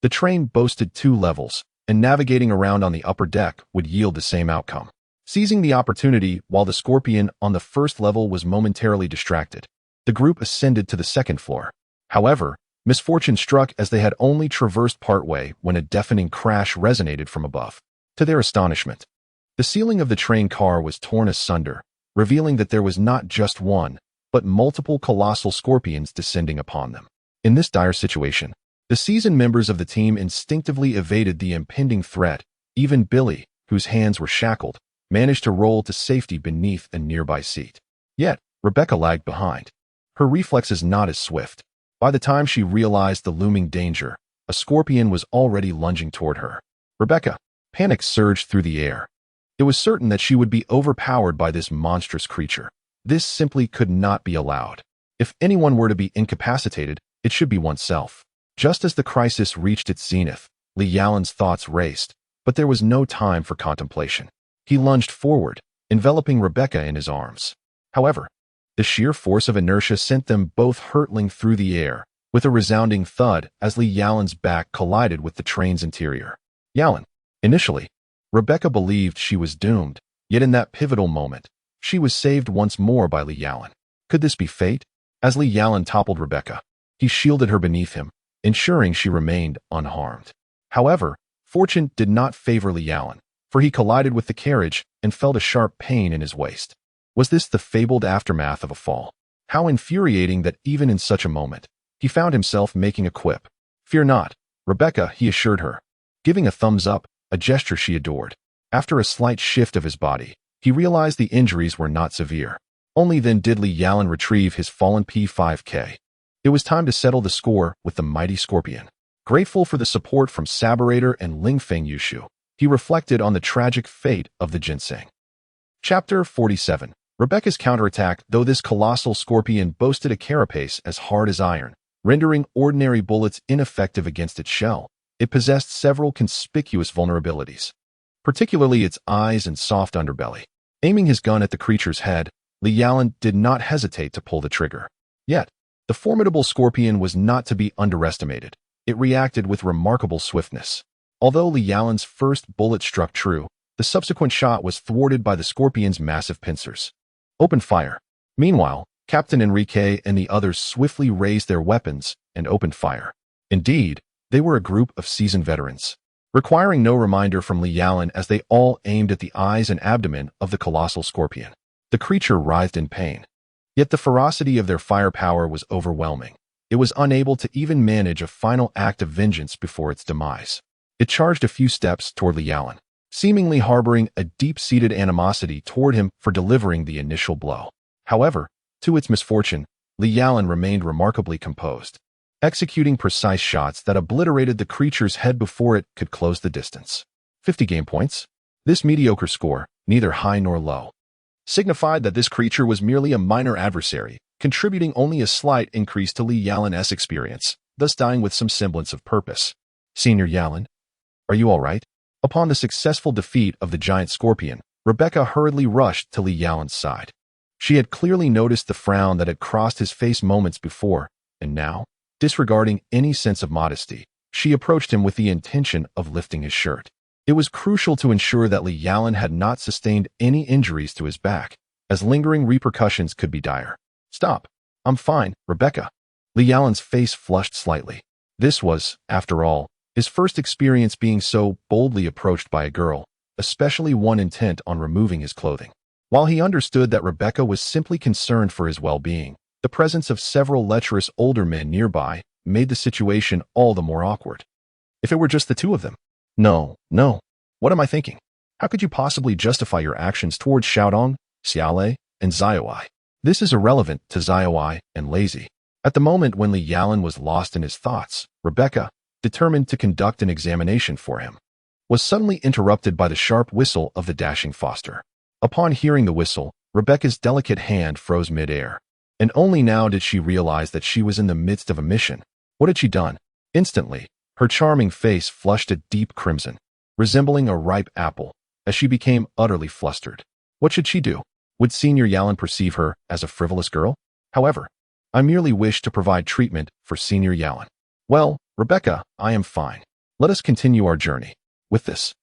the train boasted 2 levels, and navigating around on the upper deck would yield the same outcome. Seizing the opportunity while the scorpion on the first level was momentarily distracted, the group ascended to the second floor. However, misfortune struck as they had only traversed partway when a deafening crash resonated from above. To their astonishment, the ceiling of the train car was torn asunder, revealing that there was not just one, but multiple colossal scorpions descending upon them. In this dire situation, the seasoned members of the team instinctively evaded the impending threat. Even Billy, whose hands were shackled, managed to roll to safety beneath a nearby seat. Yet, Rebecca lagged behind, her reflexes not as swift. By the time she realized the looming danger, a scorpion was already lunging toward her. Rebecca, panic surged through the air. It was certain that she would be overpowered by this monstrous creature. This simply could not be allowed. If anyone were to be incapacitated, it should be oneself. Just as the crisis reached its zenith, Li Yalan's thoughts raced, but there was no time for contemplation. He lunged forward, enveloping Rebecca in his arms. However, the sheer force of inertia sent them both hurtling through the air, with a resounding thud as Li Yalan's back collided with the train's interior. Yalan. Initially, Rebecca believed she was doomed, yet in that pivotal moment, she was saved once more by Li Yalan. Could this be fate? As Li Yalan toppled Rebecca, he shielded her beneath him, ensuring she remained unharmed. However, fortune did not favor Li Yalan, for he collided with the carriage and felt a sharp pain in his waist. Was this the fabled aftermath of a fall? How infuriating that even in such a moment, he found himself making a quip. "Fear not, Rebecca," he assured her, giving a thumbs up, a gesture she adored. After a slight shift of his body, he realized the injuries were not severe. Only then did Li Yalan retrieve his fallen P5K. It was time to settle the score with the mighty scorpion. Grateful for the support from Saberator and Lingfeng Yushu, he reflected on the tragic fate of the ginseng. Chapter 47. Rebecca's counterattack. Though this colossal scorpion boasted a carapace as hard as iron, rendering ordinary bullets ineffective against its shell, it possessed several conspicuous vulnerabilities, particularly its eyes and soft underbelly. Aiming his gun at the creature's head, Li Yalan did not hesitate to pull the trigger. Yet, the formidable scorpion was not to be underestimated. It reacted with remarkable swiftness. Although Li Yalan's first bullet struck true, the subsequent shot was thwarted by the scorpion's massive pincers. Open fire. Meanwhile, Captain Enrique and the others swiftly raised their weapons and opened fire. Indeed, they were a group of seasoned veterans, requiring no reminder from Li Yalan as they all aimed at the eyes and abdomen of the colossal scorpion. The creature writhed in pain. Yet the ferocity of their firepower was overwhelming. It was unable to even manage a final act of vengeance before its demise. It charged a few steps toward Li Yalan, seemingly harboring a deep-seated animosity toward him for delivering the initial blow. However, to its misfortune, Li Yalan remained remarkably composed, executing precise shots that obliterated the creature's head before it could close the distance. 50 game points. This mediocre score, neither high nor low, signified that this creature was merely a minor adversary, contributing only a slight increase to Li Yalan's experience, thus dying with some semblance of purpose. Senior Yalan, are you all right? Upon the successful defeat of the giant scorpion, Rebecca hurriedly rushed to Li Yalan's side. She had clearly noticed the frown that had crossed his face moments before, and now, disregarding any sense of modesty, she approached him with the intention of lifting his shirt. It was crucial to ensure that Li Yalan had not sustained any injuries to his back, as lingering repercussions could be dire. "Stop," I'm fine, Rebecca. Li Yalan's face flushed slightly. This was, after all, his first experience being so boldly approached by a girl, especially one intent on removing his clothing. While he understood that Rebecca was simply concerned for his well-being, the presence of several lecherous older men nearby made the situation all the more awkward. If it were just the two of them. No. What am I thinking? How could you possibly justify your actions towards Xiaodong, Xiaolei, and Ziyuai? This is irrelevant to Ziyuai and Lazy. At the moment when Li Yalan was lost in his thoughts, Rebecca, determined to conduct an examination for him, was suddenly interrupted by the sharp whistle of the dashing Foster. Upon hearing the whistle, Rebecca's delicate hand froze mid-air, and only now did she realize that she was in the midst of a mission. What had she done? Instantly, her charming face flushed a deep crimson, resembling a ripe apple, as she became utterly flustered. What should she do? Would Senior Yalan perceive her as a frivolous girl? However, I merely wish to provide treatment for Senior Yalan. Well, Rebecca, I am fine. Let us continue our journey. With this,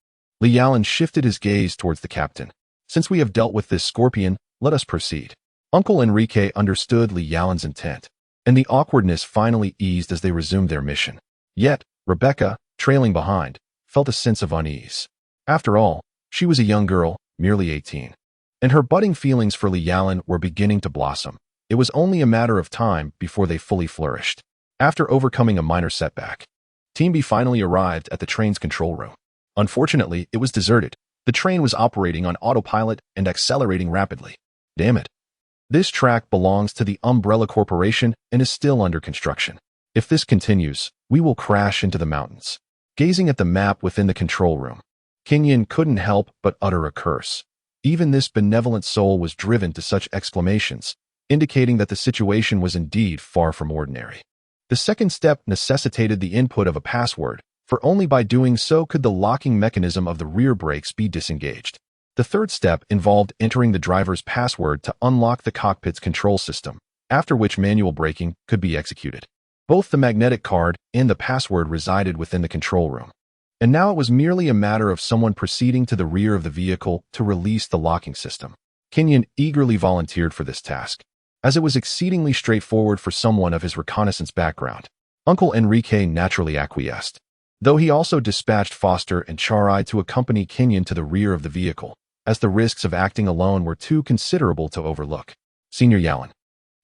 Li Yalan shifted his gaze towards the captain. Since we have dealt with this scorpion, let us proceed. Uncle Enrique understood Li Yalan's intent, and the awkwardness finally eased as they resumed their mission. Yet, Rebecca, trailing behind, felt a sense of unease. After all, she was a young girl, merely 18, and her budding feelings for Li Yalan were beginning to blossom. It was only a matter of time before they fully flourished. After overcoming a minor setback, Team B finally arrived at the train's control room. Unfortunately, it was deserted. The train was operating on autopilot and accelerating rapidly. Damn it. This track belongs to the Umbrella Corporation and is still under construction. If this continues, we will crash into the mountains. Gazing at the map within the control room, Kinyan couldn't help but utter a curse. Even this benevolent soul was driven to such exclamations, indicating that the situation was indeed far from ordinary. The second step necessitated the input of a password, for only by doing so could the locking mechanism of the rear brakes be disengaged. The third step involved entering the driver's password to unlock the cockpit's control system, after which manual braking could be executed. Both the magnetic card and the password resided within the control room, and now it was merely a matter of someone proceeding to the rear of the vehicle to release the locking system. Kinyan eagerly volunteered for this task, as it was exceedingly straightforward for someone of his reconnaissance background. Uncle Enrique naturally acquiesced, though he also dispatched Foster and Charai to accompany Kinyan to the rear of the vehicle, as the risks of acting alone were too considerable to overlook. Senior Yalan,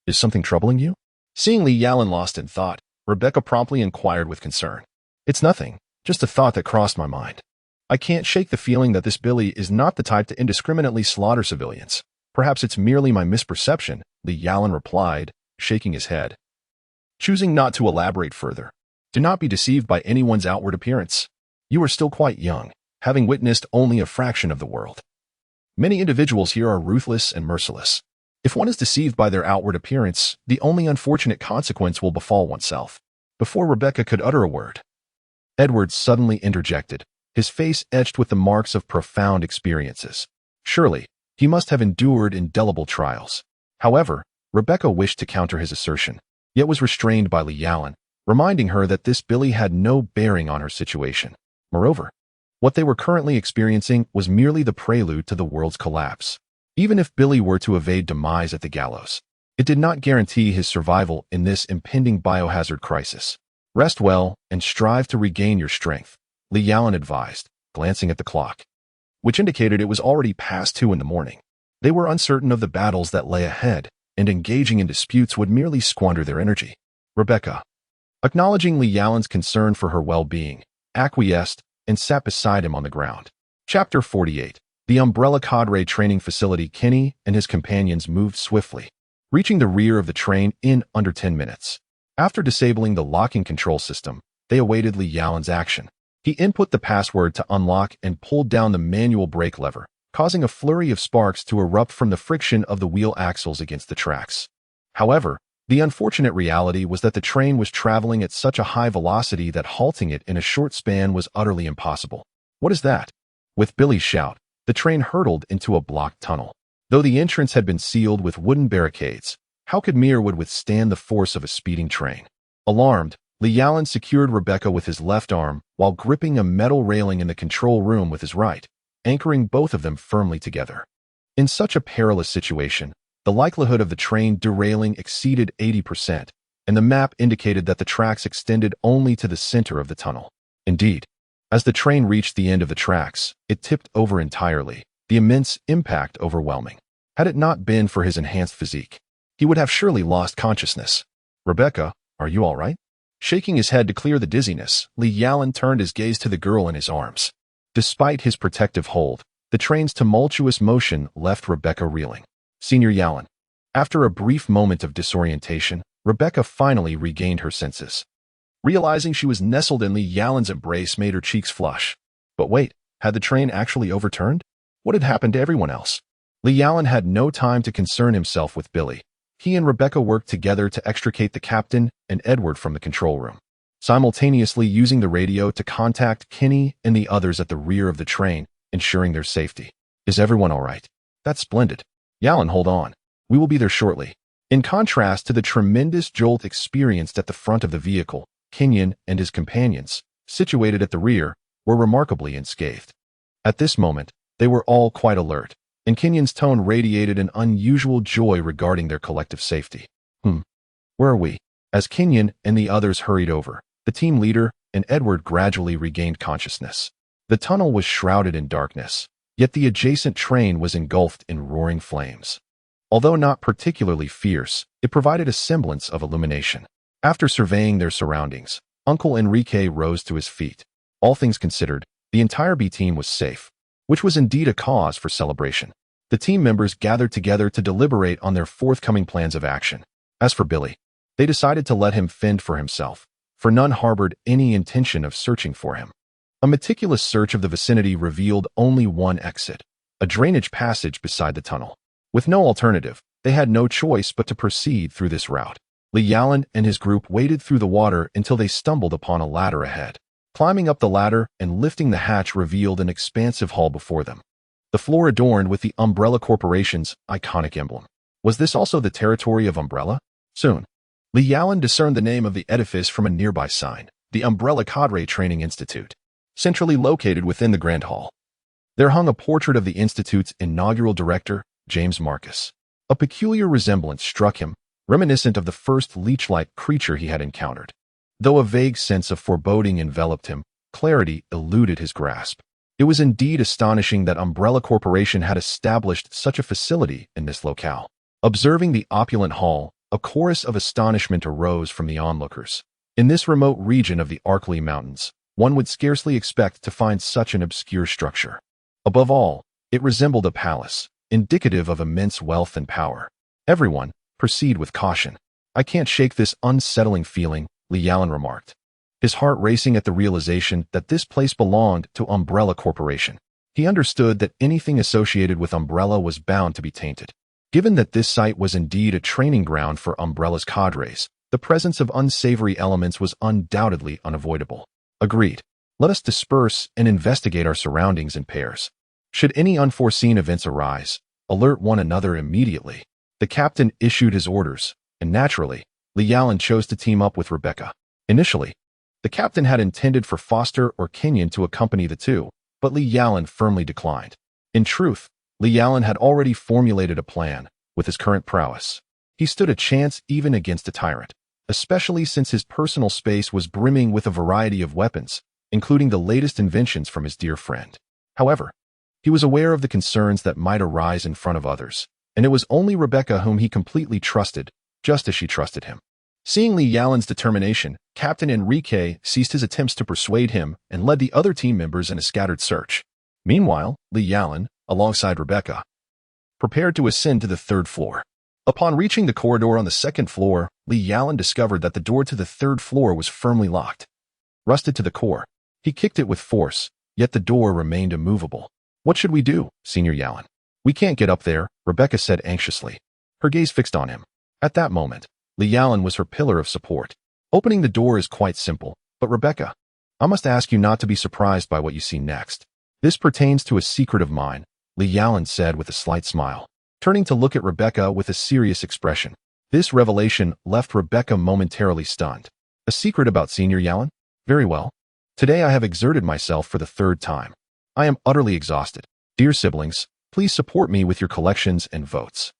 is something troubling you? Seeing Li Yalan lost in thought, Rebecca promptly inquired with concern. It's nothing, just a thought that crossed my mind. I can't shake the feeling that this Billy is not the type to indiscriminately slaughter civilians. Perhaps it's merely my misperception, Li Yalan replied, shaking his head. Choosing not to elaborate further. Do not be deceived by anyone's outward appearance. You are still quite young, having witnessed only a fraction of the world. Many individuals here are ruthless and merciless. If one is deceived by their outward appearance, the only unfortunate consequence will befall oneself. Before Rebecca could utter a word, Edward suddenly interjected, his face etched with the marks of profound experiences. Surely, he must have endured indelible trials. However, Rebecca wished to counter his assertion, yet was restrained by Li Yalan, reminding her that this Billy had no bearing on her situation. Moreover, what they were currently experiencing was merely the prelude to the world's collapse. Even if Billy were to evade demise at the gallows, it did not guarantee his survival in this impending biohazard crisis. Rest well and strive to regain your strength, Li Yalan advised, glancing at the clock, which indicated it was already past 2 in the morning. They were uncertain of the battles that lay ahead, and engaging in disputes would merely squander their energy. Rebecca, acknowledging Li Yalan's concern for her well-being, acquiesced and sat beside him on the ground. Chapter 48. The Umbrella Cadre Training Facility. Kenny and his companions moved swiftly, reaching the rear of the train in under 10 minutes. After disabling the locking control system, they awaited Li Yalan's action. He input the password to unlock and pulled down the manual brake lever, causing a flurry of sparks to erupt from the friction of the wheel axles against the tracks. However, the unfortunate reality was that the train was traveling at such a high velocity that halting it in a short span was utterly impossible. What is that? With Billy's shout, the train hurtled into a blocked tunnel. Though the entrance had been sealed with wooden barricades, how could Mirwood withstand the force of a speeding train? Alarmed, Li Yalan secured Rebecca with his left arm while gripping a metal railing in the control room with his right, anchoring both of them firmly together. In such a perilous situation, The likelihood of the train derailing exceeded 80%, and the map indicated that the tracks extended only to the center of the tunnel. Indeed, as the train reached the end of the tracks, it tipped over entirely, the immense impact overwhelming. Had it not been for his enhanced physique, he would have surely lost consciousness. "Rebecca, are you all right?" Shaking his head to clear the dizziness, Li Yalan turned his gaze to the girl in his arms. Despite his protective hold, the train's tumultuous motion left Rebecca reeling. "Senior Yalan." After a brief moment of disorientation, Rebecca finally regained her senses. Realizing she was nestled in Li Yalan's embrace made her cheeks flush. But wait, had the train actually overturned? What had happened to everyone else? Li Yalan had no time to concern himself with Billy. He and Rebecca worked together to extricate the captain and Edward from the control room, simultaneously using the radio to contact Kinney and the others at the rear of the train, ensuring their safety. "Is everyone all right?" "That's splendid. Yalan, hold on. We will be there shortly." In contrast to the tremendous jolt experienced at the front of the vehicle, Kenyon and his companions, situated at the rear, were remarkably unscathed. At this moment, they were all quite alert, and Kenyon's tone radiated an unusual joy regarding their collective safety. Where are we?" As Kenyon and the others hurried over, the team leader and Edward gradually regained consciousness. The tunnel was shrouded in darkness, yet the adjacent train was engulfed in roaring flames. Although not particularly fierce, it provided a semblance of illumination. After surveying their surroundings, Uncle Enrique rose to his feet. All things considered, the entire B team was safe, which was indeed a cause for celebration. The team members gathered together to deliberate on their forthcoming plans of action. As for Billy, they decided to let him fend for himself, for none harbored any intention of searching for him. A meticulous search of the vicinity revealed only one exit, a drainage passage beside the tunnel. With no alternative, they had no choice but to proceed through this route. Li Yalan and his group waded through the water until they stumbled upon a ladder ahead. Climbing up the ladder and lifting the hatch revealed an expansive hall before them, the floor adorned with the Umbrella Corporation's iconic emblem. Was this also the territory of Umbrella? Soon, Li Yalan discerned the name of the edifice from a nearby sign, the Umbrella Cadre Training Institute, centrally located within the Grand Hall. There hung a portrait of the Institute's inaugural director, James Marcus. A peculiar resemblance struck him, reminiscent of the first leech-like creature he had encountered. Though a vague sense of foreboding enveloped him, clarity eluded his grasp. It was indeed astonishing that Umbrella Corporation had established such a facility in this locale. Observing the opulent hall, a chorus of astonishment arose from the onlookers. In this remote region of the Arkley Mountains, one would scarcely expect to find such an obscure structure. Above all, it resembled a palace, indicative of immense wealth and power. "Everyone, proceed with caution. I can't shake this unsettling feeling," Li Yalan remarked, his heart racing at the realization that this place belonged to Umbrella Corporation. He understood that anything associated with Umbrella was bound to be tainted. Given that this site was indeed a training ground for Umbrella's cadres, the presence of unsavory elements was undoubtedly unavoidable. "Agreed. Let us disperse and investigate our surroundings in pairs. Should any unforeseen events arise, alert one another immediately." The captain issued his orders, and naturally, Li Yalan chose to team up with Rebecca. Initially, the captain had intended for Foster or Kenyon to accompany the two, but Li Yalan firmly declined. In truth, Li Yalan had already formulated a plan. With his current prowess, he stood a chance even against a tyrant, especially since his personal space was brimming with a variety of weapons, including the latest inventions from his dear friend. However, he was aware of the concerns that might arise in front of others, and it was only Rebecca whom he completely trusted, just as she trusted him. Seeing Li Yalan's determination, Captain Enrique ceased his attempts to persuade him and led the other team members in a scattered search. Meanwhile, Li Yalan, alongside Rebecca, prepared to ascend to the third floor. Upon reaching the corridor on the second floor, Li Yalan discovered that the door to the third floor was firmly locked. Rusted to the core, he kicked it with force, yet the door remained immovable. "What should we do, Senior Yalan?" "We can't get up there," Rebecca said anxiously, her gaze fixed on him. At that moment, Li Yalan was her pillar of support. "Opening the door is quite simple, but Rebecca, I must ask you not to be surprised by what you see next. This pertains to a secret of mine," Li Yalan said with a slight smile, turning to look at Rebecca with a serious expression. This revelation left Rebecca momentarily stunned. "A secret about Senior Yalan? Very well. Today I have exerted myself for the third time. I am utterly exhausted. Dear siblings, please support me with your collections and votes.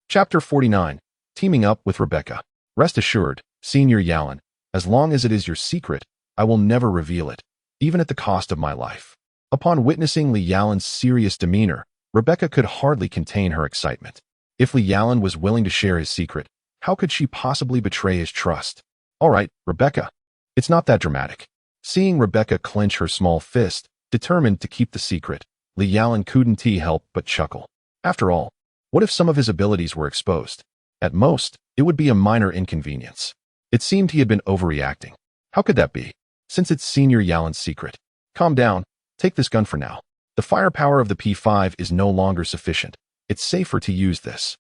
Chapter 49. Teaming Up with Rebecca. Rest assured, Senior Yalin, as long as it is your secret, I will never reveal it, even at the cost of my life. Upon witnessing Li Yalin's serious demeanor, Rebecca could hardly contain her excitement. If Li Yalin was willing to share his secret, how could she possibly betray his trust? All right, Rebecca. It's not that dramatic. Seeing Rebecca clench her small fist, determined to keep the secret, Li Yalin couldn't help but chuckle. After all, what if some of his abilities were exposed? At most, it would be a minor inconvenience. It seemed he had been overreacting. How could that be? Since it's Senior Yalin's secret. Calm down. Take this gun for now. The firepower of the P5 is no longer sufficient. It's safer to use this.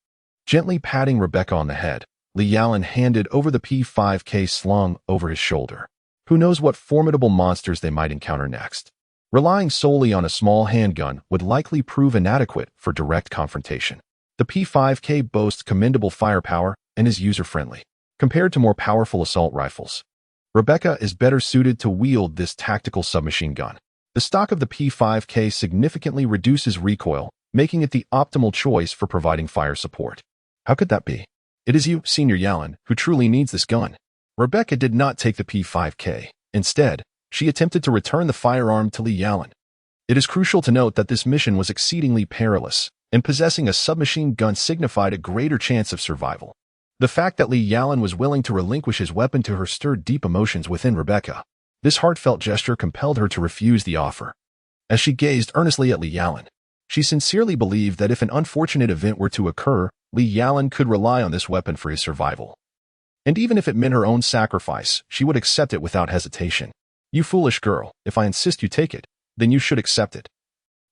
Gently patting Rebecca on the head, Li Yalin handed over the P5K slung over his shoulder. Who knows what formidable monsters they might encounter next? Relying solely on a small handgun would likely prove inadequate for direct confrontation. The P5K boasts commendable firepower and is user-friendly, compared to more powerful assault rifles. Rebecca is better suited to wield this tactical submachine gun. The stock of the P5K significantly reduces recoil, making it the optimal choice for providing fire support. How could that be? It is you, Senior Yalin, who truly needs this gun. Rebecca did not take the P5K. Instead, she attempted to return the firearm to Li Yalin. It is crucial to note that this mission was exceedingly perilous, and possessing a submachine gun signified a greater chance of survival. The fact that Li Yalin was willing to relinquish his weapon to her stirred deep emotions within Rebecca. This heartfelt gesture compelled her to refuse the offer. As she gazed earnestly at Li Yalin, she sincerely believed that if an unfortunate event were to occur, Li Yalin could rely on this weapon for his survival. And even if it meant her own sacrifice, she would accept it without hesitation. You foolish girl, if I insist you take it, then you should accept it.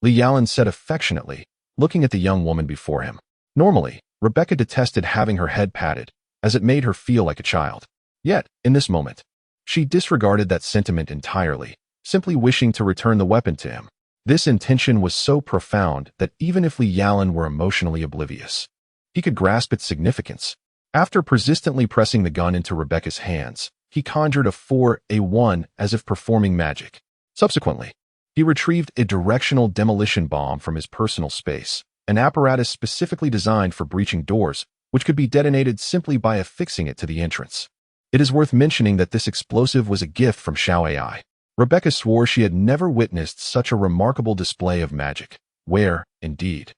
Li Yalin said affectionately, looking at the young woman before him. Normally, Rebecca detested having her head patted, as it made her feel like a child. Yet, in this moment, she disregarded that sentiment entirely, simply wishing to return the weapon to him. This intention was so profound that even if Li Yalin were emotionally oblivious, he could grasp its significance. After persistently pressing the gun into Rebecca's hands, he conjured a 4A1 as if performing magic. Subsequently, he retrieved a directional demolition bomb from his personal space, an apparatus specifically designed for breaching doors, which could be detonated simply by affixing it to the entrance. It is worth mentioning that this explosive was a gift from Xiao AI. Rebecca swore she had never witnessed such a remarkable display of magic. Where, indeed,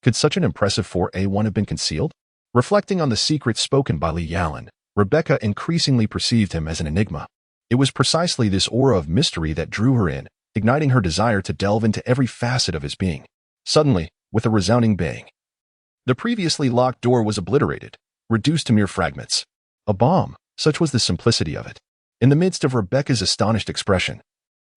could such an impressive 4A1 have been concealed? Reflecting on the secret spoken by Li Yalin, Rebecca increasingly perceived him as an enigma. It was precisely this aura of mystery that drew her in, igniting her desire to delve into every facet of his being. Suddenly, with a resounding bang, the previously locked door was obliterated, reduced to mere fragments. A bomb, such was the simplicity of it. In the midst of Rebecca's astonished expression,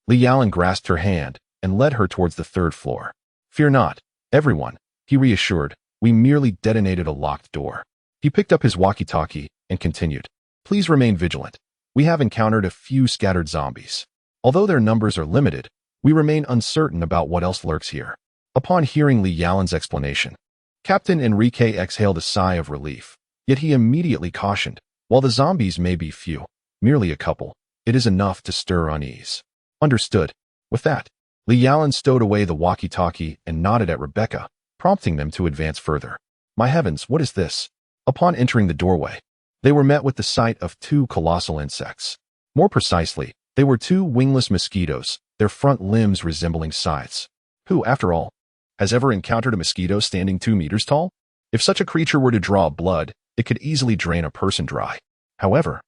Li Yalin grasped her hand and led her towards the third floor. Fear not, everyone, he reassured, we merely detonated a locked door. He picked up his walkie-talkie and continued, please remain vigilant. We have encountered a few scattered zombies. Although their numbers are limited, we remain uncertain about what else lurks here. Upon hearing Li Yalin's explanation, Captain Enrique exhaled a sigh of relief, yet he immediately cautioned, while the zombies may be few, merely a couple, it is enough to stir unease. Understood. With that, Li Yalin stowed away the walkie-talkie and nodded at Rebecca, prompting them to advance further. My heavens, what is this? Upon entering the doorway, they were met with the sight of two colossal insects. More precisely, they were two wingless mosquitoes, their front limbs resembling scythes. Who, after all, has ever encountered a mosquito standing 2 meters tall? If such a creature were to draw blood, it could easily drain a person dry. However,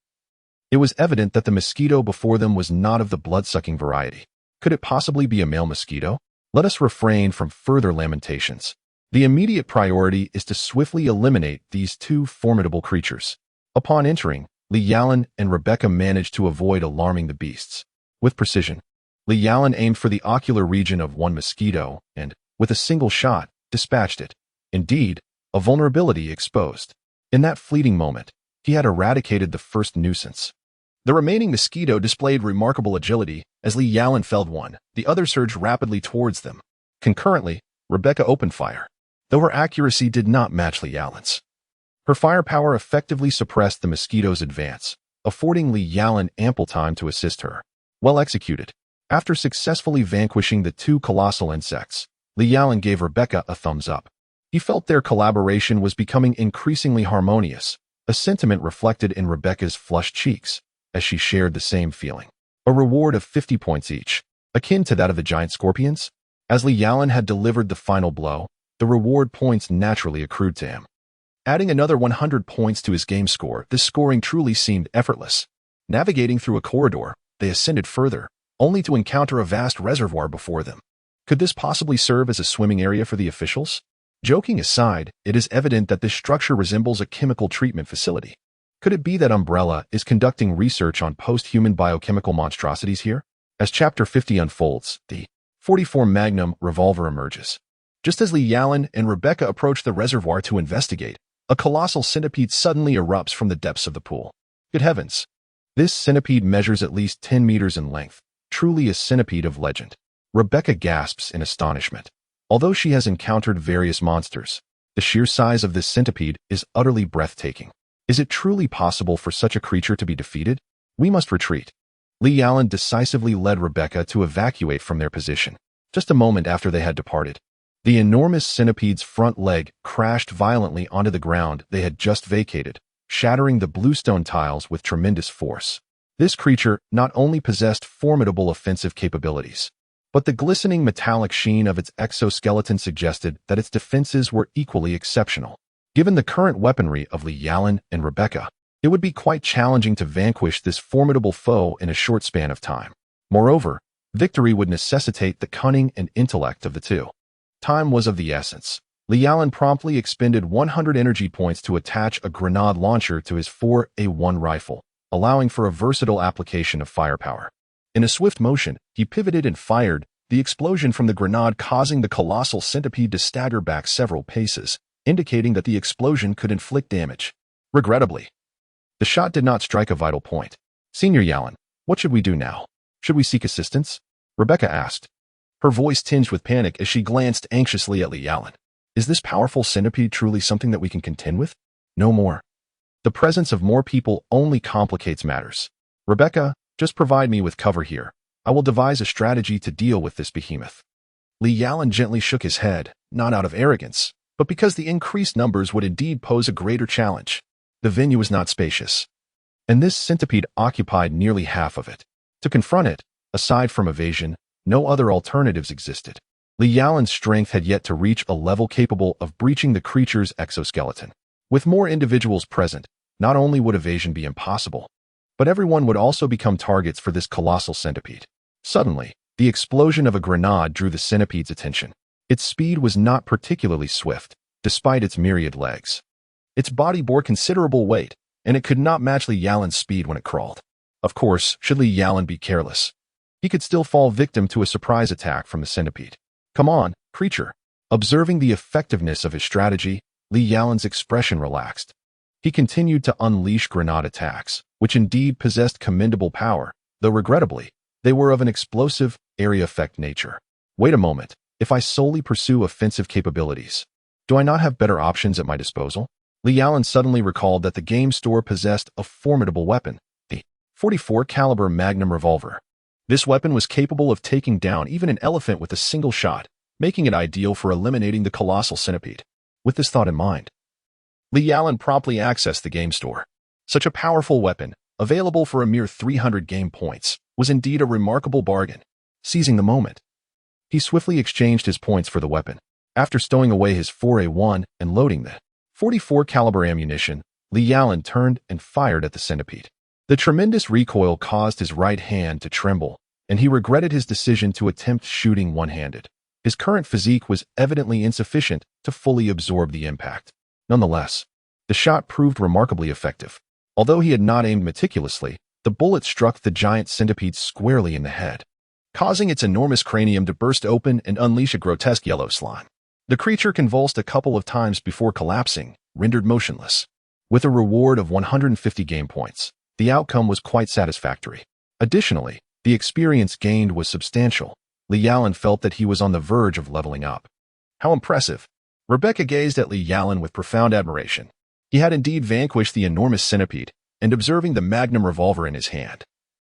it was evident that the mosquito before them was not of the blood-sucking variety. Could it possibly be a male mosquito? Let us refrain from further lamentations. The immediate priority is to swiftly eliminate these two formidable creatures. Upon entering, Li Yalin and Rebecca managed to avoid alarming the beasts. With precision, Li Yalin aimed for the ocular region of one mosquito and, with a single shot, dispatched it. Indeed, a vulnerability exposed. In that fleeting moment, he had eradicated the first nuisance. The remaining mosquito displayed remarkable agility. As Li Yalin felled one, the other surged rapidly towards them. Concurrently, Rebecca opened fire, though her accuracy did not match Li Yalin's. Her firepower effectively suppressed the mosquito's advance, affording Li Yalin ample time to assist her. Well executed. After successfully vanquishing the two colossal insects, Li Yalin gave Rebecca a thumbs up. He felt their collaboration was becoming increasingly harmonious, a sentiment reflected in Rebecca's flushed cheeks as she shared the same feeling. A reward of 50 points each, akin to that of the giant scorpions? As Li Yalan had delivered the final blow, the reward points naturally accrued to him. Adding another 100 points to his game score, this scoring truly seemed effortless. Navigating through a corridor, they ascended further, only to encounter a vast reservoir before them. Could this possibly serve as a swimming area for the officials? Joking aside, it is evident that this structure resembles a chemical treatment facility. Could it be that Umbrella is conducting research on post-human biochemical monstrosities here? As Chapter 50 unfolds, the 44 Magnum revolver emerges. Just as Li Yalan and Rebecca approach the reservoir to investigate, a colossal centipede suddenly erupts from the depths of the pool. Good heavens! This centipede measures at least 10 meters in length, truly a centipede of legend. Rebecca gasps in astonishment. Although she has encountered various monsters, the sheer size of this centipede is utterly breathtaking. Is it truly possible for such a creature to be defeated? We must retreat. Li Yalan decisively led Rebecca to evacuate from their position. Just a moment after they had departed, the enormous centipede's front leg crashed violently onto the ground they had just vacated, shattering the bluestone tiles with tremendous force. This creature not only possessed formidable offensive capabilities, but the glistening metallic sheen of its exoskeleton suggested that its defenses were equally exceptional. Given the current weaponry of Li Yalan and Rebecca, it would be quite challenging to vanquish this formidable foe in a short span of time. Moreover, victory would necessitate the cunning and intellect of the two. Time was of the essence. Li Yalan promptly expended 100 energy points to attach a grenade launcher to his 4A1 rifle, allowing for a versatile application of firepower. In a swift motion, he pivoted and fired, the explosion from the grenade causing the colossal centipede to stagger back several paces, indicating that the explosion could inflict damage. Regrettably, the shot did not strike a vital point. Senior Yalan, what should we do now? Should we seek assistance? Rebecca asked, her voice tinged with panic as she glanced anxiously at Li Yalan. Is this powerful centipede truly something that we can contend with? No more. The presence of more people only complicates matters. Rebecca, just provide me with cover here. I will devise a strategy to deal with this behemoth. Li Yalan gently shook his head, not out of arrogance, but because the increased numbers would indeed pose a greater challenge. The venue was not spacious, and this centipede occupied nearly half of it. To confront it, aside from evasion, no other alternatives existed. Li Yalan's strength had yet to reach a level capable of breaching the creature's exoskeleton. With more individuals present, not only would evasion be impossible, but everyone would also become targets for this colossal centipede. Suddenly, the explosion of a grenade drew the centipede's attention. Its speed was not particularly swift, despite its myriad legs. Its body bore considerable weight, and it could not match Li Yalan's speed when it crawled. Of course, should Li Yalan be careless, he could still fall victim to a surprise attack from the centipede. Come on, creature. Observing the effectiveness of his strategy, Li Yalan's expression relaxed. He continued to unleash grenade attacks, which indeed possessed commendable power, though regrettably, they were of an explosive, area effect nature. Wait a moment, if I solely pursue offensive capabilities, do I not have better options at my disposal? Li Yalan suddenly recalled that the game store possessed a formidable weapon, the 44 caliber Magnum revolver. This weapon was capable of taking down even an elephant with a single shot, making it ideal for eliminating the colossal centipede. With this thought in mind, Li Yalan promptly accessed the game store. Such a powerful weapon, available for a mere 300 game points, was indeed a remarkable bargain. Seizing the moment, he swiftly exchanged his points for the weapon. After stowing away his 4A1 and loading the 44 caliber ammunition, Li Yalan turned and fired at the centipede. The tremendous recoil caused his right hand to tremble, and he regretted his decision to attempt shooting one-handed. His current physique was evidently insufficient to fully absorb the impact. Nonetheless, the shot proved remarkably effective. Although he had not aimed meticulously, the bullet struck the giant centipede squarely in the head, causing its enormous cranium to burst open and unleash a grotesque yellow slime. The creature convulsed a couple of times before collapsing, rendered motionless. With a reward of 150 game points, the outcome was quite satisfactory. Additionally, the experience gained was substantial. Li Yalan felt that he was on the verge of leveling up. How impressive! Rebecca gazed at Li Yalan with profound admiration. He had indeed vanquished the enormous centipede, and observing the Magnum revolver in his hand,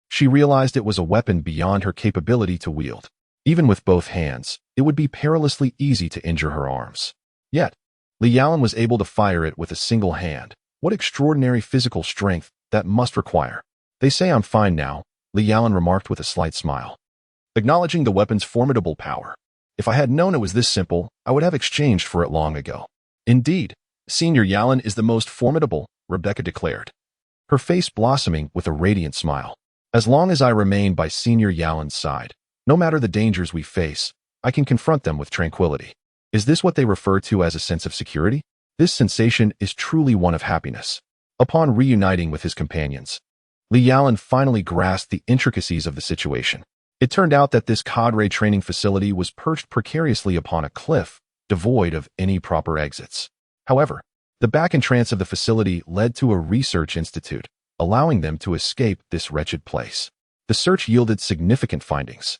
she realized it was a weapon beyond her capability to wield. Even with both hands, it would be perilously easy to injure her arms. Yet, Li Yalan was able to fire it with a single hand. What extraordinary physical strength that must require. They say I'm fine now, Li Yalan remarked with a slight smile, acknowledging the weapon's formidable power. If I had known it was this simple, I would have exchanged for it long ago. Indeed, Senior Yalan is the most formidable, Rebecca declared, her face blossoming with a radiant smile. As long as I remain by Senior Yalan's side, no matter the dangers we face, I can confront them with tranquility. Is this what they refer to as a sense of security? This sensation is truly one of happiness. Upon reuniting with his companions, Li Yalan finally grasped the intricacies of the situation. It turned out that this cadre training facility was perched precariously upon a cliff, devoid of any proper exits. However, the back entrance of the facility led to a research institute, allowing them to escape this wretched place. The search yielded significant findings.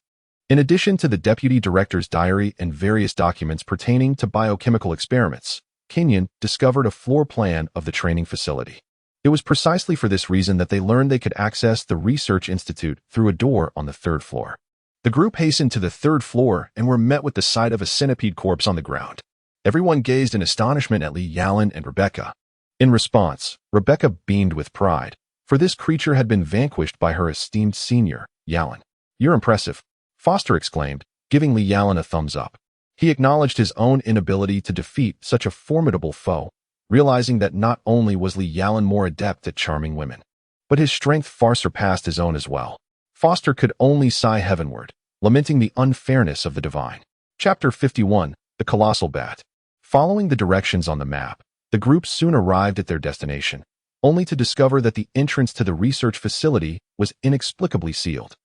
In addition to the deputy director's diary and various documents pertaining to biochemical experiments, Kenyon discovered a floor plan of the training facility. It was precisely for this reason that they learned they could access the research institute through a door on the 3rd floor. The group hastened to the 3rd floor and were met with the sight of a centipede corpse on the ground. Everyone gazed in astonishment at Li Yalan and Rebecca. In response, Rebecca beamed with pride, for this creature had been vanquished by her esteemed senior, Yalan. You're impressive, Foster exclaimed, giving Li Yalan a thumbs up. He acknowledged his own inability to defeat such a formidable foe, realizing that not only was Li Yalan more adept at charming women, but his strength far surpassed his own as well. Foster could only sigh heavenward, lamenting the unfairness of the divine. Chapter 51, The Colossal Bat. Following the directions on the map, the group soon arrived at their destination, only to discover that the entrance to the research facility was inexplicably sealed.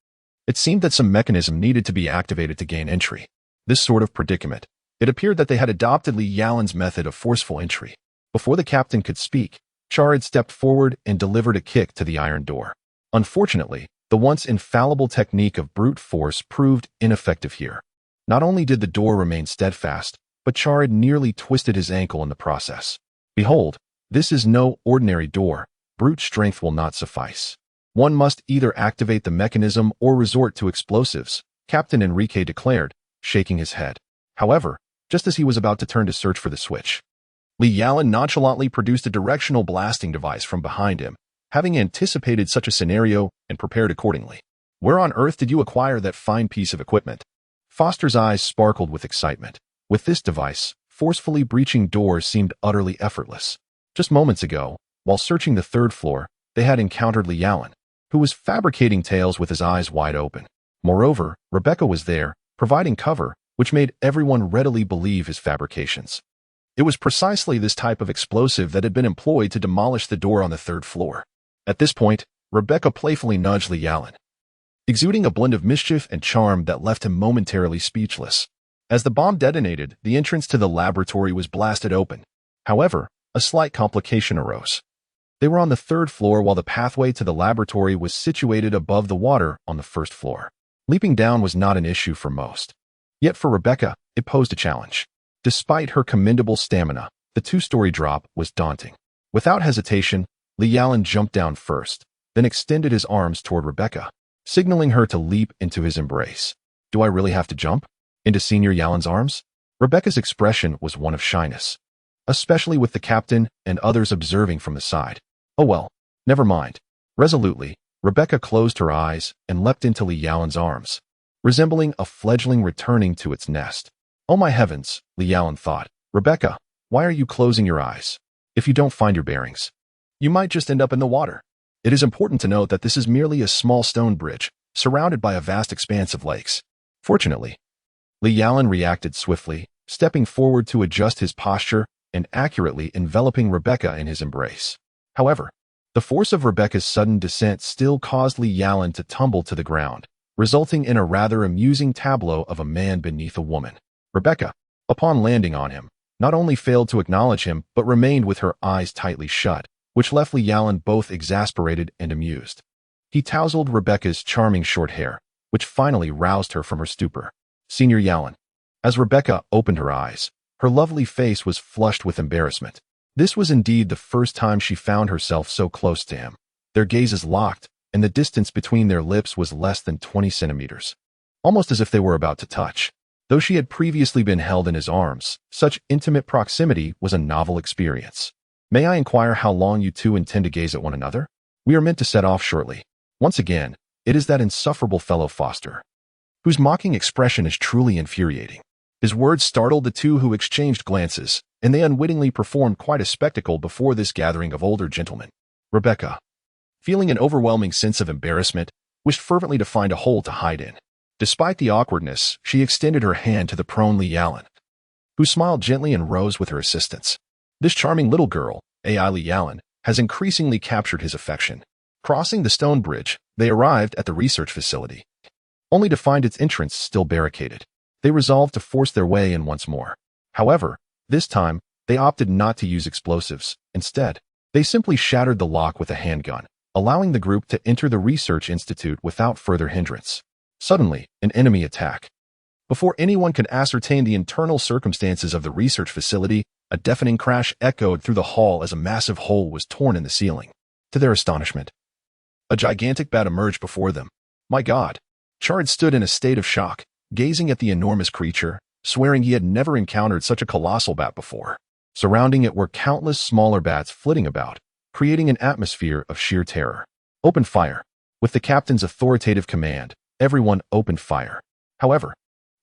It seemed that some mechanism needed to be activated to gain entry. This sort of predicament, it appeared that they had adopted Li Yalan's method of forceful entry. Before the captain could speak, Charid stepped forward and delivered a kick to the iron door. Unfortunately, the once infallible technique of brute force proved ineffective here. Not only did the door remain steadfast, but Charid nearly twisted his ankle in the process. Behold, this is no ordinary door. Brute strength will not suffice. One must either activate the mechanism or resort to explosives, Captain Enrique declared, shaking his head. However, just as he was about to turn to search for the switch, Li Yalan nonchalantly produced a directional blasting device from behind him, having anticipated such a scenario and prepared accordingly. Where on earth did you acquire that fine piece of equipment? Foster's eyes sparkled with excitement. With this device, forcefully breaching doors seemed utterly effortless. Just moments ago, while searching the 3rd floor, they had encountered Li Yalan, who was fabricating tales with his eyes wide open. Moreover, Rebecca was there, providing cover, which made everyone readily believe his fabrications. It was precisely this type of explosive that had been employed to demolish the door on the 3rd floor. At this point, Rebecca playfully nudged Li Yalan, exuding a blend of mischief and charm that left him momentarily speechless. As the bomb detonated, the entrance to the laboratory was blasted open. However, a slight complication arose. They were on the 3rd floor while the pathway to the laboratory was situated above the water on the 1st floor. Leaping down was not an issue for most. Yet for Rebecca, it posed a challenge. Despite her commendable stamina, the 2-story drop was daunting. Without hesitation, Li Yalan jumped down first, then extended his arms toward Rebecca, signaling her to leap into his embrace. Do I really have to jump? Into Senior Yalan's arms? Rebecca's expression was one of shyness, especially with the captain and others observing from the side. Oh well, never mind. Resolutely, Rebecca closed her eyes and leapt into Li Yalan's arms, resembling a fledgling returning to its nest. Oh my heavens, Li Yalan thought. Rebecca, why are you closing your eyes? If you don't find your bearings, you might just end up in the water. It is important to note that this is merely a small stone bridge, surrounded by a vast expanse of lakes. Fortunately, Li Yalan reacted swiftly, stepping forward to adjust his posture and accurately enveloping Rebecca in his embrace. However, the force of Rebecca's sudden descent still caused Li Yalan to tumble to the ground, resulting in a rather amusing tableau of a man beneath a woman. Rebecca, upon landing on him, not only failed to acknowledge him but remained with her eyes tightly shut, which left Li Yalan both exasperated and amused. He tousled Rebecca's charming short hair, which finally roused her from her stupor. Senior Yalan. As Rebecca opened her eyes, her lovely face was flushed with embarrassment. This was indeed the first time she found herself so close to him. Their gazes locked, and the distance between their lips was less than 20 centimeters, almost as if they were about to touch. Though she had previously been held in his arms, such intimate proximity was a novel experience. May I inquire how long you two intend to gaze at one another? We are meant to set off shortly. Once again, it is that insufferable fellow Foster, whose mocking expression is truly infuriating. His words startled the two, who exchanged glances, and they unwittingly performed quite a spectacle before this gathering of older gentlemen. Rebecca, feeling an overwhelming sense of embarrassment, wished fervently to find a hole to hide in. Despite the awkwardness, she extended her hand to the prone Lee Allen, who smiled gently and rose with her assistance. This charming little girl, A.I. Lee Allen, has increasingly captured his affection. Crossing the stone bridge, they arrived at the research facility, only to find its entrance still barricaded. They resolved to force their way in once more. However, this time, they opted not to use explosives. Instead, they simply shattered the lock with a handgun, allowing the group to enter the research institute without further hindrance. Suddenly, an enemy attack. Before anyone could ascertain the internal circumstances of the research facility, a deafening crash echoed through the hall as a massive hole was torn in the ceiling. To their astonishment, a gigantic bat emerged before them. My God! Chard stood in a state of shock, gazing at the enormous creature, swearing he had never encountered such a colossal bat before. Surrounding it were countless smaller bats flitting about, creating an atmosphere of sheer terror. Open fire. With the captain's authoritative command, everyone opened fire. However,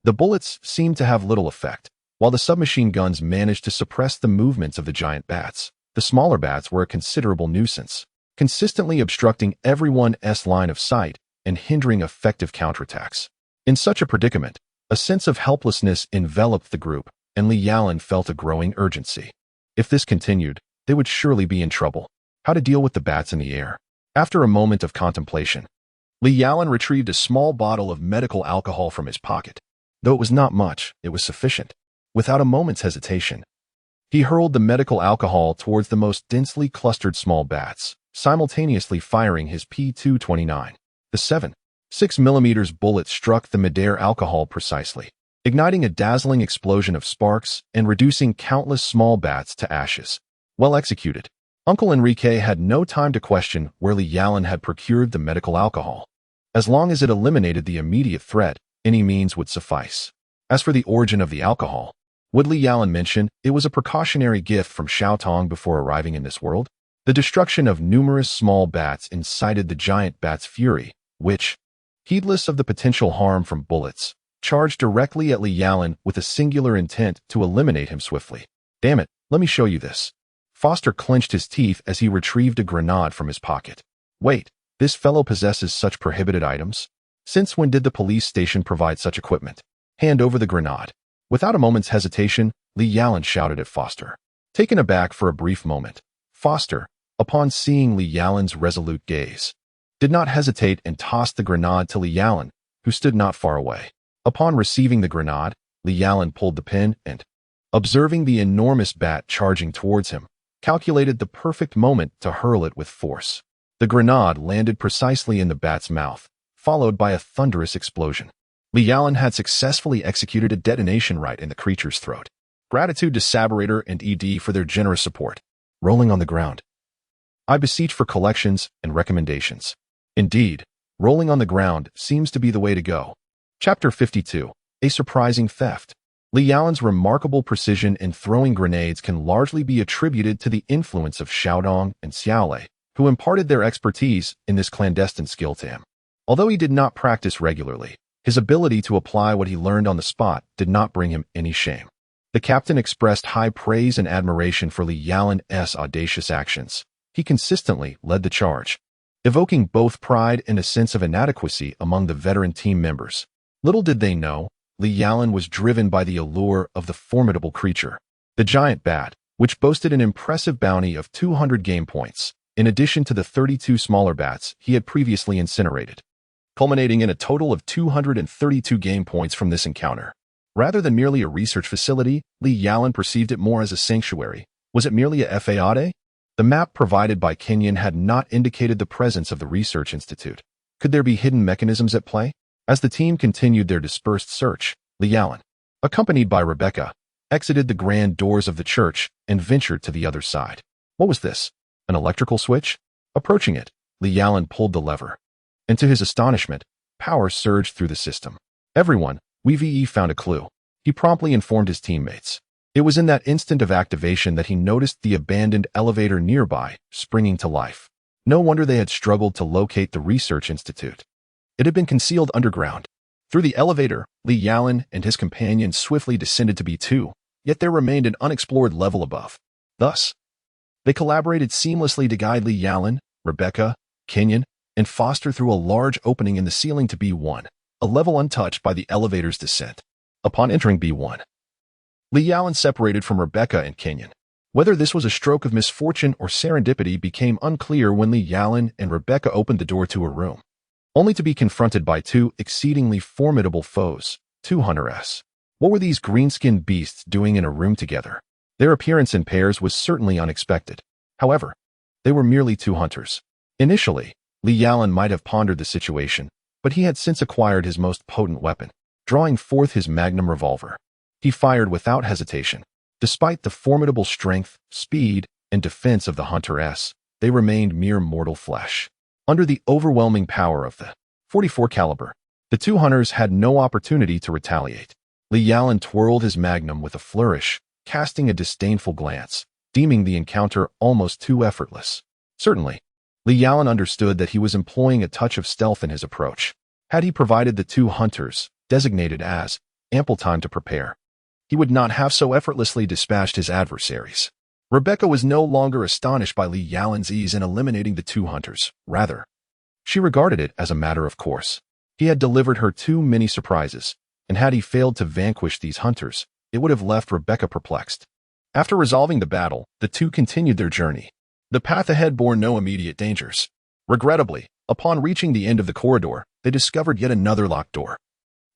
the bullets seemed to have little effect. While the submachine guns managed to suppress the movements of the giant bats, the smaller bats were a considerable nuisance, consistently obstructing everyone's line of sight and hindering effective counterattacks. In such a predicament, a sense of helplessness enveloped the group, and Lee Allen felt a growing urgency. If this continued, they would surely be in trouble. How to deal with the bats in the air? After a moment of contemplation, Lee Allen retrieved a small bottle of medical alcohol from his pocket. Though it was not much, it was sufficient. Without a moment's hesitation, he hurled the medical alcohol towards the most densely clustered small bats, simultaneously firing his P229. The 7.6mm bullet struck the Madeira alcohol precisely, igniting a dazzling explosion of sparks and reducing countless small bats to ashes. Well executed. Uncle Enrique had no time to question where Lee Allen had procured the medical alcohol. As long as it eliminated the immediate threat, any means would suffice. As for the origin of the alcohol, would Lee Allen mention it was a precautionary gift from Shao Tong before arriving in this world? The destruction of numerous small bats incited the giant bat's fury, which, heedless of the potential harm from bullets, charged directly at Lee Allen with a singular intent to eliminate him swiftly. Damn it, let me show you this. Foster clenched his teeth as he retrieved a grenade from his pocket. Wait, this fellow possesses such prohibited items? Since when did the police station provide such equipment? Hand over the grenade. Without a moment's hesitation, Lee Allen shouted at Foster. Taken aback for a brief moment, Foster, upon seeing Lee Allen's resolute gaze, did not hesitate and tossed the grenade to Lee Allen, who stood not far away. Upon receiving the grenade, Lee Allen pulled the pin and, observing the enormous bat charging towards him, calculated the perfect moment to hurl it with force. The grenade landed precisely in the bat's mouth, followed by a thunderous explosion. Lee Allen had successfully executed a detonation right in the creature's throat. Gratitude to Saberator and ED for their generous support. Rolling on the ground. I beseech for collections and recommendations. Indeed, rolling on the ground seems to be the way to go. Chapter 52. A surprising theft. Lee Allen's remarkable precision in throwing grenades can largely be attributed to the influence of Xiaodong and Xiaolei, who imparted their expertise in this clandestine skill to him. Although he did not practice regularly, his ability to apply what he learned on the spot did not bring him any shame. The captain expressed high praise and admiration for Lee Allen's audacious actions. He consistently led the charge, evoking both pride and a sense of inadequacy among the veteran team members. Little did they know, Lee Allen was driven by the allure of the formidable creature, the giant bat, which boasted an impressive bounty of 200 game points, in addition to the 32 smaller bats he had previously incinerated, culminating in a total of 232 game points from this encounter. Rather than merely a research facility, Lee Allen perceived it more as a sanctuary. Was it merely a FAAD? The map provided by Kenyon had not indicated the presence of the research institute. Could there be hidden mechanisms at play? As the team continued their dispersed search, Lee Allen, accompanied by Rebecca, exited the grand doors of the church and ventured to the other side. What was this? An electrical switch? Approaching it, Lee Allen pulled the lever, and to his astonishment, power surged through the system. Everyone, we've found a clue. He promptly informed his teammates. It was in that instant of activation that he noticed the abandoned elevator nearby, springing to life. No wonder they had struggled to locate the research institute. It had been concealed underground. Through the elevator, Li Yalan and his companions swiftly descended to B2, yet there remained an unexplored level above. Thus, they collaborated seamlessly to guide Li Yalan, Rebecca, Kenyon, and Foster through a large opening in the ceiling to B1, a level untouched by the elevator's descent. Upon entering B1, Li Yalan separated from Rebecca and Kenyon. Whether this was a stroke of misfortune or serendipity became unclear when Li Yalan and Rebecca opened the door to her room, only to be confronted by two exceedingly formidable foes, two hunters. What were these green-skinned beasts doing in a room together? Their appearance in pairs was certainly unexpected. However, they were merely two hunters. Initially, Li Yalan might have pondered the situation, but he had since acquired his most potent weapon. Drawing forth his magnum revolver, he fired without hesitation. Despite the formidable strength, speed, and defense of the Hunter-S, they remained mere mortal flesh. Under the overwhelming power of the .44 caliber, the two hunters had no opportunity to retaliate. Li Yalan twirled his magnum with a flourish, casting a disdainful glance, deeming the encounter almost too effortless. Certainly, Li Yalan understood that he was employing a touch of stealth in his approach. Had he provided the two hunters, designated as, ample time to prepare, he would not have so effortlessly dispatched his adversaries. Rebecca was no longer astonished by Li Yalan's ease in eliminating the two hunters. Rather, she regarded it as a matter of course. He had delivered her too many surprises, and had he failed to vanquish these hunters, it would have left Rebecca perplexed. After resolving the battle, the two continued their journey. The path ahead bore no immediate dangers. Regrettably, upon reaching the end of the corridor, they discovered yet another locked door,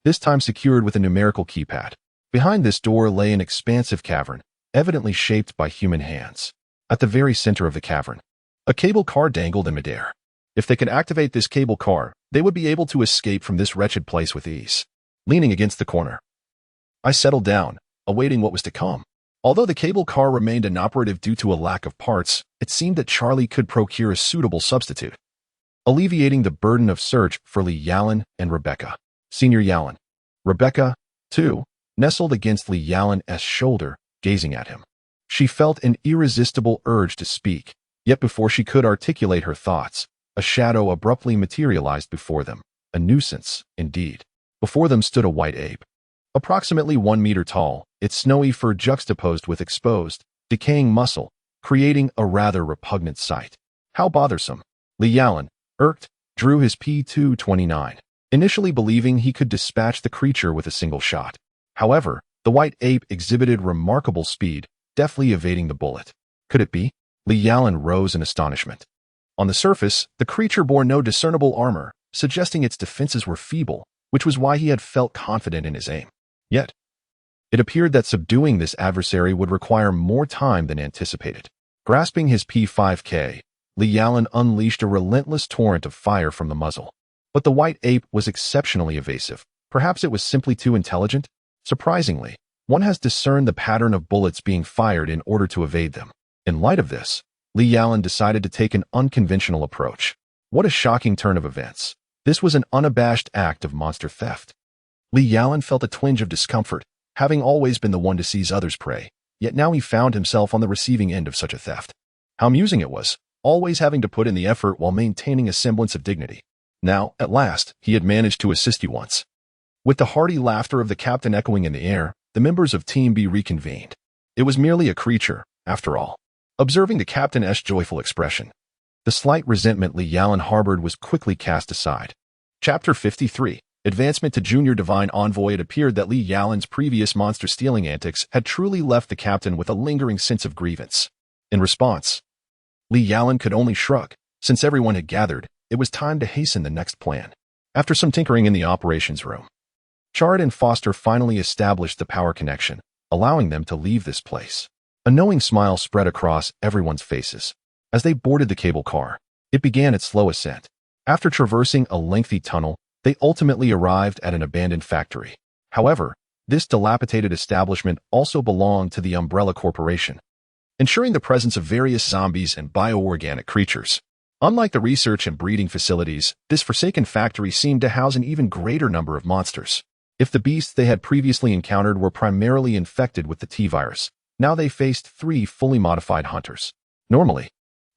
this time secured with a numerical keypad. Behind this door lay an expansive cavern, evidently shaped by human hands. At the very center of the cavern, a cable car dangled in midair. If they could activate this cable car, they would be able to escape from this wretched place with ease. Leaning against the corner, I settled down, awaiting what was to come. Although the cable car remained inoperative due to a lack of parts, it seemed that Charlie could procure a suitable substitute, alleviating the burden of search for Li Yalan and Rebecca. Senior Yalan. Rebecca, too, nestled against Li Yalan's shoulder, gazing at him. She felt an irresistible urge to speak, yet before she could articulate her thoughts, a shadow abruptly materialized before them. A nuisance, indeed. Before them stood a white ape. Approximately 1 meter tall, its snowy fur juxtaposed with exposed, decaying muscle, creating a rather repugnant sight. How bothersome. Li Yalan, irked, drew his P229, initially believing he could dispatch the creature with a single shot. However, the white ape exhibited remarkable speed, deftly evading the bullet. Could it be? Li Yalan rose in astonishment. On the surface, the creature bore no discernible armor, suggesting its defenses were feeble, which was why he had felt confident in his aim. Yet, it appeared that subduing this adversary would require more time than anticipated. Grasping his P5K, Li Yalan unleashed a relentless torrent of fire from the muzzle. But the white ape was exceptionally evasive. Perhaps it was simply too intelligent? Surprisingly, one has discerned the pattern of bullets being fired in order to evade them. In light of this, Li Yalan decided to take an unconventional approach. What a shocking turn of events. This was an unabashed act of monster theft. Li Yalan felt a twinge of discomfort, having always been the one to seize others' prey, yet now he found himself on the receiving end of such a theft. How amusing it was, always having to put in the effort while maintaining a semblance of dignity. Now, at last, he had managed to assist you once. With the hearty laughter of the captain echoing in the air, the members of Team B reconvened. It was merely a creature, after all. Observing the captain's joyful expression, the slight resentment Li Yalan harbored was quickly cast aside. Chapter 53. Advancement to Junior Divine Envoy. It appeared that Li Yalan's previous monster-stealing antics had truly left the captain with a lingering sense of grievance. In response, Li Yalan could only shrug. Since everyone had gathered, it was time to hasten the next plan. After some tinkering in the operations room, Chard and Foster finally established the power connection, allowing them to leave this place. A knowing smile spread across everyone's faces. As they boarded the cable car, it began its slow ascent. After traversing a lengthy tunnel, they ultimately arrived at an abandoned factory. However, this dilapidated establishment also belonged to the Umbrella Corporation, ensuring the presence of various zombies and bioorganic creatures. Unlike the research and breeding facilities, this forsaken factory seemed to house an even greater number of monsters. If the beasts they had previously encountered were primarily infected with the T-virus, now they faced 3 fully modified hunters. Normally,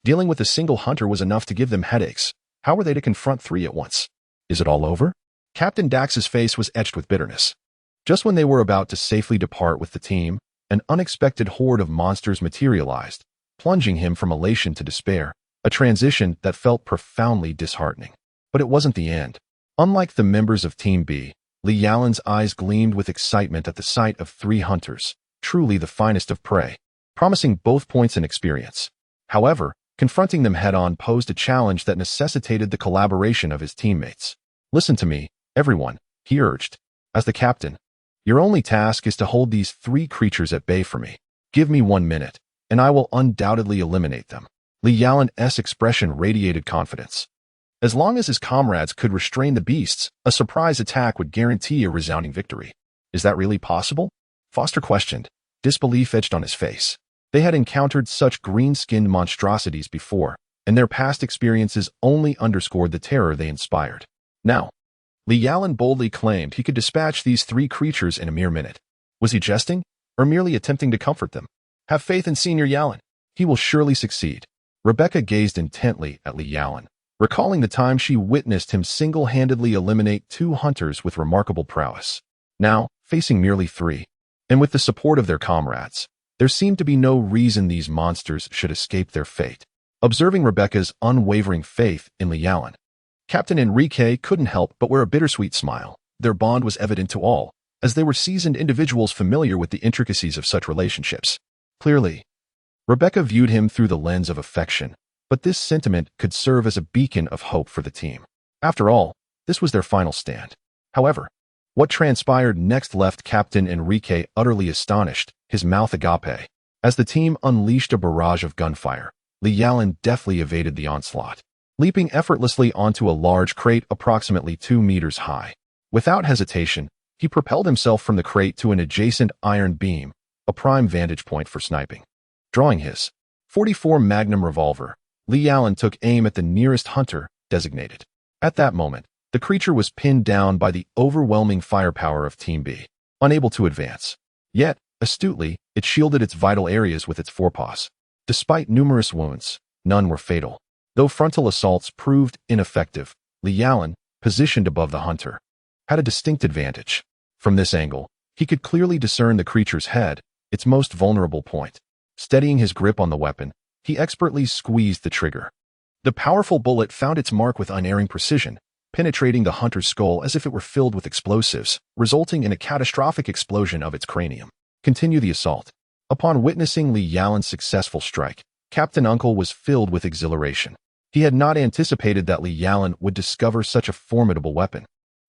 dealing with a single hunter was enough to give them headaches. How were they to confront 3 at once? Is it all over? Captain Dax's face was etched with bitterness. Just when they were about to safely depart with the team, an unexpected horde of monsters materialized, plunging him from elation to despair, a transition that felt profoundly disheartening. But it wasn't the end. Unlike the members of Team B, Li Yalan's eyes gleamed with excitement at the sight of 3 hunters, truly the finest of prey, promising both points and experience. However, confronting them head-on posed a challenge that necessitated the collaboration of his teammates. "Listen to me, everyone," he urged. "As the captain, your only task is to hold these 3 creatures at bay for me. Give me 1 minute, and I will undoubtedly eliminate them." Li Yalan's expression radiated confidence. As long as his comrades could restrain the beasts, a surprise attack would guarantee a resounding victory. "Is that really possible?" Foster questioned, disbelief etched on his face. They had encountered such green-skinned monstrosities before, and their past experiences only underscored the terror they inspired. Now, Li Yalan boldly claimed he could dispatch these 3 creatures in a mere minute. Was he jesting, or merely attempting to comfort them? "Have faith in Senior Yalan. He will surely succeed." Rebecca gazed intently at Li Yalan, recalling the time she witnessed him single-handedly eliminate 2 hunters with remarkable prowess. Now, facing merely 3, and with the support of their comrades, there seemed to be no reason these monsters should escape their fate. Observing Rebecca's unwavering faith in Li Yalan, Captain Enrique couldn't help but wear a bittersweet smile. Their bond was evident to all, as they were seasoned individuals familiar with the intricacies of such relationships. Clearly, Rebecca viewed him through the lens of affection, but this sentiment could serve as a beacon of hope for the team. After all, this was their final stand. However, what transpired next left Captain Enrique utterly astonished, his mouth agape. As the team unleashed a barrage of gunfire, Li Yalan deftly evaded the onslaught, leaping effortlessly onto a large crate approximately 2 meters high. Without hesitation, he propelled himself from the crate to an adjacent iron beam, a prime vantage point for sniping. Drawing his .44 Magnum revolver, Li Yalan took aim at the nearest hunter designated. At that moment, the creature was pinned down by the overwhelming firepower of Team B, unable to advance. Yet, astutely, it shielded its vital areas with its forepaws. Despite numerous wounds, none were fatal. Though frontal assaults proved ineffective, Li Yalan, positioned above the hunter, had a distinct advantage. From this angle, he could clearly discern the creature's head, its most vulnerable point. Steadying his grip on the weapon, he expertly squeezed the trigger. The powerful bullet found its mark with unerring precision, penetrating the hunter's skull as if it were filled with explosives, resulting in a catastrophic explosion of its cranium. Continue the assault. Upon witnessing Li Yalan's successful strike, Captain Uncle was filled with exhilaration. He had not anticipated that Li Yalan would discover such a formidable weapon,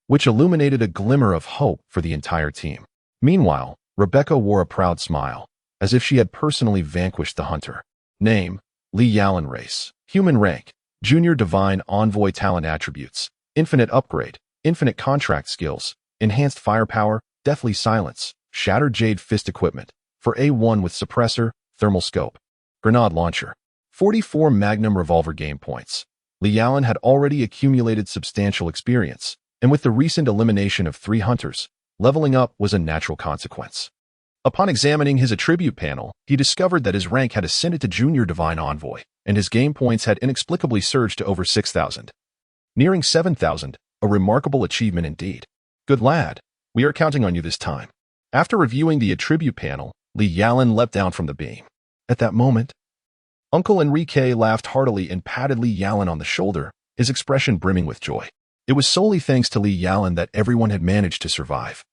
which illuminated a glimmer of hope for the entire team. Meanwhile, Rebecca wore a proud smile, as if she had personally vanquished the hunter. Name: Li Yalan. Race: human. Rank: Junior Divine Envoy. Talent attributes: infinite upgrade, infinite contract skills, enhanced firepower, deathly silence, shattered jade fist equipment, for A1 with suppressor, thermal scope, grenade launcher. 44 Magnum revolver game points. Li Yalan had already accumulated substantial experience, and with the recent elimination of 3 hunters, leveling up was a natural consequence. Upon examining his attribute panel, he discovered that his rank had ascended to Junior Divine Envoy, and his game points had inexplicably surged to over 6,000. Nearing 7,000, a remarkable achievement indeed. Good lad, we are counting on you this time. After reviewing the attribute panel, Li Yalan leapt down from the beam. At that moment, Uncle Enrique laughed heartily and patted Li Yalan on the shoulder, his expression brimming with joy. It was solely thanks to Li Yalan that everyone had managed to survive.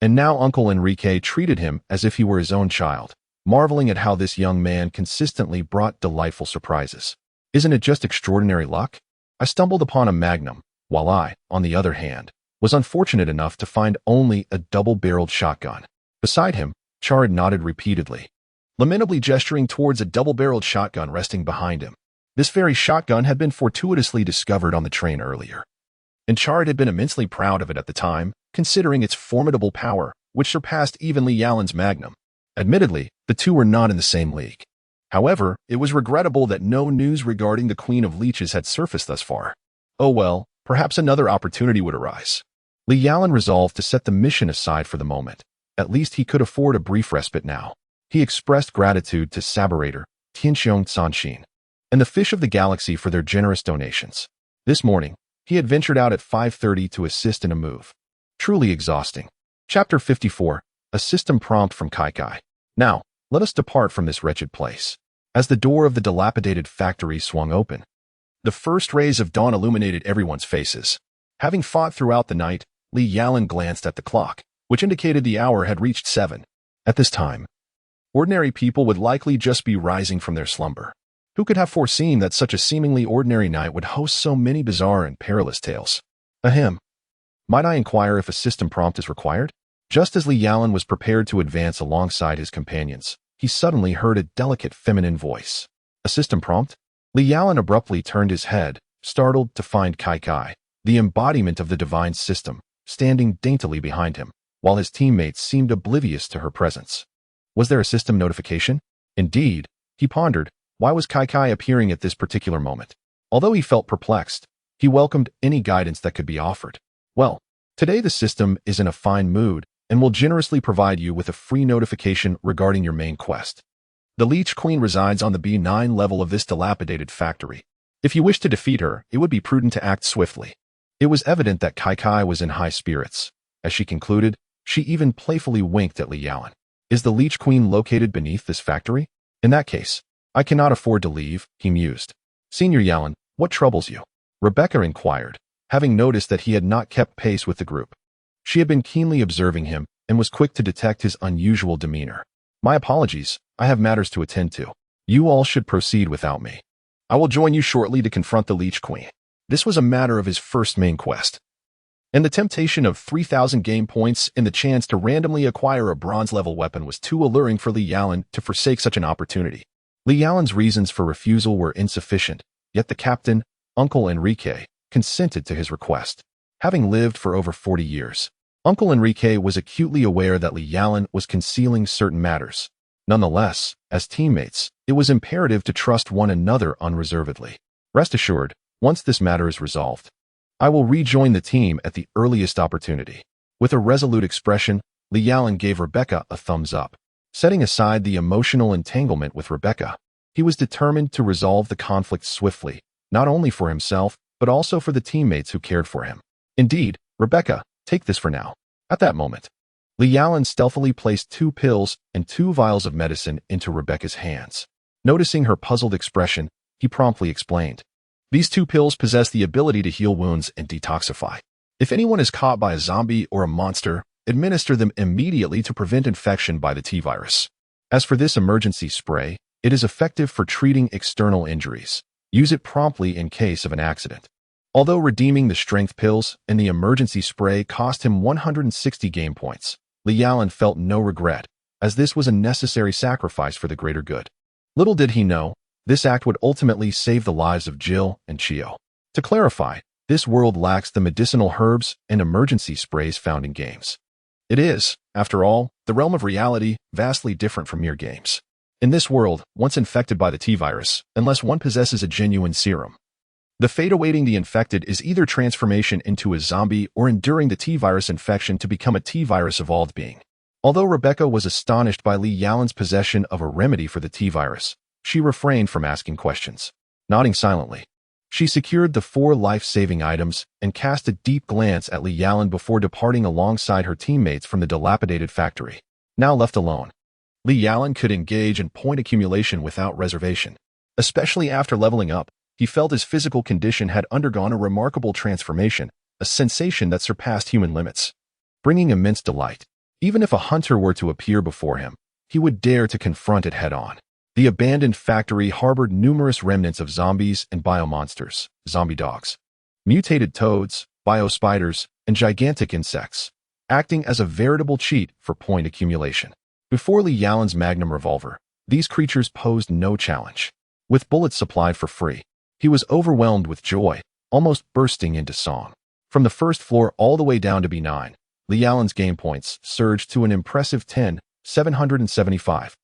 And now Uncle Enrique treated him as if he were his own child, marveling at how this young man consistently brought delightful surprises. Isn't it just extraordinary luck? I stumbled upon a Magnum, while I, on the other hand, was unfortunate enough to find only a double-barreled shotgun. Beside him, Chard nodded repeatedly, lamentably gesturing towards a double-barreled shotgun resting behind him. This very shotgun had been fortuitously discovered on the train earlier, and Chard had been immensely proud of it at the time, considering its formidable power, which surpassed even Li Yalan's Magnum. Admittedly, the two were not in the same league. However, it was regrettable that no news regarding the Queen of Leeches had surfaced thus far. Oh well, perhaps another opportunity would arise. Li Yalan resolved to set the mission aside for the moment. At least he could afford a brief respite now. He expressed gratitude to Saberator, Tianxiong Sanxin, and the Fish of the Galaxy for their generous donations. This morning, he had ventured out at 5:30 to assist in a move. Truly exhausting. Chapter 54, a system prompt from Kai. Now, let us depart from this wretched place. As the door of the dilapidated factory swung open, the first rays of dawn illuminated everyone's faces. Having fought throughout the night, Li Yalan glanced at the clock, which indicated the hour had reached 7. At this time, ordinary people would likely just be rising from their slumber. Who could have foreseen that such a seemingly ordinary night would host so many bizarre and perilous tales? Ahem. Might I inquire if a system prompt is required? Just as Li Yalan was prepared to advance alongside his companions, he suddenly heard a delicate feminine voice. A system prompt? Li Yalan abruptly turned his head, startled to find Kai, the embodiment of the divine system, standing daintily behind him, while his teammates seemed oblivious to her presence. Was there a system notification? Indeed, he pondered, why was Kai appearing at this particular moment? Although he felt perplexed, he welcomed any guidance that could be offered. Well, today the system is in a fine mood and will generously provide you with a free notification regarding your main quest. The Leech Queen resides on the B9 level of this dilapidated factory. If you wish to defeat her, it would be prudent to act swiftly. It was evident that Kai was in high spirits. As she concluded, she even playfully winked at Li Yalan. Is the Leech Queen located beneath this factory? In that case, I cannot afford to leave, he mused. Senior Yalan, what troubles you? Rebecca inquired, having noticed that he had not kept pace with the group. She had been keenly observing him and was quick to detect his unusual demeanor. My apologies, I have matters to attend to. You all should proceed without me. I will join you shortly to confront the Leech Queen. This was a matter of his first main quest, and the temptation of 3,000 game points and the chance to randomly acquire a bronze-level weapon was too alluring for Li Yalan to forsake such an opportunity. Li Yalan's reasons for refusal were insufficient, yet the captain, Uncle Enrique, consented to his request. Having lived for over 40 years, Uncle Enrique was acutely aware that Li Yalan was concealing certain matters. Nonetheless, as teammates, it was imperative to trust one another unreservedly. Rest assured, once this matter is resolved, I will rejoin the team at the earliest opportunity. With a resolute expression, Li Yalan gave Rebecca a thumbs up. Setting aside the emotional entanglement with Rebecca, he was determined to resolve the conflict swiftly, not only for himself, but also for the teammates who cared for him. Indeed, Rebecca, take this for now. At that moment, Li Yalan stealthily placed 2 pills and 2 vials of medicine into Rebecca's hands. Noticing her puzzled expression, he promptly explained. These 2 pills possess the ability to heal wounds and detoxify. If anyone is caught by a zombie or a monster, administer them immediately to prevent infection by the T-virus. As for this emergency spray, it is effective for treating external injuries. Use it promptly in case of an accident. Although redeeming the strength pills and the emergency spray cost him 160 game points, Li Yalan felt no regret, as this was a necessary sacrifice for the greater good. Little did he know, this act would ultimately save the lives of Jill and Chio. To clarify, this world lacks the medicinal herbs and emergency sprays found in games. It is, after all, the realm of reality, vastly different from mere games. In this world, once infected by the T-virus, unless one possesses a genuine serum, the fate awaiting the infected is either transformation into a zombie or enduring the T-virus infection to become a T-virus evolved being. Although Rebecca was astonished by Li Yalan's possession of a remedy for the T-virus, she refrained from asking questions. Nodding silently, she secured the 4 life-saving items and cast a deep glance at Li Yalan before departing alongside her teammates from the dilapidated factory. Now left alone, Li Yalan could engage in point accumulation without reservation. Especially after leveling up, he felt his physical condition had undergone a remarkable transformation, a sensation that surpassed human limits, bringing immense delight. Even if a hunter were to appear before him, he would dare to confront it head-on. The abandoned factory harbored numerous remnants of zombies and biomonsters, zombie dogs, mutated toads, biospiders, and gigantic insects, acting as a veritable cheat for point accumulation. Before Li Yalan's magnum revolver, these creatures posed no challenge. With bullets supplied for free, he was overwhelmed with joy, almost bursting into song. From the first floor all the way down to B9, Li Yalan's game points surged to an impressive 10,775.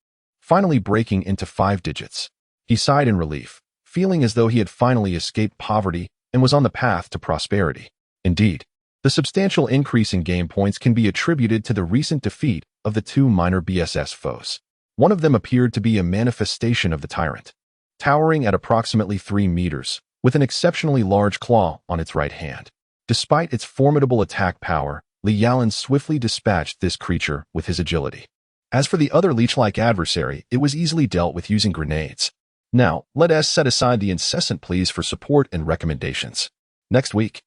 Finally breaking into 5 digits. He sighed in relief, feeling as though he had finally escaped poverty and was on the path to prosperity. Indeed, The substantial increase in game points can be attributed to the recent defeat of the two minor BSS foes. One of them appeared to be a manifestation of the tyrant, towering at approximately 3 meters, with an exceptionally large claw on its right hand. Despite its formidable attack power, Li Yalan swiftly dispatched this creature with his agility. As for the other leech-like adversary, it was easily dealt with using grenades. Now, let us set aside the incessant pleas for support and recommendations. Next week,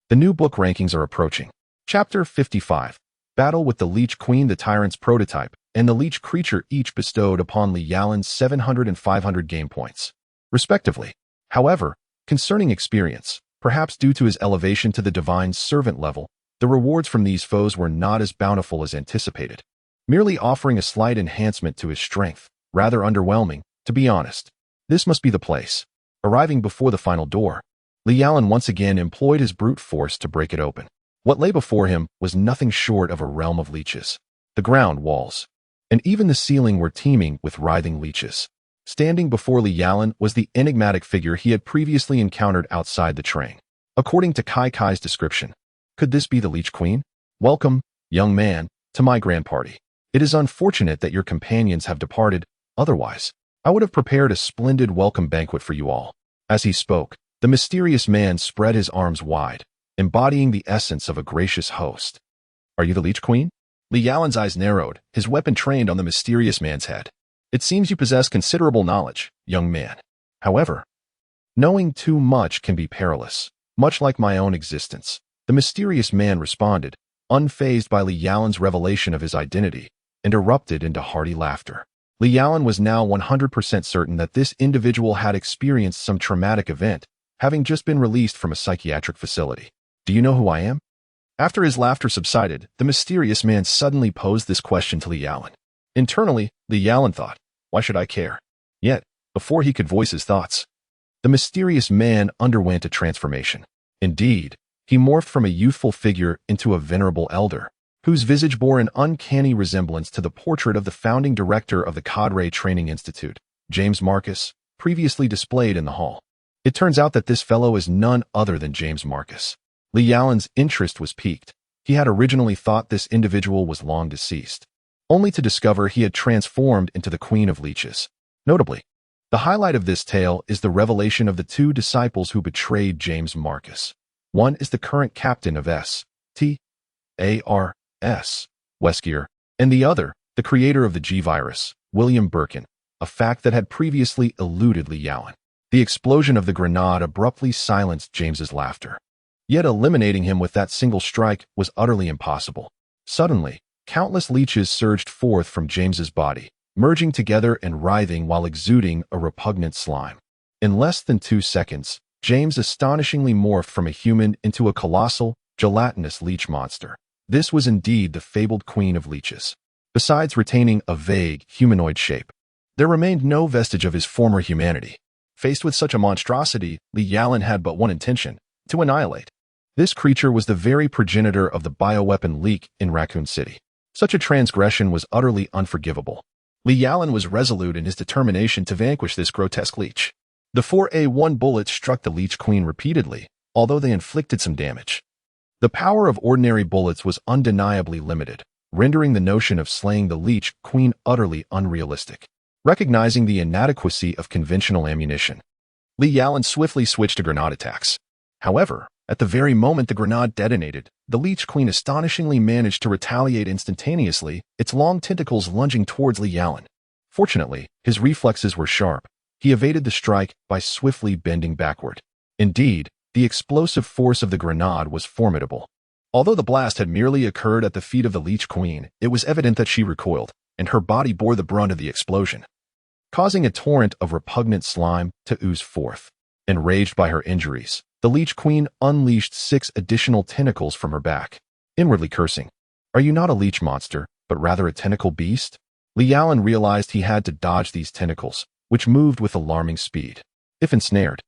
the new book rankings are approaching. Chapter 55, Battle with the Leech Queen, the Tyrant's Prototype, and the Leech Creature each bestowed upon Li Yalan 700 and 500 game points, respectively. However, concerning experience, perhaps due to his elevation to the Divine Servant level, the rewards from these foes were not as bountiful as anticipated, merely offering a slight enhancement to his strength, rather underwhelming, to be honest. This must be the place. Arriving before the final door, Li Yalan once again employed his brute force to break it open. What lay before him was nothing short of a realm of leeches. The ground, walls, and even the ceiling were teeming with writhing leeches. Standing before Li Yalan was the enigmatic figure he had previously encountered outside the train. According to Kai Kai's description, could this be the Leech Queen? Welcome, young man, to my grand party. It is unfortunate that your companions have departed, otherwise, I would have prepared a splendid welcome banquet for you all. As he spoke, the mysterious man spread his arms wide, embodying the essence of a gracious host. Are you the Leech Queen? Li Yalan's eyes narrowed, his weapon trained on the mysterious man's head. It seems you possess considerable knowledge, young man. However, knowing too much can be perilous, much like my own existence. The mysterious man responded, unfazed by Li Yalan's revelation of his identity, and erupted into hearty laughter. Li Yalan was now 100% certain that this individual had experienced some traumatic event, having just been released from a psychiatric facility. Do you know who I am? After his laughter subsided, the mysterious man suddenly posed this question to Li Yalan. Internally, Li Yalan thought, why should I care? Yet, before he could voice his thoughts, the mysterious man underwent a transformation. Indeed, he morphed from a youthful figure into a venerable elder, whose visage bore an uncanny resemblance to the portrait of the founding director of the Cadre Training Institute, James Marcus, previously displayed in the hall. It turns out that this fellow is none other than James Marcus. Li Yalan's interest was piqued. He had originally thought this individual was long deceased, only to discover he had transformed into the Queen of Leeches. Notably, the highlight of this tale is the revelation of the two disciples who betrayed James Marcus. One is the current captain of St. Ars, Weskier, and the other, the creator of the G-Virus, William Birkin, a fact that had previously eluded Li Yalan. The explosion of the grenade abruptly silenced James's laughter. Yet eliminating him with that single strike was utterly impossible. Suddenly, countless leeches surged forth from James's body, merging together and writhing while exuding a repugnant slime. In less than 2 seconds, James astonishingly morphed from a human into a colossal, gelatinous leech monster. This was indeed the fabled Queen of Leeches. Besides retaining a vague, humanoid shape, there remained no vestige of his former humanity. Faced with such a monstrosity, Li Yalan had but one intention: to annihilate. This creature was the very progenitor of the bioweapon leak in Raccoon City. Such a transgression was utterly unforgivable. Li Yalan was resolute in his determination to vanquish this grotesque leech. The 4A1 bullets struck the Leech Queen repeatedly, although they inflicted some damage. The power of ordinary bullets was undeniably limited, rendering the notion of slaying the Leech Queen utterly unrealistic. Recognizing the inadequacy of conventional ammunition, Li Yalan swiftly switched to grenade attacks. However, at the very moment the grenade detonated, the Leech Queen astonishingly managed to retaliate instantaneously, its long tentacles lunging towards Li Yalan. Fortunately, his reflexes were sharp. He evaded the strike by swiftly bending backward. Indeed, the explosive force of the grenade was formidable. Although the blast had merely occurred at the feet of the Leech Queen, it was evident that she recoiled, and her body bore the brunt of the explosion, causing a torrent of repugnant slime to ooze forth. Enraged by her injuries, the Leech Queen unleashed 6 additional tentacles from her back. Inwardly cursing, "Are you not a leech monster, but rather a tentacle beast?" Li Yalan realized he had to dodge these tentacles, which moved with alarming speed. If ensnared,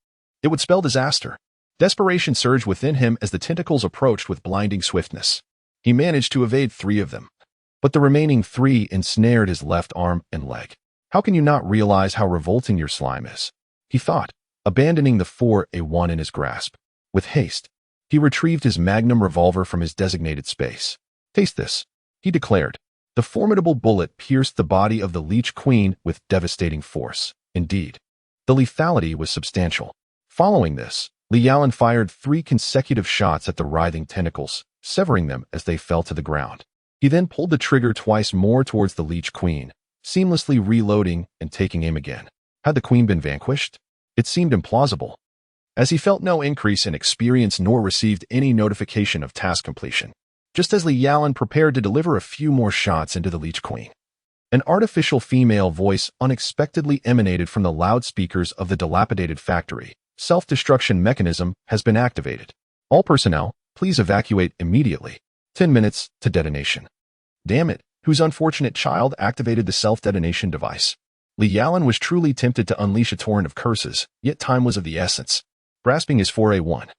it would spell disaster. Desperation surged within him as the tentacles approached with blinding swiftness. He managed to evade 3 of them, but the remaining 3 ensnared his left arm and leg. How can you not realize how revolting your slime is? He thought, abandoning the 4A1 in his grasp. With haste, He retrieved his magnum revolver from his designated space. "Taste this," he declared. The formidable bullet pierced the body of the Leech Queen with devastating force. Indeed, the lethality was substantial. Following this, Lialan fired 3 consecutive shots at the writhing tentacles, severing them as they fell to the ground. He then pulled the trigger twice more towards the Leech Queen, seamlessly reloading and taking aim again. Had the Queen been vanquished? It seemed implausible, as he felt no increase in experience nor received any notification of task completion. Just as Lialan prepared to deliver a few more shots into the Leech Queen, an artificial female voice unexpectedly emanated from the loudspeakers of the dilapidated factory. "Self-destruction mechanism has been activated. All personnel, please evacuate immediately. 10 minutes to detonation." Damn it, whose unfortunate child activated the self-detonation device? Lialan was truly tempted to unleash a torrent of curses, yet time was of the essence. Grasping his 4A1,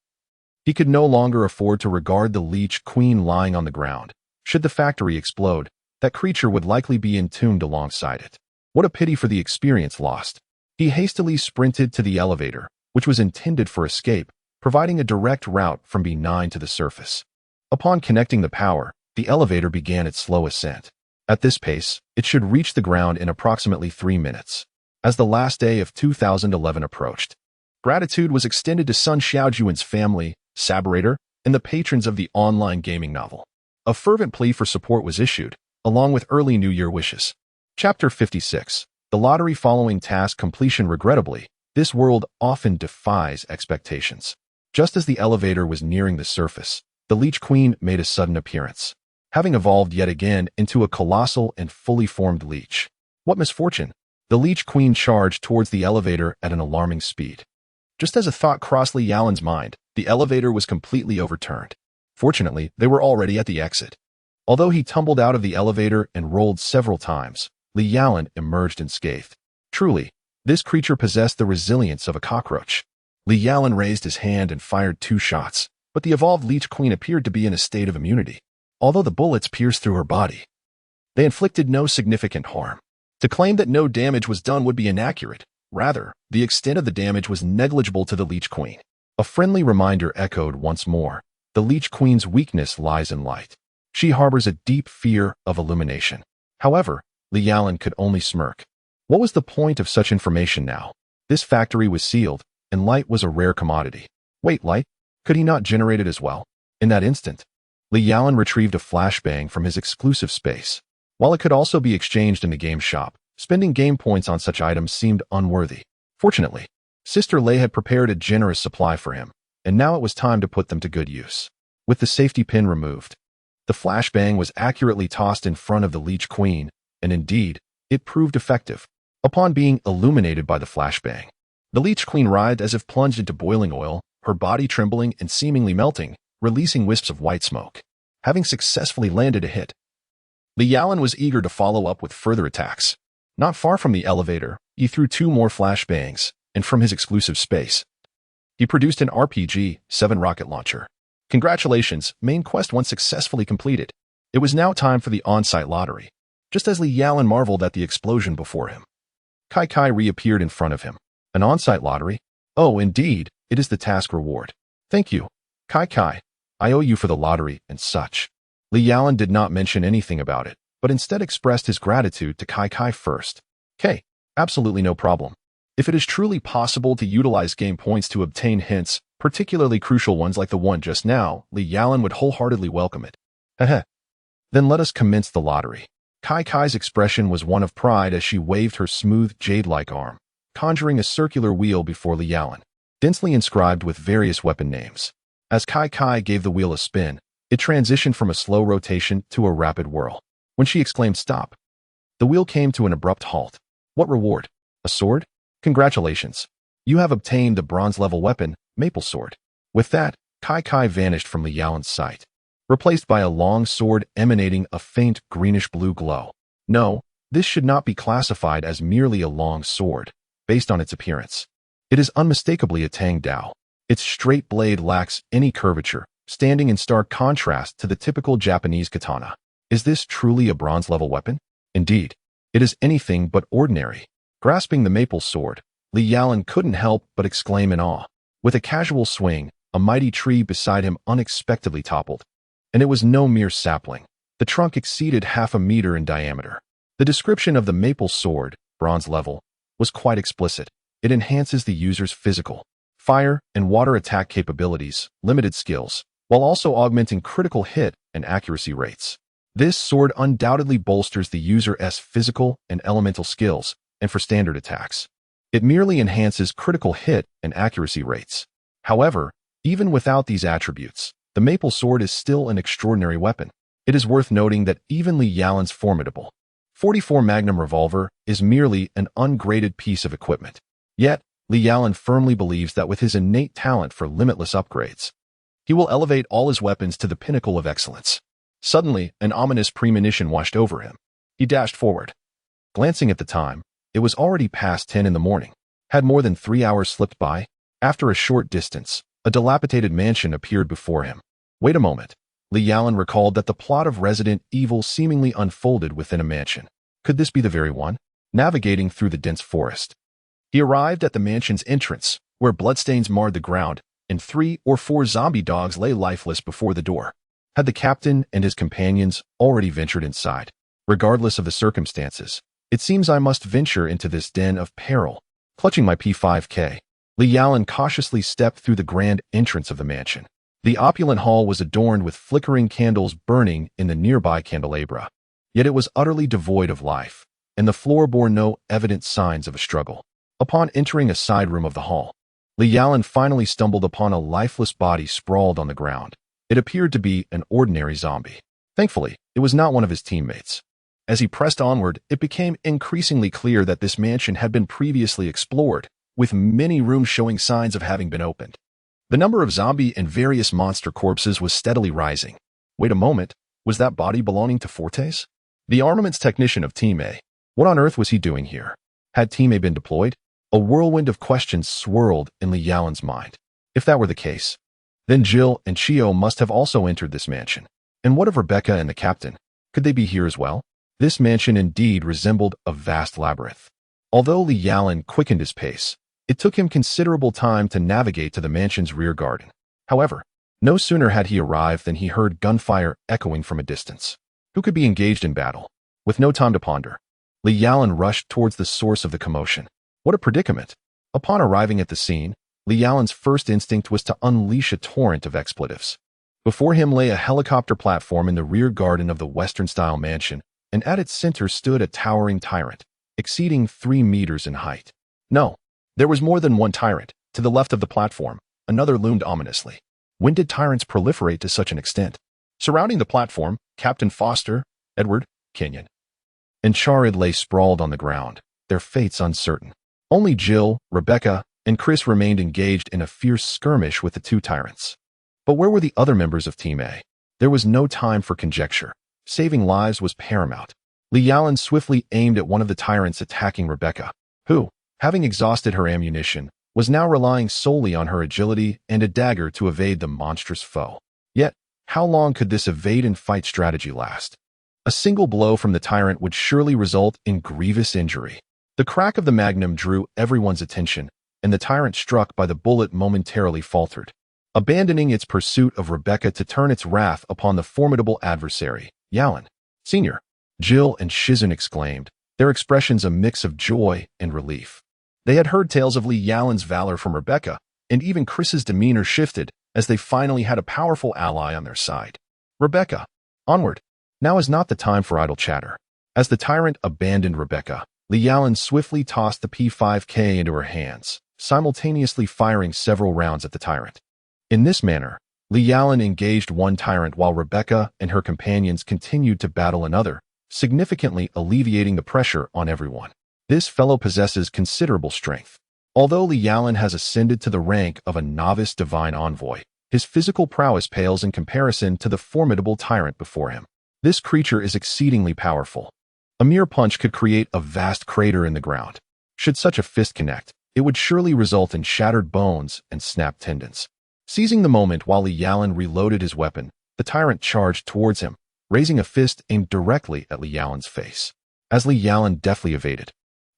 he could no longer afford to regard the Leech Queen lying on the ground. Should the factory explode, that creature would likely be entombed alongside it. What a pity for the experience lost. He hastily sprinted to the elevator, which was intended for escape, providing a direct route from B9 to the surface. Upon connecting the power, the elevator began its slow ascent. At this pace, it should reach the ground in approximately 3 minutes. As the last day of 2011 approached, gratitude was extended to Sun Xiaojuan's family, Saberator, and the patrons of the online gaming novel. A fervent plea for support was issued, along with early New Year wishes. Chapter 56. The lottery following task completion. Regrettably, this world often defies expectations. Just as the elevator was nearing the surface, the Leech Queen made a sudden appearance, having evolved yet again into a colossal and fully formed leech. What misfortune! The Leech Queen charged towards the elevator at an alarming speed. Just as a thought crossed Lialan's mind, the elevator was completely overturned. Fortunately, they were already at the exit. Although he tumbled out of the elevator and rolled several times, Lialan emerged unscathed. Truly, this creature possessed the resilience of a cockroach. Lialan raised his hand and fired 2 shots, but the evolved Leech Queen appeared to be in a state of immunity. Although the bullets pierced through her body, they inflicted no significant harm. To claim that no damage was done would be inaccurate. Rather, the extent of the damage was negligible to the Leech Queen. A friendly reminder echoed once more. The Leech Queen's weakness lies in light. She harbors a deep fear of illumination. However, Lialan could only smirk. What was the point of such information now? This factory was sealed, and light was a rare commodity. Wait, light? Could he not generate it as well? In that instant, Lialan retrieved a flashbang from his exclusive space. While it could also be exchanged in the game shop, spending game points on such items seemed unworthy. Fortunately, Sister Lei had prepared a generous supply for him, and now it was time to put them to good use. With the safety pin removed, the flashbang was accurately tossed in front of the Leech Queen, and indeed, it proved effective. Upon being illuminated by the flashbang, the Leech Queen writhed as if plunged into boiling oil, her body trembling and seemingly melting, releasing wisps of white smoke. Having successfully landed a hit, Lialan was eager to follow up with further attacks. Not far from the elevator, he threw 2 more flashbangs, and from his exclusive space, he produced an RPG-7 rocket launcher. Congratulations, main quest 1 successfully completed. It was now time for the on-site lottery. Just as Lialan marveled at the explosion before him, Kai reappeared in front of him. An on-site lottery? Oh, indeed, it is the task reward. Thank you, Kai. I owe you for the lottery and such. Lialan did not mention anything about it, but instead expressed his gratitude to Kai first. Hey, absolutely no problem. If it is truly possible to utilize game points to obtain hints, particularly crucial ones like the one just now, Lialan would wholeheartedly welcome it. Heh. Then let us commence the lottery. Kai's expression was one of pride as she waved her smooth, jade-like arm, conjuring a circular wheel before Lialan, densely inscribed with various weapon names. As Kai gave the wheel a spin, it transitioned from a slow rotation to a rapid whirl. When she exclaimed stop, the wheel came to an abrupt halt. What reward? A sword? Congratulations. You have obtained the bronze-level weapon, Maple Sword. With that, Kai vanished from Lialan's sight, replaced by a long sword emanating a faint greenish-blue glow. No, this should not be classified as merely a long sword, based on its appearance. It is unmistakably a Tang Dao. Its straight blade lacks any curvature, standing in stark contrast to the typical Japanese katana. Is this truly a bronze-level weapon? Indeed, it is anything but ordinary. Grasping the maple sword, Lialan couldn't help but exclaim in awe. With a casual swing, a mighty tree beside him unexpectedly toppled. And it was no mere sapling. The trunk exceeded 1/2 meter in diameter. The description of the maple sword, bronze level, was quite explicit. It enhances the user's physical, fire, and water attack capabilities, limited skills, while also augmenting critical hit and accuracy rates. This sword undoubtedly bolsters the user's physical and elemental skills, and for standard attacks, it merely enhances critical hit and accuracy rates. However, even without these attributes, the maple sword is still an extraordinary weapon. It is worth noting that even Li Yalan's formidable 44 Magnum revolver is merely an ungraded piece of equipment. Yet, Li Yalan firmly believes that with his innate talent for limitless upgrades, he will elevate all his weapons to the pinnacle of excellence. Suddenly, an ominous premonition washed over him. He dashed forward. Glancing at the time, it was already past 10 in the morning. Had more than 3 hours slipped by? After a short distance, a dilapidated mansion appeared before him. Wait a moment. Li Yalan recalled that the plot of Resident Evil seemingly unfolded within a mansion. Could this be the very one? Navigating through the dense forest, he arrived at the mansion's entrance, where bloodstains marred the ground, and 3 or 4 zombie dogs lay lifeless before the door. Had the captain and his companions already ventured inside? Regardless of the circumstances, it seems I must venture into this den of peril. Clutching my P5K, Li Yalan cautiously stepped through the grand entrance of the mansion. The opulent hall was adorned with flickering candles burning in the nearby candelabra. Yet it was utterly devoid of life, and the floor bore no evident signs of a struggle. Upon entering a side room of the hall, Li Yalan finally stumbled upon a lifeless body sprawled on the ground. It appeared to be an ordinary zombie. Thankfully, it was not one of his teammates. As he pressed onward, it became increasingly clear that this mansion had been previously explored, with many rooms showing signs of having been opened. The number of zombie and various monster corpses was steadily rising. Wait a moment, was that body belonging to Fortes? The armaments technician of Team A. What on earth was he doing here? Had Team A been deployed? A whirlwind of questions swirled in Li Yalan's mind. If that were the case, then Jill and Chio must have also entered this mansion. And what of Rebecca and the captain? Could they be here as well? This mansion indeed resembled a vast labyrinth. Although Li Yalan quickened his pace, it took him considerable time to navigate to the mansion's rear garden. However, no sooner had he arrived than he heard gunfire echoing from a distance. Who could be engaged in battle? With no time to ponder, Li Yalan rushed towards the source of the commotion. What a predicament! Upon arriving at the scene, Li Yalan's first instinct was to unleash a torrent of expletives. Before him lay a helicopter platform in the rear garden of the Western-style mansion, and at its center stood a towering tyrant, exceeding 3 meters in height. No, there was more than one tyrant. To the left of the platform, another loomed ominously. When did tyrants proliferate to such an extent? Surrounding the platform, Captain Foster, Edward, Kenyon, and Charid lay sprawled on the ground, their fates uncertain. Only Jill, Rebecca, and Chris remained engaged in a fierce skirmish with the 2 tyrants. But where were the other members of Team A? There was no time for conjecture. Saving lives was paramount. Li Yalan swiftly aimed at one of the tyrants attacking Rebecca, who, having exhausted her ammunition, was now relying solely on her agility and a dagger to evade the monstrous foe. Yet, how long could this evade and fight strategy last? A single blow from the tyrant would surely result in grievous injury. The crack of the magnum drew everyone's attention, and the tyrant struck by the bullet momentarily faltered, abandoning its pursuit of Rebecca to turn its wrath upon the formidable adversary. Yalan, Sr., Jill and Shizun exclaimed, their expressions a mix of joy and relief. They had heard tales of Li Yalan's valor from Rebecca, and even Chris's demeanor shifted as they finally had a powerful ally on their side. Rebecca, onward. Now is not the time for idle chatter. As the tyrant abandoned Rebecca, Li Yalan swiftly tossed the P5K into her hands, simultaneously firing several rounds at the tyrant. In this manner, Li Yalan engaged one tyrant while Rebecca and her companions continued to battle another, significantly alleviating the pressure on everyone. This fellow possesses considerable strength. Although Li Yalan has ascended to the rank of a novice divine envoy, his physical prowess pales in comparison to the formidable tyrant before him. This creature is exceedingly powerful. A mere punch could create a vast crater in the ground. Should such a fist connect, it would surely result in shattered bones and snapped tendons. Seizing the moment while Li Yalan reloaded his weapon, the tyrant charged towards him, raising a fist aimed directly at Li Yalan's face. As Li Yalan deftly evaded,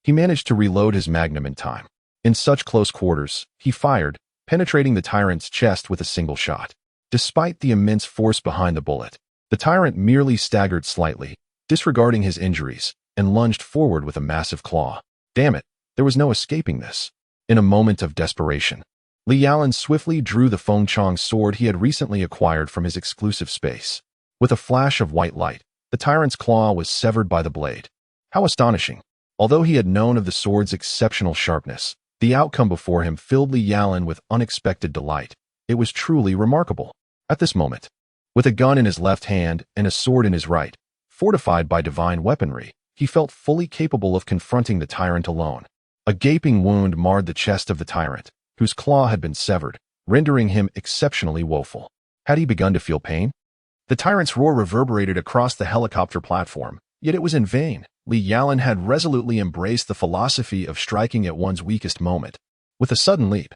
he managed to reload his magnum in time. In such close quarters, he fired, penetrating the tyrant's chest with a single shot. Despite the immense force behind the bullet, the tyrant merely staggered slightly, disregarding his injuries, and lunged forward with a massive claw. Damn it, there was no escaping this. In a moment of desperation, Li Yalan swiftly drew the Fengchong sword he had recently acquired from his exclusive space. With a flash of white light, the tyrant's claw was severed by the blade. How astonishing! Although he had known of the sword's exceptional sharpness, the outcome before him filled Li Yalan with unexpected delight. It was truly remarkable. At this moment, with a gun in his left hand and a sword in his right, fortified by divine weaponry, he felt fully capable of confronting the tyrant alone. A gaping wound marred the chest of the tyrant, whose claw had been severed, rendering him exceptionally woeful. Had he begun to feel pain? The tyrant's roar reverberated across the helicopter platform, yet it was in vain. Li Yalan had resolutely embraced the philosophy of striking at one's weakest moment. With a sudden leap,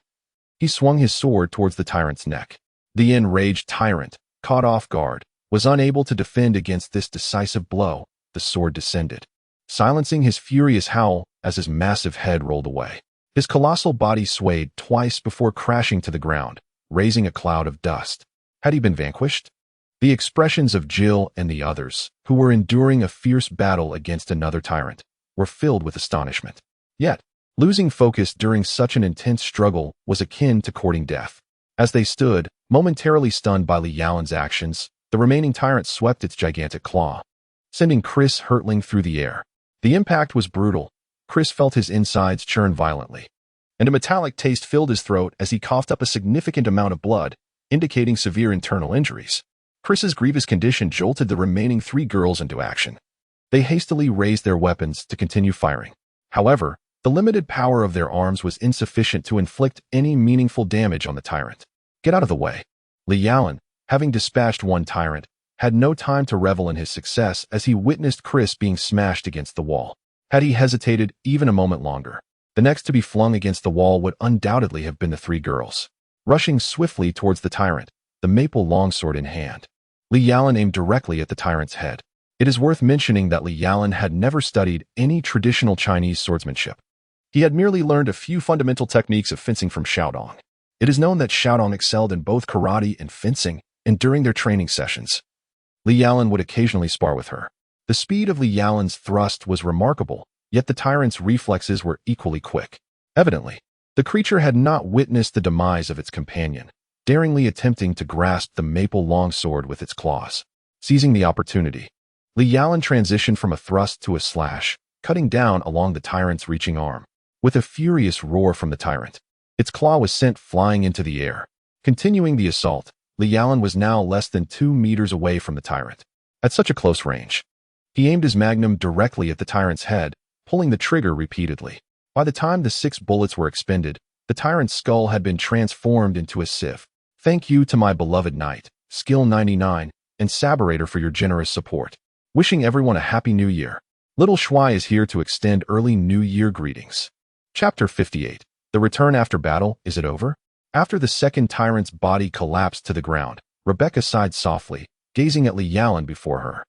he swung his sword towards the tyrant's neck. The enraged tyrant, caught off guard, was unable to defend against this decisive blow. The sword descended, silencing his furious howl as his massive head rolled away. His colossal body swayed twice before crashing to the ground, raising a cloud of dust. Had he been vanquished? The expressions of Jill and the others, who were enduring a fierce battle against another tyrant, were filled with astonishment. Yet, losing focus during such an intense struggle was akin to courting death. As they stood, momentarily stunned by Li Yalan's actions, the remaining tyrant swept its gigantic claw, sending Chris hurtling through the air. The impact was brutal. Chris felt his insides churn violently, and a metallic taste filled his throat as he coughed up a significant amount of blood, indicating severe internal injuries. Chris's grievous condition jolted the remaining 3 girls into action. They hastily raised their weapons to continue firing. However, the limited power of their arms was insufficient to inflict any meaningful damage on the tyrant. Get out of the way. Li Yalan, having dispatched one tyrant, had no time to revel in his success as he witnessed Chris being smashed against the wall. Had he hesitated even a moment longer, the next to be flung against the wall would undoubtedly have been the 3 girls. Rushing swiftly towards the tyrant, the maple longsword in hand, Li Yalan aimed directly at the tyrant's head. It is worth mentioning that Li Yalan had never studied any traditional Chinese swordsmanship. He had merely learned a few fundamental techniques of fencing from Xiaodong. It is known that Xiaodong excelled in both karate and fencing, and during their training sessions, Li Yalan would occasionally spar with her. The speed of Li Yalan's thrust was remarkable, yet the tyrant's reflexes were equally quick. Evidently, the creature had not witnessed the demise of its companion, daringly attempting to grasp the maple longsword with its claws. Seizing the opportunity, Li Yalan transitioned from a thrust to a slash, cutting down along the tyrant's reaching arm. With a furious roar from the tyrant, its claw was sent flying into the air. Continuing the assault, Li Yalan was now less than 2 meters away from the tyrant. At such a close range, he aimed his magnum directly at the tyrant's head, pulling the trigger repeatedly. By the time the 6 bullets were expended, the tyrant's skull had been transformed into a sieve. Thank you to my beloved knight, Skill 99, and Saberator for your generous support. Wishing everyone a happy new year. Little Shuai is here to extend early New Year greetings. Chapter 58. The return after battle, is it over? After the second tyrant's body collapsed to the ground, Rebecca sighed softly, gazing at Li Yalan before her.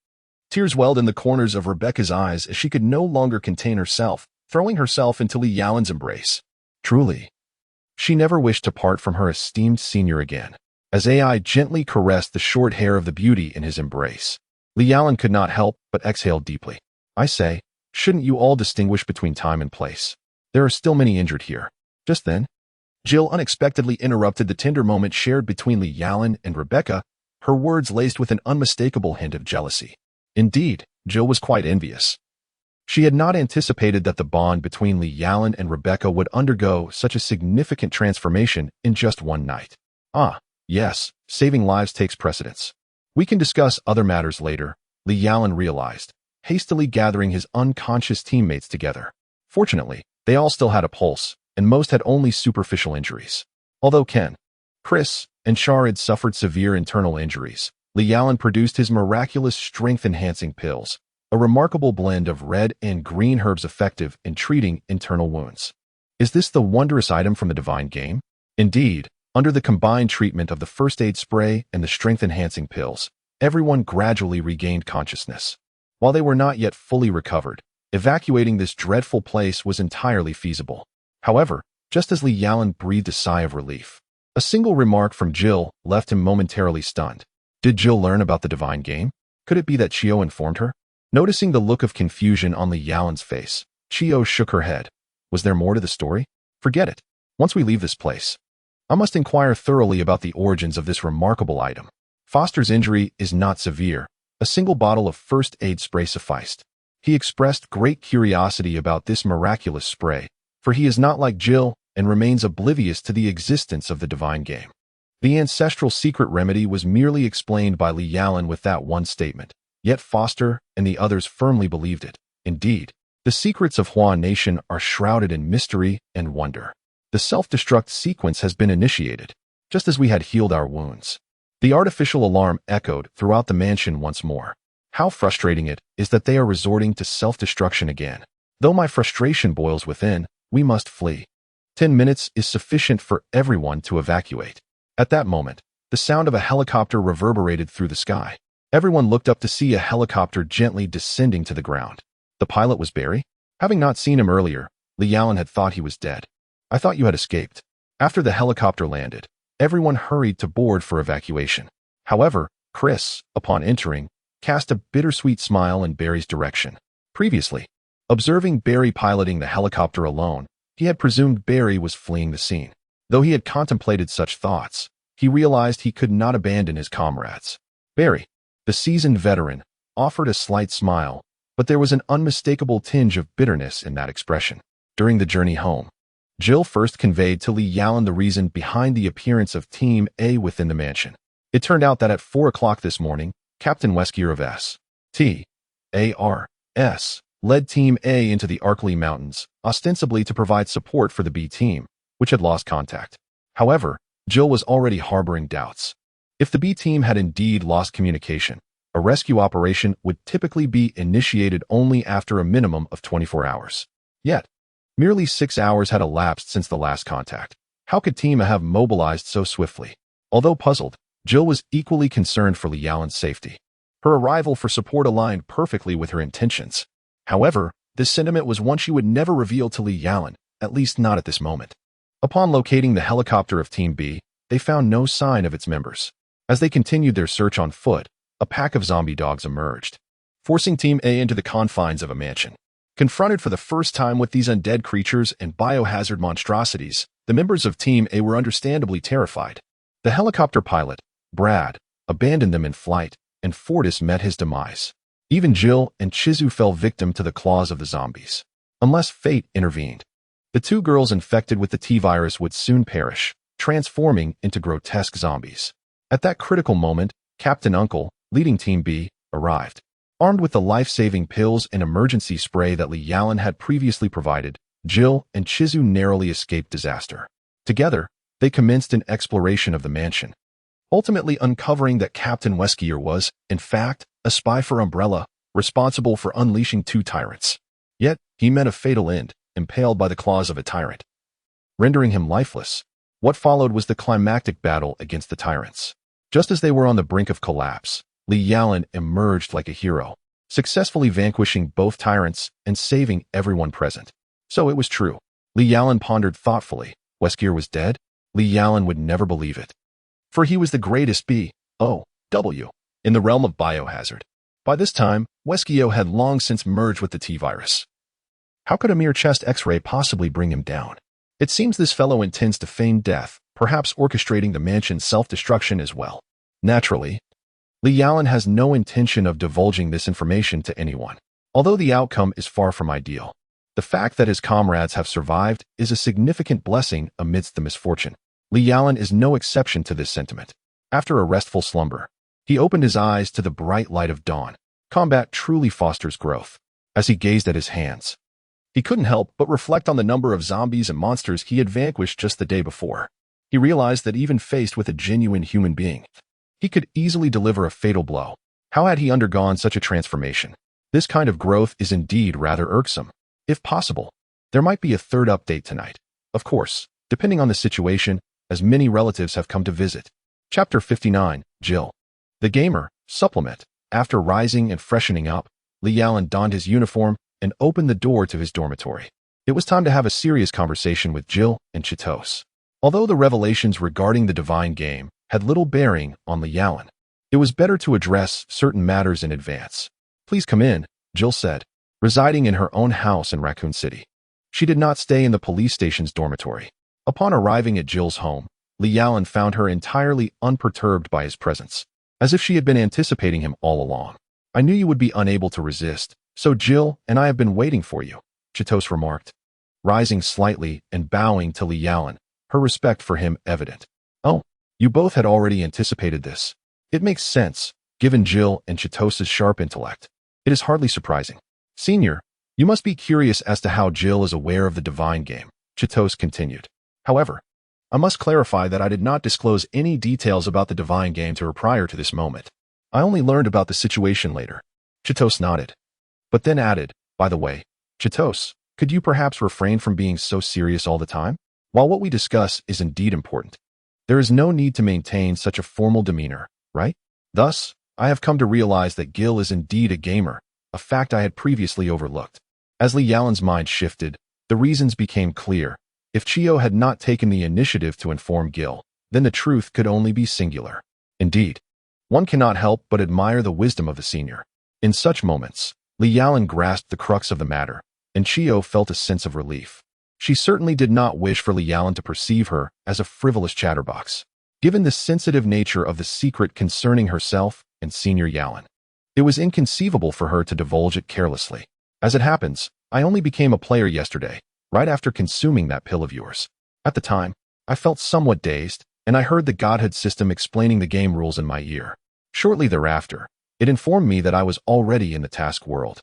Tears welled in the corners of Rebecca's eyes as she could no longer contain herself, throwing herself into Li Yalan's embrace. Truly, she never wished to part from her esteemed senior again. As AI gently caressed the short hair of the beauty in his embrace, Li Yalan could not help but exhale deeply. I say, shouldn't you all distinguish between time and place? There are still many injured here. Just then, Jill unexpectedly interrupted the tender moment shared between Li Yalan and Rebecca, her words laced with an unmistakable hint of jealousy. Indeed, Jill was quite envious. She had not anticipated that the bond between Li Yalan and Rebecca would undergo such a significant transformation in just one night. Ah, yes, saving lives takes precedence. We can discuss other matters later, Li Yalan realized, hastily gathering his unconscious teammates together. Fortunately, they all still had a pulse, and most had only superficial injuries. Although Ken, Chris, and Sharid suffered severe internal injuries, Li Yalan produced his miraculous strength-enhancing pills, a remarkable blend of red and green herbs effective in treating internal wounds. Is this the wondrous item from the divine game? Indeed, under the combined treatment of the first aid spray and the strength-enhancing pills, everyone gradually regained consciousness. While they were not yet fully recovered, evacuating this dreadful place was entirely feasible. However, just as Li Yalan breathed a sigh of relief, A single remark from Jill left him momentarily stunned. Did Jill learn about the divine game? Could it be that Chio informed her? Noticing the look of confusion on Li Yalan's face, Chio shook her head. Was there more to the story? Forget it. Once we leave this place, I must inquire thoroughly about the origins of this remarkable item. Foster's injury is not severe. A single bottle of first aid spray sufficed. He expressed great curiosity about this miraculous spray, for he is not like Jill and remains oblivious to the existence of the divine game. The ancestral secret remedy was merely explained by Li Yalan with that one statement, yet Foster and the others firmly believed it. Indeed, the secrets of Hua Nation are shrouded in mystery and wonder. The self-destruct sequence has been initiated, just as we had healed our wounds. The artificial alarm echoed throughout the mansion once more. How frustrating it is that they are resorting to self-destruction again. Though my frustration boils within, we must flee. 10 minutes is sufficient for everyone to evacuate. At that moment, the sound of a helicopter reverberated through the sky. Everyone looked up to see a helicopter gently descending to the ground. The pilot was Barry? Having not seen him earlier, Li Yalan had thought he was dead. I thought you had escaped. After the helicopter landed, everyone hurried to board for evacuation. However, Chris, upon entering, cast a bittersweet smile in Barry's direction. Previously, observing Barry piloting the helicopter alone, he had presumed Barry was fleeing the scene. Though he had contemplated such thoughts, he realized he could not abandon his comrades. Barry, the seasoned veteran, offered a slight smile, but there was an unmistakable tinge of bitterness in that expression. During the journey home, Jill first conveyed to Li Yalan the reason behind the appearance of Team A within the mansion. It turned out that at 4 o'clock this morning, Captain Weskier of S.T.A.R.S. led Team A into the Arkley Mountains, ostensibly to provide support for the B team, which had lost contact. However, Jill was already harboring doubts. If the B team had indeed lost communication, a rescue operation would typically be initiated only after a minimum of 24 hours. Yet, merely 6 hours had elapsed since the last contact. How could Team A have mobilized so swiftly? Although puzzled, Jill was equally concerned for Li Yalan's safety. Her arrival for support aligned perfectly with her intentions. However, this sentiment was one she would never reveal to Li Yalan, at least not at this moment. Upon locating the helicopter of Team B, they found no sign of its members. As they continued their search on foot, a pack of zombie dogs emerged, forcing Team A into the confines of a mansion. Confronted for the first time with these undead creatures and biohazard monstrosities, the members of Team A were understandably terrified. The helicopter pilot, Brad, abandoned them in flight, and Fortis met his demise. Even Jill and Chizu fell victim to the claws of the zombies. Unless fate intervened, the two girls infected with the T-virus would soon perish, transforming into grotesque zombies. At that critical moment, Captain Uncle, leading Team B, arrived. Armed with the life-saving pills and emergency spray that Li Yalan had previously provided, Jill and Chizu narrowly escaped disaster. Together, they commenced an exploration of the mansion, ultimately uncovering that Captain Weskier was, in fact, a spy for Umbrella, responsible for unleashing 2 tyrants. Yet, he met a fatal end, impaled by the claws of a tyrant, rendering him lifeless. What followed was the climactic battle against the tyrants. Just as they were on the brink of collapse, Li Yalan emerged like a hero, successfully vanquishing both tyrants and saving everyone present. So it was true. Li Yalan pondered thoughtfully. Weskier was dead? Li Yalan would never believe it. For he was the greatest B.O.W. in the realm of biohazard. By this time, Weskier had long since merged with the T-virus. How could a mere chest X-ray possibly bring him down? It seems this fellow intends to feign death, perhaps orchestrating the mansion's self-destruction as well. Naturally, Li Yalan has no intention of divulging this information to anyone. Although the outcome is far from ideal, the fact that his comrades have survived is a significant blessing amidst the misfortune. Li Yalan is no exception to this sentiment. After a restful slumber, he opened his eyes to the bright light of dawn. Combat truly fosters growth. As he gazed at his hands, he couldn't help but reflect on the number of zombies and monsters he had vanquished just the day before. He realized that even faced with a genuine human being, he could easily deliver a fatal blow. How had he undergone such a transformation? This kind of growth is indeed rather irksome. If possible, there might be a third update tonight. Of course, depending on the situation, as many relatives have come to visit. Chapter 59, Jill. The Gamer, Supplement. After rising and freshening up, Li Yalan donned his uniform and opened the door to his dormitory. It was time to have a serious conversation with Jill and Chitos. Although the revelations regarding the divine game had little bearing on Li Yalan, it was better to address certain matters in advance. "Please come in," Jill said, residing in her own house in Raccoon City. She did not stay in the police station's dormitory. Upon arriving at Jill's home, Li Yalan found her entirely unperturbed by his presence, as if she had been anticipating him all along. "I knew you would be unable to resist, so Jill and I have been waiting for you," Chitos remarked, rising slightly and bowing to Li Yalan, her respect for him evident. "Oh, you both had already anticipated this. It makes sense, given Jill and Chitos's sharp intellect. It is hardly surprising. Senior, you must be curious as to how Jill is aware of the divine game," Chitos continued. "However, I must clarify that I did not disclose any details about the divine game to her prior to this moment. I only learned about the situation later." Chitos nodded, but then added, "By the way, Chitos, could you perhaps refrain from being so serious all the time? While what we discuss is indeed important, there is no need to maintain such a formal demeanor, right? Thus, I have come to realize that Gil is indeed a gamer, a fact I had previously overlooked." As Li Yalan's mind shifted, the reasons became clear. If Chio had not taken the initiative to inform Gil, then the truth could only be singular. Indeed, one cannot help but admire the wisdom of the senior. In such moments, Li Yalan grasped the crux of the matter, and Chio felt a sense of relief. She certainly did not wish for Li Yalan to perceive her as a frivolous chatterbox, given the sensitive nature of the secret concerning herself and Senior Yalan. It was inconceivable for her to divulge it carelessly. "As it happens, I only became a player yesterday, right after consuming that pill of yours. At the time, I felt somewhat dazed, and I heard the Godhood system explaining the game rules in my ear. Shortly thereafter, it informed me that I was already in the task world,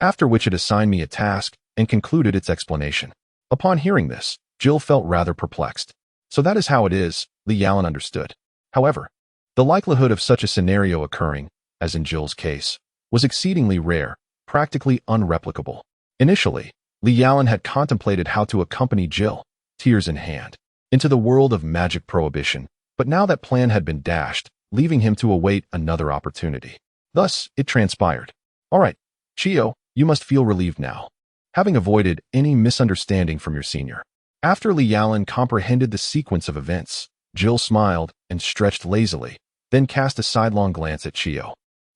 after which it assigned me a task and concluded its explanation." Upon hearing this, Jill felt rather perplexed. So that is how it is, Li Yalan understood. However, the likelihood of such a scenario occurring, as in Jill's case, was exceedingly rare, practically unreplicable. Initially, Li Yalan had contemplated how to accompany Jill, tears in hand, into the world of magic prohibition, but now that plan had been dashed, leaving him to await another opportunity. Thus, it transpired. "All right, Chio, you must feel relieved now, having avoided any misunderstanding from your senior." After Li Yalan comprehended the sequence of events, Jill smiled and stretched lazily, then cast a sidelong glance at Chio.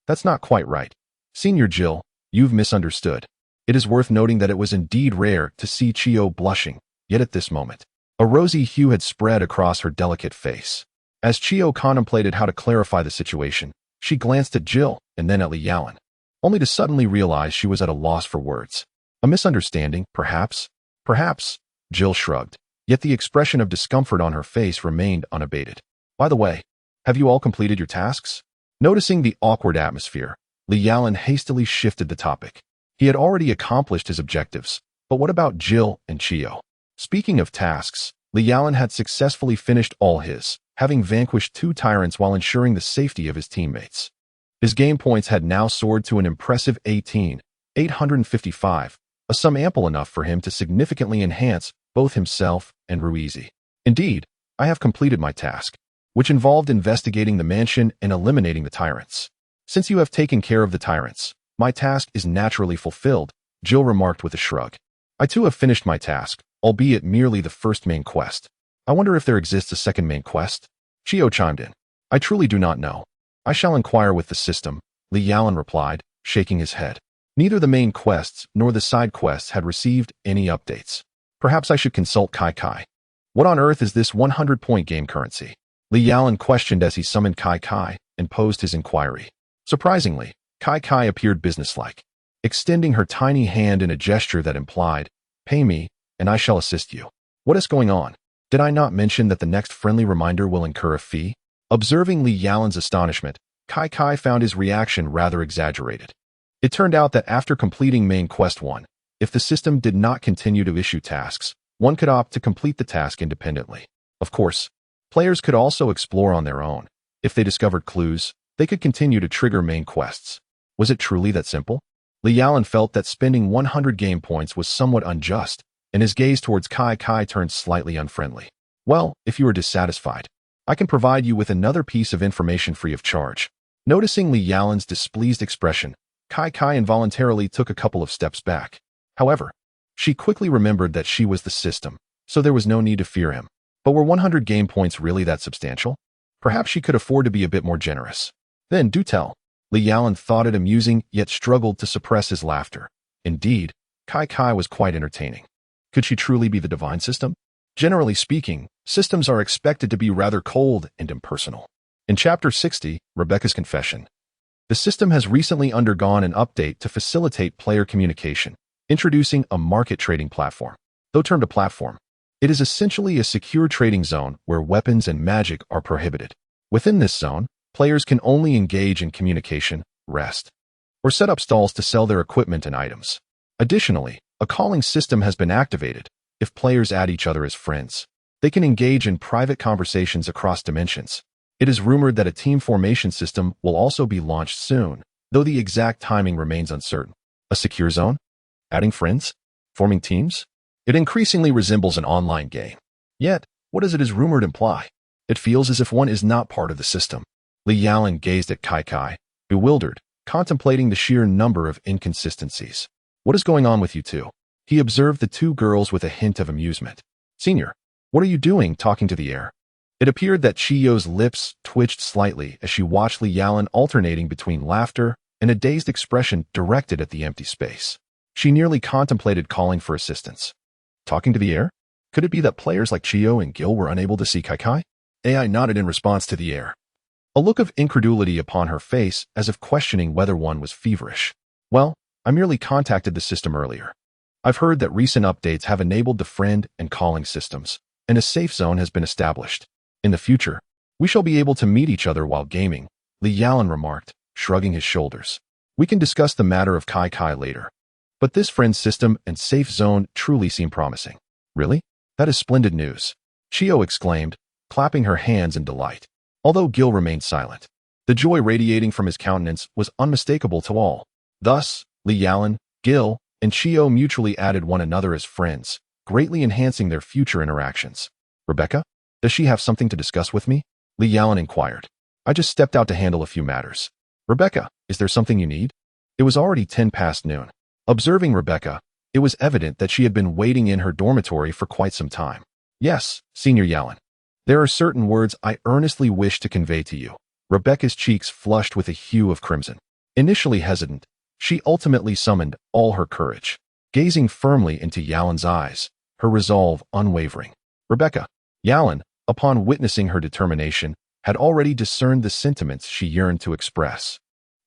"That's not quite right. Senior Jill, you've misunderstood." It is worth noting that it was indeed rare to see Chio blushing, yet at this moment, a rosy hue had spread across her delicate face. As Chio contemplated how to clarify the situation, she glanced at Jill and then at Li Yalan, only to suddenly realize she was at a loss for words. A misunderstanding, perhaps? Perhaps, Jill shrugged, yet the expression of discomfort on her face remained unabated. "By the way, have you all completed your tasks?" Noticing the awkward atmosphere, Li Yalan hastily shifted the topic. He had already accomplished his objectives, but what about Jill and Chio? Speaking of tasks, Li Yalan had successfully finished all his, having vanquished 2 tyrants while ensuring the safety of his teammates. His game points had now soared to an impressive 18,855, a sum ample enough for him to significantly enhance both himself and Ruizi. "Indeed, I have completed my task, which involved investigating the mansion and eliminating the tyrants. Since you have taken care of the tyrants, my task is naturally fulfilled," Jill remarked with a shrug. "I too have finished my task, albeit merely the first main quest. I wonder if there exists a second main quest?" Chio chimed in. "I truly do not know. I shall inquire with the system," Li Yalan replied, shaking his head. Neither the main quests nor the side quests had received any updates. "Perhaps I should consult Kai Kai. What on earth is this 100-point game currency?" Li Yalan questioned as he summoned Kai Kai and posed his inquiry. Surprisingly, Kai Kai appeared businesslike, extending her tiny hand in a gesture that implied, "Pay me, and I shall assist you." "What is going on? Did I not mention that the next friendly reminder will incur a fee?" Observing Li Yalan's astonishment, Kai Kai found his reaction rather exaggerated. It turned out that after completing main quest 1, if the system did not continue to issue tasks, one could opt to complete the task independently. Of course, players could also explore on their own. If they discovered clues, they could continue to trigger main quests. Was it truly that simple? Li Yalan felt that spending 100 game points was somewhat unjust, and his gaze towards Kai Kai turned slightly unfriendly. "Well, if you are dissatisfied, I can provide you with another piece of information free of charge." Noticing Li Yalan's displeased expression, Kai Kai involuntarily took a couple of steps back. However, she quickly remembered that she was the system, so there was no need to fear him. But were 100 game points really that substantial? Perhaps she could afford to be a bit more generous. Then, do tell. Li Yalan thought it amusing, yet struggled to suppress his laughter. Indeed, Kai was quite entertaining. Could she truly be the divine system? Generally speaking, systems are expected to be rather cold and impersonal. In Chapter 60, Rebecca's Confession, the system has recently undergone an update to facilitate player communication, introducing a market trading platform. Though termed a platform, it is essentially a secure trading zone where weapons and magic are prohibited. Within this zone, players can only engage in communication, rest, or set up stalls to sell their equipment and items. Additionally, a calling system has been activated. If players add each other as friends, they can engage in private conversations across dimensions. It is rumored that a team formation system will also be launched soon, though the exact timing remains uncertain. A secure zone? Adding friends? Forming teams? It increasingly resembles an online game. Yet, what does it is rumored imply? It feels as if one is not part of the system. Li Yalan gazed at Kai, bewildered, contemplating the sheer number of inconsistencies. What is going on with you two? He observed the two girls with a hint of amusement. Senior, what are you doing talking to the air? It appeared that Chiyo's lips twitched slightly as she watched Li Yalan alternating between laughter and a dazed expression directed at the empty space. She nearly contemplated calling for assistance. Talking to the air? Could it be that players like Chiyo and Gil were unable to see Kai? AI nodded in response to the air. A look of incredulity upon her face as if questioning whether one was feverish. Well, I merely contacted the system earlier. I've heard that recent updates have enabled the friend and calling systems, and a safe zone has been established. In the future, we shall be able to meet each other while gaming, Li Yalan remarked, shrugging his shoulders. We can discuss the matter of Kai later. But this friend system and safe zone truly seem promising. Really? That is splendid news, Chiyo exclaimed, clapping her hands in delight. Although Gil remained silent, the joy radiating from his countenance was unmistakable to all. Thus, Li Yalan, Gil, and Chiyo mutually added one another as friends, greatly enhancing their future interactions. Rebecca, does she have something to discuss with me? Li Yalan inquired. I just stepped out to handle a few matters. Rebecca, is there something you need? It was already 10 past noon. Observing Rebecca, it was evident that she had been waiting in her dormitory for quite some time. Yes, Senior Yalan. There are certain words I earnestly wish to convey to you. Rebecca's cheeks flushed with a hue of crimson. Initially hesitant, she ultimately summoned all her courage, gazing firmly into Yalan's eyes, her resolve unwavering. Rebecca, Yalan, upon witnessing her determination, had already discerned the sentiments she yearned to express.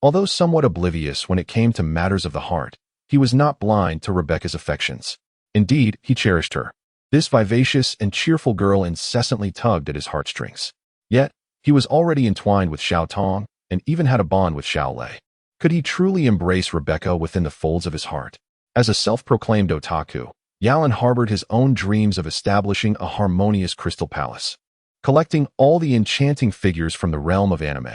Although somewhat oblivious when it came to matters of the heart, he was not blind to Rebecca's affections. Indeed, he cherished her. This vivacious and cheerful girl incessantly tugged at his heartstrings. Yet, he was already entwined with Xiao Tong and even had a bond with Xiao Lei. Could he truly embrace Rebecca within the folds of his heart? As a self-proclaimed otaku, Yalan harbored his own dreams of establishing a harmonious crystal palace, collecting all the enchanting figures from the realm of anime.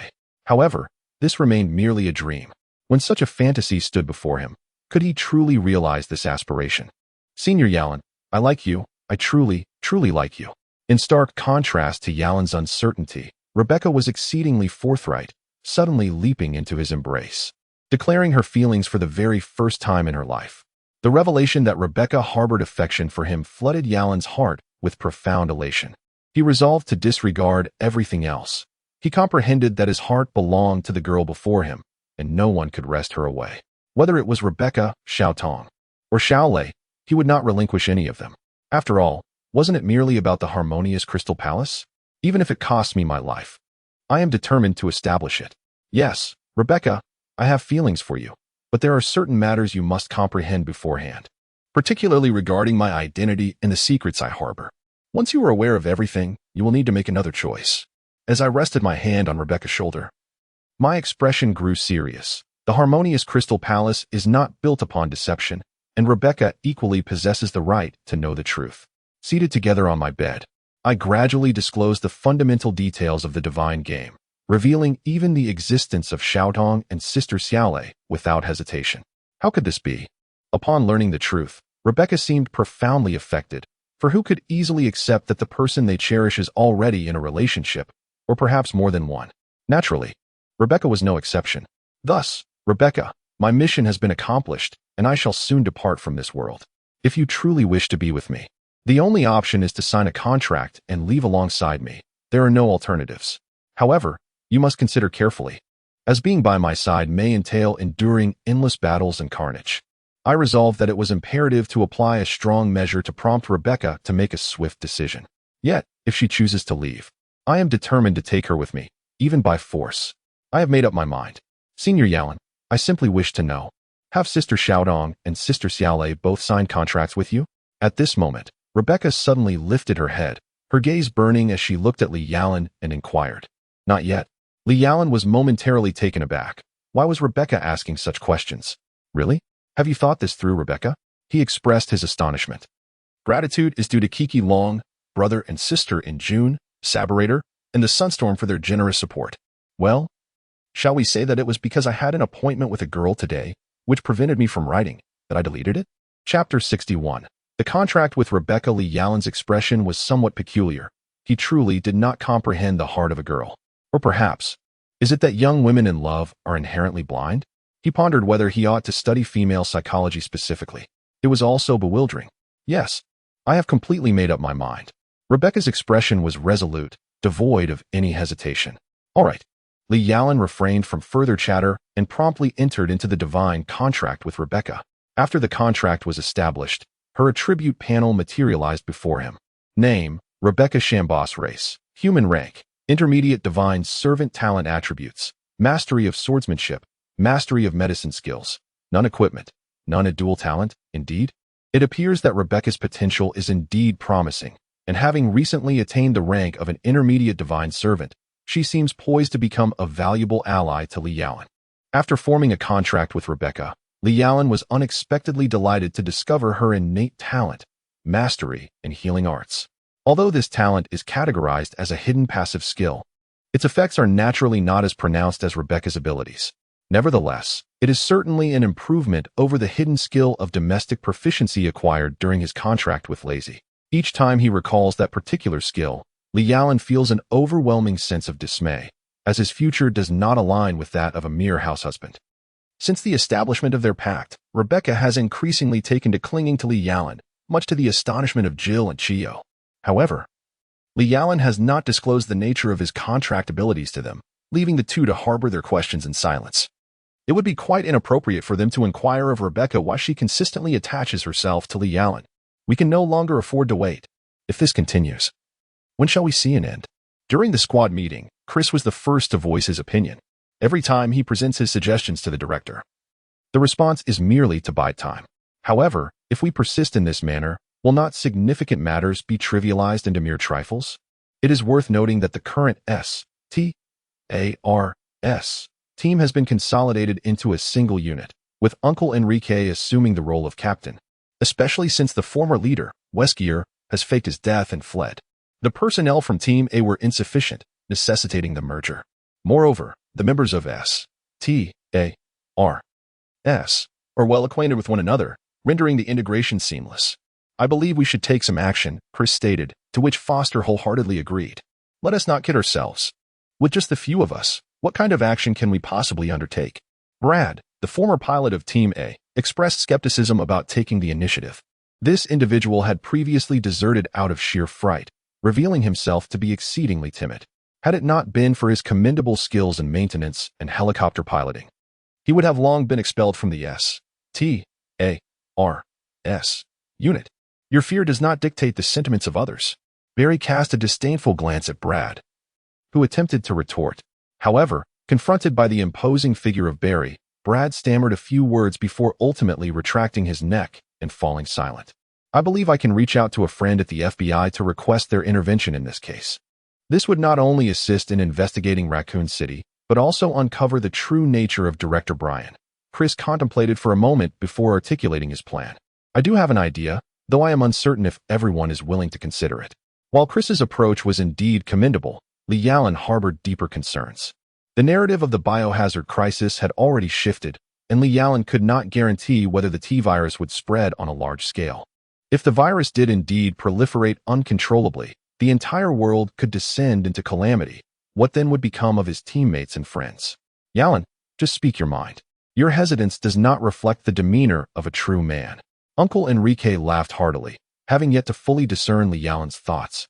However, this remained merely a dream. When such a fantasy stood before him, could he truly realize this aspiration? Senior Yalan, I like you. I truly like you. In stark contrast to Yalan's uncertainty, Rebecca was exceedingly forthright, suddenly leaping into his embrace, declaring her feelings for the very first time in her life. The revelation that Rebecca harbored affection for him flooded Yalan's heart with profound elation. He resolved to disregard everything else. He comprehended that his heart belonged to the girl before him, and no one could wrest her away. Whether it was Rebecca, Xiao Tong, or Xiao Lei, he would not relinquish any of them. After all, wasn't it merely about the harmonious crystal palace? Even if it costs me my life, I am determined to establish it. Yes, Rebecca, I have feelings for you, but there are certain matters you must comprehend beforehand, particularly regarding my identity and the secrets I harbor. Once you are aware of everything, you will need to make another choice. As I rested my hand on Rebecca's shoulder, my expression grew serious. The harmonious crystal palace is not built upon deception, and Rebecca equally possesses the right to know the truth. Seated together on my bed, I gradually disclosed the fundamental details of the divine game, revealing even the existence of Xiaotong and Sister Xiaolei without hesitation. How could this be? Upon learning the truth, Rebecca seemed profoundly affected, for who could easily accept that the person they cherish is already in a relationship, or perhaps more than one? Naturally, Rebecca was no exception. Thus, Rebecca, my mission has been accomplished, and I shall soon depart from this world. If you truly wish to be with me, The only option is to sign a contract and leave alongside me. There are no alternatives. However, you must consider carefully, as being by my side may entail enduring endless battles and carnage. I resolved that it was imperative to apply a strong measure to prompt Rebecca to make a swift decision. Yet, if she chooses to leave, I am determined to take her with me, even by force. I have made up my mind. Senior Yalan, I simply wish to know, have Sister Xiaodong and Sister Xiaolei both signed contracts with you? At this moment, Rebecca suddenly lifted her head, her gaze burning as she looked at Li Yalan and inquired. Not yet. Li Yalan was momentarily taken aback. Why was Rebecca asking such questions? Really? Have you thought this through, Rebecca? He expressed his astonishment. Gratitude is due to Kiki Long, brother and sister in June, Saberator, and the Sunstorm for their generous support. Well, shall we say that it was because I had an appointment with a girl today, which prevented me from writing, that I deleted it? Chapter 61. The contract with Rebecca. Li Yalan's expression was somewhat peculiar. He truly did not comprehend the heart of a girl. Or perhaps, is it that young women in love are inherently blind? He pondered whether he ought to study female psychology specifically. It was all so bewildering. Yes, I have completely made up my mind. Rebecca's expression was resolute, devoid of any hesitation. All right. Li Yalan refrained from further chatter and promptly entered into the divine contract with Rebecca. After the contract was established, her attribute panel materialized before him. Name, Rebecca Shambos. Race, human rank, intermediate divine servant. Talent attributes, mastery of swordsmanship, mastery of medicine skills, none equipment, none a dual talent. Indeed, it appears that Rebecca's potential is indeed promising, and having recently attained the rank of an intermediate divine servant, she seems poised to become a valuable ally to Li Yalan. After forming a contract with Rebecca, Li Yalan was unexpectedly delighted to discover her innate talent, mastery in healing arts. Although this talent is categorized as a hidden passive skill, its effects are naturally not as pronounced as Rebecca's abilities. Nevertheless, it is certainly an improvement over the hidden skill of domestic proficiency acquired during his contract with Lazy. Each time he recalls that particular skill, Li Yalan feels an overwhelming sense of dismay, as his future does not align with that of a mere house husband. Since the establishment of their pact, Rebecca has increasingly taken to clinging to Li Yalan, much to the astonishment of Jill and Chio. However, Li Yalan has not disclosed the nature of his contract abilities to them, leaving the two to harbor their questions in silence. It would be quite inappropriate for them to inquire of Rebecca why she consistently attaches herself to Li Yalan. We can no longer afford to wait. If this continues, when shall we see an end? During the squad meeting, Chris was the first to voice his opinion. Every time he presents his suggestions to the director, the response is merely to bide time. However, if we persist in this manner, will not significant matters be trivialized into mere trifles? It is worth noting that the current STARS team has been consolidated into a single unit, with Uncle Enrique assuming the role of captain, especially since the former leader, Weskier, has faked his death and fled. The personnel from Team A were insufficient, necessitating the merger. Moreover, the members of STARS are well acquainted with one another, rendering the integration seamless. I believe we should take some action, Chris stated, to which Foster wholeheartedly agreed. Let us not kid ourselves. With just the few of us, what kind of action can we possibly undertake? Brad, the former pilot of Team A, expressed skepticism about taking the initiative. This individual had previously deserted out of sheer fright, revealing himself to be exceedingly timid. Had it not been for his commendable skills in maintenance and helicopter piloting, he would have long been expelled from the STARS unit. Your fear does not dictate the sentiments of others. Barry cast a disdainful glance at Brad, who attempted to retort. However, confronted by the imposing figure of Barry, Brad stammered a few words before ultimately retracting his neck and falling silent. I believe I can reach out to a friend at the FBI to request their intervention in this case. This would not only assist in investigating Raccoon City, but also uncover the true nature of Director Brian. Chris contemplated for a moment before articulating his plan. I do have an idea, though I am uncertain if everyone is willing to consider it. While Chris's approach was indeed commendable, Li Yalan harbored deeper concerns. The narrative of the biohazard crisis had already shifted, and Li Yalan could not guarantee whether the T-virus would spread on a large scale. If the virus did indeed proliferate uncontrollably, the entire world could descend into calamity. What then would become of his teammates and friends? Yalan, just speak your mind. Your hesitance does not reflect the demeanor of a true man. Uncle Enrique laughed heartily. having yet to fully discern Li Yalan's thoughts.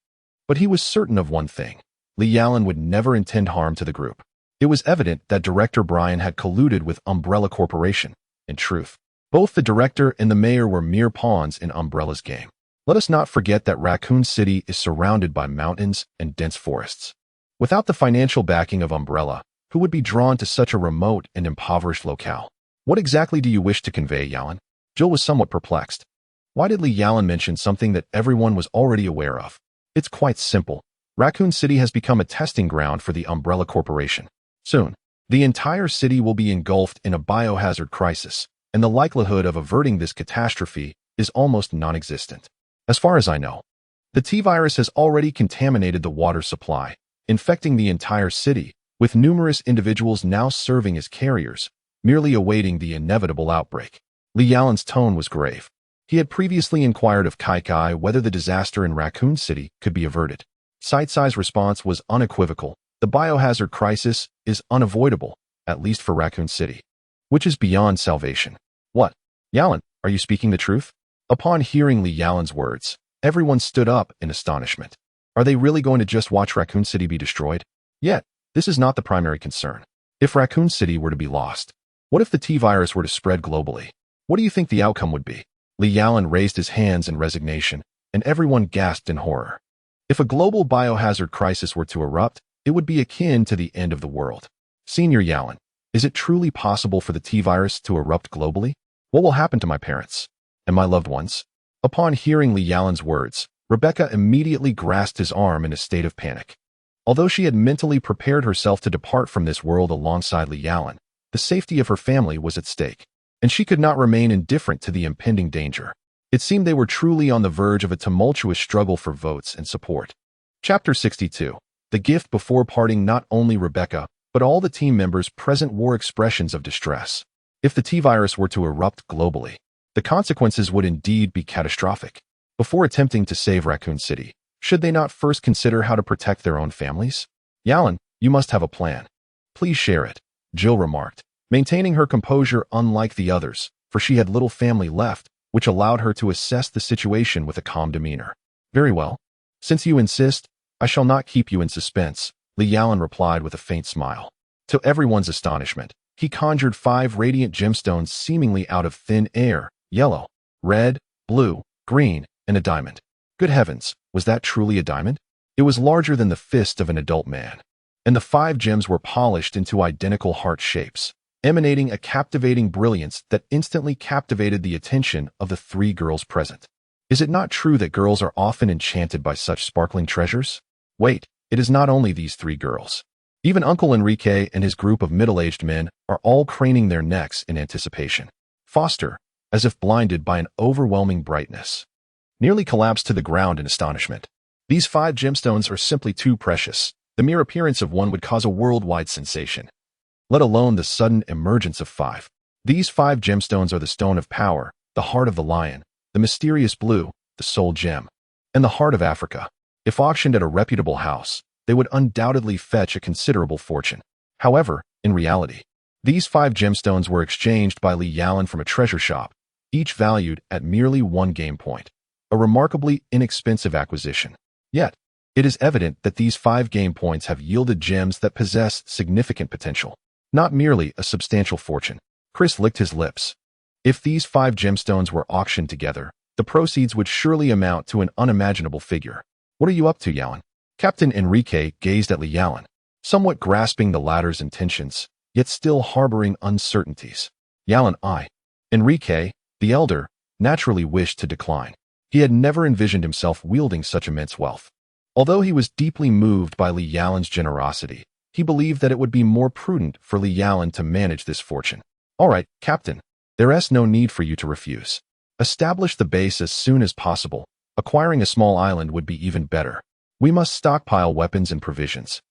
But he was certain of one thing. Li Yalan would never intend harm to the group. It was evident that Director Brian had colluded with Umbrella Corporation. In truth, both the director and the mayor were mere pawns in Umbrella's game. Let us not forget that Raccoon City is surrounded by mountains and dense forests. Without the financial backing of Umbrella, who would be drawn to such a remote and impoverished locale? What exactly do you wish to convey, Yalan? Jill was somewhat perplexed. Why did Li Yalan mention something that everyone was already aware of? It's quite simple. Raccoon City has become a testing ground for the Umbrella Corporation. Soon, the entire city will be engulfed in a biohazard crisis, and the likelihood of averting this catastrophe is almost non-existent. As far as I know, the T-virus has already contaminated the water supply, infecting the entire city, with numerous individuals now serving as carriers, merely awaiting the inevitable outbreak. Li Yalan's tone was grave. He had previously inquired of Kai whether the disaster in Raccoon City could be averted. Sightsai's response was unequivocal. The biohazard crisis is unavoidable, at least for Raccoon City, which is beyond salvation. What? Yalan, are you speaking the truth? Upon hearing Li Yalan's words, everyone stood up in astonishment. Are they really going to just watch Raccoon City be destroyed? Yet, this is not the primary concern. If Raccoon City were to be lost, what if the T-virus were to spread globally? What do you think the outcome would be? Li Yalan raised his hands in resignation, and everyone gasped in horror. If a global biohazard crisis were to erupt, it would be akin to the end of the world. Senior Yalan, is it truly possible for the T-virus to erupt globally? What will happen to my parents and my loved ones? Upon hearing Li Yalan's words, Rebecca immediately grasped his arm in a state of panic. Although she had mentally prepared herself to depart from this world alongside Li Yalan, the safety of her family was at stake, and she could not remain indifferent to the impending danger. It seemed they were truly on the verge of a tumultuous struggle for votes and support. Chapter 62. The gift before parting. Not only Rebecca, but all the team members present wore expressions of distress. If the T-virus were to erupt globally, the consequences would indeed be catastrophic. Before attempting to save Raccoon City, should they not first consider how to protect their own families? Yalan, you must have a plan. Please share it, Jill remarked, maintaining her composure unlike the others, for she had little family left, which allowed her to assess the situation with a calm demeanor. Very well. Since you insist, I shall not keep you in suspense, Li Yalan replied with a faint smile. To everyone's astonishment, he conjured 5 radiant gemstones seemingly out of thin air, yellow, red, blue, green, and a diamond. Good heavens, was that truly a diamond? It was larger than the fist of an adult man, and the 5 gems were polished into identical heart shapes, emanating a captivating brilliance that instantly captivated the attention of the 3 girls present. Is it not true that girls are often enchanted by such sparkling treasures? Wait, it is not only these 3 girls. Even Uncle Enrique and his group of middle-aged men are all craning their necks in anticipation. Foster, as if blinded by an overwhelming brightness, nearly collapsed to the ground in astonishment. These 5 gemstones are simply too precious. The mere appearance of one would cause a worldwide sensation, let alone the sudden emergence of 5. These 5 gemstones are the Stone of Power, the Heart of the Lion, the Mysterious Blue, the Soul Gem, and the Heart of Africa. If auctioned at a reputable house, they would undoubtedly fetch a considerable fortune. However, in reality, these 5 gemstones were exchanged by Li Yalan from a treasure shop, each valued at merely 1 game point, a remarkably inexpensive acquisition. Yet, it is evident that these 5 game points have yielded gems that possess significant potential, not merely a substantial fortune. Chris licked his lips. If these 5 gemstones were auctioned together, the proceeds would surely amount to an unimaginable figure. What are you up to, Yalan? Captain Enrique gazed at Li Yalan, somewhat grasping the latter's intentions, yet still harboring uncertainties. Yalan, Enrique, the elder, naturally wished to decline. He had never envisioned himself wielding such immense wealth. Although he was deeply moved by Li Yalan's generosity, he believed that it would be more prudent for Li Yalan to manage this fortune. All right, Captain, there is no need for you to refuse. Establish the base as soon as possible. Acquiring a small island would be even better. We must stockpile weapons and provisions.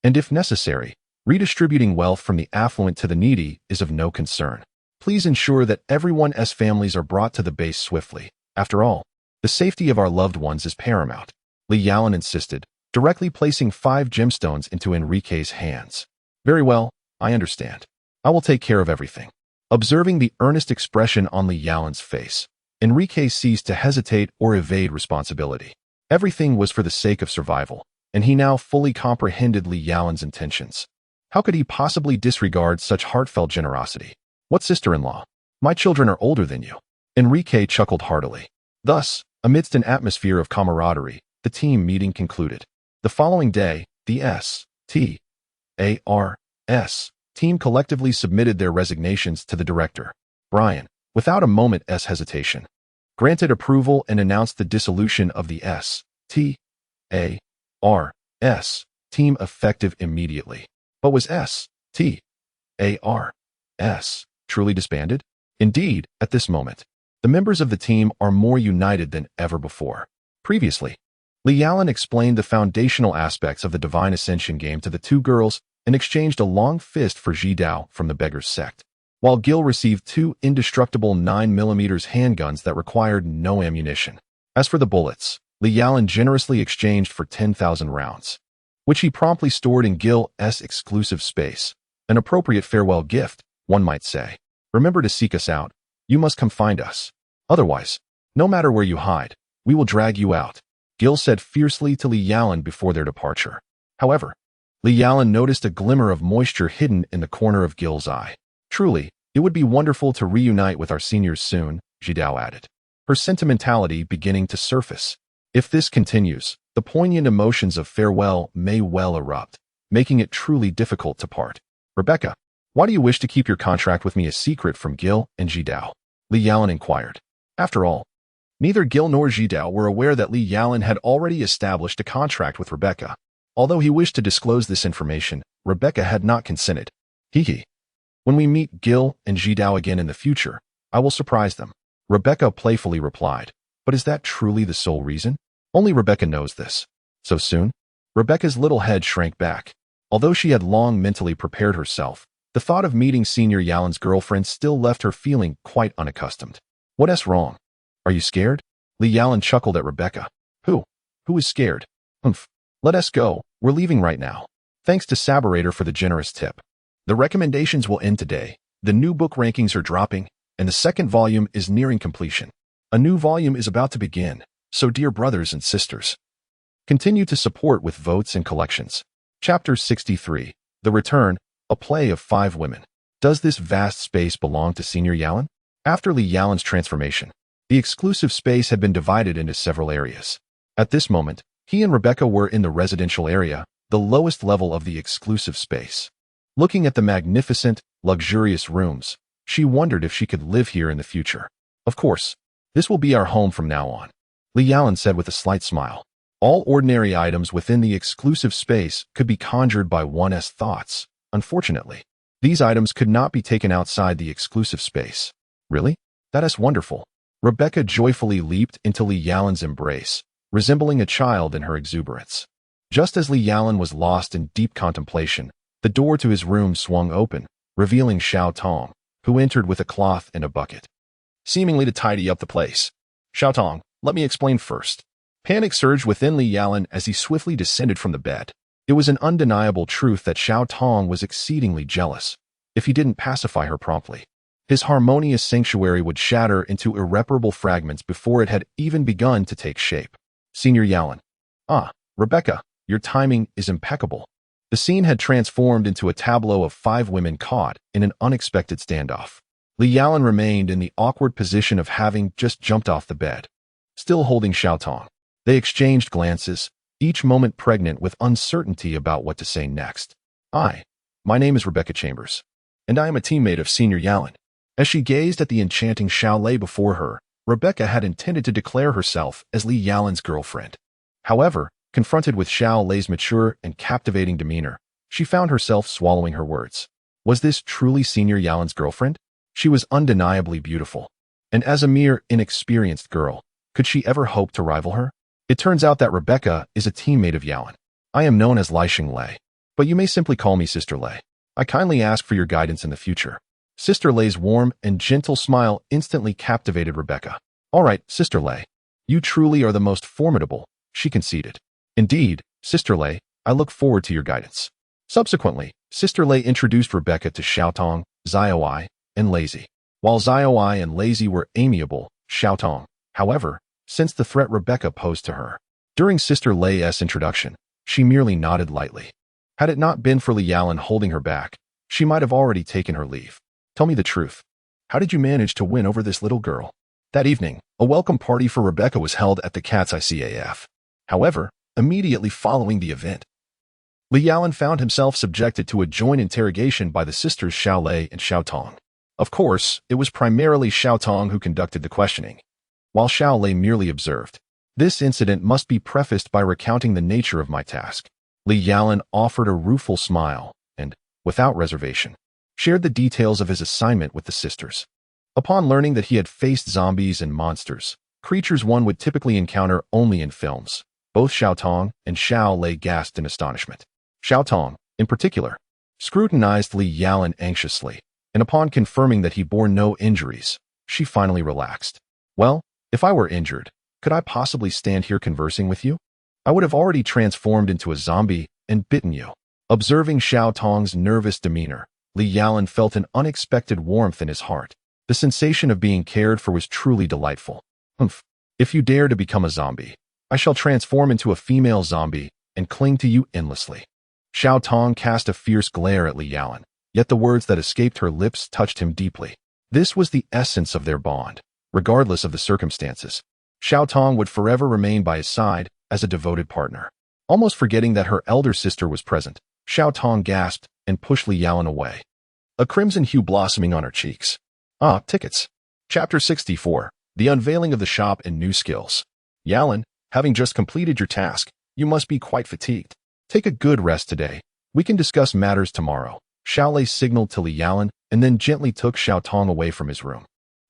And if necessary, redistributing wealth from the affluent to the needy is of no concern. Please ensure that everyone's families are brought to the base swiftly. After all, the safety of our loved ones is paramount, Li Yalan insisted, directly placing 5 gemstones into Enrique's hands. Very well, I understand. I will take care of everything. Observing the earnest expression on Li Yalan's face, Enrique ceased to hesitate or evade responsibility. Everything was for the sake of survival, and he now fully comprehended Li Yalan's intentions. How could he possibly disregard such heartfelt generosity? What sister-in-law? My children are older than you. Enrique chuckled heartily. Thus, amidst an atmosphere of camaraderie, the team meeting concluded. The following day, the S.T.A.R.S. team collectively submitted their resignations to the director. Brian, without a moment's hesitation, granted approval and announced the dissolution of the S.T.A.R.S. team effective immediately. But was S.T.A.R.S. truly disbanded? Indeed, at this moment, the members of the team are more united than ever before. Previously, Li Yalan explained the foundational aspects of the Divine Ascension game to the two girls and exchanged a long fist for Ji Dao from the Beggar's Sect, while Gil received 2 indestructible 9mm handguns that required no ammunition. As for the bullets, Li Yalan generously exchanged for 10,000 rounds, which he promptly stored in Gil's exclusive space. An appropriate farewell gift, one might say. Remember to seek us out. You must come find us. Otherwise, no matter where you hide, we will drag you out, Gil said fiercely to Li Yalan before their departure. However, Li Yalan noticed a glimmer of moisture hidden in the corner of Gil's eye. Truly, it would be wonderful to reunite with our seniors soon, Ji Dao added, her sentimentality beginning to surface. If this continues, the poignant emotions of farewell may well erupt, making it truly difficult to part. Rebecca, why do you wish to keep your contract with me a secret from Gil and Ji Dao? Li Yalan inquired. After all, neither Gil nor Ji Dao were aware that Li Yalan had already established a contract with Rebecca. Although he wished to disclose this information, Rebecca had not consented. Hee. When we meet Gil and Ji Dao again in the future, I will surprise them, Rebecca playfully replied. But is that truly the sole reason? Only Rebecca knows this. So soon? Rebecca's little head shrank back. Although she had long mentally prepared herself, the thought of meeting Senior Yalan's girlfriend still left her feeling quite unaccustomed. What's wrong? Are you scared? Li Yalan chuckled at Rebecca. Who is scared? Humph. Let us go. We're leaving right now. Thanks to Saberator for the generous tip. The recommendations will end today. The new book rankings are dropping, and the second volume is nearing completion. A new volume is about to begin, so dear brothers and sisters, continue to support with votes and collections. Chapter 63, The Return, a play of 5 women. Does this vast space belong to Senior Yalan? After Li Yalan's transformation, the exclusive space had been divided into several areas. At this moment, he and Rebecca were in the residential area, the lowest level of the exclusive space. Looking at the magnificent, luxurious rooms, she wondered if she could live here in the future. Of course, this will be our home from now on, Li Yalan said with a slight smile. All ordinary items within the exclusive space could be conjured by one's thoughts. Unfortunately, these items could not be taken outside the exclusive space. Really? That is wonderful. Rebecca joyfully leaped into Li Yalan's embrace, resembling a child in her exuberance. Just as Li Yalan was lost in deep contemplation, the door to his room swung open, revealing Xiao Tong, who entered with a cloth and a bucket, seemingly to tidy up the place. Xiao Tong, let me explain first. Panic surged within Li Yalan as he swiftly descended from the bed. It was an undeniable truth that Xiao Tong was exceedingly jealous. If he didn't pacify her promptly, his harmonious sanctuary would shatter into irreparable fragments before it had even begun to take shape. Senior Yalan. Rebecca, your timing is impeccable. The scene had transformed into a tableau of 5 women caught in an unexpected standoff. Li Yalan remained in the awkward position of having just jumped off the bed, still holding Xiao Tong. They exchanged glances, each moment pregnant with uncertainty about what to say next. My name is Rebecca Chambers, and I am a teammate of Senior Yalan. As she gazed at the enchanting Xiao Lei before her, Rebecca had intended to declare herself as Li Yalan's girlfriend. However, confronted with Xiao Lei's mature and captivating demeanor, she found herself swallowing her words. Was this truly Senior Yalan's girlfriend? She was undeniably beautiful, and as a mere inexperienced girl, could she ever hope to rival her? It turns out that Rebecca is a teammate of Yalan. I am known as Lixing Lei, but you may simply call me Sister Lei. I kindly ask for your guidance in the future. Sister Lei's warm and gentle smile instantly captivated Rebecca. All right, Sister Lei, you truly are the most formidable, she conceded. Indeed, Sister Lei, I look forward to your guidance. Subsequently, Sister Lei introduced Rebecca to Xiao Tong, Xiaoai, and Lazy. While Xiaoai and Lazy were amiable, Xiaotong, however, sensed the threat Rebecca posed to her. During Sister Lei's introduction, she merely nodded lightly. Had it not been for Li Yalan holding her back, she might have already taken her leave. Tell me the truth. How did you manage to win over this little girl? That evening, a welcome party for Rebecca was held at the Cat's ICAF. However, immediately following the event, Li Yalan found himself subjected to a joint interrogation by the sisters Xiao Lei and Xiaotong. Of course, it was primarily Xiaotong who conducted the questioning, while Xiao Lei merely observed. This incident must be prefaced by recounting the nature of my task. Li Yalan offered a rueful smile and, without reservation, shared the details of his assignment with the sisters. Upon learning that he had faced zombies and monsters, creatures one would typically encounter only in films, both Xiaotong and Xiao Lei gasped in astonishment. Xiaotong, in particular, scrutinized Li Yalan anxiously, and upon confirming that he bore no injuries, she finally relaxed. Well, if I were injured, could I possibly stand here conversing with you? I would have already transformed into a zombie and bitten you. Observing Xiaotong's nervous demeanor, Li Yalan felt an unexpected warmth in his heart. The sensation of being cared for was truly delightful. Humph. If you dare to become a zombie, I shall transform into a female zombie and cling to you endlessly. Xiaotong cast a fierce glare at Li Yalan, yet the words that escaped her lips touched him deeply. This was the essence of their bond. Regardless of the circumstances, Xiaotong would forever remain by his side as a devoted partner. Almost forgetting that her elder sister was present, Xiaotong gasped and pushed Li Yalan away, a crimson hue blossoming on her cheeks. Ah, tickets. Chapter 64, The Unveiling of the Shop and New Skills. Yalan, having just completed your task, you must be quite fatigued. Take a good rest today. We can discuss matters tomorrow. Xiao Lei signaled to Li Yalan and then gently took Xiaotong away from his room.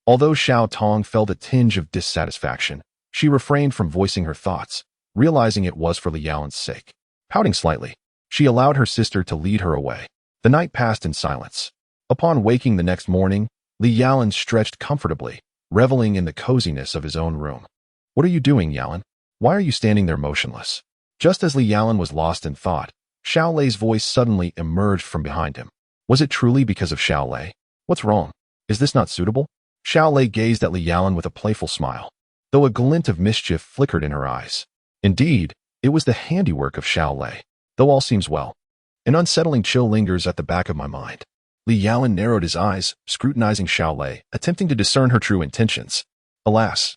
Although Xiaotong felt a tinge of dissatisfaction, she refrained from voicing her thoughts, realizing it was for Li Yalan's sake. Pouting slightly, she allowed her sister to lead her away. The night passed in silence. Upon waking the next morning, Li Yalan stretched comfortably, reveling in the coziness of his own room. What are you doing, Yalan? Why are you standing there motionless? Just as Li Yalan was lost in thought, Xiao Lei's voice suddenly emerged from behind him. Was it truly because of Xiao Lei? What's wrong? Is this not suitable? Xiao Lei gazed at Li Yalan with a playful smile, though a glint of mischief flickered in her eyes. Indeed, it was the handiwork of Xiao Lei, though all seems well. An unsettling chill lingers at the back of my mind. Li Yalan narrowed his eyes, scrutinizing Xiao Lei, attempting to discern her true intentions. Alas,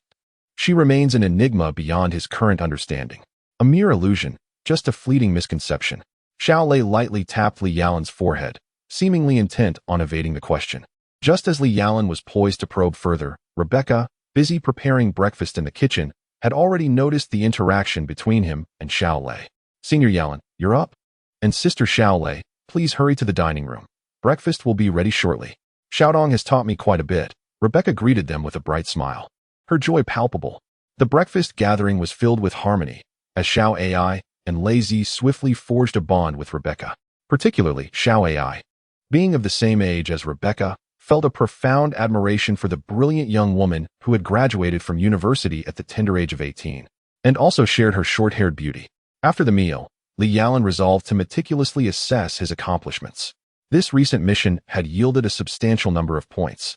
she remains an enigma beyond his current understanding. A mere illusion, just a fleeting misconception. Xiao Lei lightly tapped Li Yalan's forehead, seemingly intent on evading the question. Just as Li Yalan was poised to probe further, Rebecca, busy preparing breakfast in the kitchen, had already noticed the interaction between him and Xiao Lei. Senior Yalan, you're up? And Sister Xiao Lei, please hurry to the dining room. Breakfast will be ready shortly. Xiaotong has taught me quite a bit. Rebecca greeted them with a bright smile, her joy palpable. The breakfast gathering was filled with harmony, as Xiao Ai and Lei Zi swiftly forged a bond with Rebecca. Particularly, Xiao Ai, being of the same age as Rebecca, felt a profound admiration for the brilliant young woman who had graduated from university at the tender age of 18, and also shared her short-haired beauty. After the meal, Li Yalan resolved to meticulously assess his accomplishments. This recent mission had yielded a substantial number of points,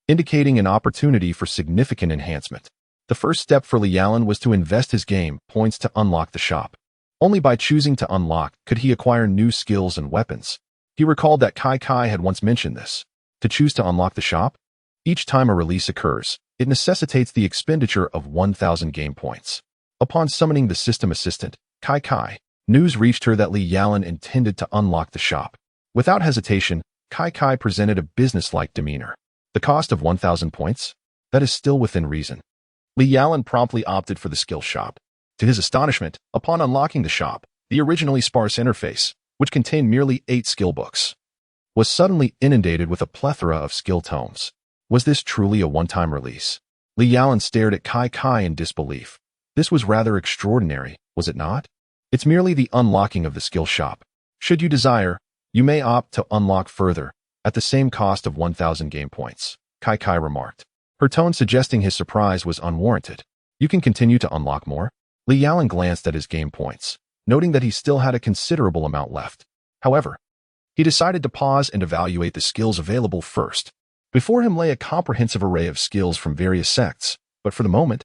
indicating an opportunity for significant enhancement. The first step for Li Yalan was to invest his game points to unlock the shop. Only by choosing to unlock could he acquire new skills and weapons. He recalled that Kai had once mentioned this. To choose to unlock the shop, each time a release occurs, it necessitates the expenditure of 1,000 game points. Upon summoning the system assistant, Kai, news reached her that Li Yalan intended to unlock the shop. Without hesitation, Kai presented a businesslike demeanor. The cost of 1,000 points? That is still within reason. Li Yalan promptly opted for the skill shop. To his astonishment, upon unlocking the shop, the originally sparse interface, which contained merely 8 skill books, was suddenly inundated with a plethora of skill tomes. Was this truly a one-time release? Li Yalan stared at Kai in disbelief. This was rather extraordinary, was it not? It's merely the unlocking of the skill shop. Should you desire, you may opt to unlock further, at the same cost of 1,000 game points, Kai remarked, her tone suggesting his surprise was unwarranted. You can continue to unlock more? Li Yalan glanced at his game points, noting that he still had a considerable amount left. However, he decided to pause and evaluate the skills available first. Before him lay a comprehensive array of skills from various sects, but for the moment,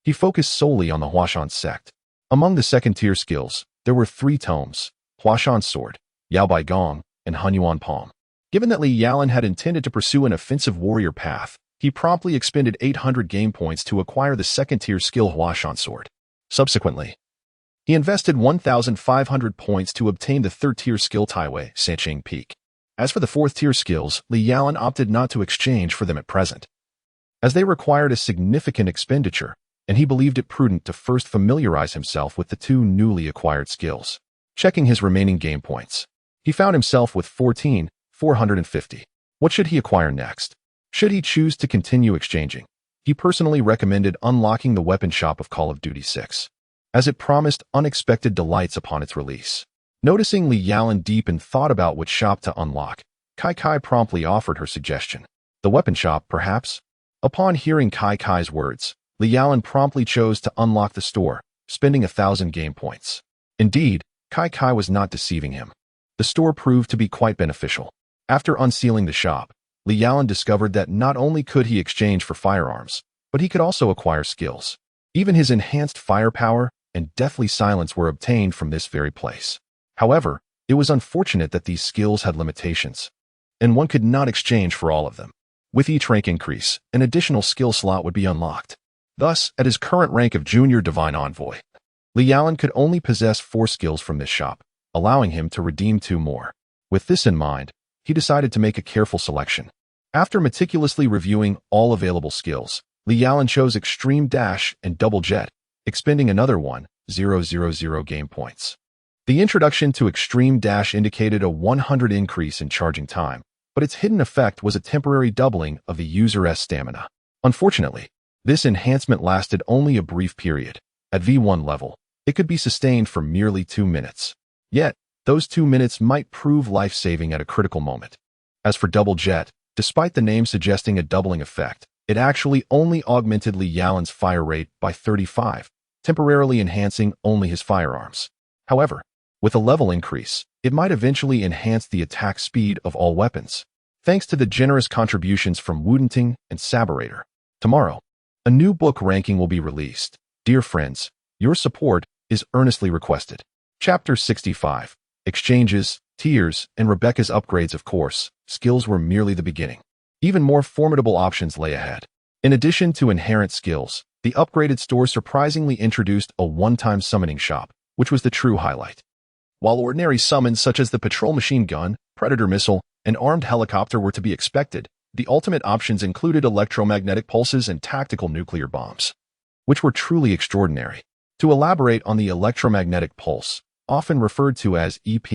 he focused solely on the Huashan sect. Among the second-tier skills, there were 3 tomes: Huashan Sword, Yaobai Gong, and Hunyuan Palm. Given that Li Yalan had intended to pursue an offensive warrior path, he promptly expended 800 game points to acquire the second-tier skill Huashan Sword. Subsequently, he invested 1,500 points to obtain the third-tier skill Taiwei Sanqing Peak. As for the fourth-tier skills, Li Yalan opted not to exchange for them at present, as they required a significant expenditure, and he believed it prudent to first familiarize himself with the 2 newly acquired skills. Checking his remaining game points, he found himself with 14,450. What should he acquire next? Should he choose to continue exchanging, he personally recommended unlocking the weapon shop of Call of Duty 6, as it promised unexpected delights upon its release. Noticing Li Yalan deep in thought about which shop to unlock, Kai promptly offered her suggestion. The weapon shop, perhaps? Upon hearing Kai's words, Li Yalan promptly chose to unlock the store, spending 1,000 game points. Indeed, Kai was not deceiving him. The store proved to be quite beneficial. After unsealing the shop, Li Yalan discovered that not only could he exchange for firearms, but he could also acquire skills. Even his enhanced firepower and deathly silence were obtained from this very place. However, it was unfortunate that these skills had limitations, and one could not exchange for all of them. With each rank increase, an additional skill slot would be unlocked. Thus, at his current rank of Junior Divine Envoy, Li Yalan could only possess 4 skills from this shop, allowing him to redeem 2 more. With this in mind, he decided to make a careful selection. After meticulously reviewing all available skills, Li Yalan chose Extreme Dash and Double Jet, expending another 1,000 game points. The introduction to Extreme Dash indicated a 100 increase in charging time, but its hidden effect was a temporary doubling of the user's stamina. Unfortunately, this enhancement lasted only a brief period. At V1 level, it could be sustained for merely 2 minutes. Yet, those 2 minutes might prove life-saving at a critical moment. As for Double Jet, despite the name suggesting a doubling effect, it actually only augmented Li Yalan's fire rate by 35, temporarily enhancing only his firearms. However, with a level increase, it might eventually enhance the attack speed of all weapons, thanks to the generous contributions from Wudenting and Saberator. Tomorrow, a new book ranking will be released. Dear friends, your support is earnestly requested. Chapter 65. Exchanges, Tiers, and Rebecca's upgrades. Of course, skills were merely the beginning. Even more formidable options lay ahead. In addition to inherent skills, the upgraded store surprisingly introduced a one-time summoning shop, which was the true highlight. While ordinary summons such as the patrol machine gun, predator missile, and armed helicopter were to be expected, the ultimate options included electromagnetic pulses and tactical nuclear bombs, which were truly extraordinary. To elaborate on the electromagnetic pulse, often referred to as EP,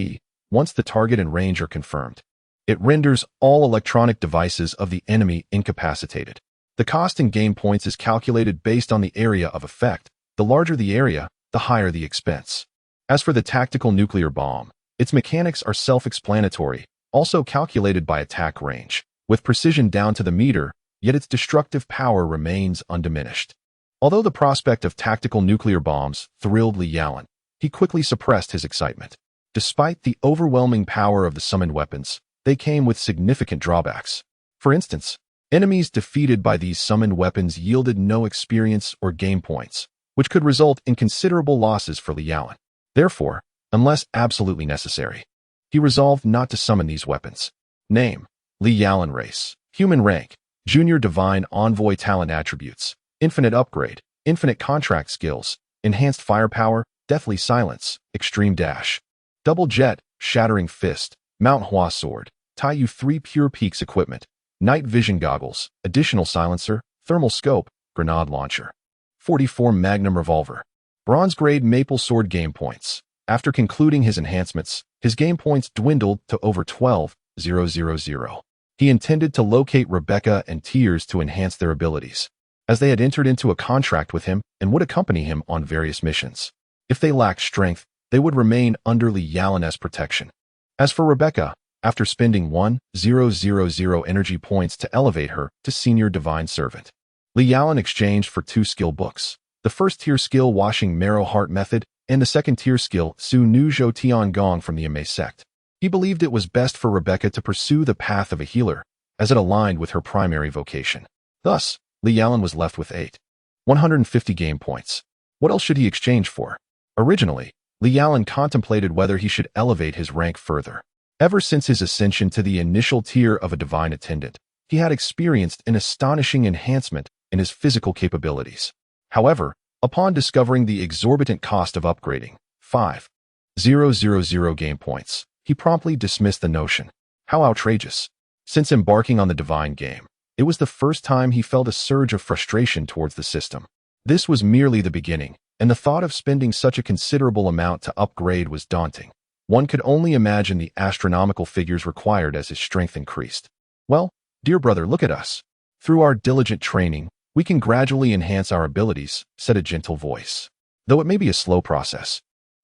once the target and range are confirmed, it renders all electronic devices of the enemy incapacitated. The cost in game points is calculated based on the area of effect. The larger the area, the higher the expense. As for the tactical nuclear bomb, its mechanics are self-explanatory, also calculated by attack range, with precision down to the meter, yet its destructive power remains undiminished. Although the prospect of tactical nuclear bombs thrilled Li Yalan, he quickly suppressed his excitement. Despite the overwhelming power of the summoned weapons, they came with significant drawbacks. For instance, enemies defeated by these summoned weapons yielded no experience or game points, which could result in considerable losses for Li Yalan. Therefore, unless absolutely necessary, he resolved not to summon these weapons. Name: Li Yalan. Race: human. Rank: Junior Divine Envoy. Talent attributes: infinite upgrade, infinite contract skills, enhanced firepower, deathly silence, extreme dash, double jet, shattering fist, Mount Hua sword, Taiyu 3 pure peaks equipment, night vision goggles, additional silencer, thermal scope, grenade launcher, 44 magnum revolver, bronze grade maple sword. Game points: after concluding his enhancements, his game points dwindled to over 12,000. He intended to locate Rebecca and Tiers to enhance their abilities, as they had entered into a contract with him and would accompany him on various missions. If they lacked strength, they would remain under Li Yalan's protection. As for Rebecca, after spending 1,000 energy points to elevate her to Senior Divine Servant, Li Yalan exchanged for 2 skill books. The first tier skill Washing Marrow Heart Method, and the second tier skill Su Nu Zhou Tian Gong from the Ame sect. He believed it was best for Rebecca to pursue the path of a healer, as it aligned with her primary vocation. Thus, Li Yalan was left with 8 150 game points. What else should he exchange for? Originally, Li Yalan contemplated whether he should elevate his rank further. Ever since his ascension to the initial tier of a divine attendant, he had experienced an astonishing enhancement in his physical capabilities. However, upon discovering the exorbitant cost of upgrading, 5,000 game points, he promptly dismissed the notion. How outrageous. Since embarking on the divine game, it was the first time he felt a surge of frustration towards the system. This was merely the beginning, and the thought of spending such a considerable amount to upgrade was daunting. One could only imagine the astronomical figures required as his strength increased. Well, dear brother, look at us. Through our diligent training, we can gradually enhance our abilities, said a gentle voice. Though it may be a slow process,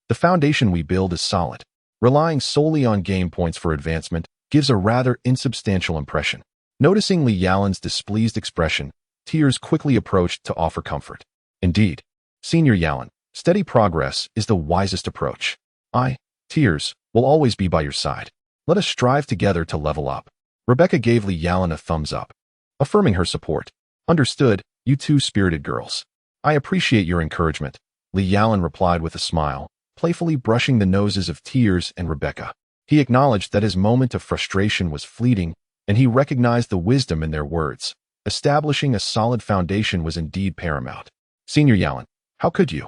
the foundation we build is solid. Relying solely on game points for advancement gives a rather insubstantial impression. Noticing Li Yalan's displeased expression, Tears quickly approached to offer comfort. Indeed, Senior Yalan, steady progress is the wisest approach. Tears, will always be by your side. Let us strive together to level up. Rebecca gave Li Yalan a thumbs up, affirming her support. Understood, you two spirited girls. I appreciate your encouragement, Li Yalan replied with a smile, playfully brushing the noses of Tears and Rebecca. He acknowledged that his moment of frustration was fleeting, and he recognized the wisdom in their words. Establishing a solid foundation was indeed paramount. Senior Yalan, how could you?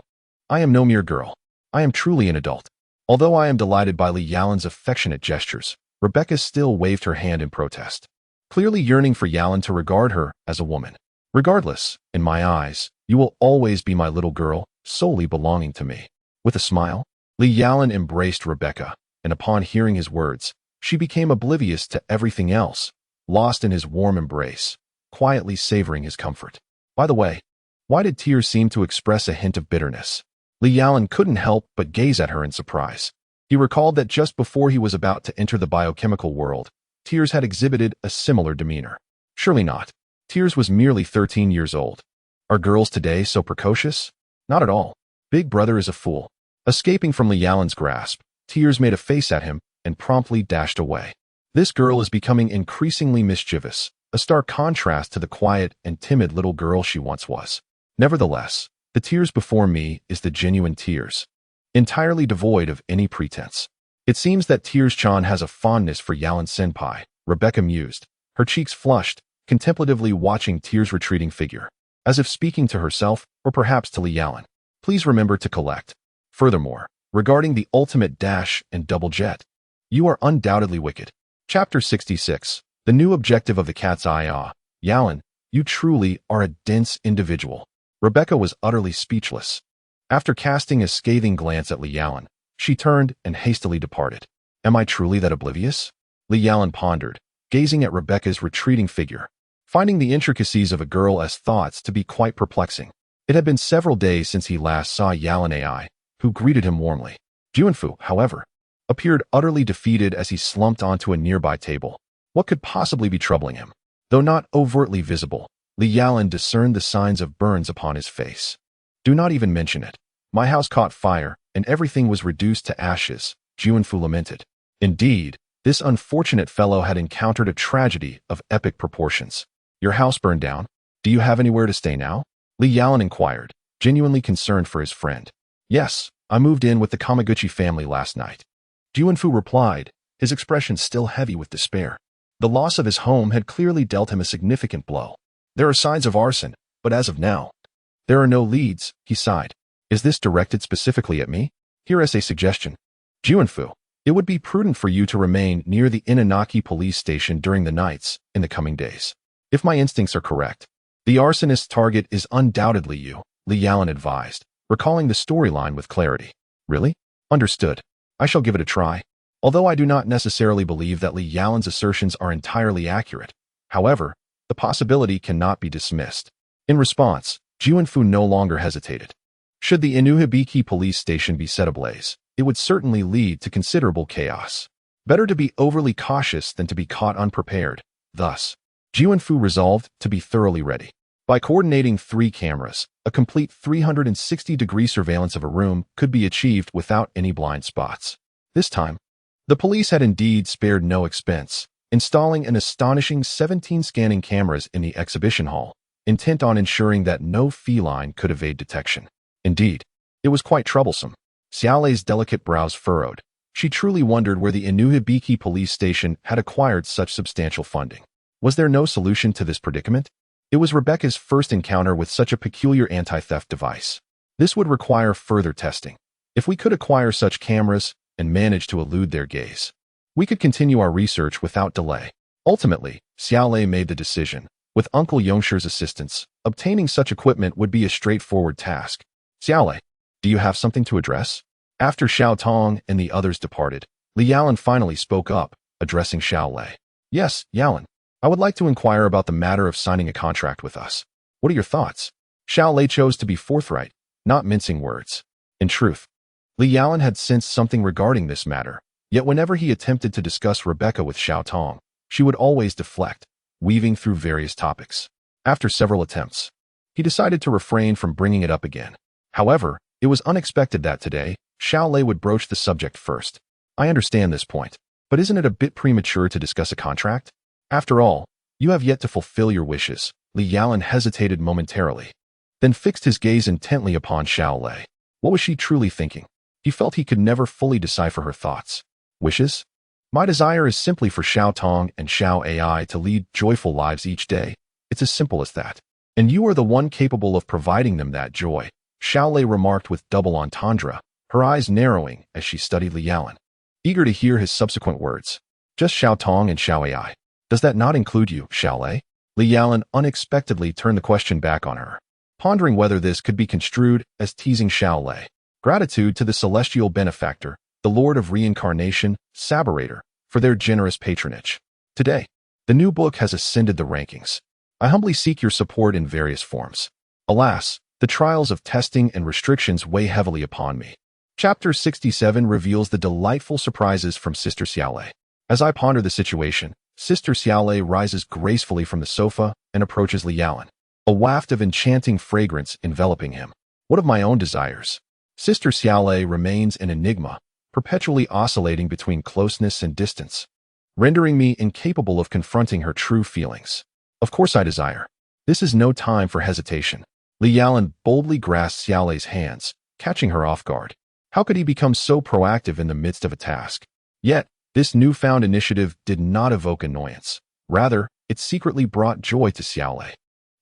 I am no mere girl. I am truly an adult. Although I am delighted by Li Yalan's affectionate gestures, Rebecca still waved her hand in protest, clearly yearning for Yalan to regard her as a woman. Regardless, in my eyes, you will always be my little girl, solely belonging to me. With a smile, Li Yalan embraced Rebecca, and upon hearing his words, she became oblivious to everything else, lost in his warm embrace, quietly savoring his comfort. By the way, why did Tears seem to express a hint of bitterness? Li Yalan couldn't help but gaze at her in surprise. He recalled that just before he was about to enter the biochemical world, Tears had exhibited a similar demeanor. Surely not. Tears was merely 13 years old. Are girls today so precocious? Not at all. Big brother is a fool. Escaping from Li Yalan's grasp, Tears made a face at him and promptly dashed away. This girl is becoming increasingly mischievous, a stark contrast to the quiet and timid little girl she once was. Nevertheless, the Tears before me is the genuine Tears, entirely devoid of any pretense. It seems that Tears-chan has a fondness for Yalan-senpai, Rebecca mused, her cheeks flushed, contemplatively watching Tears' retreating figure, as if speaking to herself or perhaps to Li Yalan. Please remember to collect. Furthermore, regarding the ultimate dash and double jet, you are undoubtedly wicked. Chapter 66. The new objective of the cat's eye. Yalan, you truly are a dense individual. Rebecca was utterly speechless. After casting a scathing glance at Li Yalan, she turned and hastily departed. Am I truly that oblivious? Li Yalan pondered, gazing at Rebecca's retreating figure, finding the intricacies of a girl as thoughts to be quite perplexing. It had been several days since he last saw Yalan Ai, who greeted him warmly. Juanfu, however, appeared utterly defeated as he slumped onto a nearby table. What could possibly be troubling him? Though not overtly visible, Li Yalan discerned the signs of burns upon his face. Do not even mention it. My house caught fire, and everything was reduced to ashes, Juanfu lamented. Indeed, this unfortunate fellow had encountered a tragedy of epic proportions. Your house burned down? Do you have anywhere to stay now? Li Yalan inquired, genuinely concerned for his friend. Yes, I moved in with the Kamaguchi family last night. Juanfu replied, his expression still heavy with despair. The loss of his home had clearly dealt him a significant blow. There are signs of arson, but as of now, there are no leads, he sighed. Is this directed specifically at me? Here is a suggestion. Juanfu, it would be prudent for you to remain near the Inanaki police station during the nights in the coming days. If my instincts are correct, the arsonist's target is undoubtedly you, Li Yalan advised, recalling the storyline with clarity. Really? Understood. I shall give it a try. Although I do not necessarily believe that Li Yalan's assertions are entirely accurate, however, the possibility cannot be dismissed. In response, Juanfu no longer hesitated. Should the Inuhibiki police station be set ablaze, it would certainly lead to considerable chaos. Better to be overly cautious than to be caught unprepared. Thus, Juanfu resolved to be thoroughly ready. By coordinating 3 cameras, a complete 360-degree surveillance of a room could be achieved without any blind spots. This time, the police had indeed spared no expense, installing an astonishing 17 scanning cameras in the exhibition hall, intent on ensuring that no feline could evade detection. Indeed, it was quite troublesome. Xiaolei's delicate brows furrowed. She truly wondered where the Inuhibiki police station had acquired such substantial funding. Was there no solution to this predicament? It was Rebecca's first encounter with such a peculiar anti-theft device. This would require further testing. If we could acquire such cameras and manage to elude their gaze, we could continue our research without delay. Ultimately, Xiaolei made the decision. With Uncle Yongshi's assistance, obtaining such equipment would be a straightforward task. Xiaolei, do you have something to address? After Xiao Tong and the others departed, Li Yalan finally spoke up, addressing Xiaolei. Yes, Yalan. I would like to inquire about the matter of signing a contract with us. What are your thoughts? Xiaolei chose to be forthright, not mincing words. In truth, Li Yalan had sensed something regarding this matter, yet whenever he attempted to discuss Rebecca with Xiao Tong, she would always deflect, weaving through various topics. After several attempts, he decided to refrain from bringing it up again. However, it was unexpected that today, Xiaolei would broach the subject first. I understand this point, but isn't it a bit premature to discuss a contract? After all, you have yet to fulfill your wishes. Li Yalan hesitated momentarily, then fixed his gaze intently upon Xiaolei. What was she truly thinking? He felt he could never fully decipher her thoughts. Wishes? My desire is simply for Xiao Tong and Xiao AI to lead joyful lives each day. It's as simple as that. And you are the one capable of providing them that joy, Xiaolei remarked with double entendre, her eyes narrowing as she studied Li Yalan, eager to hear his subsequent words. Just Xiao Tong and Xiao AI. Does that not include you, Xiaolei? Li Yalan unexpectedly turned the question back on her, pondering whether this could be construed as teasing Xiaolei. Gratitude to the celestial benefactor, the Lord of Reincarnation, Saberator, for their generous patronage. Today, the new book has ascended the rankings. I humbly seek your support in various forms. Alas, the trials of testing and restrictions weigh heavily upon me. Chapter 67 reveals the delightful surprises from Sister Xiaolei. As I ponder the situation, Sister Xiaolei rises gracefully from the sofa and approaches Li Yalan, a waft of enchanting fragrance enveloping him. What of my own desires? Sister Xiaolei remains an enigma, perpetually oscillating between closeness and distance, rendering me incapable of confronting her true feelings. Of course I desire. This is no time for hesitation. Li Yalan boldly grasped Xiaolei's hands, catching her off guard. How could he become so proactive in the midst of a task? Yet, this newfound initiative did not evoke annoyance. Rather, it secretly brought joy to Xiaolei.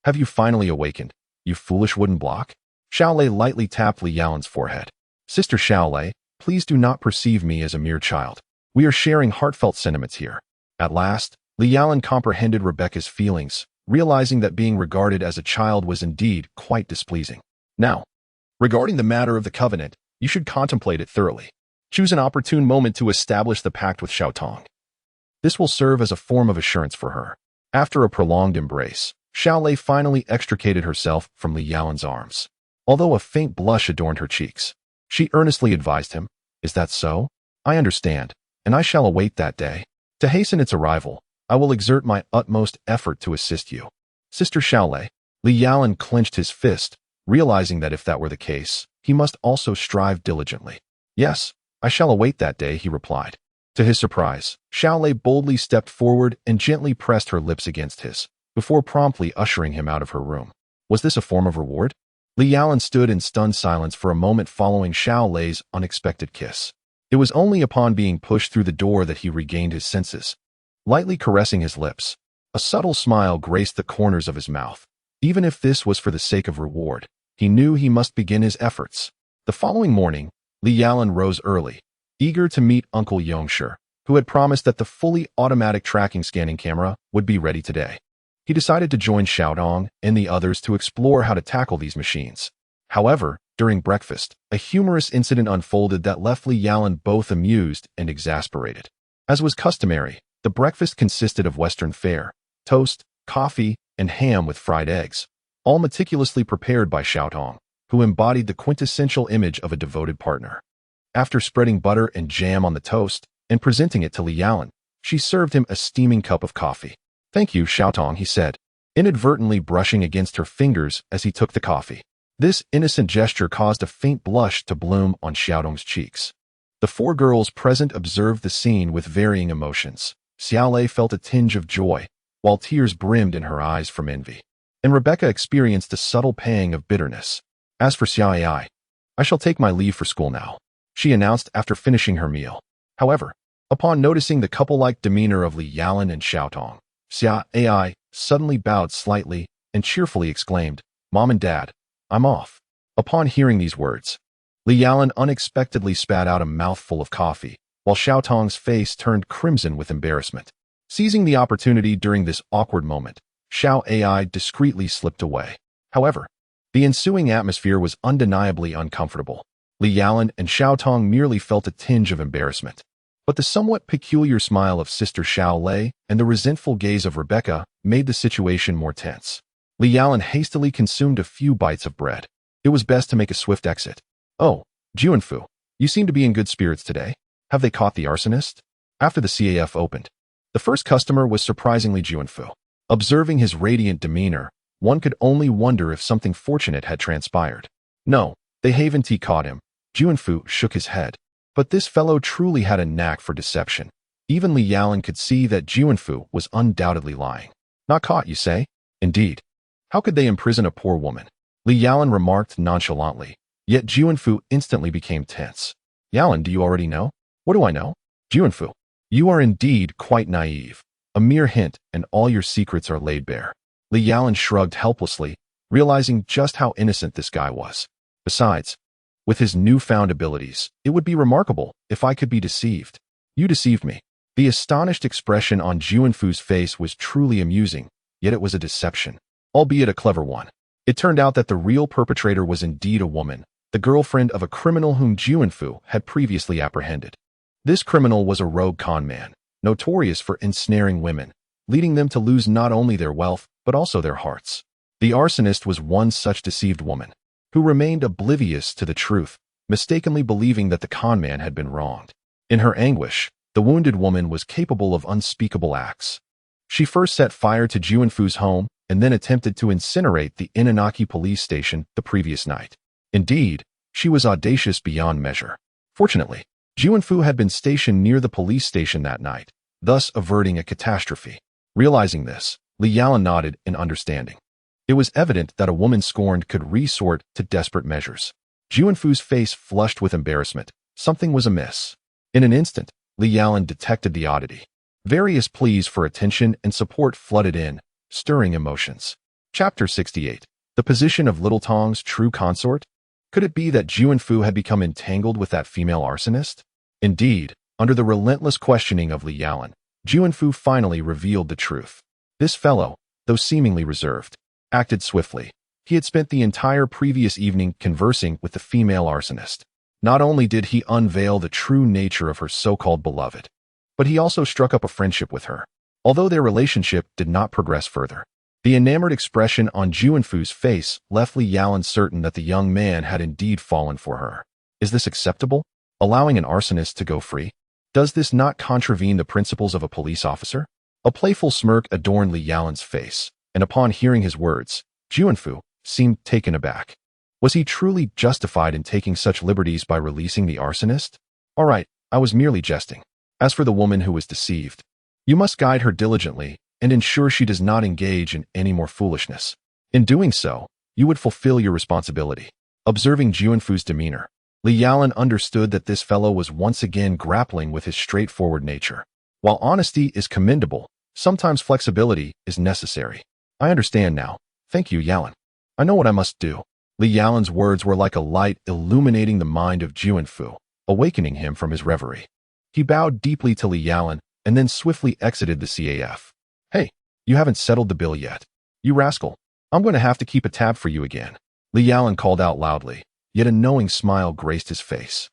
Have you finally awakened, you foolish wooden block? Xiaolei lightly tapped Li Yalan's forehead. Sister Xiaolei, please do not perceive me as a mere child. We are sharing heartfelt sentiments here. At last, Li Yalan comprehended Rebecca's feelings, realizing that being regarded as a child was indeed quite displeasing. Now, regarding the matter of the covenant, you should contemplate it thoroughly. Choose an opportune moment to establish the pact with Xiao Tong. This will serve as a form of assurance for her. After a prolonged embrace, Xiaolei finally extricated herself from Li Yalan's arms. Although a faint blush adorned her cheeks, she earnestly advised him, "Is that so? I understand, and I shall await that day. To hasten its arrival, I will exert my utmost effort to assist you." Sister Xiaolei, Li Yalan clenched his fist, realizing that if that were the case, he must also strive diligently. "Yes, I shall await that day," he replied. To his surprise, Xiaolei boldly stepped forward and gently pressed her lips against his, before promptly ushering him out of her room. Was this a form of reward? Li Yalan stood in stunned silence for a moment following Xiaolei's unexpected kiss. It was only upon being pushed through the door that he regained his senses. Lightly caressing his lips, a subtle smile graced the corners of his mouth. Even if this was for the sake of reward, he knew he must begin his efforts. The following morning, Li Yalan rose early, eager to meet Uncle Yongshi, who had promised that the fully automatic tracking scanning camera would be ready today. He decided to join Xiao Tong and the others to explore how to tackle these machines. However, during breakfast, a humorous incident unfolded that left Li Yalan both amused and exasperated. As was customary, the breakfast consisted of Western fare, toast, coffee, and ham with fried eggs, all meticulously prepared by Xiao Tong, who embodied the quintessential image of a devoted partner. After spreading butter and jam on the toast and presenting it to Li Yalan, she served him a steaming cup of coffee. "Thank you, Xiao Tong," he said, inadvertently brushing against her fingers as he took the coffee. This innocent gesture caused a faint blush to bloom on Xiao Tong's cheeks. The four girls present observed the scene with varying emotions. Xiaolei felt a tinge of joy, while tears brimmed in her eyes from envy. and Rebecca experienced a subtle pang of bitterness. As for Xia AI, I shall take my leave for school now, she announced after finishing her meal. However, upon noticing the couple-like demeanor of Li Yalan and Xiao Tong, Xia AI suddenly bowed slightly and cheerfully exclaimed, "Mom and Dad, I'm off." Upon hearing these words, Li Yalan unexpectedly spat out a mouthful of coffee, while Xiao Tong's face turned crimson with embarrassment. Seizing the opportunity during this awkward moment, Xiao AI discreetly slipped away. However, the ensuing atmosphere was undeniably uncomfortable. Li Yalan and Xiao Tong merely felt a tinge of embarrassment. But the somewhat peculiar smile of Sister Xiao Lei and the resentful gaze of Rebecca made the situation more tense. Li Yalan hastily consumed a few bites of bread. It was best to make a swift exit. "Oh, Juanfu, you seem to be in good spirits today. Have they caught the arsonist?" After the CAF opened, the first customer was surprisingly Juanfu. Observing his radiant demeanor, one could only wonder if something fortunate had transpired. "No, they haven't caught him." Juanfu shook his head. But this fellow truly had a knack for deception. Even Li Yalan could see that Juanfu was undoubtedly lying. "Not caught, you say?" "Indeed. How could they imprison a poor woman?" Li Yalan remarked nonchalantly, yet Juanfu instantly became tense. "Yalan, do you already know?" "What do I know?" "Juanfu, you are indeed quite naive. A mere hint, and all your secrets are laid bare." Li Yalan shrugged helplessly, realizing just how innocent this guy was. Besides, with his newfound abilities, it would be remarkable if I could be deceived. "You deceived me." The astonished expression on Juanfu's face was truly amusing, yet it was a deception, albeit a clever one. It turned out that the real perpetrator was indeed a woman, the girlfriend of a criminal whom Juanfu had previously apprehended. This criminal was a rogue con man, notorious for ensnaring women, leading them to lose not only their wealth, but also their hearts. The arsonist was one such deceived woman, who remained oblivious to the truth, mistakenly believing that the con man had been wronged. In her anguish, the wounded woman was capable of unspeakable acts. She first set fire to Juanfu's home and then attempted to incinerate the Inanaki police station the previous night. Indeed, she was audacious beyond measure. Fortunately, Juanfu had been stationed near the police station that night, thus averting a catastrophe. Realizing this, Li Yalan nodded in understanding. It was evident that a woman scorned could resort to desperate measures. Juanfu's face flushed with embarrassment. Something was amiss. In an instant, Li Yalan detected the oddity. Various pleas for attention and support flooded in, stirring emotions. Chapter 68. The position of Little Tong's true consort? Could it be that Juanfu had become entangled with that female arsonist? Indeed, under the relentless questioning of Li Yalan, Juanfu finally revealed the truth. This fellow, though seemingly reserved, acted swiftly. He had spent the entire previous evening conversing with the female arsonist. Not only did he unveil the true nature of her so-called beloved, but he also struck up a friendship with her. Although their relationship did not progress further, the enamored expression on Juanfu's face left Li Yalan certain that the young man had indeed fallen for her. Is this acceptable? Allowing an arsonist to go free? Does this not contravene the principles of a police officer? A playful smirk adorned Li Yalan's face, and upon hearing his words, Juanfu seemed taken aback. Was he truly justified in taking such liberties by releasing the arsonist? "All right, I was merely jesting. As for the woman who was deceived, you must guide her diligently and ensure she does not engage in any more foolishness. In doing so, you would fulfill your responsibility." Observing Juanfu's demeanor, Li Yalan understood that this fellow was once again grappling with his straightforward nature. While honesty is commendable, sometimes flexibility is necessary. "I understand now. Thank you, Yalan. I know what I must do." Li Yalan's words were like a light illuminating the mind of Juanfu, awakening him from his reverie. He bowed deeply to Li Yalan and then swiftly exited the CAF. "Hey, you haven't settled the bill yet. You rascal. I'm going to have to keep a tab for you again." Li Yalan called out loudly, yet a knowing smile graced his face.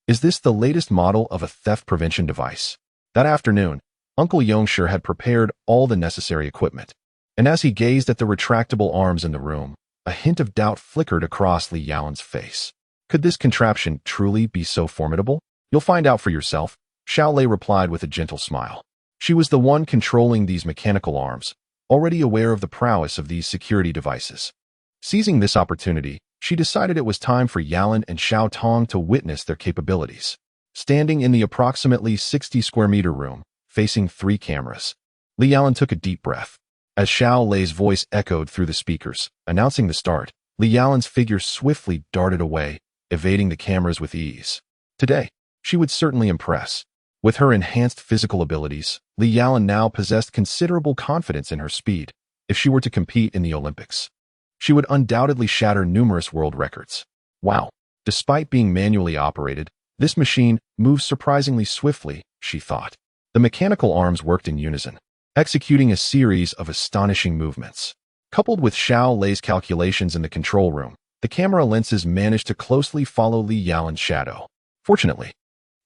Is this the latest model of a theft prevention device? That afternoon, Uncle Yongshire had prepared all the necessary equipment, and as he gazed at the retractable arms in the room, a hint of doubt flickered across Li Yalan's face. Could this contraption truly be so formidable? "You'll find out for yourself," Xiao Lei replied with a gentle smile. She was the one controlling these mechanical arms, already aware of the prowess of these security devices. Seizing this opportunity, she decided it was time for Yalan and Xiao Tong to witness their capabilities. Standing in the approximately 60 square meter room, facing 3 cameras, Li Yalan took a deep breath. As Xiao Lei's voice echoed through the speakers, announcing the start, Li Yalan's figure swiftly darted away, evading the cameras with ease. Today, she would certainly impress. With her enhanced physical abilities, Li Yalan now possessed considerable confidence in her speed. If she were to compete in the Olympics, she would undoubtedly shatter numerous world records. Wow! Despite being manually operated, this machine moves surprisingly swiftly, she thought. The mechanical arms worked in unison, executing a series of astonishing movements. Coupled with Xiao Lei's calculations in the control room, the camera lenses managed to closely follow Li Yalan's shadow. Fortunately,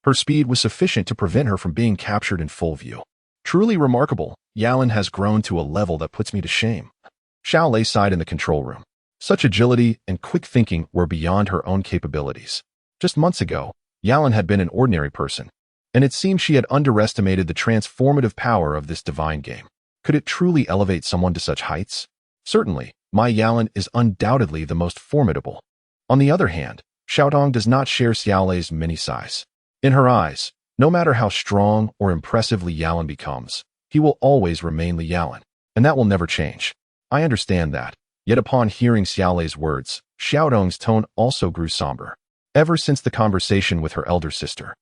her speed was sufficient to prevent her from being captured in full view. Truly remarkable, Yalan has grown to a level that puts me to shame. Xiao Lei sighed in the control room. Such agility and quick thinking were beyond her own capabilities. Just months ago, Yalan had been an ordinary person, and it seemed she had underestimated the transformative power of this divine game. Could it truly elevate someone to such heights? Certainly, my Yalan is undoubtedly the most formidable. On the other hand, Xiaotong does not share Xiao Lei's mini size. In her eyes, no matter how strong or impressive Li Yalan becomes, he will always remain Li Yalan, and that will never change. I understand that. Yet upon hearing Xiao Lei's words, Xiaotong's tone also grew somber. Ever since the conversation with her elder sister,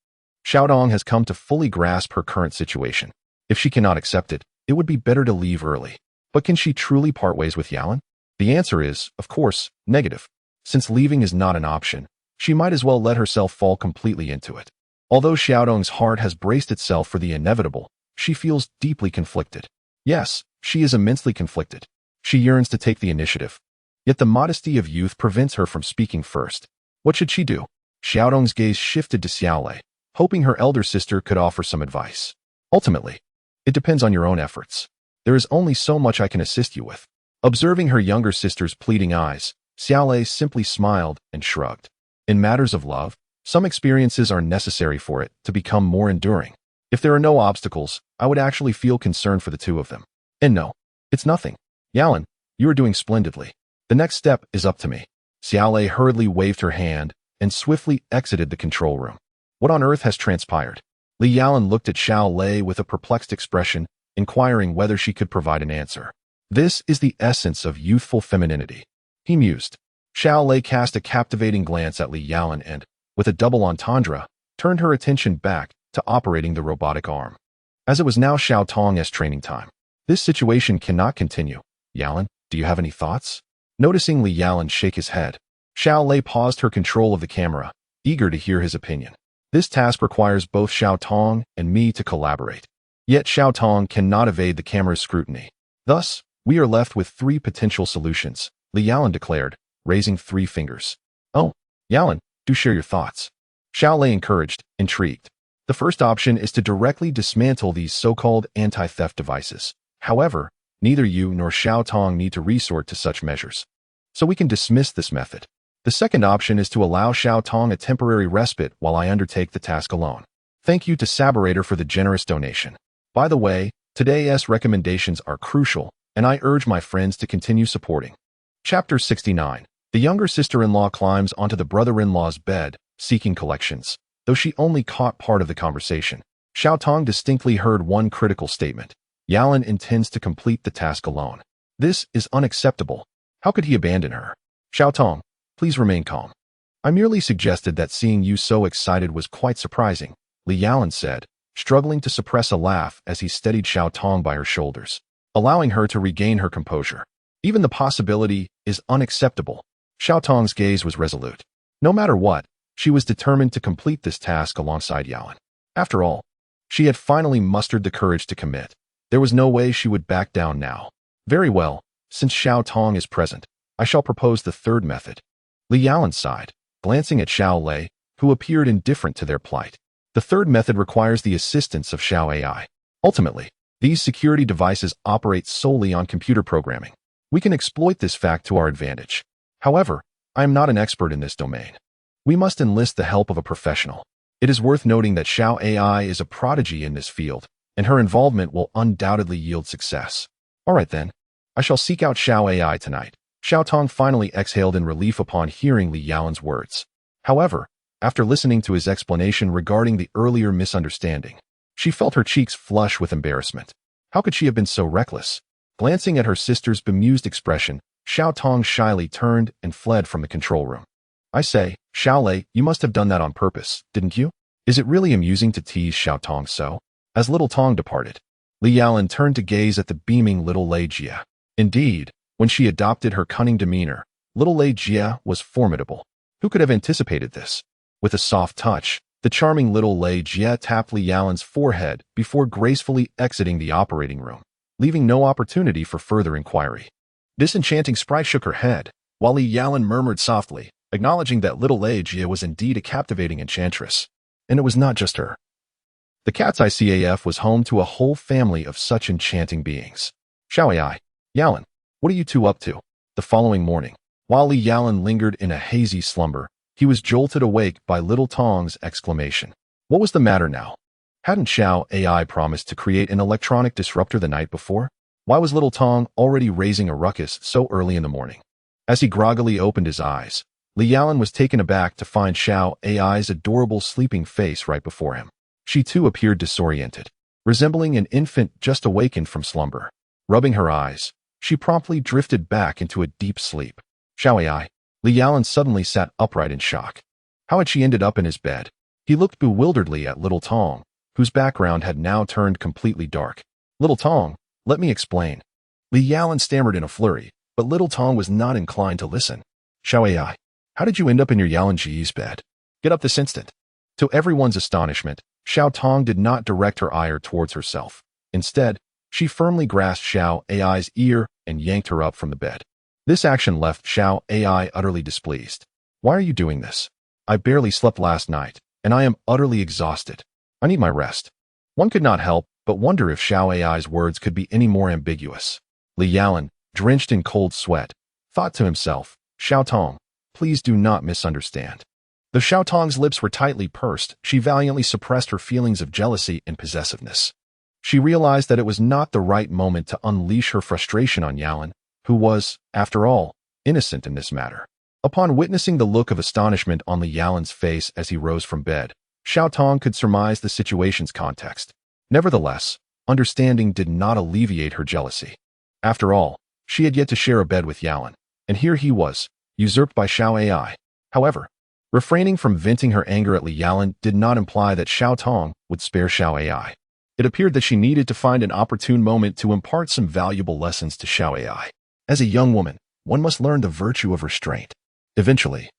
Xiaotong has come to fully grasp her current situation. If she cannot accept it, it would be better to leave early. But can she truly part ways with Yalan? The answer is, of course, negative. Since leaving is not an option, she might as well let herself fall completely into it. Although Xiaotong's heart has braced itself for the inevitable, she feels deeply conflicted. Yes, she is immensely conflicted. She yearns to take the initiative. Yet the modesty of youth prevents her from speaking first. What should she do? Xiaotong's gaze shifted to Xiao Lei, hoping her elder sister could offer some advice. Ultimately, it depends on your own efforts. There is only so much I can assist you with. Observing her younger sister's pleading eyes, Xiao Lei simply smiled and shrugged. In matters of love, some experiences are necessary for it to become more enduring. If there are no obstacles, I would actually feel concerned for the two of them. And no, it's nothing. Yalan, you are doing splendidly. The next step is up to me. Xiao Lei hurriedly waved her hand and swiftly exited the control room. What on earth has transpired? Li Yalan looked at Xiao Lei with a perplexed expression, inquiring whether she could provide an answer. This is the essence of youthful femininity, he mused. Xiao Lei cast a captivating glance at Li Yalan and, with a double entendre, turned her attention back to operating the robotic arm. As it was now Xiaotong's training time, this situation cannot continue. Yalan, do you have any thoughts? Noticing Li Yalan shake his head, Xiao Lei paused her control of the camera, eager to hear his opinion. This task requires both Xiaotong and me to collaborate. Yet Xiaotong cannot evade the camera's scrutiny. Thus, we are left with three potential solutions, Li Yalan declared, raising 3 fingers. Oh, Yalan, do share your thoughts. Xiao Lei encouraged, intrigued. The first option is to directly dismantle these so-called anti-theft devices. However, neither you nor Xiaotong need to resort to such measures, so we can dismiss this method. The second option is to allow Xiaotong a temporary respite while I undertake the task alone. Thank you to Saberator for the generous donation. By the way, today's recommendations are crucial, and I urge my friends to continue supporting. Chapter 69. The younger sister-in-law climbs onto the brother-in-law's bed, seeking collections. Though she only caught part of the conversation, Xiaotong distinctly heard one critical statement. Yalan intends to complete the task alone. This is unacceptable. How could he abandon her? Xiaotong, please remain calm. I merely suggested that seeing you so excited was quite surprising, Li Yalan said, struggling to suppress a laugh as he steadied Xiaotong by her shoulders, allowing her to regain her composure. Even the possibility is unacceptable. Xiaotong's gaze was resolute. No matter what, she was determined to complete this task alongside Yalan. After all, she had finally mustered the courage to commit. There was no way she would back down now. Very well, since Xiaotong is present, I shall propose the third method. Li Yalan sighed, glancing at Xiao Lei, who appeared indifferent to their plight. The third method requires the assistance of Xiao AI. Ultimately, these security devices operate solely on computer programming. We can exploit this fact to our advantage. However, I am not an expert in this domain. We must enlist the help of a professional. It is worth noting that Xiao AI is a prodigy in this field, and her involvement will undoubtedly yield success. All right then, I shall seek out Xiao AI tonight. Xiaotong finally exhaled in relief upon hearing Li Yalan's words. However, after listening to his explanation regarding the earlier misunderstanding, she felt her cheeks flush with embarrassment. How could she have been so reckless? Glancing at her sister's bemused expression, Xiao Tong shyly turned and fled from the control room. I say, Xiao Lei, you must have done that on purpose, didn't you? Is it really amusing to tease Xiao Tong so? As little Tong departed, Li Yalan turned to gaze at the beaming little Lei Jia. Indeed, when she adopted her cunning demeanor, little Lei Jia was formidable. Who could have anticipated this? With a soft touch, the charming little Lei Jia tapped Li Yalan's forehead before gracefully exiting the operating room, leaving no opportunity for further inquiry. This enchanting sprite shook her head, while Li Yalan murmured softly, acknowledging that little Lei Jia was indeed a captivating enchantress. And it was not just her. The Cat's Eye CAF was home to a whole family of such enchanting beings. Xiao Ai, Yalan, what are you two up to? The following morning, while Li Yalan lingered in a hazy slumber, he was jolted awake by little Tong's exclamation. What was the matter now? Hadn't Xiao Ai promised to create an electronic disruptor the night before? Why was little Tong already raising a ruckus so early in the morning? As he groggily opened his eyes, Li Yalan was taken aback to find Xiao Ai's adorable sleeping face right before him. She too appeared disoriented, resembling an infant just awakened from slumber. Rubbing her eyes, she promptly drifted back into a deep sleep. Xiao Ai, Li Yalan suddenly sat upright in shock. How had she ended up in his bed? He looked bewilderedly at little Tong, whose background had now turned completely dark. Little Tong, let me explain. Li Yalan stammered in a flurry, but little Tong was not inclined to listen. Xiao Ai, how did you end up in your Yalan Ji's bed? Get up this instant. To everyone's astonishment, Xiao Tong did not direct her ire towards herself. Instead, she firmly grasped Xiao Ai's ear and yanked her up from the bed. This action left Xiao Ai utterly displeased. Why are you doing this? I barely slept last night, and I am utterly exhausted. I need my rest. One could not help but wonder if Xiao Ai's words could be any more ambiguous. Li Yalan, drenched in cold sweat, thought to himself, Xiao Tong, please do not misunderstand. Though Xiao Tong's lips were tightly pursed, she valiantly suppressed her feelings of jealousy and possessiveness. She realized that it was not the right moment to unleash her frustration on Yalan, who was, after all, innocent in this matter. Upon witnessing the look of astonishment on Li Yalan's face as he rose from bed, Xiao Tong could surmise the situation's context. Nevertheless, understanding did not alleviate her jealousy. After all, she had yet to share a bed with Yalan, and here he was, usurped by Xiao Ai. However, refraining from venting her anger at Li Yalan did not imply that Xiao Tong would spare Xiao Ai. It appeared that she needed to find an opportune moment to impart some valuable lessons to Xiao Ai. As a young woman, one must learn the virtue of restraint. Eventually,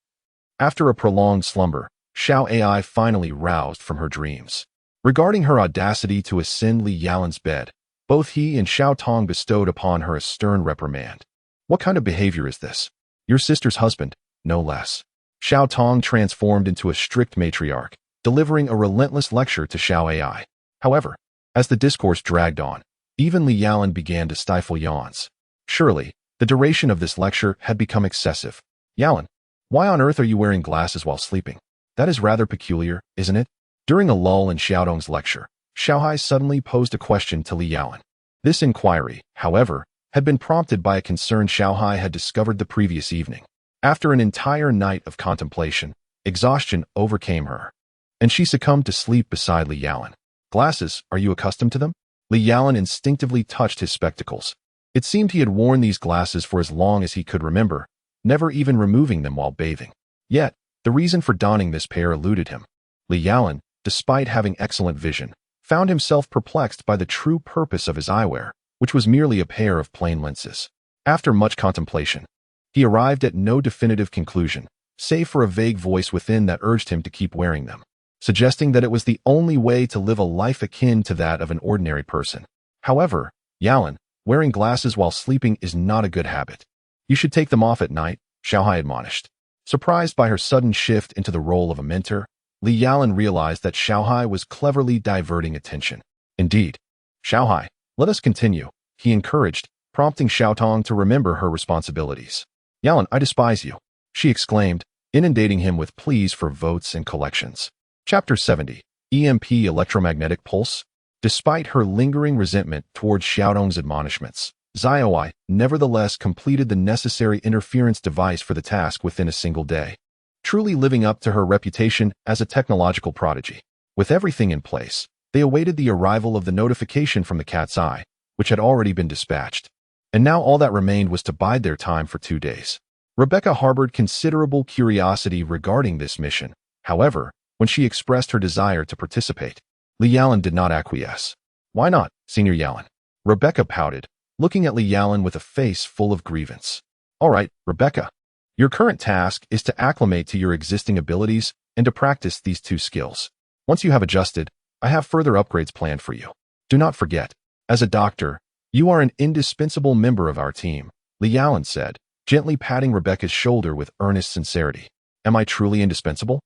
after a prolonged slumber, Xiao Ai finally roused from her dreams. Regarding her audacity to ascend Li Yalan's bed, both he and Xiao Tong bestowed upon her a stern reprimand. What kind of behavior is this? Your sister's husband, no less. Xiao Tong transformed into a strict matriarch, delivering a relentless lecture to Xiao Ai. However, as the discourse dragged on, even Li Yalan began to stifle yawns. Surely, the duration of this lecture had become excessive. Yalan, why on earth are you wearing glasses while sleeping? That is rather peculiar, isn't it? During a lull in Xiao Tong's lecture, Xiao Hai suddenly posed a question to Li Yalan. This inquiry, however, had been prompted by a concern Xiao Hai had discovered the previous evening. After an entire night of contemplation, exhaustion overcame her, and she succumbed to sleep beside Li Yalan. Glasses, are you accustomed to them? Li Yalan instinctively touched his spectacles. It seemed he had worn these glasses for as long as he could remember, never even removing them while bathing. Yet, the reason for donning this pair eluded him. Li Yalan, despite having excellent vision, found himself perplexed by the true purpose of his eyewear, which was merely a pair of plain lenses. After much contemplation, he arrived at no definitive conclusion, save for a vague voice within that urged him to keep wearing them, suggesting that it was the only way to live a life akin to that of an ordinary person. However, Yalan, wearing glasses while sleeping is not a good habit. You should take them off at night, Xiao Hai admonished. Surprised by her sudden shift into the role of a mentor, Li Yalan realized that Xiao Hai was cleverly diverting attention. Indeed. Xiao Hai, let us continue, he encouraged, prompting Xiao Tong to remember her responsibilities. Yalan, I despise you, she exclaimed, inundating him with pleas for votes and collections. Chapter 70, EMP Electromagnetic Pulse. Despite her lingering resentment towards Xiao Tong's admonishments, Xiaowai nevertheless completed the necessary interference device for the task within a single day, truly living up to her reputation as a technological prodigy. With everything in place, they awaited the arrival of the notification from the Cat's Eye, which had already been dispatched. And now all that remained was to bide their time for 2 days. Rebecca harbored considerable curiosity regarding this mission. However, when she expressed her desire to participate, Lee Yallen did not acquiesce. "Why not, Senior Yallen?" Rebecca pouted, looking at Lee Yallen with a face full of grievance. "All right, Rebecca. Your current task is to acclimate to your existing abilities and to practice these 2 skills. Once you have adjusted, I have further upgrades planned for you. Do not forget, as a doctor, you are an indispensable member of our team," Lee Yallen said, gently patting Rebecca's shoulder with earnest sincerity. "Am I truly indispensable?"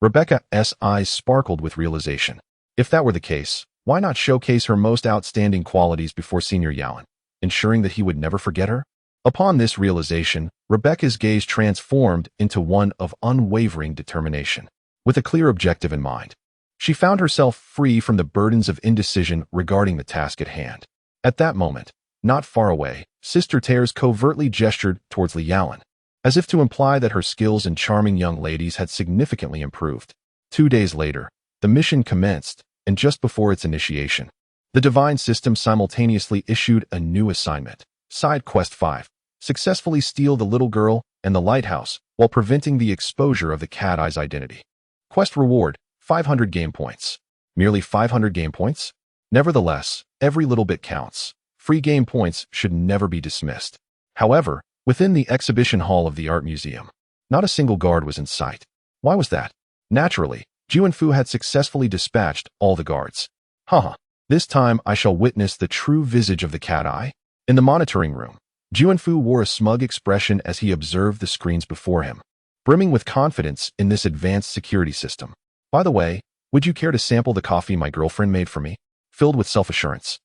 Rebecca's eyes sparkled with realization. If that were the case, why not showcase her most outstanding qualities before Senior Yallen, ensuring that he would never forget her? Upon this realization, Rebecca's gaze transformed into one of unwavering determination. With a clear objective in mind, she found herself free from the burdens of indecision regarding the task at hand. At that moment, not far away, Sister Tears covertly gestured towards Lee Yallen, as if to imply that her skills in charming young ladies had significantly improved. 2 days later, the mission commenced, and just before its initiation, the Divine System simultaneously issued a new assignment. Side Quest 5. Successfully steal the little girl and the lighthouse while preventing the exposure of the Cat Eye's identity. Quest reward, 500 game points. Merely 500 game points? Nevertheless, every little bit counts. Free game points should never be dismissed. However, within the exhibition hall of the art museum, not a single guard was in sight. Why was that? Naturally, Juanfu had successfully dispatched all the guards. Haha, this time I shall witness the true visage of the Cat Eye. In the monitoring room, Juanfu wore a smug expression as he observed the screens before him, brimming with confidence in this advanced security system. "By the way, would you care to sample the coffee my girlfriend made for me?" Filled with self-assurance,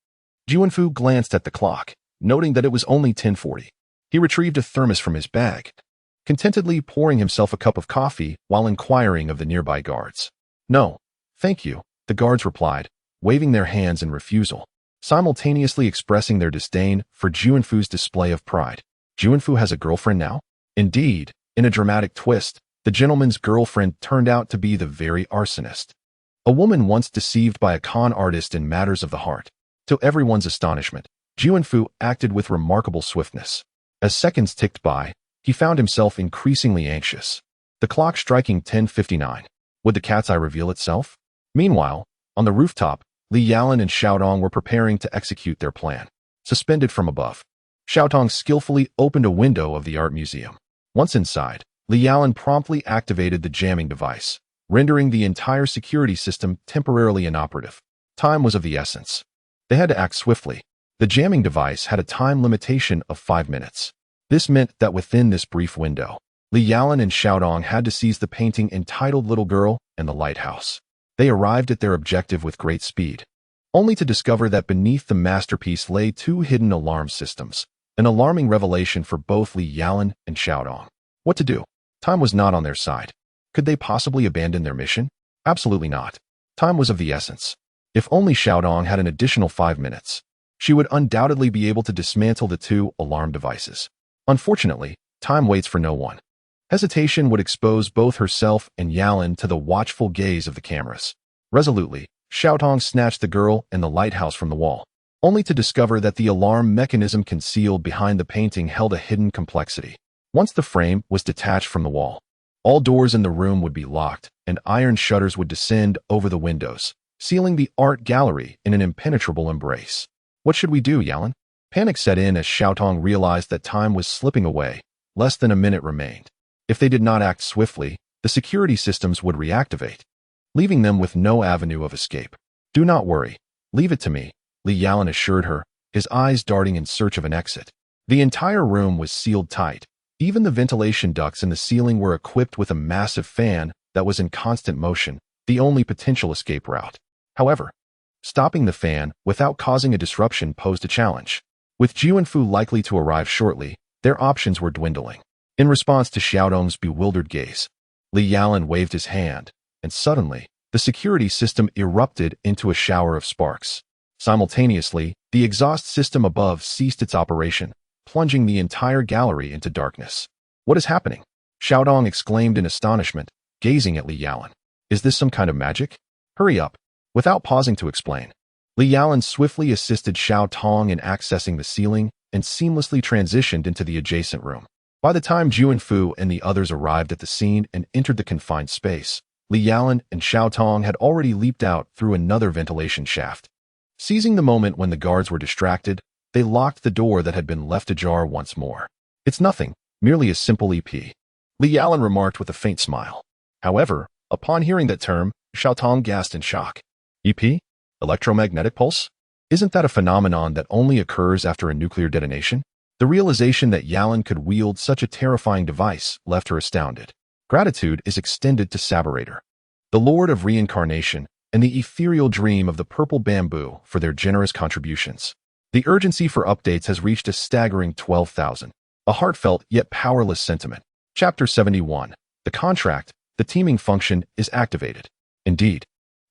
Juanfu glanced at the clock, noting that it was only 10:40. He retrieved a thermos from his bag, contentedly pouring himself a cup of coffee while inquiring of the nearby guards. "No, thank you," the guards replied, waving their hands in refusal, simultaneously expressing their disdain for Juanfu's display of pride. Juanfu has a girlfriend now? Indeed, in a dramatic twist, the gentleman's girlfriend turned out to be the very arsonist. A woman once deceived by a con artist in matters of the heart. To everyone's astonishment, Juanfu acted with remarkable swiftness. As seconds ticked by, he found himself increasingly anxious. The clock striking 10:59. Would the Cat's Eye reveal itself? Meanwhile, on the rooftop, Lee Yallen and Xiaotong were preparing to execute their plan. Suspended from above, Xiaotong skillfully opened a window of the art museum. Once inside, Lee Yallen promptly activated the jamming device, rendering the entire security system temporarily inoperative. Time was of the essence. They had to act swiftly. The jamming device had a time limitation of 5 minutes. This meant that within this brief window, Lee Yallen and Xiaotong had to seize the painting entitled Little Girl and the Lighthouse. They arrived at their objective with great speed, only to discover that beneath the masterpiece lay 2 hidden alarm systems, an alarming revelation for both Lee Yallen and Xiaotong. What to do? Time was not on their side. Could they possibly abandon their mission? Absolutely not. Time was of the essence. If only Xiaotong had an additional 5 minutes, she would undoubtedly be able to dismantle the 2 alarm devices. Unfortunately, time waits for no one. Hesitation would expose both herself and Yallen to the watchful gaze of the cameras. Resolutely, Xiaotong snatched the girl and the lighthouse from the wall, only to discover that the alarm mechanism concealed behind the painting held a hidden complexity. Once the frame was detached from the wall, all doors in the room would be locked, and iron shutters would descend over the windows, sealing the art gallery in an impenetrable embrace. What should we do, Yallen? Panic set in as Xiaotong realized that time was slipping away. Less than a minute remained. If they did not act swiftly, the security systems would reactivate, leaving them with no avenue of escape. "Do not worry. Leave it to me," Lee Yallen assured her, his eyes darting in search of an exit. The entire room was sealed tight. Even the ventilation ducts in the ceiling were equipped with a massive fan that was in constant motion, the only potential escape route. However, stopping the fan without causing a disruption posed a challenge. With Juanfu likely to arrive shortly, their options were dwindling. In response to Xiaotong's bewildered gaze, Lee Yallen waved his hand, and suddenly, the security system erupted into a shower of sparks. Simultaneously, the exhaust system above ceased its operation, plunging the entire gallery into darkness. "What is happening?" Xiaotong exclaimed in astonishment, gazing at Lee Yallen. "Is this some kind of magic? Hurry up." Without pausing to explain, Lee Yallen swiftly assisted Xiaotong in accessing the ceiling, and seamlessly transitioned into the adjacent room. By the time Juanfu and the others arrived at the scene and entered the confined space, Li Yalan and Xiao Tong had already leaped out through another ventilation shaft. Seizing the moment when the guards were distracted, they locked the door that had been left ajar once more. "It's nothing, merely a simple EP," Li Yalan remarked with a faint smile. However, upon hearing that term, Xiao Tong gasped in shock. "EP? Electromagnetic pulse? Isn't that a phenomenon that only occurs after a nuclear detonation?" The realization that Yalan could wield such a terrifying device left her astounded. Gratitude is extended to Saberator, the Lord of Reincarnation, and the ethereal dream of the purple bamboo for their generous contributions. The urgency for updates has reached a staggering 12,000. A heartfelt yet powerless sentiment. Chapter 71. The contract, the teaming function, is activated. Indeed,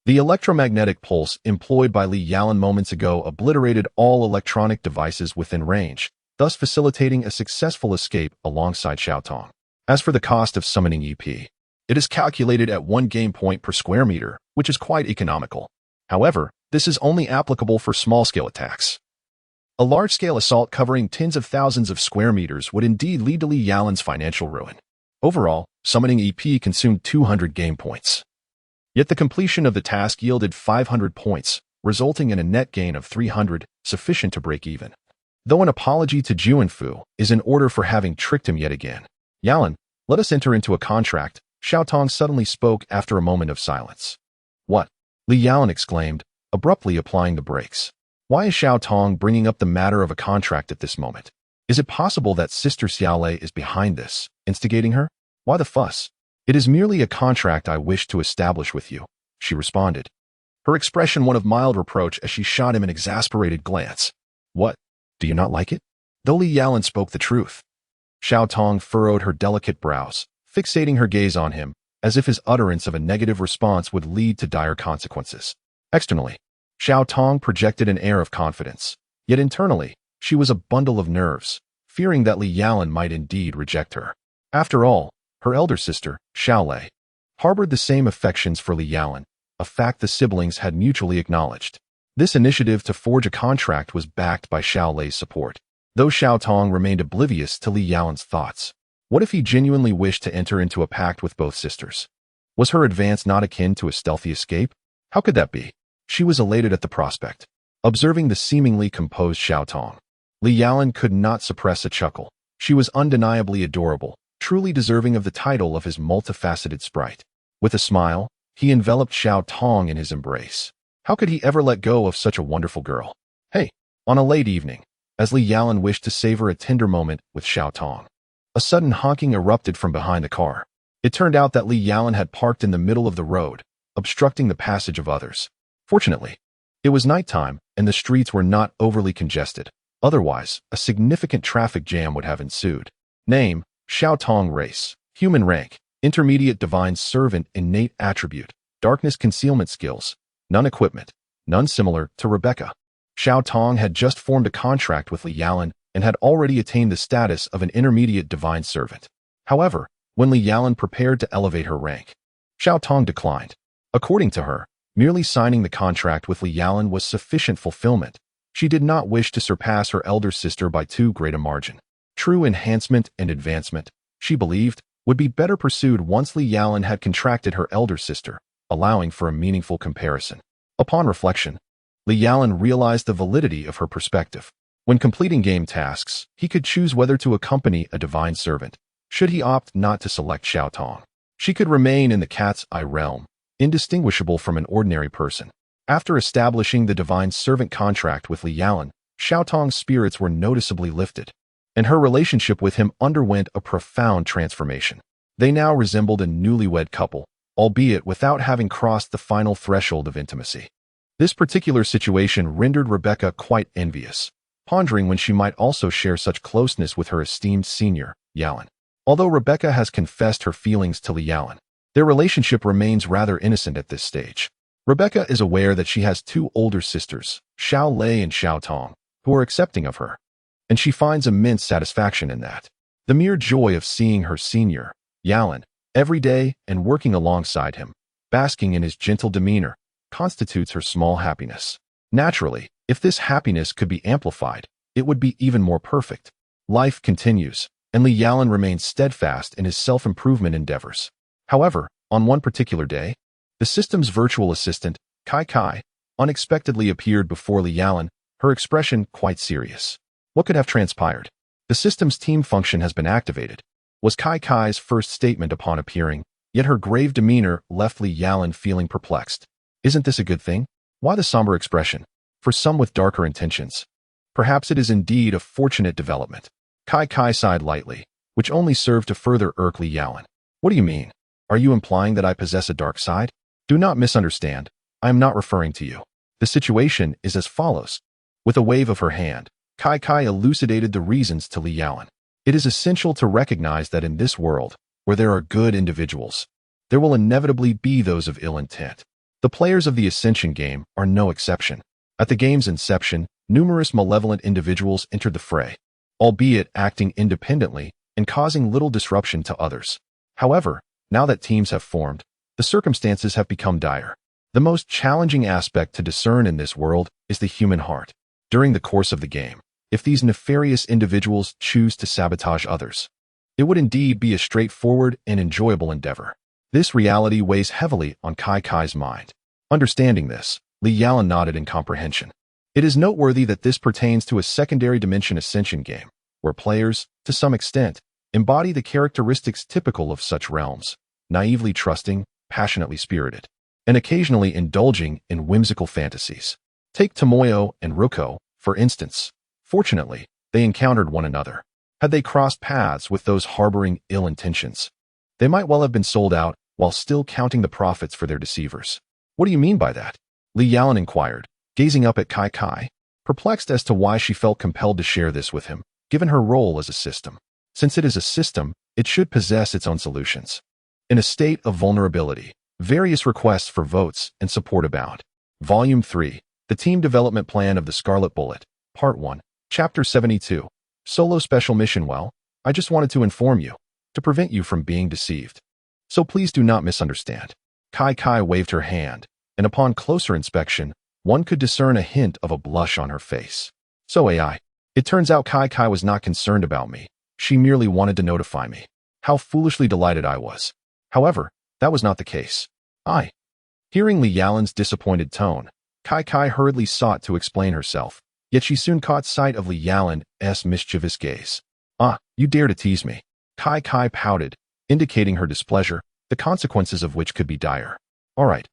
the electromagnetic pulse employed by Li Yalan moments ago obliterated all electronic devices within range, thus facilitating a successful escape alongside Xiao Tong. As for the cost of summoning EP, it is calculated at 1 game point per square meter, which is quite economical. However, this is only applicable for small-scale attacks. A large-scale assault covering tens of thousands of square meters would indeed lead to Li Yalan's financial ruin. Overall, summoning EP consumed 200 game points. Yet the completion of the task yielded 500 points, resulting in a net gain of 300, sufficient to break even. Though an apology to Juanfu is in order for having tricked him yet again. "Yalan, let us enter into a contract," Xiao Tong suddenly spoke after a moment of silence. "What?" Li Yalan exclaimed, abruptly applying the brakes. Why is Xiao Tong bringing up the matter of a contract at this moment? Is it possible that Sister Xiaolei is behind this, instigating her? Why the fuss? "It is merely a contract I wish to establish with you," she responded, her expression one of mild reproach as she shot him an exasperated glance. "What? Do you not like it?" Though Li Yalan spoke the truth, Xiao Tong furrowed her delicate brows, fixating her gaze on him, as if his utterance of a negative response would lead to dire consequences. Externally, Xiao Tong projected an air of confidence, yet internally, she was a bundle of nerves, fearing that Li Yalan might indeed reject her. After all, her elder sister, Xiaolei, harbored the same affections for Li Yalan, a fact the siblings had mutually acknowledged. This initiative to forge a contract was backed by Xiaolei's support, though Xiao Tong remained oblivious to Li Yalan's thoughts. What if he genuinely wished to enter into a pact with both sisters? Was her advance not akin to a stealthy escape? How could that be? She was elated at the prospect. Observing the seemingly composed Xiao Tong, Li Yalan could not suppress a chuckle. She was undeniably adorable, truly deserving of the title of his multifaceted sprite. With a smile, he enveloped Xiao Tong in his embrace. How could he ever let go of such a wonderful girl? "Hey!" On a late evening, as Li Yalan wished to savor a tender moment with Xiao Tong, a sudden honking erupted from behind the car. It turned out that Li Yalan had parked in the middle of the road, obstructing the passage of others. Fortunately, it was nighttime and the streets were not overly congested. Otherwise, a significant traffic jam would have ensued. Name: Xiao Tong. Race: human. Rank: intermediate. Divine servant. Innate attribute: darkness concealment skills. None. Equipment: none. Similar to Rebecca. Xiao Tong had just formed a contract with Li Yalan and had already attained the status of an intermediate divine servant. However, when Li Yalan prepared to elevate her rank, Xiao Tong declined. According to her, merely signing the contract with Li Yalan was sufficient fulfillment. She did not wish to surpass her elder sister by too great a margin. True enhancement and advancement, she believed, would be better pursued once Li Yalan had contracted her elder sister, allowing for a meaningful comparison. Upon reflection, Li Yalan realized the validity of her perspective. When completing game tasks, he could choose whether to accompany a divine servant. Should he opt not to select Xiao Tong, she could remain in the cat's eye realm, indistinguishable from an ordinary person. After establishing the divine servant contract with Li Yalan, Xiao Tong's spirits were noticeably lifted, and her relationship with him underwent a profound transformation. They now resembled a newlywed couple, albeit without having crossed the final threshold of intimacy. This particular situation rendered Rebecca quite envious, pondering when she might also share such closeness with her esteemed senior, Yalan. Although Rebecca has confessed her feelings to Li Yalan, their relationship remains rather innocent at this stage. Rebecca is aware that she has two older sisters, Xiao Lei and Xiao Tong, who are accepting of her, and she finds immense satisfaction in that. The mere joy of seeing her senior, Yalan, every day and working alongside him, basking in his gentle demeanor, constitutes her small happiness. Naturally, if this happiness could be amplified, it would be even more perfect. Life continues, and Li Yalan remains steadfast in his self-improvement endeavors. However, on one particular day, the system's virtual assistant, Kai, unexpectedly appeared before Li Yalan, her expression quite serious. What could have transpired? The system's team function has been activated, was Kai's first statement upon appearing, yet her grave demeanor left Li Yalan feeling perplexed. Isn't this a good thing? Why the somber expression? For some with darker intentions. Perhaps it is indeed a fortunate development. Kai sighed lightly, which only served to further irk Li Yalan. What do you mean? Are you implying that I possess a dark side? Do not misunderstand. I am not referring to you. The situation is as follows. With a wave of her hand, Kai elucidated the reasons to Li Yalan. It is essential to recognize that in this world, where there are good individuals, there will inevitably be those of ill intent. The players of the Ascension game are no exception. At the game's inception, numerous malevolent individuals entered the fray, albeit acting independently and causing little disruption to others. However, now that teams have formed, the circumstances have become dire. The most challenging aspect to discern in this world is the human heart. During the course of the game, if these nefarious individuals choose to sabotage others, it would indeed be a straightforward and enjoyable endeavor. This reality weighs heavily on Kai's mind. Understanding this, Li Yalan nodded in comprehension. It is noteworthy that this pertains to a secondary dimension Ascension game, where players, to some extent, embody the characteristics typical of such realms, naively trusting, passionately spirited, and occasionally indulging in whimsical fantasies. Take Tomoyo and Ruko, for instance. Fortunately, they encountered one another. Had they crossed paths with those harboring ill intentions, they might well have been sold out while still counting the profits for their deceivers. What do you mean by that? Li Yalan inquired, gazing up at Kai, perplexed as to why she felt compelled to share this with him, given her role as a system. Since it is a system, it should possess its own solutions. In a state of vulnerability, various requests for votes and support abound. Volume 3, The Team Development Plan of the Scarlet Bullet, Part 1, Chapter 72. Solo Special Mission. Well, I just wanted to inform you, to prevent you from being deceived. So please do not misunderstand. Kai waved her hand, and upon closer inspection, one could discern a hint of a blush on her face. So AI. It turns out Kai was not concerned about me. She merely wanted to notify me. How foolishly delighted I was. However, that was not the case. Hearing Li Yalan's disappointed tone, Kai hurriedly sought to explain herself, yet she soon caught sight of Li Yalan's mischievous gaze. You dare to tease me. Kai pouted, indicating her displeasure, the consequences of which could be dire. All right.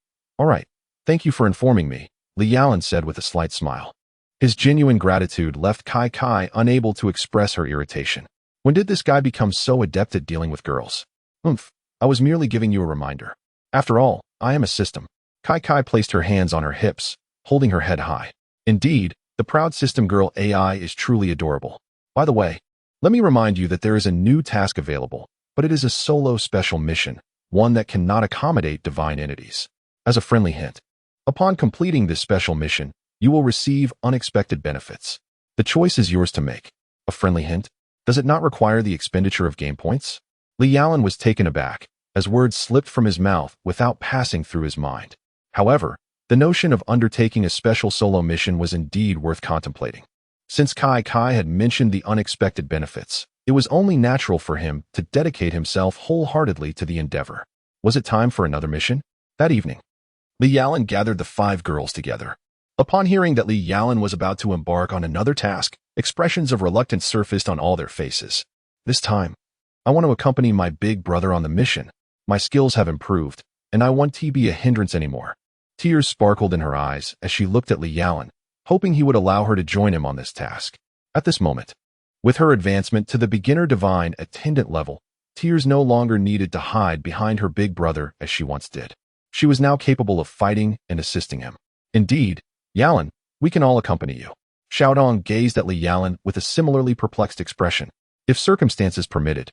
Thank you for informing me, Li Yalan said with a slight smile. His genuine gratitude left Kai unable to express her irritation. When did this guy become so adept at dealing with girls? I was merely giving you a reminder. After all, I am a system. Kai placed her hands on her hips, holding her head high. Indeed, the proud system girl AI is truly adorable. By the way, let me remind you that there is a new task available, but it is a solo special mission, one that cannot accommodate divine entities. As a friendly hint, upon completing this special mission, you will receive unexpected benefits. The choice is yours to make. A friendly hint? Does it not require the expenditure of game points? Li Yalan was taken aback, as words slipped from his mouth without passing through his mind. However, the notion of undertaking a special solo mission was indeed worth contemplating. Since Kai had mentioned the unexpected benefits, it was only natural for him to dedicate himself wholeheartedly to the endeavor. Was it time for another mission? That evening, Li Yalan gathered the 5 girls together. Upon hearing that Li Yalan was about to embark on another task, expressions of reluctance surfaced on all their faces. This time, I want to accompany my big brother on the mission. My skills have improved, and I won't be a hindrance anymore. Tears sparkled in her eyes as she looked at Li Yalan, hoping he would allow her to join him on this task. At this moment, with her advancement to the beginner divine attendant level, tears no longer needed to hide behind her big brother as she once did. She was now capable of fighting and assisting him. Indeed, Yalan, we can all accompany you. Xiaodong gazed at Li Yalan with a similarly perplexed expression. If circumstances permitted,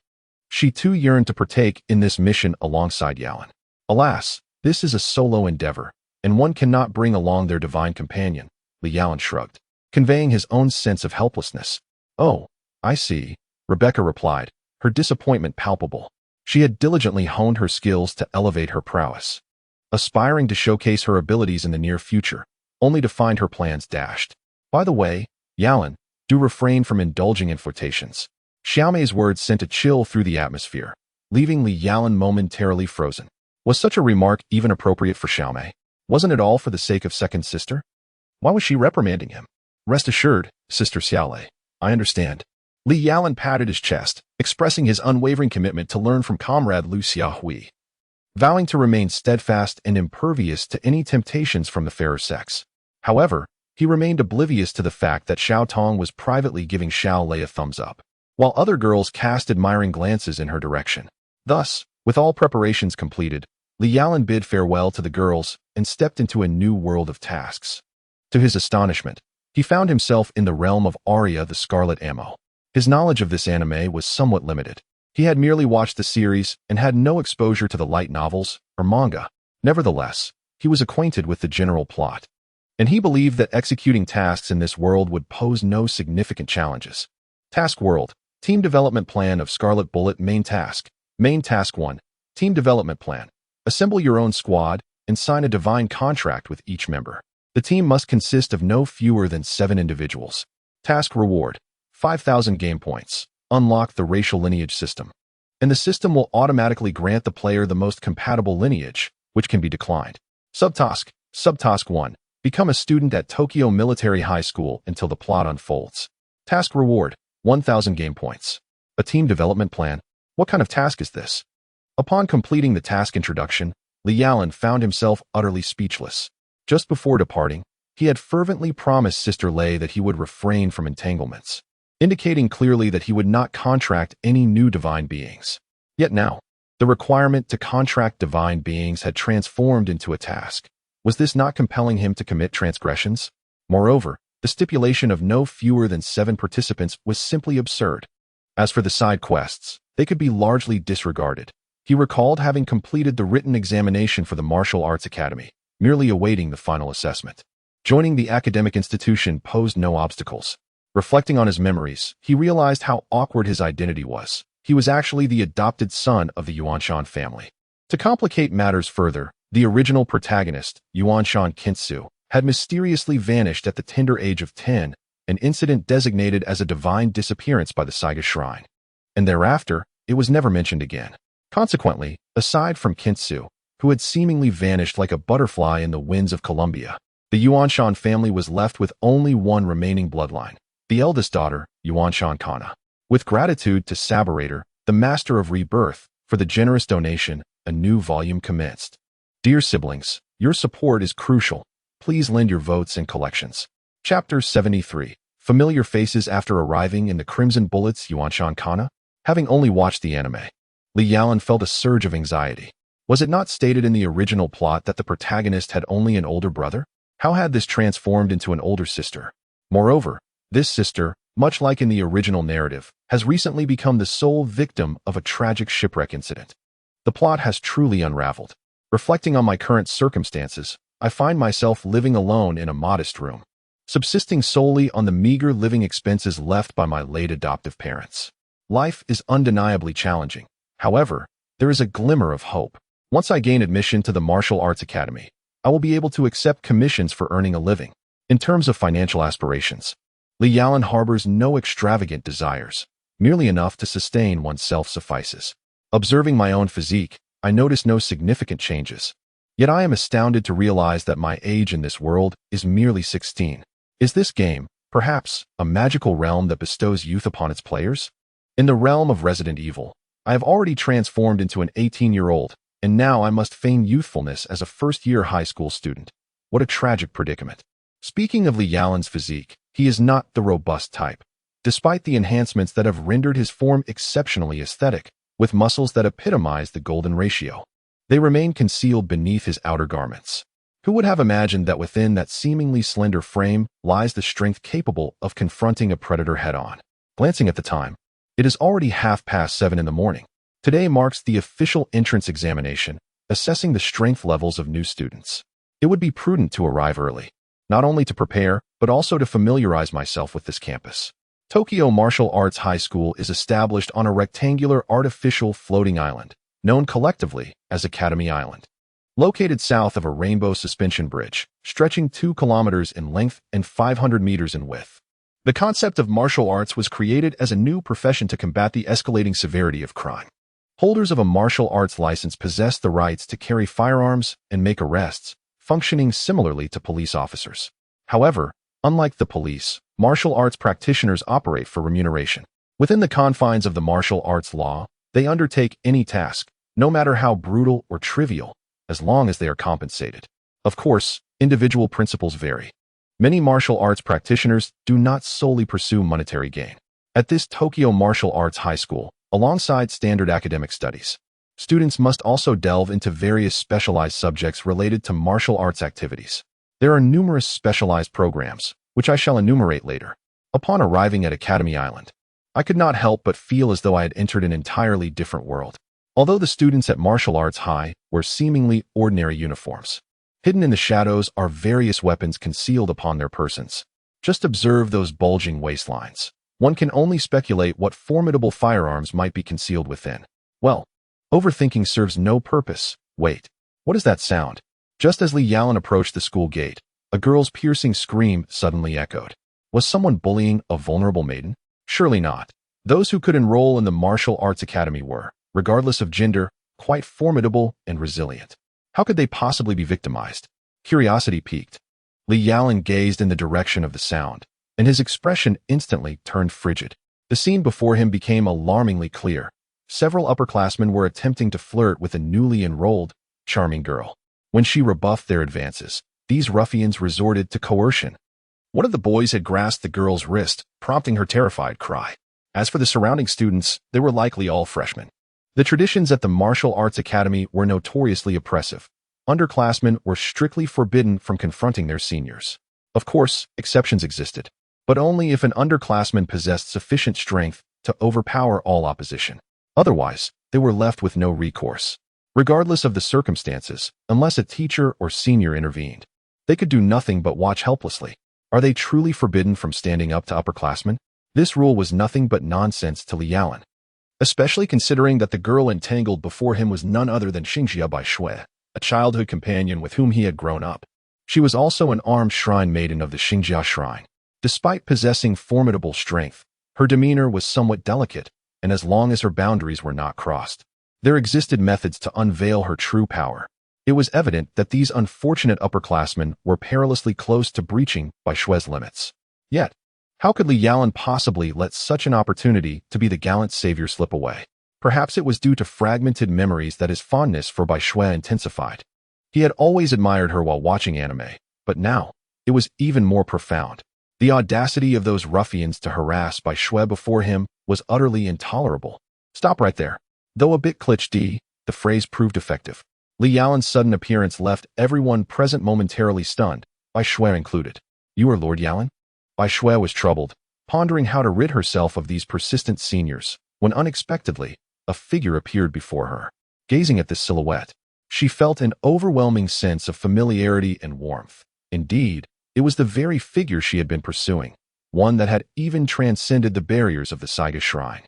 she too yearned to partake in this mission alongside Yalan. Alas, this is a solo endeavor, and one cannot bring along their divine companion, Li Yalan shrugged, conveying his own sense of helplessness. Oh, I see, Rebecca replied, her disappointment palpable. She had diligently honed her skills to elevate her prowess, aspiring to showcase her abilities in the near future, only to find her plans dashed. By the way, Yalan, Do refrain from indulging in flirtations. Xiaomei's words sent a chill through the atmosphere, leaving Li Yalan momentarily frozen. Was such a remark even appropriate for Xiaomei? Wasn't it all for the sake of second sister? Why was she reprimanding him? Rest assured, Sister Xiaolei, I understand. Li Yalan patted his chest, expressing his unwavering commitment to learn from comrade Lu Xiaohui, vowing to remain steadfast and impervious to any temptations from the fairer sex. However, he remained oblivious to the fact that Xiao Tong was privately giving Xiao Lei a thumbs up, while other girls cast admiring glances in her direction. Thus, with all preparations completed, Li Yalan bid farewell to the girls and stepped into a new world of tasks. To his astonishment, he found himself in the realm of Arya the Scarlet Ammo. His knowledge of this anime was somewhat limited. He had merely watched the series and had no exposure to the light novels or manga. Nevertheless, he was acquainted with the general plot, and he believed that executing tasks in this world would pose no significant challenges. Task World, Team Development Plan of Scarlet Bullet. Main Task 1, Team Development Plan. Assemble your own squad and sign a divine contract with each member. The team must consist of no fewer than 7 individuals. Task Reward, 5,000 game points. Unlock the racial lineage system, and the system will automatically grant the player the most compatible lineage, which can be declined. Subtask 1. Become a student at Tokyo Military High School until the plot unfolds. Task Reward, 1,000 game points. A team development plan? What kind of task is this? Upon completing the task introduction, Li Yalan found himself utterly speechless. Just before departing, he had fervently promised Sister Lei that he would refrain from entanglements, indicating clearly that he would not contract any new divine beings. Yet now, the requirement to contract divine beings had transformed into a task. Was this not compelling him to commit transgressions? Moreover, the stipulation of no fewer than 7 participants was simply absurd. As for the side quests, they could be largely disregarded. He recalled having completed the written examination for the Martial Arts Academy, merely awaiting the final assessment. Joining the academic institution posed no obstacles. Reflecting on his memories, he realized how awkward his identity was. He was actually the adopted son of the Yuanshan family. To complicate matters further, the original protagonist, Yuanshan Kintsu, had mysteriously vanished at the tender age of 10, an incident designated as a divine disappearance by the Saiga Shrine. And thereafter, it was never mentioned again. Consequently, aside from Kintsu, who had seemingly vanished like a butterfly in the winds of Columbia, the Yuanshan family was left with only one remaining bloodline, the eldest daughter, Yuanshan Kana. With gratitude to Saberator, the Master of Rebirth, for the generous donation, a new volume commenced. Dear siblings, your support is crucial. Please lend your votes and collections. Chapter 73. Familiar faces after arriving in the Crimson Bullets. Yuanshan Kana? Having only watched the anime, Li Yalan felt a surge of anxiety. Was it not stated in the original plot that the protagonist had only an older brother? How had this transformed into an older sister? Moreover, this sister, much like in the original narrative, has recently become the sole victim of a tragic shipwreck incident. The plot has truly unraveled. Reflecting on my current circumstances, I find myself living alone in a modest room, subsisting solely on the meager living expenses left by my late adoptive parents. Life is undeniably challenging. However, there is a glimmer of hope. Once I gain admission to the Martial Arts Academy, I will be able to accept commissions for earning a living. In terms of financial aspirations, Li Yalan harbors no extravagant desires. Merely enough to sustain oneself suffices. Observing my own physique, I notice no significant changes. Yet I am astounded to realize that my age in this world is merely 16. Is this game, perhaps, a magical realm that bestows youth upon its players? In the realm of Resident Evil, I have already transformed into an 18-year-old, and now I must feign youthfulness as a first-year high school student. What a tragic predicament. Speaking of Li Yalan's physique, he is not the robust type. Despite the enhancements that have rendered his form exceptionally aesthetic, with muscles that epitomize the golden ratio, they remain concealed beneath his outer garments. Who would have imagined that within that seemingly slender frame lies the strength capable of confronting a predator head-on? Glancing at the time, it is already 7:30 in the morning. Today marks the official entrance examination, assessing the strength levels of new students. It would be prudent to arrive early, not only to prepare, but also to familiarize myself with this campus. Tokyo Martial Arts High School is established on a rectangular artificial floating island, known collectively as Academy Island. Located south of a rainbow suspension bridge, stretching 2 kilometers in length and 500 meters in width. The concept of martial arts was created as a new profession to combat the escalating severity of crime. Holders of a martial arts license possessed the rights to carry firearms and make arrests, functioning similarly to police officers. However, unlike the police, martial arts practitioners operate for remuneration. Within the confines of the martial arts law, they undertake any task, no matter how brutal or trivial, as long as they are compensated. Of course, individual principles vary. Many martial arts practitioners do not solely pursue monetary gain. At this Tokyo Martial Arts High School, alongside standard academic studies, students must also delve into various specialized subjects related to martial arts activities. There are numerous specialized programs, which I shall enumerate later. Upon arriving at Academy Island, I could not help but feel as though I had entered an entirely different world. Although the students at Martial Arts High wear seemingly ordinary uniforms, hidden in the shadows are various weapons concealed upon their persons. Just observe those bulging waistlines. One can only speculate what formidable firearms might be concealed within. Well, overthinking serves no purpose. Wait, what is that sound? Just as Li Yalan approached the school gate, a girl's piercing scream suddenly echoed. Was someone bullying a vulnerable maiden? Surely not. Those who could enroll in the Martial Arts Academy were, regardless of gender, quite formidable and resilient. How could they possibly be victimized? Curiosity piqued. Li Yalan gazed in the direction of the sound, and his expression instantly turned frigid. The scene before him became alarmingly clear. Several upperclassmen were attempting to flirt with a newly enrolled, charming girl. When she rebuffed their advances, these ruffians resorted to coercion. One of the boys had grasped the girl's wrist, prompting her terrified cry. As for the surrounding students, they were likely all freshmen. The traditions at the Martial Arts Academy were notoriously oppressive. Underclassmen were strictly forbidden from confronting their seniors. Of course, exceptions existed, but only if an underclassman possessed sufficient strength to overpower all opposition. Otherwise, they were left with no recourse. Regardless of the circumstances, unless a teacher or senior intervened, they could do nothing but watch helplessly. Are they truly forbidden from standing up to upperclassmen? This rule was nothing but nonsense to Li Yalan, especially considering that the girl entangled before him was none other than Xingjia Bai Shui, a childhood companion with whom he had grown up. She was also an armed shrine maiden of the Xingjia Shrine. Despite possessing formidable strength, her demeanor was somewhat delicate, and as long as her boundaries were not crossed, there existed methods to unveil her true power. It was evident that these unfortunate upperclassmen were perilously close to breaching Bai Shui's limits. Yet, how could Li Yalan possibly let such an opportunity to be the gallant savior slip away? Perhaps it was due to fragmented memories that his fondness for Bai Shui intensified. He had always admired her while watching anime, but now, it was even more profound. The audacity of those ruffians to harass Bai Shui before him was utterly intolerable. Stop right there. Though a bit cliché, the phrase proved effective. Li Yalan's sudden appearance left everyone present momentarily stunned, Bai Shui included. You are Lord Yalan? Bai Shui was troubled, pondering how to rid herself of these persistent seniors, when unexpectedly, a figure appeared before her. Gazing at this silhouette, she felt an overwhelming sense of familiarity and warmth. Indeed, it was the very figure she had been pursuing, one that had even transcended the barriers of the Saiga Shrine.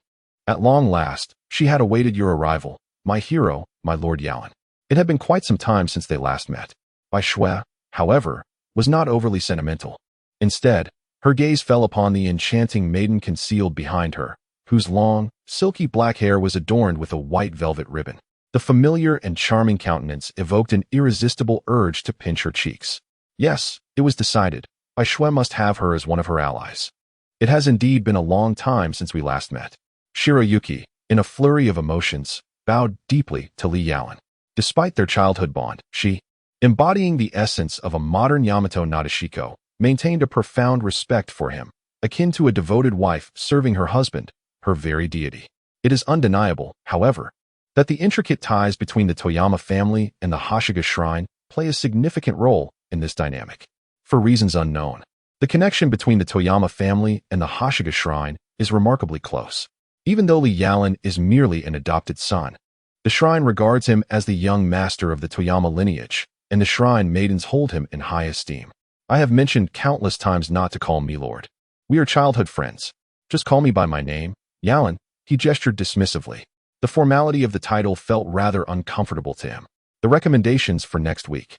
At long last, she had awaited your arrival, my hero, my Lord Yalan. It had been quite some time since they last met. Bai Shui, however, was not overly sentimental. Instead, her gaze fell upon the enchanting maiden concealed behind her, whose long, silky black hair was adorned with a white velvet ribbon. The familiar and charming countenance evoked an irresistible urge to pinch her cheeks. Yes, it was decided. Bai Shui must have her as one of her allies. It has indeed been a long time since we last met. Shiroyuki, in a flurry of emotions, bowed deeply to Li Yalan. Despite their childhood bond, she, embodying the essence of a modern Yamato Nadeshiko, maintained a profound respect for him, akin to a devoted wife serving her husband, her very deity. It is undeniable, however, that the intricate ties between the Toyama family and the Hashiga Shrine play a significant role in this dynamic. For reasons unknown, the connection between the Toyama family and the Hashiga Shrine is remarkably close. Even though Li Yalan is merely an adopted son, the shrine regards him as the young master of the Toyama lineage, and the shrine maidens hold him in high esteem. I have mentioned countless times not to call me Lord. We are childhood friends. Just call me by my name, Yalan. He gestured dismissively. The formality of the title felt rather uncomfortable to him. The recommendations for next week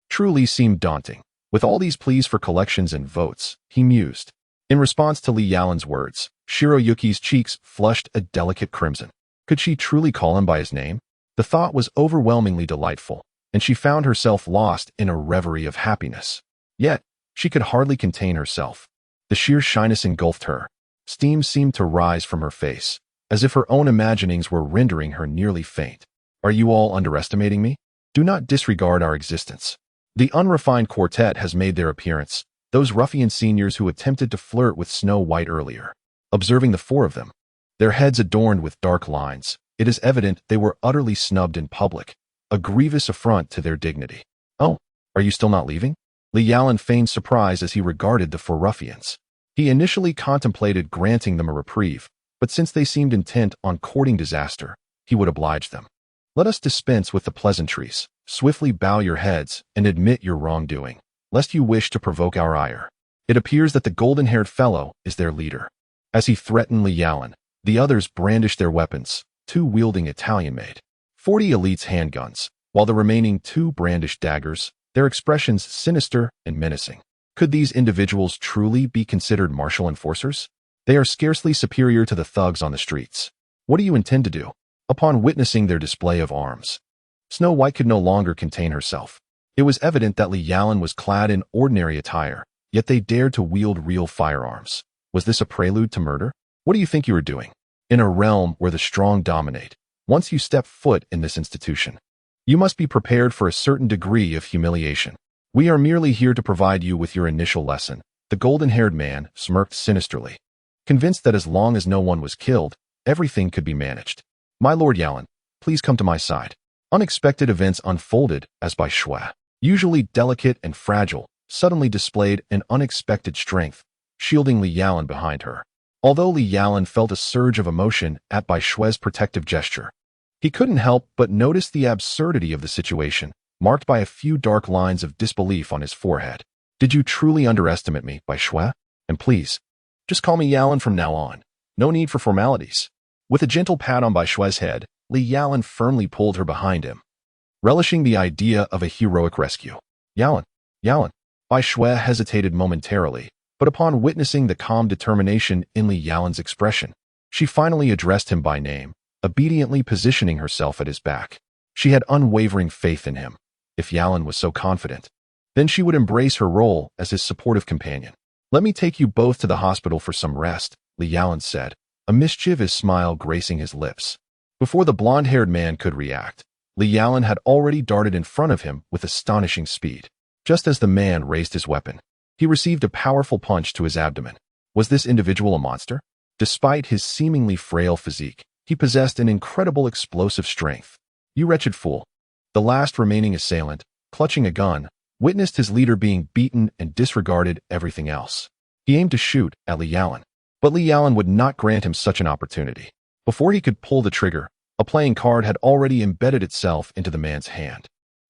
truly seemed daunting. With all these pleas for collections and votes, he mused. In response to Li Yalan's words, Shiroyuki's cheeks flushed a delicate crimson. Could she truly call him by his name? The thought was overwhelmingly delightful, and she found herself lost in a reverie of happiness. Yet, she could hardly contain herself. The sheer shyness engulfed her. Steam seemed to rise from her face, as if her own imaginings were rendering her nearly faint. Are you all underestimating me? Do not disregard our existence. The unrefined quartet has made their appearance, those ruffian seniors who attempted to flirt with Snow White earlier. Observing the four of them, their heads adorned with dark lines, it is evident they were utterly snubbed in public, a grievous affront to their dignity. Oh, are you still not leaving? Li Yalan feigned surprise as he regarded the four ruffians. He initially contemplated granting them a reprieve, but since they seemed intent on courting disaster, he would oblige them. Let us dispense with the pleasantries. Swiftly bow your heads and admit your wrongdoing, lest you wish to provoke our ire. It appears that the golden-haired fellow is their leader. As he threatened Li Yalan, the others brandished their weapons, two wielding Italian-made 40 Elite's handguns, while the remaining two brandished daggers, their expressions sinister and menacing. Could these individuals truly be considered martial enforcers? They are scarcely superior to the thugs on the streets. What do you intend to do? Upon witnessing their display of arms, Snow White could no longer contain herself. It was evident that Li Yalan was clad in ordinary attire, yet they dared to wield real firearms. Was this a prelude to murder? What do you think you are doing? In a realm where the strong dominate, once you step foot in this institution, you must be prepared for a certain degree of humiliation. We are merely here to provide you with your initial lesson. The golden-haired man smirked sinisterly, convinced that as long as no one was killed, everything could be managed. My Lord Yalan, please come to my side. Unexpected events unfolded as Bai Shui, usually delicate and fragile, suddenly displayed an unexpected strength, shielding Li Yalan behind her. Although Li Yalan felt a surge of emotion at Bai Shui's protective gesture, he couldn't help but notice the absurdity of the situation, marked by a few dark lines of disbelief on his forehead. Did you truly underestimate me, Bai Shui? And please, just call me Yalan from now on. No need for formalities. With a gentle pat on Bai Shui's head, Li Yalan firmly pulled her behind him, relishing the idea of a heroic rescue. Yalan. Bai Shui hesitated momentarily, but upon witnessing the calm determination in Li Yalan's expression, she finally addressed him by name, obediently positioning herself at his back. She had unwavering faith in him. If Yalan was so confident, then she would embrace her role as his supportive companion. Let me take you both to the hospital for some rest, Li Yalan said, a mischievous smile gracing his lips. Before the blonde-haired man could react, Li Yalan had already darted in front of him with astonishing speed. Just as the man raised his weapon, he received a powerful punch to his abdomen. Was this individual a monster? Despite his seemingly frail physique, he possessed an incredible explosive strength. You wretched fool. The last remaining assailant, clutching a gun, witnessed his leader being beaten and disregarded everything else. He aimed to shoot at Li Yalan, but Li Yalan would not grant him such an opportunity. Before he could pull the trigger, a playing card had already embedded itself into the man's hand.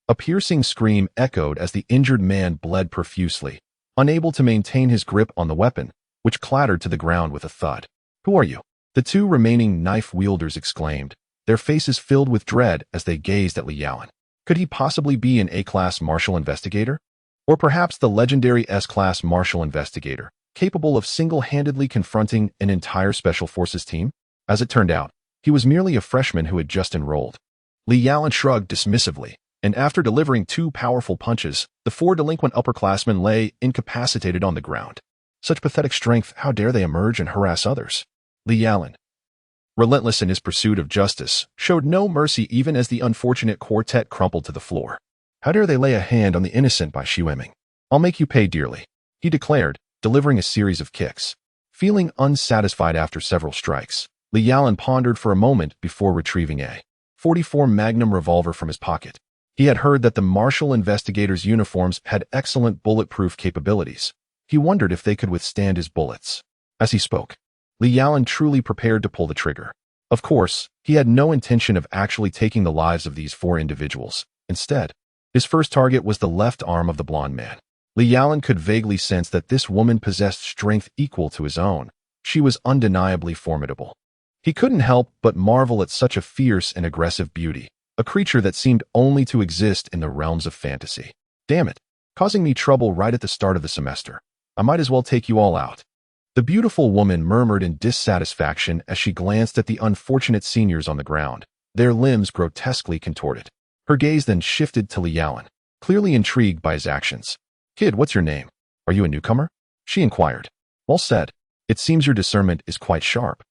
A piercing scream echoed as the injured man bled profusely, unable to maintain his grip on the weapon, which clattered to the ground with a thud. Who are you? The two remaining knife wielders exclaimed, their faces filled with dread as they gazed at Li Yalan. Could he possibly be an A-class martial investigator? Or perhaps the legendary S-class martial investigator, capable of single-handedly confronting an entire special forces team? As it turned out, he was merely a freshman who had just enrolled. Li Yalan shrugged dismissively, and after delivering two powerful punches, the four delinquent upperclassmen lay incapacitated on the ground. Such pathetic strength, how dare they emerge and harass others? Li Yalan, relentless in his pursuit of justice, showed no mercy even as the unfortunate quartet crumpled to the floor. How dare they lay a hand on the innocent Bai Shui? I'll make you pay dearly, he declared, delivering a series of kicks. Feeling unsatisfied after several strikes, Li Yalan pondered for a moment before retrieving a .44 Magnum revolver from his pocket. He had heard that the martial investigators' uniforms had excellent bulletproof capabilities. He wondered if they could withstand his bullets. As he spoke, Li Yalan truly prepared to pull the trigger. Of course, he had no intention of actually taking the lives of these four individuals. Instead, his first target was the left arm of the blonde man. Li Yalan could vaguely sense that this woman possessed strength equal to his own. She was undeniably formidable. He couldn't help but marvel at such a fierce and aggressive beauty, a creature that seemed only to exist in the realms of fantasy. Damn it, causing me trouble right at the start of the semester. I might as well take you all out. The beautiful woman murmured in dissatisfaction as she glanced at the unfortunate seniors on the ground, their limbs grotesquely contorted. Her gaze then shifted to Li Yalan, clearly intrigued by his actions. "Kid, what's your name? Are you a newcomer?" she inquired. "Well said. It seems your discernment is quite sharp."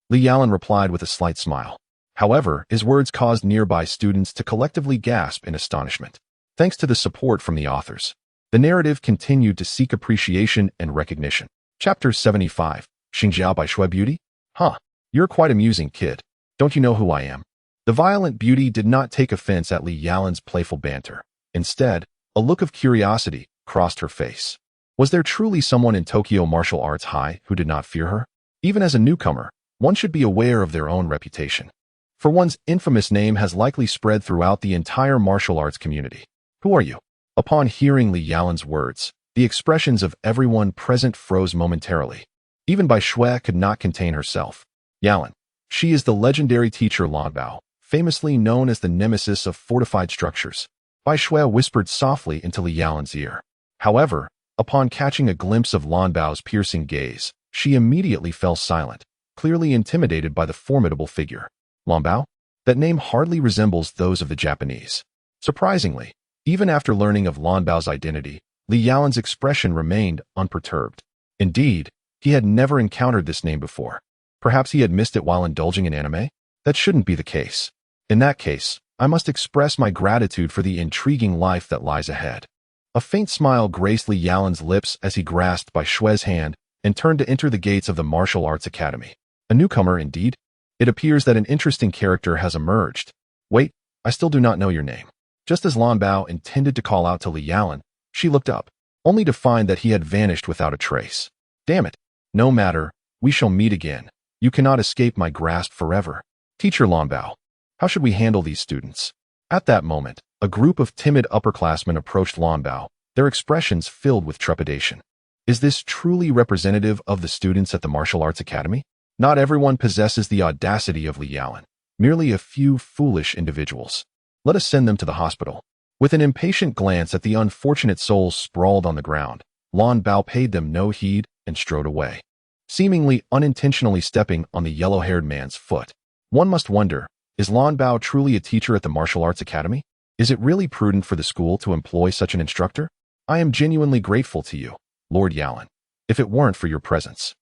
Li Yalan replied with a slight smile. However, his words caused nearby students to collectively gasp in astonishment. Thanks to the support from the authors, the narrative continued to seek appreciation and recognition. Chapter 75, Xingjiao by Shui Beauty? Huh, you're quite amusing, kid. Don't you know who I am? The violent beauty did not take offense at Li Yalan's playful banter. Instead, a look of curiosity crossed her face. Was there truly someone in Tokyo Martial Arts High who did not fear her? Even as a newcomer, one should be aware of their own reputation, for one's infamous name has likely spread throughout the entire martial arts community. Who are you? Upon hearing Li Yalan's words, the expressions of everyone present froze momentarily. Even Bai Shui could not contain herself. Yalan. She is the legendary teacher Lan Bao, famously known as the nemesis of fortified structures. Bai Shui whispered softly into Li Yalan's ear. However, upon catching a glimpse of Lan Bao's piercing gaze, she immediately fell silent, clearly intimidated by the formidable figure. Lan Bao? That name hardly resembles those of the Japanese. Surprisingly, even after learning of Lan Bao's identity, Li Yalan's expression remained unperturbed. Indeed, he had never encountered this name before. Perhaps he had missed it while indulging in anime? That shouldn't be the case. In that case, I must express my gratitude for the intriguing life that lies ahead. A faint smile graced Li Yalan's lips as he grasped Bai Shui's hand and turned to enter the gates of the Martial Arts Academy. A newcomer, indeed? It appears that an interesting character has emerged. Wait, I still do not know your name. Just as Lan Bao intended to call out to Li Yalan, she looked up, only to find that he had vanished without a trace. Damn it. No matter, we shall meet again. You cannot escape my grasp forever. Teacher Lan Bao, how should we handle these students? At that moment, a group of timid upperclassmen approached Lan Bao, their expressions filled with trepidation. Is this truly representative of the students at the Martial Arts Academy? Not everyone possesses the audacity of Li Yalan, merely a few foolish individuals. Let us send them to the hospital. With an impatient glance at the unfortunate souls sprawled on the ground, Lan Bao paid them no heed and strode away, seemingly unintentionally stepping on the yellow-haired man's foot. One must wonder, is Lan Bao truly a teacher at the Martial Arts Academy? Is it really prudent for the school to employ such an instructor? I am genuinely grateful to you, Lord Yalan, if it weren't for your presence.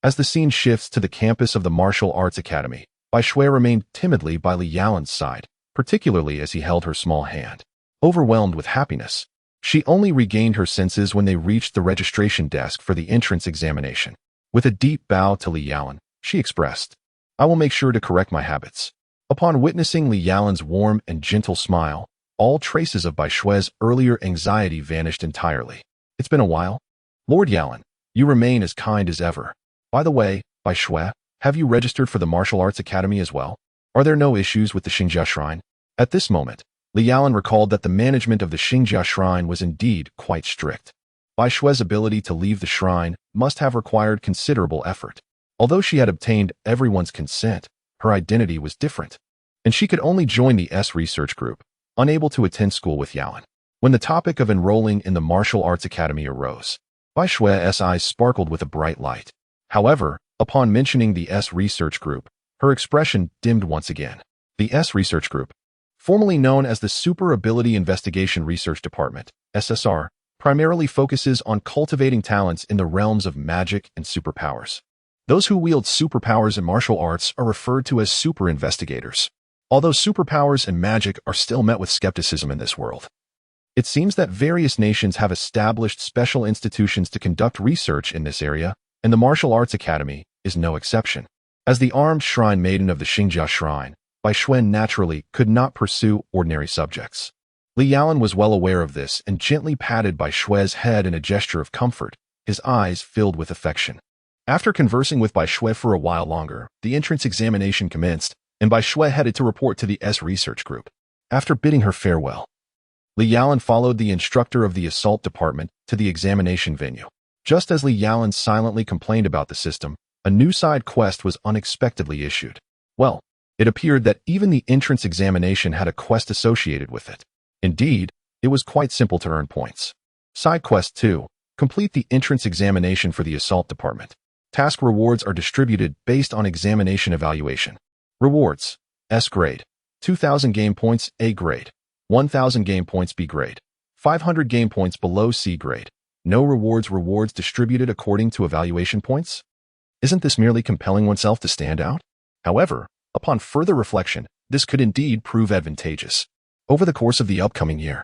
As the scene shifts to the campus of the Martial Arts Academy, Bai Shui remained timidly by Li Yalan's side, particularly as he held her small hand. Overwhelmed with happiness, she only regained her senses when they reached the registration desk for the entrance examination. With a deep bow to Li Yalan, she expressed, I will make sure to correct my habits. Upon witnessing Li Yalan's warm and gentle smile, all traces of Bai Shui's earlier anxiety vanished entirely. It's been a while. Lord Yalan, you remain as kind as ever. By the way, Bai Shui, have you registered for the Martial Arts Academy as well? Are there no issues with the Xingjia Shrine? At this moment, Li Yalan recalled that the management of the Xingjia Shrine was indeed quite strict. Bai Shui's ability to leave the shrine must have required considerable effort. Although she had obtained everyone's consent, her identity was different, and she could only join the S research group, unable to attend school with Yalan. When the topic of enrolling in the Martial Arts Academy arose, Bai Shui's eyes sparkled with a bright light. However, upon mentioning the S research group, her expression dimmed once again. The S research group, formerly known as the Super Ability Investigation Research Department, SSR, primarily focuses on cultivating talents in the realms of magic and superpowers. Those who wield superpowers in martial arts are referred to as super investigators. Although superpowers and magic are still met with skepticism in this world, it seems that various nations have established special institutions to conduct research in this area, and the Martial Arts Academy is no exception. As the armed shrine maiden of the Xingjia Shrine, Bai Shui naturally could not pursue ordinary subjects. Li Yalan was well aware of this and gently patted Bai Shui's head in a gesture of comfort, his eyes filled with affection. After conversing with Bai Shui for a while longer, the entrance examination commenced, and Bai Shui headed to report to the S research group. After bidding her farewell, Li Yalan followed the instructor of the assault department to the examination venue. Just as Li Yalan silently complained about the system, a new side quest was unexpectedly issued. Well, it appeared that even the entrance examination had a quest associated with it. Indeed, it was quite simple to earn points. Side quest 2, complete the entrance examination for the assault department. Task rewards are distributed based on examination evaluation. Rewards: S grade, 2,000 game points A grade, 1,000 game points B grade, 500 game points below C grade. No rewards distributed according to evaluation points? Isn't this merely compelling oneself to stand out? However, upon further reflection, this could indeed prove advantageous. Over the course of the upcoming year,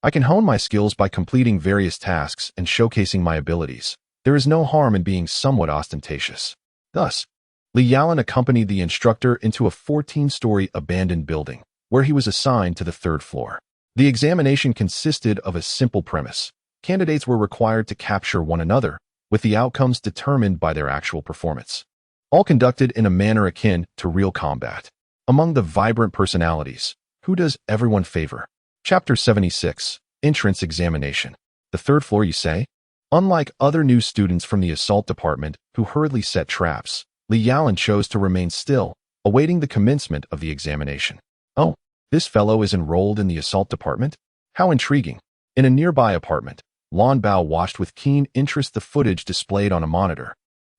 I can hone my skills by completing various tasks and showcasing my abilities. There is no harm in being somewhat ostentatious. Thus, Li Yalan accompanied the instructor into a 14-story abandoned building, where he was assigned to the 3rd floor. The examination consisted of a simple premise. Candidates were required to capture one another, with the outcomes determined by their actual performance. All conducted in a manner akin to real combat. Among the vibrant personalities, who does everyone favor? Chapter 76, Entrance Examination. The 3rd floor, you say? Unlike other new students from the assault department who hurriedly set traps, Li Yalan chose to remain still, awaiting the commencement of the examination. Oh, this fellow is enrolled in the assault department? How intriguing. In a nearby apartment, Lan Bao watched with keen interest the footage displayed on a monitor,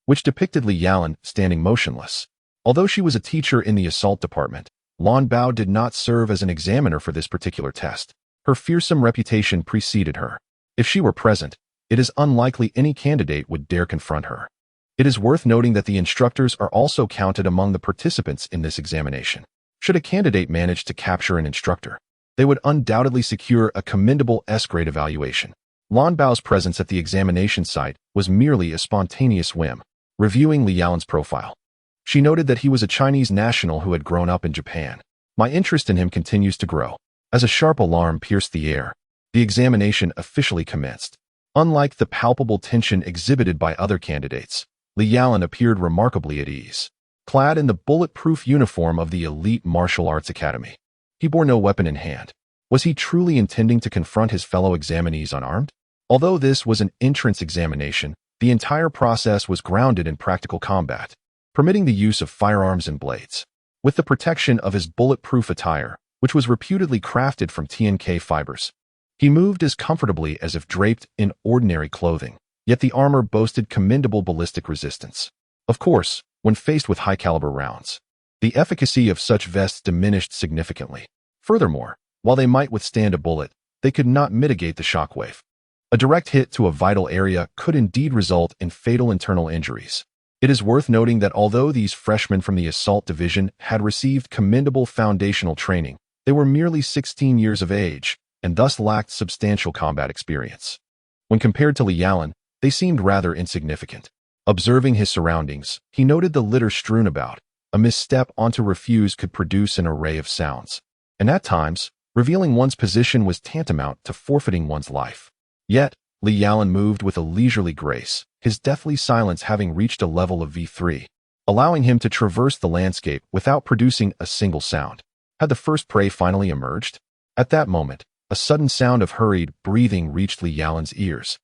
which depicted Li Yalan standing motionless. Although she was a teacher in the assault department, Lan Bao did not serve as an examiner for this particular test. Her fearsome reputation preceded her. If she were present, it is unlikely any candidate would dare confront her. It is worth noting that the instructors are also counted among the participants in this examination. Should a candidate manage to capture an instructor, they would undoubtedly secure a commendable S-grade evaluation. Lan Bao's presence at the examination site was merely a spontaneous whim. Reviewing Li Yalan's profile, she noted that he was a Chinese national who had grown up in Japan. My interest in him continues to grow. As a sharp alarm pierced the air, the examination officially commenced. Unlike the palpable tension exhibited by other candidates, Li Yalan appeared remarkably at ease. Clad in the bulletproof uniform of the elite martial arts academy, he bore no weapon in hand. Was he truly intending to confront his fellow examinees unarmed? Although this was an entrance examination, the entire process was grounded in practical combat, permitting the use of firearms and blades. With the protection of his bulletproof attire, which was reputedly crafted from TNK fibers, he moved as comfortably as if draped in ordinary clothing, yet the armor boasted commendable ballistic resistance. Of course, when faced with high-caliber rounds, the efficacy of such vests diminished significantly. Furthermore, while they might withstand a bullet, they could not mitigate the shockwave. A direct hit to a vital area could indeed result in fatal internal injuries. It is worth noting that although these freshmen from the assault division had received commendable foundational training, they were merely 16 years of age, and thus lacked substantial combat experience. When compared to Li Yalan, they seemed rather insignificant. Observing his surroundings, he noted the litter strewn about. A misstep onto refuse could produce an array of sounds, and at times, revealing one's position was tantamount to forfeiting one's life. Yet, Li Yalan moved with a leisurely grace, his deathly silence having reached a level of V3, allowing him to traverse the landscape without producing a single sound. Had the first prey finally emerged? At that moment, a sudden sound of hurried breathing reached Li Yalan's ears,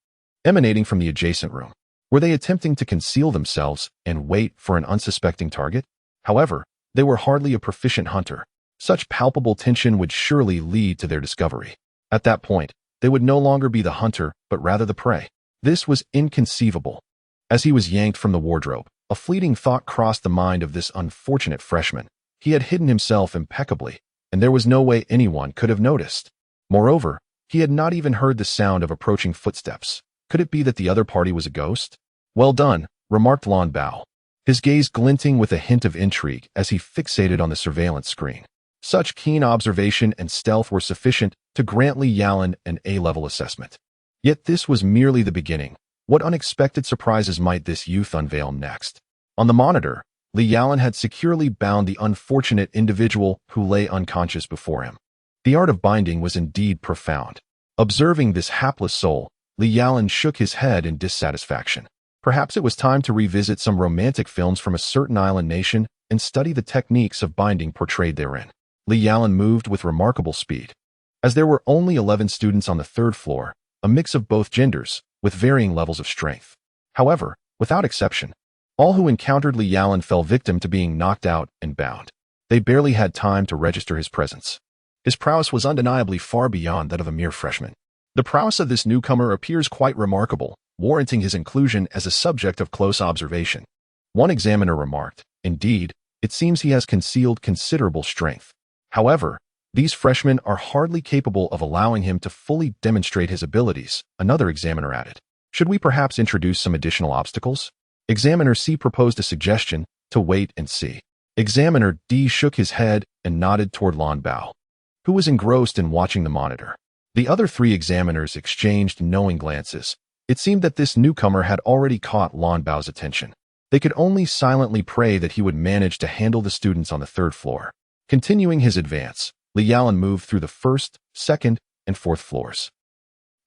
emanating from the adjacent room. Were they attempting to conceal themselves and wait for an unsuspecting target? However, they were hardly a proficient hunter. Such palpable tension would surely lead to their discovery. At that point, they would no longer be the hunter, but rather the prey. This was inconceivable. As he was yanked from the wardrobe, a fleeting thought crossed the mind of this unfortunate freshman. He had hidden himself impeccably, and there was no way anyone could have noticed. Moreover, he had not even heard the sound of approaching footsteps. Could it be that the other party was a ghost? Well done, remarked Lan Bao, his gaze glinting with a hint of intrigue as he fixated on the surveillance screen. Such keen observation and stealth were sufficient to grant Li Yalan an A-level assessment. Yet this was merely the beginning. What unexpected surprises might this youth unveil next? On the monitor, Li Yalan had securely bound the unfortunate individual who lay unconscious before him. The art of binding was indeed profound. Observing this hapless soul, Li Yalan shook his head in dissatisfaction. Perhaps it was time to revisit some romantic films from a certain island nation and study the techniques of binding portrayed therein. Li Yalan moved with remarkable speed. As there were only 11 students on the 3rd floor, a mix of both genders, with varying levels of strength. However, without exception, all who encountered Li Yalan fell victim to being knocked out and bound. They barely had time to register his presence. His prowess was undeniably far beyond that of a mere freshman. The prowess of this newcomer appears quite remarkable, warranting his inclusion as a subject of close observation. One examiner remarked, "Indeed, it seems he has concealed considerable strength. However, these freshmen are hardly capable of allowing him to fully demonstrate his abilities," another examiner added. "Should we perhaps introduce some additional obstacles?" Examiner C proposed a suggestion to wait and see. Examiner D shook his head and nodded toward Lan Bao, who was engrossed in watching the monitor. The other three examiners exchanged knowing glances. It seemed that this newcomer had already caught Lan Bao's attention. They could only silently pray that he would manage to handle the students on the third floor. Continuing his advance, Li Yalan moved through the first, second, and fourth floors.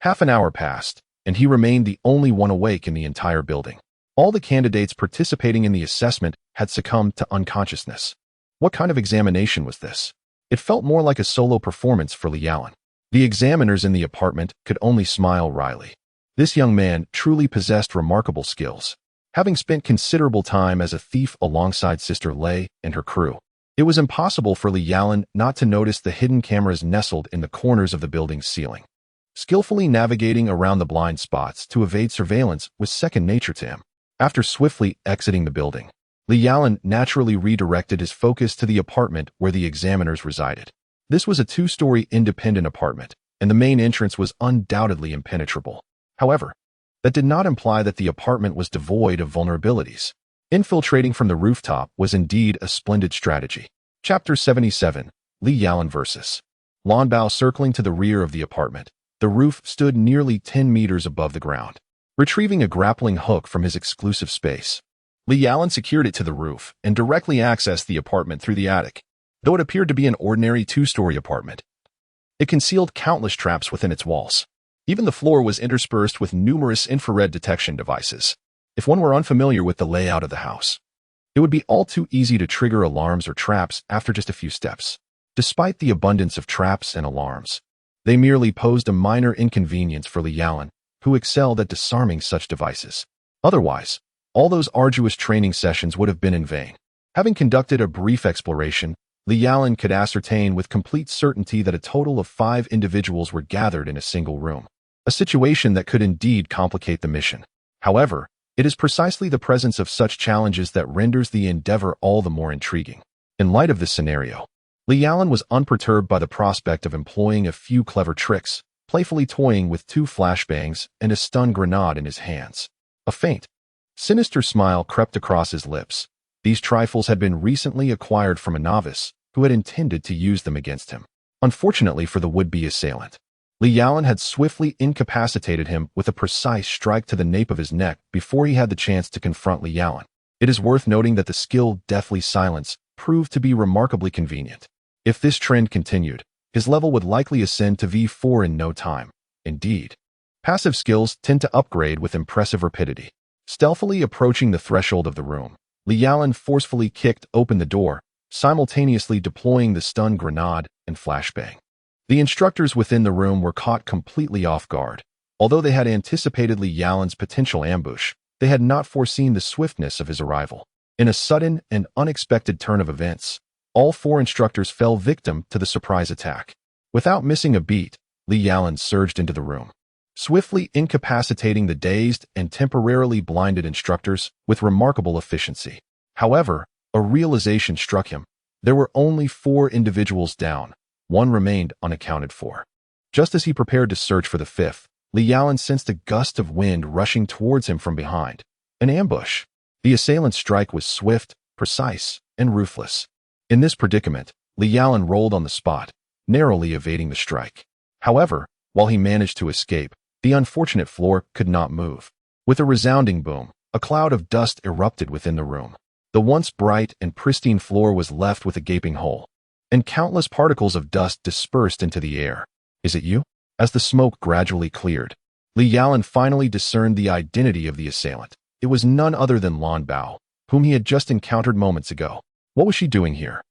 Half an hour passed, and he remained the only one awake in the entire building. All the candidates participating in the assessment had succumbed to unconsciousness. What kind of examination was this? It felt more like a solo performance for Li Yalan. The examiners in the apartment could only smile wryly. This young man truly possessed remarkable skills. Having spent considerable time as a thief alongside Sister Lei and her crew, it was impossible for Li Yalan not to notice the hidden cameras nestled in the corners of the building's ceiling. Skillfully navigating around the blind spots to evade surveillance was second nature to him. After swiftly exiting the building, Li Yalan naturally redirected his focus to the apartment where the examiners resided. This was a two-story independent apartment, and the main entrance was undoubtedly impenetrable. However, that did not imply that the apartment was devoid of vulnerabilities. Infiltrating from the rooftop was indeed a splendid strategy. Chapter 77, Li Yalan vs. Lan Bao. Circling to the rear of the apartment, the roof stood nearly 10 meters above the ground. Retrieving a grappling hook from his exclusive space, Li Yalan secured it to the roof and directly accessed the apartment through the attic. Though it appeared to be an ordinary two-story apartment, it concealed countless traps within its walls. Even the floor was interspersed with numerous infrared detection devices. If one were unfamiliar with the layout of the house, it would be all too easy to trigger alarms or traps after just a few steps. Despite the abundance of traps and alarms, they merely posed a minor inconvenience for Li Yalan, who excelled at disarming such devices. Otherwise, all those arduous training sessions would have been in vain. Having conducted a brief exploration, Li Yalan could ascertain with complete certainty that a total of 5 individuals were gathered in a single room, a situation that could indeed complicate the mission. However, it is precisely the presence of such challenges that renders the endeavor all the more intriguing. In light of this scenario, Li Yalan was unperturbed by the prospect of employing a few clever tricks, playfully toying with 2 flashbangs and a stun grenade in his hands. A faint, sinister smile crept across his lips. These trifles had been recently acquired from a novice who had intended to use them against him. Unfortunately for the would-be assailant, Li Yalan had swiftly incapacitated him with a precise strike to the nape of his neck before he had the chance to confront Li Yalan. It is worth noting that the skill deathly silence proved to be remarkably convenient. If this trend continued, his level would likely ascend to V4 in no time. Indeed, passive skills tend to upgrade with impressive rapidity. Stealthily approaching the threshold of the room, Li Yalan forcefully kicked open the door, simultaneously deploying the stun grenade and flashbang. The instructors within the room were caught completely off guard. Although they had anticipated Li Yalan's potential ambush, they had not foreseen the swiftness of his arrival. In a sudden and unexpected turn of events, all 4 instructors fell victim to the surprise attack. Without missing a beat, Li Yalan surged into the room, swiftly incapacitating the dazed and temporarily blinded instructors with remarkable efficiency. However, a realization struck him. There were only 4 individuals down. 1 remained unaccounted for. Just as he prepared to search for the 5th, Li Yalan sensed a gust of wind rushing towards him from behind. An ambush. The assailant's strike was swift, precise, and ruthless. In this predicament, Li Yalan rolled on the spot, narrowly evading the strike. However, while he managed to escape, the unfortunate floor could not move. With a resounding boom, a cloud of dust erupted within the room. The once bright and pristine floor was left with a gaping hole, and countless particles of dust dispersed into the air. "Is it you?" As the smoke gradually cleared, Li Yalan finally discerned the identity of the assailant. It was none other than Lan Bao, whom he had just encountered moments ago. What was she doing here?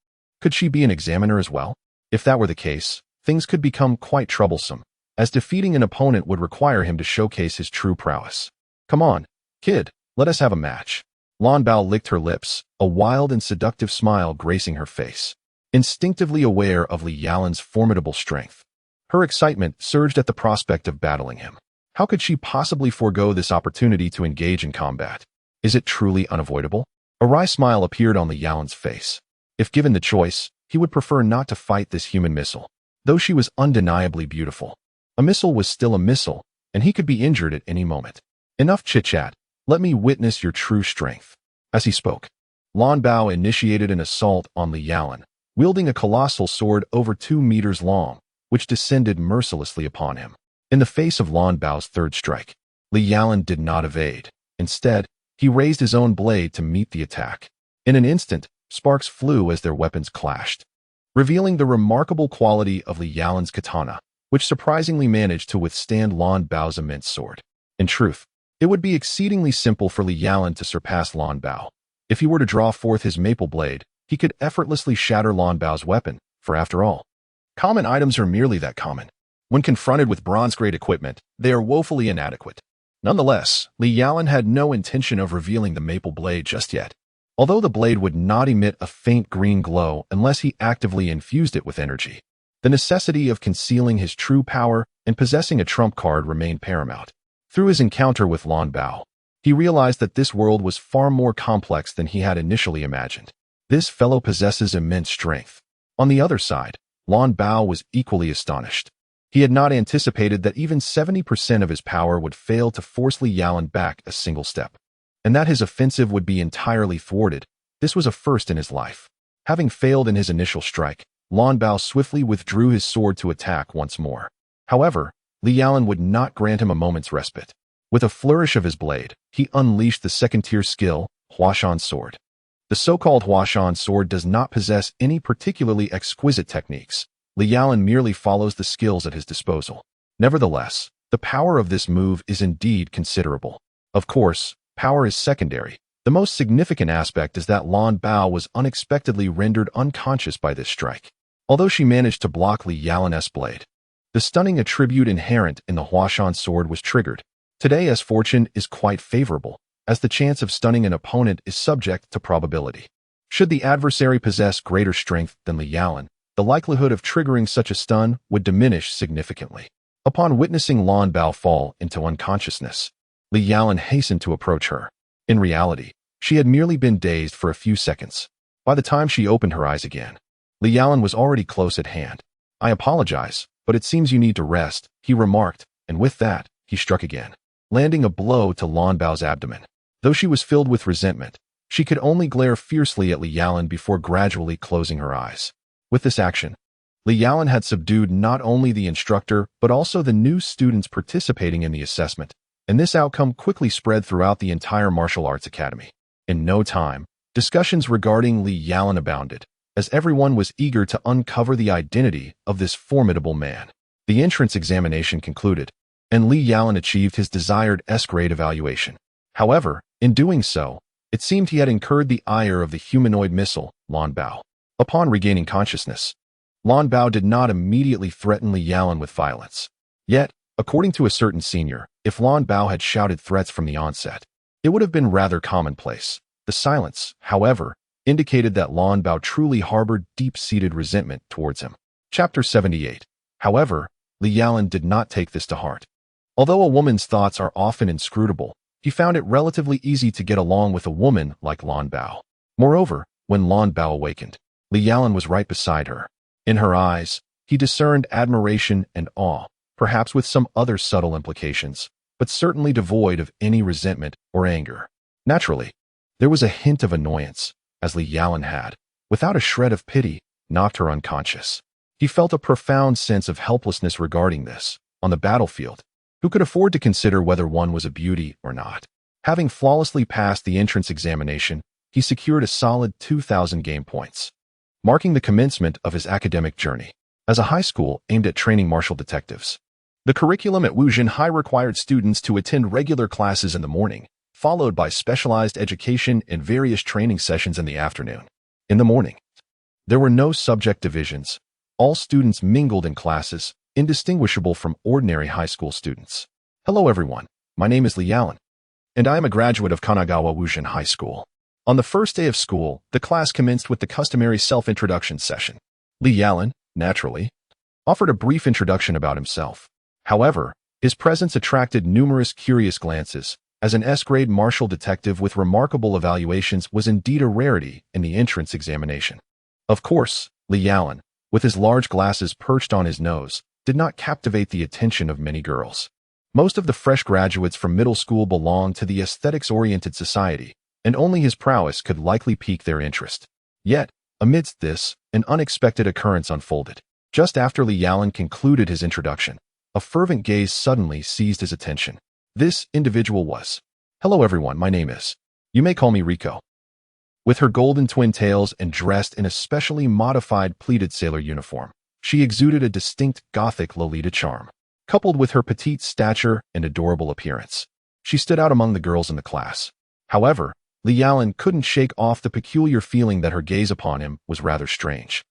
Could she be an examiner as well? If that were the case, things could become quite troublesome, as defeating an opponent would require him to showcase his true prowess. "Come on, kid, let us have a match." Lan Bao licked her lips, a wild and seductive smile gracing her face. Instinctively aware of Li Yalan's formidable strength, her excitement surged at the prospect of battling him. How could she possibly forego this opportunity to engage in combat? Is it truly unavoidable? A wry smile appeared on Li Yalan's face. If given the choice, he would prefer not to fight this human missile. Though she was undeniably beautiful, a missile was still a missile, and he could be injured at any moment. Enough chit-chat. Let me witness your true strength. As he spoke, Lan Bao initiated an assault on Li Yalan, wielding a colossal sword over 2 meters long, which descended mercilessly upon him. In the face of Lan Bao's third strike, Li Yalan did not evade. Instead, he raised his own blade to meet the attack. In an instant, sparks flew as their weapons clashed, revealing the remarkable quality of Li Yalan's katana, which surprisingly managed to withstand Lan Bao's immense sword. In truth, it would be exceedingly simple for Li Yalan to surpass Lan Bao. If he were to draw forth his maple blade, he could effortlessly shatter Lan Bao's weapon, for after all, common items are merely that common. When confronted with bronze-grade equipment, they are woefully inadequate. Nonetheless, Li Yalan had no intention of revealing the maple blade just yet. Although the blade would not emit a faint green glow unless he actively infused it with energy, the necessity of concealing his true power and possessing a trump card remained paramount. Through his encounter with Lan Bao, he realized that this world was far more complex than he had initially imagined. This fellow possesses immense strength. On the other side, Lan Bao was equally astonished. He had not anticipated that even 70% of his power would fail to force Li Yalan back a single step, and that his offensive would be entirely thwarted. This was a first in his life. Having failed in his initial strike, Lan Bao swiftly withdrew his sword to attack once more. However, Li Yalan would not grant him a moment's respite. With a flourish of his blade, he unleashed the second-tier skill, Huashan Sword. The so-called Huashan Sword does not possess any particularly exquisite techniques. Li Yalan merely follows the skills at his disposal. Nevertheless, the power of this move is indeed considerable. Of course, power is secondary. The most significant aspect is that Lan Bao was unexpectedly rendered unconscious by this strike, although she managed to block Li Yalan's blade. The stunning attribute inherent in the Huashan Sword was triggered. Today, as fortune is quite favorable, as the chance of stunning an opponent is subject to probability. Should the adversary possess greater strength than Li Yalan, the likelihood of triggering such a stun would diminish significantly. Upon witnessing Lan Bao fall into unconsciousness, Li Yalan hastened to approach her. In reality, she had merely been dazed for a few seconds. By the time she opened her eyes again, Li Yalan was already close at hand. "I apologize, but it seems you need to rest," he remarked, and with that, he struck again, landing a blow to Lan Bao's abdomen. Though she was filled with resentment, she could only glare fiercely at Li Yalan before gradually closing her eyes. With this action, Li Yalan had subdued not only the instructor but also the new students participating in the assessment, and this outcome quickly spread throughout the entire martial arts academy. In no time, discussions regarding Li Yalan abounded, as everyone was eager to uncover the identity of this formidable man. The entrance examination concluded, and Li Yalan achieved his desired S-grade evaluation. However, in doing so, it seemed he had incurred the ire of the humanoid missile, Lan Bao. Upon regaining consciousness, Lan Bao did not immediately threaten Li Yalan with violence. Yet, according to a certain senior, if Lan Bao had shouted threats from the onset, it would have been rather commonplace. The silence, however, indicated that Lan Bao truly harbored deep-seated resentment towards him. Chapter 78. However, Li Yalan did not take this to heart. Although a woman's thoughts are often inscrutable, he found it relatively easy to get along with a woman like Lan Bao. Moreover, when Lan Bao awakened, Li Yalan was right beside her. In her eyes, he discerned admiration and awe, perhaps with some other subtle implications, but certainly devoid of any resentment or anger. Naturally, there was a hint of annoyance, as Li Yalan had, without a shred of pity, knocked her unconscious. He felt a profound sense of helplessness regarding this. On the battlefield, who could afford to consider whether one was a beauty or not? Having flawlessly passed the entrance examination, he secured a solid 2,000 game points, marking the commencement of his academic journey. As a high school aimed at training martial detectives, the curriculum at Wuzhen High required students to attend regular classes in the morning, followed by specialized education and various training sessions in the afternoon. In the morning, there were no subject divisions. All students mingled in classes, indistinguishable from ordinary high school students. Hello everyone, my name is Li Yalan, and I am a graduate of Kanagawa Wuzhen High School. On the first day of school, the class commenced with the customary self-introduction session. Li Yalan, naturally, offered a brief introduction about himself. However, His presence attracted numerous curious glances, as an S-grade martial detective with remarkable evaluations was indeed a rarity in the entrance examination. Of course, Li Yalan, with his large glasses perched on his nose, did not captivate the attention of many girls. Most of the fresh graduates from middle school belonged to the aesthetics-oriented society, and only his prowess could likely pique their interest. Yet, amidst this, an unexpected occurrence unfolded. Just after Li Yalan concluded his introduction, a fervent gaze suddenly seized his attention. This individual was. "Hello everyone, my name is. You may call me Rico." With her golden twin tails and dressed in a specially modified pleated sailor uniform, she exuded a distinct Gothic Lolita charm. Coupled with her petite stature and adorable appearance, she stood out among the girls in the class. However, Li Yalan couldn't shake off the peculiar feeling that her gaze upon him was rather strange.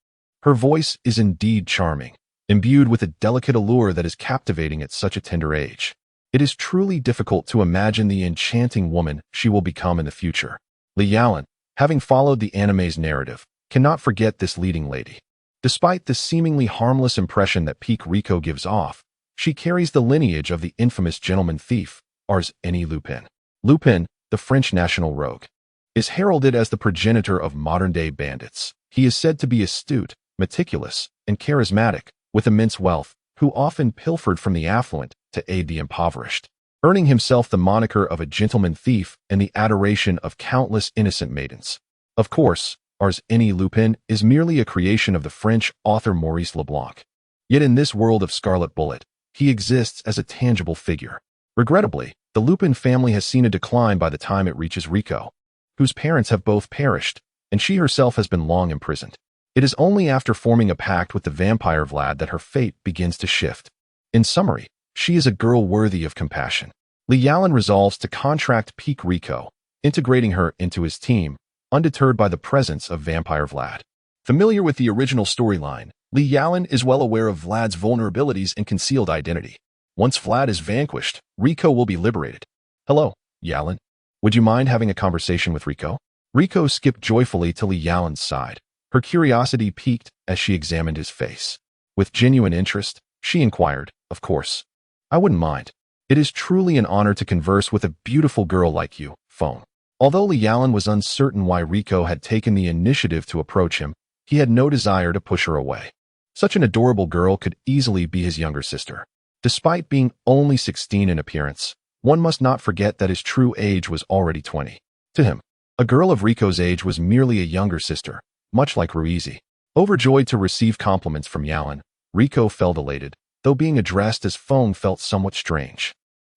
Her voice is indeed charming, imbued with a delicate allure that is captivating at such a tender age. It is truly difficult to imagine the enchanting woman she will become in the future. Li Yalan, having followed the anime's narrative, cannot forget this leading lady. Despite the seemingly harmless impression that Pique Rico gives off, she carries the lineage of the infamous gentleman thief, Arsène Lupin. Lupin, the French national rogue, is heralded as the progenitor of modern-day bandits. He is said to be astute, meticulous, and charismatic, with immense wealth, who often pilfered from the affluent to aid the impoverished, earning himself the moniker of a gentleman thief and the adoration of countless innocent maidens. Of course, Arsène Lupin is merely a creation of the French author Maurice Leblanc. Yet in this world of Scarlet Bullet, he exists as a tangible figure. Regrettably, the Lupin family has seen a decline by the time it reaches Rico, whose parents have both perished, and she herself has been long imprisoned. It is only after forming a pact with the vampire Vlad that her fate begins to shift. In summary, she is a girl worthy of compassion. Li Yalan resolves to contract Pique Rico, integrating her into his team, undeterred by the presence of vampire Vlad. Familiar with the original storyline, Li Yalan is well aware of Vlad's vulnerabilities and concealed identity. Once Vlad is vanquished, Rico will be liberated. "Hello, Yalan. Would you mind having a conversation with Rico?" Rico skipped joyfully to Li Yalan's side, her curiosity piqued as she examined his face. With genuine interest, she inquired, "Of course. I wouldn't mind. It is truly an honor to converse with a beautiful girl like you, phone." Although Li Yalan was uncertain why Rico had taken the initiative to approach him, he had no desire to push her away. Such an adorable girl could easily be his younger sister. Despite being only 16 in appearance, one must not forget that his true age was already 20. To him, a girl of Rico's age was merely a younger sister, much like Ruizi. Overjoyed to receive compliments from Yalan, Rico felt elated, though being addressed as phone felt somewhat strange.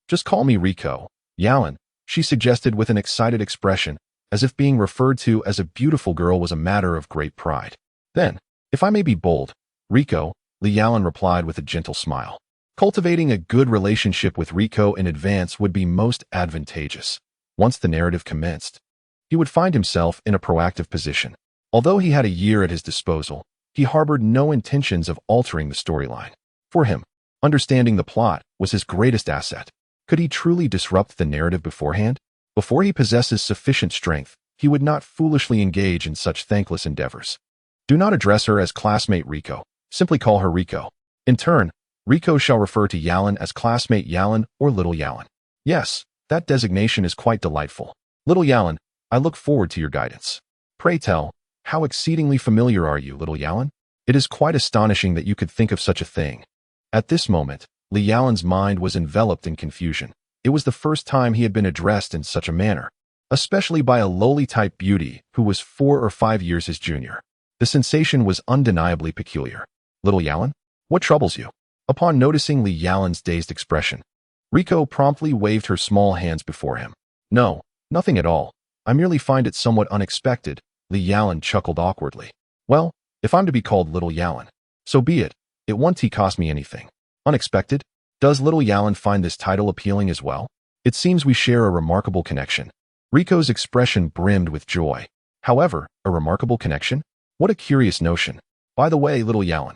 "Just call me Rico, Yalan," she suggested with an excited expression, as if being referred to as a beautiful girl was a matter of great pride. "Then, if I may be bold, Rico," Li Yalan replied with a gentle smile. Cultivating a good relationship with Rico in advance would be most advantageous. Once the narrative commenced, he would find himself in a proactive position. Although he had a year at his disposal, he harbored no intentions of altering the storyline. For him, understanding the plot was his greatest asset. Could he truly disrupt the narrative beforehand? Before he possesses sufficient strength, he would not foolishly engage in such thankless endeavors. Do not address her as classmate Rico. Simply call her Rico. In turn, Rico shall refer to Yalan as classmate Yalan or Little Yalan. Yes, that designation is quite delightful. Little Yalan, I look forward to your guidance. Pray tell, how exceedingly familiar are you, Little Yalan? It is quite astonishing that you could think of such a thing. At this moment, Li Yalan's mind was enveloped in confusion. It was the first time he had been addressed in such a manner, especially by a lowly-type beauty who was 4 or 5 years his junior. The sensation was undeniably peculiar. Little Yalan, what troubles you? Upon noticing Li Yalan's dazed expression, Rico promptly waved her small hands before him. "No, nothing at all. I merely find it somewhat unexpected," Li Yalan chuckled awkwardly. "Well, if I'm to be called Little Yalan, so be it. It won't cost me anything." "Unexpected? Does Little Yalan find this title appealing as well? It seems we share a remarkable connection." Rico's expression brimmed with joy. "However, a remarkable connection? What a curious notion. By the way, Little Yalan,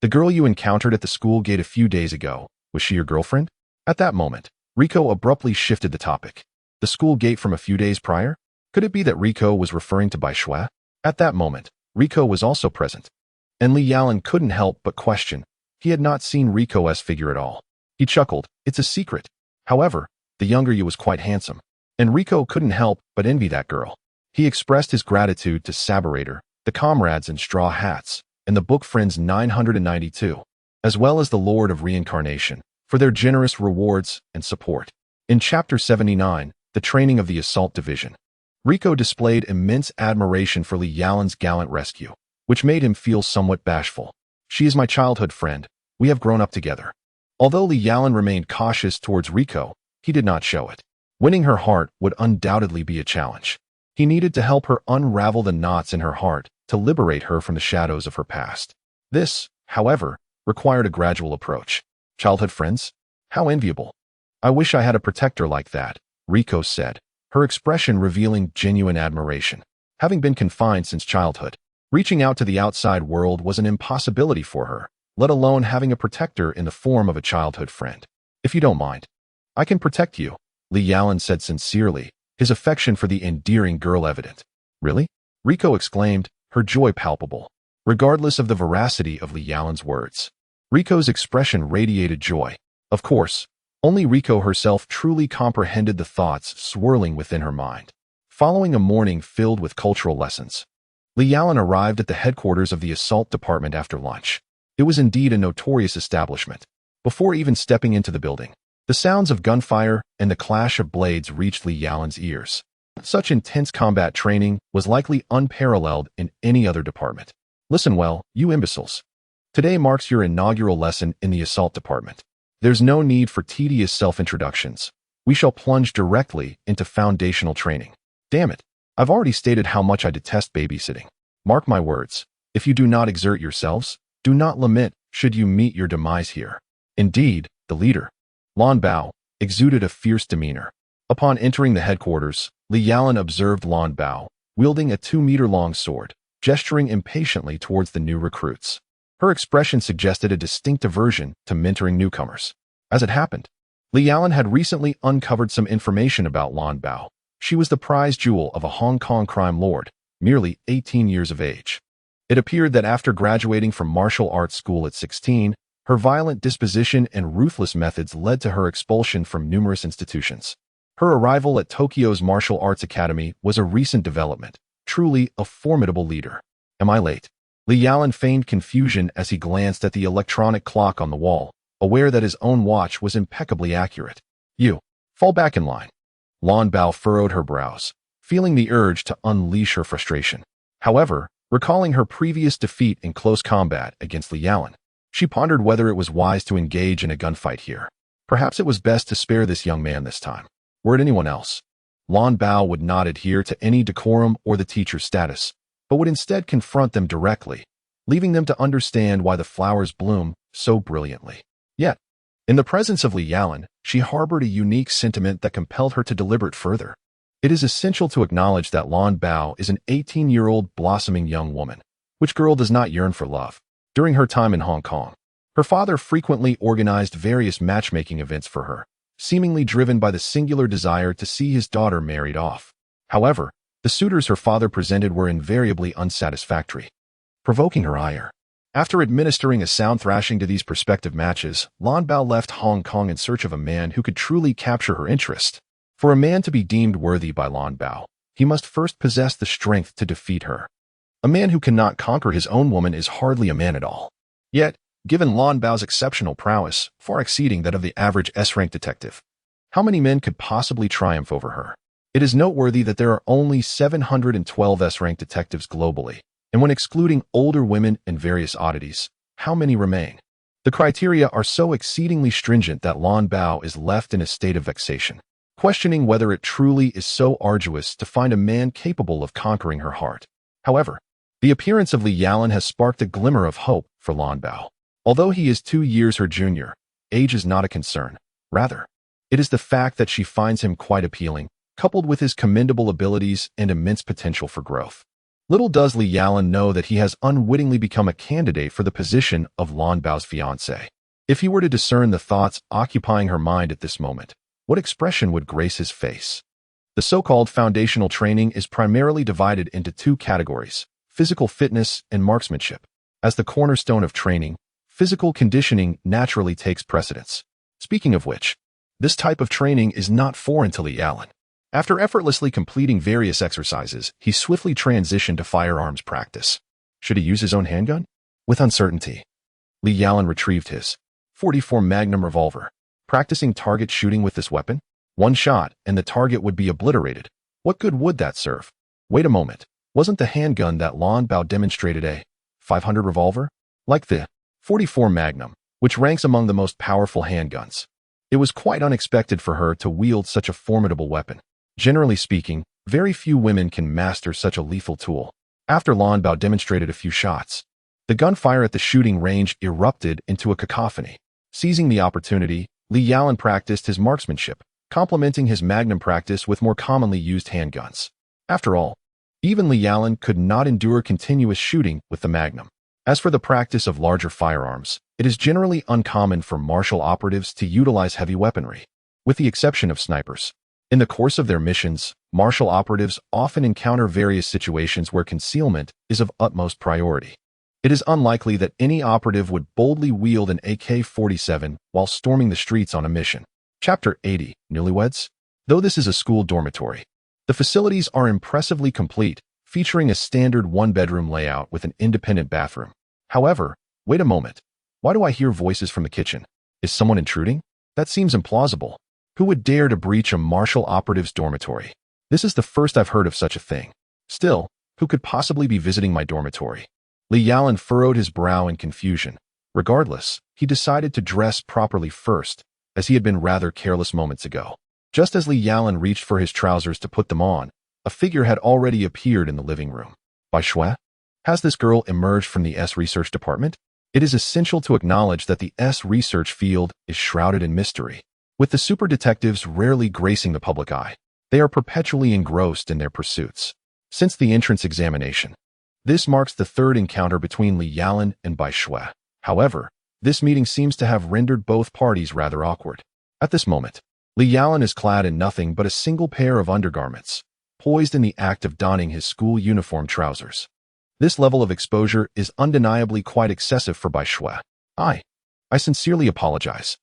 the girl you encountered at the school gate a few days ago, was she your girlfriend?" At that moment, Rico abruptly shifted the topic. The school gate from a few days prior? Could it be that Rico was referring to Bai Shui? At that moment, Rico was also present. And Li Yalan couldn't help but question. He had not seen Rico as figure at all. He chuckled. It's a secret. However, the younger you was quite handsome. Enrico couldn't help but envy that girl. He expressed his gratitude to Saberator, the comrades in straw hats, and the book friends 992, as well as the Lord of Reincarnation, for their generous rewards and support. In Chapter 79, The Training of the Assault Division, Rico displayed immense admiration for Li Yalin's gallant rescue, which made him feel somewhat bashful. She is my childhood friend. We have grown up together. Although Li Yalin remained cautious towards Rico, he did not show it. Winning her heart would undoubtedly be a challenge. He needed to help her unravel the knots in her heart to liberate her from the shadows of her past. This, however, required a gradual approach. Childhood friends? How enviable. I wish I had a protector like that, Rico said, her expression revealing genuine admiration. Having been confined since childhood, reaching out to the outside world was an impossibility for her, let alone having a protector in the form of a childhood friend. If you don't mind, I can protect you, Li Yalin said sincerely, his affection for the endearing girl evident. Really? Rico exclaimed, her joy palpable. Regardless of the veracity of Li Yalin's words, Rico's expression radiated joy. Of course, only Rico herself truly comprehended the thoughts swirling within her mind. Following a morning filled with cultural lessons, Li Yalin arrived at the headquarters of the assault department after lunch. It was indeed a notorious establishment. Before even stepping into the building, the sounds of gunfire and the clash of blades reached Li Yalin's ears. Such intense combat training was likely unparalleled in any other department. Listen well, you imbeciles. Today marks your inaugural lesson in the assault department. There's no need for tedious self-introductions. We shall plunge directly into foundational training. Damn it, I've already stated how much I detest babysitting. Mark my words, if you do not exert yourselves, do not lament should you meet your demise here. Indeed, the leader, Lan Bao, exuded a fierce demeanor. Upon entering the headquarters, Li Yalin observed Lan Bao, wielding a 2-meter-long sword, gesturing impatiently towards the new recruits. Her expression suggested a distinct aversion to mentoring newcomers. As it happened, Li Yalin had recently uncovered some information about Lan Bao. She was the prize jewel of a Hong Kong crime lord, merely 18 years of age. It appeared that after graduating from martial arts school at 16, her violent disposition and ruthless methods led to her expulsion from numerous institutions. Her arrival at Tokyo's Martial Arts Academy was a recent development, truly a formidable leader. Am I late? Li Yalin feigned confusion as he glanced at the electronic clock on the wall, aware that his own watch was impeccably accurate. You, fall back in line. Lan Bao furrowed her brows, feeling the urge to unleash her frustration. However, recalling her previous defeat in close combat against Li Yalin, she pondered whether it was wise to engage in a gunfight here. Perhaps it was best to spare this young man this time. Were it anyone else, Lan Bao would not adhere to any decorum or the teacher's status, but would instead confront them directly, leaving them to understand why the flowers bloom so brilliantly. Yet, in the presence of Li Yalin, she harbored a unique sentiment that compelled her to deliberate further. It is essential to acknowledge that Lan Bao is an 18-year-old blossoming young woman. Which girl does not yearn for love? During her time in Hong Kong, her father frequently organized various matchmaking events for her, seemingly driven by the singular desire to see his daughter married off. However, the suitors her father presented were invariably unsatisfactory, provoking her ire. After administering a sound thrashing to these prospective matches, Lan Bao left Hong Kong in search of a man who could truly capture her interest. For a man to be deemed worthy by Lan Bao, he must first possess the strength to defeat her. A man who cannot conquer his own woman is hardly a man at all. Yet, given Lan Bao's exceptional prowess, far exceeding that of the average S-rank detective, how many men could possibly triumph over her? It is noteworthy that there are only 712 S-rank detectives globally, and when excluding older women and various oddities, how many remain? The criteria are so exceedingly stringent that Lan Bao is left in a state of vexation, questioning whether it truly is so arduous to find a man capable of conquering her heart. However, the appearance of Li Yalin has sparked a glimmer of hope for Lan Bao. Although he is 2 years her junior, age is not a concern. Rather, it is the fact that she finds him quite appealing, coupled with his commendable abilities and immense potential for growth. Little does Li Yalin know that he has unwittingly become a candidate for the position of Lan Bao's fiancé. If he were to discern the thoughts occupying her mind at this moment, what expression would grace his face? The so-called foundational training is primarily divided into 2 categories, physical fitness and marksmanship. As the cornerstone of training, physical conditioning naturally takes precedence. Speaking of which, this type of training is not foreign to Li Yalan. After effortlessly completing various exercises, he swiftly transitioned to firearms practice. Should he use his own handgun? With uncertainty, Li Yalan retrieved his .44 Magnum revolver. Practicing target shooting with this weapon? One shot, and the target would be obliterated. What good would that serve? Wait a moment. Wasn't the handgun that Lan Bao demonstrated a .500 revolver? Like the .44 Magnum, which ranks among the most powerful handguns. It was quite unexpected for her to wield such a formidable weapon. Generally speaking, very few women can master such a lethal tool. After Lan Bao demonstrated a few shots, the gunfire at the shooting range erupted into a cacophony. Seizing the opportunity, Li Yalan practiced his marksmanship, complementing his Magnum practice with more commonly used handguns. After all, even Li Yalan could not endure continuous shooting with the Magnum. As for the practice of larger firearms, it is generally uncommon for martial operatives to utilize heavy weaponry, with the exception of snipers. In the course of their missions, martial operatives often encounter various situations where concealment is of utmost priority. It is unlikely that any operative would boldly wield an AK-47 while storming the streets on a mission. Chapter 80, Newlyweds? Though this is a school dormitory, the facilities are impressively complete, featuring a standard one-bedroom layout with an independent bathroom. However, wait a moment. Why do I hear voices from the kitchen? Is someone intruding? That seems implausible. Who would dare to breach a martial operative's dormitory? This is the first I've heard of such a thing. Still, who could possibly be visiting my dormitory? Li Yalan furrowed his brow in confusion. Regardless, he decided to dress properly first, as he had been rather careless moments ago. Just as Li Yalan reached for his trousers to put them on, a figure had already appeared in the living room. Bai Shui? Has this girl emerged from the S research department? It is essential to acknowledge that the S research field is shrouded in mystery. With the super detectives rarely gracing the public eye, they are perpetually engrossed in their pursuits. Since the entrance examination, this marks the third encounter between Li Yalan and Bai Shui. However, this meeting seems to have rendered both parties rather awkward. At this moment, Li Yalan is clad in nothing but a single pair of undergarments, poised in the act of donning his school uniform trousers. This level of exposure is undeniably quite excessive for Bai Shui. I sincerely apologize.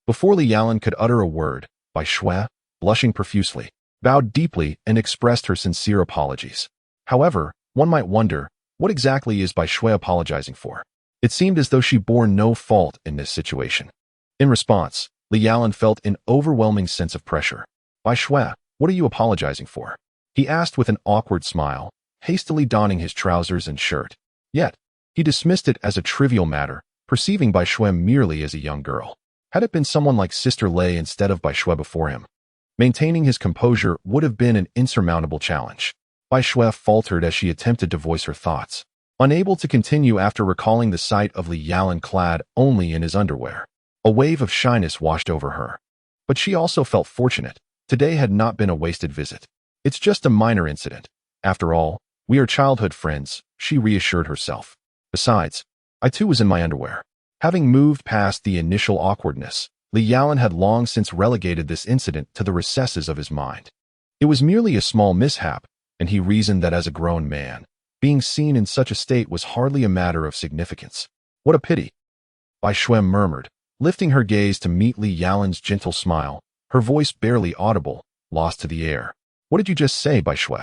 Before Li Yalan could utter a word, Bai Shui, blushing profusely, bowed deeply and expressed her sincere apologies. However, one might wonder, what exactly is Bai Shui apologizing for? It seemed as though she bore no fault in this situation. In response, Li Yalan felt an overwhelming sense of pressure. Bai Shui, what are you apologizing for? He asked with an awkward smile, hastily donning his trousers and shirt. Yet, he dismissed it as a trivial matter, perceiving Bai Shui merely as a young girl. Had it been someone like Sister Lei instead of Bai Shui before him, maintaining his composure would have been an insurmountable challenge. Bai Shui faltered as she attempted to voice her thoughts, unable to continue after recalling the sight of Li Yalan clad only in his underwear. A wave of shyness washed over her. But she also felt fortunate. Today had not been a wasted visit. It's just a minor incident. After all, we are childhood friends, she reassured herself. Besides, I too was in my underwear. Having moved past the initial awkwardness, Li Yalan had long since relegated this incident to the recesses of his mind. It was merely a small mishap, and he reasoned that as a grown man, being seen in such a state was hardly a matter of significance. What a pity, Bai Shui murmured, lifting her gaze to meet Li Yalan's gentle smile, her voice barely audible, lost to the air. What did you just say, Bai Shui?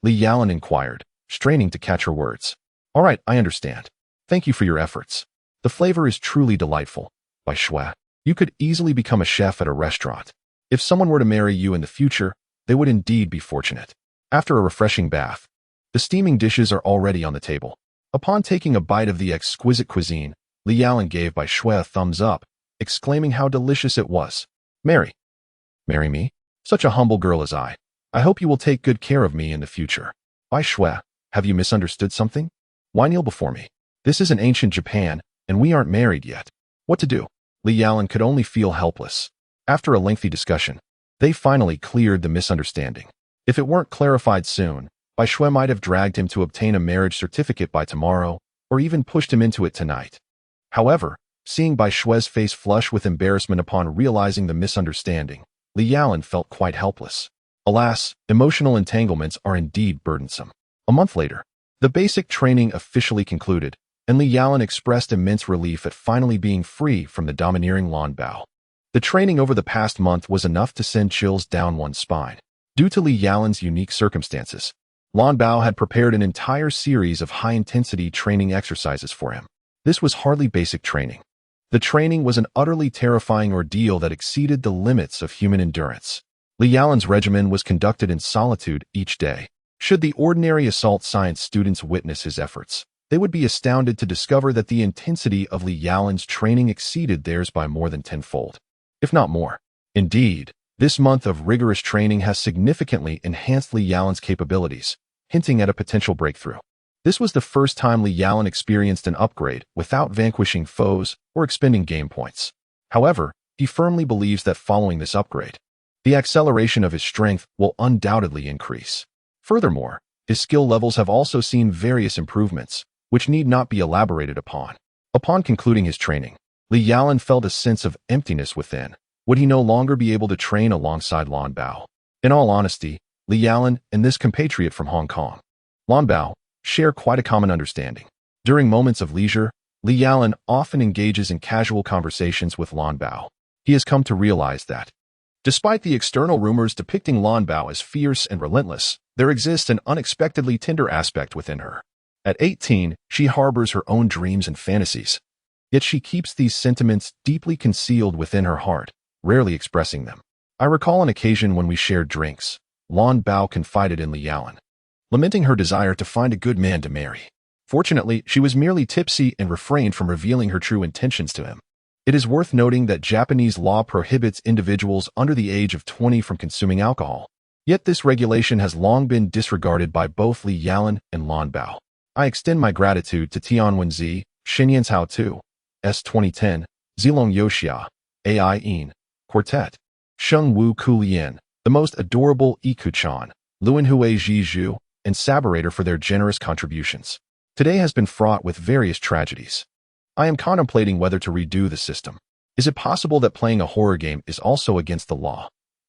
Li Yalan inquired, straining to catch her words. All right, I understand. Thank you for your efforts. The flavor is truly delightful, Bai Shui. You could easily become a chef at a restaurant. If someone were to marry you in the future, they would indeed be fortunate. After a refreshing bath, the steaming dishes are already on the table. Upon taking a bite of the exquisite cuisine, Li Yalan gave Bai Shui a thumbs up, exclaiming how delicious it was. Marry me? Such a humble girl as I. I hope you will take good care of me in the future. Bai Shui, have you misunderstood something? Why kneel before me? This is an ancient Japan, and we aren't married yet. What to do? Li Yalan could only feel helpless. After a lengthy discussion, they finally cleared the misunderstanding. If it weren't clarified soon, Bai Shui might have dragged him to obtain a marriage certificate by tomorrow, or even pushed him into it tonight. However, seeing Bai Shui's face flush with embarrassment upon realizing the misunderstanding, Li Yalan felt quite helpless. Alas, emotional entanglements are indeed burdensome. A month later, the basic training officially concluded, and Li Yalan expressed immense relief at finally being free from the domineering Lan Bao. The training over the past month was enough to send chills down one's spine. Due to Li Yalan's unique circumstances, Lan Bao had prepared an entire series of high-intensity training exercises for him. This was hardly basic training. The training was an utterly terrifying ordeal that exceeded the limits of human endurance. Li Yalan's regimen was conducted in solitude each day. Should the ordinary assault science students witness his efforts, they would be astounded to discover that the intensity of Li Yalan's training exceeded theirs by more than tenfold, if not more. Indeed, this month of rigorous training has significantly enhanced Li Yalan's capabilities, hinting at a potential breakthrough. This was the first time Li Yalan experienced an upgrade without vanquishing foes or expending game points. However, he firmly believes that following this upgrade, the acceleration of his strength will undoubtedly increase. Furthermore, his skill levels have also seen various improvements, which need not be elaborated upon. Upon concluding his training, Li Yalan felt a sense of emptiness within. Would he no longer be able to train alongside Lan Bao? In all honesty, Li Yalan and this compatriot from Hong Kong, Lan Bao, share quite a common understanding. During moments of leisure, Li Yalan often engages in casual conversations with Lan Bao. He has come to realize that, despite the external rumors depicting Lan Bao as fierce and relentless, there exists an unexpectedly tender aspect within her. At 18, she harbors her own dreams and fantasies. Yet she keeps these sentiments deeply concealed within her heart, rarely expressing them. I recall an occasion when we shared drinks. Lan Bao confided in Li Yalan, lamenting her desire to find a good man to marry. Fortunately, she was merely tipsy and refrained from revealing her true intentions to him. It is worth noting that Japanese law prohibits individuals under the age of 20 from consuming alcohol. Yet this regulation has long been disregarded by both Li Yalan and Lan Bao. I extend my gratitude to Tianwen Zi, Shenyans Hao Tu, S 2010, Zilong Yoxia, AI In, Quartet, Sheng Wu Kulian, the most adorable Ikuchan, Luanhui Zhizhu, and Saberator for their generous contributions. Today has been fraught with various tragedies. I am contemplating whether to redo the system. Is it possible that playing a horror game is also against the law?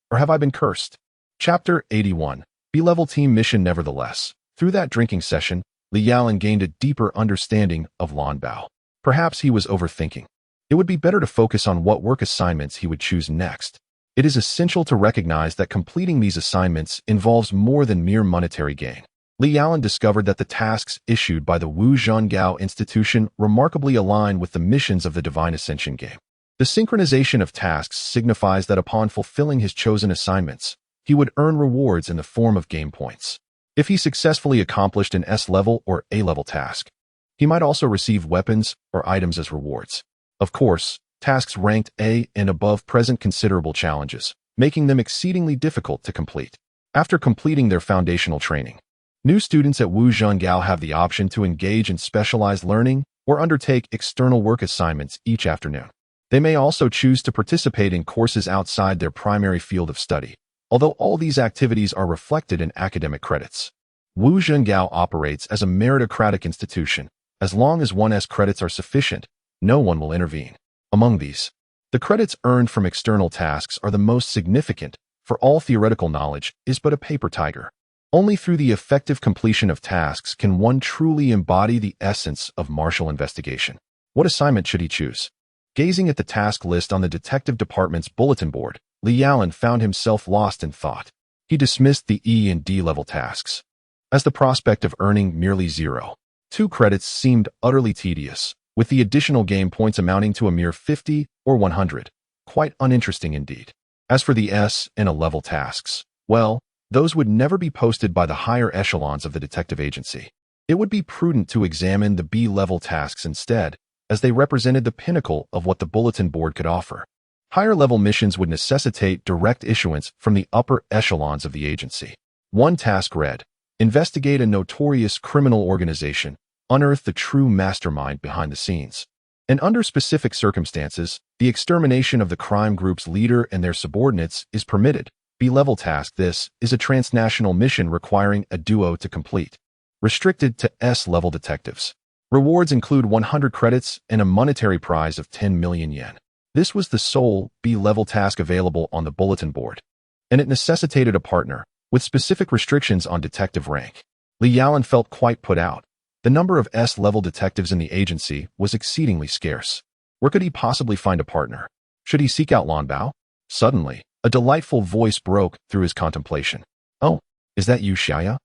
Or have I been cursed? Chapter 81, B-Level Team Mission. Nevertheless, through that drinking session, Li Yalan gained a deeper understanding of Lan Bao. Perhaps he was overthinking. It would be better to focus on what work assignments he would choose next. It is essential to recognize that completing these assignments involves more than mere monetary gain. Li Yalan discovered that the tasks issued by the Wu Zhangao Institution remarkably align with the missions of the Divine Ascension game. The synchronization of tasks signifies that upon fulfilling his chosen assignments, he would earn rewards in the form of game points. If he successfully accomplished an S-level or A-level task, he might also receive weapons or items as rewards. Of course, tasks ranked A and above present considerable challenges, making them exceedingly difficult to complete. After completing their foundational training, new students at Wu Zhangao have the option to engage in specialized learning or undertake external work assignments each afternoon. They may also choose to participate in courses outside their primary field of study, although all these activities are reflected in academic credits. Wu Zhangao operates as a meritocratic institution. As long as one's credits are sufficient, no one will intervene. Among these, the credits earned from external tasks are the most significant, for all theoretical knowledge is but a paper tiger. Only through the effective completion of tasks can one truly embody the essence of martial investigation. What assignment should he choose? Gazing at the task list on the detective department's bulletin board, Li Yalan found himself lost in thought. He dismissed the E and D level tasks, as the prospect of earning merely 0.2 credits seemed utterly tedious, with the additional game points amounting to a mere 50 or 100. Quite uninteresting indeed. As for the S and A level tasks, well, those would never be posted by the higher echelons of the detective agency. It would be prudent to examine the B-level tasks instead, as they represented the pinnacle of what the bulletin board could offer. Higher-level missions would necessitate direct issuance from the upper echelons of the agency. One task read, investigate a notorious criminal organization, unearth the true mastermind behind the scenes. And under specific circumstances, the extermination of the crime group's leader and their subordinates is permitted. B-level task. This is a transnational mission requiring a duo to complete. Restricted to S-level detectives. Rewards include 100 credits and a monetary prize of 10 million yen. This was the sole B-level task available on the bulletin board, and it necessitated a partner, with specific restrictions on detective rank. Li Yalan felt quite put out. The number of S-level detectives in the agency was exceedingly scarce. Where could he possibly find a partner? Should he seek out Lanbao? Suddenly, a delightful voice broke through his contemplation. Oh, is that you, Xiaya?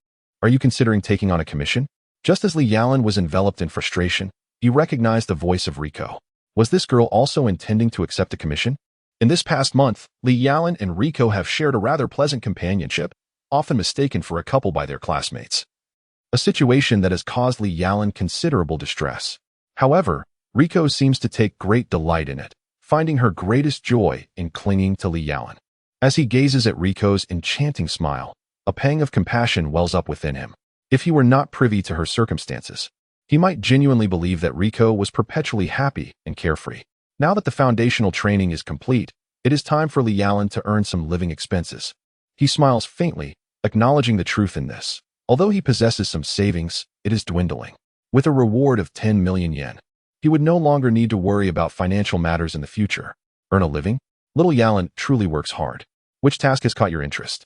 Are you considering taking on a commission? Just as Li Yalan was enveloped in frustration, he recognized the voice of Rico. Was this girl also intending to accept a commission? In this past month, Li Yalan and Rico have shared a rather pleasant companionship, often mistaken for a couple by their classmates. A situation that has caused Li Yalan considerable distress. However, Rico seems to take great delight in it, finding her greatest joy in clinging to Li Yalan. As he gazes at Rico's enchanting smile, a pang of compassion wells up within him. If he were not privy to her circumstances, he might genuinely believe that Rico was perpetually happy and carefree. Now that the foundational training is complete, it is time for Li Yalan to earn some living expenses. He smiles faintly, acknowledging the truth in this. Although he possesses some savings, it is dwindling. With a reward of 10 million yen, he would no longer need to worry about financial matters in the future. Earn a living? Little Yalan truly works hard. Which task has caught your interest?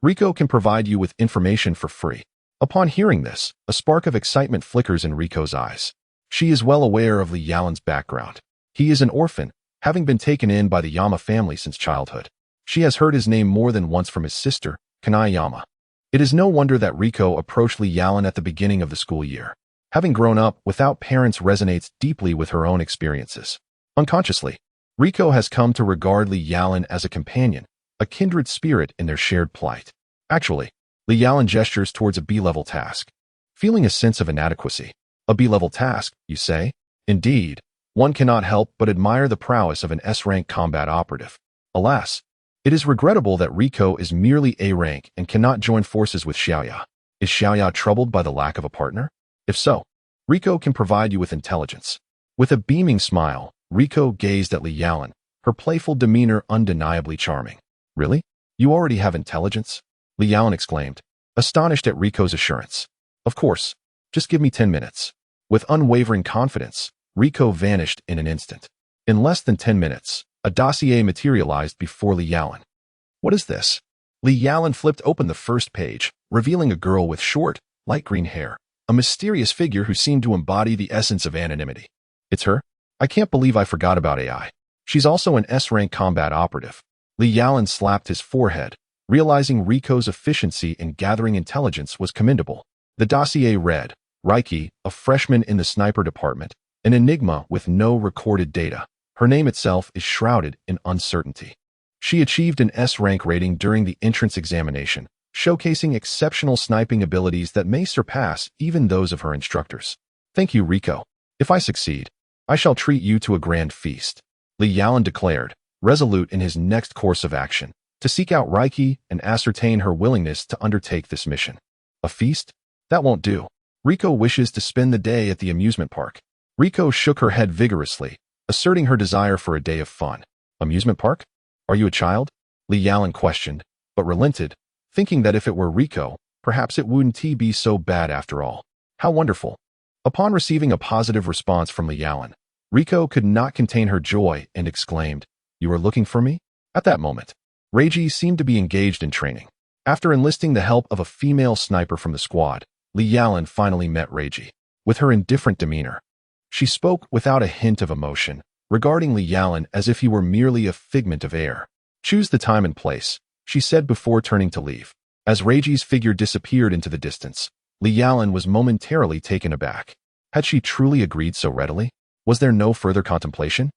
Rico can provide you with information for free. Upon hearing this, a spark of excitement flickers in Rico's eyes. She is well aware of Li Yalan's background. He is an orphan, having been taken in by the Yama family since childhood. She has heard his name more than once from his sister, Kanai Yama. It is no wonder that Rico approached Li Yalan at the beginning of the school year. Having grown up without parents resonates deeply with her own experiences. Unconsciously, Rico has come to regard Li Yalan as a companion, a kindred spirit in their shared plight. Actually, Li Yalan gestures towards a B-level task. Feeling a sense of inadequacy. A B-level task, you say? Indeed, one cannot help but admire the prowess of an S-rank combat operative. Alas, it is regrettable that Rico is merely A-rank and cannot join forces with Xiaoya. Is Xiaoya troubled by the lack of a partner? If so, Rico can provide you with intelligence. With a beaming smile, Rico gazed at Li Yalan, her playful demeanor undeniably charming. Really? You already have intelligence? Li Yalan exclaimed, astonished at Rico's assurance. Of course, just give me 10 minutes. With unwavering confidence, Rico vanished in an instant. In less than 10 minutes, a dossier materialized before Li Yalan. What is this? Li Yalan flipped open the first page, revealing a girl with short, light green hair, a mysterious figure who seemed to embody the essence of anonymity. It's her? I can't believe I forgot about AI. She's also an S-rank combat operative. Li Yalan slapped his forehead, realizing Rico's efficiency in gathering intelligence was commendable. The dossier read, Reiki, a freshman in the sniper department, an enigma with no recorded data. Her name itself is shrouded in uncertainty. She achieved an S-rank rating during the entrance examination, showcasing exceptional sniping abilities that may surpass even those of her instructors. Thank you, Rico. If I succeed, I shall treat you to a grand feast. Li Yalan declared, resolute in his next course of action, to seek out Reiki and ascertain her willingness to undertake this mission. A feast? That won't do. Rico wishes to spend the day at the amusement park. Rico shook her head vigorously, asserting her desire for a day of fun. Amusement park? Are you a child? Li Yalan questioned, but relented, thinking that if it were Rico, perhaps it wouldn't be so bad after all. How wonderful. Upon receiving a positive response from Li Yalan, Rico could not contain her joy and exclaimed, You are looking for me? At that moment, Reiji seemed to be engaged in training. After enlisting the help of a female sniper from the squad, Li Yalan finally met Reiji. With her indifferent demeanor, she spoke without a hint of emotion, regarding Li Yalan as if he were merely a figment of air. Choose the time and place, she said before turning to leave. As Reiji's figure disappeared into the distance, Li Yalan was momentarily taken aback. Had she truly agreed so readily? Was there no further contemplation?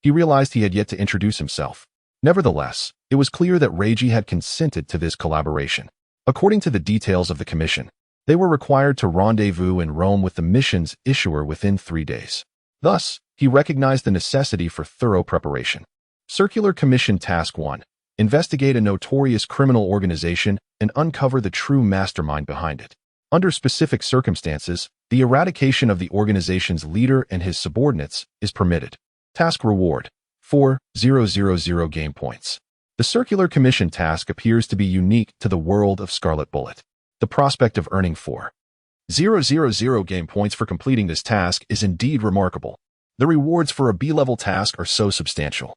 He realized he had yet to introduce himself. Nevertheless, it was clear that Reiji had consented to this collaboration. According to the details of the commission, they were required to rendezvous in Rome with the mission's issuer within 3 days. Thus, he recognized the necessity for thorough preparation. Circular Commission Task 1. Investigate a notorious criminal organization and uncover the true mastermind behind it. Under specific circumstances, the eradication of the organization's leader and his subordinates is permitted. Task Reward: 4,000 game points. The Circular Commission task appears to be unique to the world of Scarlet Bullet. The prospect of earning 4,000 game points for completing this task is indeed remarkable. The rewards for a B-level task are so substantial.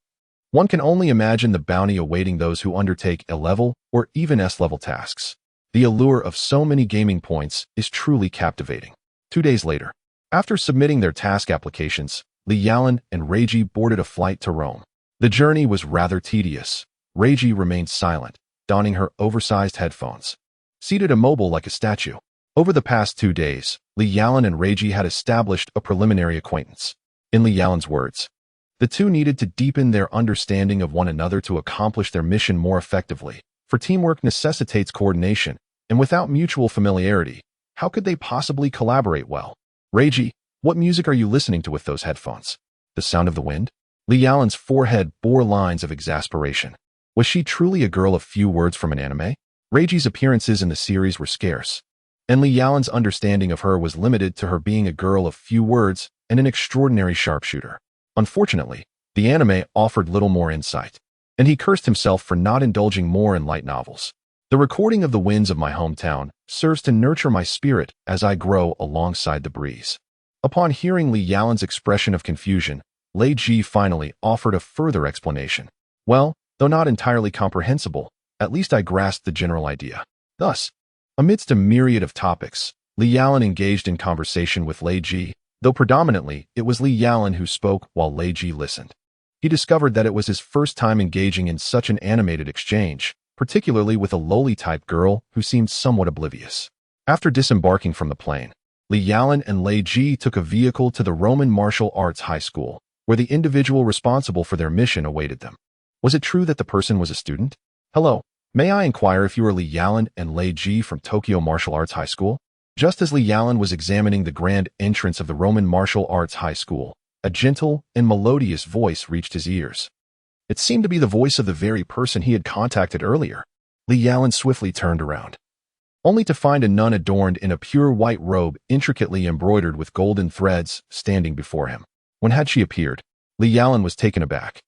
One can only imagine the bounty awaiting those who undertake A-level or even S-level tasks. The allure of so many gaming points is truly captivating. 2 days later, after submitting their task applications, Li Yalan and Reiji boarded a flight to Rome. The journey was rather tedious. Reiji remained silent, donning her oversized headphones. Seated immobile like a statue. Over the past 2 days, Li Yalan and Reiji had established a preliminary acquaintance. In Li Yalan's words, the two needed to deepen their understanding of one another to accomplish their mission more effectively, for teamwork necessitates coordination, and without mutual familiarity, how could they possibly collaborate well? Reiji, what music are you listening to with those headphones? The sound of the wind? Li Yalan's forehead bore lines of exasperation. Was she truly a girl of few words from an anime? Reiji's appearances in the series were scarce, and Li Yalan's understanding of her was limited to her being a girl of few words and an extraordinary sharpshooter. Unfortunately, the anime offered little more insight, and he cursed himself for not indulging more in light novels. The recording of the winds of my hometown serves to nurture my spirit as I grow alongside the breeze. Upon hearing Li Yalan's expression of confusion, Lei Ji finally offered a further explanation. Well, though not entirely comprehensible, at least I grasped the general idea. Thus, amidst a myriad of topics, Li Yalan engaged in conversation with Lei Ji, though predominantly it was Li Yalan who spoke while Lei Ji listened. He discovered that it was his first time engaging in such an animated exchange, particularly with a lowly-type girl who seemed somewhat oblivious. After disembarking from the plane, Li Yalan and Lei Ji took a vehicle to the Roman Martial Arts High School, where the individual responsible for their mission awaited them. Was it true that the person was a student? Hello, may I inquire if you are Li Yalan and Lei Ji from Tokyo Martial Arts High School? Just as Li Yalan was examining the grand entrance of the Roman Martial Arts High School, a gentle and melodious voice reached his ears. It seemed to be the voice of the very person he had contacted earlier. Li Yalan swiftly turned around, only to find a nun adorned in a pure white robe intricately embroidered with golden threads standing before him. When had she appeared, Li Yalan was taken aback.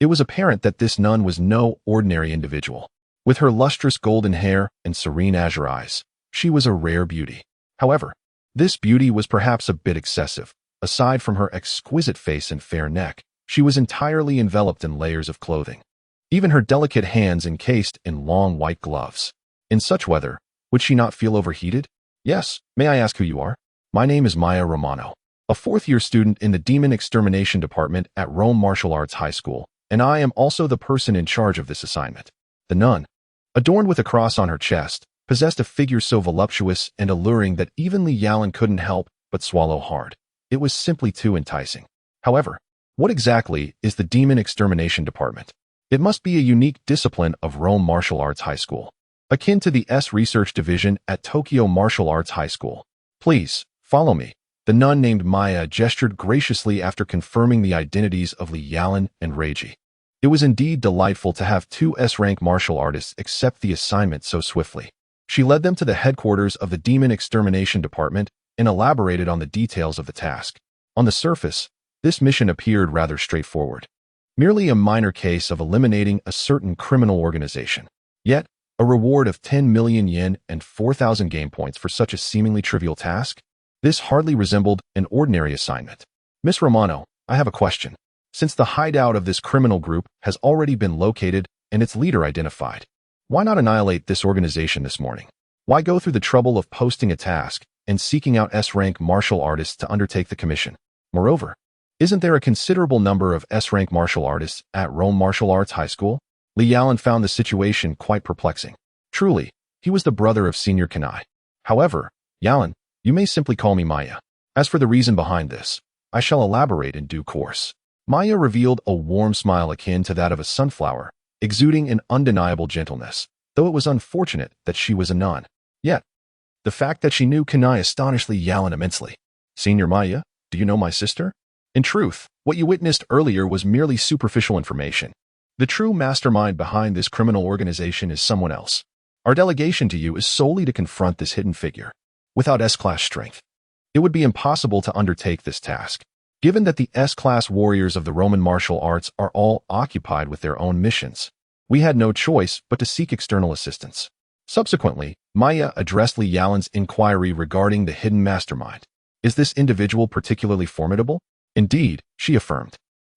It was apparent that this nun was no ordinary individual. With her lustrous golden hair and serene azure eyes, she was a rare beauty. However, this beauty was perhaps a bit excessive. Aside from her exquisite face and fair neck, she was entirely enveloped in layers of clothing. Even her delicate hands encased in long white gloves. In such weather, would she not feel overheated? Yes, may I ask who you are? My name is Maya Romano, a fourth-year student in the Demon Extermination Department at Rome Martial Arts High School, and I am also the person in charge of this assignment. The nun, adorned with a cross on her chest, possessed a figure so voluptuous and alluring that even Li Yalan couldn't help but swallow hard. It was simply too enticing. However, what exactly is the Demon Extermination Department? It must be a unique discipline of Rome Martial Arts High School, akin to the S Research Division at Tokyo Martial Arts High School. Please, follow me. The nun named Maya gestured graciously after confirming the identities of Li Yalan and Reiji. It was indeed delightful to have two S-rank martial artists accept the assignment so swiftly. She led them to the headquarters of the Demon Extermination Department and elaborated on the details of the task. On the surface, this mission appeared rather straightforward. Merely a minor case of eliminating a certain criminal organization. Yet, a reward of 10 million yen and 4,000 game points for such a seemingly trivial task? This hardly resembled an ordinary assignment. Miss Romano, I have a question. Since the hideout of this criminal group has already been located and its leader identified, why not annihilate this organization this morning? Why go through the trouble of posting a task and seeking out S-rank martial artists to undertake the commission? Moreover, isn't there a considerable number of S-rank martial artists at Rome Martial Arts High School? Li Yalan found the situation quite perplexing. Truly, he was the brother of Senior Kanai. However, Yalan, you may simply call me Maya. As for the reason behind this, I shall elaborate in due course. Maya revealed a warm smile akin to that of a sunflower, exuding an undeniable gentleness, though it was unfortunate that she was a nun. Yet, the fact that she knew Kanai astonished Li Yalan immensely. Senior Maya, do you know my sister? In truth, what you witnessed earlier was merely superficial information. The true mastermind behind this criminal organization is someone else. Our delegation to you is solely to confront this hidden figure. Without S-class strength, it would be impossible to undertake this task. Given that the S-class warriors of the Roman martial arts are all occupied with their own missions, we had no choice but to seek external assistance. Subsequently, Maya addressed Li Yalan's inquiry regarding the hidden mastermind. Is this individual particularly formidable? Indeed, she affirmed.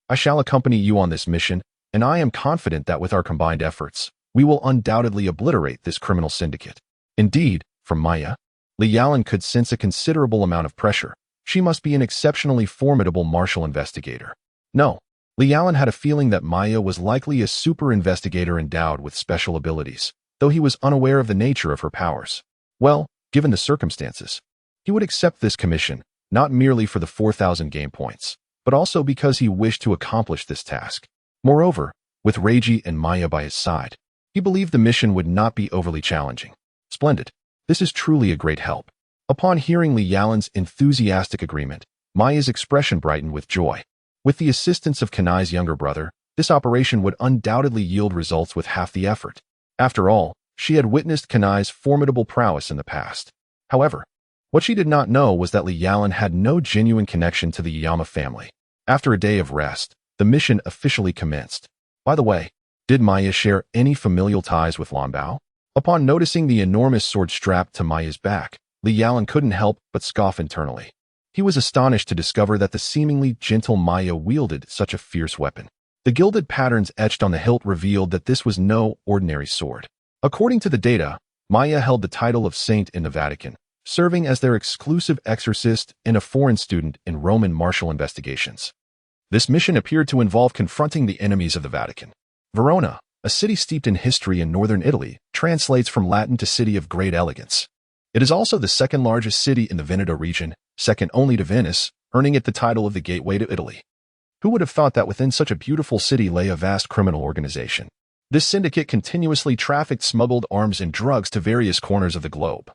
I shall accompany you on this mission, and I am confident that with our combined efforts, we will undoubtedly obliterate this criminal syndicate. Indeed, from Maya, Li Yalan could sense a considerable amount of pressure. She must be an exceptionally formidable martial investigator. No, Li Yalan had a feeling that Maya was likely a super investigator endowed with special abilities, though he was unaware of the nature of her powers. Well, given the circumstances, he would accept this commission, not merely for the 4,000 game points, but also because he wished to accomplish this task. Moreover, with Reiji and Maya by his side, he believed the mission would not be overly challenging. Splendid. This is truly a great help. Upon hearing Li Yalan's enthusiastic agreement, Maya's expression brightened with joy. With the assistance of Kanai's younger brother, this operation would undoubtedly yield results with half the effort. After all, she had witnessed Kanai's formidable prowess in the past. However, what she did not know was that Li Yalan had no genuine connection to the Yama family. After a day of rest, the mission officially commenced. By the way, did Maya share any familial ties with Lanbao? Upon noticing the enormous sword strapped to Maya's back, Li Yalan couldn't help but scoff internally. He was astonished to discover that the seemingly gentle Maya wielded such a fierce weapon. The gilded patterns etched on the hilt revealed that this was no ordinary sword. According to the data, Maya held the title of saint in the Vatican, serving as their exclusive exorcist and a foreign student in Roman martial investigations. This mission appeared to involve confronting the enemies of the Vatican. Verona, a city steeped in history in northern Italy, translates from Latin to city of great elegance. It is also the second largest city in the Veneto region, second only to Venice, earning it the title of the gateway to Italy. Who would have thought that within such a beautiful city lay a vast criminal organization? This syndicate continuously trafficked smuggled arms and drugs to various corners of the globe.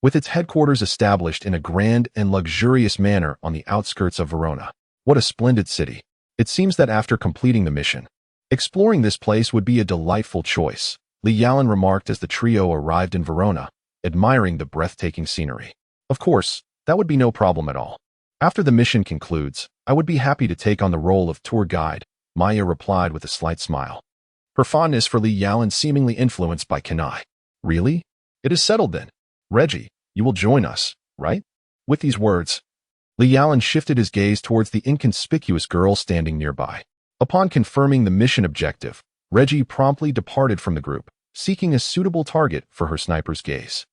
With its headquarters established in a grand and luxurious manner on the outskirts of Verona. What a splendid city. It seems that after completing the mission, exploring this place would be a delightful choice, Li Yalan remarked as the trio arrived in Verona, admiring the breathtaking scenery. Of course, that would be no problem at all. After the mission concludes, I would be happy to take on the role of tour guide, Maya replied with a slight smile. Her fondness for Li Yalan seemingly influenced by Kanai. Really? It is settled then. Reggie, you will join us, right? With these words, Li Yalan shifted his gaze towards the inconspicuous girl standing nearby. Upon confirming the mission objective, Reggie promptly departed from the group, seeking a suitable target for her sniper's gaze.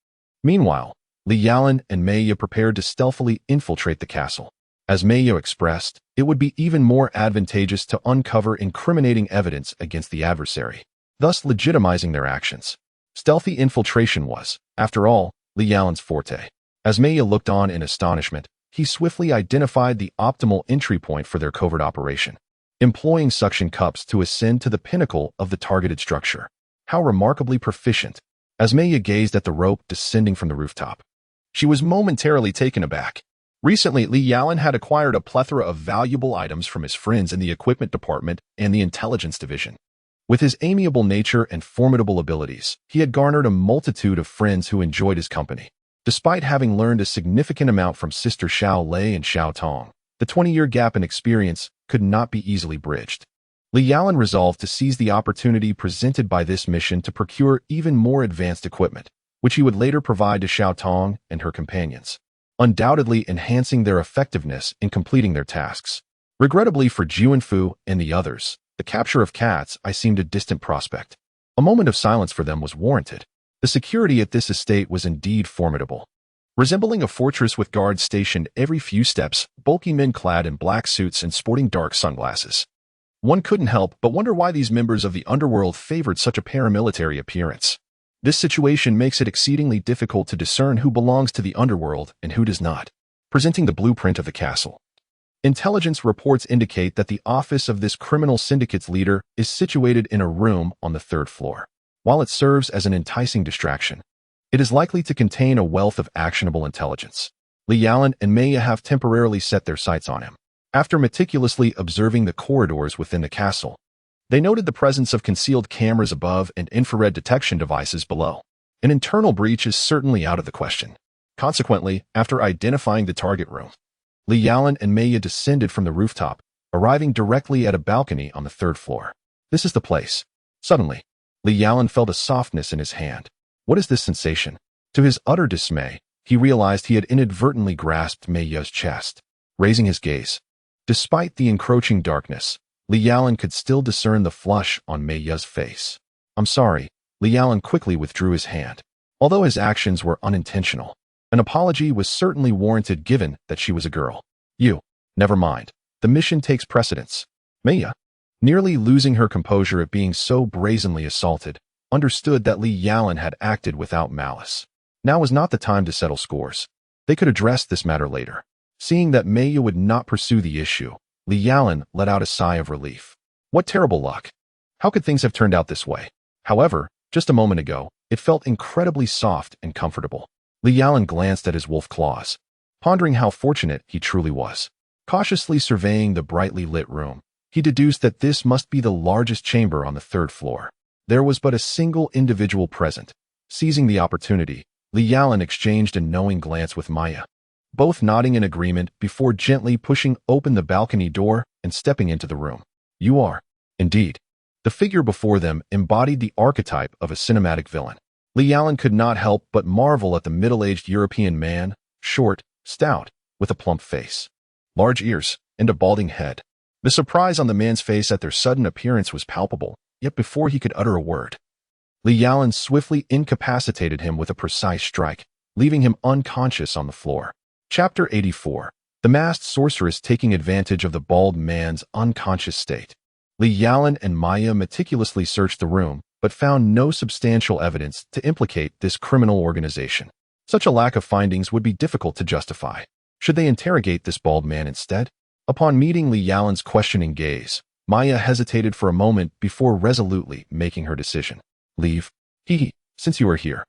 Meanwhile, Li Yalan and Maya prepared to stealthily infiltrate the castle. As Maya expressed, it would be even more advantageous to uncover incriminating evidence against the adversary, thus legitimizing their actions. Stealthy infiltration was, after all, Li Yalan's forte. As Maya looked on in astonishment, he swiftly identified the optimal entry point for their covert operation, employing suction cups to ascend to the pinnacle of the targeted structure. How remarkably proficient! As Maya gazed at the rope descending from the rooftop, she was momentarily taken aback. Recently, Li Yalan had acquired a plethora of valuable items from his friends in the equipment department and the intelligence division. With his amiable nature and formidable abilities, he had garnered a multitude of friends who enjoyed his company. Despite having learned a significant amount from Sister Xiao Lei and Xiao Tong, the 20-year gap in experience could not be easily bridged. Li Yalan resolved to seize the opportunity presented by this mission to procure even more advanced equipment, which he would later provide to Xiao Tong and her companions, undoubtedly enhancing their effectiveness in completing their tasks. Regrettably for Juanfu and the others, the capture of cats seemed a distant prospect. A moment of silence for them was warranted. The security at this estate was indeed formidable. Resembling a fortress with guards stationed every few steps, bulky men clad in black suits and sporting dark sunglasses. One couldn't help but wonder why these members of the underworld favored such a paramilitary appearance. This situation makes it exceedingly difficult to discern who belongs to the underworld and who does not. Presenting the blueprint of the castle. Intelligence reports indicate that the office of this criminal syndicate's leader is situated in a room on the 3rd floor. While it serves as an enticing distraction, it is likely to contain a wealth of actionable intelligence. Li Yalan and Maya have temporarily set their sights on him. After meticulously observing the corridors within the castle, they noted the presence of concealed cameras above and infrared detection devices below. An internal breach is certainly out of the question. Consequently, after identifying the target room, Li Yalan and Maya descended from the rooftop, arriving directly at a balcony on the 3rd floor. This is the place. Suddenly, Li Yalan felt a softness in his hand. What is this sensation? To his utter dismay, he realized he had inadvertently grasped Maya's chest. Raising his gaze, despite the encroaching darkness, Li Yalan could still discern the flush on Maya's face. I'm sorry, Li Yalan quickly withdrew his hand. Although his actions were unintentional, an apology was certainly warranted given that she was a girl. Never mind. The mission takes precedence. Maya, nearly losing her composure at being so brazenly assaulted, understood that Li Yalan had acted without malice. Now was not the time to settle scores. They could address this matter later. Seeing that Maya would not pursue the issue, Li Yalan let out a sigh of relief. What terrible luck! How could things have turned out this way? However, just a moment ago, it felt incredibly soft and comfortable. Li Yalan glanced at his wolf claws, pondering how fortunate he truly was. Cautiously surveying the brightly lit room, he deduced that this must be the largest chamber on the 3rd floor. There was but a single individual present. Seizing the opportunity, Li Yalan exchanged a knowing glance with Maya, both nodding in agreement before gently pushing open the balcony door and stepping into the room. You are, indeed. The figure before them embodied the archetype of a cinematic villain. Li Yalan could not help but marvel at the middle-aged European man, short, stout, with a plump face, large ears, and a balding head. The surprise on the man's face at their sudden appearance was palpable, yet before he could utter a word, Li Yalan swiftly incapacitated him with a precise strike, leaving him unconscious on the floor. Chapter 84. The Masked Sorceress Taking Advantage of the Bald Man's Unconscious State. Li Yalan and Maya meticulously searched the room, but found no substantial evidence to implicate this criminal organization. Such a lack of findings would be difficult to justify. Should they interrogate this bald man instead? Upon meeting Li Yalan's questioning gaze, Maya hesitated for a moment before resolutely making her decision. Leave. Since you are here,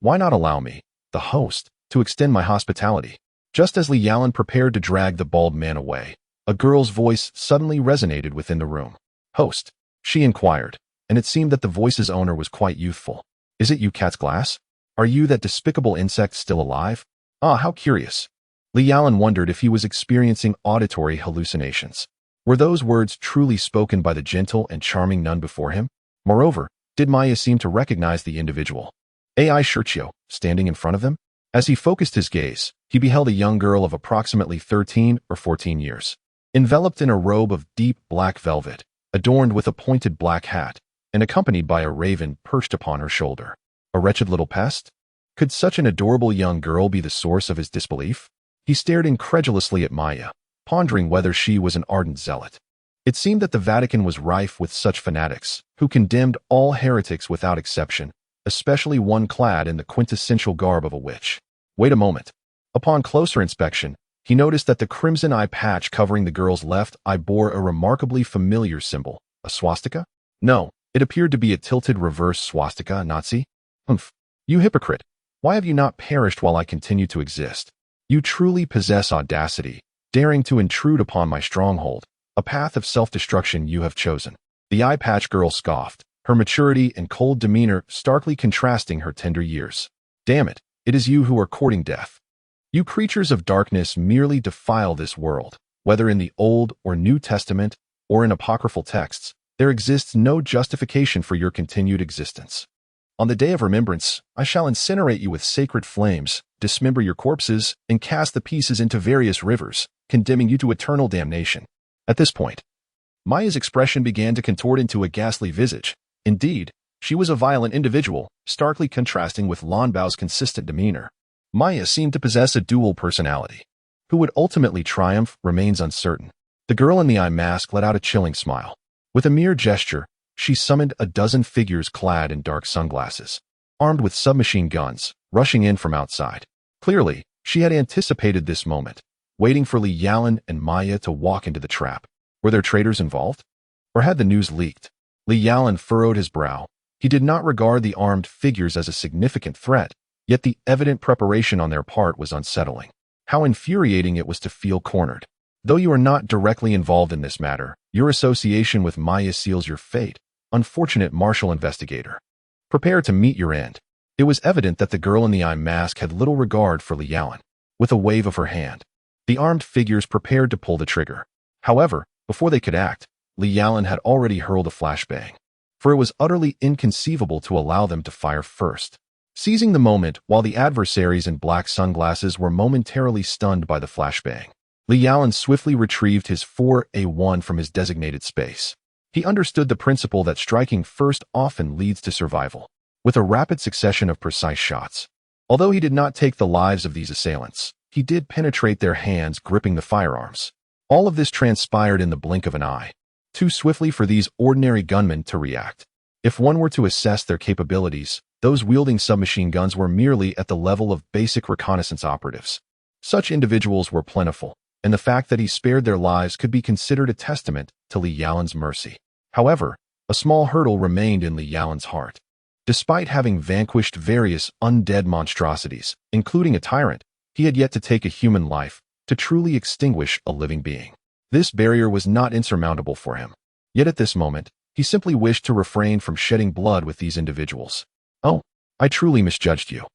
why not allow me, the host, to extend my hospitality? Just as Li Yalan prepared to drag the bald man away, a girl's voice suddenly resonated within the room. Host, she inquired, and it seemed that the voice's owner was quite youthful. Is it you, Cat's Glass? Are you that despicable insect still alive? Ah, how curious. Li Yalan wondered if he was experiencing auditory hallucinations. Were those words truly spoken by the gentle and charming nun before him? Moreover, did Maya seem to recognize the individual, Ai Shirchio, standing in front of them? As he focused his gaze, he beheld a young girl of approximately 13 or 14 years, enveloped in a robe of deep black velvet, adorned with a pointed black hat, and accompanied by a raven perched upon her shoulder. A wretched little pest? Could such an adorable young girl be the source of his disbelief? He stared incredulously at Maya, pondering whether she was an ardent zealot. It seemed that the Vatican was rife with such fanatics, who condemned all heretics without exception, especially one clad in the quintessential garb of a witch. Wait a moment. Upon closer inspection, he noticed that the crimson eye patch covering the girl's left eye bore a remarkably familiar symbol. A swastika? No, it appeared to be a tilted reverse swastika, Nazi. Humph. You hypocrite. Why have you not perished while I continue to exist? You truly possess audacity, daring to intrude upon my stronghold, a path of self-destruction you have chosen. The eye patch girl scoffed, her maturity and cold demeanor starkly contrasting her tender years. Damn it, it is you who are courting death. You creatures of darkness merely defile this world. Whether in the Old or New Testament or in apocryphal texts, there exists no justification for your continued existence. On the day of remembrance, I shall incinerate you with sacred flames, dismember your corpses, and cast the pieces into various rivers, condemning you to eternal damnation. At this point, Maya's expression began to contort into a ghastly visage. Indeed, she was a violent individual, starkly contrasting with Lanbao's consistent demeanor. Maya seemed to possess a dual personality. Who would ultimately triumph remains uncertain. The girl in the eye mask let out a chilling smile. With a mere gesture, she summoned a dozen figures clad in dark sunglasses, armed with submachine guns, rushing in from outside. Clearly, she had anticipated this moment, waiting for Li Yalan and Maya to walk into the trap. Were there traitors involved? Or had the news leaked? Li Yalan furrowed his brow. He did not regard the armed figures as a significant threat, yet the evident preparation on their part was unsettling. How infuriating it was to feel cornered. Though you are not directly involved in this matter, your association with Maya seals your fate, unfortunate martial investigator. Prepare to meet your end. It was evident that the girl in the eye mask had little regard for Li Yalan. With a wave of her hand, the armed figures prepared to pull the trigger. However, before they could act, Li Yalan had already hurled a flashbang, for it was utterly inconceivable to allow them to fire first. Seizing the moment while the adversaries in black sunglasses were momentarily stunned by the flashbang, Li Yalan swiftly retrieved his 4A1 from his designated space. He understood the principle that striking first often leads to survival, with a rapid succession of precise shots. Although he did not take the lives of these assailants, he did penetrate their hands gripping the firearms. All of this transpired in the blink of an eye. too swiftly for these ordinary gunmen to react. If one were to assess their capabilities, those wielding submachine guns were merely at the level of basic reconnaissance operatives. Such individuals were plentiful, and the fact that he spared their lives could be considered a testament to Li Yalan's mercy. However, a small hurdle remained in Li Yalan's heart. Despite having vanquished various undead monstrosities, including a tyrant, he had yet to take a human life to truly extinguish a living being. This barrier was not insurmountable for him. Yet at this moment, he simply wished to refrain from shedding blood with these individuals. "Oh, I truly misjudged you.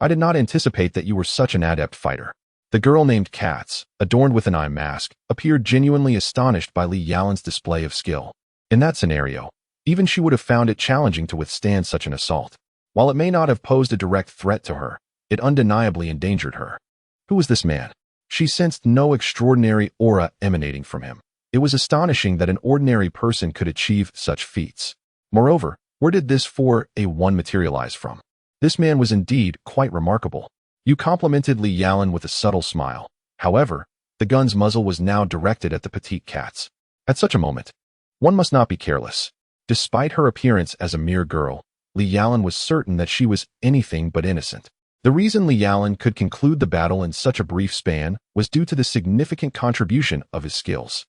I did not anticipate that you were such an adept fighter." The girl named Katz, adorned with an eye mask, appeared genuinely astonished by Li Yalan's display of skill. In that scenario, even she would have found it challenging to withstand such an assault. While it may not have posed a direct threat to her, it undeniably endangered her. Who was this man? She sensed no extraordinary aura emanating from him. It was astonishing that an ordinary person could achieve such feats. Moreover, where did this 4A1 materialize from? This man was indeed quite remarkable. You complimented Li Yalan with a subtle smile. However, the gun's muzzle was now directed at the petite Katz. At such a moment, one must not be careless. Despite her appearance as a mere girl, Li Yalan was certain that she was anything but innocent. The reason Li Yalan could conclude the battle in such a brief span was due to the significant contribution of his skills.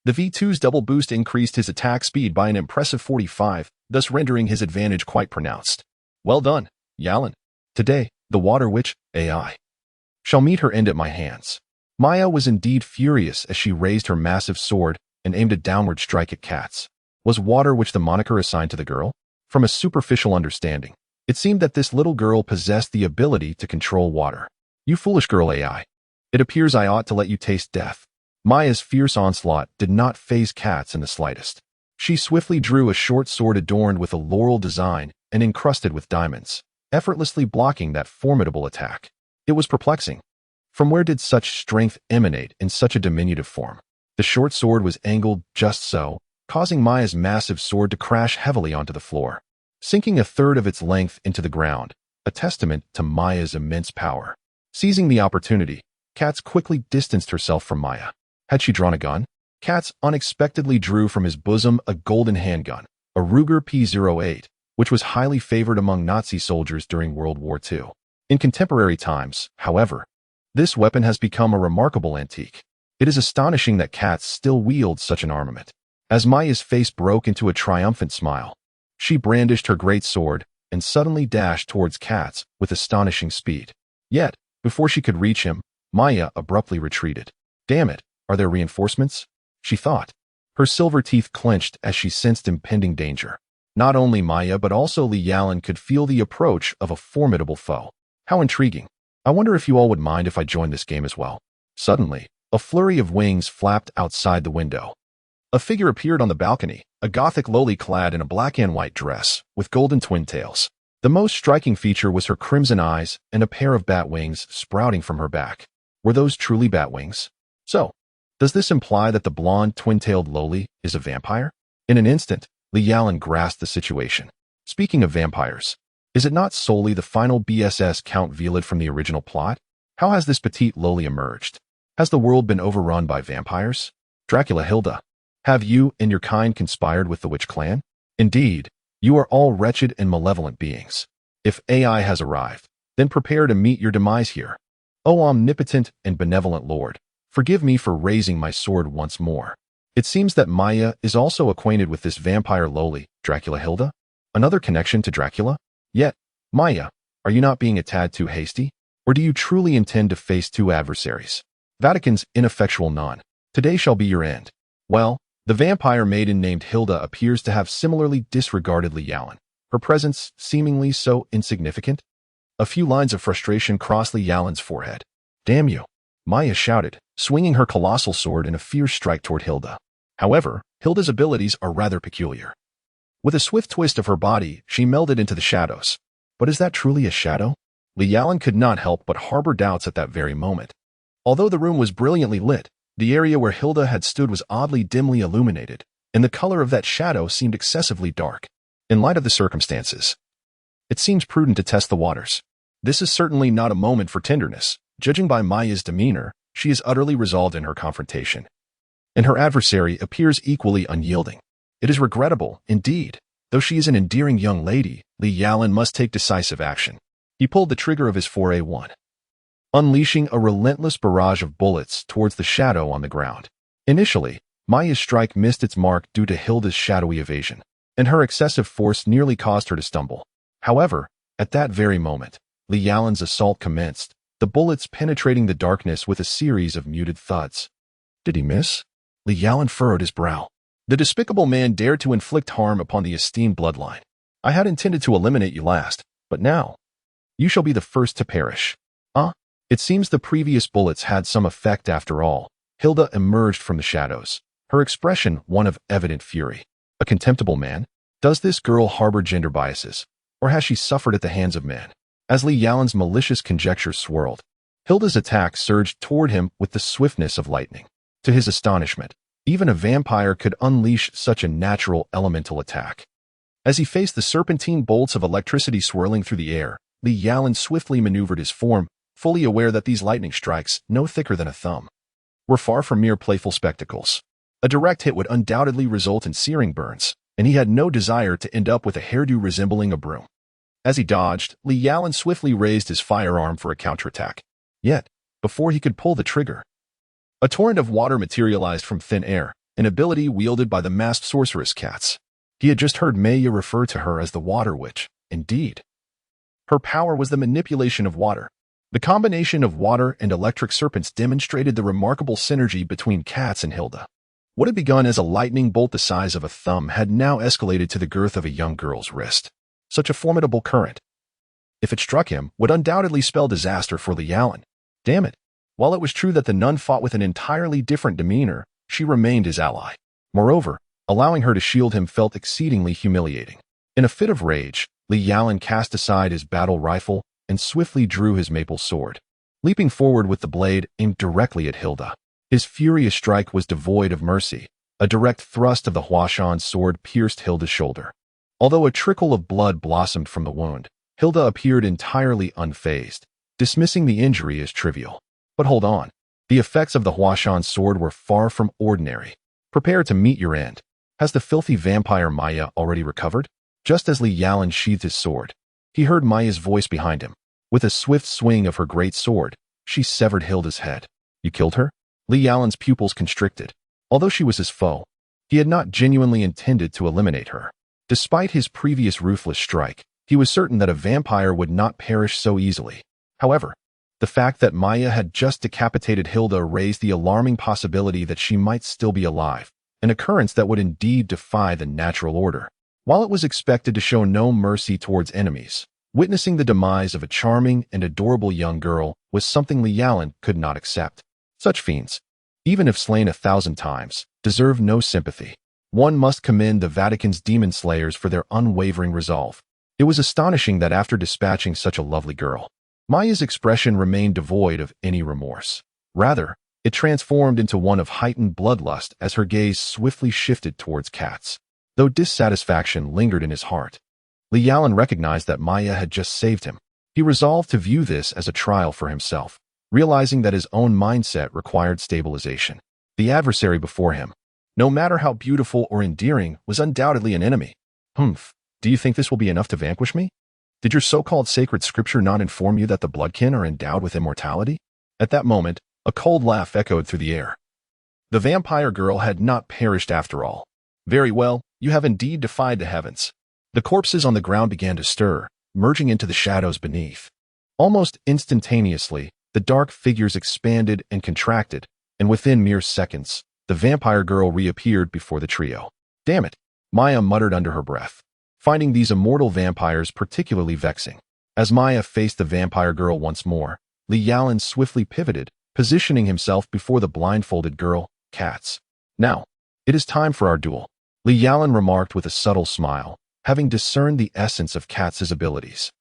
The V2's double boost increased his attack speed by an impressive 45, thus rendering his advantage quite pronounced. Well done, Yalan. Today, the Water Witch, AI, shall meet her end at my hands. Maya was indeed furious as she raised her massive sword and aimed a downward strike at Katz. Was Water Witch the moniker assigned to the girl? From a superficial understanding, it seemed that this little girl possessed the ability to control water. You foolish girl, AI. It appears I ought to let you taste death. Maya's fierce onslaught did not faze Katz in the slightest. She swiftly drew a short sword adorned with a laurel design and encrusted with diamonds, effortlessly blocking that formidable attack. It was perplexing. From where did such strength emanate in such a diminutive form? The short sword was angled just so, causing Maya's massive sword to crash heavily onto the floor, sinking a third of its length into the ground, a testament to Maya's immense power. Seizing the opportunity, Katz quickly distanced herself from Maya. Had she drawn a gun? Katz unexpectedly drew from his bosom a golden handgun, a Ruger P-08, which was highly favored among Nazi soldiers during World War II. In contemporary times, however, this weapon has become a remarkable antique. It is astonishing that Katz still wields such an armament. As Maya's face broke into a triumphant smile, she brandished her great sword and suddenly dashed towards Katz with astonishing speed. Yet, before she could reach him, Maya abruptly retreated. Damn it, are there reinforcements? She thought. Her silver teeth clenched as she sensed impending danger. Not only Maya but also Li Yalan could feel the approach of a formidable foe. How intriguing. I wonder if you all would mind if I joined this game as well. Suddenly, a flurry of wings flapped outside the window. A figure appeared on the balcony, a gothic lowly clad in a black and white dress, with golden twin tails. The most striking feature was her crimson eyes and a pair of bat wings sprouting from her back. Were those truly bat wings? So, does this imply that the blonde, twin-tailed lowly is a vampire? In an instant, Li Yalan grasped the situation. Speaking of vampires, is it not solely the final BSS Count Velid from the original plot? How has this petite lowly emerged? Has the world been overrun by vampires? Dracula Hilda, have you and your kind conspired with the Witch Clan? Indeed, you are all wretched and malevolent beings. If AI has arrived, then prepare to meet your demise here. O omnipotent and benevolent Lord, forgive me for raising my sword once more. It seems that Maya is also acquainted with this vampire lowly, Dracula Hilda? Another connection to Dracula? Yet, Maya, are you not being a tad too hasty? Or do you truly intend to face two adversaries? Vatican's ineffectual non. Today shall be your end. Well, the vampire maiden named Hilda appears to have similarly disregarded Li Yalan, her presence seemingly so insignificant. A few lines of frustration crossed Li Yalan's forehead. Damn you, Maya shouted, swinging her colossal sword in a fierce strike toward Hilda. However, Hilda's abilities are rather peculiar. With a swift twist of her body, she melded into the shadows. But is that truly a shadow? Li Yalan could not help but harbor doubts at that very moment. Although the room was brilliantly lit, the area where Hilda had stood was oddly dimly illuminated, and the color of that shadow seemed excessively dark. In light of the circumstances, it seems prudent to test the waters. This is certainly not a moment for tenderness. Judging by Maya's demeanor, she is utterly resolved in her confrontation. and her adversary appears equally unyielding. It is regrettable, indeed. Though she is an endearing young lady, Li Yalan must take decisive action. He pulled the trigger of his 4A1, unleashing a relentless barrage of bullets towards the shadow on the ground. Initially, Maya's strike missed its mark due to Hilda's shadowy evasion, and her excessive force nearly caused her to stumble. However, at that very moment, Li Yalan's assault commenced, the bullets penetrating the darkness with a series of muted thuds. Did he miss? Li Yalan furrowed his brow. The despicable man dared to inflict harm upon the esteemed bloodline. I had intended to eliminate you last, but now, you shall be the first to perish. It seems the previous bullets had some effect after all. Hilda emerged from the shadows, her expression one of evident fury. A contemptible man? Does this girl harbor gender biases, or has she suffered at the hands of men? As Li Yalan's malicious conjectures swirled, Hilda's attack surged toward him with the swiftness of lightning. To his astonishment, even a vampire could unleash such a natural elemental attack. As he faced the serpentine bolts of electricity swirling through the air, Li Yalan swiftly maneuvered his form, fully aware that these lightning strikes, no thicker than a thumb, were far from mere playful spectacles. A direct hit would undoubtedly result in searing burns, and he had no desire to end up with a hairdo resembling a broom. As he dodged, Li Yalan swiftly raised his firearm for a counterattack. Yet, before he could pull the trigger, a torrent of water materialized from thin air, an ability wielded by the masked sorceress Cats. He had just heard Maya refer to her as the Water Witch. Indeed, her power was the manipulation of water. The combination of water and electric serpents demonstrated the remarkable synergy between Cats and Hilda. What had begun as a lightning bolt the size of a thumb had now escalated to the girth of a young girl's wrist. Such a formidable current, if it struck him, would undoubtedly spell disaster for Li Yalan. Damn it. While it was true that the nun fought with an entirely different demeanor, she remained his ally. Moreover, allowing her to shield him felt exceedingly humiliating. In a fit of rage, Li Yalan cast aside his battle rifle and swiftly drew his maple sword, leaping forward with the blade aimed directly at Hilda. His furious strike was devoid of mercy. A direct thrust of the Huashan's sword pierced Hilda's shoulder. Although a trickle of blood blossomed from the wound, Hilda appeared entirely unfazed, dismissing the injury as trivial. But hold on. The effects of the Huashan's sword were far from ordinary. Prepare to meet your end. Has the filthy vampire Maya already recovered? Just as Li Yalan sheathed his sword, he heard Maya's voice behind him. With a swift swing of her great sword, she severed Hilda's head. You killed her? Li Yalan's pupils constricted. Although she was his foe, he had not genuinely intended to eliminate her. Despite his previous ruthless strike, he was certain that a vampire would not perish so easily. However, the fact that Maya had just decapitated Hilda raised the alarming possibility that she might still be alive, an occurrence that would indeed defy the natural order. While it was expected to show no mercy towards enemies, witnessing the demise of a charming and adorable young girl was something Li Yalan could not accept. Such fiends, even if slain 1,000 times, deserve no sympathy. One must commend the Vatican's demon slayers for their unwavering resolve. It was astonishing that after dispatching such a lovely girl, Maya's expression remained devoid of any remorse. Rather, it transformed into one of heightened bloodlust as her gaze swiftly shifted towards Cats. Though dissatisfaction lingered in his heart, Li Yalan recognized that Maya had just saved him. He resolved to view this as a trial for himself, realizing that his own mindset required stabilization. The adversary before him, no matter how beautiful or endearing, was undoubtedly an enemy. Do you think this will be enough to vanquish me? Did your so-called sacred scripture not inform you that the bloodkin are endowed with immortality? At that moment, a cold laugh echoed through the air. The vampire girl had not perished after all. Very well, you have indeed defied the heavens. The corpses on the ground began to stir, merging into the shadows beneath. Almost instantaneously, the dark figures expanded and contracted, and within mere seconds, the vampire girl reappeared before the trio. Damn it, Maya muttered under her breath, finding these immortal vampires particularly vexing. As Maya faced the vampire girl once more, Li Yalan swiftly pivoted, positioning himself before the blindfolded girl, Cats. Now, it is time for our duel, Li Yalan remarked with a subtle smile, having discerned the essence of Cats' abilities.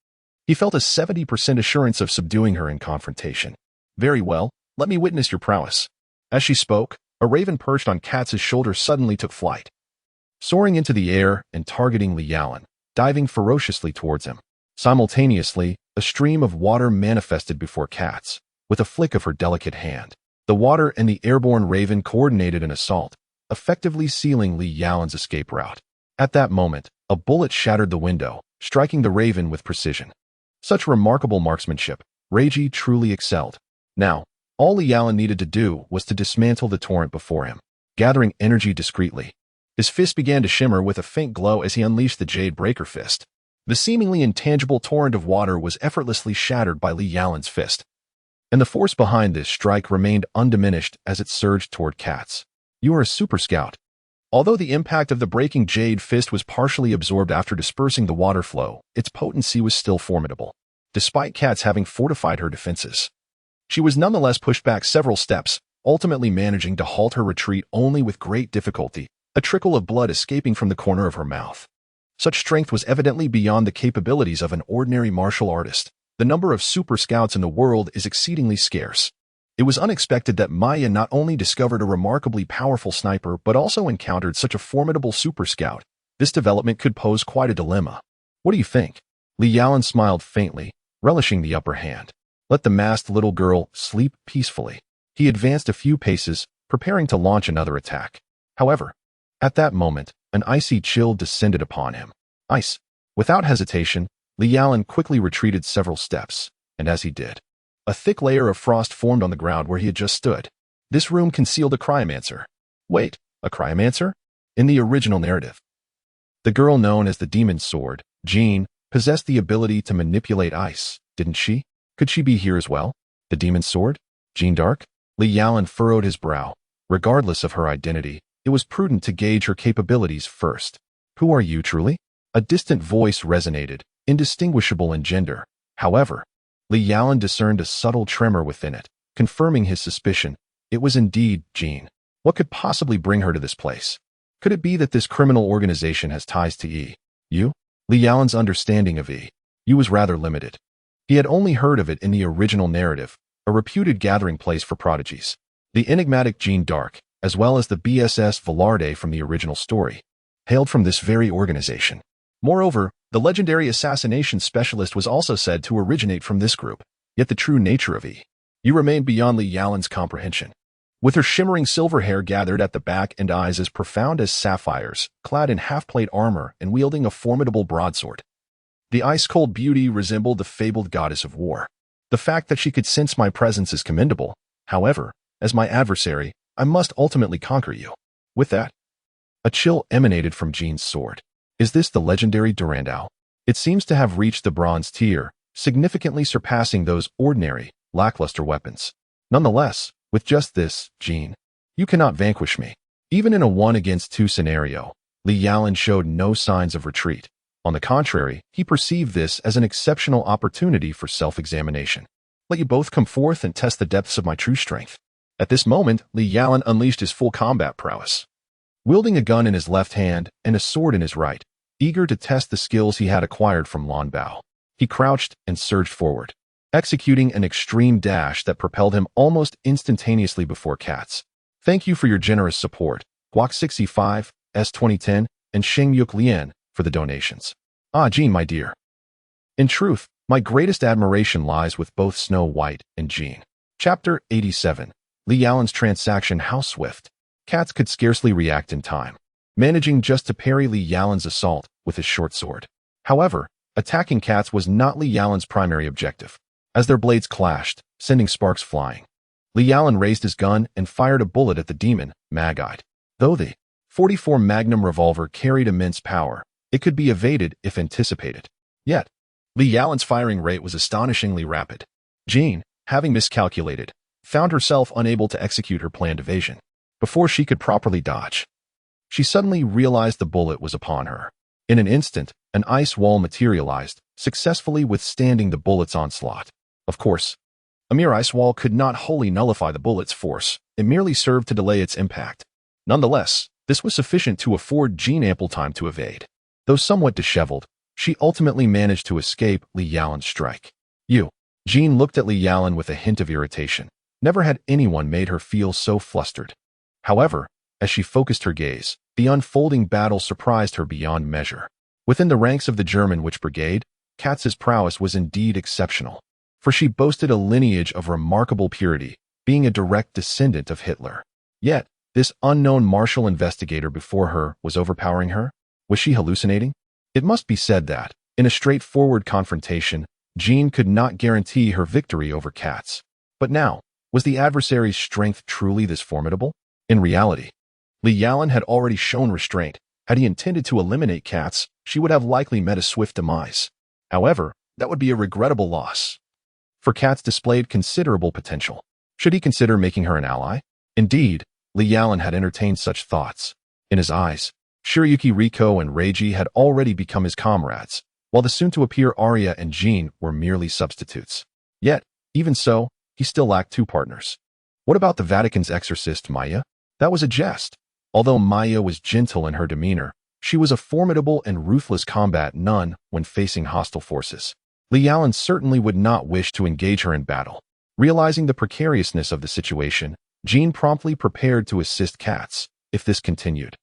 He felt a 70% assurance of subduing her in confrontation. Very well, let me witness your prowess. As she spoke, a raven perched on Cats' shoulder suddenly took flight, soaring into the air and targeting Li Yalan, diving ferociously towards him. Simultaneously, a stream of water manifested before Cats, with a flick of her delicate hand. The water and the airborne raven coordinated an assault, effectively sealing Li Yalan's escape route. At that moment, a bullet shattered the window, striking the raven with precision. Such remarkable marksmanship, Reiji truly excelled. Now, all Li Yalan needed to do was to dismantle the torrent before him, gathering energy discreetly. His fist began to shimmer with a faint glow as he unleashed the Jade Breaker Fist. The seemingly intangible torrent of water was effortlessly shattered by Li Yalan's fist, and the force behind this strike remained undiminished as it surged toward Katz. You are a super scout. Although the impact of the breaking Jade Fist was partially absorbed after dispersing the water flow, its potency was still formidable. Despite Katz having fortified her defenses, she was nonetheless pushed back several steps, ultimately managing to halt her retreat only with great difficulty, a trickle of blood escaping from the corner of her mouth. Such strength was evidently beyond the capabilities of an ordinary martial artist. The number of super scouts in the world is exceedingly scarce. It was unexpected that Maya not only discovered a remarkably powerful sniper but also encountered such a formidable super scout. This development could pose quite a dilemma. What do you think? Li Yalan smiled faintly, relishing the upper hand. Let the masked little girl sleep peacefully. He advanced a few paces, preparing to launch another attack. However, at that moment, an icy chill descended upon him. Ice. Without hesitation, Li Yalan quickly retreated several steps, and as he did, a thick layer of frost formed on the ground where he had just stood. This room concealed a cryomancer. Wait, a cryomancer? In the original narrative, the girl known as the Demon Sword, Jean, possessed the ability to manipulate ice, didn't she? Could she be here as well? The Demon Sword? Jean Dark? Li Yalan furrowed his brow. Regardless of her identity, it was prudent to gauge her capabilities first. Who are you truly? A distant voice resonated, indistinguishable in gender. However, Li Yalan discerned a subtle tremor within it, confirming his suspicion. It was indeed Jean. What could possibly bring her to this place? Could it be that this criminal organization has ties to E.U.? Li Yalan's understanding of E.U. was rather limited. He had only heard of it in the original narrative, a reputed gathering place for prodigies. The enigmatic Jean Dark, as well as the BSS Velarde from the original story, hailed from this very organization. Moreover, the legendary assassination specialist was also said to originate from this group, yet the true nature of E.U. remained beyond Li Yalan's comprehension. With her shimmering silver hair gathered at the back and eyes as profound as sapphires, clad in half-plate armor and wielding a formidable broadsword, the ice-cold beauty resembled the fabled goddess of war. The fact that she could sense my presence is commendable. However, as my adversary, I must ultimately conquer you. With that, a chill emanated from Jean's sword. Is this the legendary Durandal? It seems to have reached the bronze tier, significantly surpassing those ordinary, lackluster weapons. Nonetheless, with just this, Jean, you cannot vanquish me. Even in a 1-against-2 scenario, Li Yalan showed no signs of retreat. On the contrary, he perceived this as an exceptional opportunity for self-examination. Let you both come forth and test the depths of my true strength. At this moment, Li Yalan unleashed his full combat prowess. Wielding a gun in his left hand and a sword in his right, eager to test the skills he had acquired from Lan Bao, he crouched and surged forward, executing an extreme dash that propelled him almost instantaneously before Katz. Thank you for your generous support, Guak65, S2010, and Shengyuk Lian, for the donations. Ah, Jean, my dear. In truth, my greatest admiration lies with both Snow White and Jean. Chapter 87. Li Yalan's transaction. How swift. Katz could scarcely react in time, managing just to parry Li Yalan's assault with his short sword. However, attacking Katz was not Li Yalan's primary objective. As their blades clashed, sending sparks flying, Li Yalan raised his gun and fired a bullet at the demon, Mag-eyed. Though the .44 Magnum revolver carried immense power, it could be evaded if anticipated. Yet, Li Yalan's firing rate was astonishingly rapid. Jean, having miscalculated, found herself unable to execute her planned evasion. Before she could properly dodge, she suddenly realized the bullet was upon her. In an instant, an ice wall materialized, successfully withstanding the bullet's onslaught. Of course, a mere ice wall could not wholly nullify the bullet's force. It merely served to delay its impact. Nonetheless, this was sufficient to afford Jean ample time to evade. Though somewhat disheveled, she ultimately managed to escape Li Yalan's strike. Jean looked at Li Yalan with a hint of irritation. Never had anyone made her feel so flustered. However, as she focused her gaze, the unfolding battle surprised her beyond measure. Within the ranks of the German Witch Brigade, Katz's prowess was indeed exceptional, for she boasted a lineage of remarkable purity, being a direct descendant of Hitler. Yet, this unknown martial investigator before her was overpowering her? Was she hallucinating? It must be said that, in a straightforward confrontation, Jean could not guarantee her victory over Katz. But now, was the adversary's strength truly this formidable? In reality, Li Yalan had already shown restraint. Had he intended to eliminate Katz, she would have likely met a swift demise. However, that would be a regrettable loss. For Katz displayed considerable potential. Should he consider making her an ally? Indeed, Li Yalan had entertained such thoughts. In his eyes, Shiryuki Riko and Reiji had already become his comrades, while the soon-to-appear Arya and Jean were merely substitutes. Yet, even so, he still lacked two partners. What about the Vatican's exorcist Maya? That was a jest. Although Maya was gentle in her demeanor, she was a formidable and ruthless combat nun when facing hostile forces. Li Yalan certainly would not wish to engage her in battle. Realizing the precariousness of the situation, Jean promptly prepared to assist Katz, if this continued.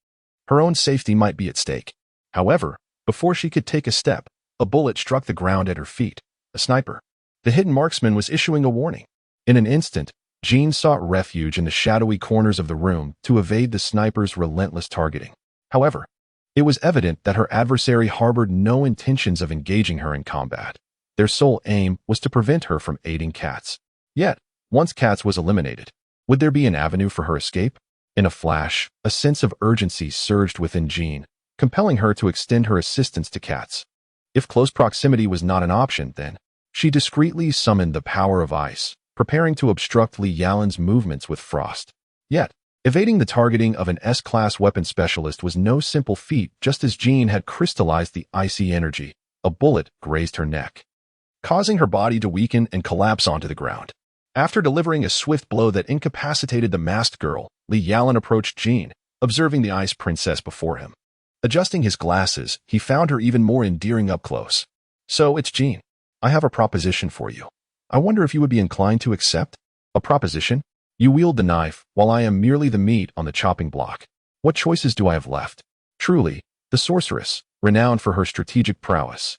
Her own safety might be at stake. However, before she could take a step, a bullet struck the ground at her feet. A sniper. The hidden marksman was issuing a warning. In an instant, Jean sought refuge in the shadowy corners of the room to evade the sniper's relentless targeting. However, it was evident that her adversary harbored no intentions of engaging her in combat. Their sole aim was to prevent her from aiding Katz. Yet, once Katz was eliminated, would there be an avenue for her escape? In a flash, a sense of urgency surged within Jean, compelling her to extend her assistance to Katz. If close proximity was not an option, then she discreetly summoned the power of ice, preparing to obstruct Li Yalan's movements with frost. Yet, evading the targeting of an S-class weapon specialist was no simple feat. Just as Jean had crystallized the icy energy, a bullet grazed her neck, causing her body to weaken and collapse onto the ground. After delivering a swift blow that incapacitated the masked girl, Li Yalan approached Jean, observing the ice princess before him. Adjusting his glasses, he found her even more endearing up close. "So, it's Jean. I have a proposition for you. I wonder if you would be inclined to accept?" "A proposition? You wield the knife, while I am merely the meat on the chopping block. What choices do I have left?" Truly, the sorceress, renowned for her strategic prowess,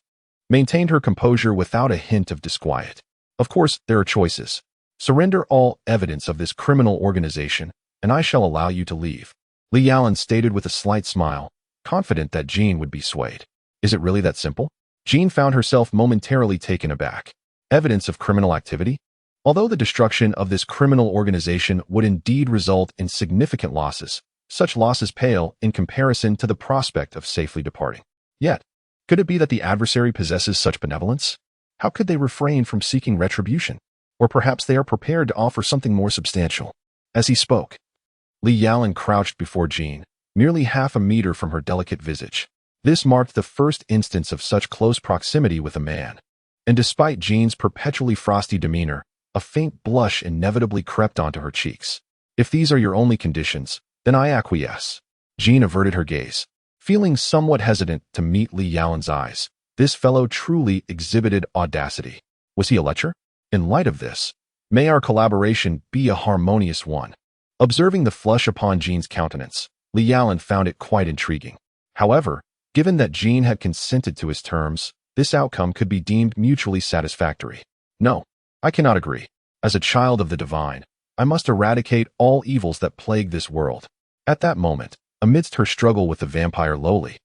maintained her composure without a hint of disquiet. "Of course, there are choices. Surrender all evidence of this criminal organization, and I shall allow you to leave," Li Yalan stated with a slight smile, confident that Jean would be swayed. Is it really that simple? Jean found herself momentarily taken aback. Evidence of criminal activity? Although the destruction of this criminal organization would indeed result in significant losses, such losses pale in comparison to the prospect of safely departing. Yet, could it be that the adversary possesses such benevolence? How could they refrain from seeking retribution? Or perhaps they are prepared to offer something more substantial. As he spoke, Li Yalan crouched before Jean, merely half a meter from her delicate visage. This marked the first instance of such close proximity with a man. And despite Jean's perpetually frosty demeanor, a faint blush inevitably crept onto her cheeks. "If these are your only conditions, then I acquiesce." Jean averted her gaze, feeling somewhat hesitant to meet Li Yalan's eyes. This fellow truly exhibited audacity. Was he a lecher? In light of this, may our collaboration be a harmonious one. Observing the flush upon Jean's countenance, Li Yalan found it quite intriguing. However, given that Jean had consented to his terms, this outcome could be deemed mutually satisfactory. "No, I cannot agree. As a child of the divine, I must eradicate all evils that plague this world." At that moment, amidst her struggle with the vampire Loli,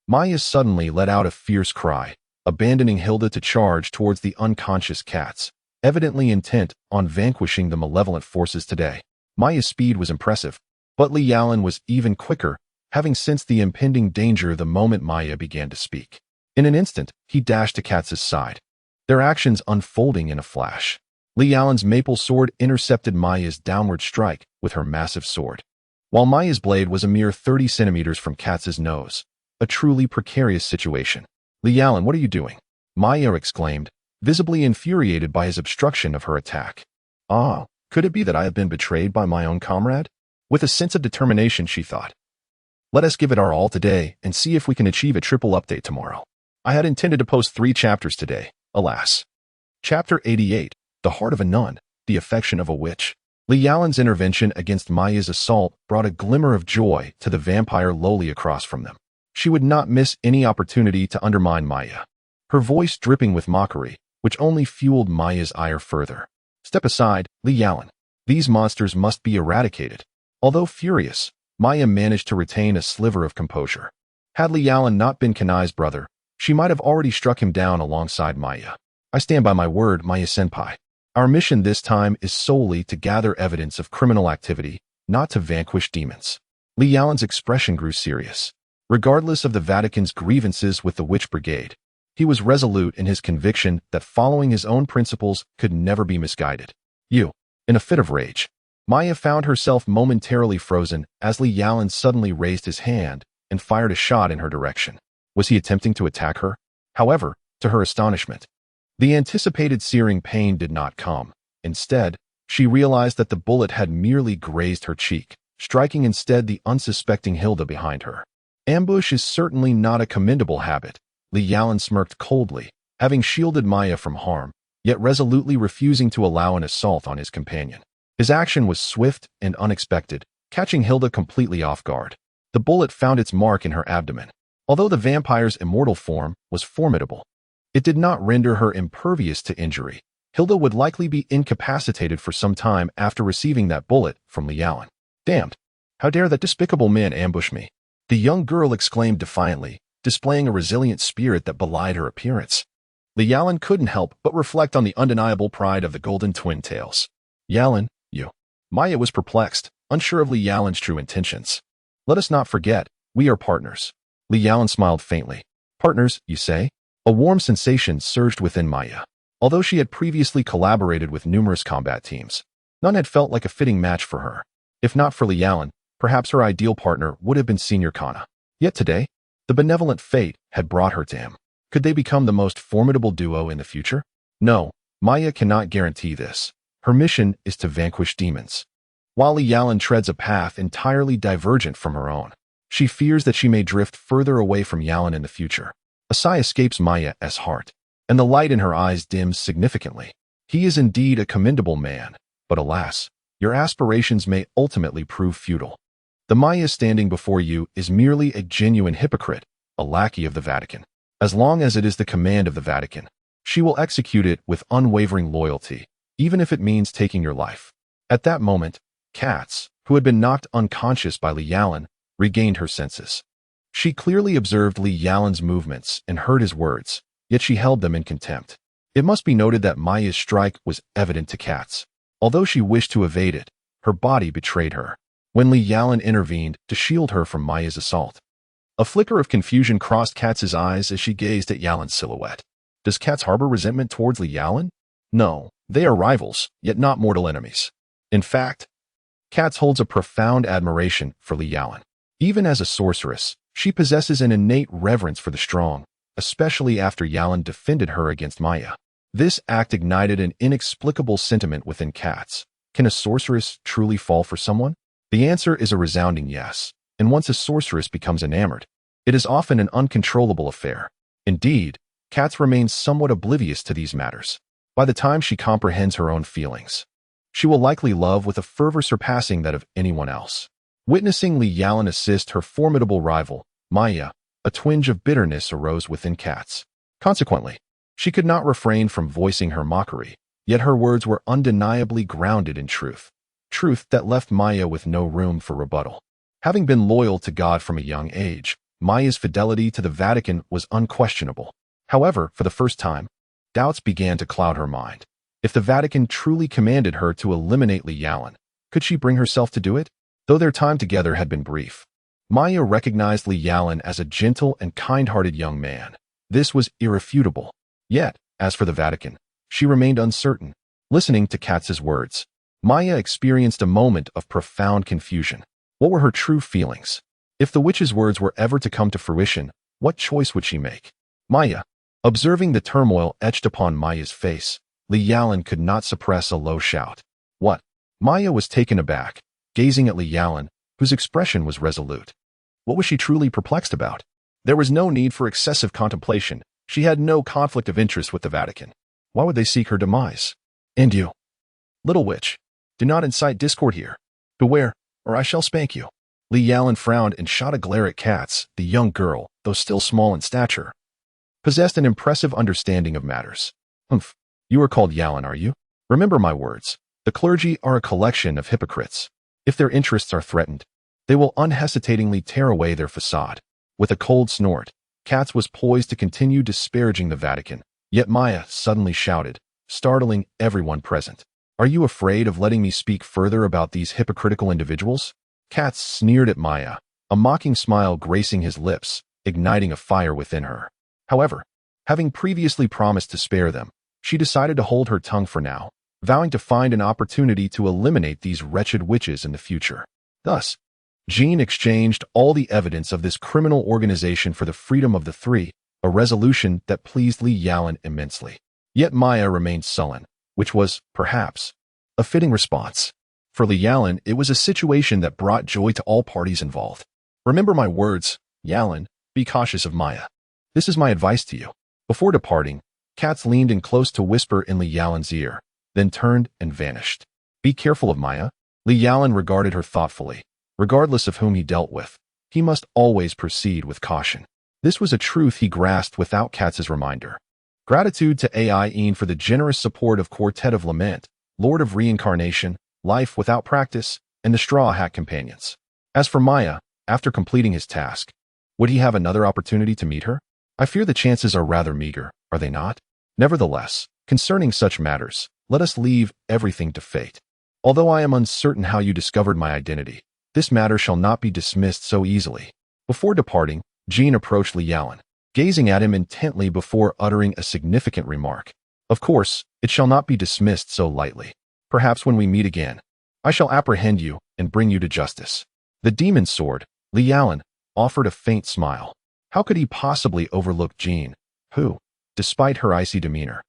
Maya suddenly let out a fierce cry, abandoning Hilda to charge towards the unconscious Katz, evidently intent on vanquishing the malevolent forces today. Maya's speed was impressive, but Li Yalan was even quicker, having sensed the impending danger the moment Maya began to speak. In an instant, he dashed to Katz's side, their actions unfolding in a flash. Li Yalan's maple sword intercepted Maya's downward strike with her massive sword, while Maya's blade was a mere 30 centimeters from Katz's nose. A truly precarious situation. "Li Yalan, what are you doing?" Maya exclaimed, visibly infuriated by his obstruction of her attack. "Ah, could it be that I have been betrayed by my own comrade?" With a sense of determination, she thought, "Let us give it our all today and see if we can achieve a triple update tomorrow." I had intended to post 3 chapters today, alas. Chapter 88, The Heart of a Nun, The Affection of a Witch. Li Yalan's intervention against Maya's assault brought a glimmer of joy to the vampire Loli across from them. She would not miss any opportunity to undermine Maya, her voice dripping with mockery, which only fueled Maya's ire further. "Step aside, Li Yalan. These monsters must be eradicated. Although furious, Maya managed to retain a sliver of composure. Had Li Yalan not been Kanai's brother, she might have already struck him down alongside Maya. I stand by my word, Maya-senpai. Our mission this time is solely to gather evidence of criminal activity, not to vanquish demons. Li Yalan's expression grew serious. Regardless of the Vatican's grievances with the Witch Brigade, he was resolute in his conviction that following his own principles could never be misguided. In a fit of rage, Maya found herself momentarily frozen as Li Yalan suddenly raised his hand and fired a shot in her direction. Was he attempting to attack her? However, to her astonishment, the anticipated searing pain did not come. Instead, she realized that the bullet had merely grazed her cheek, striking instead the unsuspecting Hilda behind her. Ambush is certainly not a commendable habit. Li Yalan smirked coldly, having shielded Maya from harm, yet resolutely refusing to allow an assault on his companion. His action was swift and unexpected, catching Hilda completely off guard. The bullet found its mark in her abdomen. Although the vampire's immortal form was formidable, it did not render her impervious to injury. Hilda would likely be incapacitated for some time after receiving that bullet from Li Yalan. Damned! How dare that despicable man ambush me? The young girl exclaimed defiantly, displaying a resilient spirit that belied her appearance. Li Yalan couldn't help but reflect on the undeniable pride of the golden twin tails. Yalan, you. Maya was perplexed, unsure of Li Yalan's true intentions. Let us not forget, we are partners. Li Yalan smiled faintly. Partners, you say? A warm sensation surged within Maya. Although she had previously collaborated with numerous combat teams, none had felt like a fitting match for her. If not for Li Yalan, perhaps her ideal partner would have been Senior Kana. Yet today, the benevolent fate had brought her to him. Could they become the most formidable duo in the future? No, Maya cannot guarantee this. Her mission is to vanquish demons. While Li Yalan treads a path entirely divergent from her own, she fears that she may drift further away from Yalan in the future. A sigh escapes Maya's heart, and the light in her eyes dims significantly. He is indeed a commendable man, but alas, your aspirations may ultimately prove futile. The Maya standing before you is merely a genuine hypocrite, a lackey of the Vatican. As long as it is the command of the Vatican, she will execute it with unwavering loyalty, even if it means taking your life. At that moment, Katz, who had been knocked unconscious by Li Yalan, regained her senses. She clearly observed Li Yalan's movements and heard his words, yet she held them in contempt. It must be noted that Maya's strike was evident to Katz. Although she wished to evade it, her body betrayed her. When Li Yalan intervened to shield her from Maya's assault, a flicker of confusion crossed Katz's eyes as she gazed at Yalan's silhouette. Does Katz harbor resentment towards Li Yalan? No, they are rivals, yet not mortal enemies. In fact, Katz holds a profound admiration for Li Yalan. Even as a sorceress, she possesses an innate reverence for the strong, especially after Yalan defended her against Maya. This act ignited an inexplicable sentiment within Katz. Can a sorceress truly fall for someone? The answer is a resounding yes, and once a sorceress becomes enamored, it is often an uncontrollable affair. Indeed, Katz remains somewhat oblivious to these matters. By the time she comprehends her own feelings, she will likely love with a fervor surpassing that of anyone else. Witnessing Li Yalan assist her formidable rival, Maya, a twinge of bitterness arose within Katz. Consequently, she could not refrain from voicing her mockery, yet her words were undeniably grounded in truth. Truth that left Maya with no room for rebuttal. Having been loyal to God from a young age, Maya's fidelity to the Vatican was unquestionable. However, for the first time, doubts began to cloud her mind. If the Vatican truly commanded her to eliminate Li Yalan, could she bring herself to do it? Though their time together had been brief, Maya recognized Li Yalan as a gentle and kind-hearted young man. This was irrefutable. Yet, as for the Vatican, she remained uncertain. Listening to Katz's words, Maya experienced a moment of profound confusion. What were her true feelings? If the witch's words were ever to come to fruition, what choice would she make? Maya, observing the turmoil etched upon Maya's face, Li Yalan could not suppress a low shout. What? Maya was taken aback, gazing at Li Yalan, whose expression was resolute. What was she truly perplexed about? There was no need for excessive contemplation. She had no conflict of interest with the Vatican. Why would they seek her demise? And you, little witch, do not incite discord here. Beware, or I shall spank you. Li Yalan frowned and shot a glare at Katz. The young girl, though still small in stature, possessed an impressive understanding of matters. You are called Yalan, are you? Remember my words. The clergy are a collection of hypocrites. If their interests are threatened, they will unhesitatingly tear away their facade. With a cold snort, Katz was poised to continue disparaging the Vatican, yet Maya suddenly shouted, startling everyone present. Are you afraid of letting me speak further about these hypocritical individuals? Katz sneered at Maya, a mocking smile gracing his lips, igniting a fire within her. However, having previously promised to spare them, she decided to hold her tongue for now, vowing to find an opportunity to eliminate these wretched witches in the future. Thus, Jean exchanged all the evidence of this criminal organization for the freedom of the three, a resolution that pleased Li Yalan immensely. Yet Maya remained sullen, which was, perhaps, a fitting response. For Li Yalan, it was a situation that brought joy to all parties involved. Remember my words, Yalan, be cautious of Maya. This is my advice to you. Before departing, Katz leaned in close to whisper in Li Yalan's ear, then turned and vanished. Be careful of Maya. Li Yalan regarded her thoughtfully. Regardless of whom he dealt with, he must always proceed with caution. This was a truth he grasped without Katz's reminder. Gratitude to AIN for the generous support of Quartet of Lament, Lord of Reincarnation, Life Without Practice, and the Straw Hat Companions. As for Maya, after completing his task, would he have another opportunity to meet her? I fear the chances are rather meager, are they not? Nevertheless, concerning such matters, let us leave everything to fate. Although I am uncertain how you discovered my identity, this matter shall not be dismissed so easily. Before departing, Jean approached Li Yalan, gazing at him intently before uttering a significant remark. Of course, it shall not be dismissed so lightly. Perhaps when we meet again, I shall apprehend you and bring you to justice. The demon sword, Li Yalan, offered a faint smile. How could he possibly overlook Jean, who, despite her icy demeanor,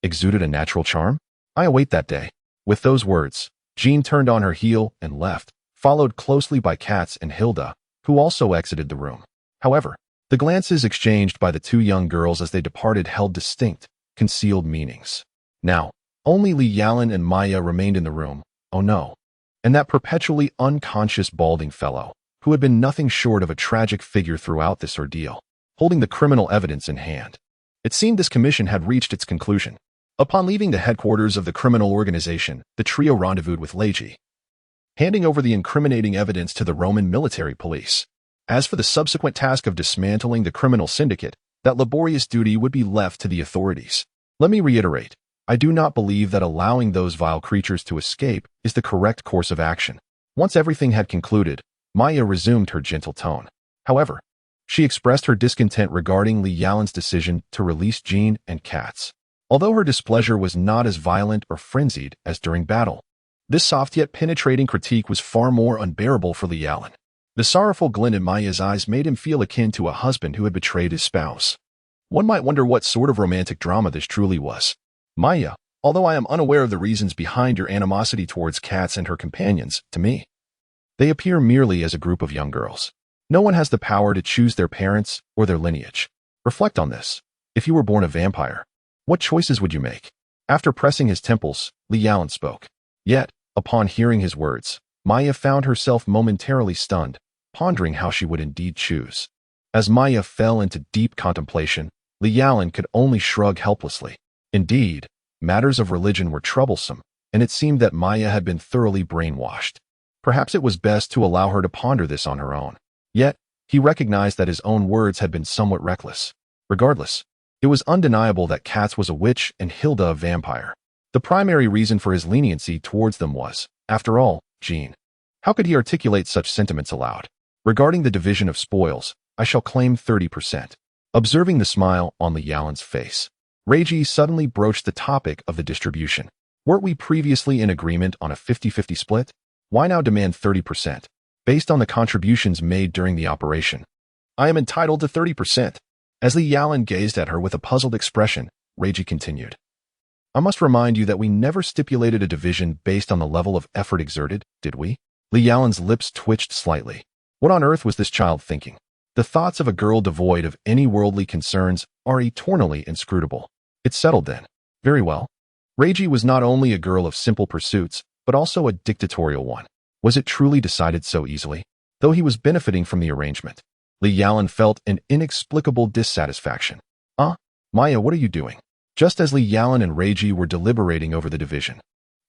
exuded a natural charm? I await that day. With those words, Jean turned on her heel and left, followed closely by Katz and Hilda, who also exited the room. However, the glances exchanged by the two young girls as they departed held distinct, concealed meanings. Now, only Li Yalan and Maya remained in the room, oh no, and that perpetually unconscious balding fellow, who had been nothing short of a tragic figure throughout this ordeal, holding the criminal evidence in hand. It seemed this commission had reached its conclusion. Upon leaving the headquarters of the criminal organization, the trio rendezvoused with Leiji, handing over the incriminating evidence to the Roman military police. As for the subsequent task of dismantling the criminal syndicate, that laborious duty would be left to the authorities. Let me reiterate, I do not believe that allowing those vile creatures to escape is the correct course of action. Once everything had concluded, Maya resumed her gentle tone. However, she expressed her discontent regarding Li Yalan's decision to release Jean and Katz. Although her displeasure was not as violent or frenzied as during battle, this soft yet penetrating critique was far more unbearable for Li Yalan. The sorrowful glint in Maya's eyes made him feel akin to a husband who had betrayed his spouse. One might wonder what sort of romantic drama this truly was. Maya, although I am unaware of the reasons behind your animosity towards Katz and her companions, to me, they appear merely as a group of young girls. No one has the power to choose their parents or their lineage. Reflect on this. If you were born a vampire, what choices would you make? After pressing his temples, Li Yalan spoke. Yet, upon hearing his words, Maya found herself momentarily stunned, pondering how she would indeed choose. As Maya fell into deep contemplation, Li Yalan could only shrug helplessly. Indeed, matters of religion were troublesome, and it seemed that Maya had been thoroughly brainwashed. Perhaps it was best to allow her to ponder this on her own. Yet, he recognized that his own words had been somewhat reckless. Regardless, it was undeniable that Katz was a witch and Hilda a vampire. The primary reason for his leniency towards them was, after all, Jean. How could he articulate such sentiments aloud? Regarding the division of spoils, I shall claim 30%. Observing the smile on Li Yalan's face, Reiji suddenly broached the topic of the distribution. Weren't we previously in agreement on a 50-50 split? Why now demand 30%? Based on the contributions made during the operation, I am entitled to 30%. As Li Yalan gazed at her with a puzzled expression, Reiji continued. I must remind you that we never stipulated a division based on the level of effort exerted, did we? Li Yalan's lips twitched slightly. What on earth was this child thinking? The thoughts of a girl devoid of any worldly concerns are eternally inscrutable. It settled then. Very well. Reiji was not only a girl of simple pursuits, but also a dictatorial one. Was it truly decided so easily? Though he was benefiting from the arrangement, Li Yalan felt an inexplicable dissatisfaction. Maya, what are you doing? Just as Li Yalan and Reiji were deliberating over the division,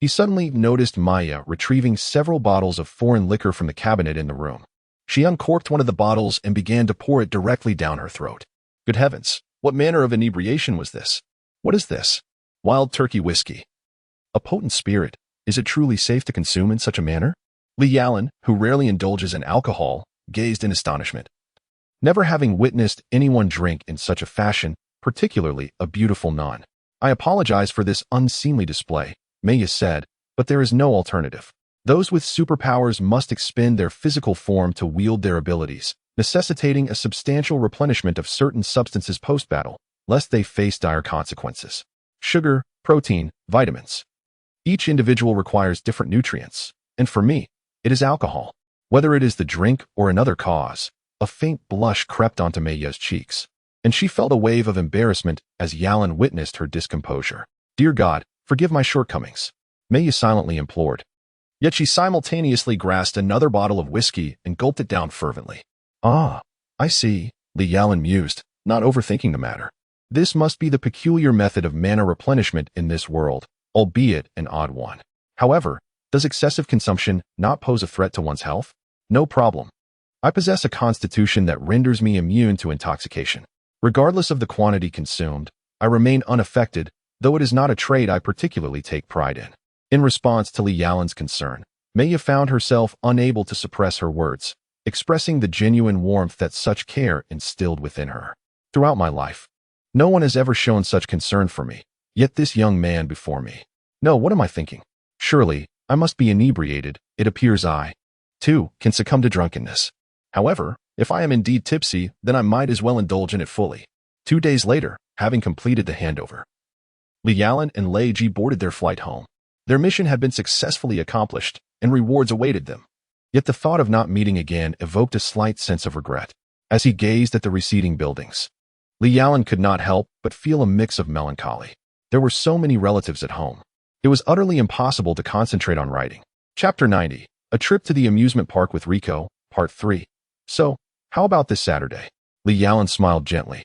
He suddenly noticed Maya retrieving several bottles of foreign liquor from the cabinet in the room. She uncorked one of the bottles and began to pour it directly down her throat. Good heavens, what manner of inebriation was this? What is this? Wild turkey whiskey. A potent spirit. Is it truly safe to consume in such a manner? Li Yalan, who rarely indulges in alcohol, gazed in astonishment. Never having witnessed anyone drink in such a fashion, particularly a beautiful nun. I apologize for this unseemly display, Maya said, but there is no alternative. Those with superpowers must expend their physical form to wield their abilities, necessitating a substantial replenishment of certain substances post-battle, lest they face dire consequences. Sugar, protein, vitamins. Each individual requires different nutrients, and for me, it is alcohol. Whether it is the drink or another cause, a faint blush crept onto Maya's cheeks, and she felt a wave of embarrassment as Yalan witnessed her discomposure. Dear God, forgive my shortcomings, Maya silently implored. Yet she simultaneously grasped another bottle of whiskey and gulped it down fervently. Ah, I see, Li Yalan mused, not overthinking the matter. This must be the peculiar method of mana replenishment in this world, albeit an odd one. However, does excessive consumption not pose a threat to one's health? No problem. I possess a constitution that renders me immune to intoxication. Regardless of the quantity consumed, I remain unaffected, though it is not a trait I particularly take pride in. In response to Li Yalan's concern, Maya found herself unable to suppress her words, expressing the genuine warmth that such care instilled within her. Throughout my life, no one has ever shown such concern for me, yet this young man before me. No, what am I thinking? Surely, I must be inebriated. It appears I, too, can succumb to drunkenness. However, if I am indeed tipsy, then I might as well indulge in it fully. 2 days later, having completed the handover, Li Yalan and Lei Ji boarded their flight home. Their mission had been successfully accomplished, and rewards awaited them. Yet the thought of not meeting again evoked a slight sense of regret. As he gazed at the receding buildings, Li Yalan could not help but feel a mix of melancholy. There were so many relatives at home. It was utterly impossible to concentrate on writing. Chapter 90, A Trip to the Amusement Park with Rico, Part 3. So, how about this Saturday? Li Yalan smiled gently,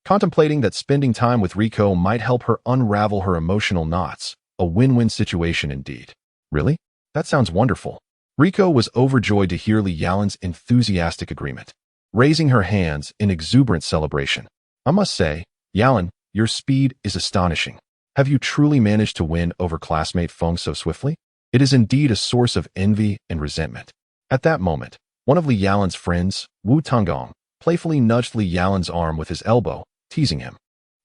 contemplating that spending time with Rico might help her unravel her emotional knots. A win-win situation indeed. Really? That sounds wonderful. Rico was overjoyed to hear Li Yalan's enthusiastic agreement, raising her hands in exuberant celebration. I must say, Yalan, your speed is astonishing. Have you truly managed to win over classmate Feng so swiftly? It is indeed a source of envy and resentment. At that moment, one of Li Yalan's friends, Wu Tunggong, playfully nudged Li Yalan's arm with his elbow, teasing him.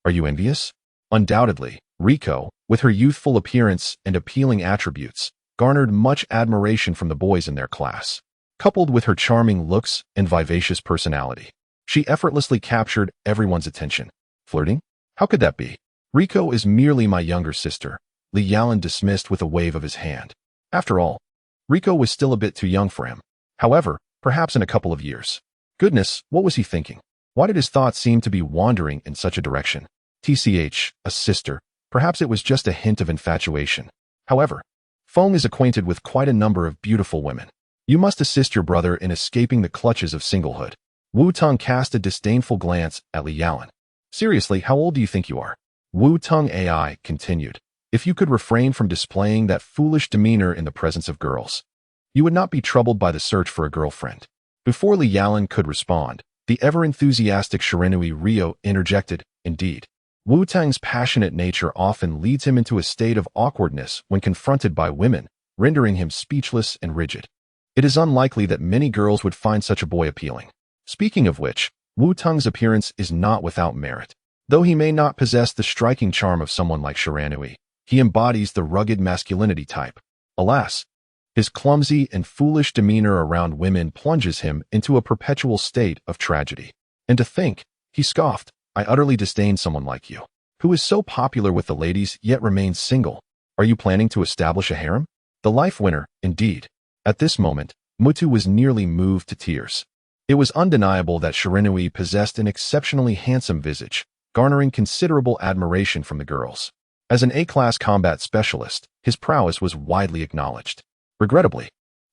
Are you envious? Undoubtedly, Rico, with her youthful appearance and appealing attributes, garnered much admiration from the boys in their class. Coupled with her charming looks and vivacious personality, she effortlessly captured everyone's attention. Flirting? How could that be? Rico is merely my younger sister, Li Yalan dismissed with a wave of his hand. After all, Rico was still a bit too young for him. However, perhaps in a couple of years. Goodness, what was he thinking? Why did his thoughts seem to be wandering in such a direction? TCH, a sister. Perhaps it was just a hint of infatuation. However, Feng is acquainted with quite a number of beautiful women. You must assist your brother in escaping the clutches of singlehood. Wu Tung cast a disdainful glance at Li Yalan. Seriously, how old do you think you are? Wu Tung AI continued. If you could refrain from displaying that foolish demeanor in the presence of girls, you would not be troubled by the search for a girlfriend. Before Li Yalan could respond, the ever-enthusiastic Shiranui Rio interjected, indeed. Wu Tang's passionate nature often leads him into a state of awkwardness when confronted by women, rendering him speechless and rigid. It is unlikely that many girls would find such a boy appealing. Speaking of which, Wu Tang's appearance is not without merit. Though he may not possess the striking charm of someone like Shiranui, he embodies the rugged masculinity type. Alas, his clumsy and foolish demeanor around women plunges him into a perpetual state of tragedy. And to think, he scoffed, I utterly disdain someone like you, who is so popular with the ladies yet remains single. Are you planning to establish a harem? The life winner, indeed. At this moment, Mutu was nearly moved to tears. It was undeniable that Shiranui possessed an exceptionally handsome visage, garnering considerable admiration from the girls. As an A-class combat specialist, his prowess was widely acknowledged. Regrettably,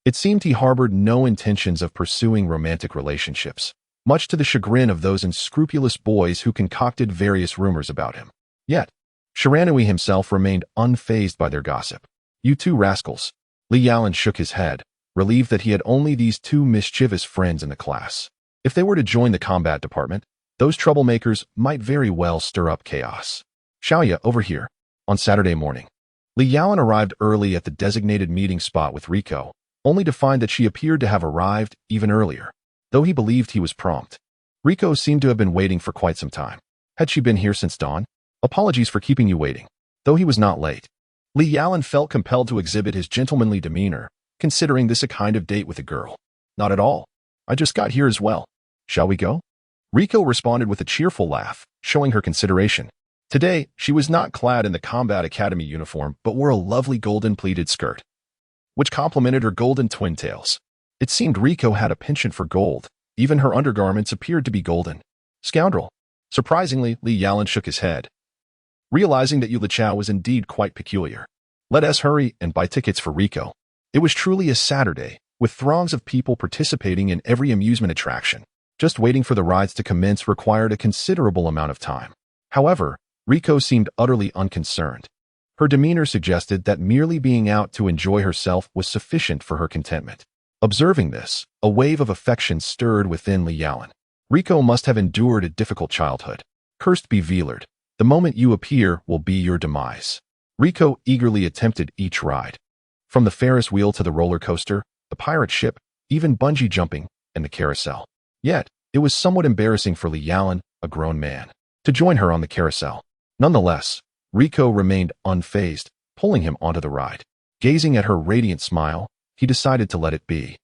it seemed he harbored no intentions of pursuing romantic relationships, much to the chagrin of those unscrupulous boys who concocted various rumors about him. Yet, Shiranui himself remained unfazed by their gossip. You two rascals. Li Yalan shook his head, relieved that he had only these two mischievous friends in the class. If they were to join the combat department, those troublemakers might very well stir up chaos. Xiaoya, over here. On Saturday morning, Li Yalan arrived early at the designated meeting spot with Rico, only to find that she appeared to have arrived even earlier, though he believed he was prompt. Rico seemed to have been waiting for quite some time. Had she been here since dawn? Apologies for keeping you waiting. Though he was not late, Li Yalan felt compelled to exhibit his gentlemanly demeanor, considering this a kind of date with a girl. Not at all. I just got here as well. Shall we go? Rico responded with a cheerful laugh, showing her consideration. Today, she was not clad in the Combat Academy uniform, but wore a lovely golden pleated skirt, which complemented her golden twin tails. It seemed Rico had a penchant for gold. Even her undergarments appeared to be golden. Scoundrel. Surprisingly, Li Yalan shook his head, realizing that Yu Lichao was indeed quite peculiar. Let us hurry and buy tickets for Rico. It was truly a Saturday, with throngs of people participating in every amusement attraction. Just waiting for the rides to commence required a considerable amount of time. However, Rico seemed utterly unconcerned. Her demeanor suggested that merely being out to enjoy herself was sufficient for her contentment. Observing this, a wave of affection stirred within Li Yalan. Rico must have endured a difficult childhood. Cursed be Velard. The moment you appear will be your demise. Rico eagerly attempted each ride. From the Ferris wheel to the roller coaster, the pirate ship, even bungee jumping, and the carousel. Yet, it was somewhat embarrassing for Li Yalan, a grown man, to join her on the carousel. Nonetheless, Rico remained unfazed, pulling him onto the ride. Gazing at her radiant smile, he decided to let it be.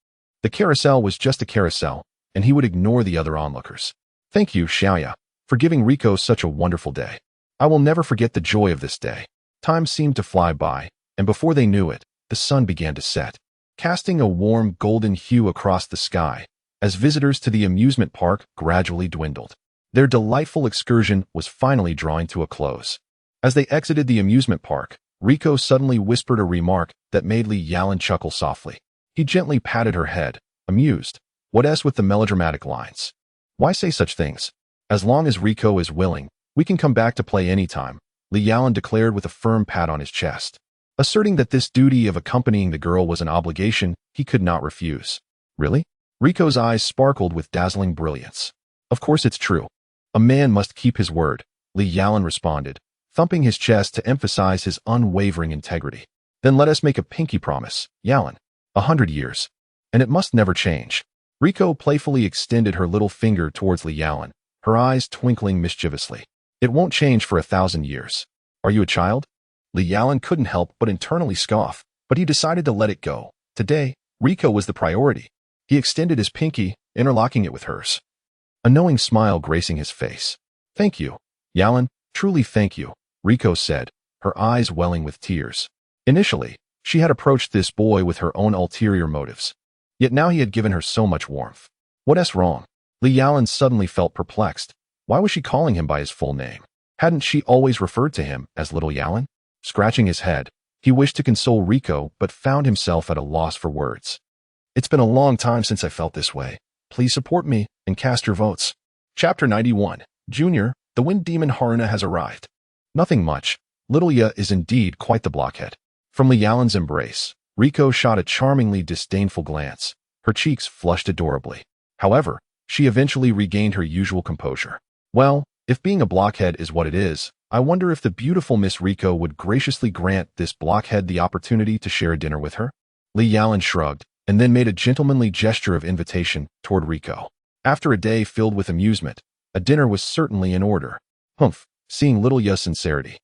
The carousel was just a carousel, and he would ignore the other onlookers. Thank you, Xiaoya, for giving Rico such a wonderful day. I will never forget the joy of this day. Time seemed to fly by, and before they knew it, the sun began to set, casting a warm golden hue across the sky, as visitors to the amusement park gradually dwindled. Their delightful excursion was finally drawing to a close. As they exited the amusement park, Rico suddenly whispered a remark that made Li Yalan chuckle softly. He gently patted her head, amused. What else with the melodramatic lines? Why say such things? As long as Rico is willing, we can come back to play anytime, Li Yalan declared with a firm pat on his chest, asserting that this duty of accompanying the girl was an obligation he could not refuse. Really? Rico's eyes sparkled with dazzling brilliance. Of course it's true. A man must keep his word, Li Yalan responded, thumping his chest to emphasize his unwavering integrity. Then let us make a pinky promise, Yalan. 100 years. And it must never change. Rico playfully extended her little finger towards Li Yalan, her eyes twinkling mischievously. It won't change for 1,000 years. Are you a child? Li Yalan couldn't help but internally scoff, but he decided to let it go. Today, Rico was the priority. He extended his pinky, interlocking it with hers. A knowing smile gracing his face. Thank you, Yalan, truly thank you, Rico said, her eyes welling with tears. Initially, she had approached this boy with her own ulterior motives. Yet now he had given her so much warmth. What else wrong? Li Yalan suddenly felt perplexed. Why was she calling him by his full name? Hadn't she always referred to him as Little Yalan? Scratching his head, he wished to console Rico but found himself at a loss for words. It's been a long time since I felt this way. Please support me and cast your votes. Chapter 91. Junior, the Wind Demon Haruna has arrived. Nothing much. Little Ya is indeed quite the blockhead. From Li Yalan's embrace, Rico shot a charmingly disdainful glance. Her cheeks flushed adorably. However, she eventually regained her usual composure. Well, if being a blockhead is what it is, I wonder if the beautiful Miss Rico would graciously grant this blockhead the opportunity to share a dinner with her? Li Yalan shrugged, and then made a gentlemanly gesture of invitation toward Rico. After a day filled with amusement, a dinner was certainly in order. Humph, seeing Little Ya's sincerity,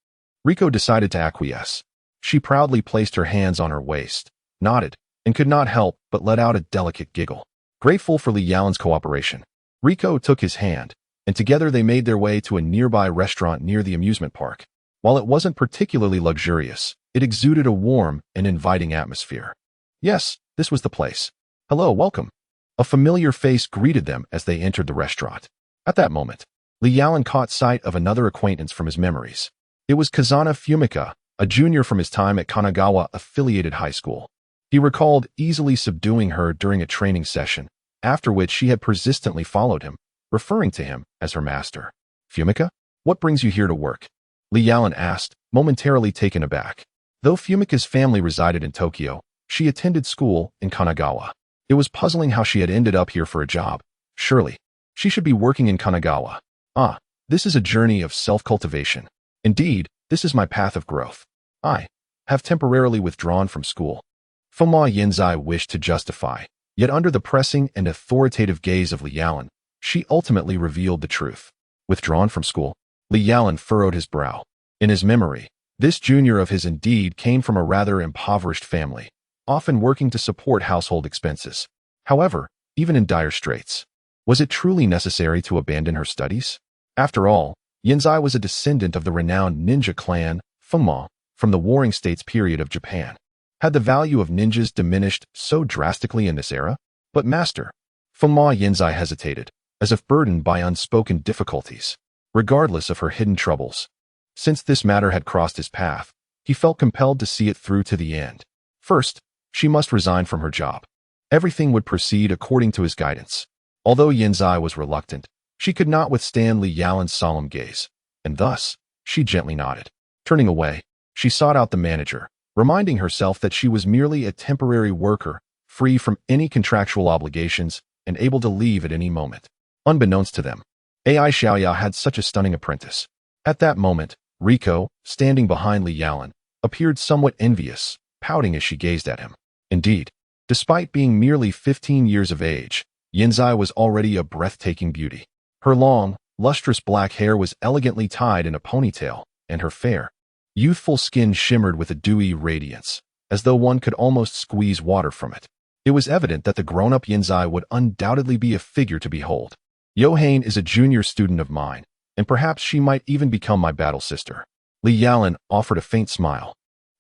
Rico decided to acquiesce. She proudly placed her hands on her waist, nodded, and could not help but let out a delicate giggle. Grateful for Li Yalan's cooperation, Rico took his hand, and together they made their way to a nearby restaurant near the amusement park. While it wasn't particularly luxurious, it exuded a warm and inviting atmosphere. Yes, this was the place. Hello, welcome. A familiar face greeted them as they entered the restaurant. At that moment, Li Yalan caught sight of another acquaintance from his memories. It was Kazana Fumika, a junior from his time at Kanagawa-affiliated high school. He recalled easily subduing her during a training session, after which she had persistently followed him, referring to him as her master. Fumika, what brings you here to work? Li Yalan asked, momentarily taken aback. Though Fumika's family resided in Tokyo, she attended school in Kanagawa. It was puzzling how she had ended up here for a job. Surely, she should be working in Kanagawa. This is a journey of self-cultivation. Indeed, this is my path of growth. I have temporarily withdrawn from school. Fuma Yinzai wished to justify, yet under the pressing and authoritative gaze of Li Yalan, she ultimately revealed the truth. Withdrawn from school? Li Yalan furrowed his brow. In his memory, this junior of his indeed came from a rather impoverished family, often working to support household expenses. However, even in dire straits, was it truly necessary to abandon her studies? After all, Yinzai was a descendant of the renowned ninja clan, Fuma, from the Warring States period of Japan. Had the value of ninjas diminished so drastically in this era? But master, Fuma Yinzai hesitated, as if burdened by unspoken difficulties. Regardless of her hidden troubles, since this matter had crossed his path, he felt compelled to see it through to the end. First, she must resign from her job. Everything would proceed according to his guidance. Although Yinzai was reluctant, she could not withstand Li Yalan's solemn gaze, and thus, she gently nodded. Turning away, she sought out the manager, reminding herself that she was merely a temporary worker, free from any contractual obligations and able to leave at any moment. Unbeknownst to them, Ai Xiaoya had such a stunning apprentice. At that moment, Riko, standing behind Li Yalan, appeared somewhat envious, pouting as she gazed at him. Indeed, despite being merely 15 years of age, Yinzai was already a breathtaking beauty. Her long, lustrous black hair was elegantly tied in a ponytail, and her fair, youthful skin shimmered with a dewy radiance, as though one could almost squeeze water from it. It was evident that the grown-up Yinzai would undoubtedly be a figure to behold. Yohane is a junior student of mine, and perhaps she might even become my battle sister. Li Yalan offered a faint smile.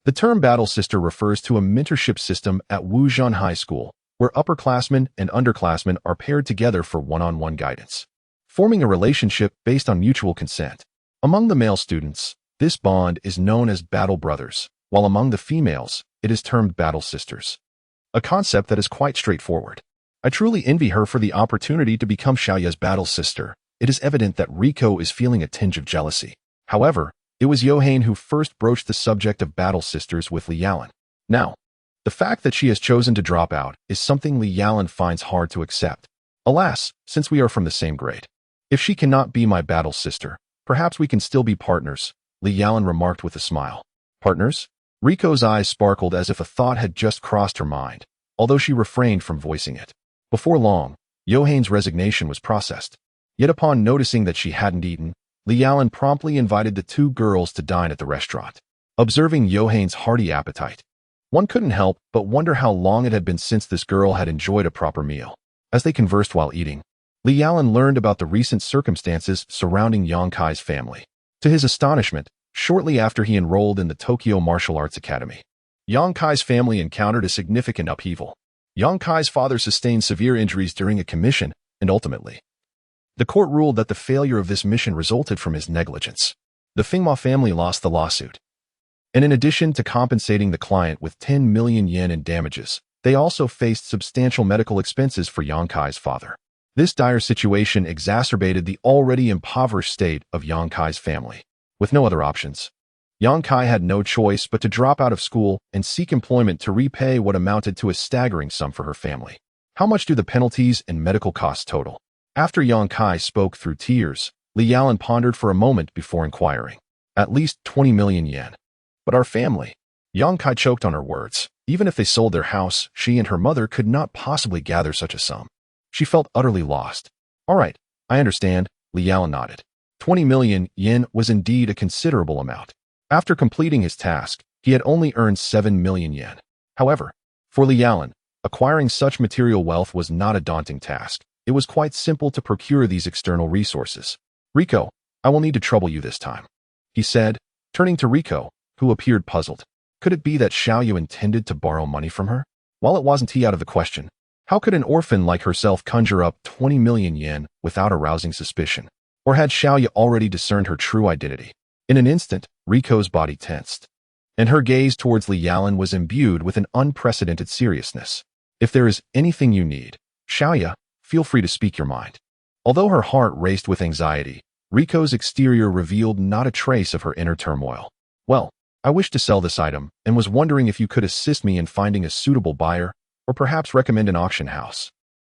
The term battle sister refers to a mentorship system at Wuzhan High School, where upperclassmen and underclassmen are paired together for one-on-one guidance, forming a relationship based on mutual consent. Among the male students, this bond is known as battle brothers, while among the females, it is termed battle sisters. A concept that is quite straightforward. I truly envy her for the opportunity to become Xiaoya's battle sister. It is evident that Riko is feeling a tinge of jealousy. However, it was Yohane who first broached the subject of battle sisters with Li Yalan. Now, the fact that she has chosen to drop out is something Li Yalan finds hard to accept. Alas, since we are from the same grade. If she cannot be my battle sister, perhaps we can still be partners, Li Yalan remarked with a smile. Partners? Riko's eyes sparkled as if a thought had just crossed her mind, although she refrained from voicing it. Before long, Yohane's resignation was processed. Yet upon noticing that she hadn't eaten, Li Yalan promptly invited the two girls to dine at the restaurant. Observing Yohane's hearty appetite, one couldn't help but wonder how long it had been since this girl had enjoyed a proper meal. As they conversed while eating, Li Yalan learned about the recent circumstances surrounding Yang Kai's family. To his astonishment, shortly after he enrolled in the Tokyo Martial Arts Academy, Yang Kai's family encountered a significant upheaval. Yang Kai's father sustained severe injuries during a commission, and ultimately, the court ruled that the failure of this mission resulted from his negligence. The Fingma family lost the lawsuit. And in addition to compensating the client with 10 million yen in damages, they also faced substantial medical expenses for Yang Kai's father. This dire situation exacerbated the already impoverished state of Yang Kai's family. With no other options, Yang Kai had no choice but to drop out of school and seek employment to repay what amounted to a staggering sum for her family. How much do the penalties and medical costs total? After Yang Kai spoke through tears, Li Yalan pondered for a moment before inquiring. At least 20 million yen. But our family. Yang Kai choked on her words. Even if they sold their house, she and her mother could not possibly gather such a sum. She felt utterly lost. All right, I understand, Li Yalan nodded. 20 million yen was indeed a considerable amount. After completing his task, he had only earned 7 million yen. However, for Li Yalan, acquiring such material wealth was not a daunting task. It was quite simple to procure these external resources. Riko, I will need to trouble you this time, he said, turning to Riko, who appeared puzzled. Could it be that Xiaoyu intended to borrow money from her? While it wasn't out of the question, how could an orphan like herself conjure up 20 million yen without arousing suspicion? Or had Xiaoyu already discerned her true identity? In an instant, Riko's body tensed, and her gaze towards Li Yalan was imbued with an unprecedented seriousness. If there is anything you need, Xiaoyu, feel free to speak your mind. Although her heart raced with anxiety, Riko's exterior revealed not a trace of her inner turmoil. Well, I wish to sell this item and was wondering if you could assist me in finding a suitable buyer or perhaps recommend an auction house.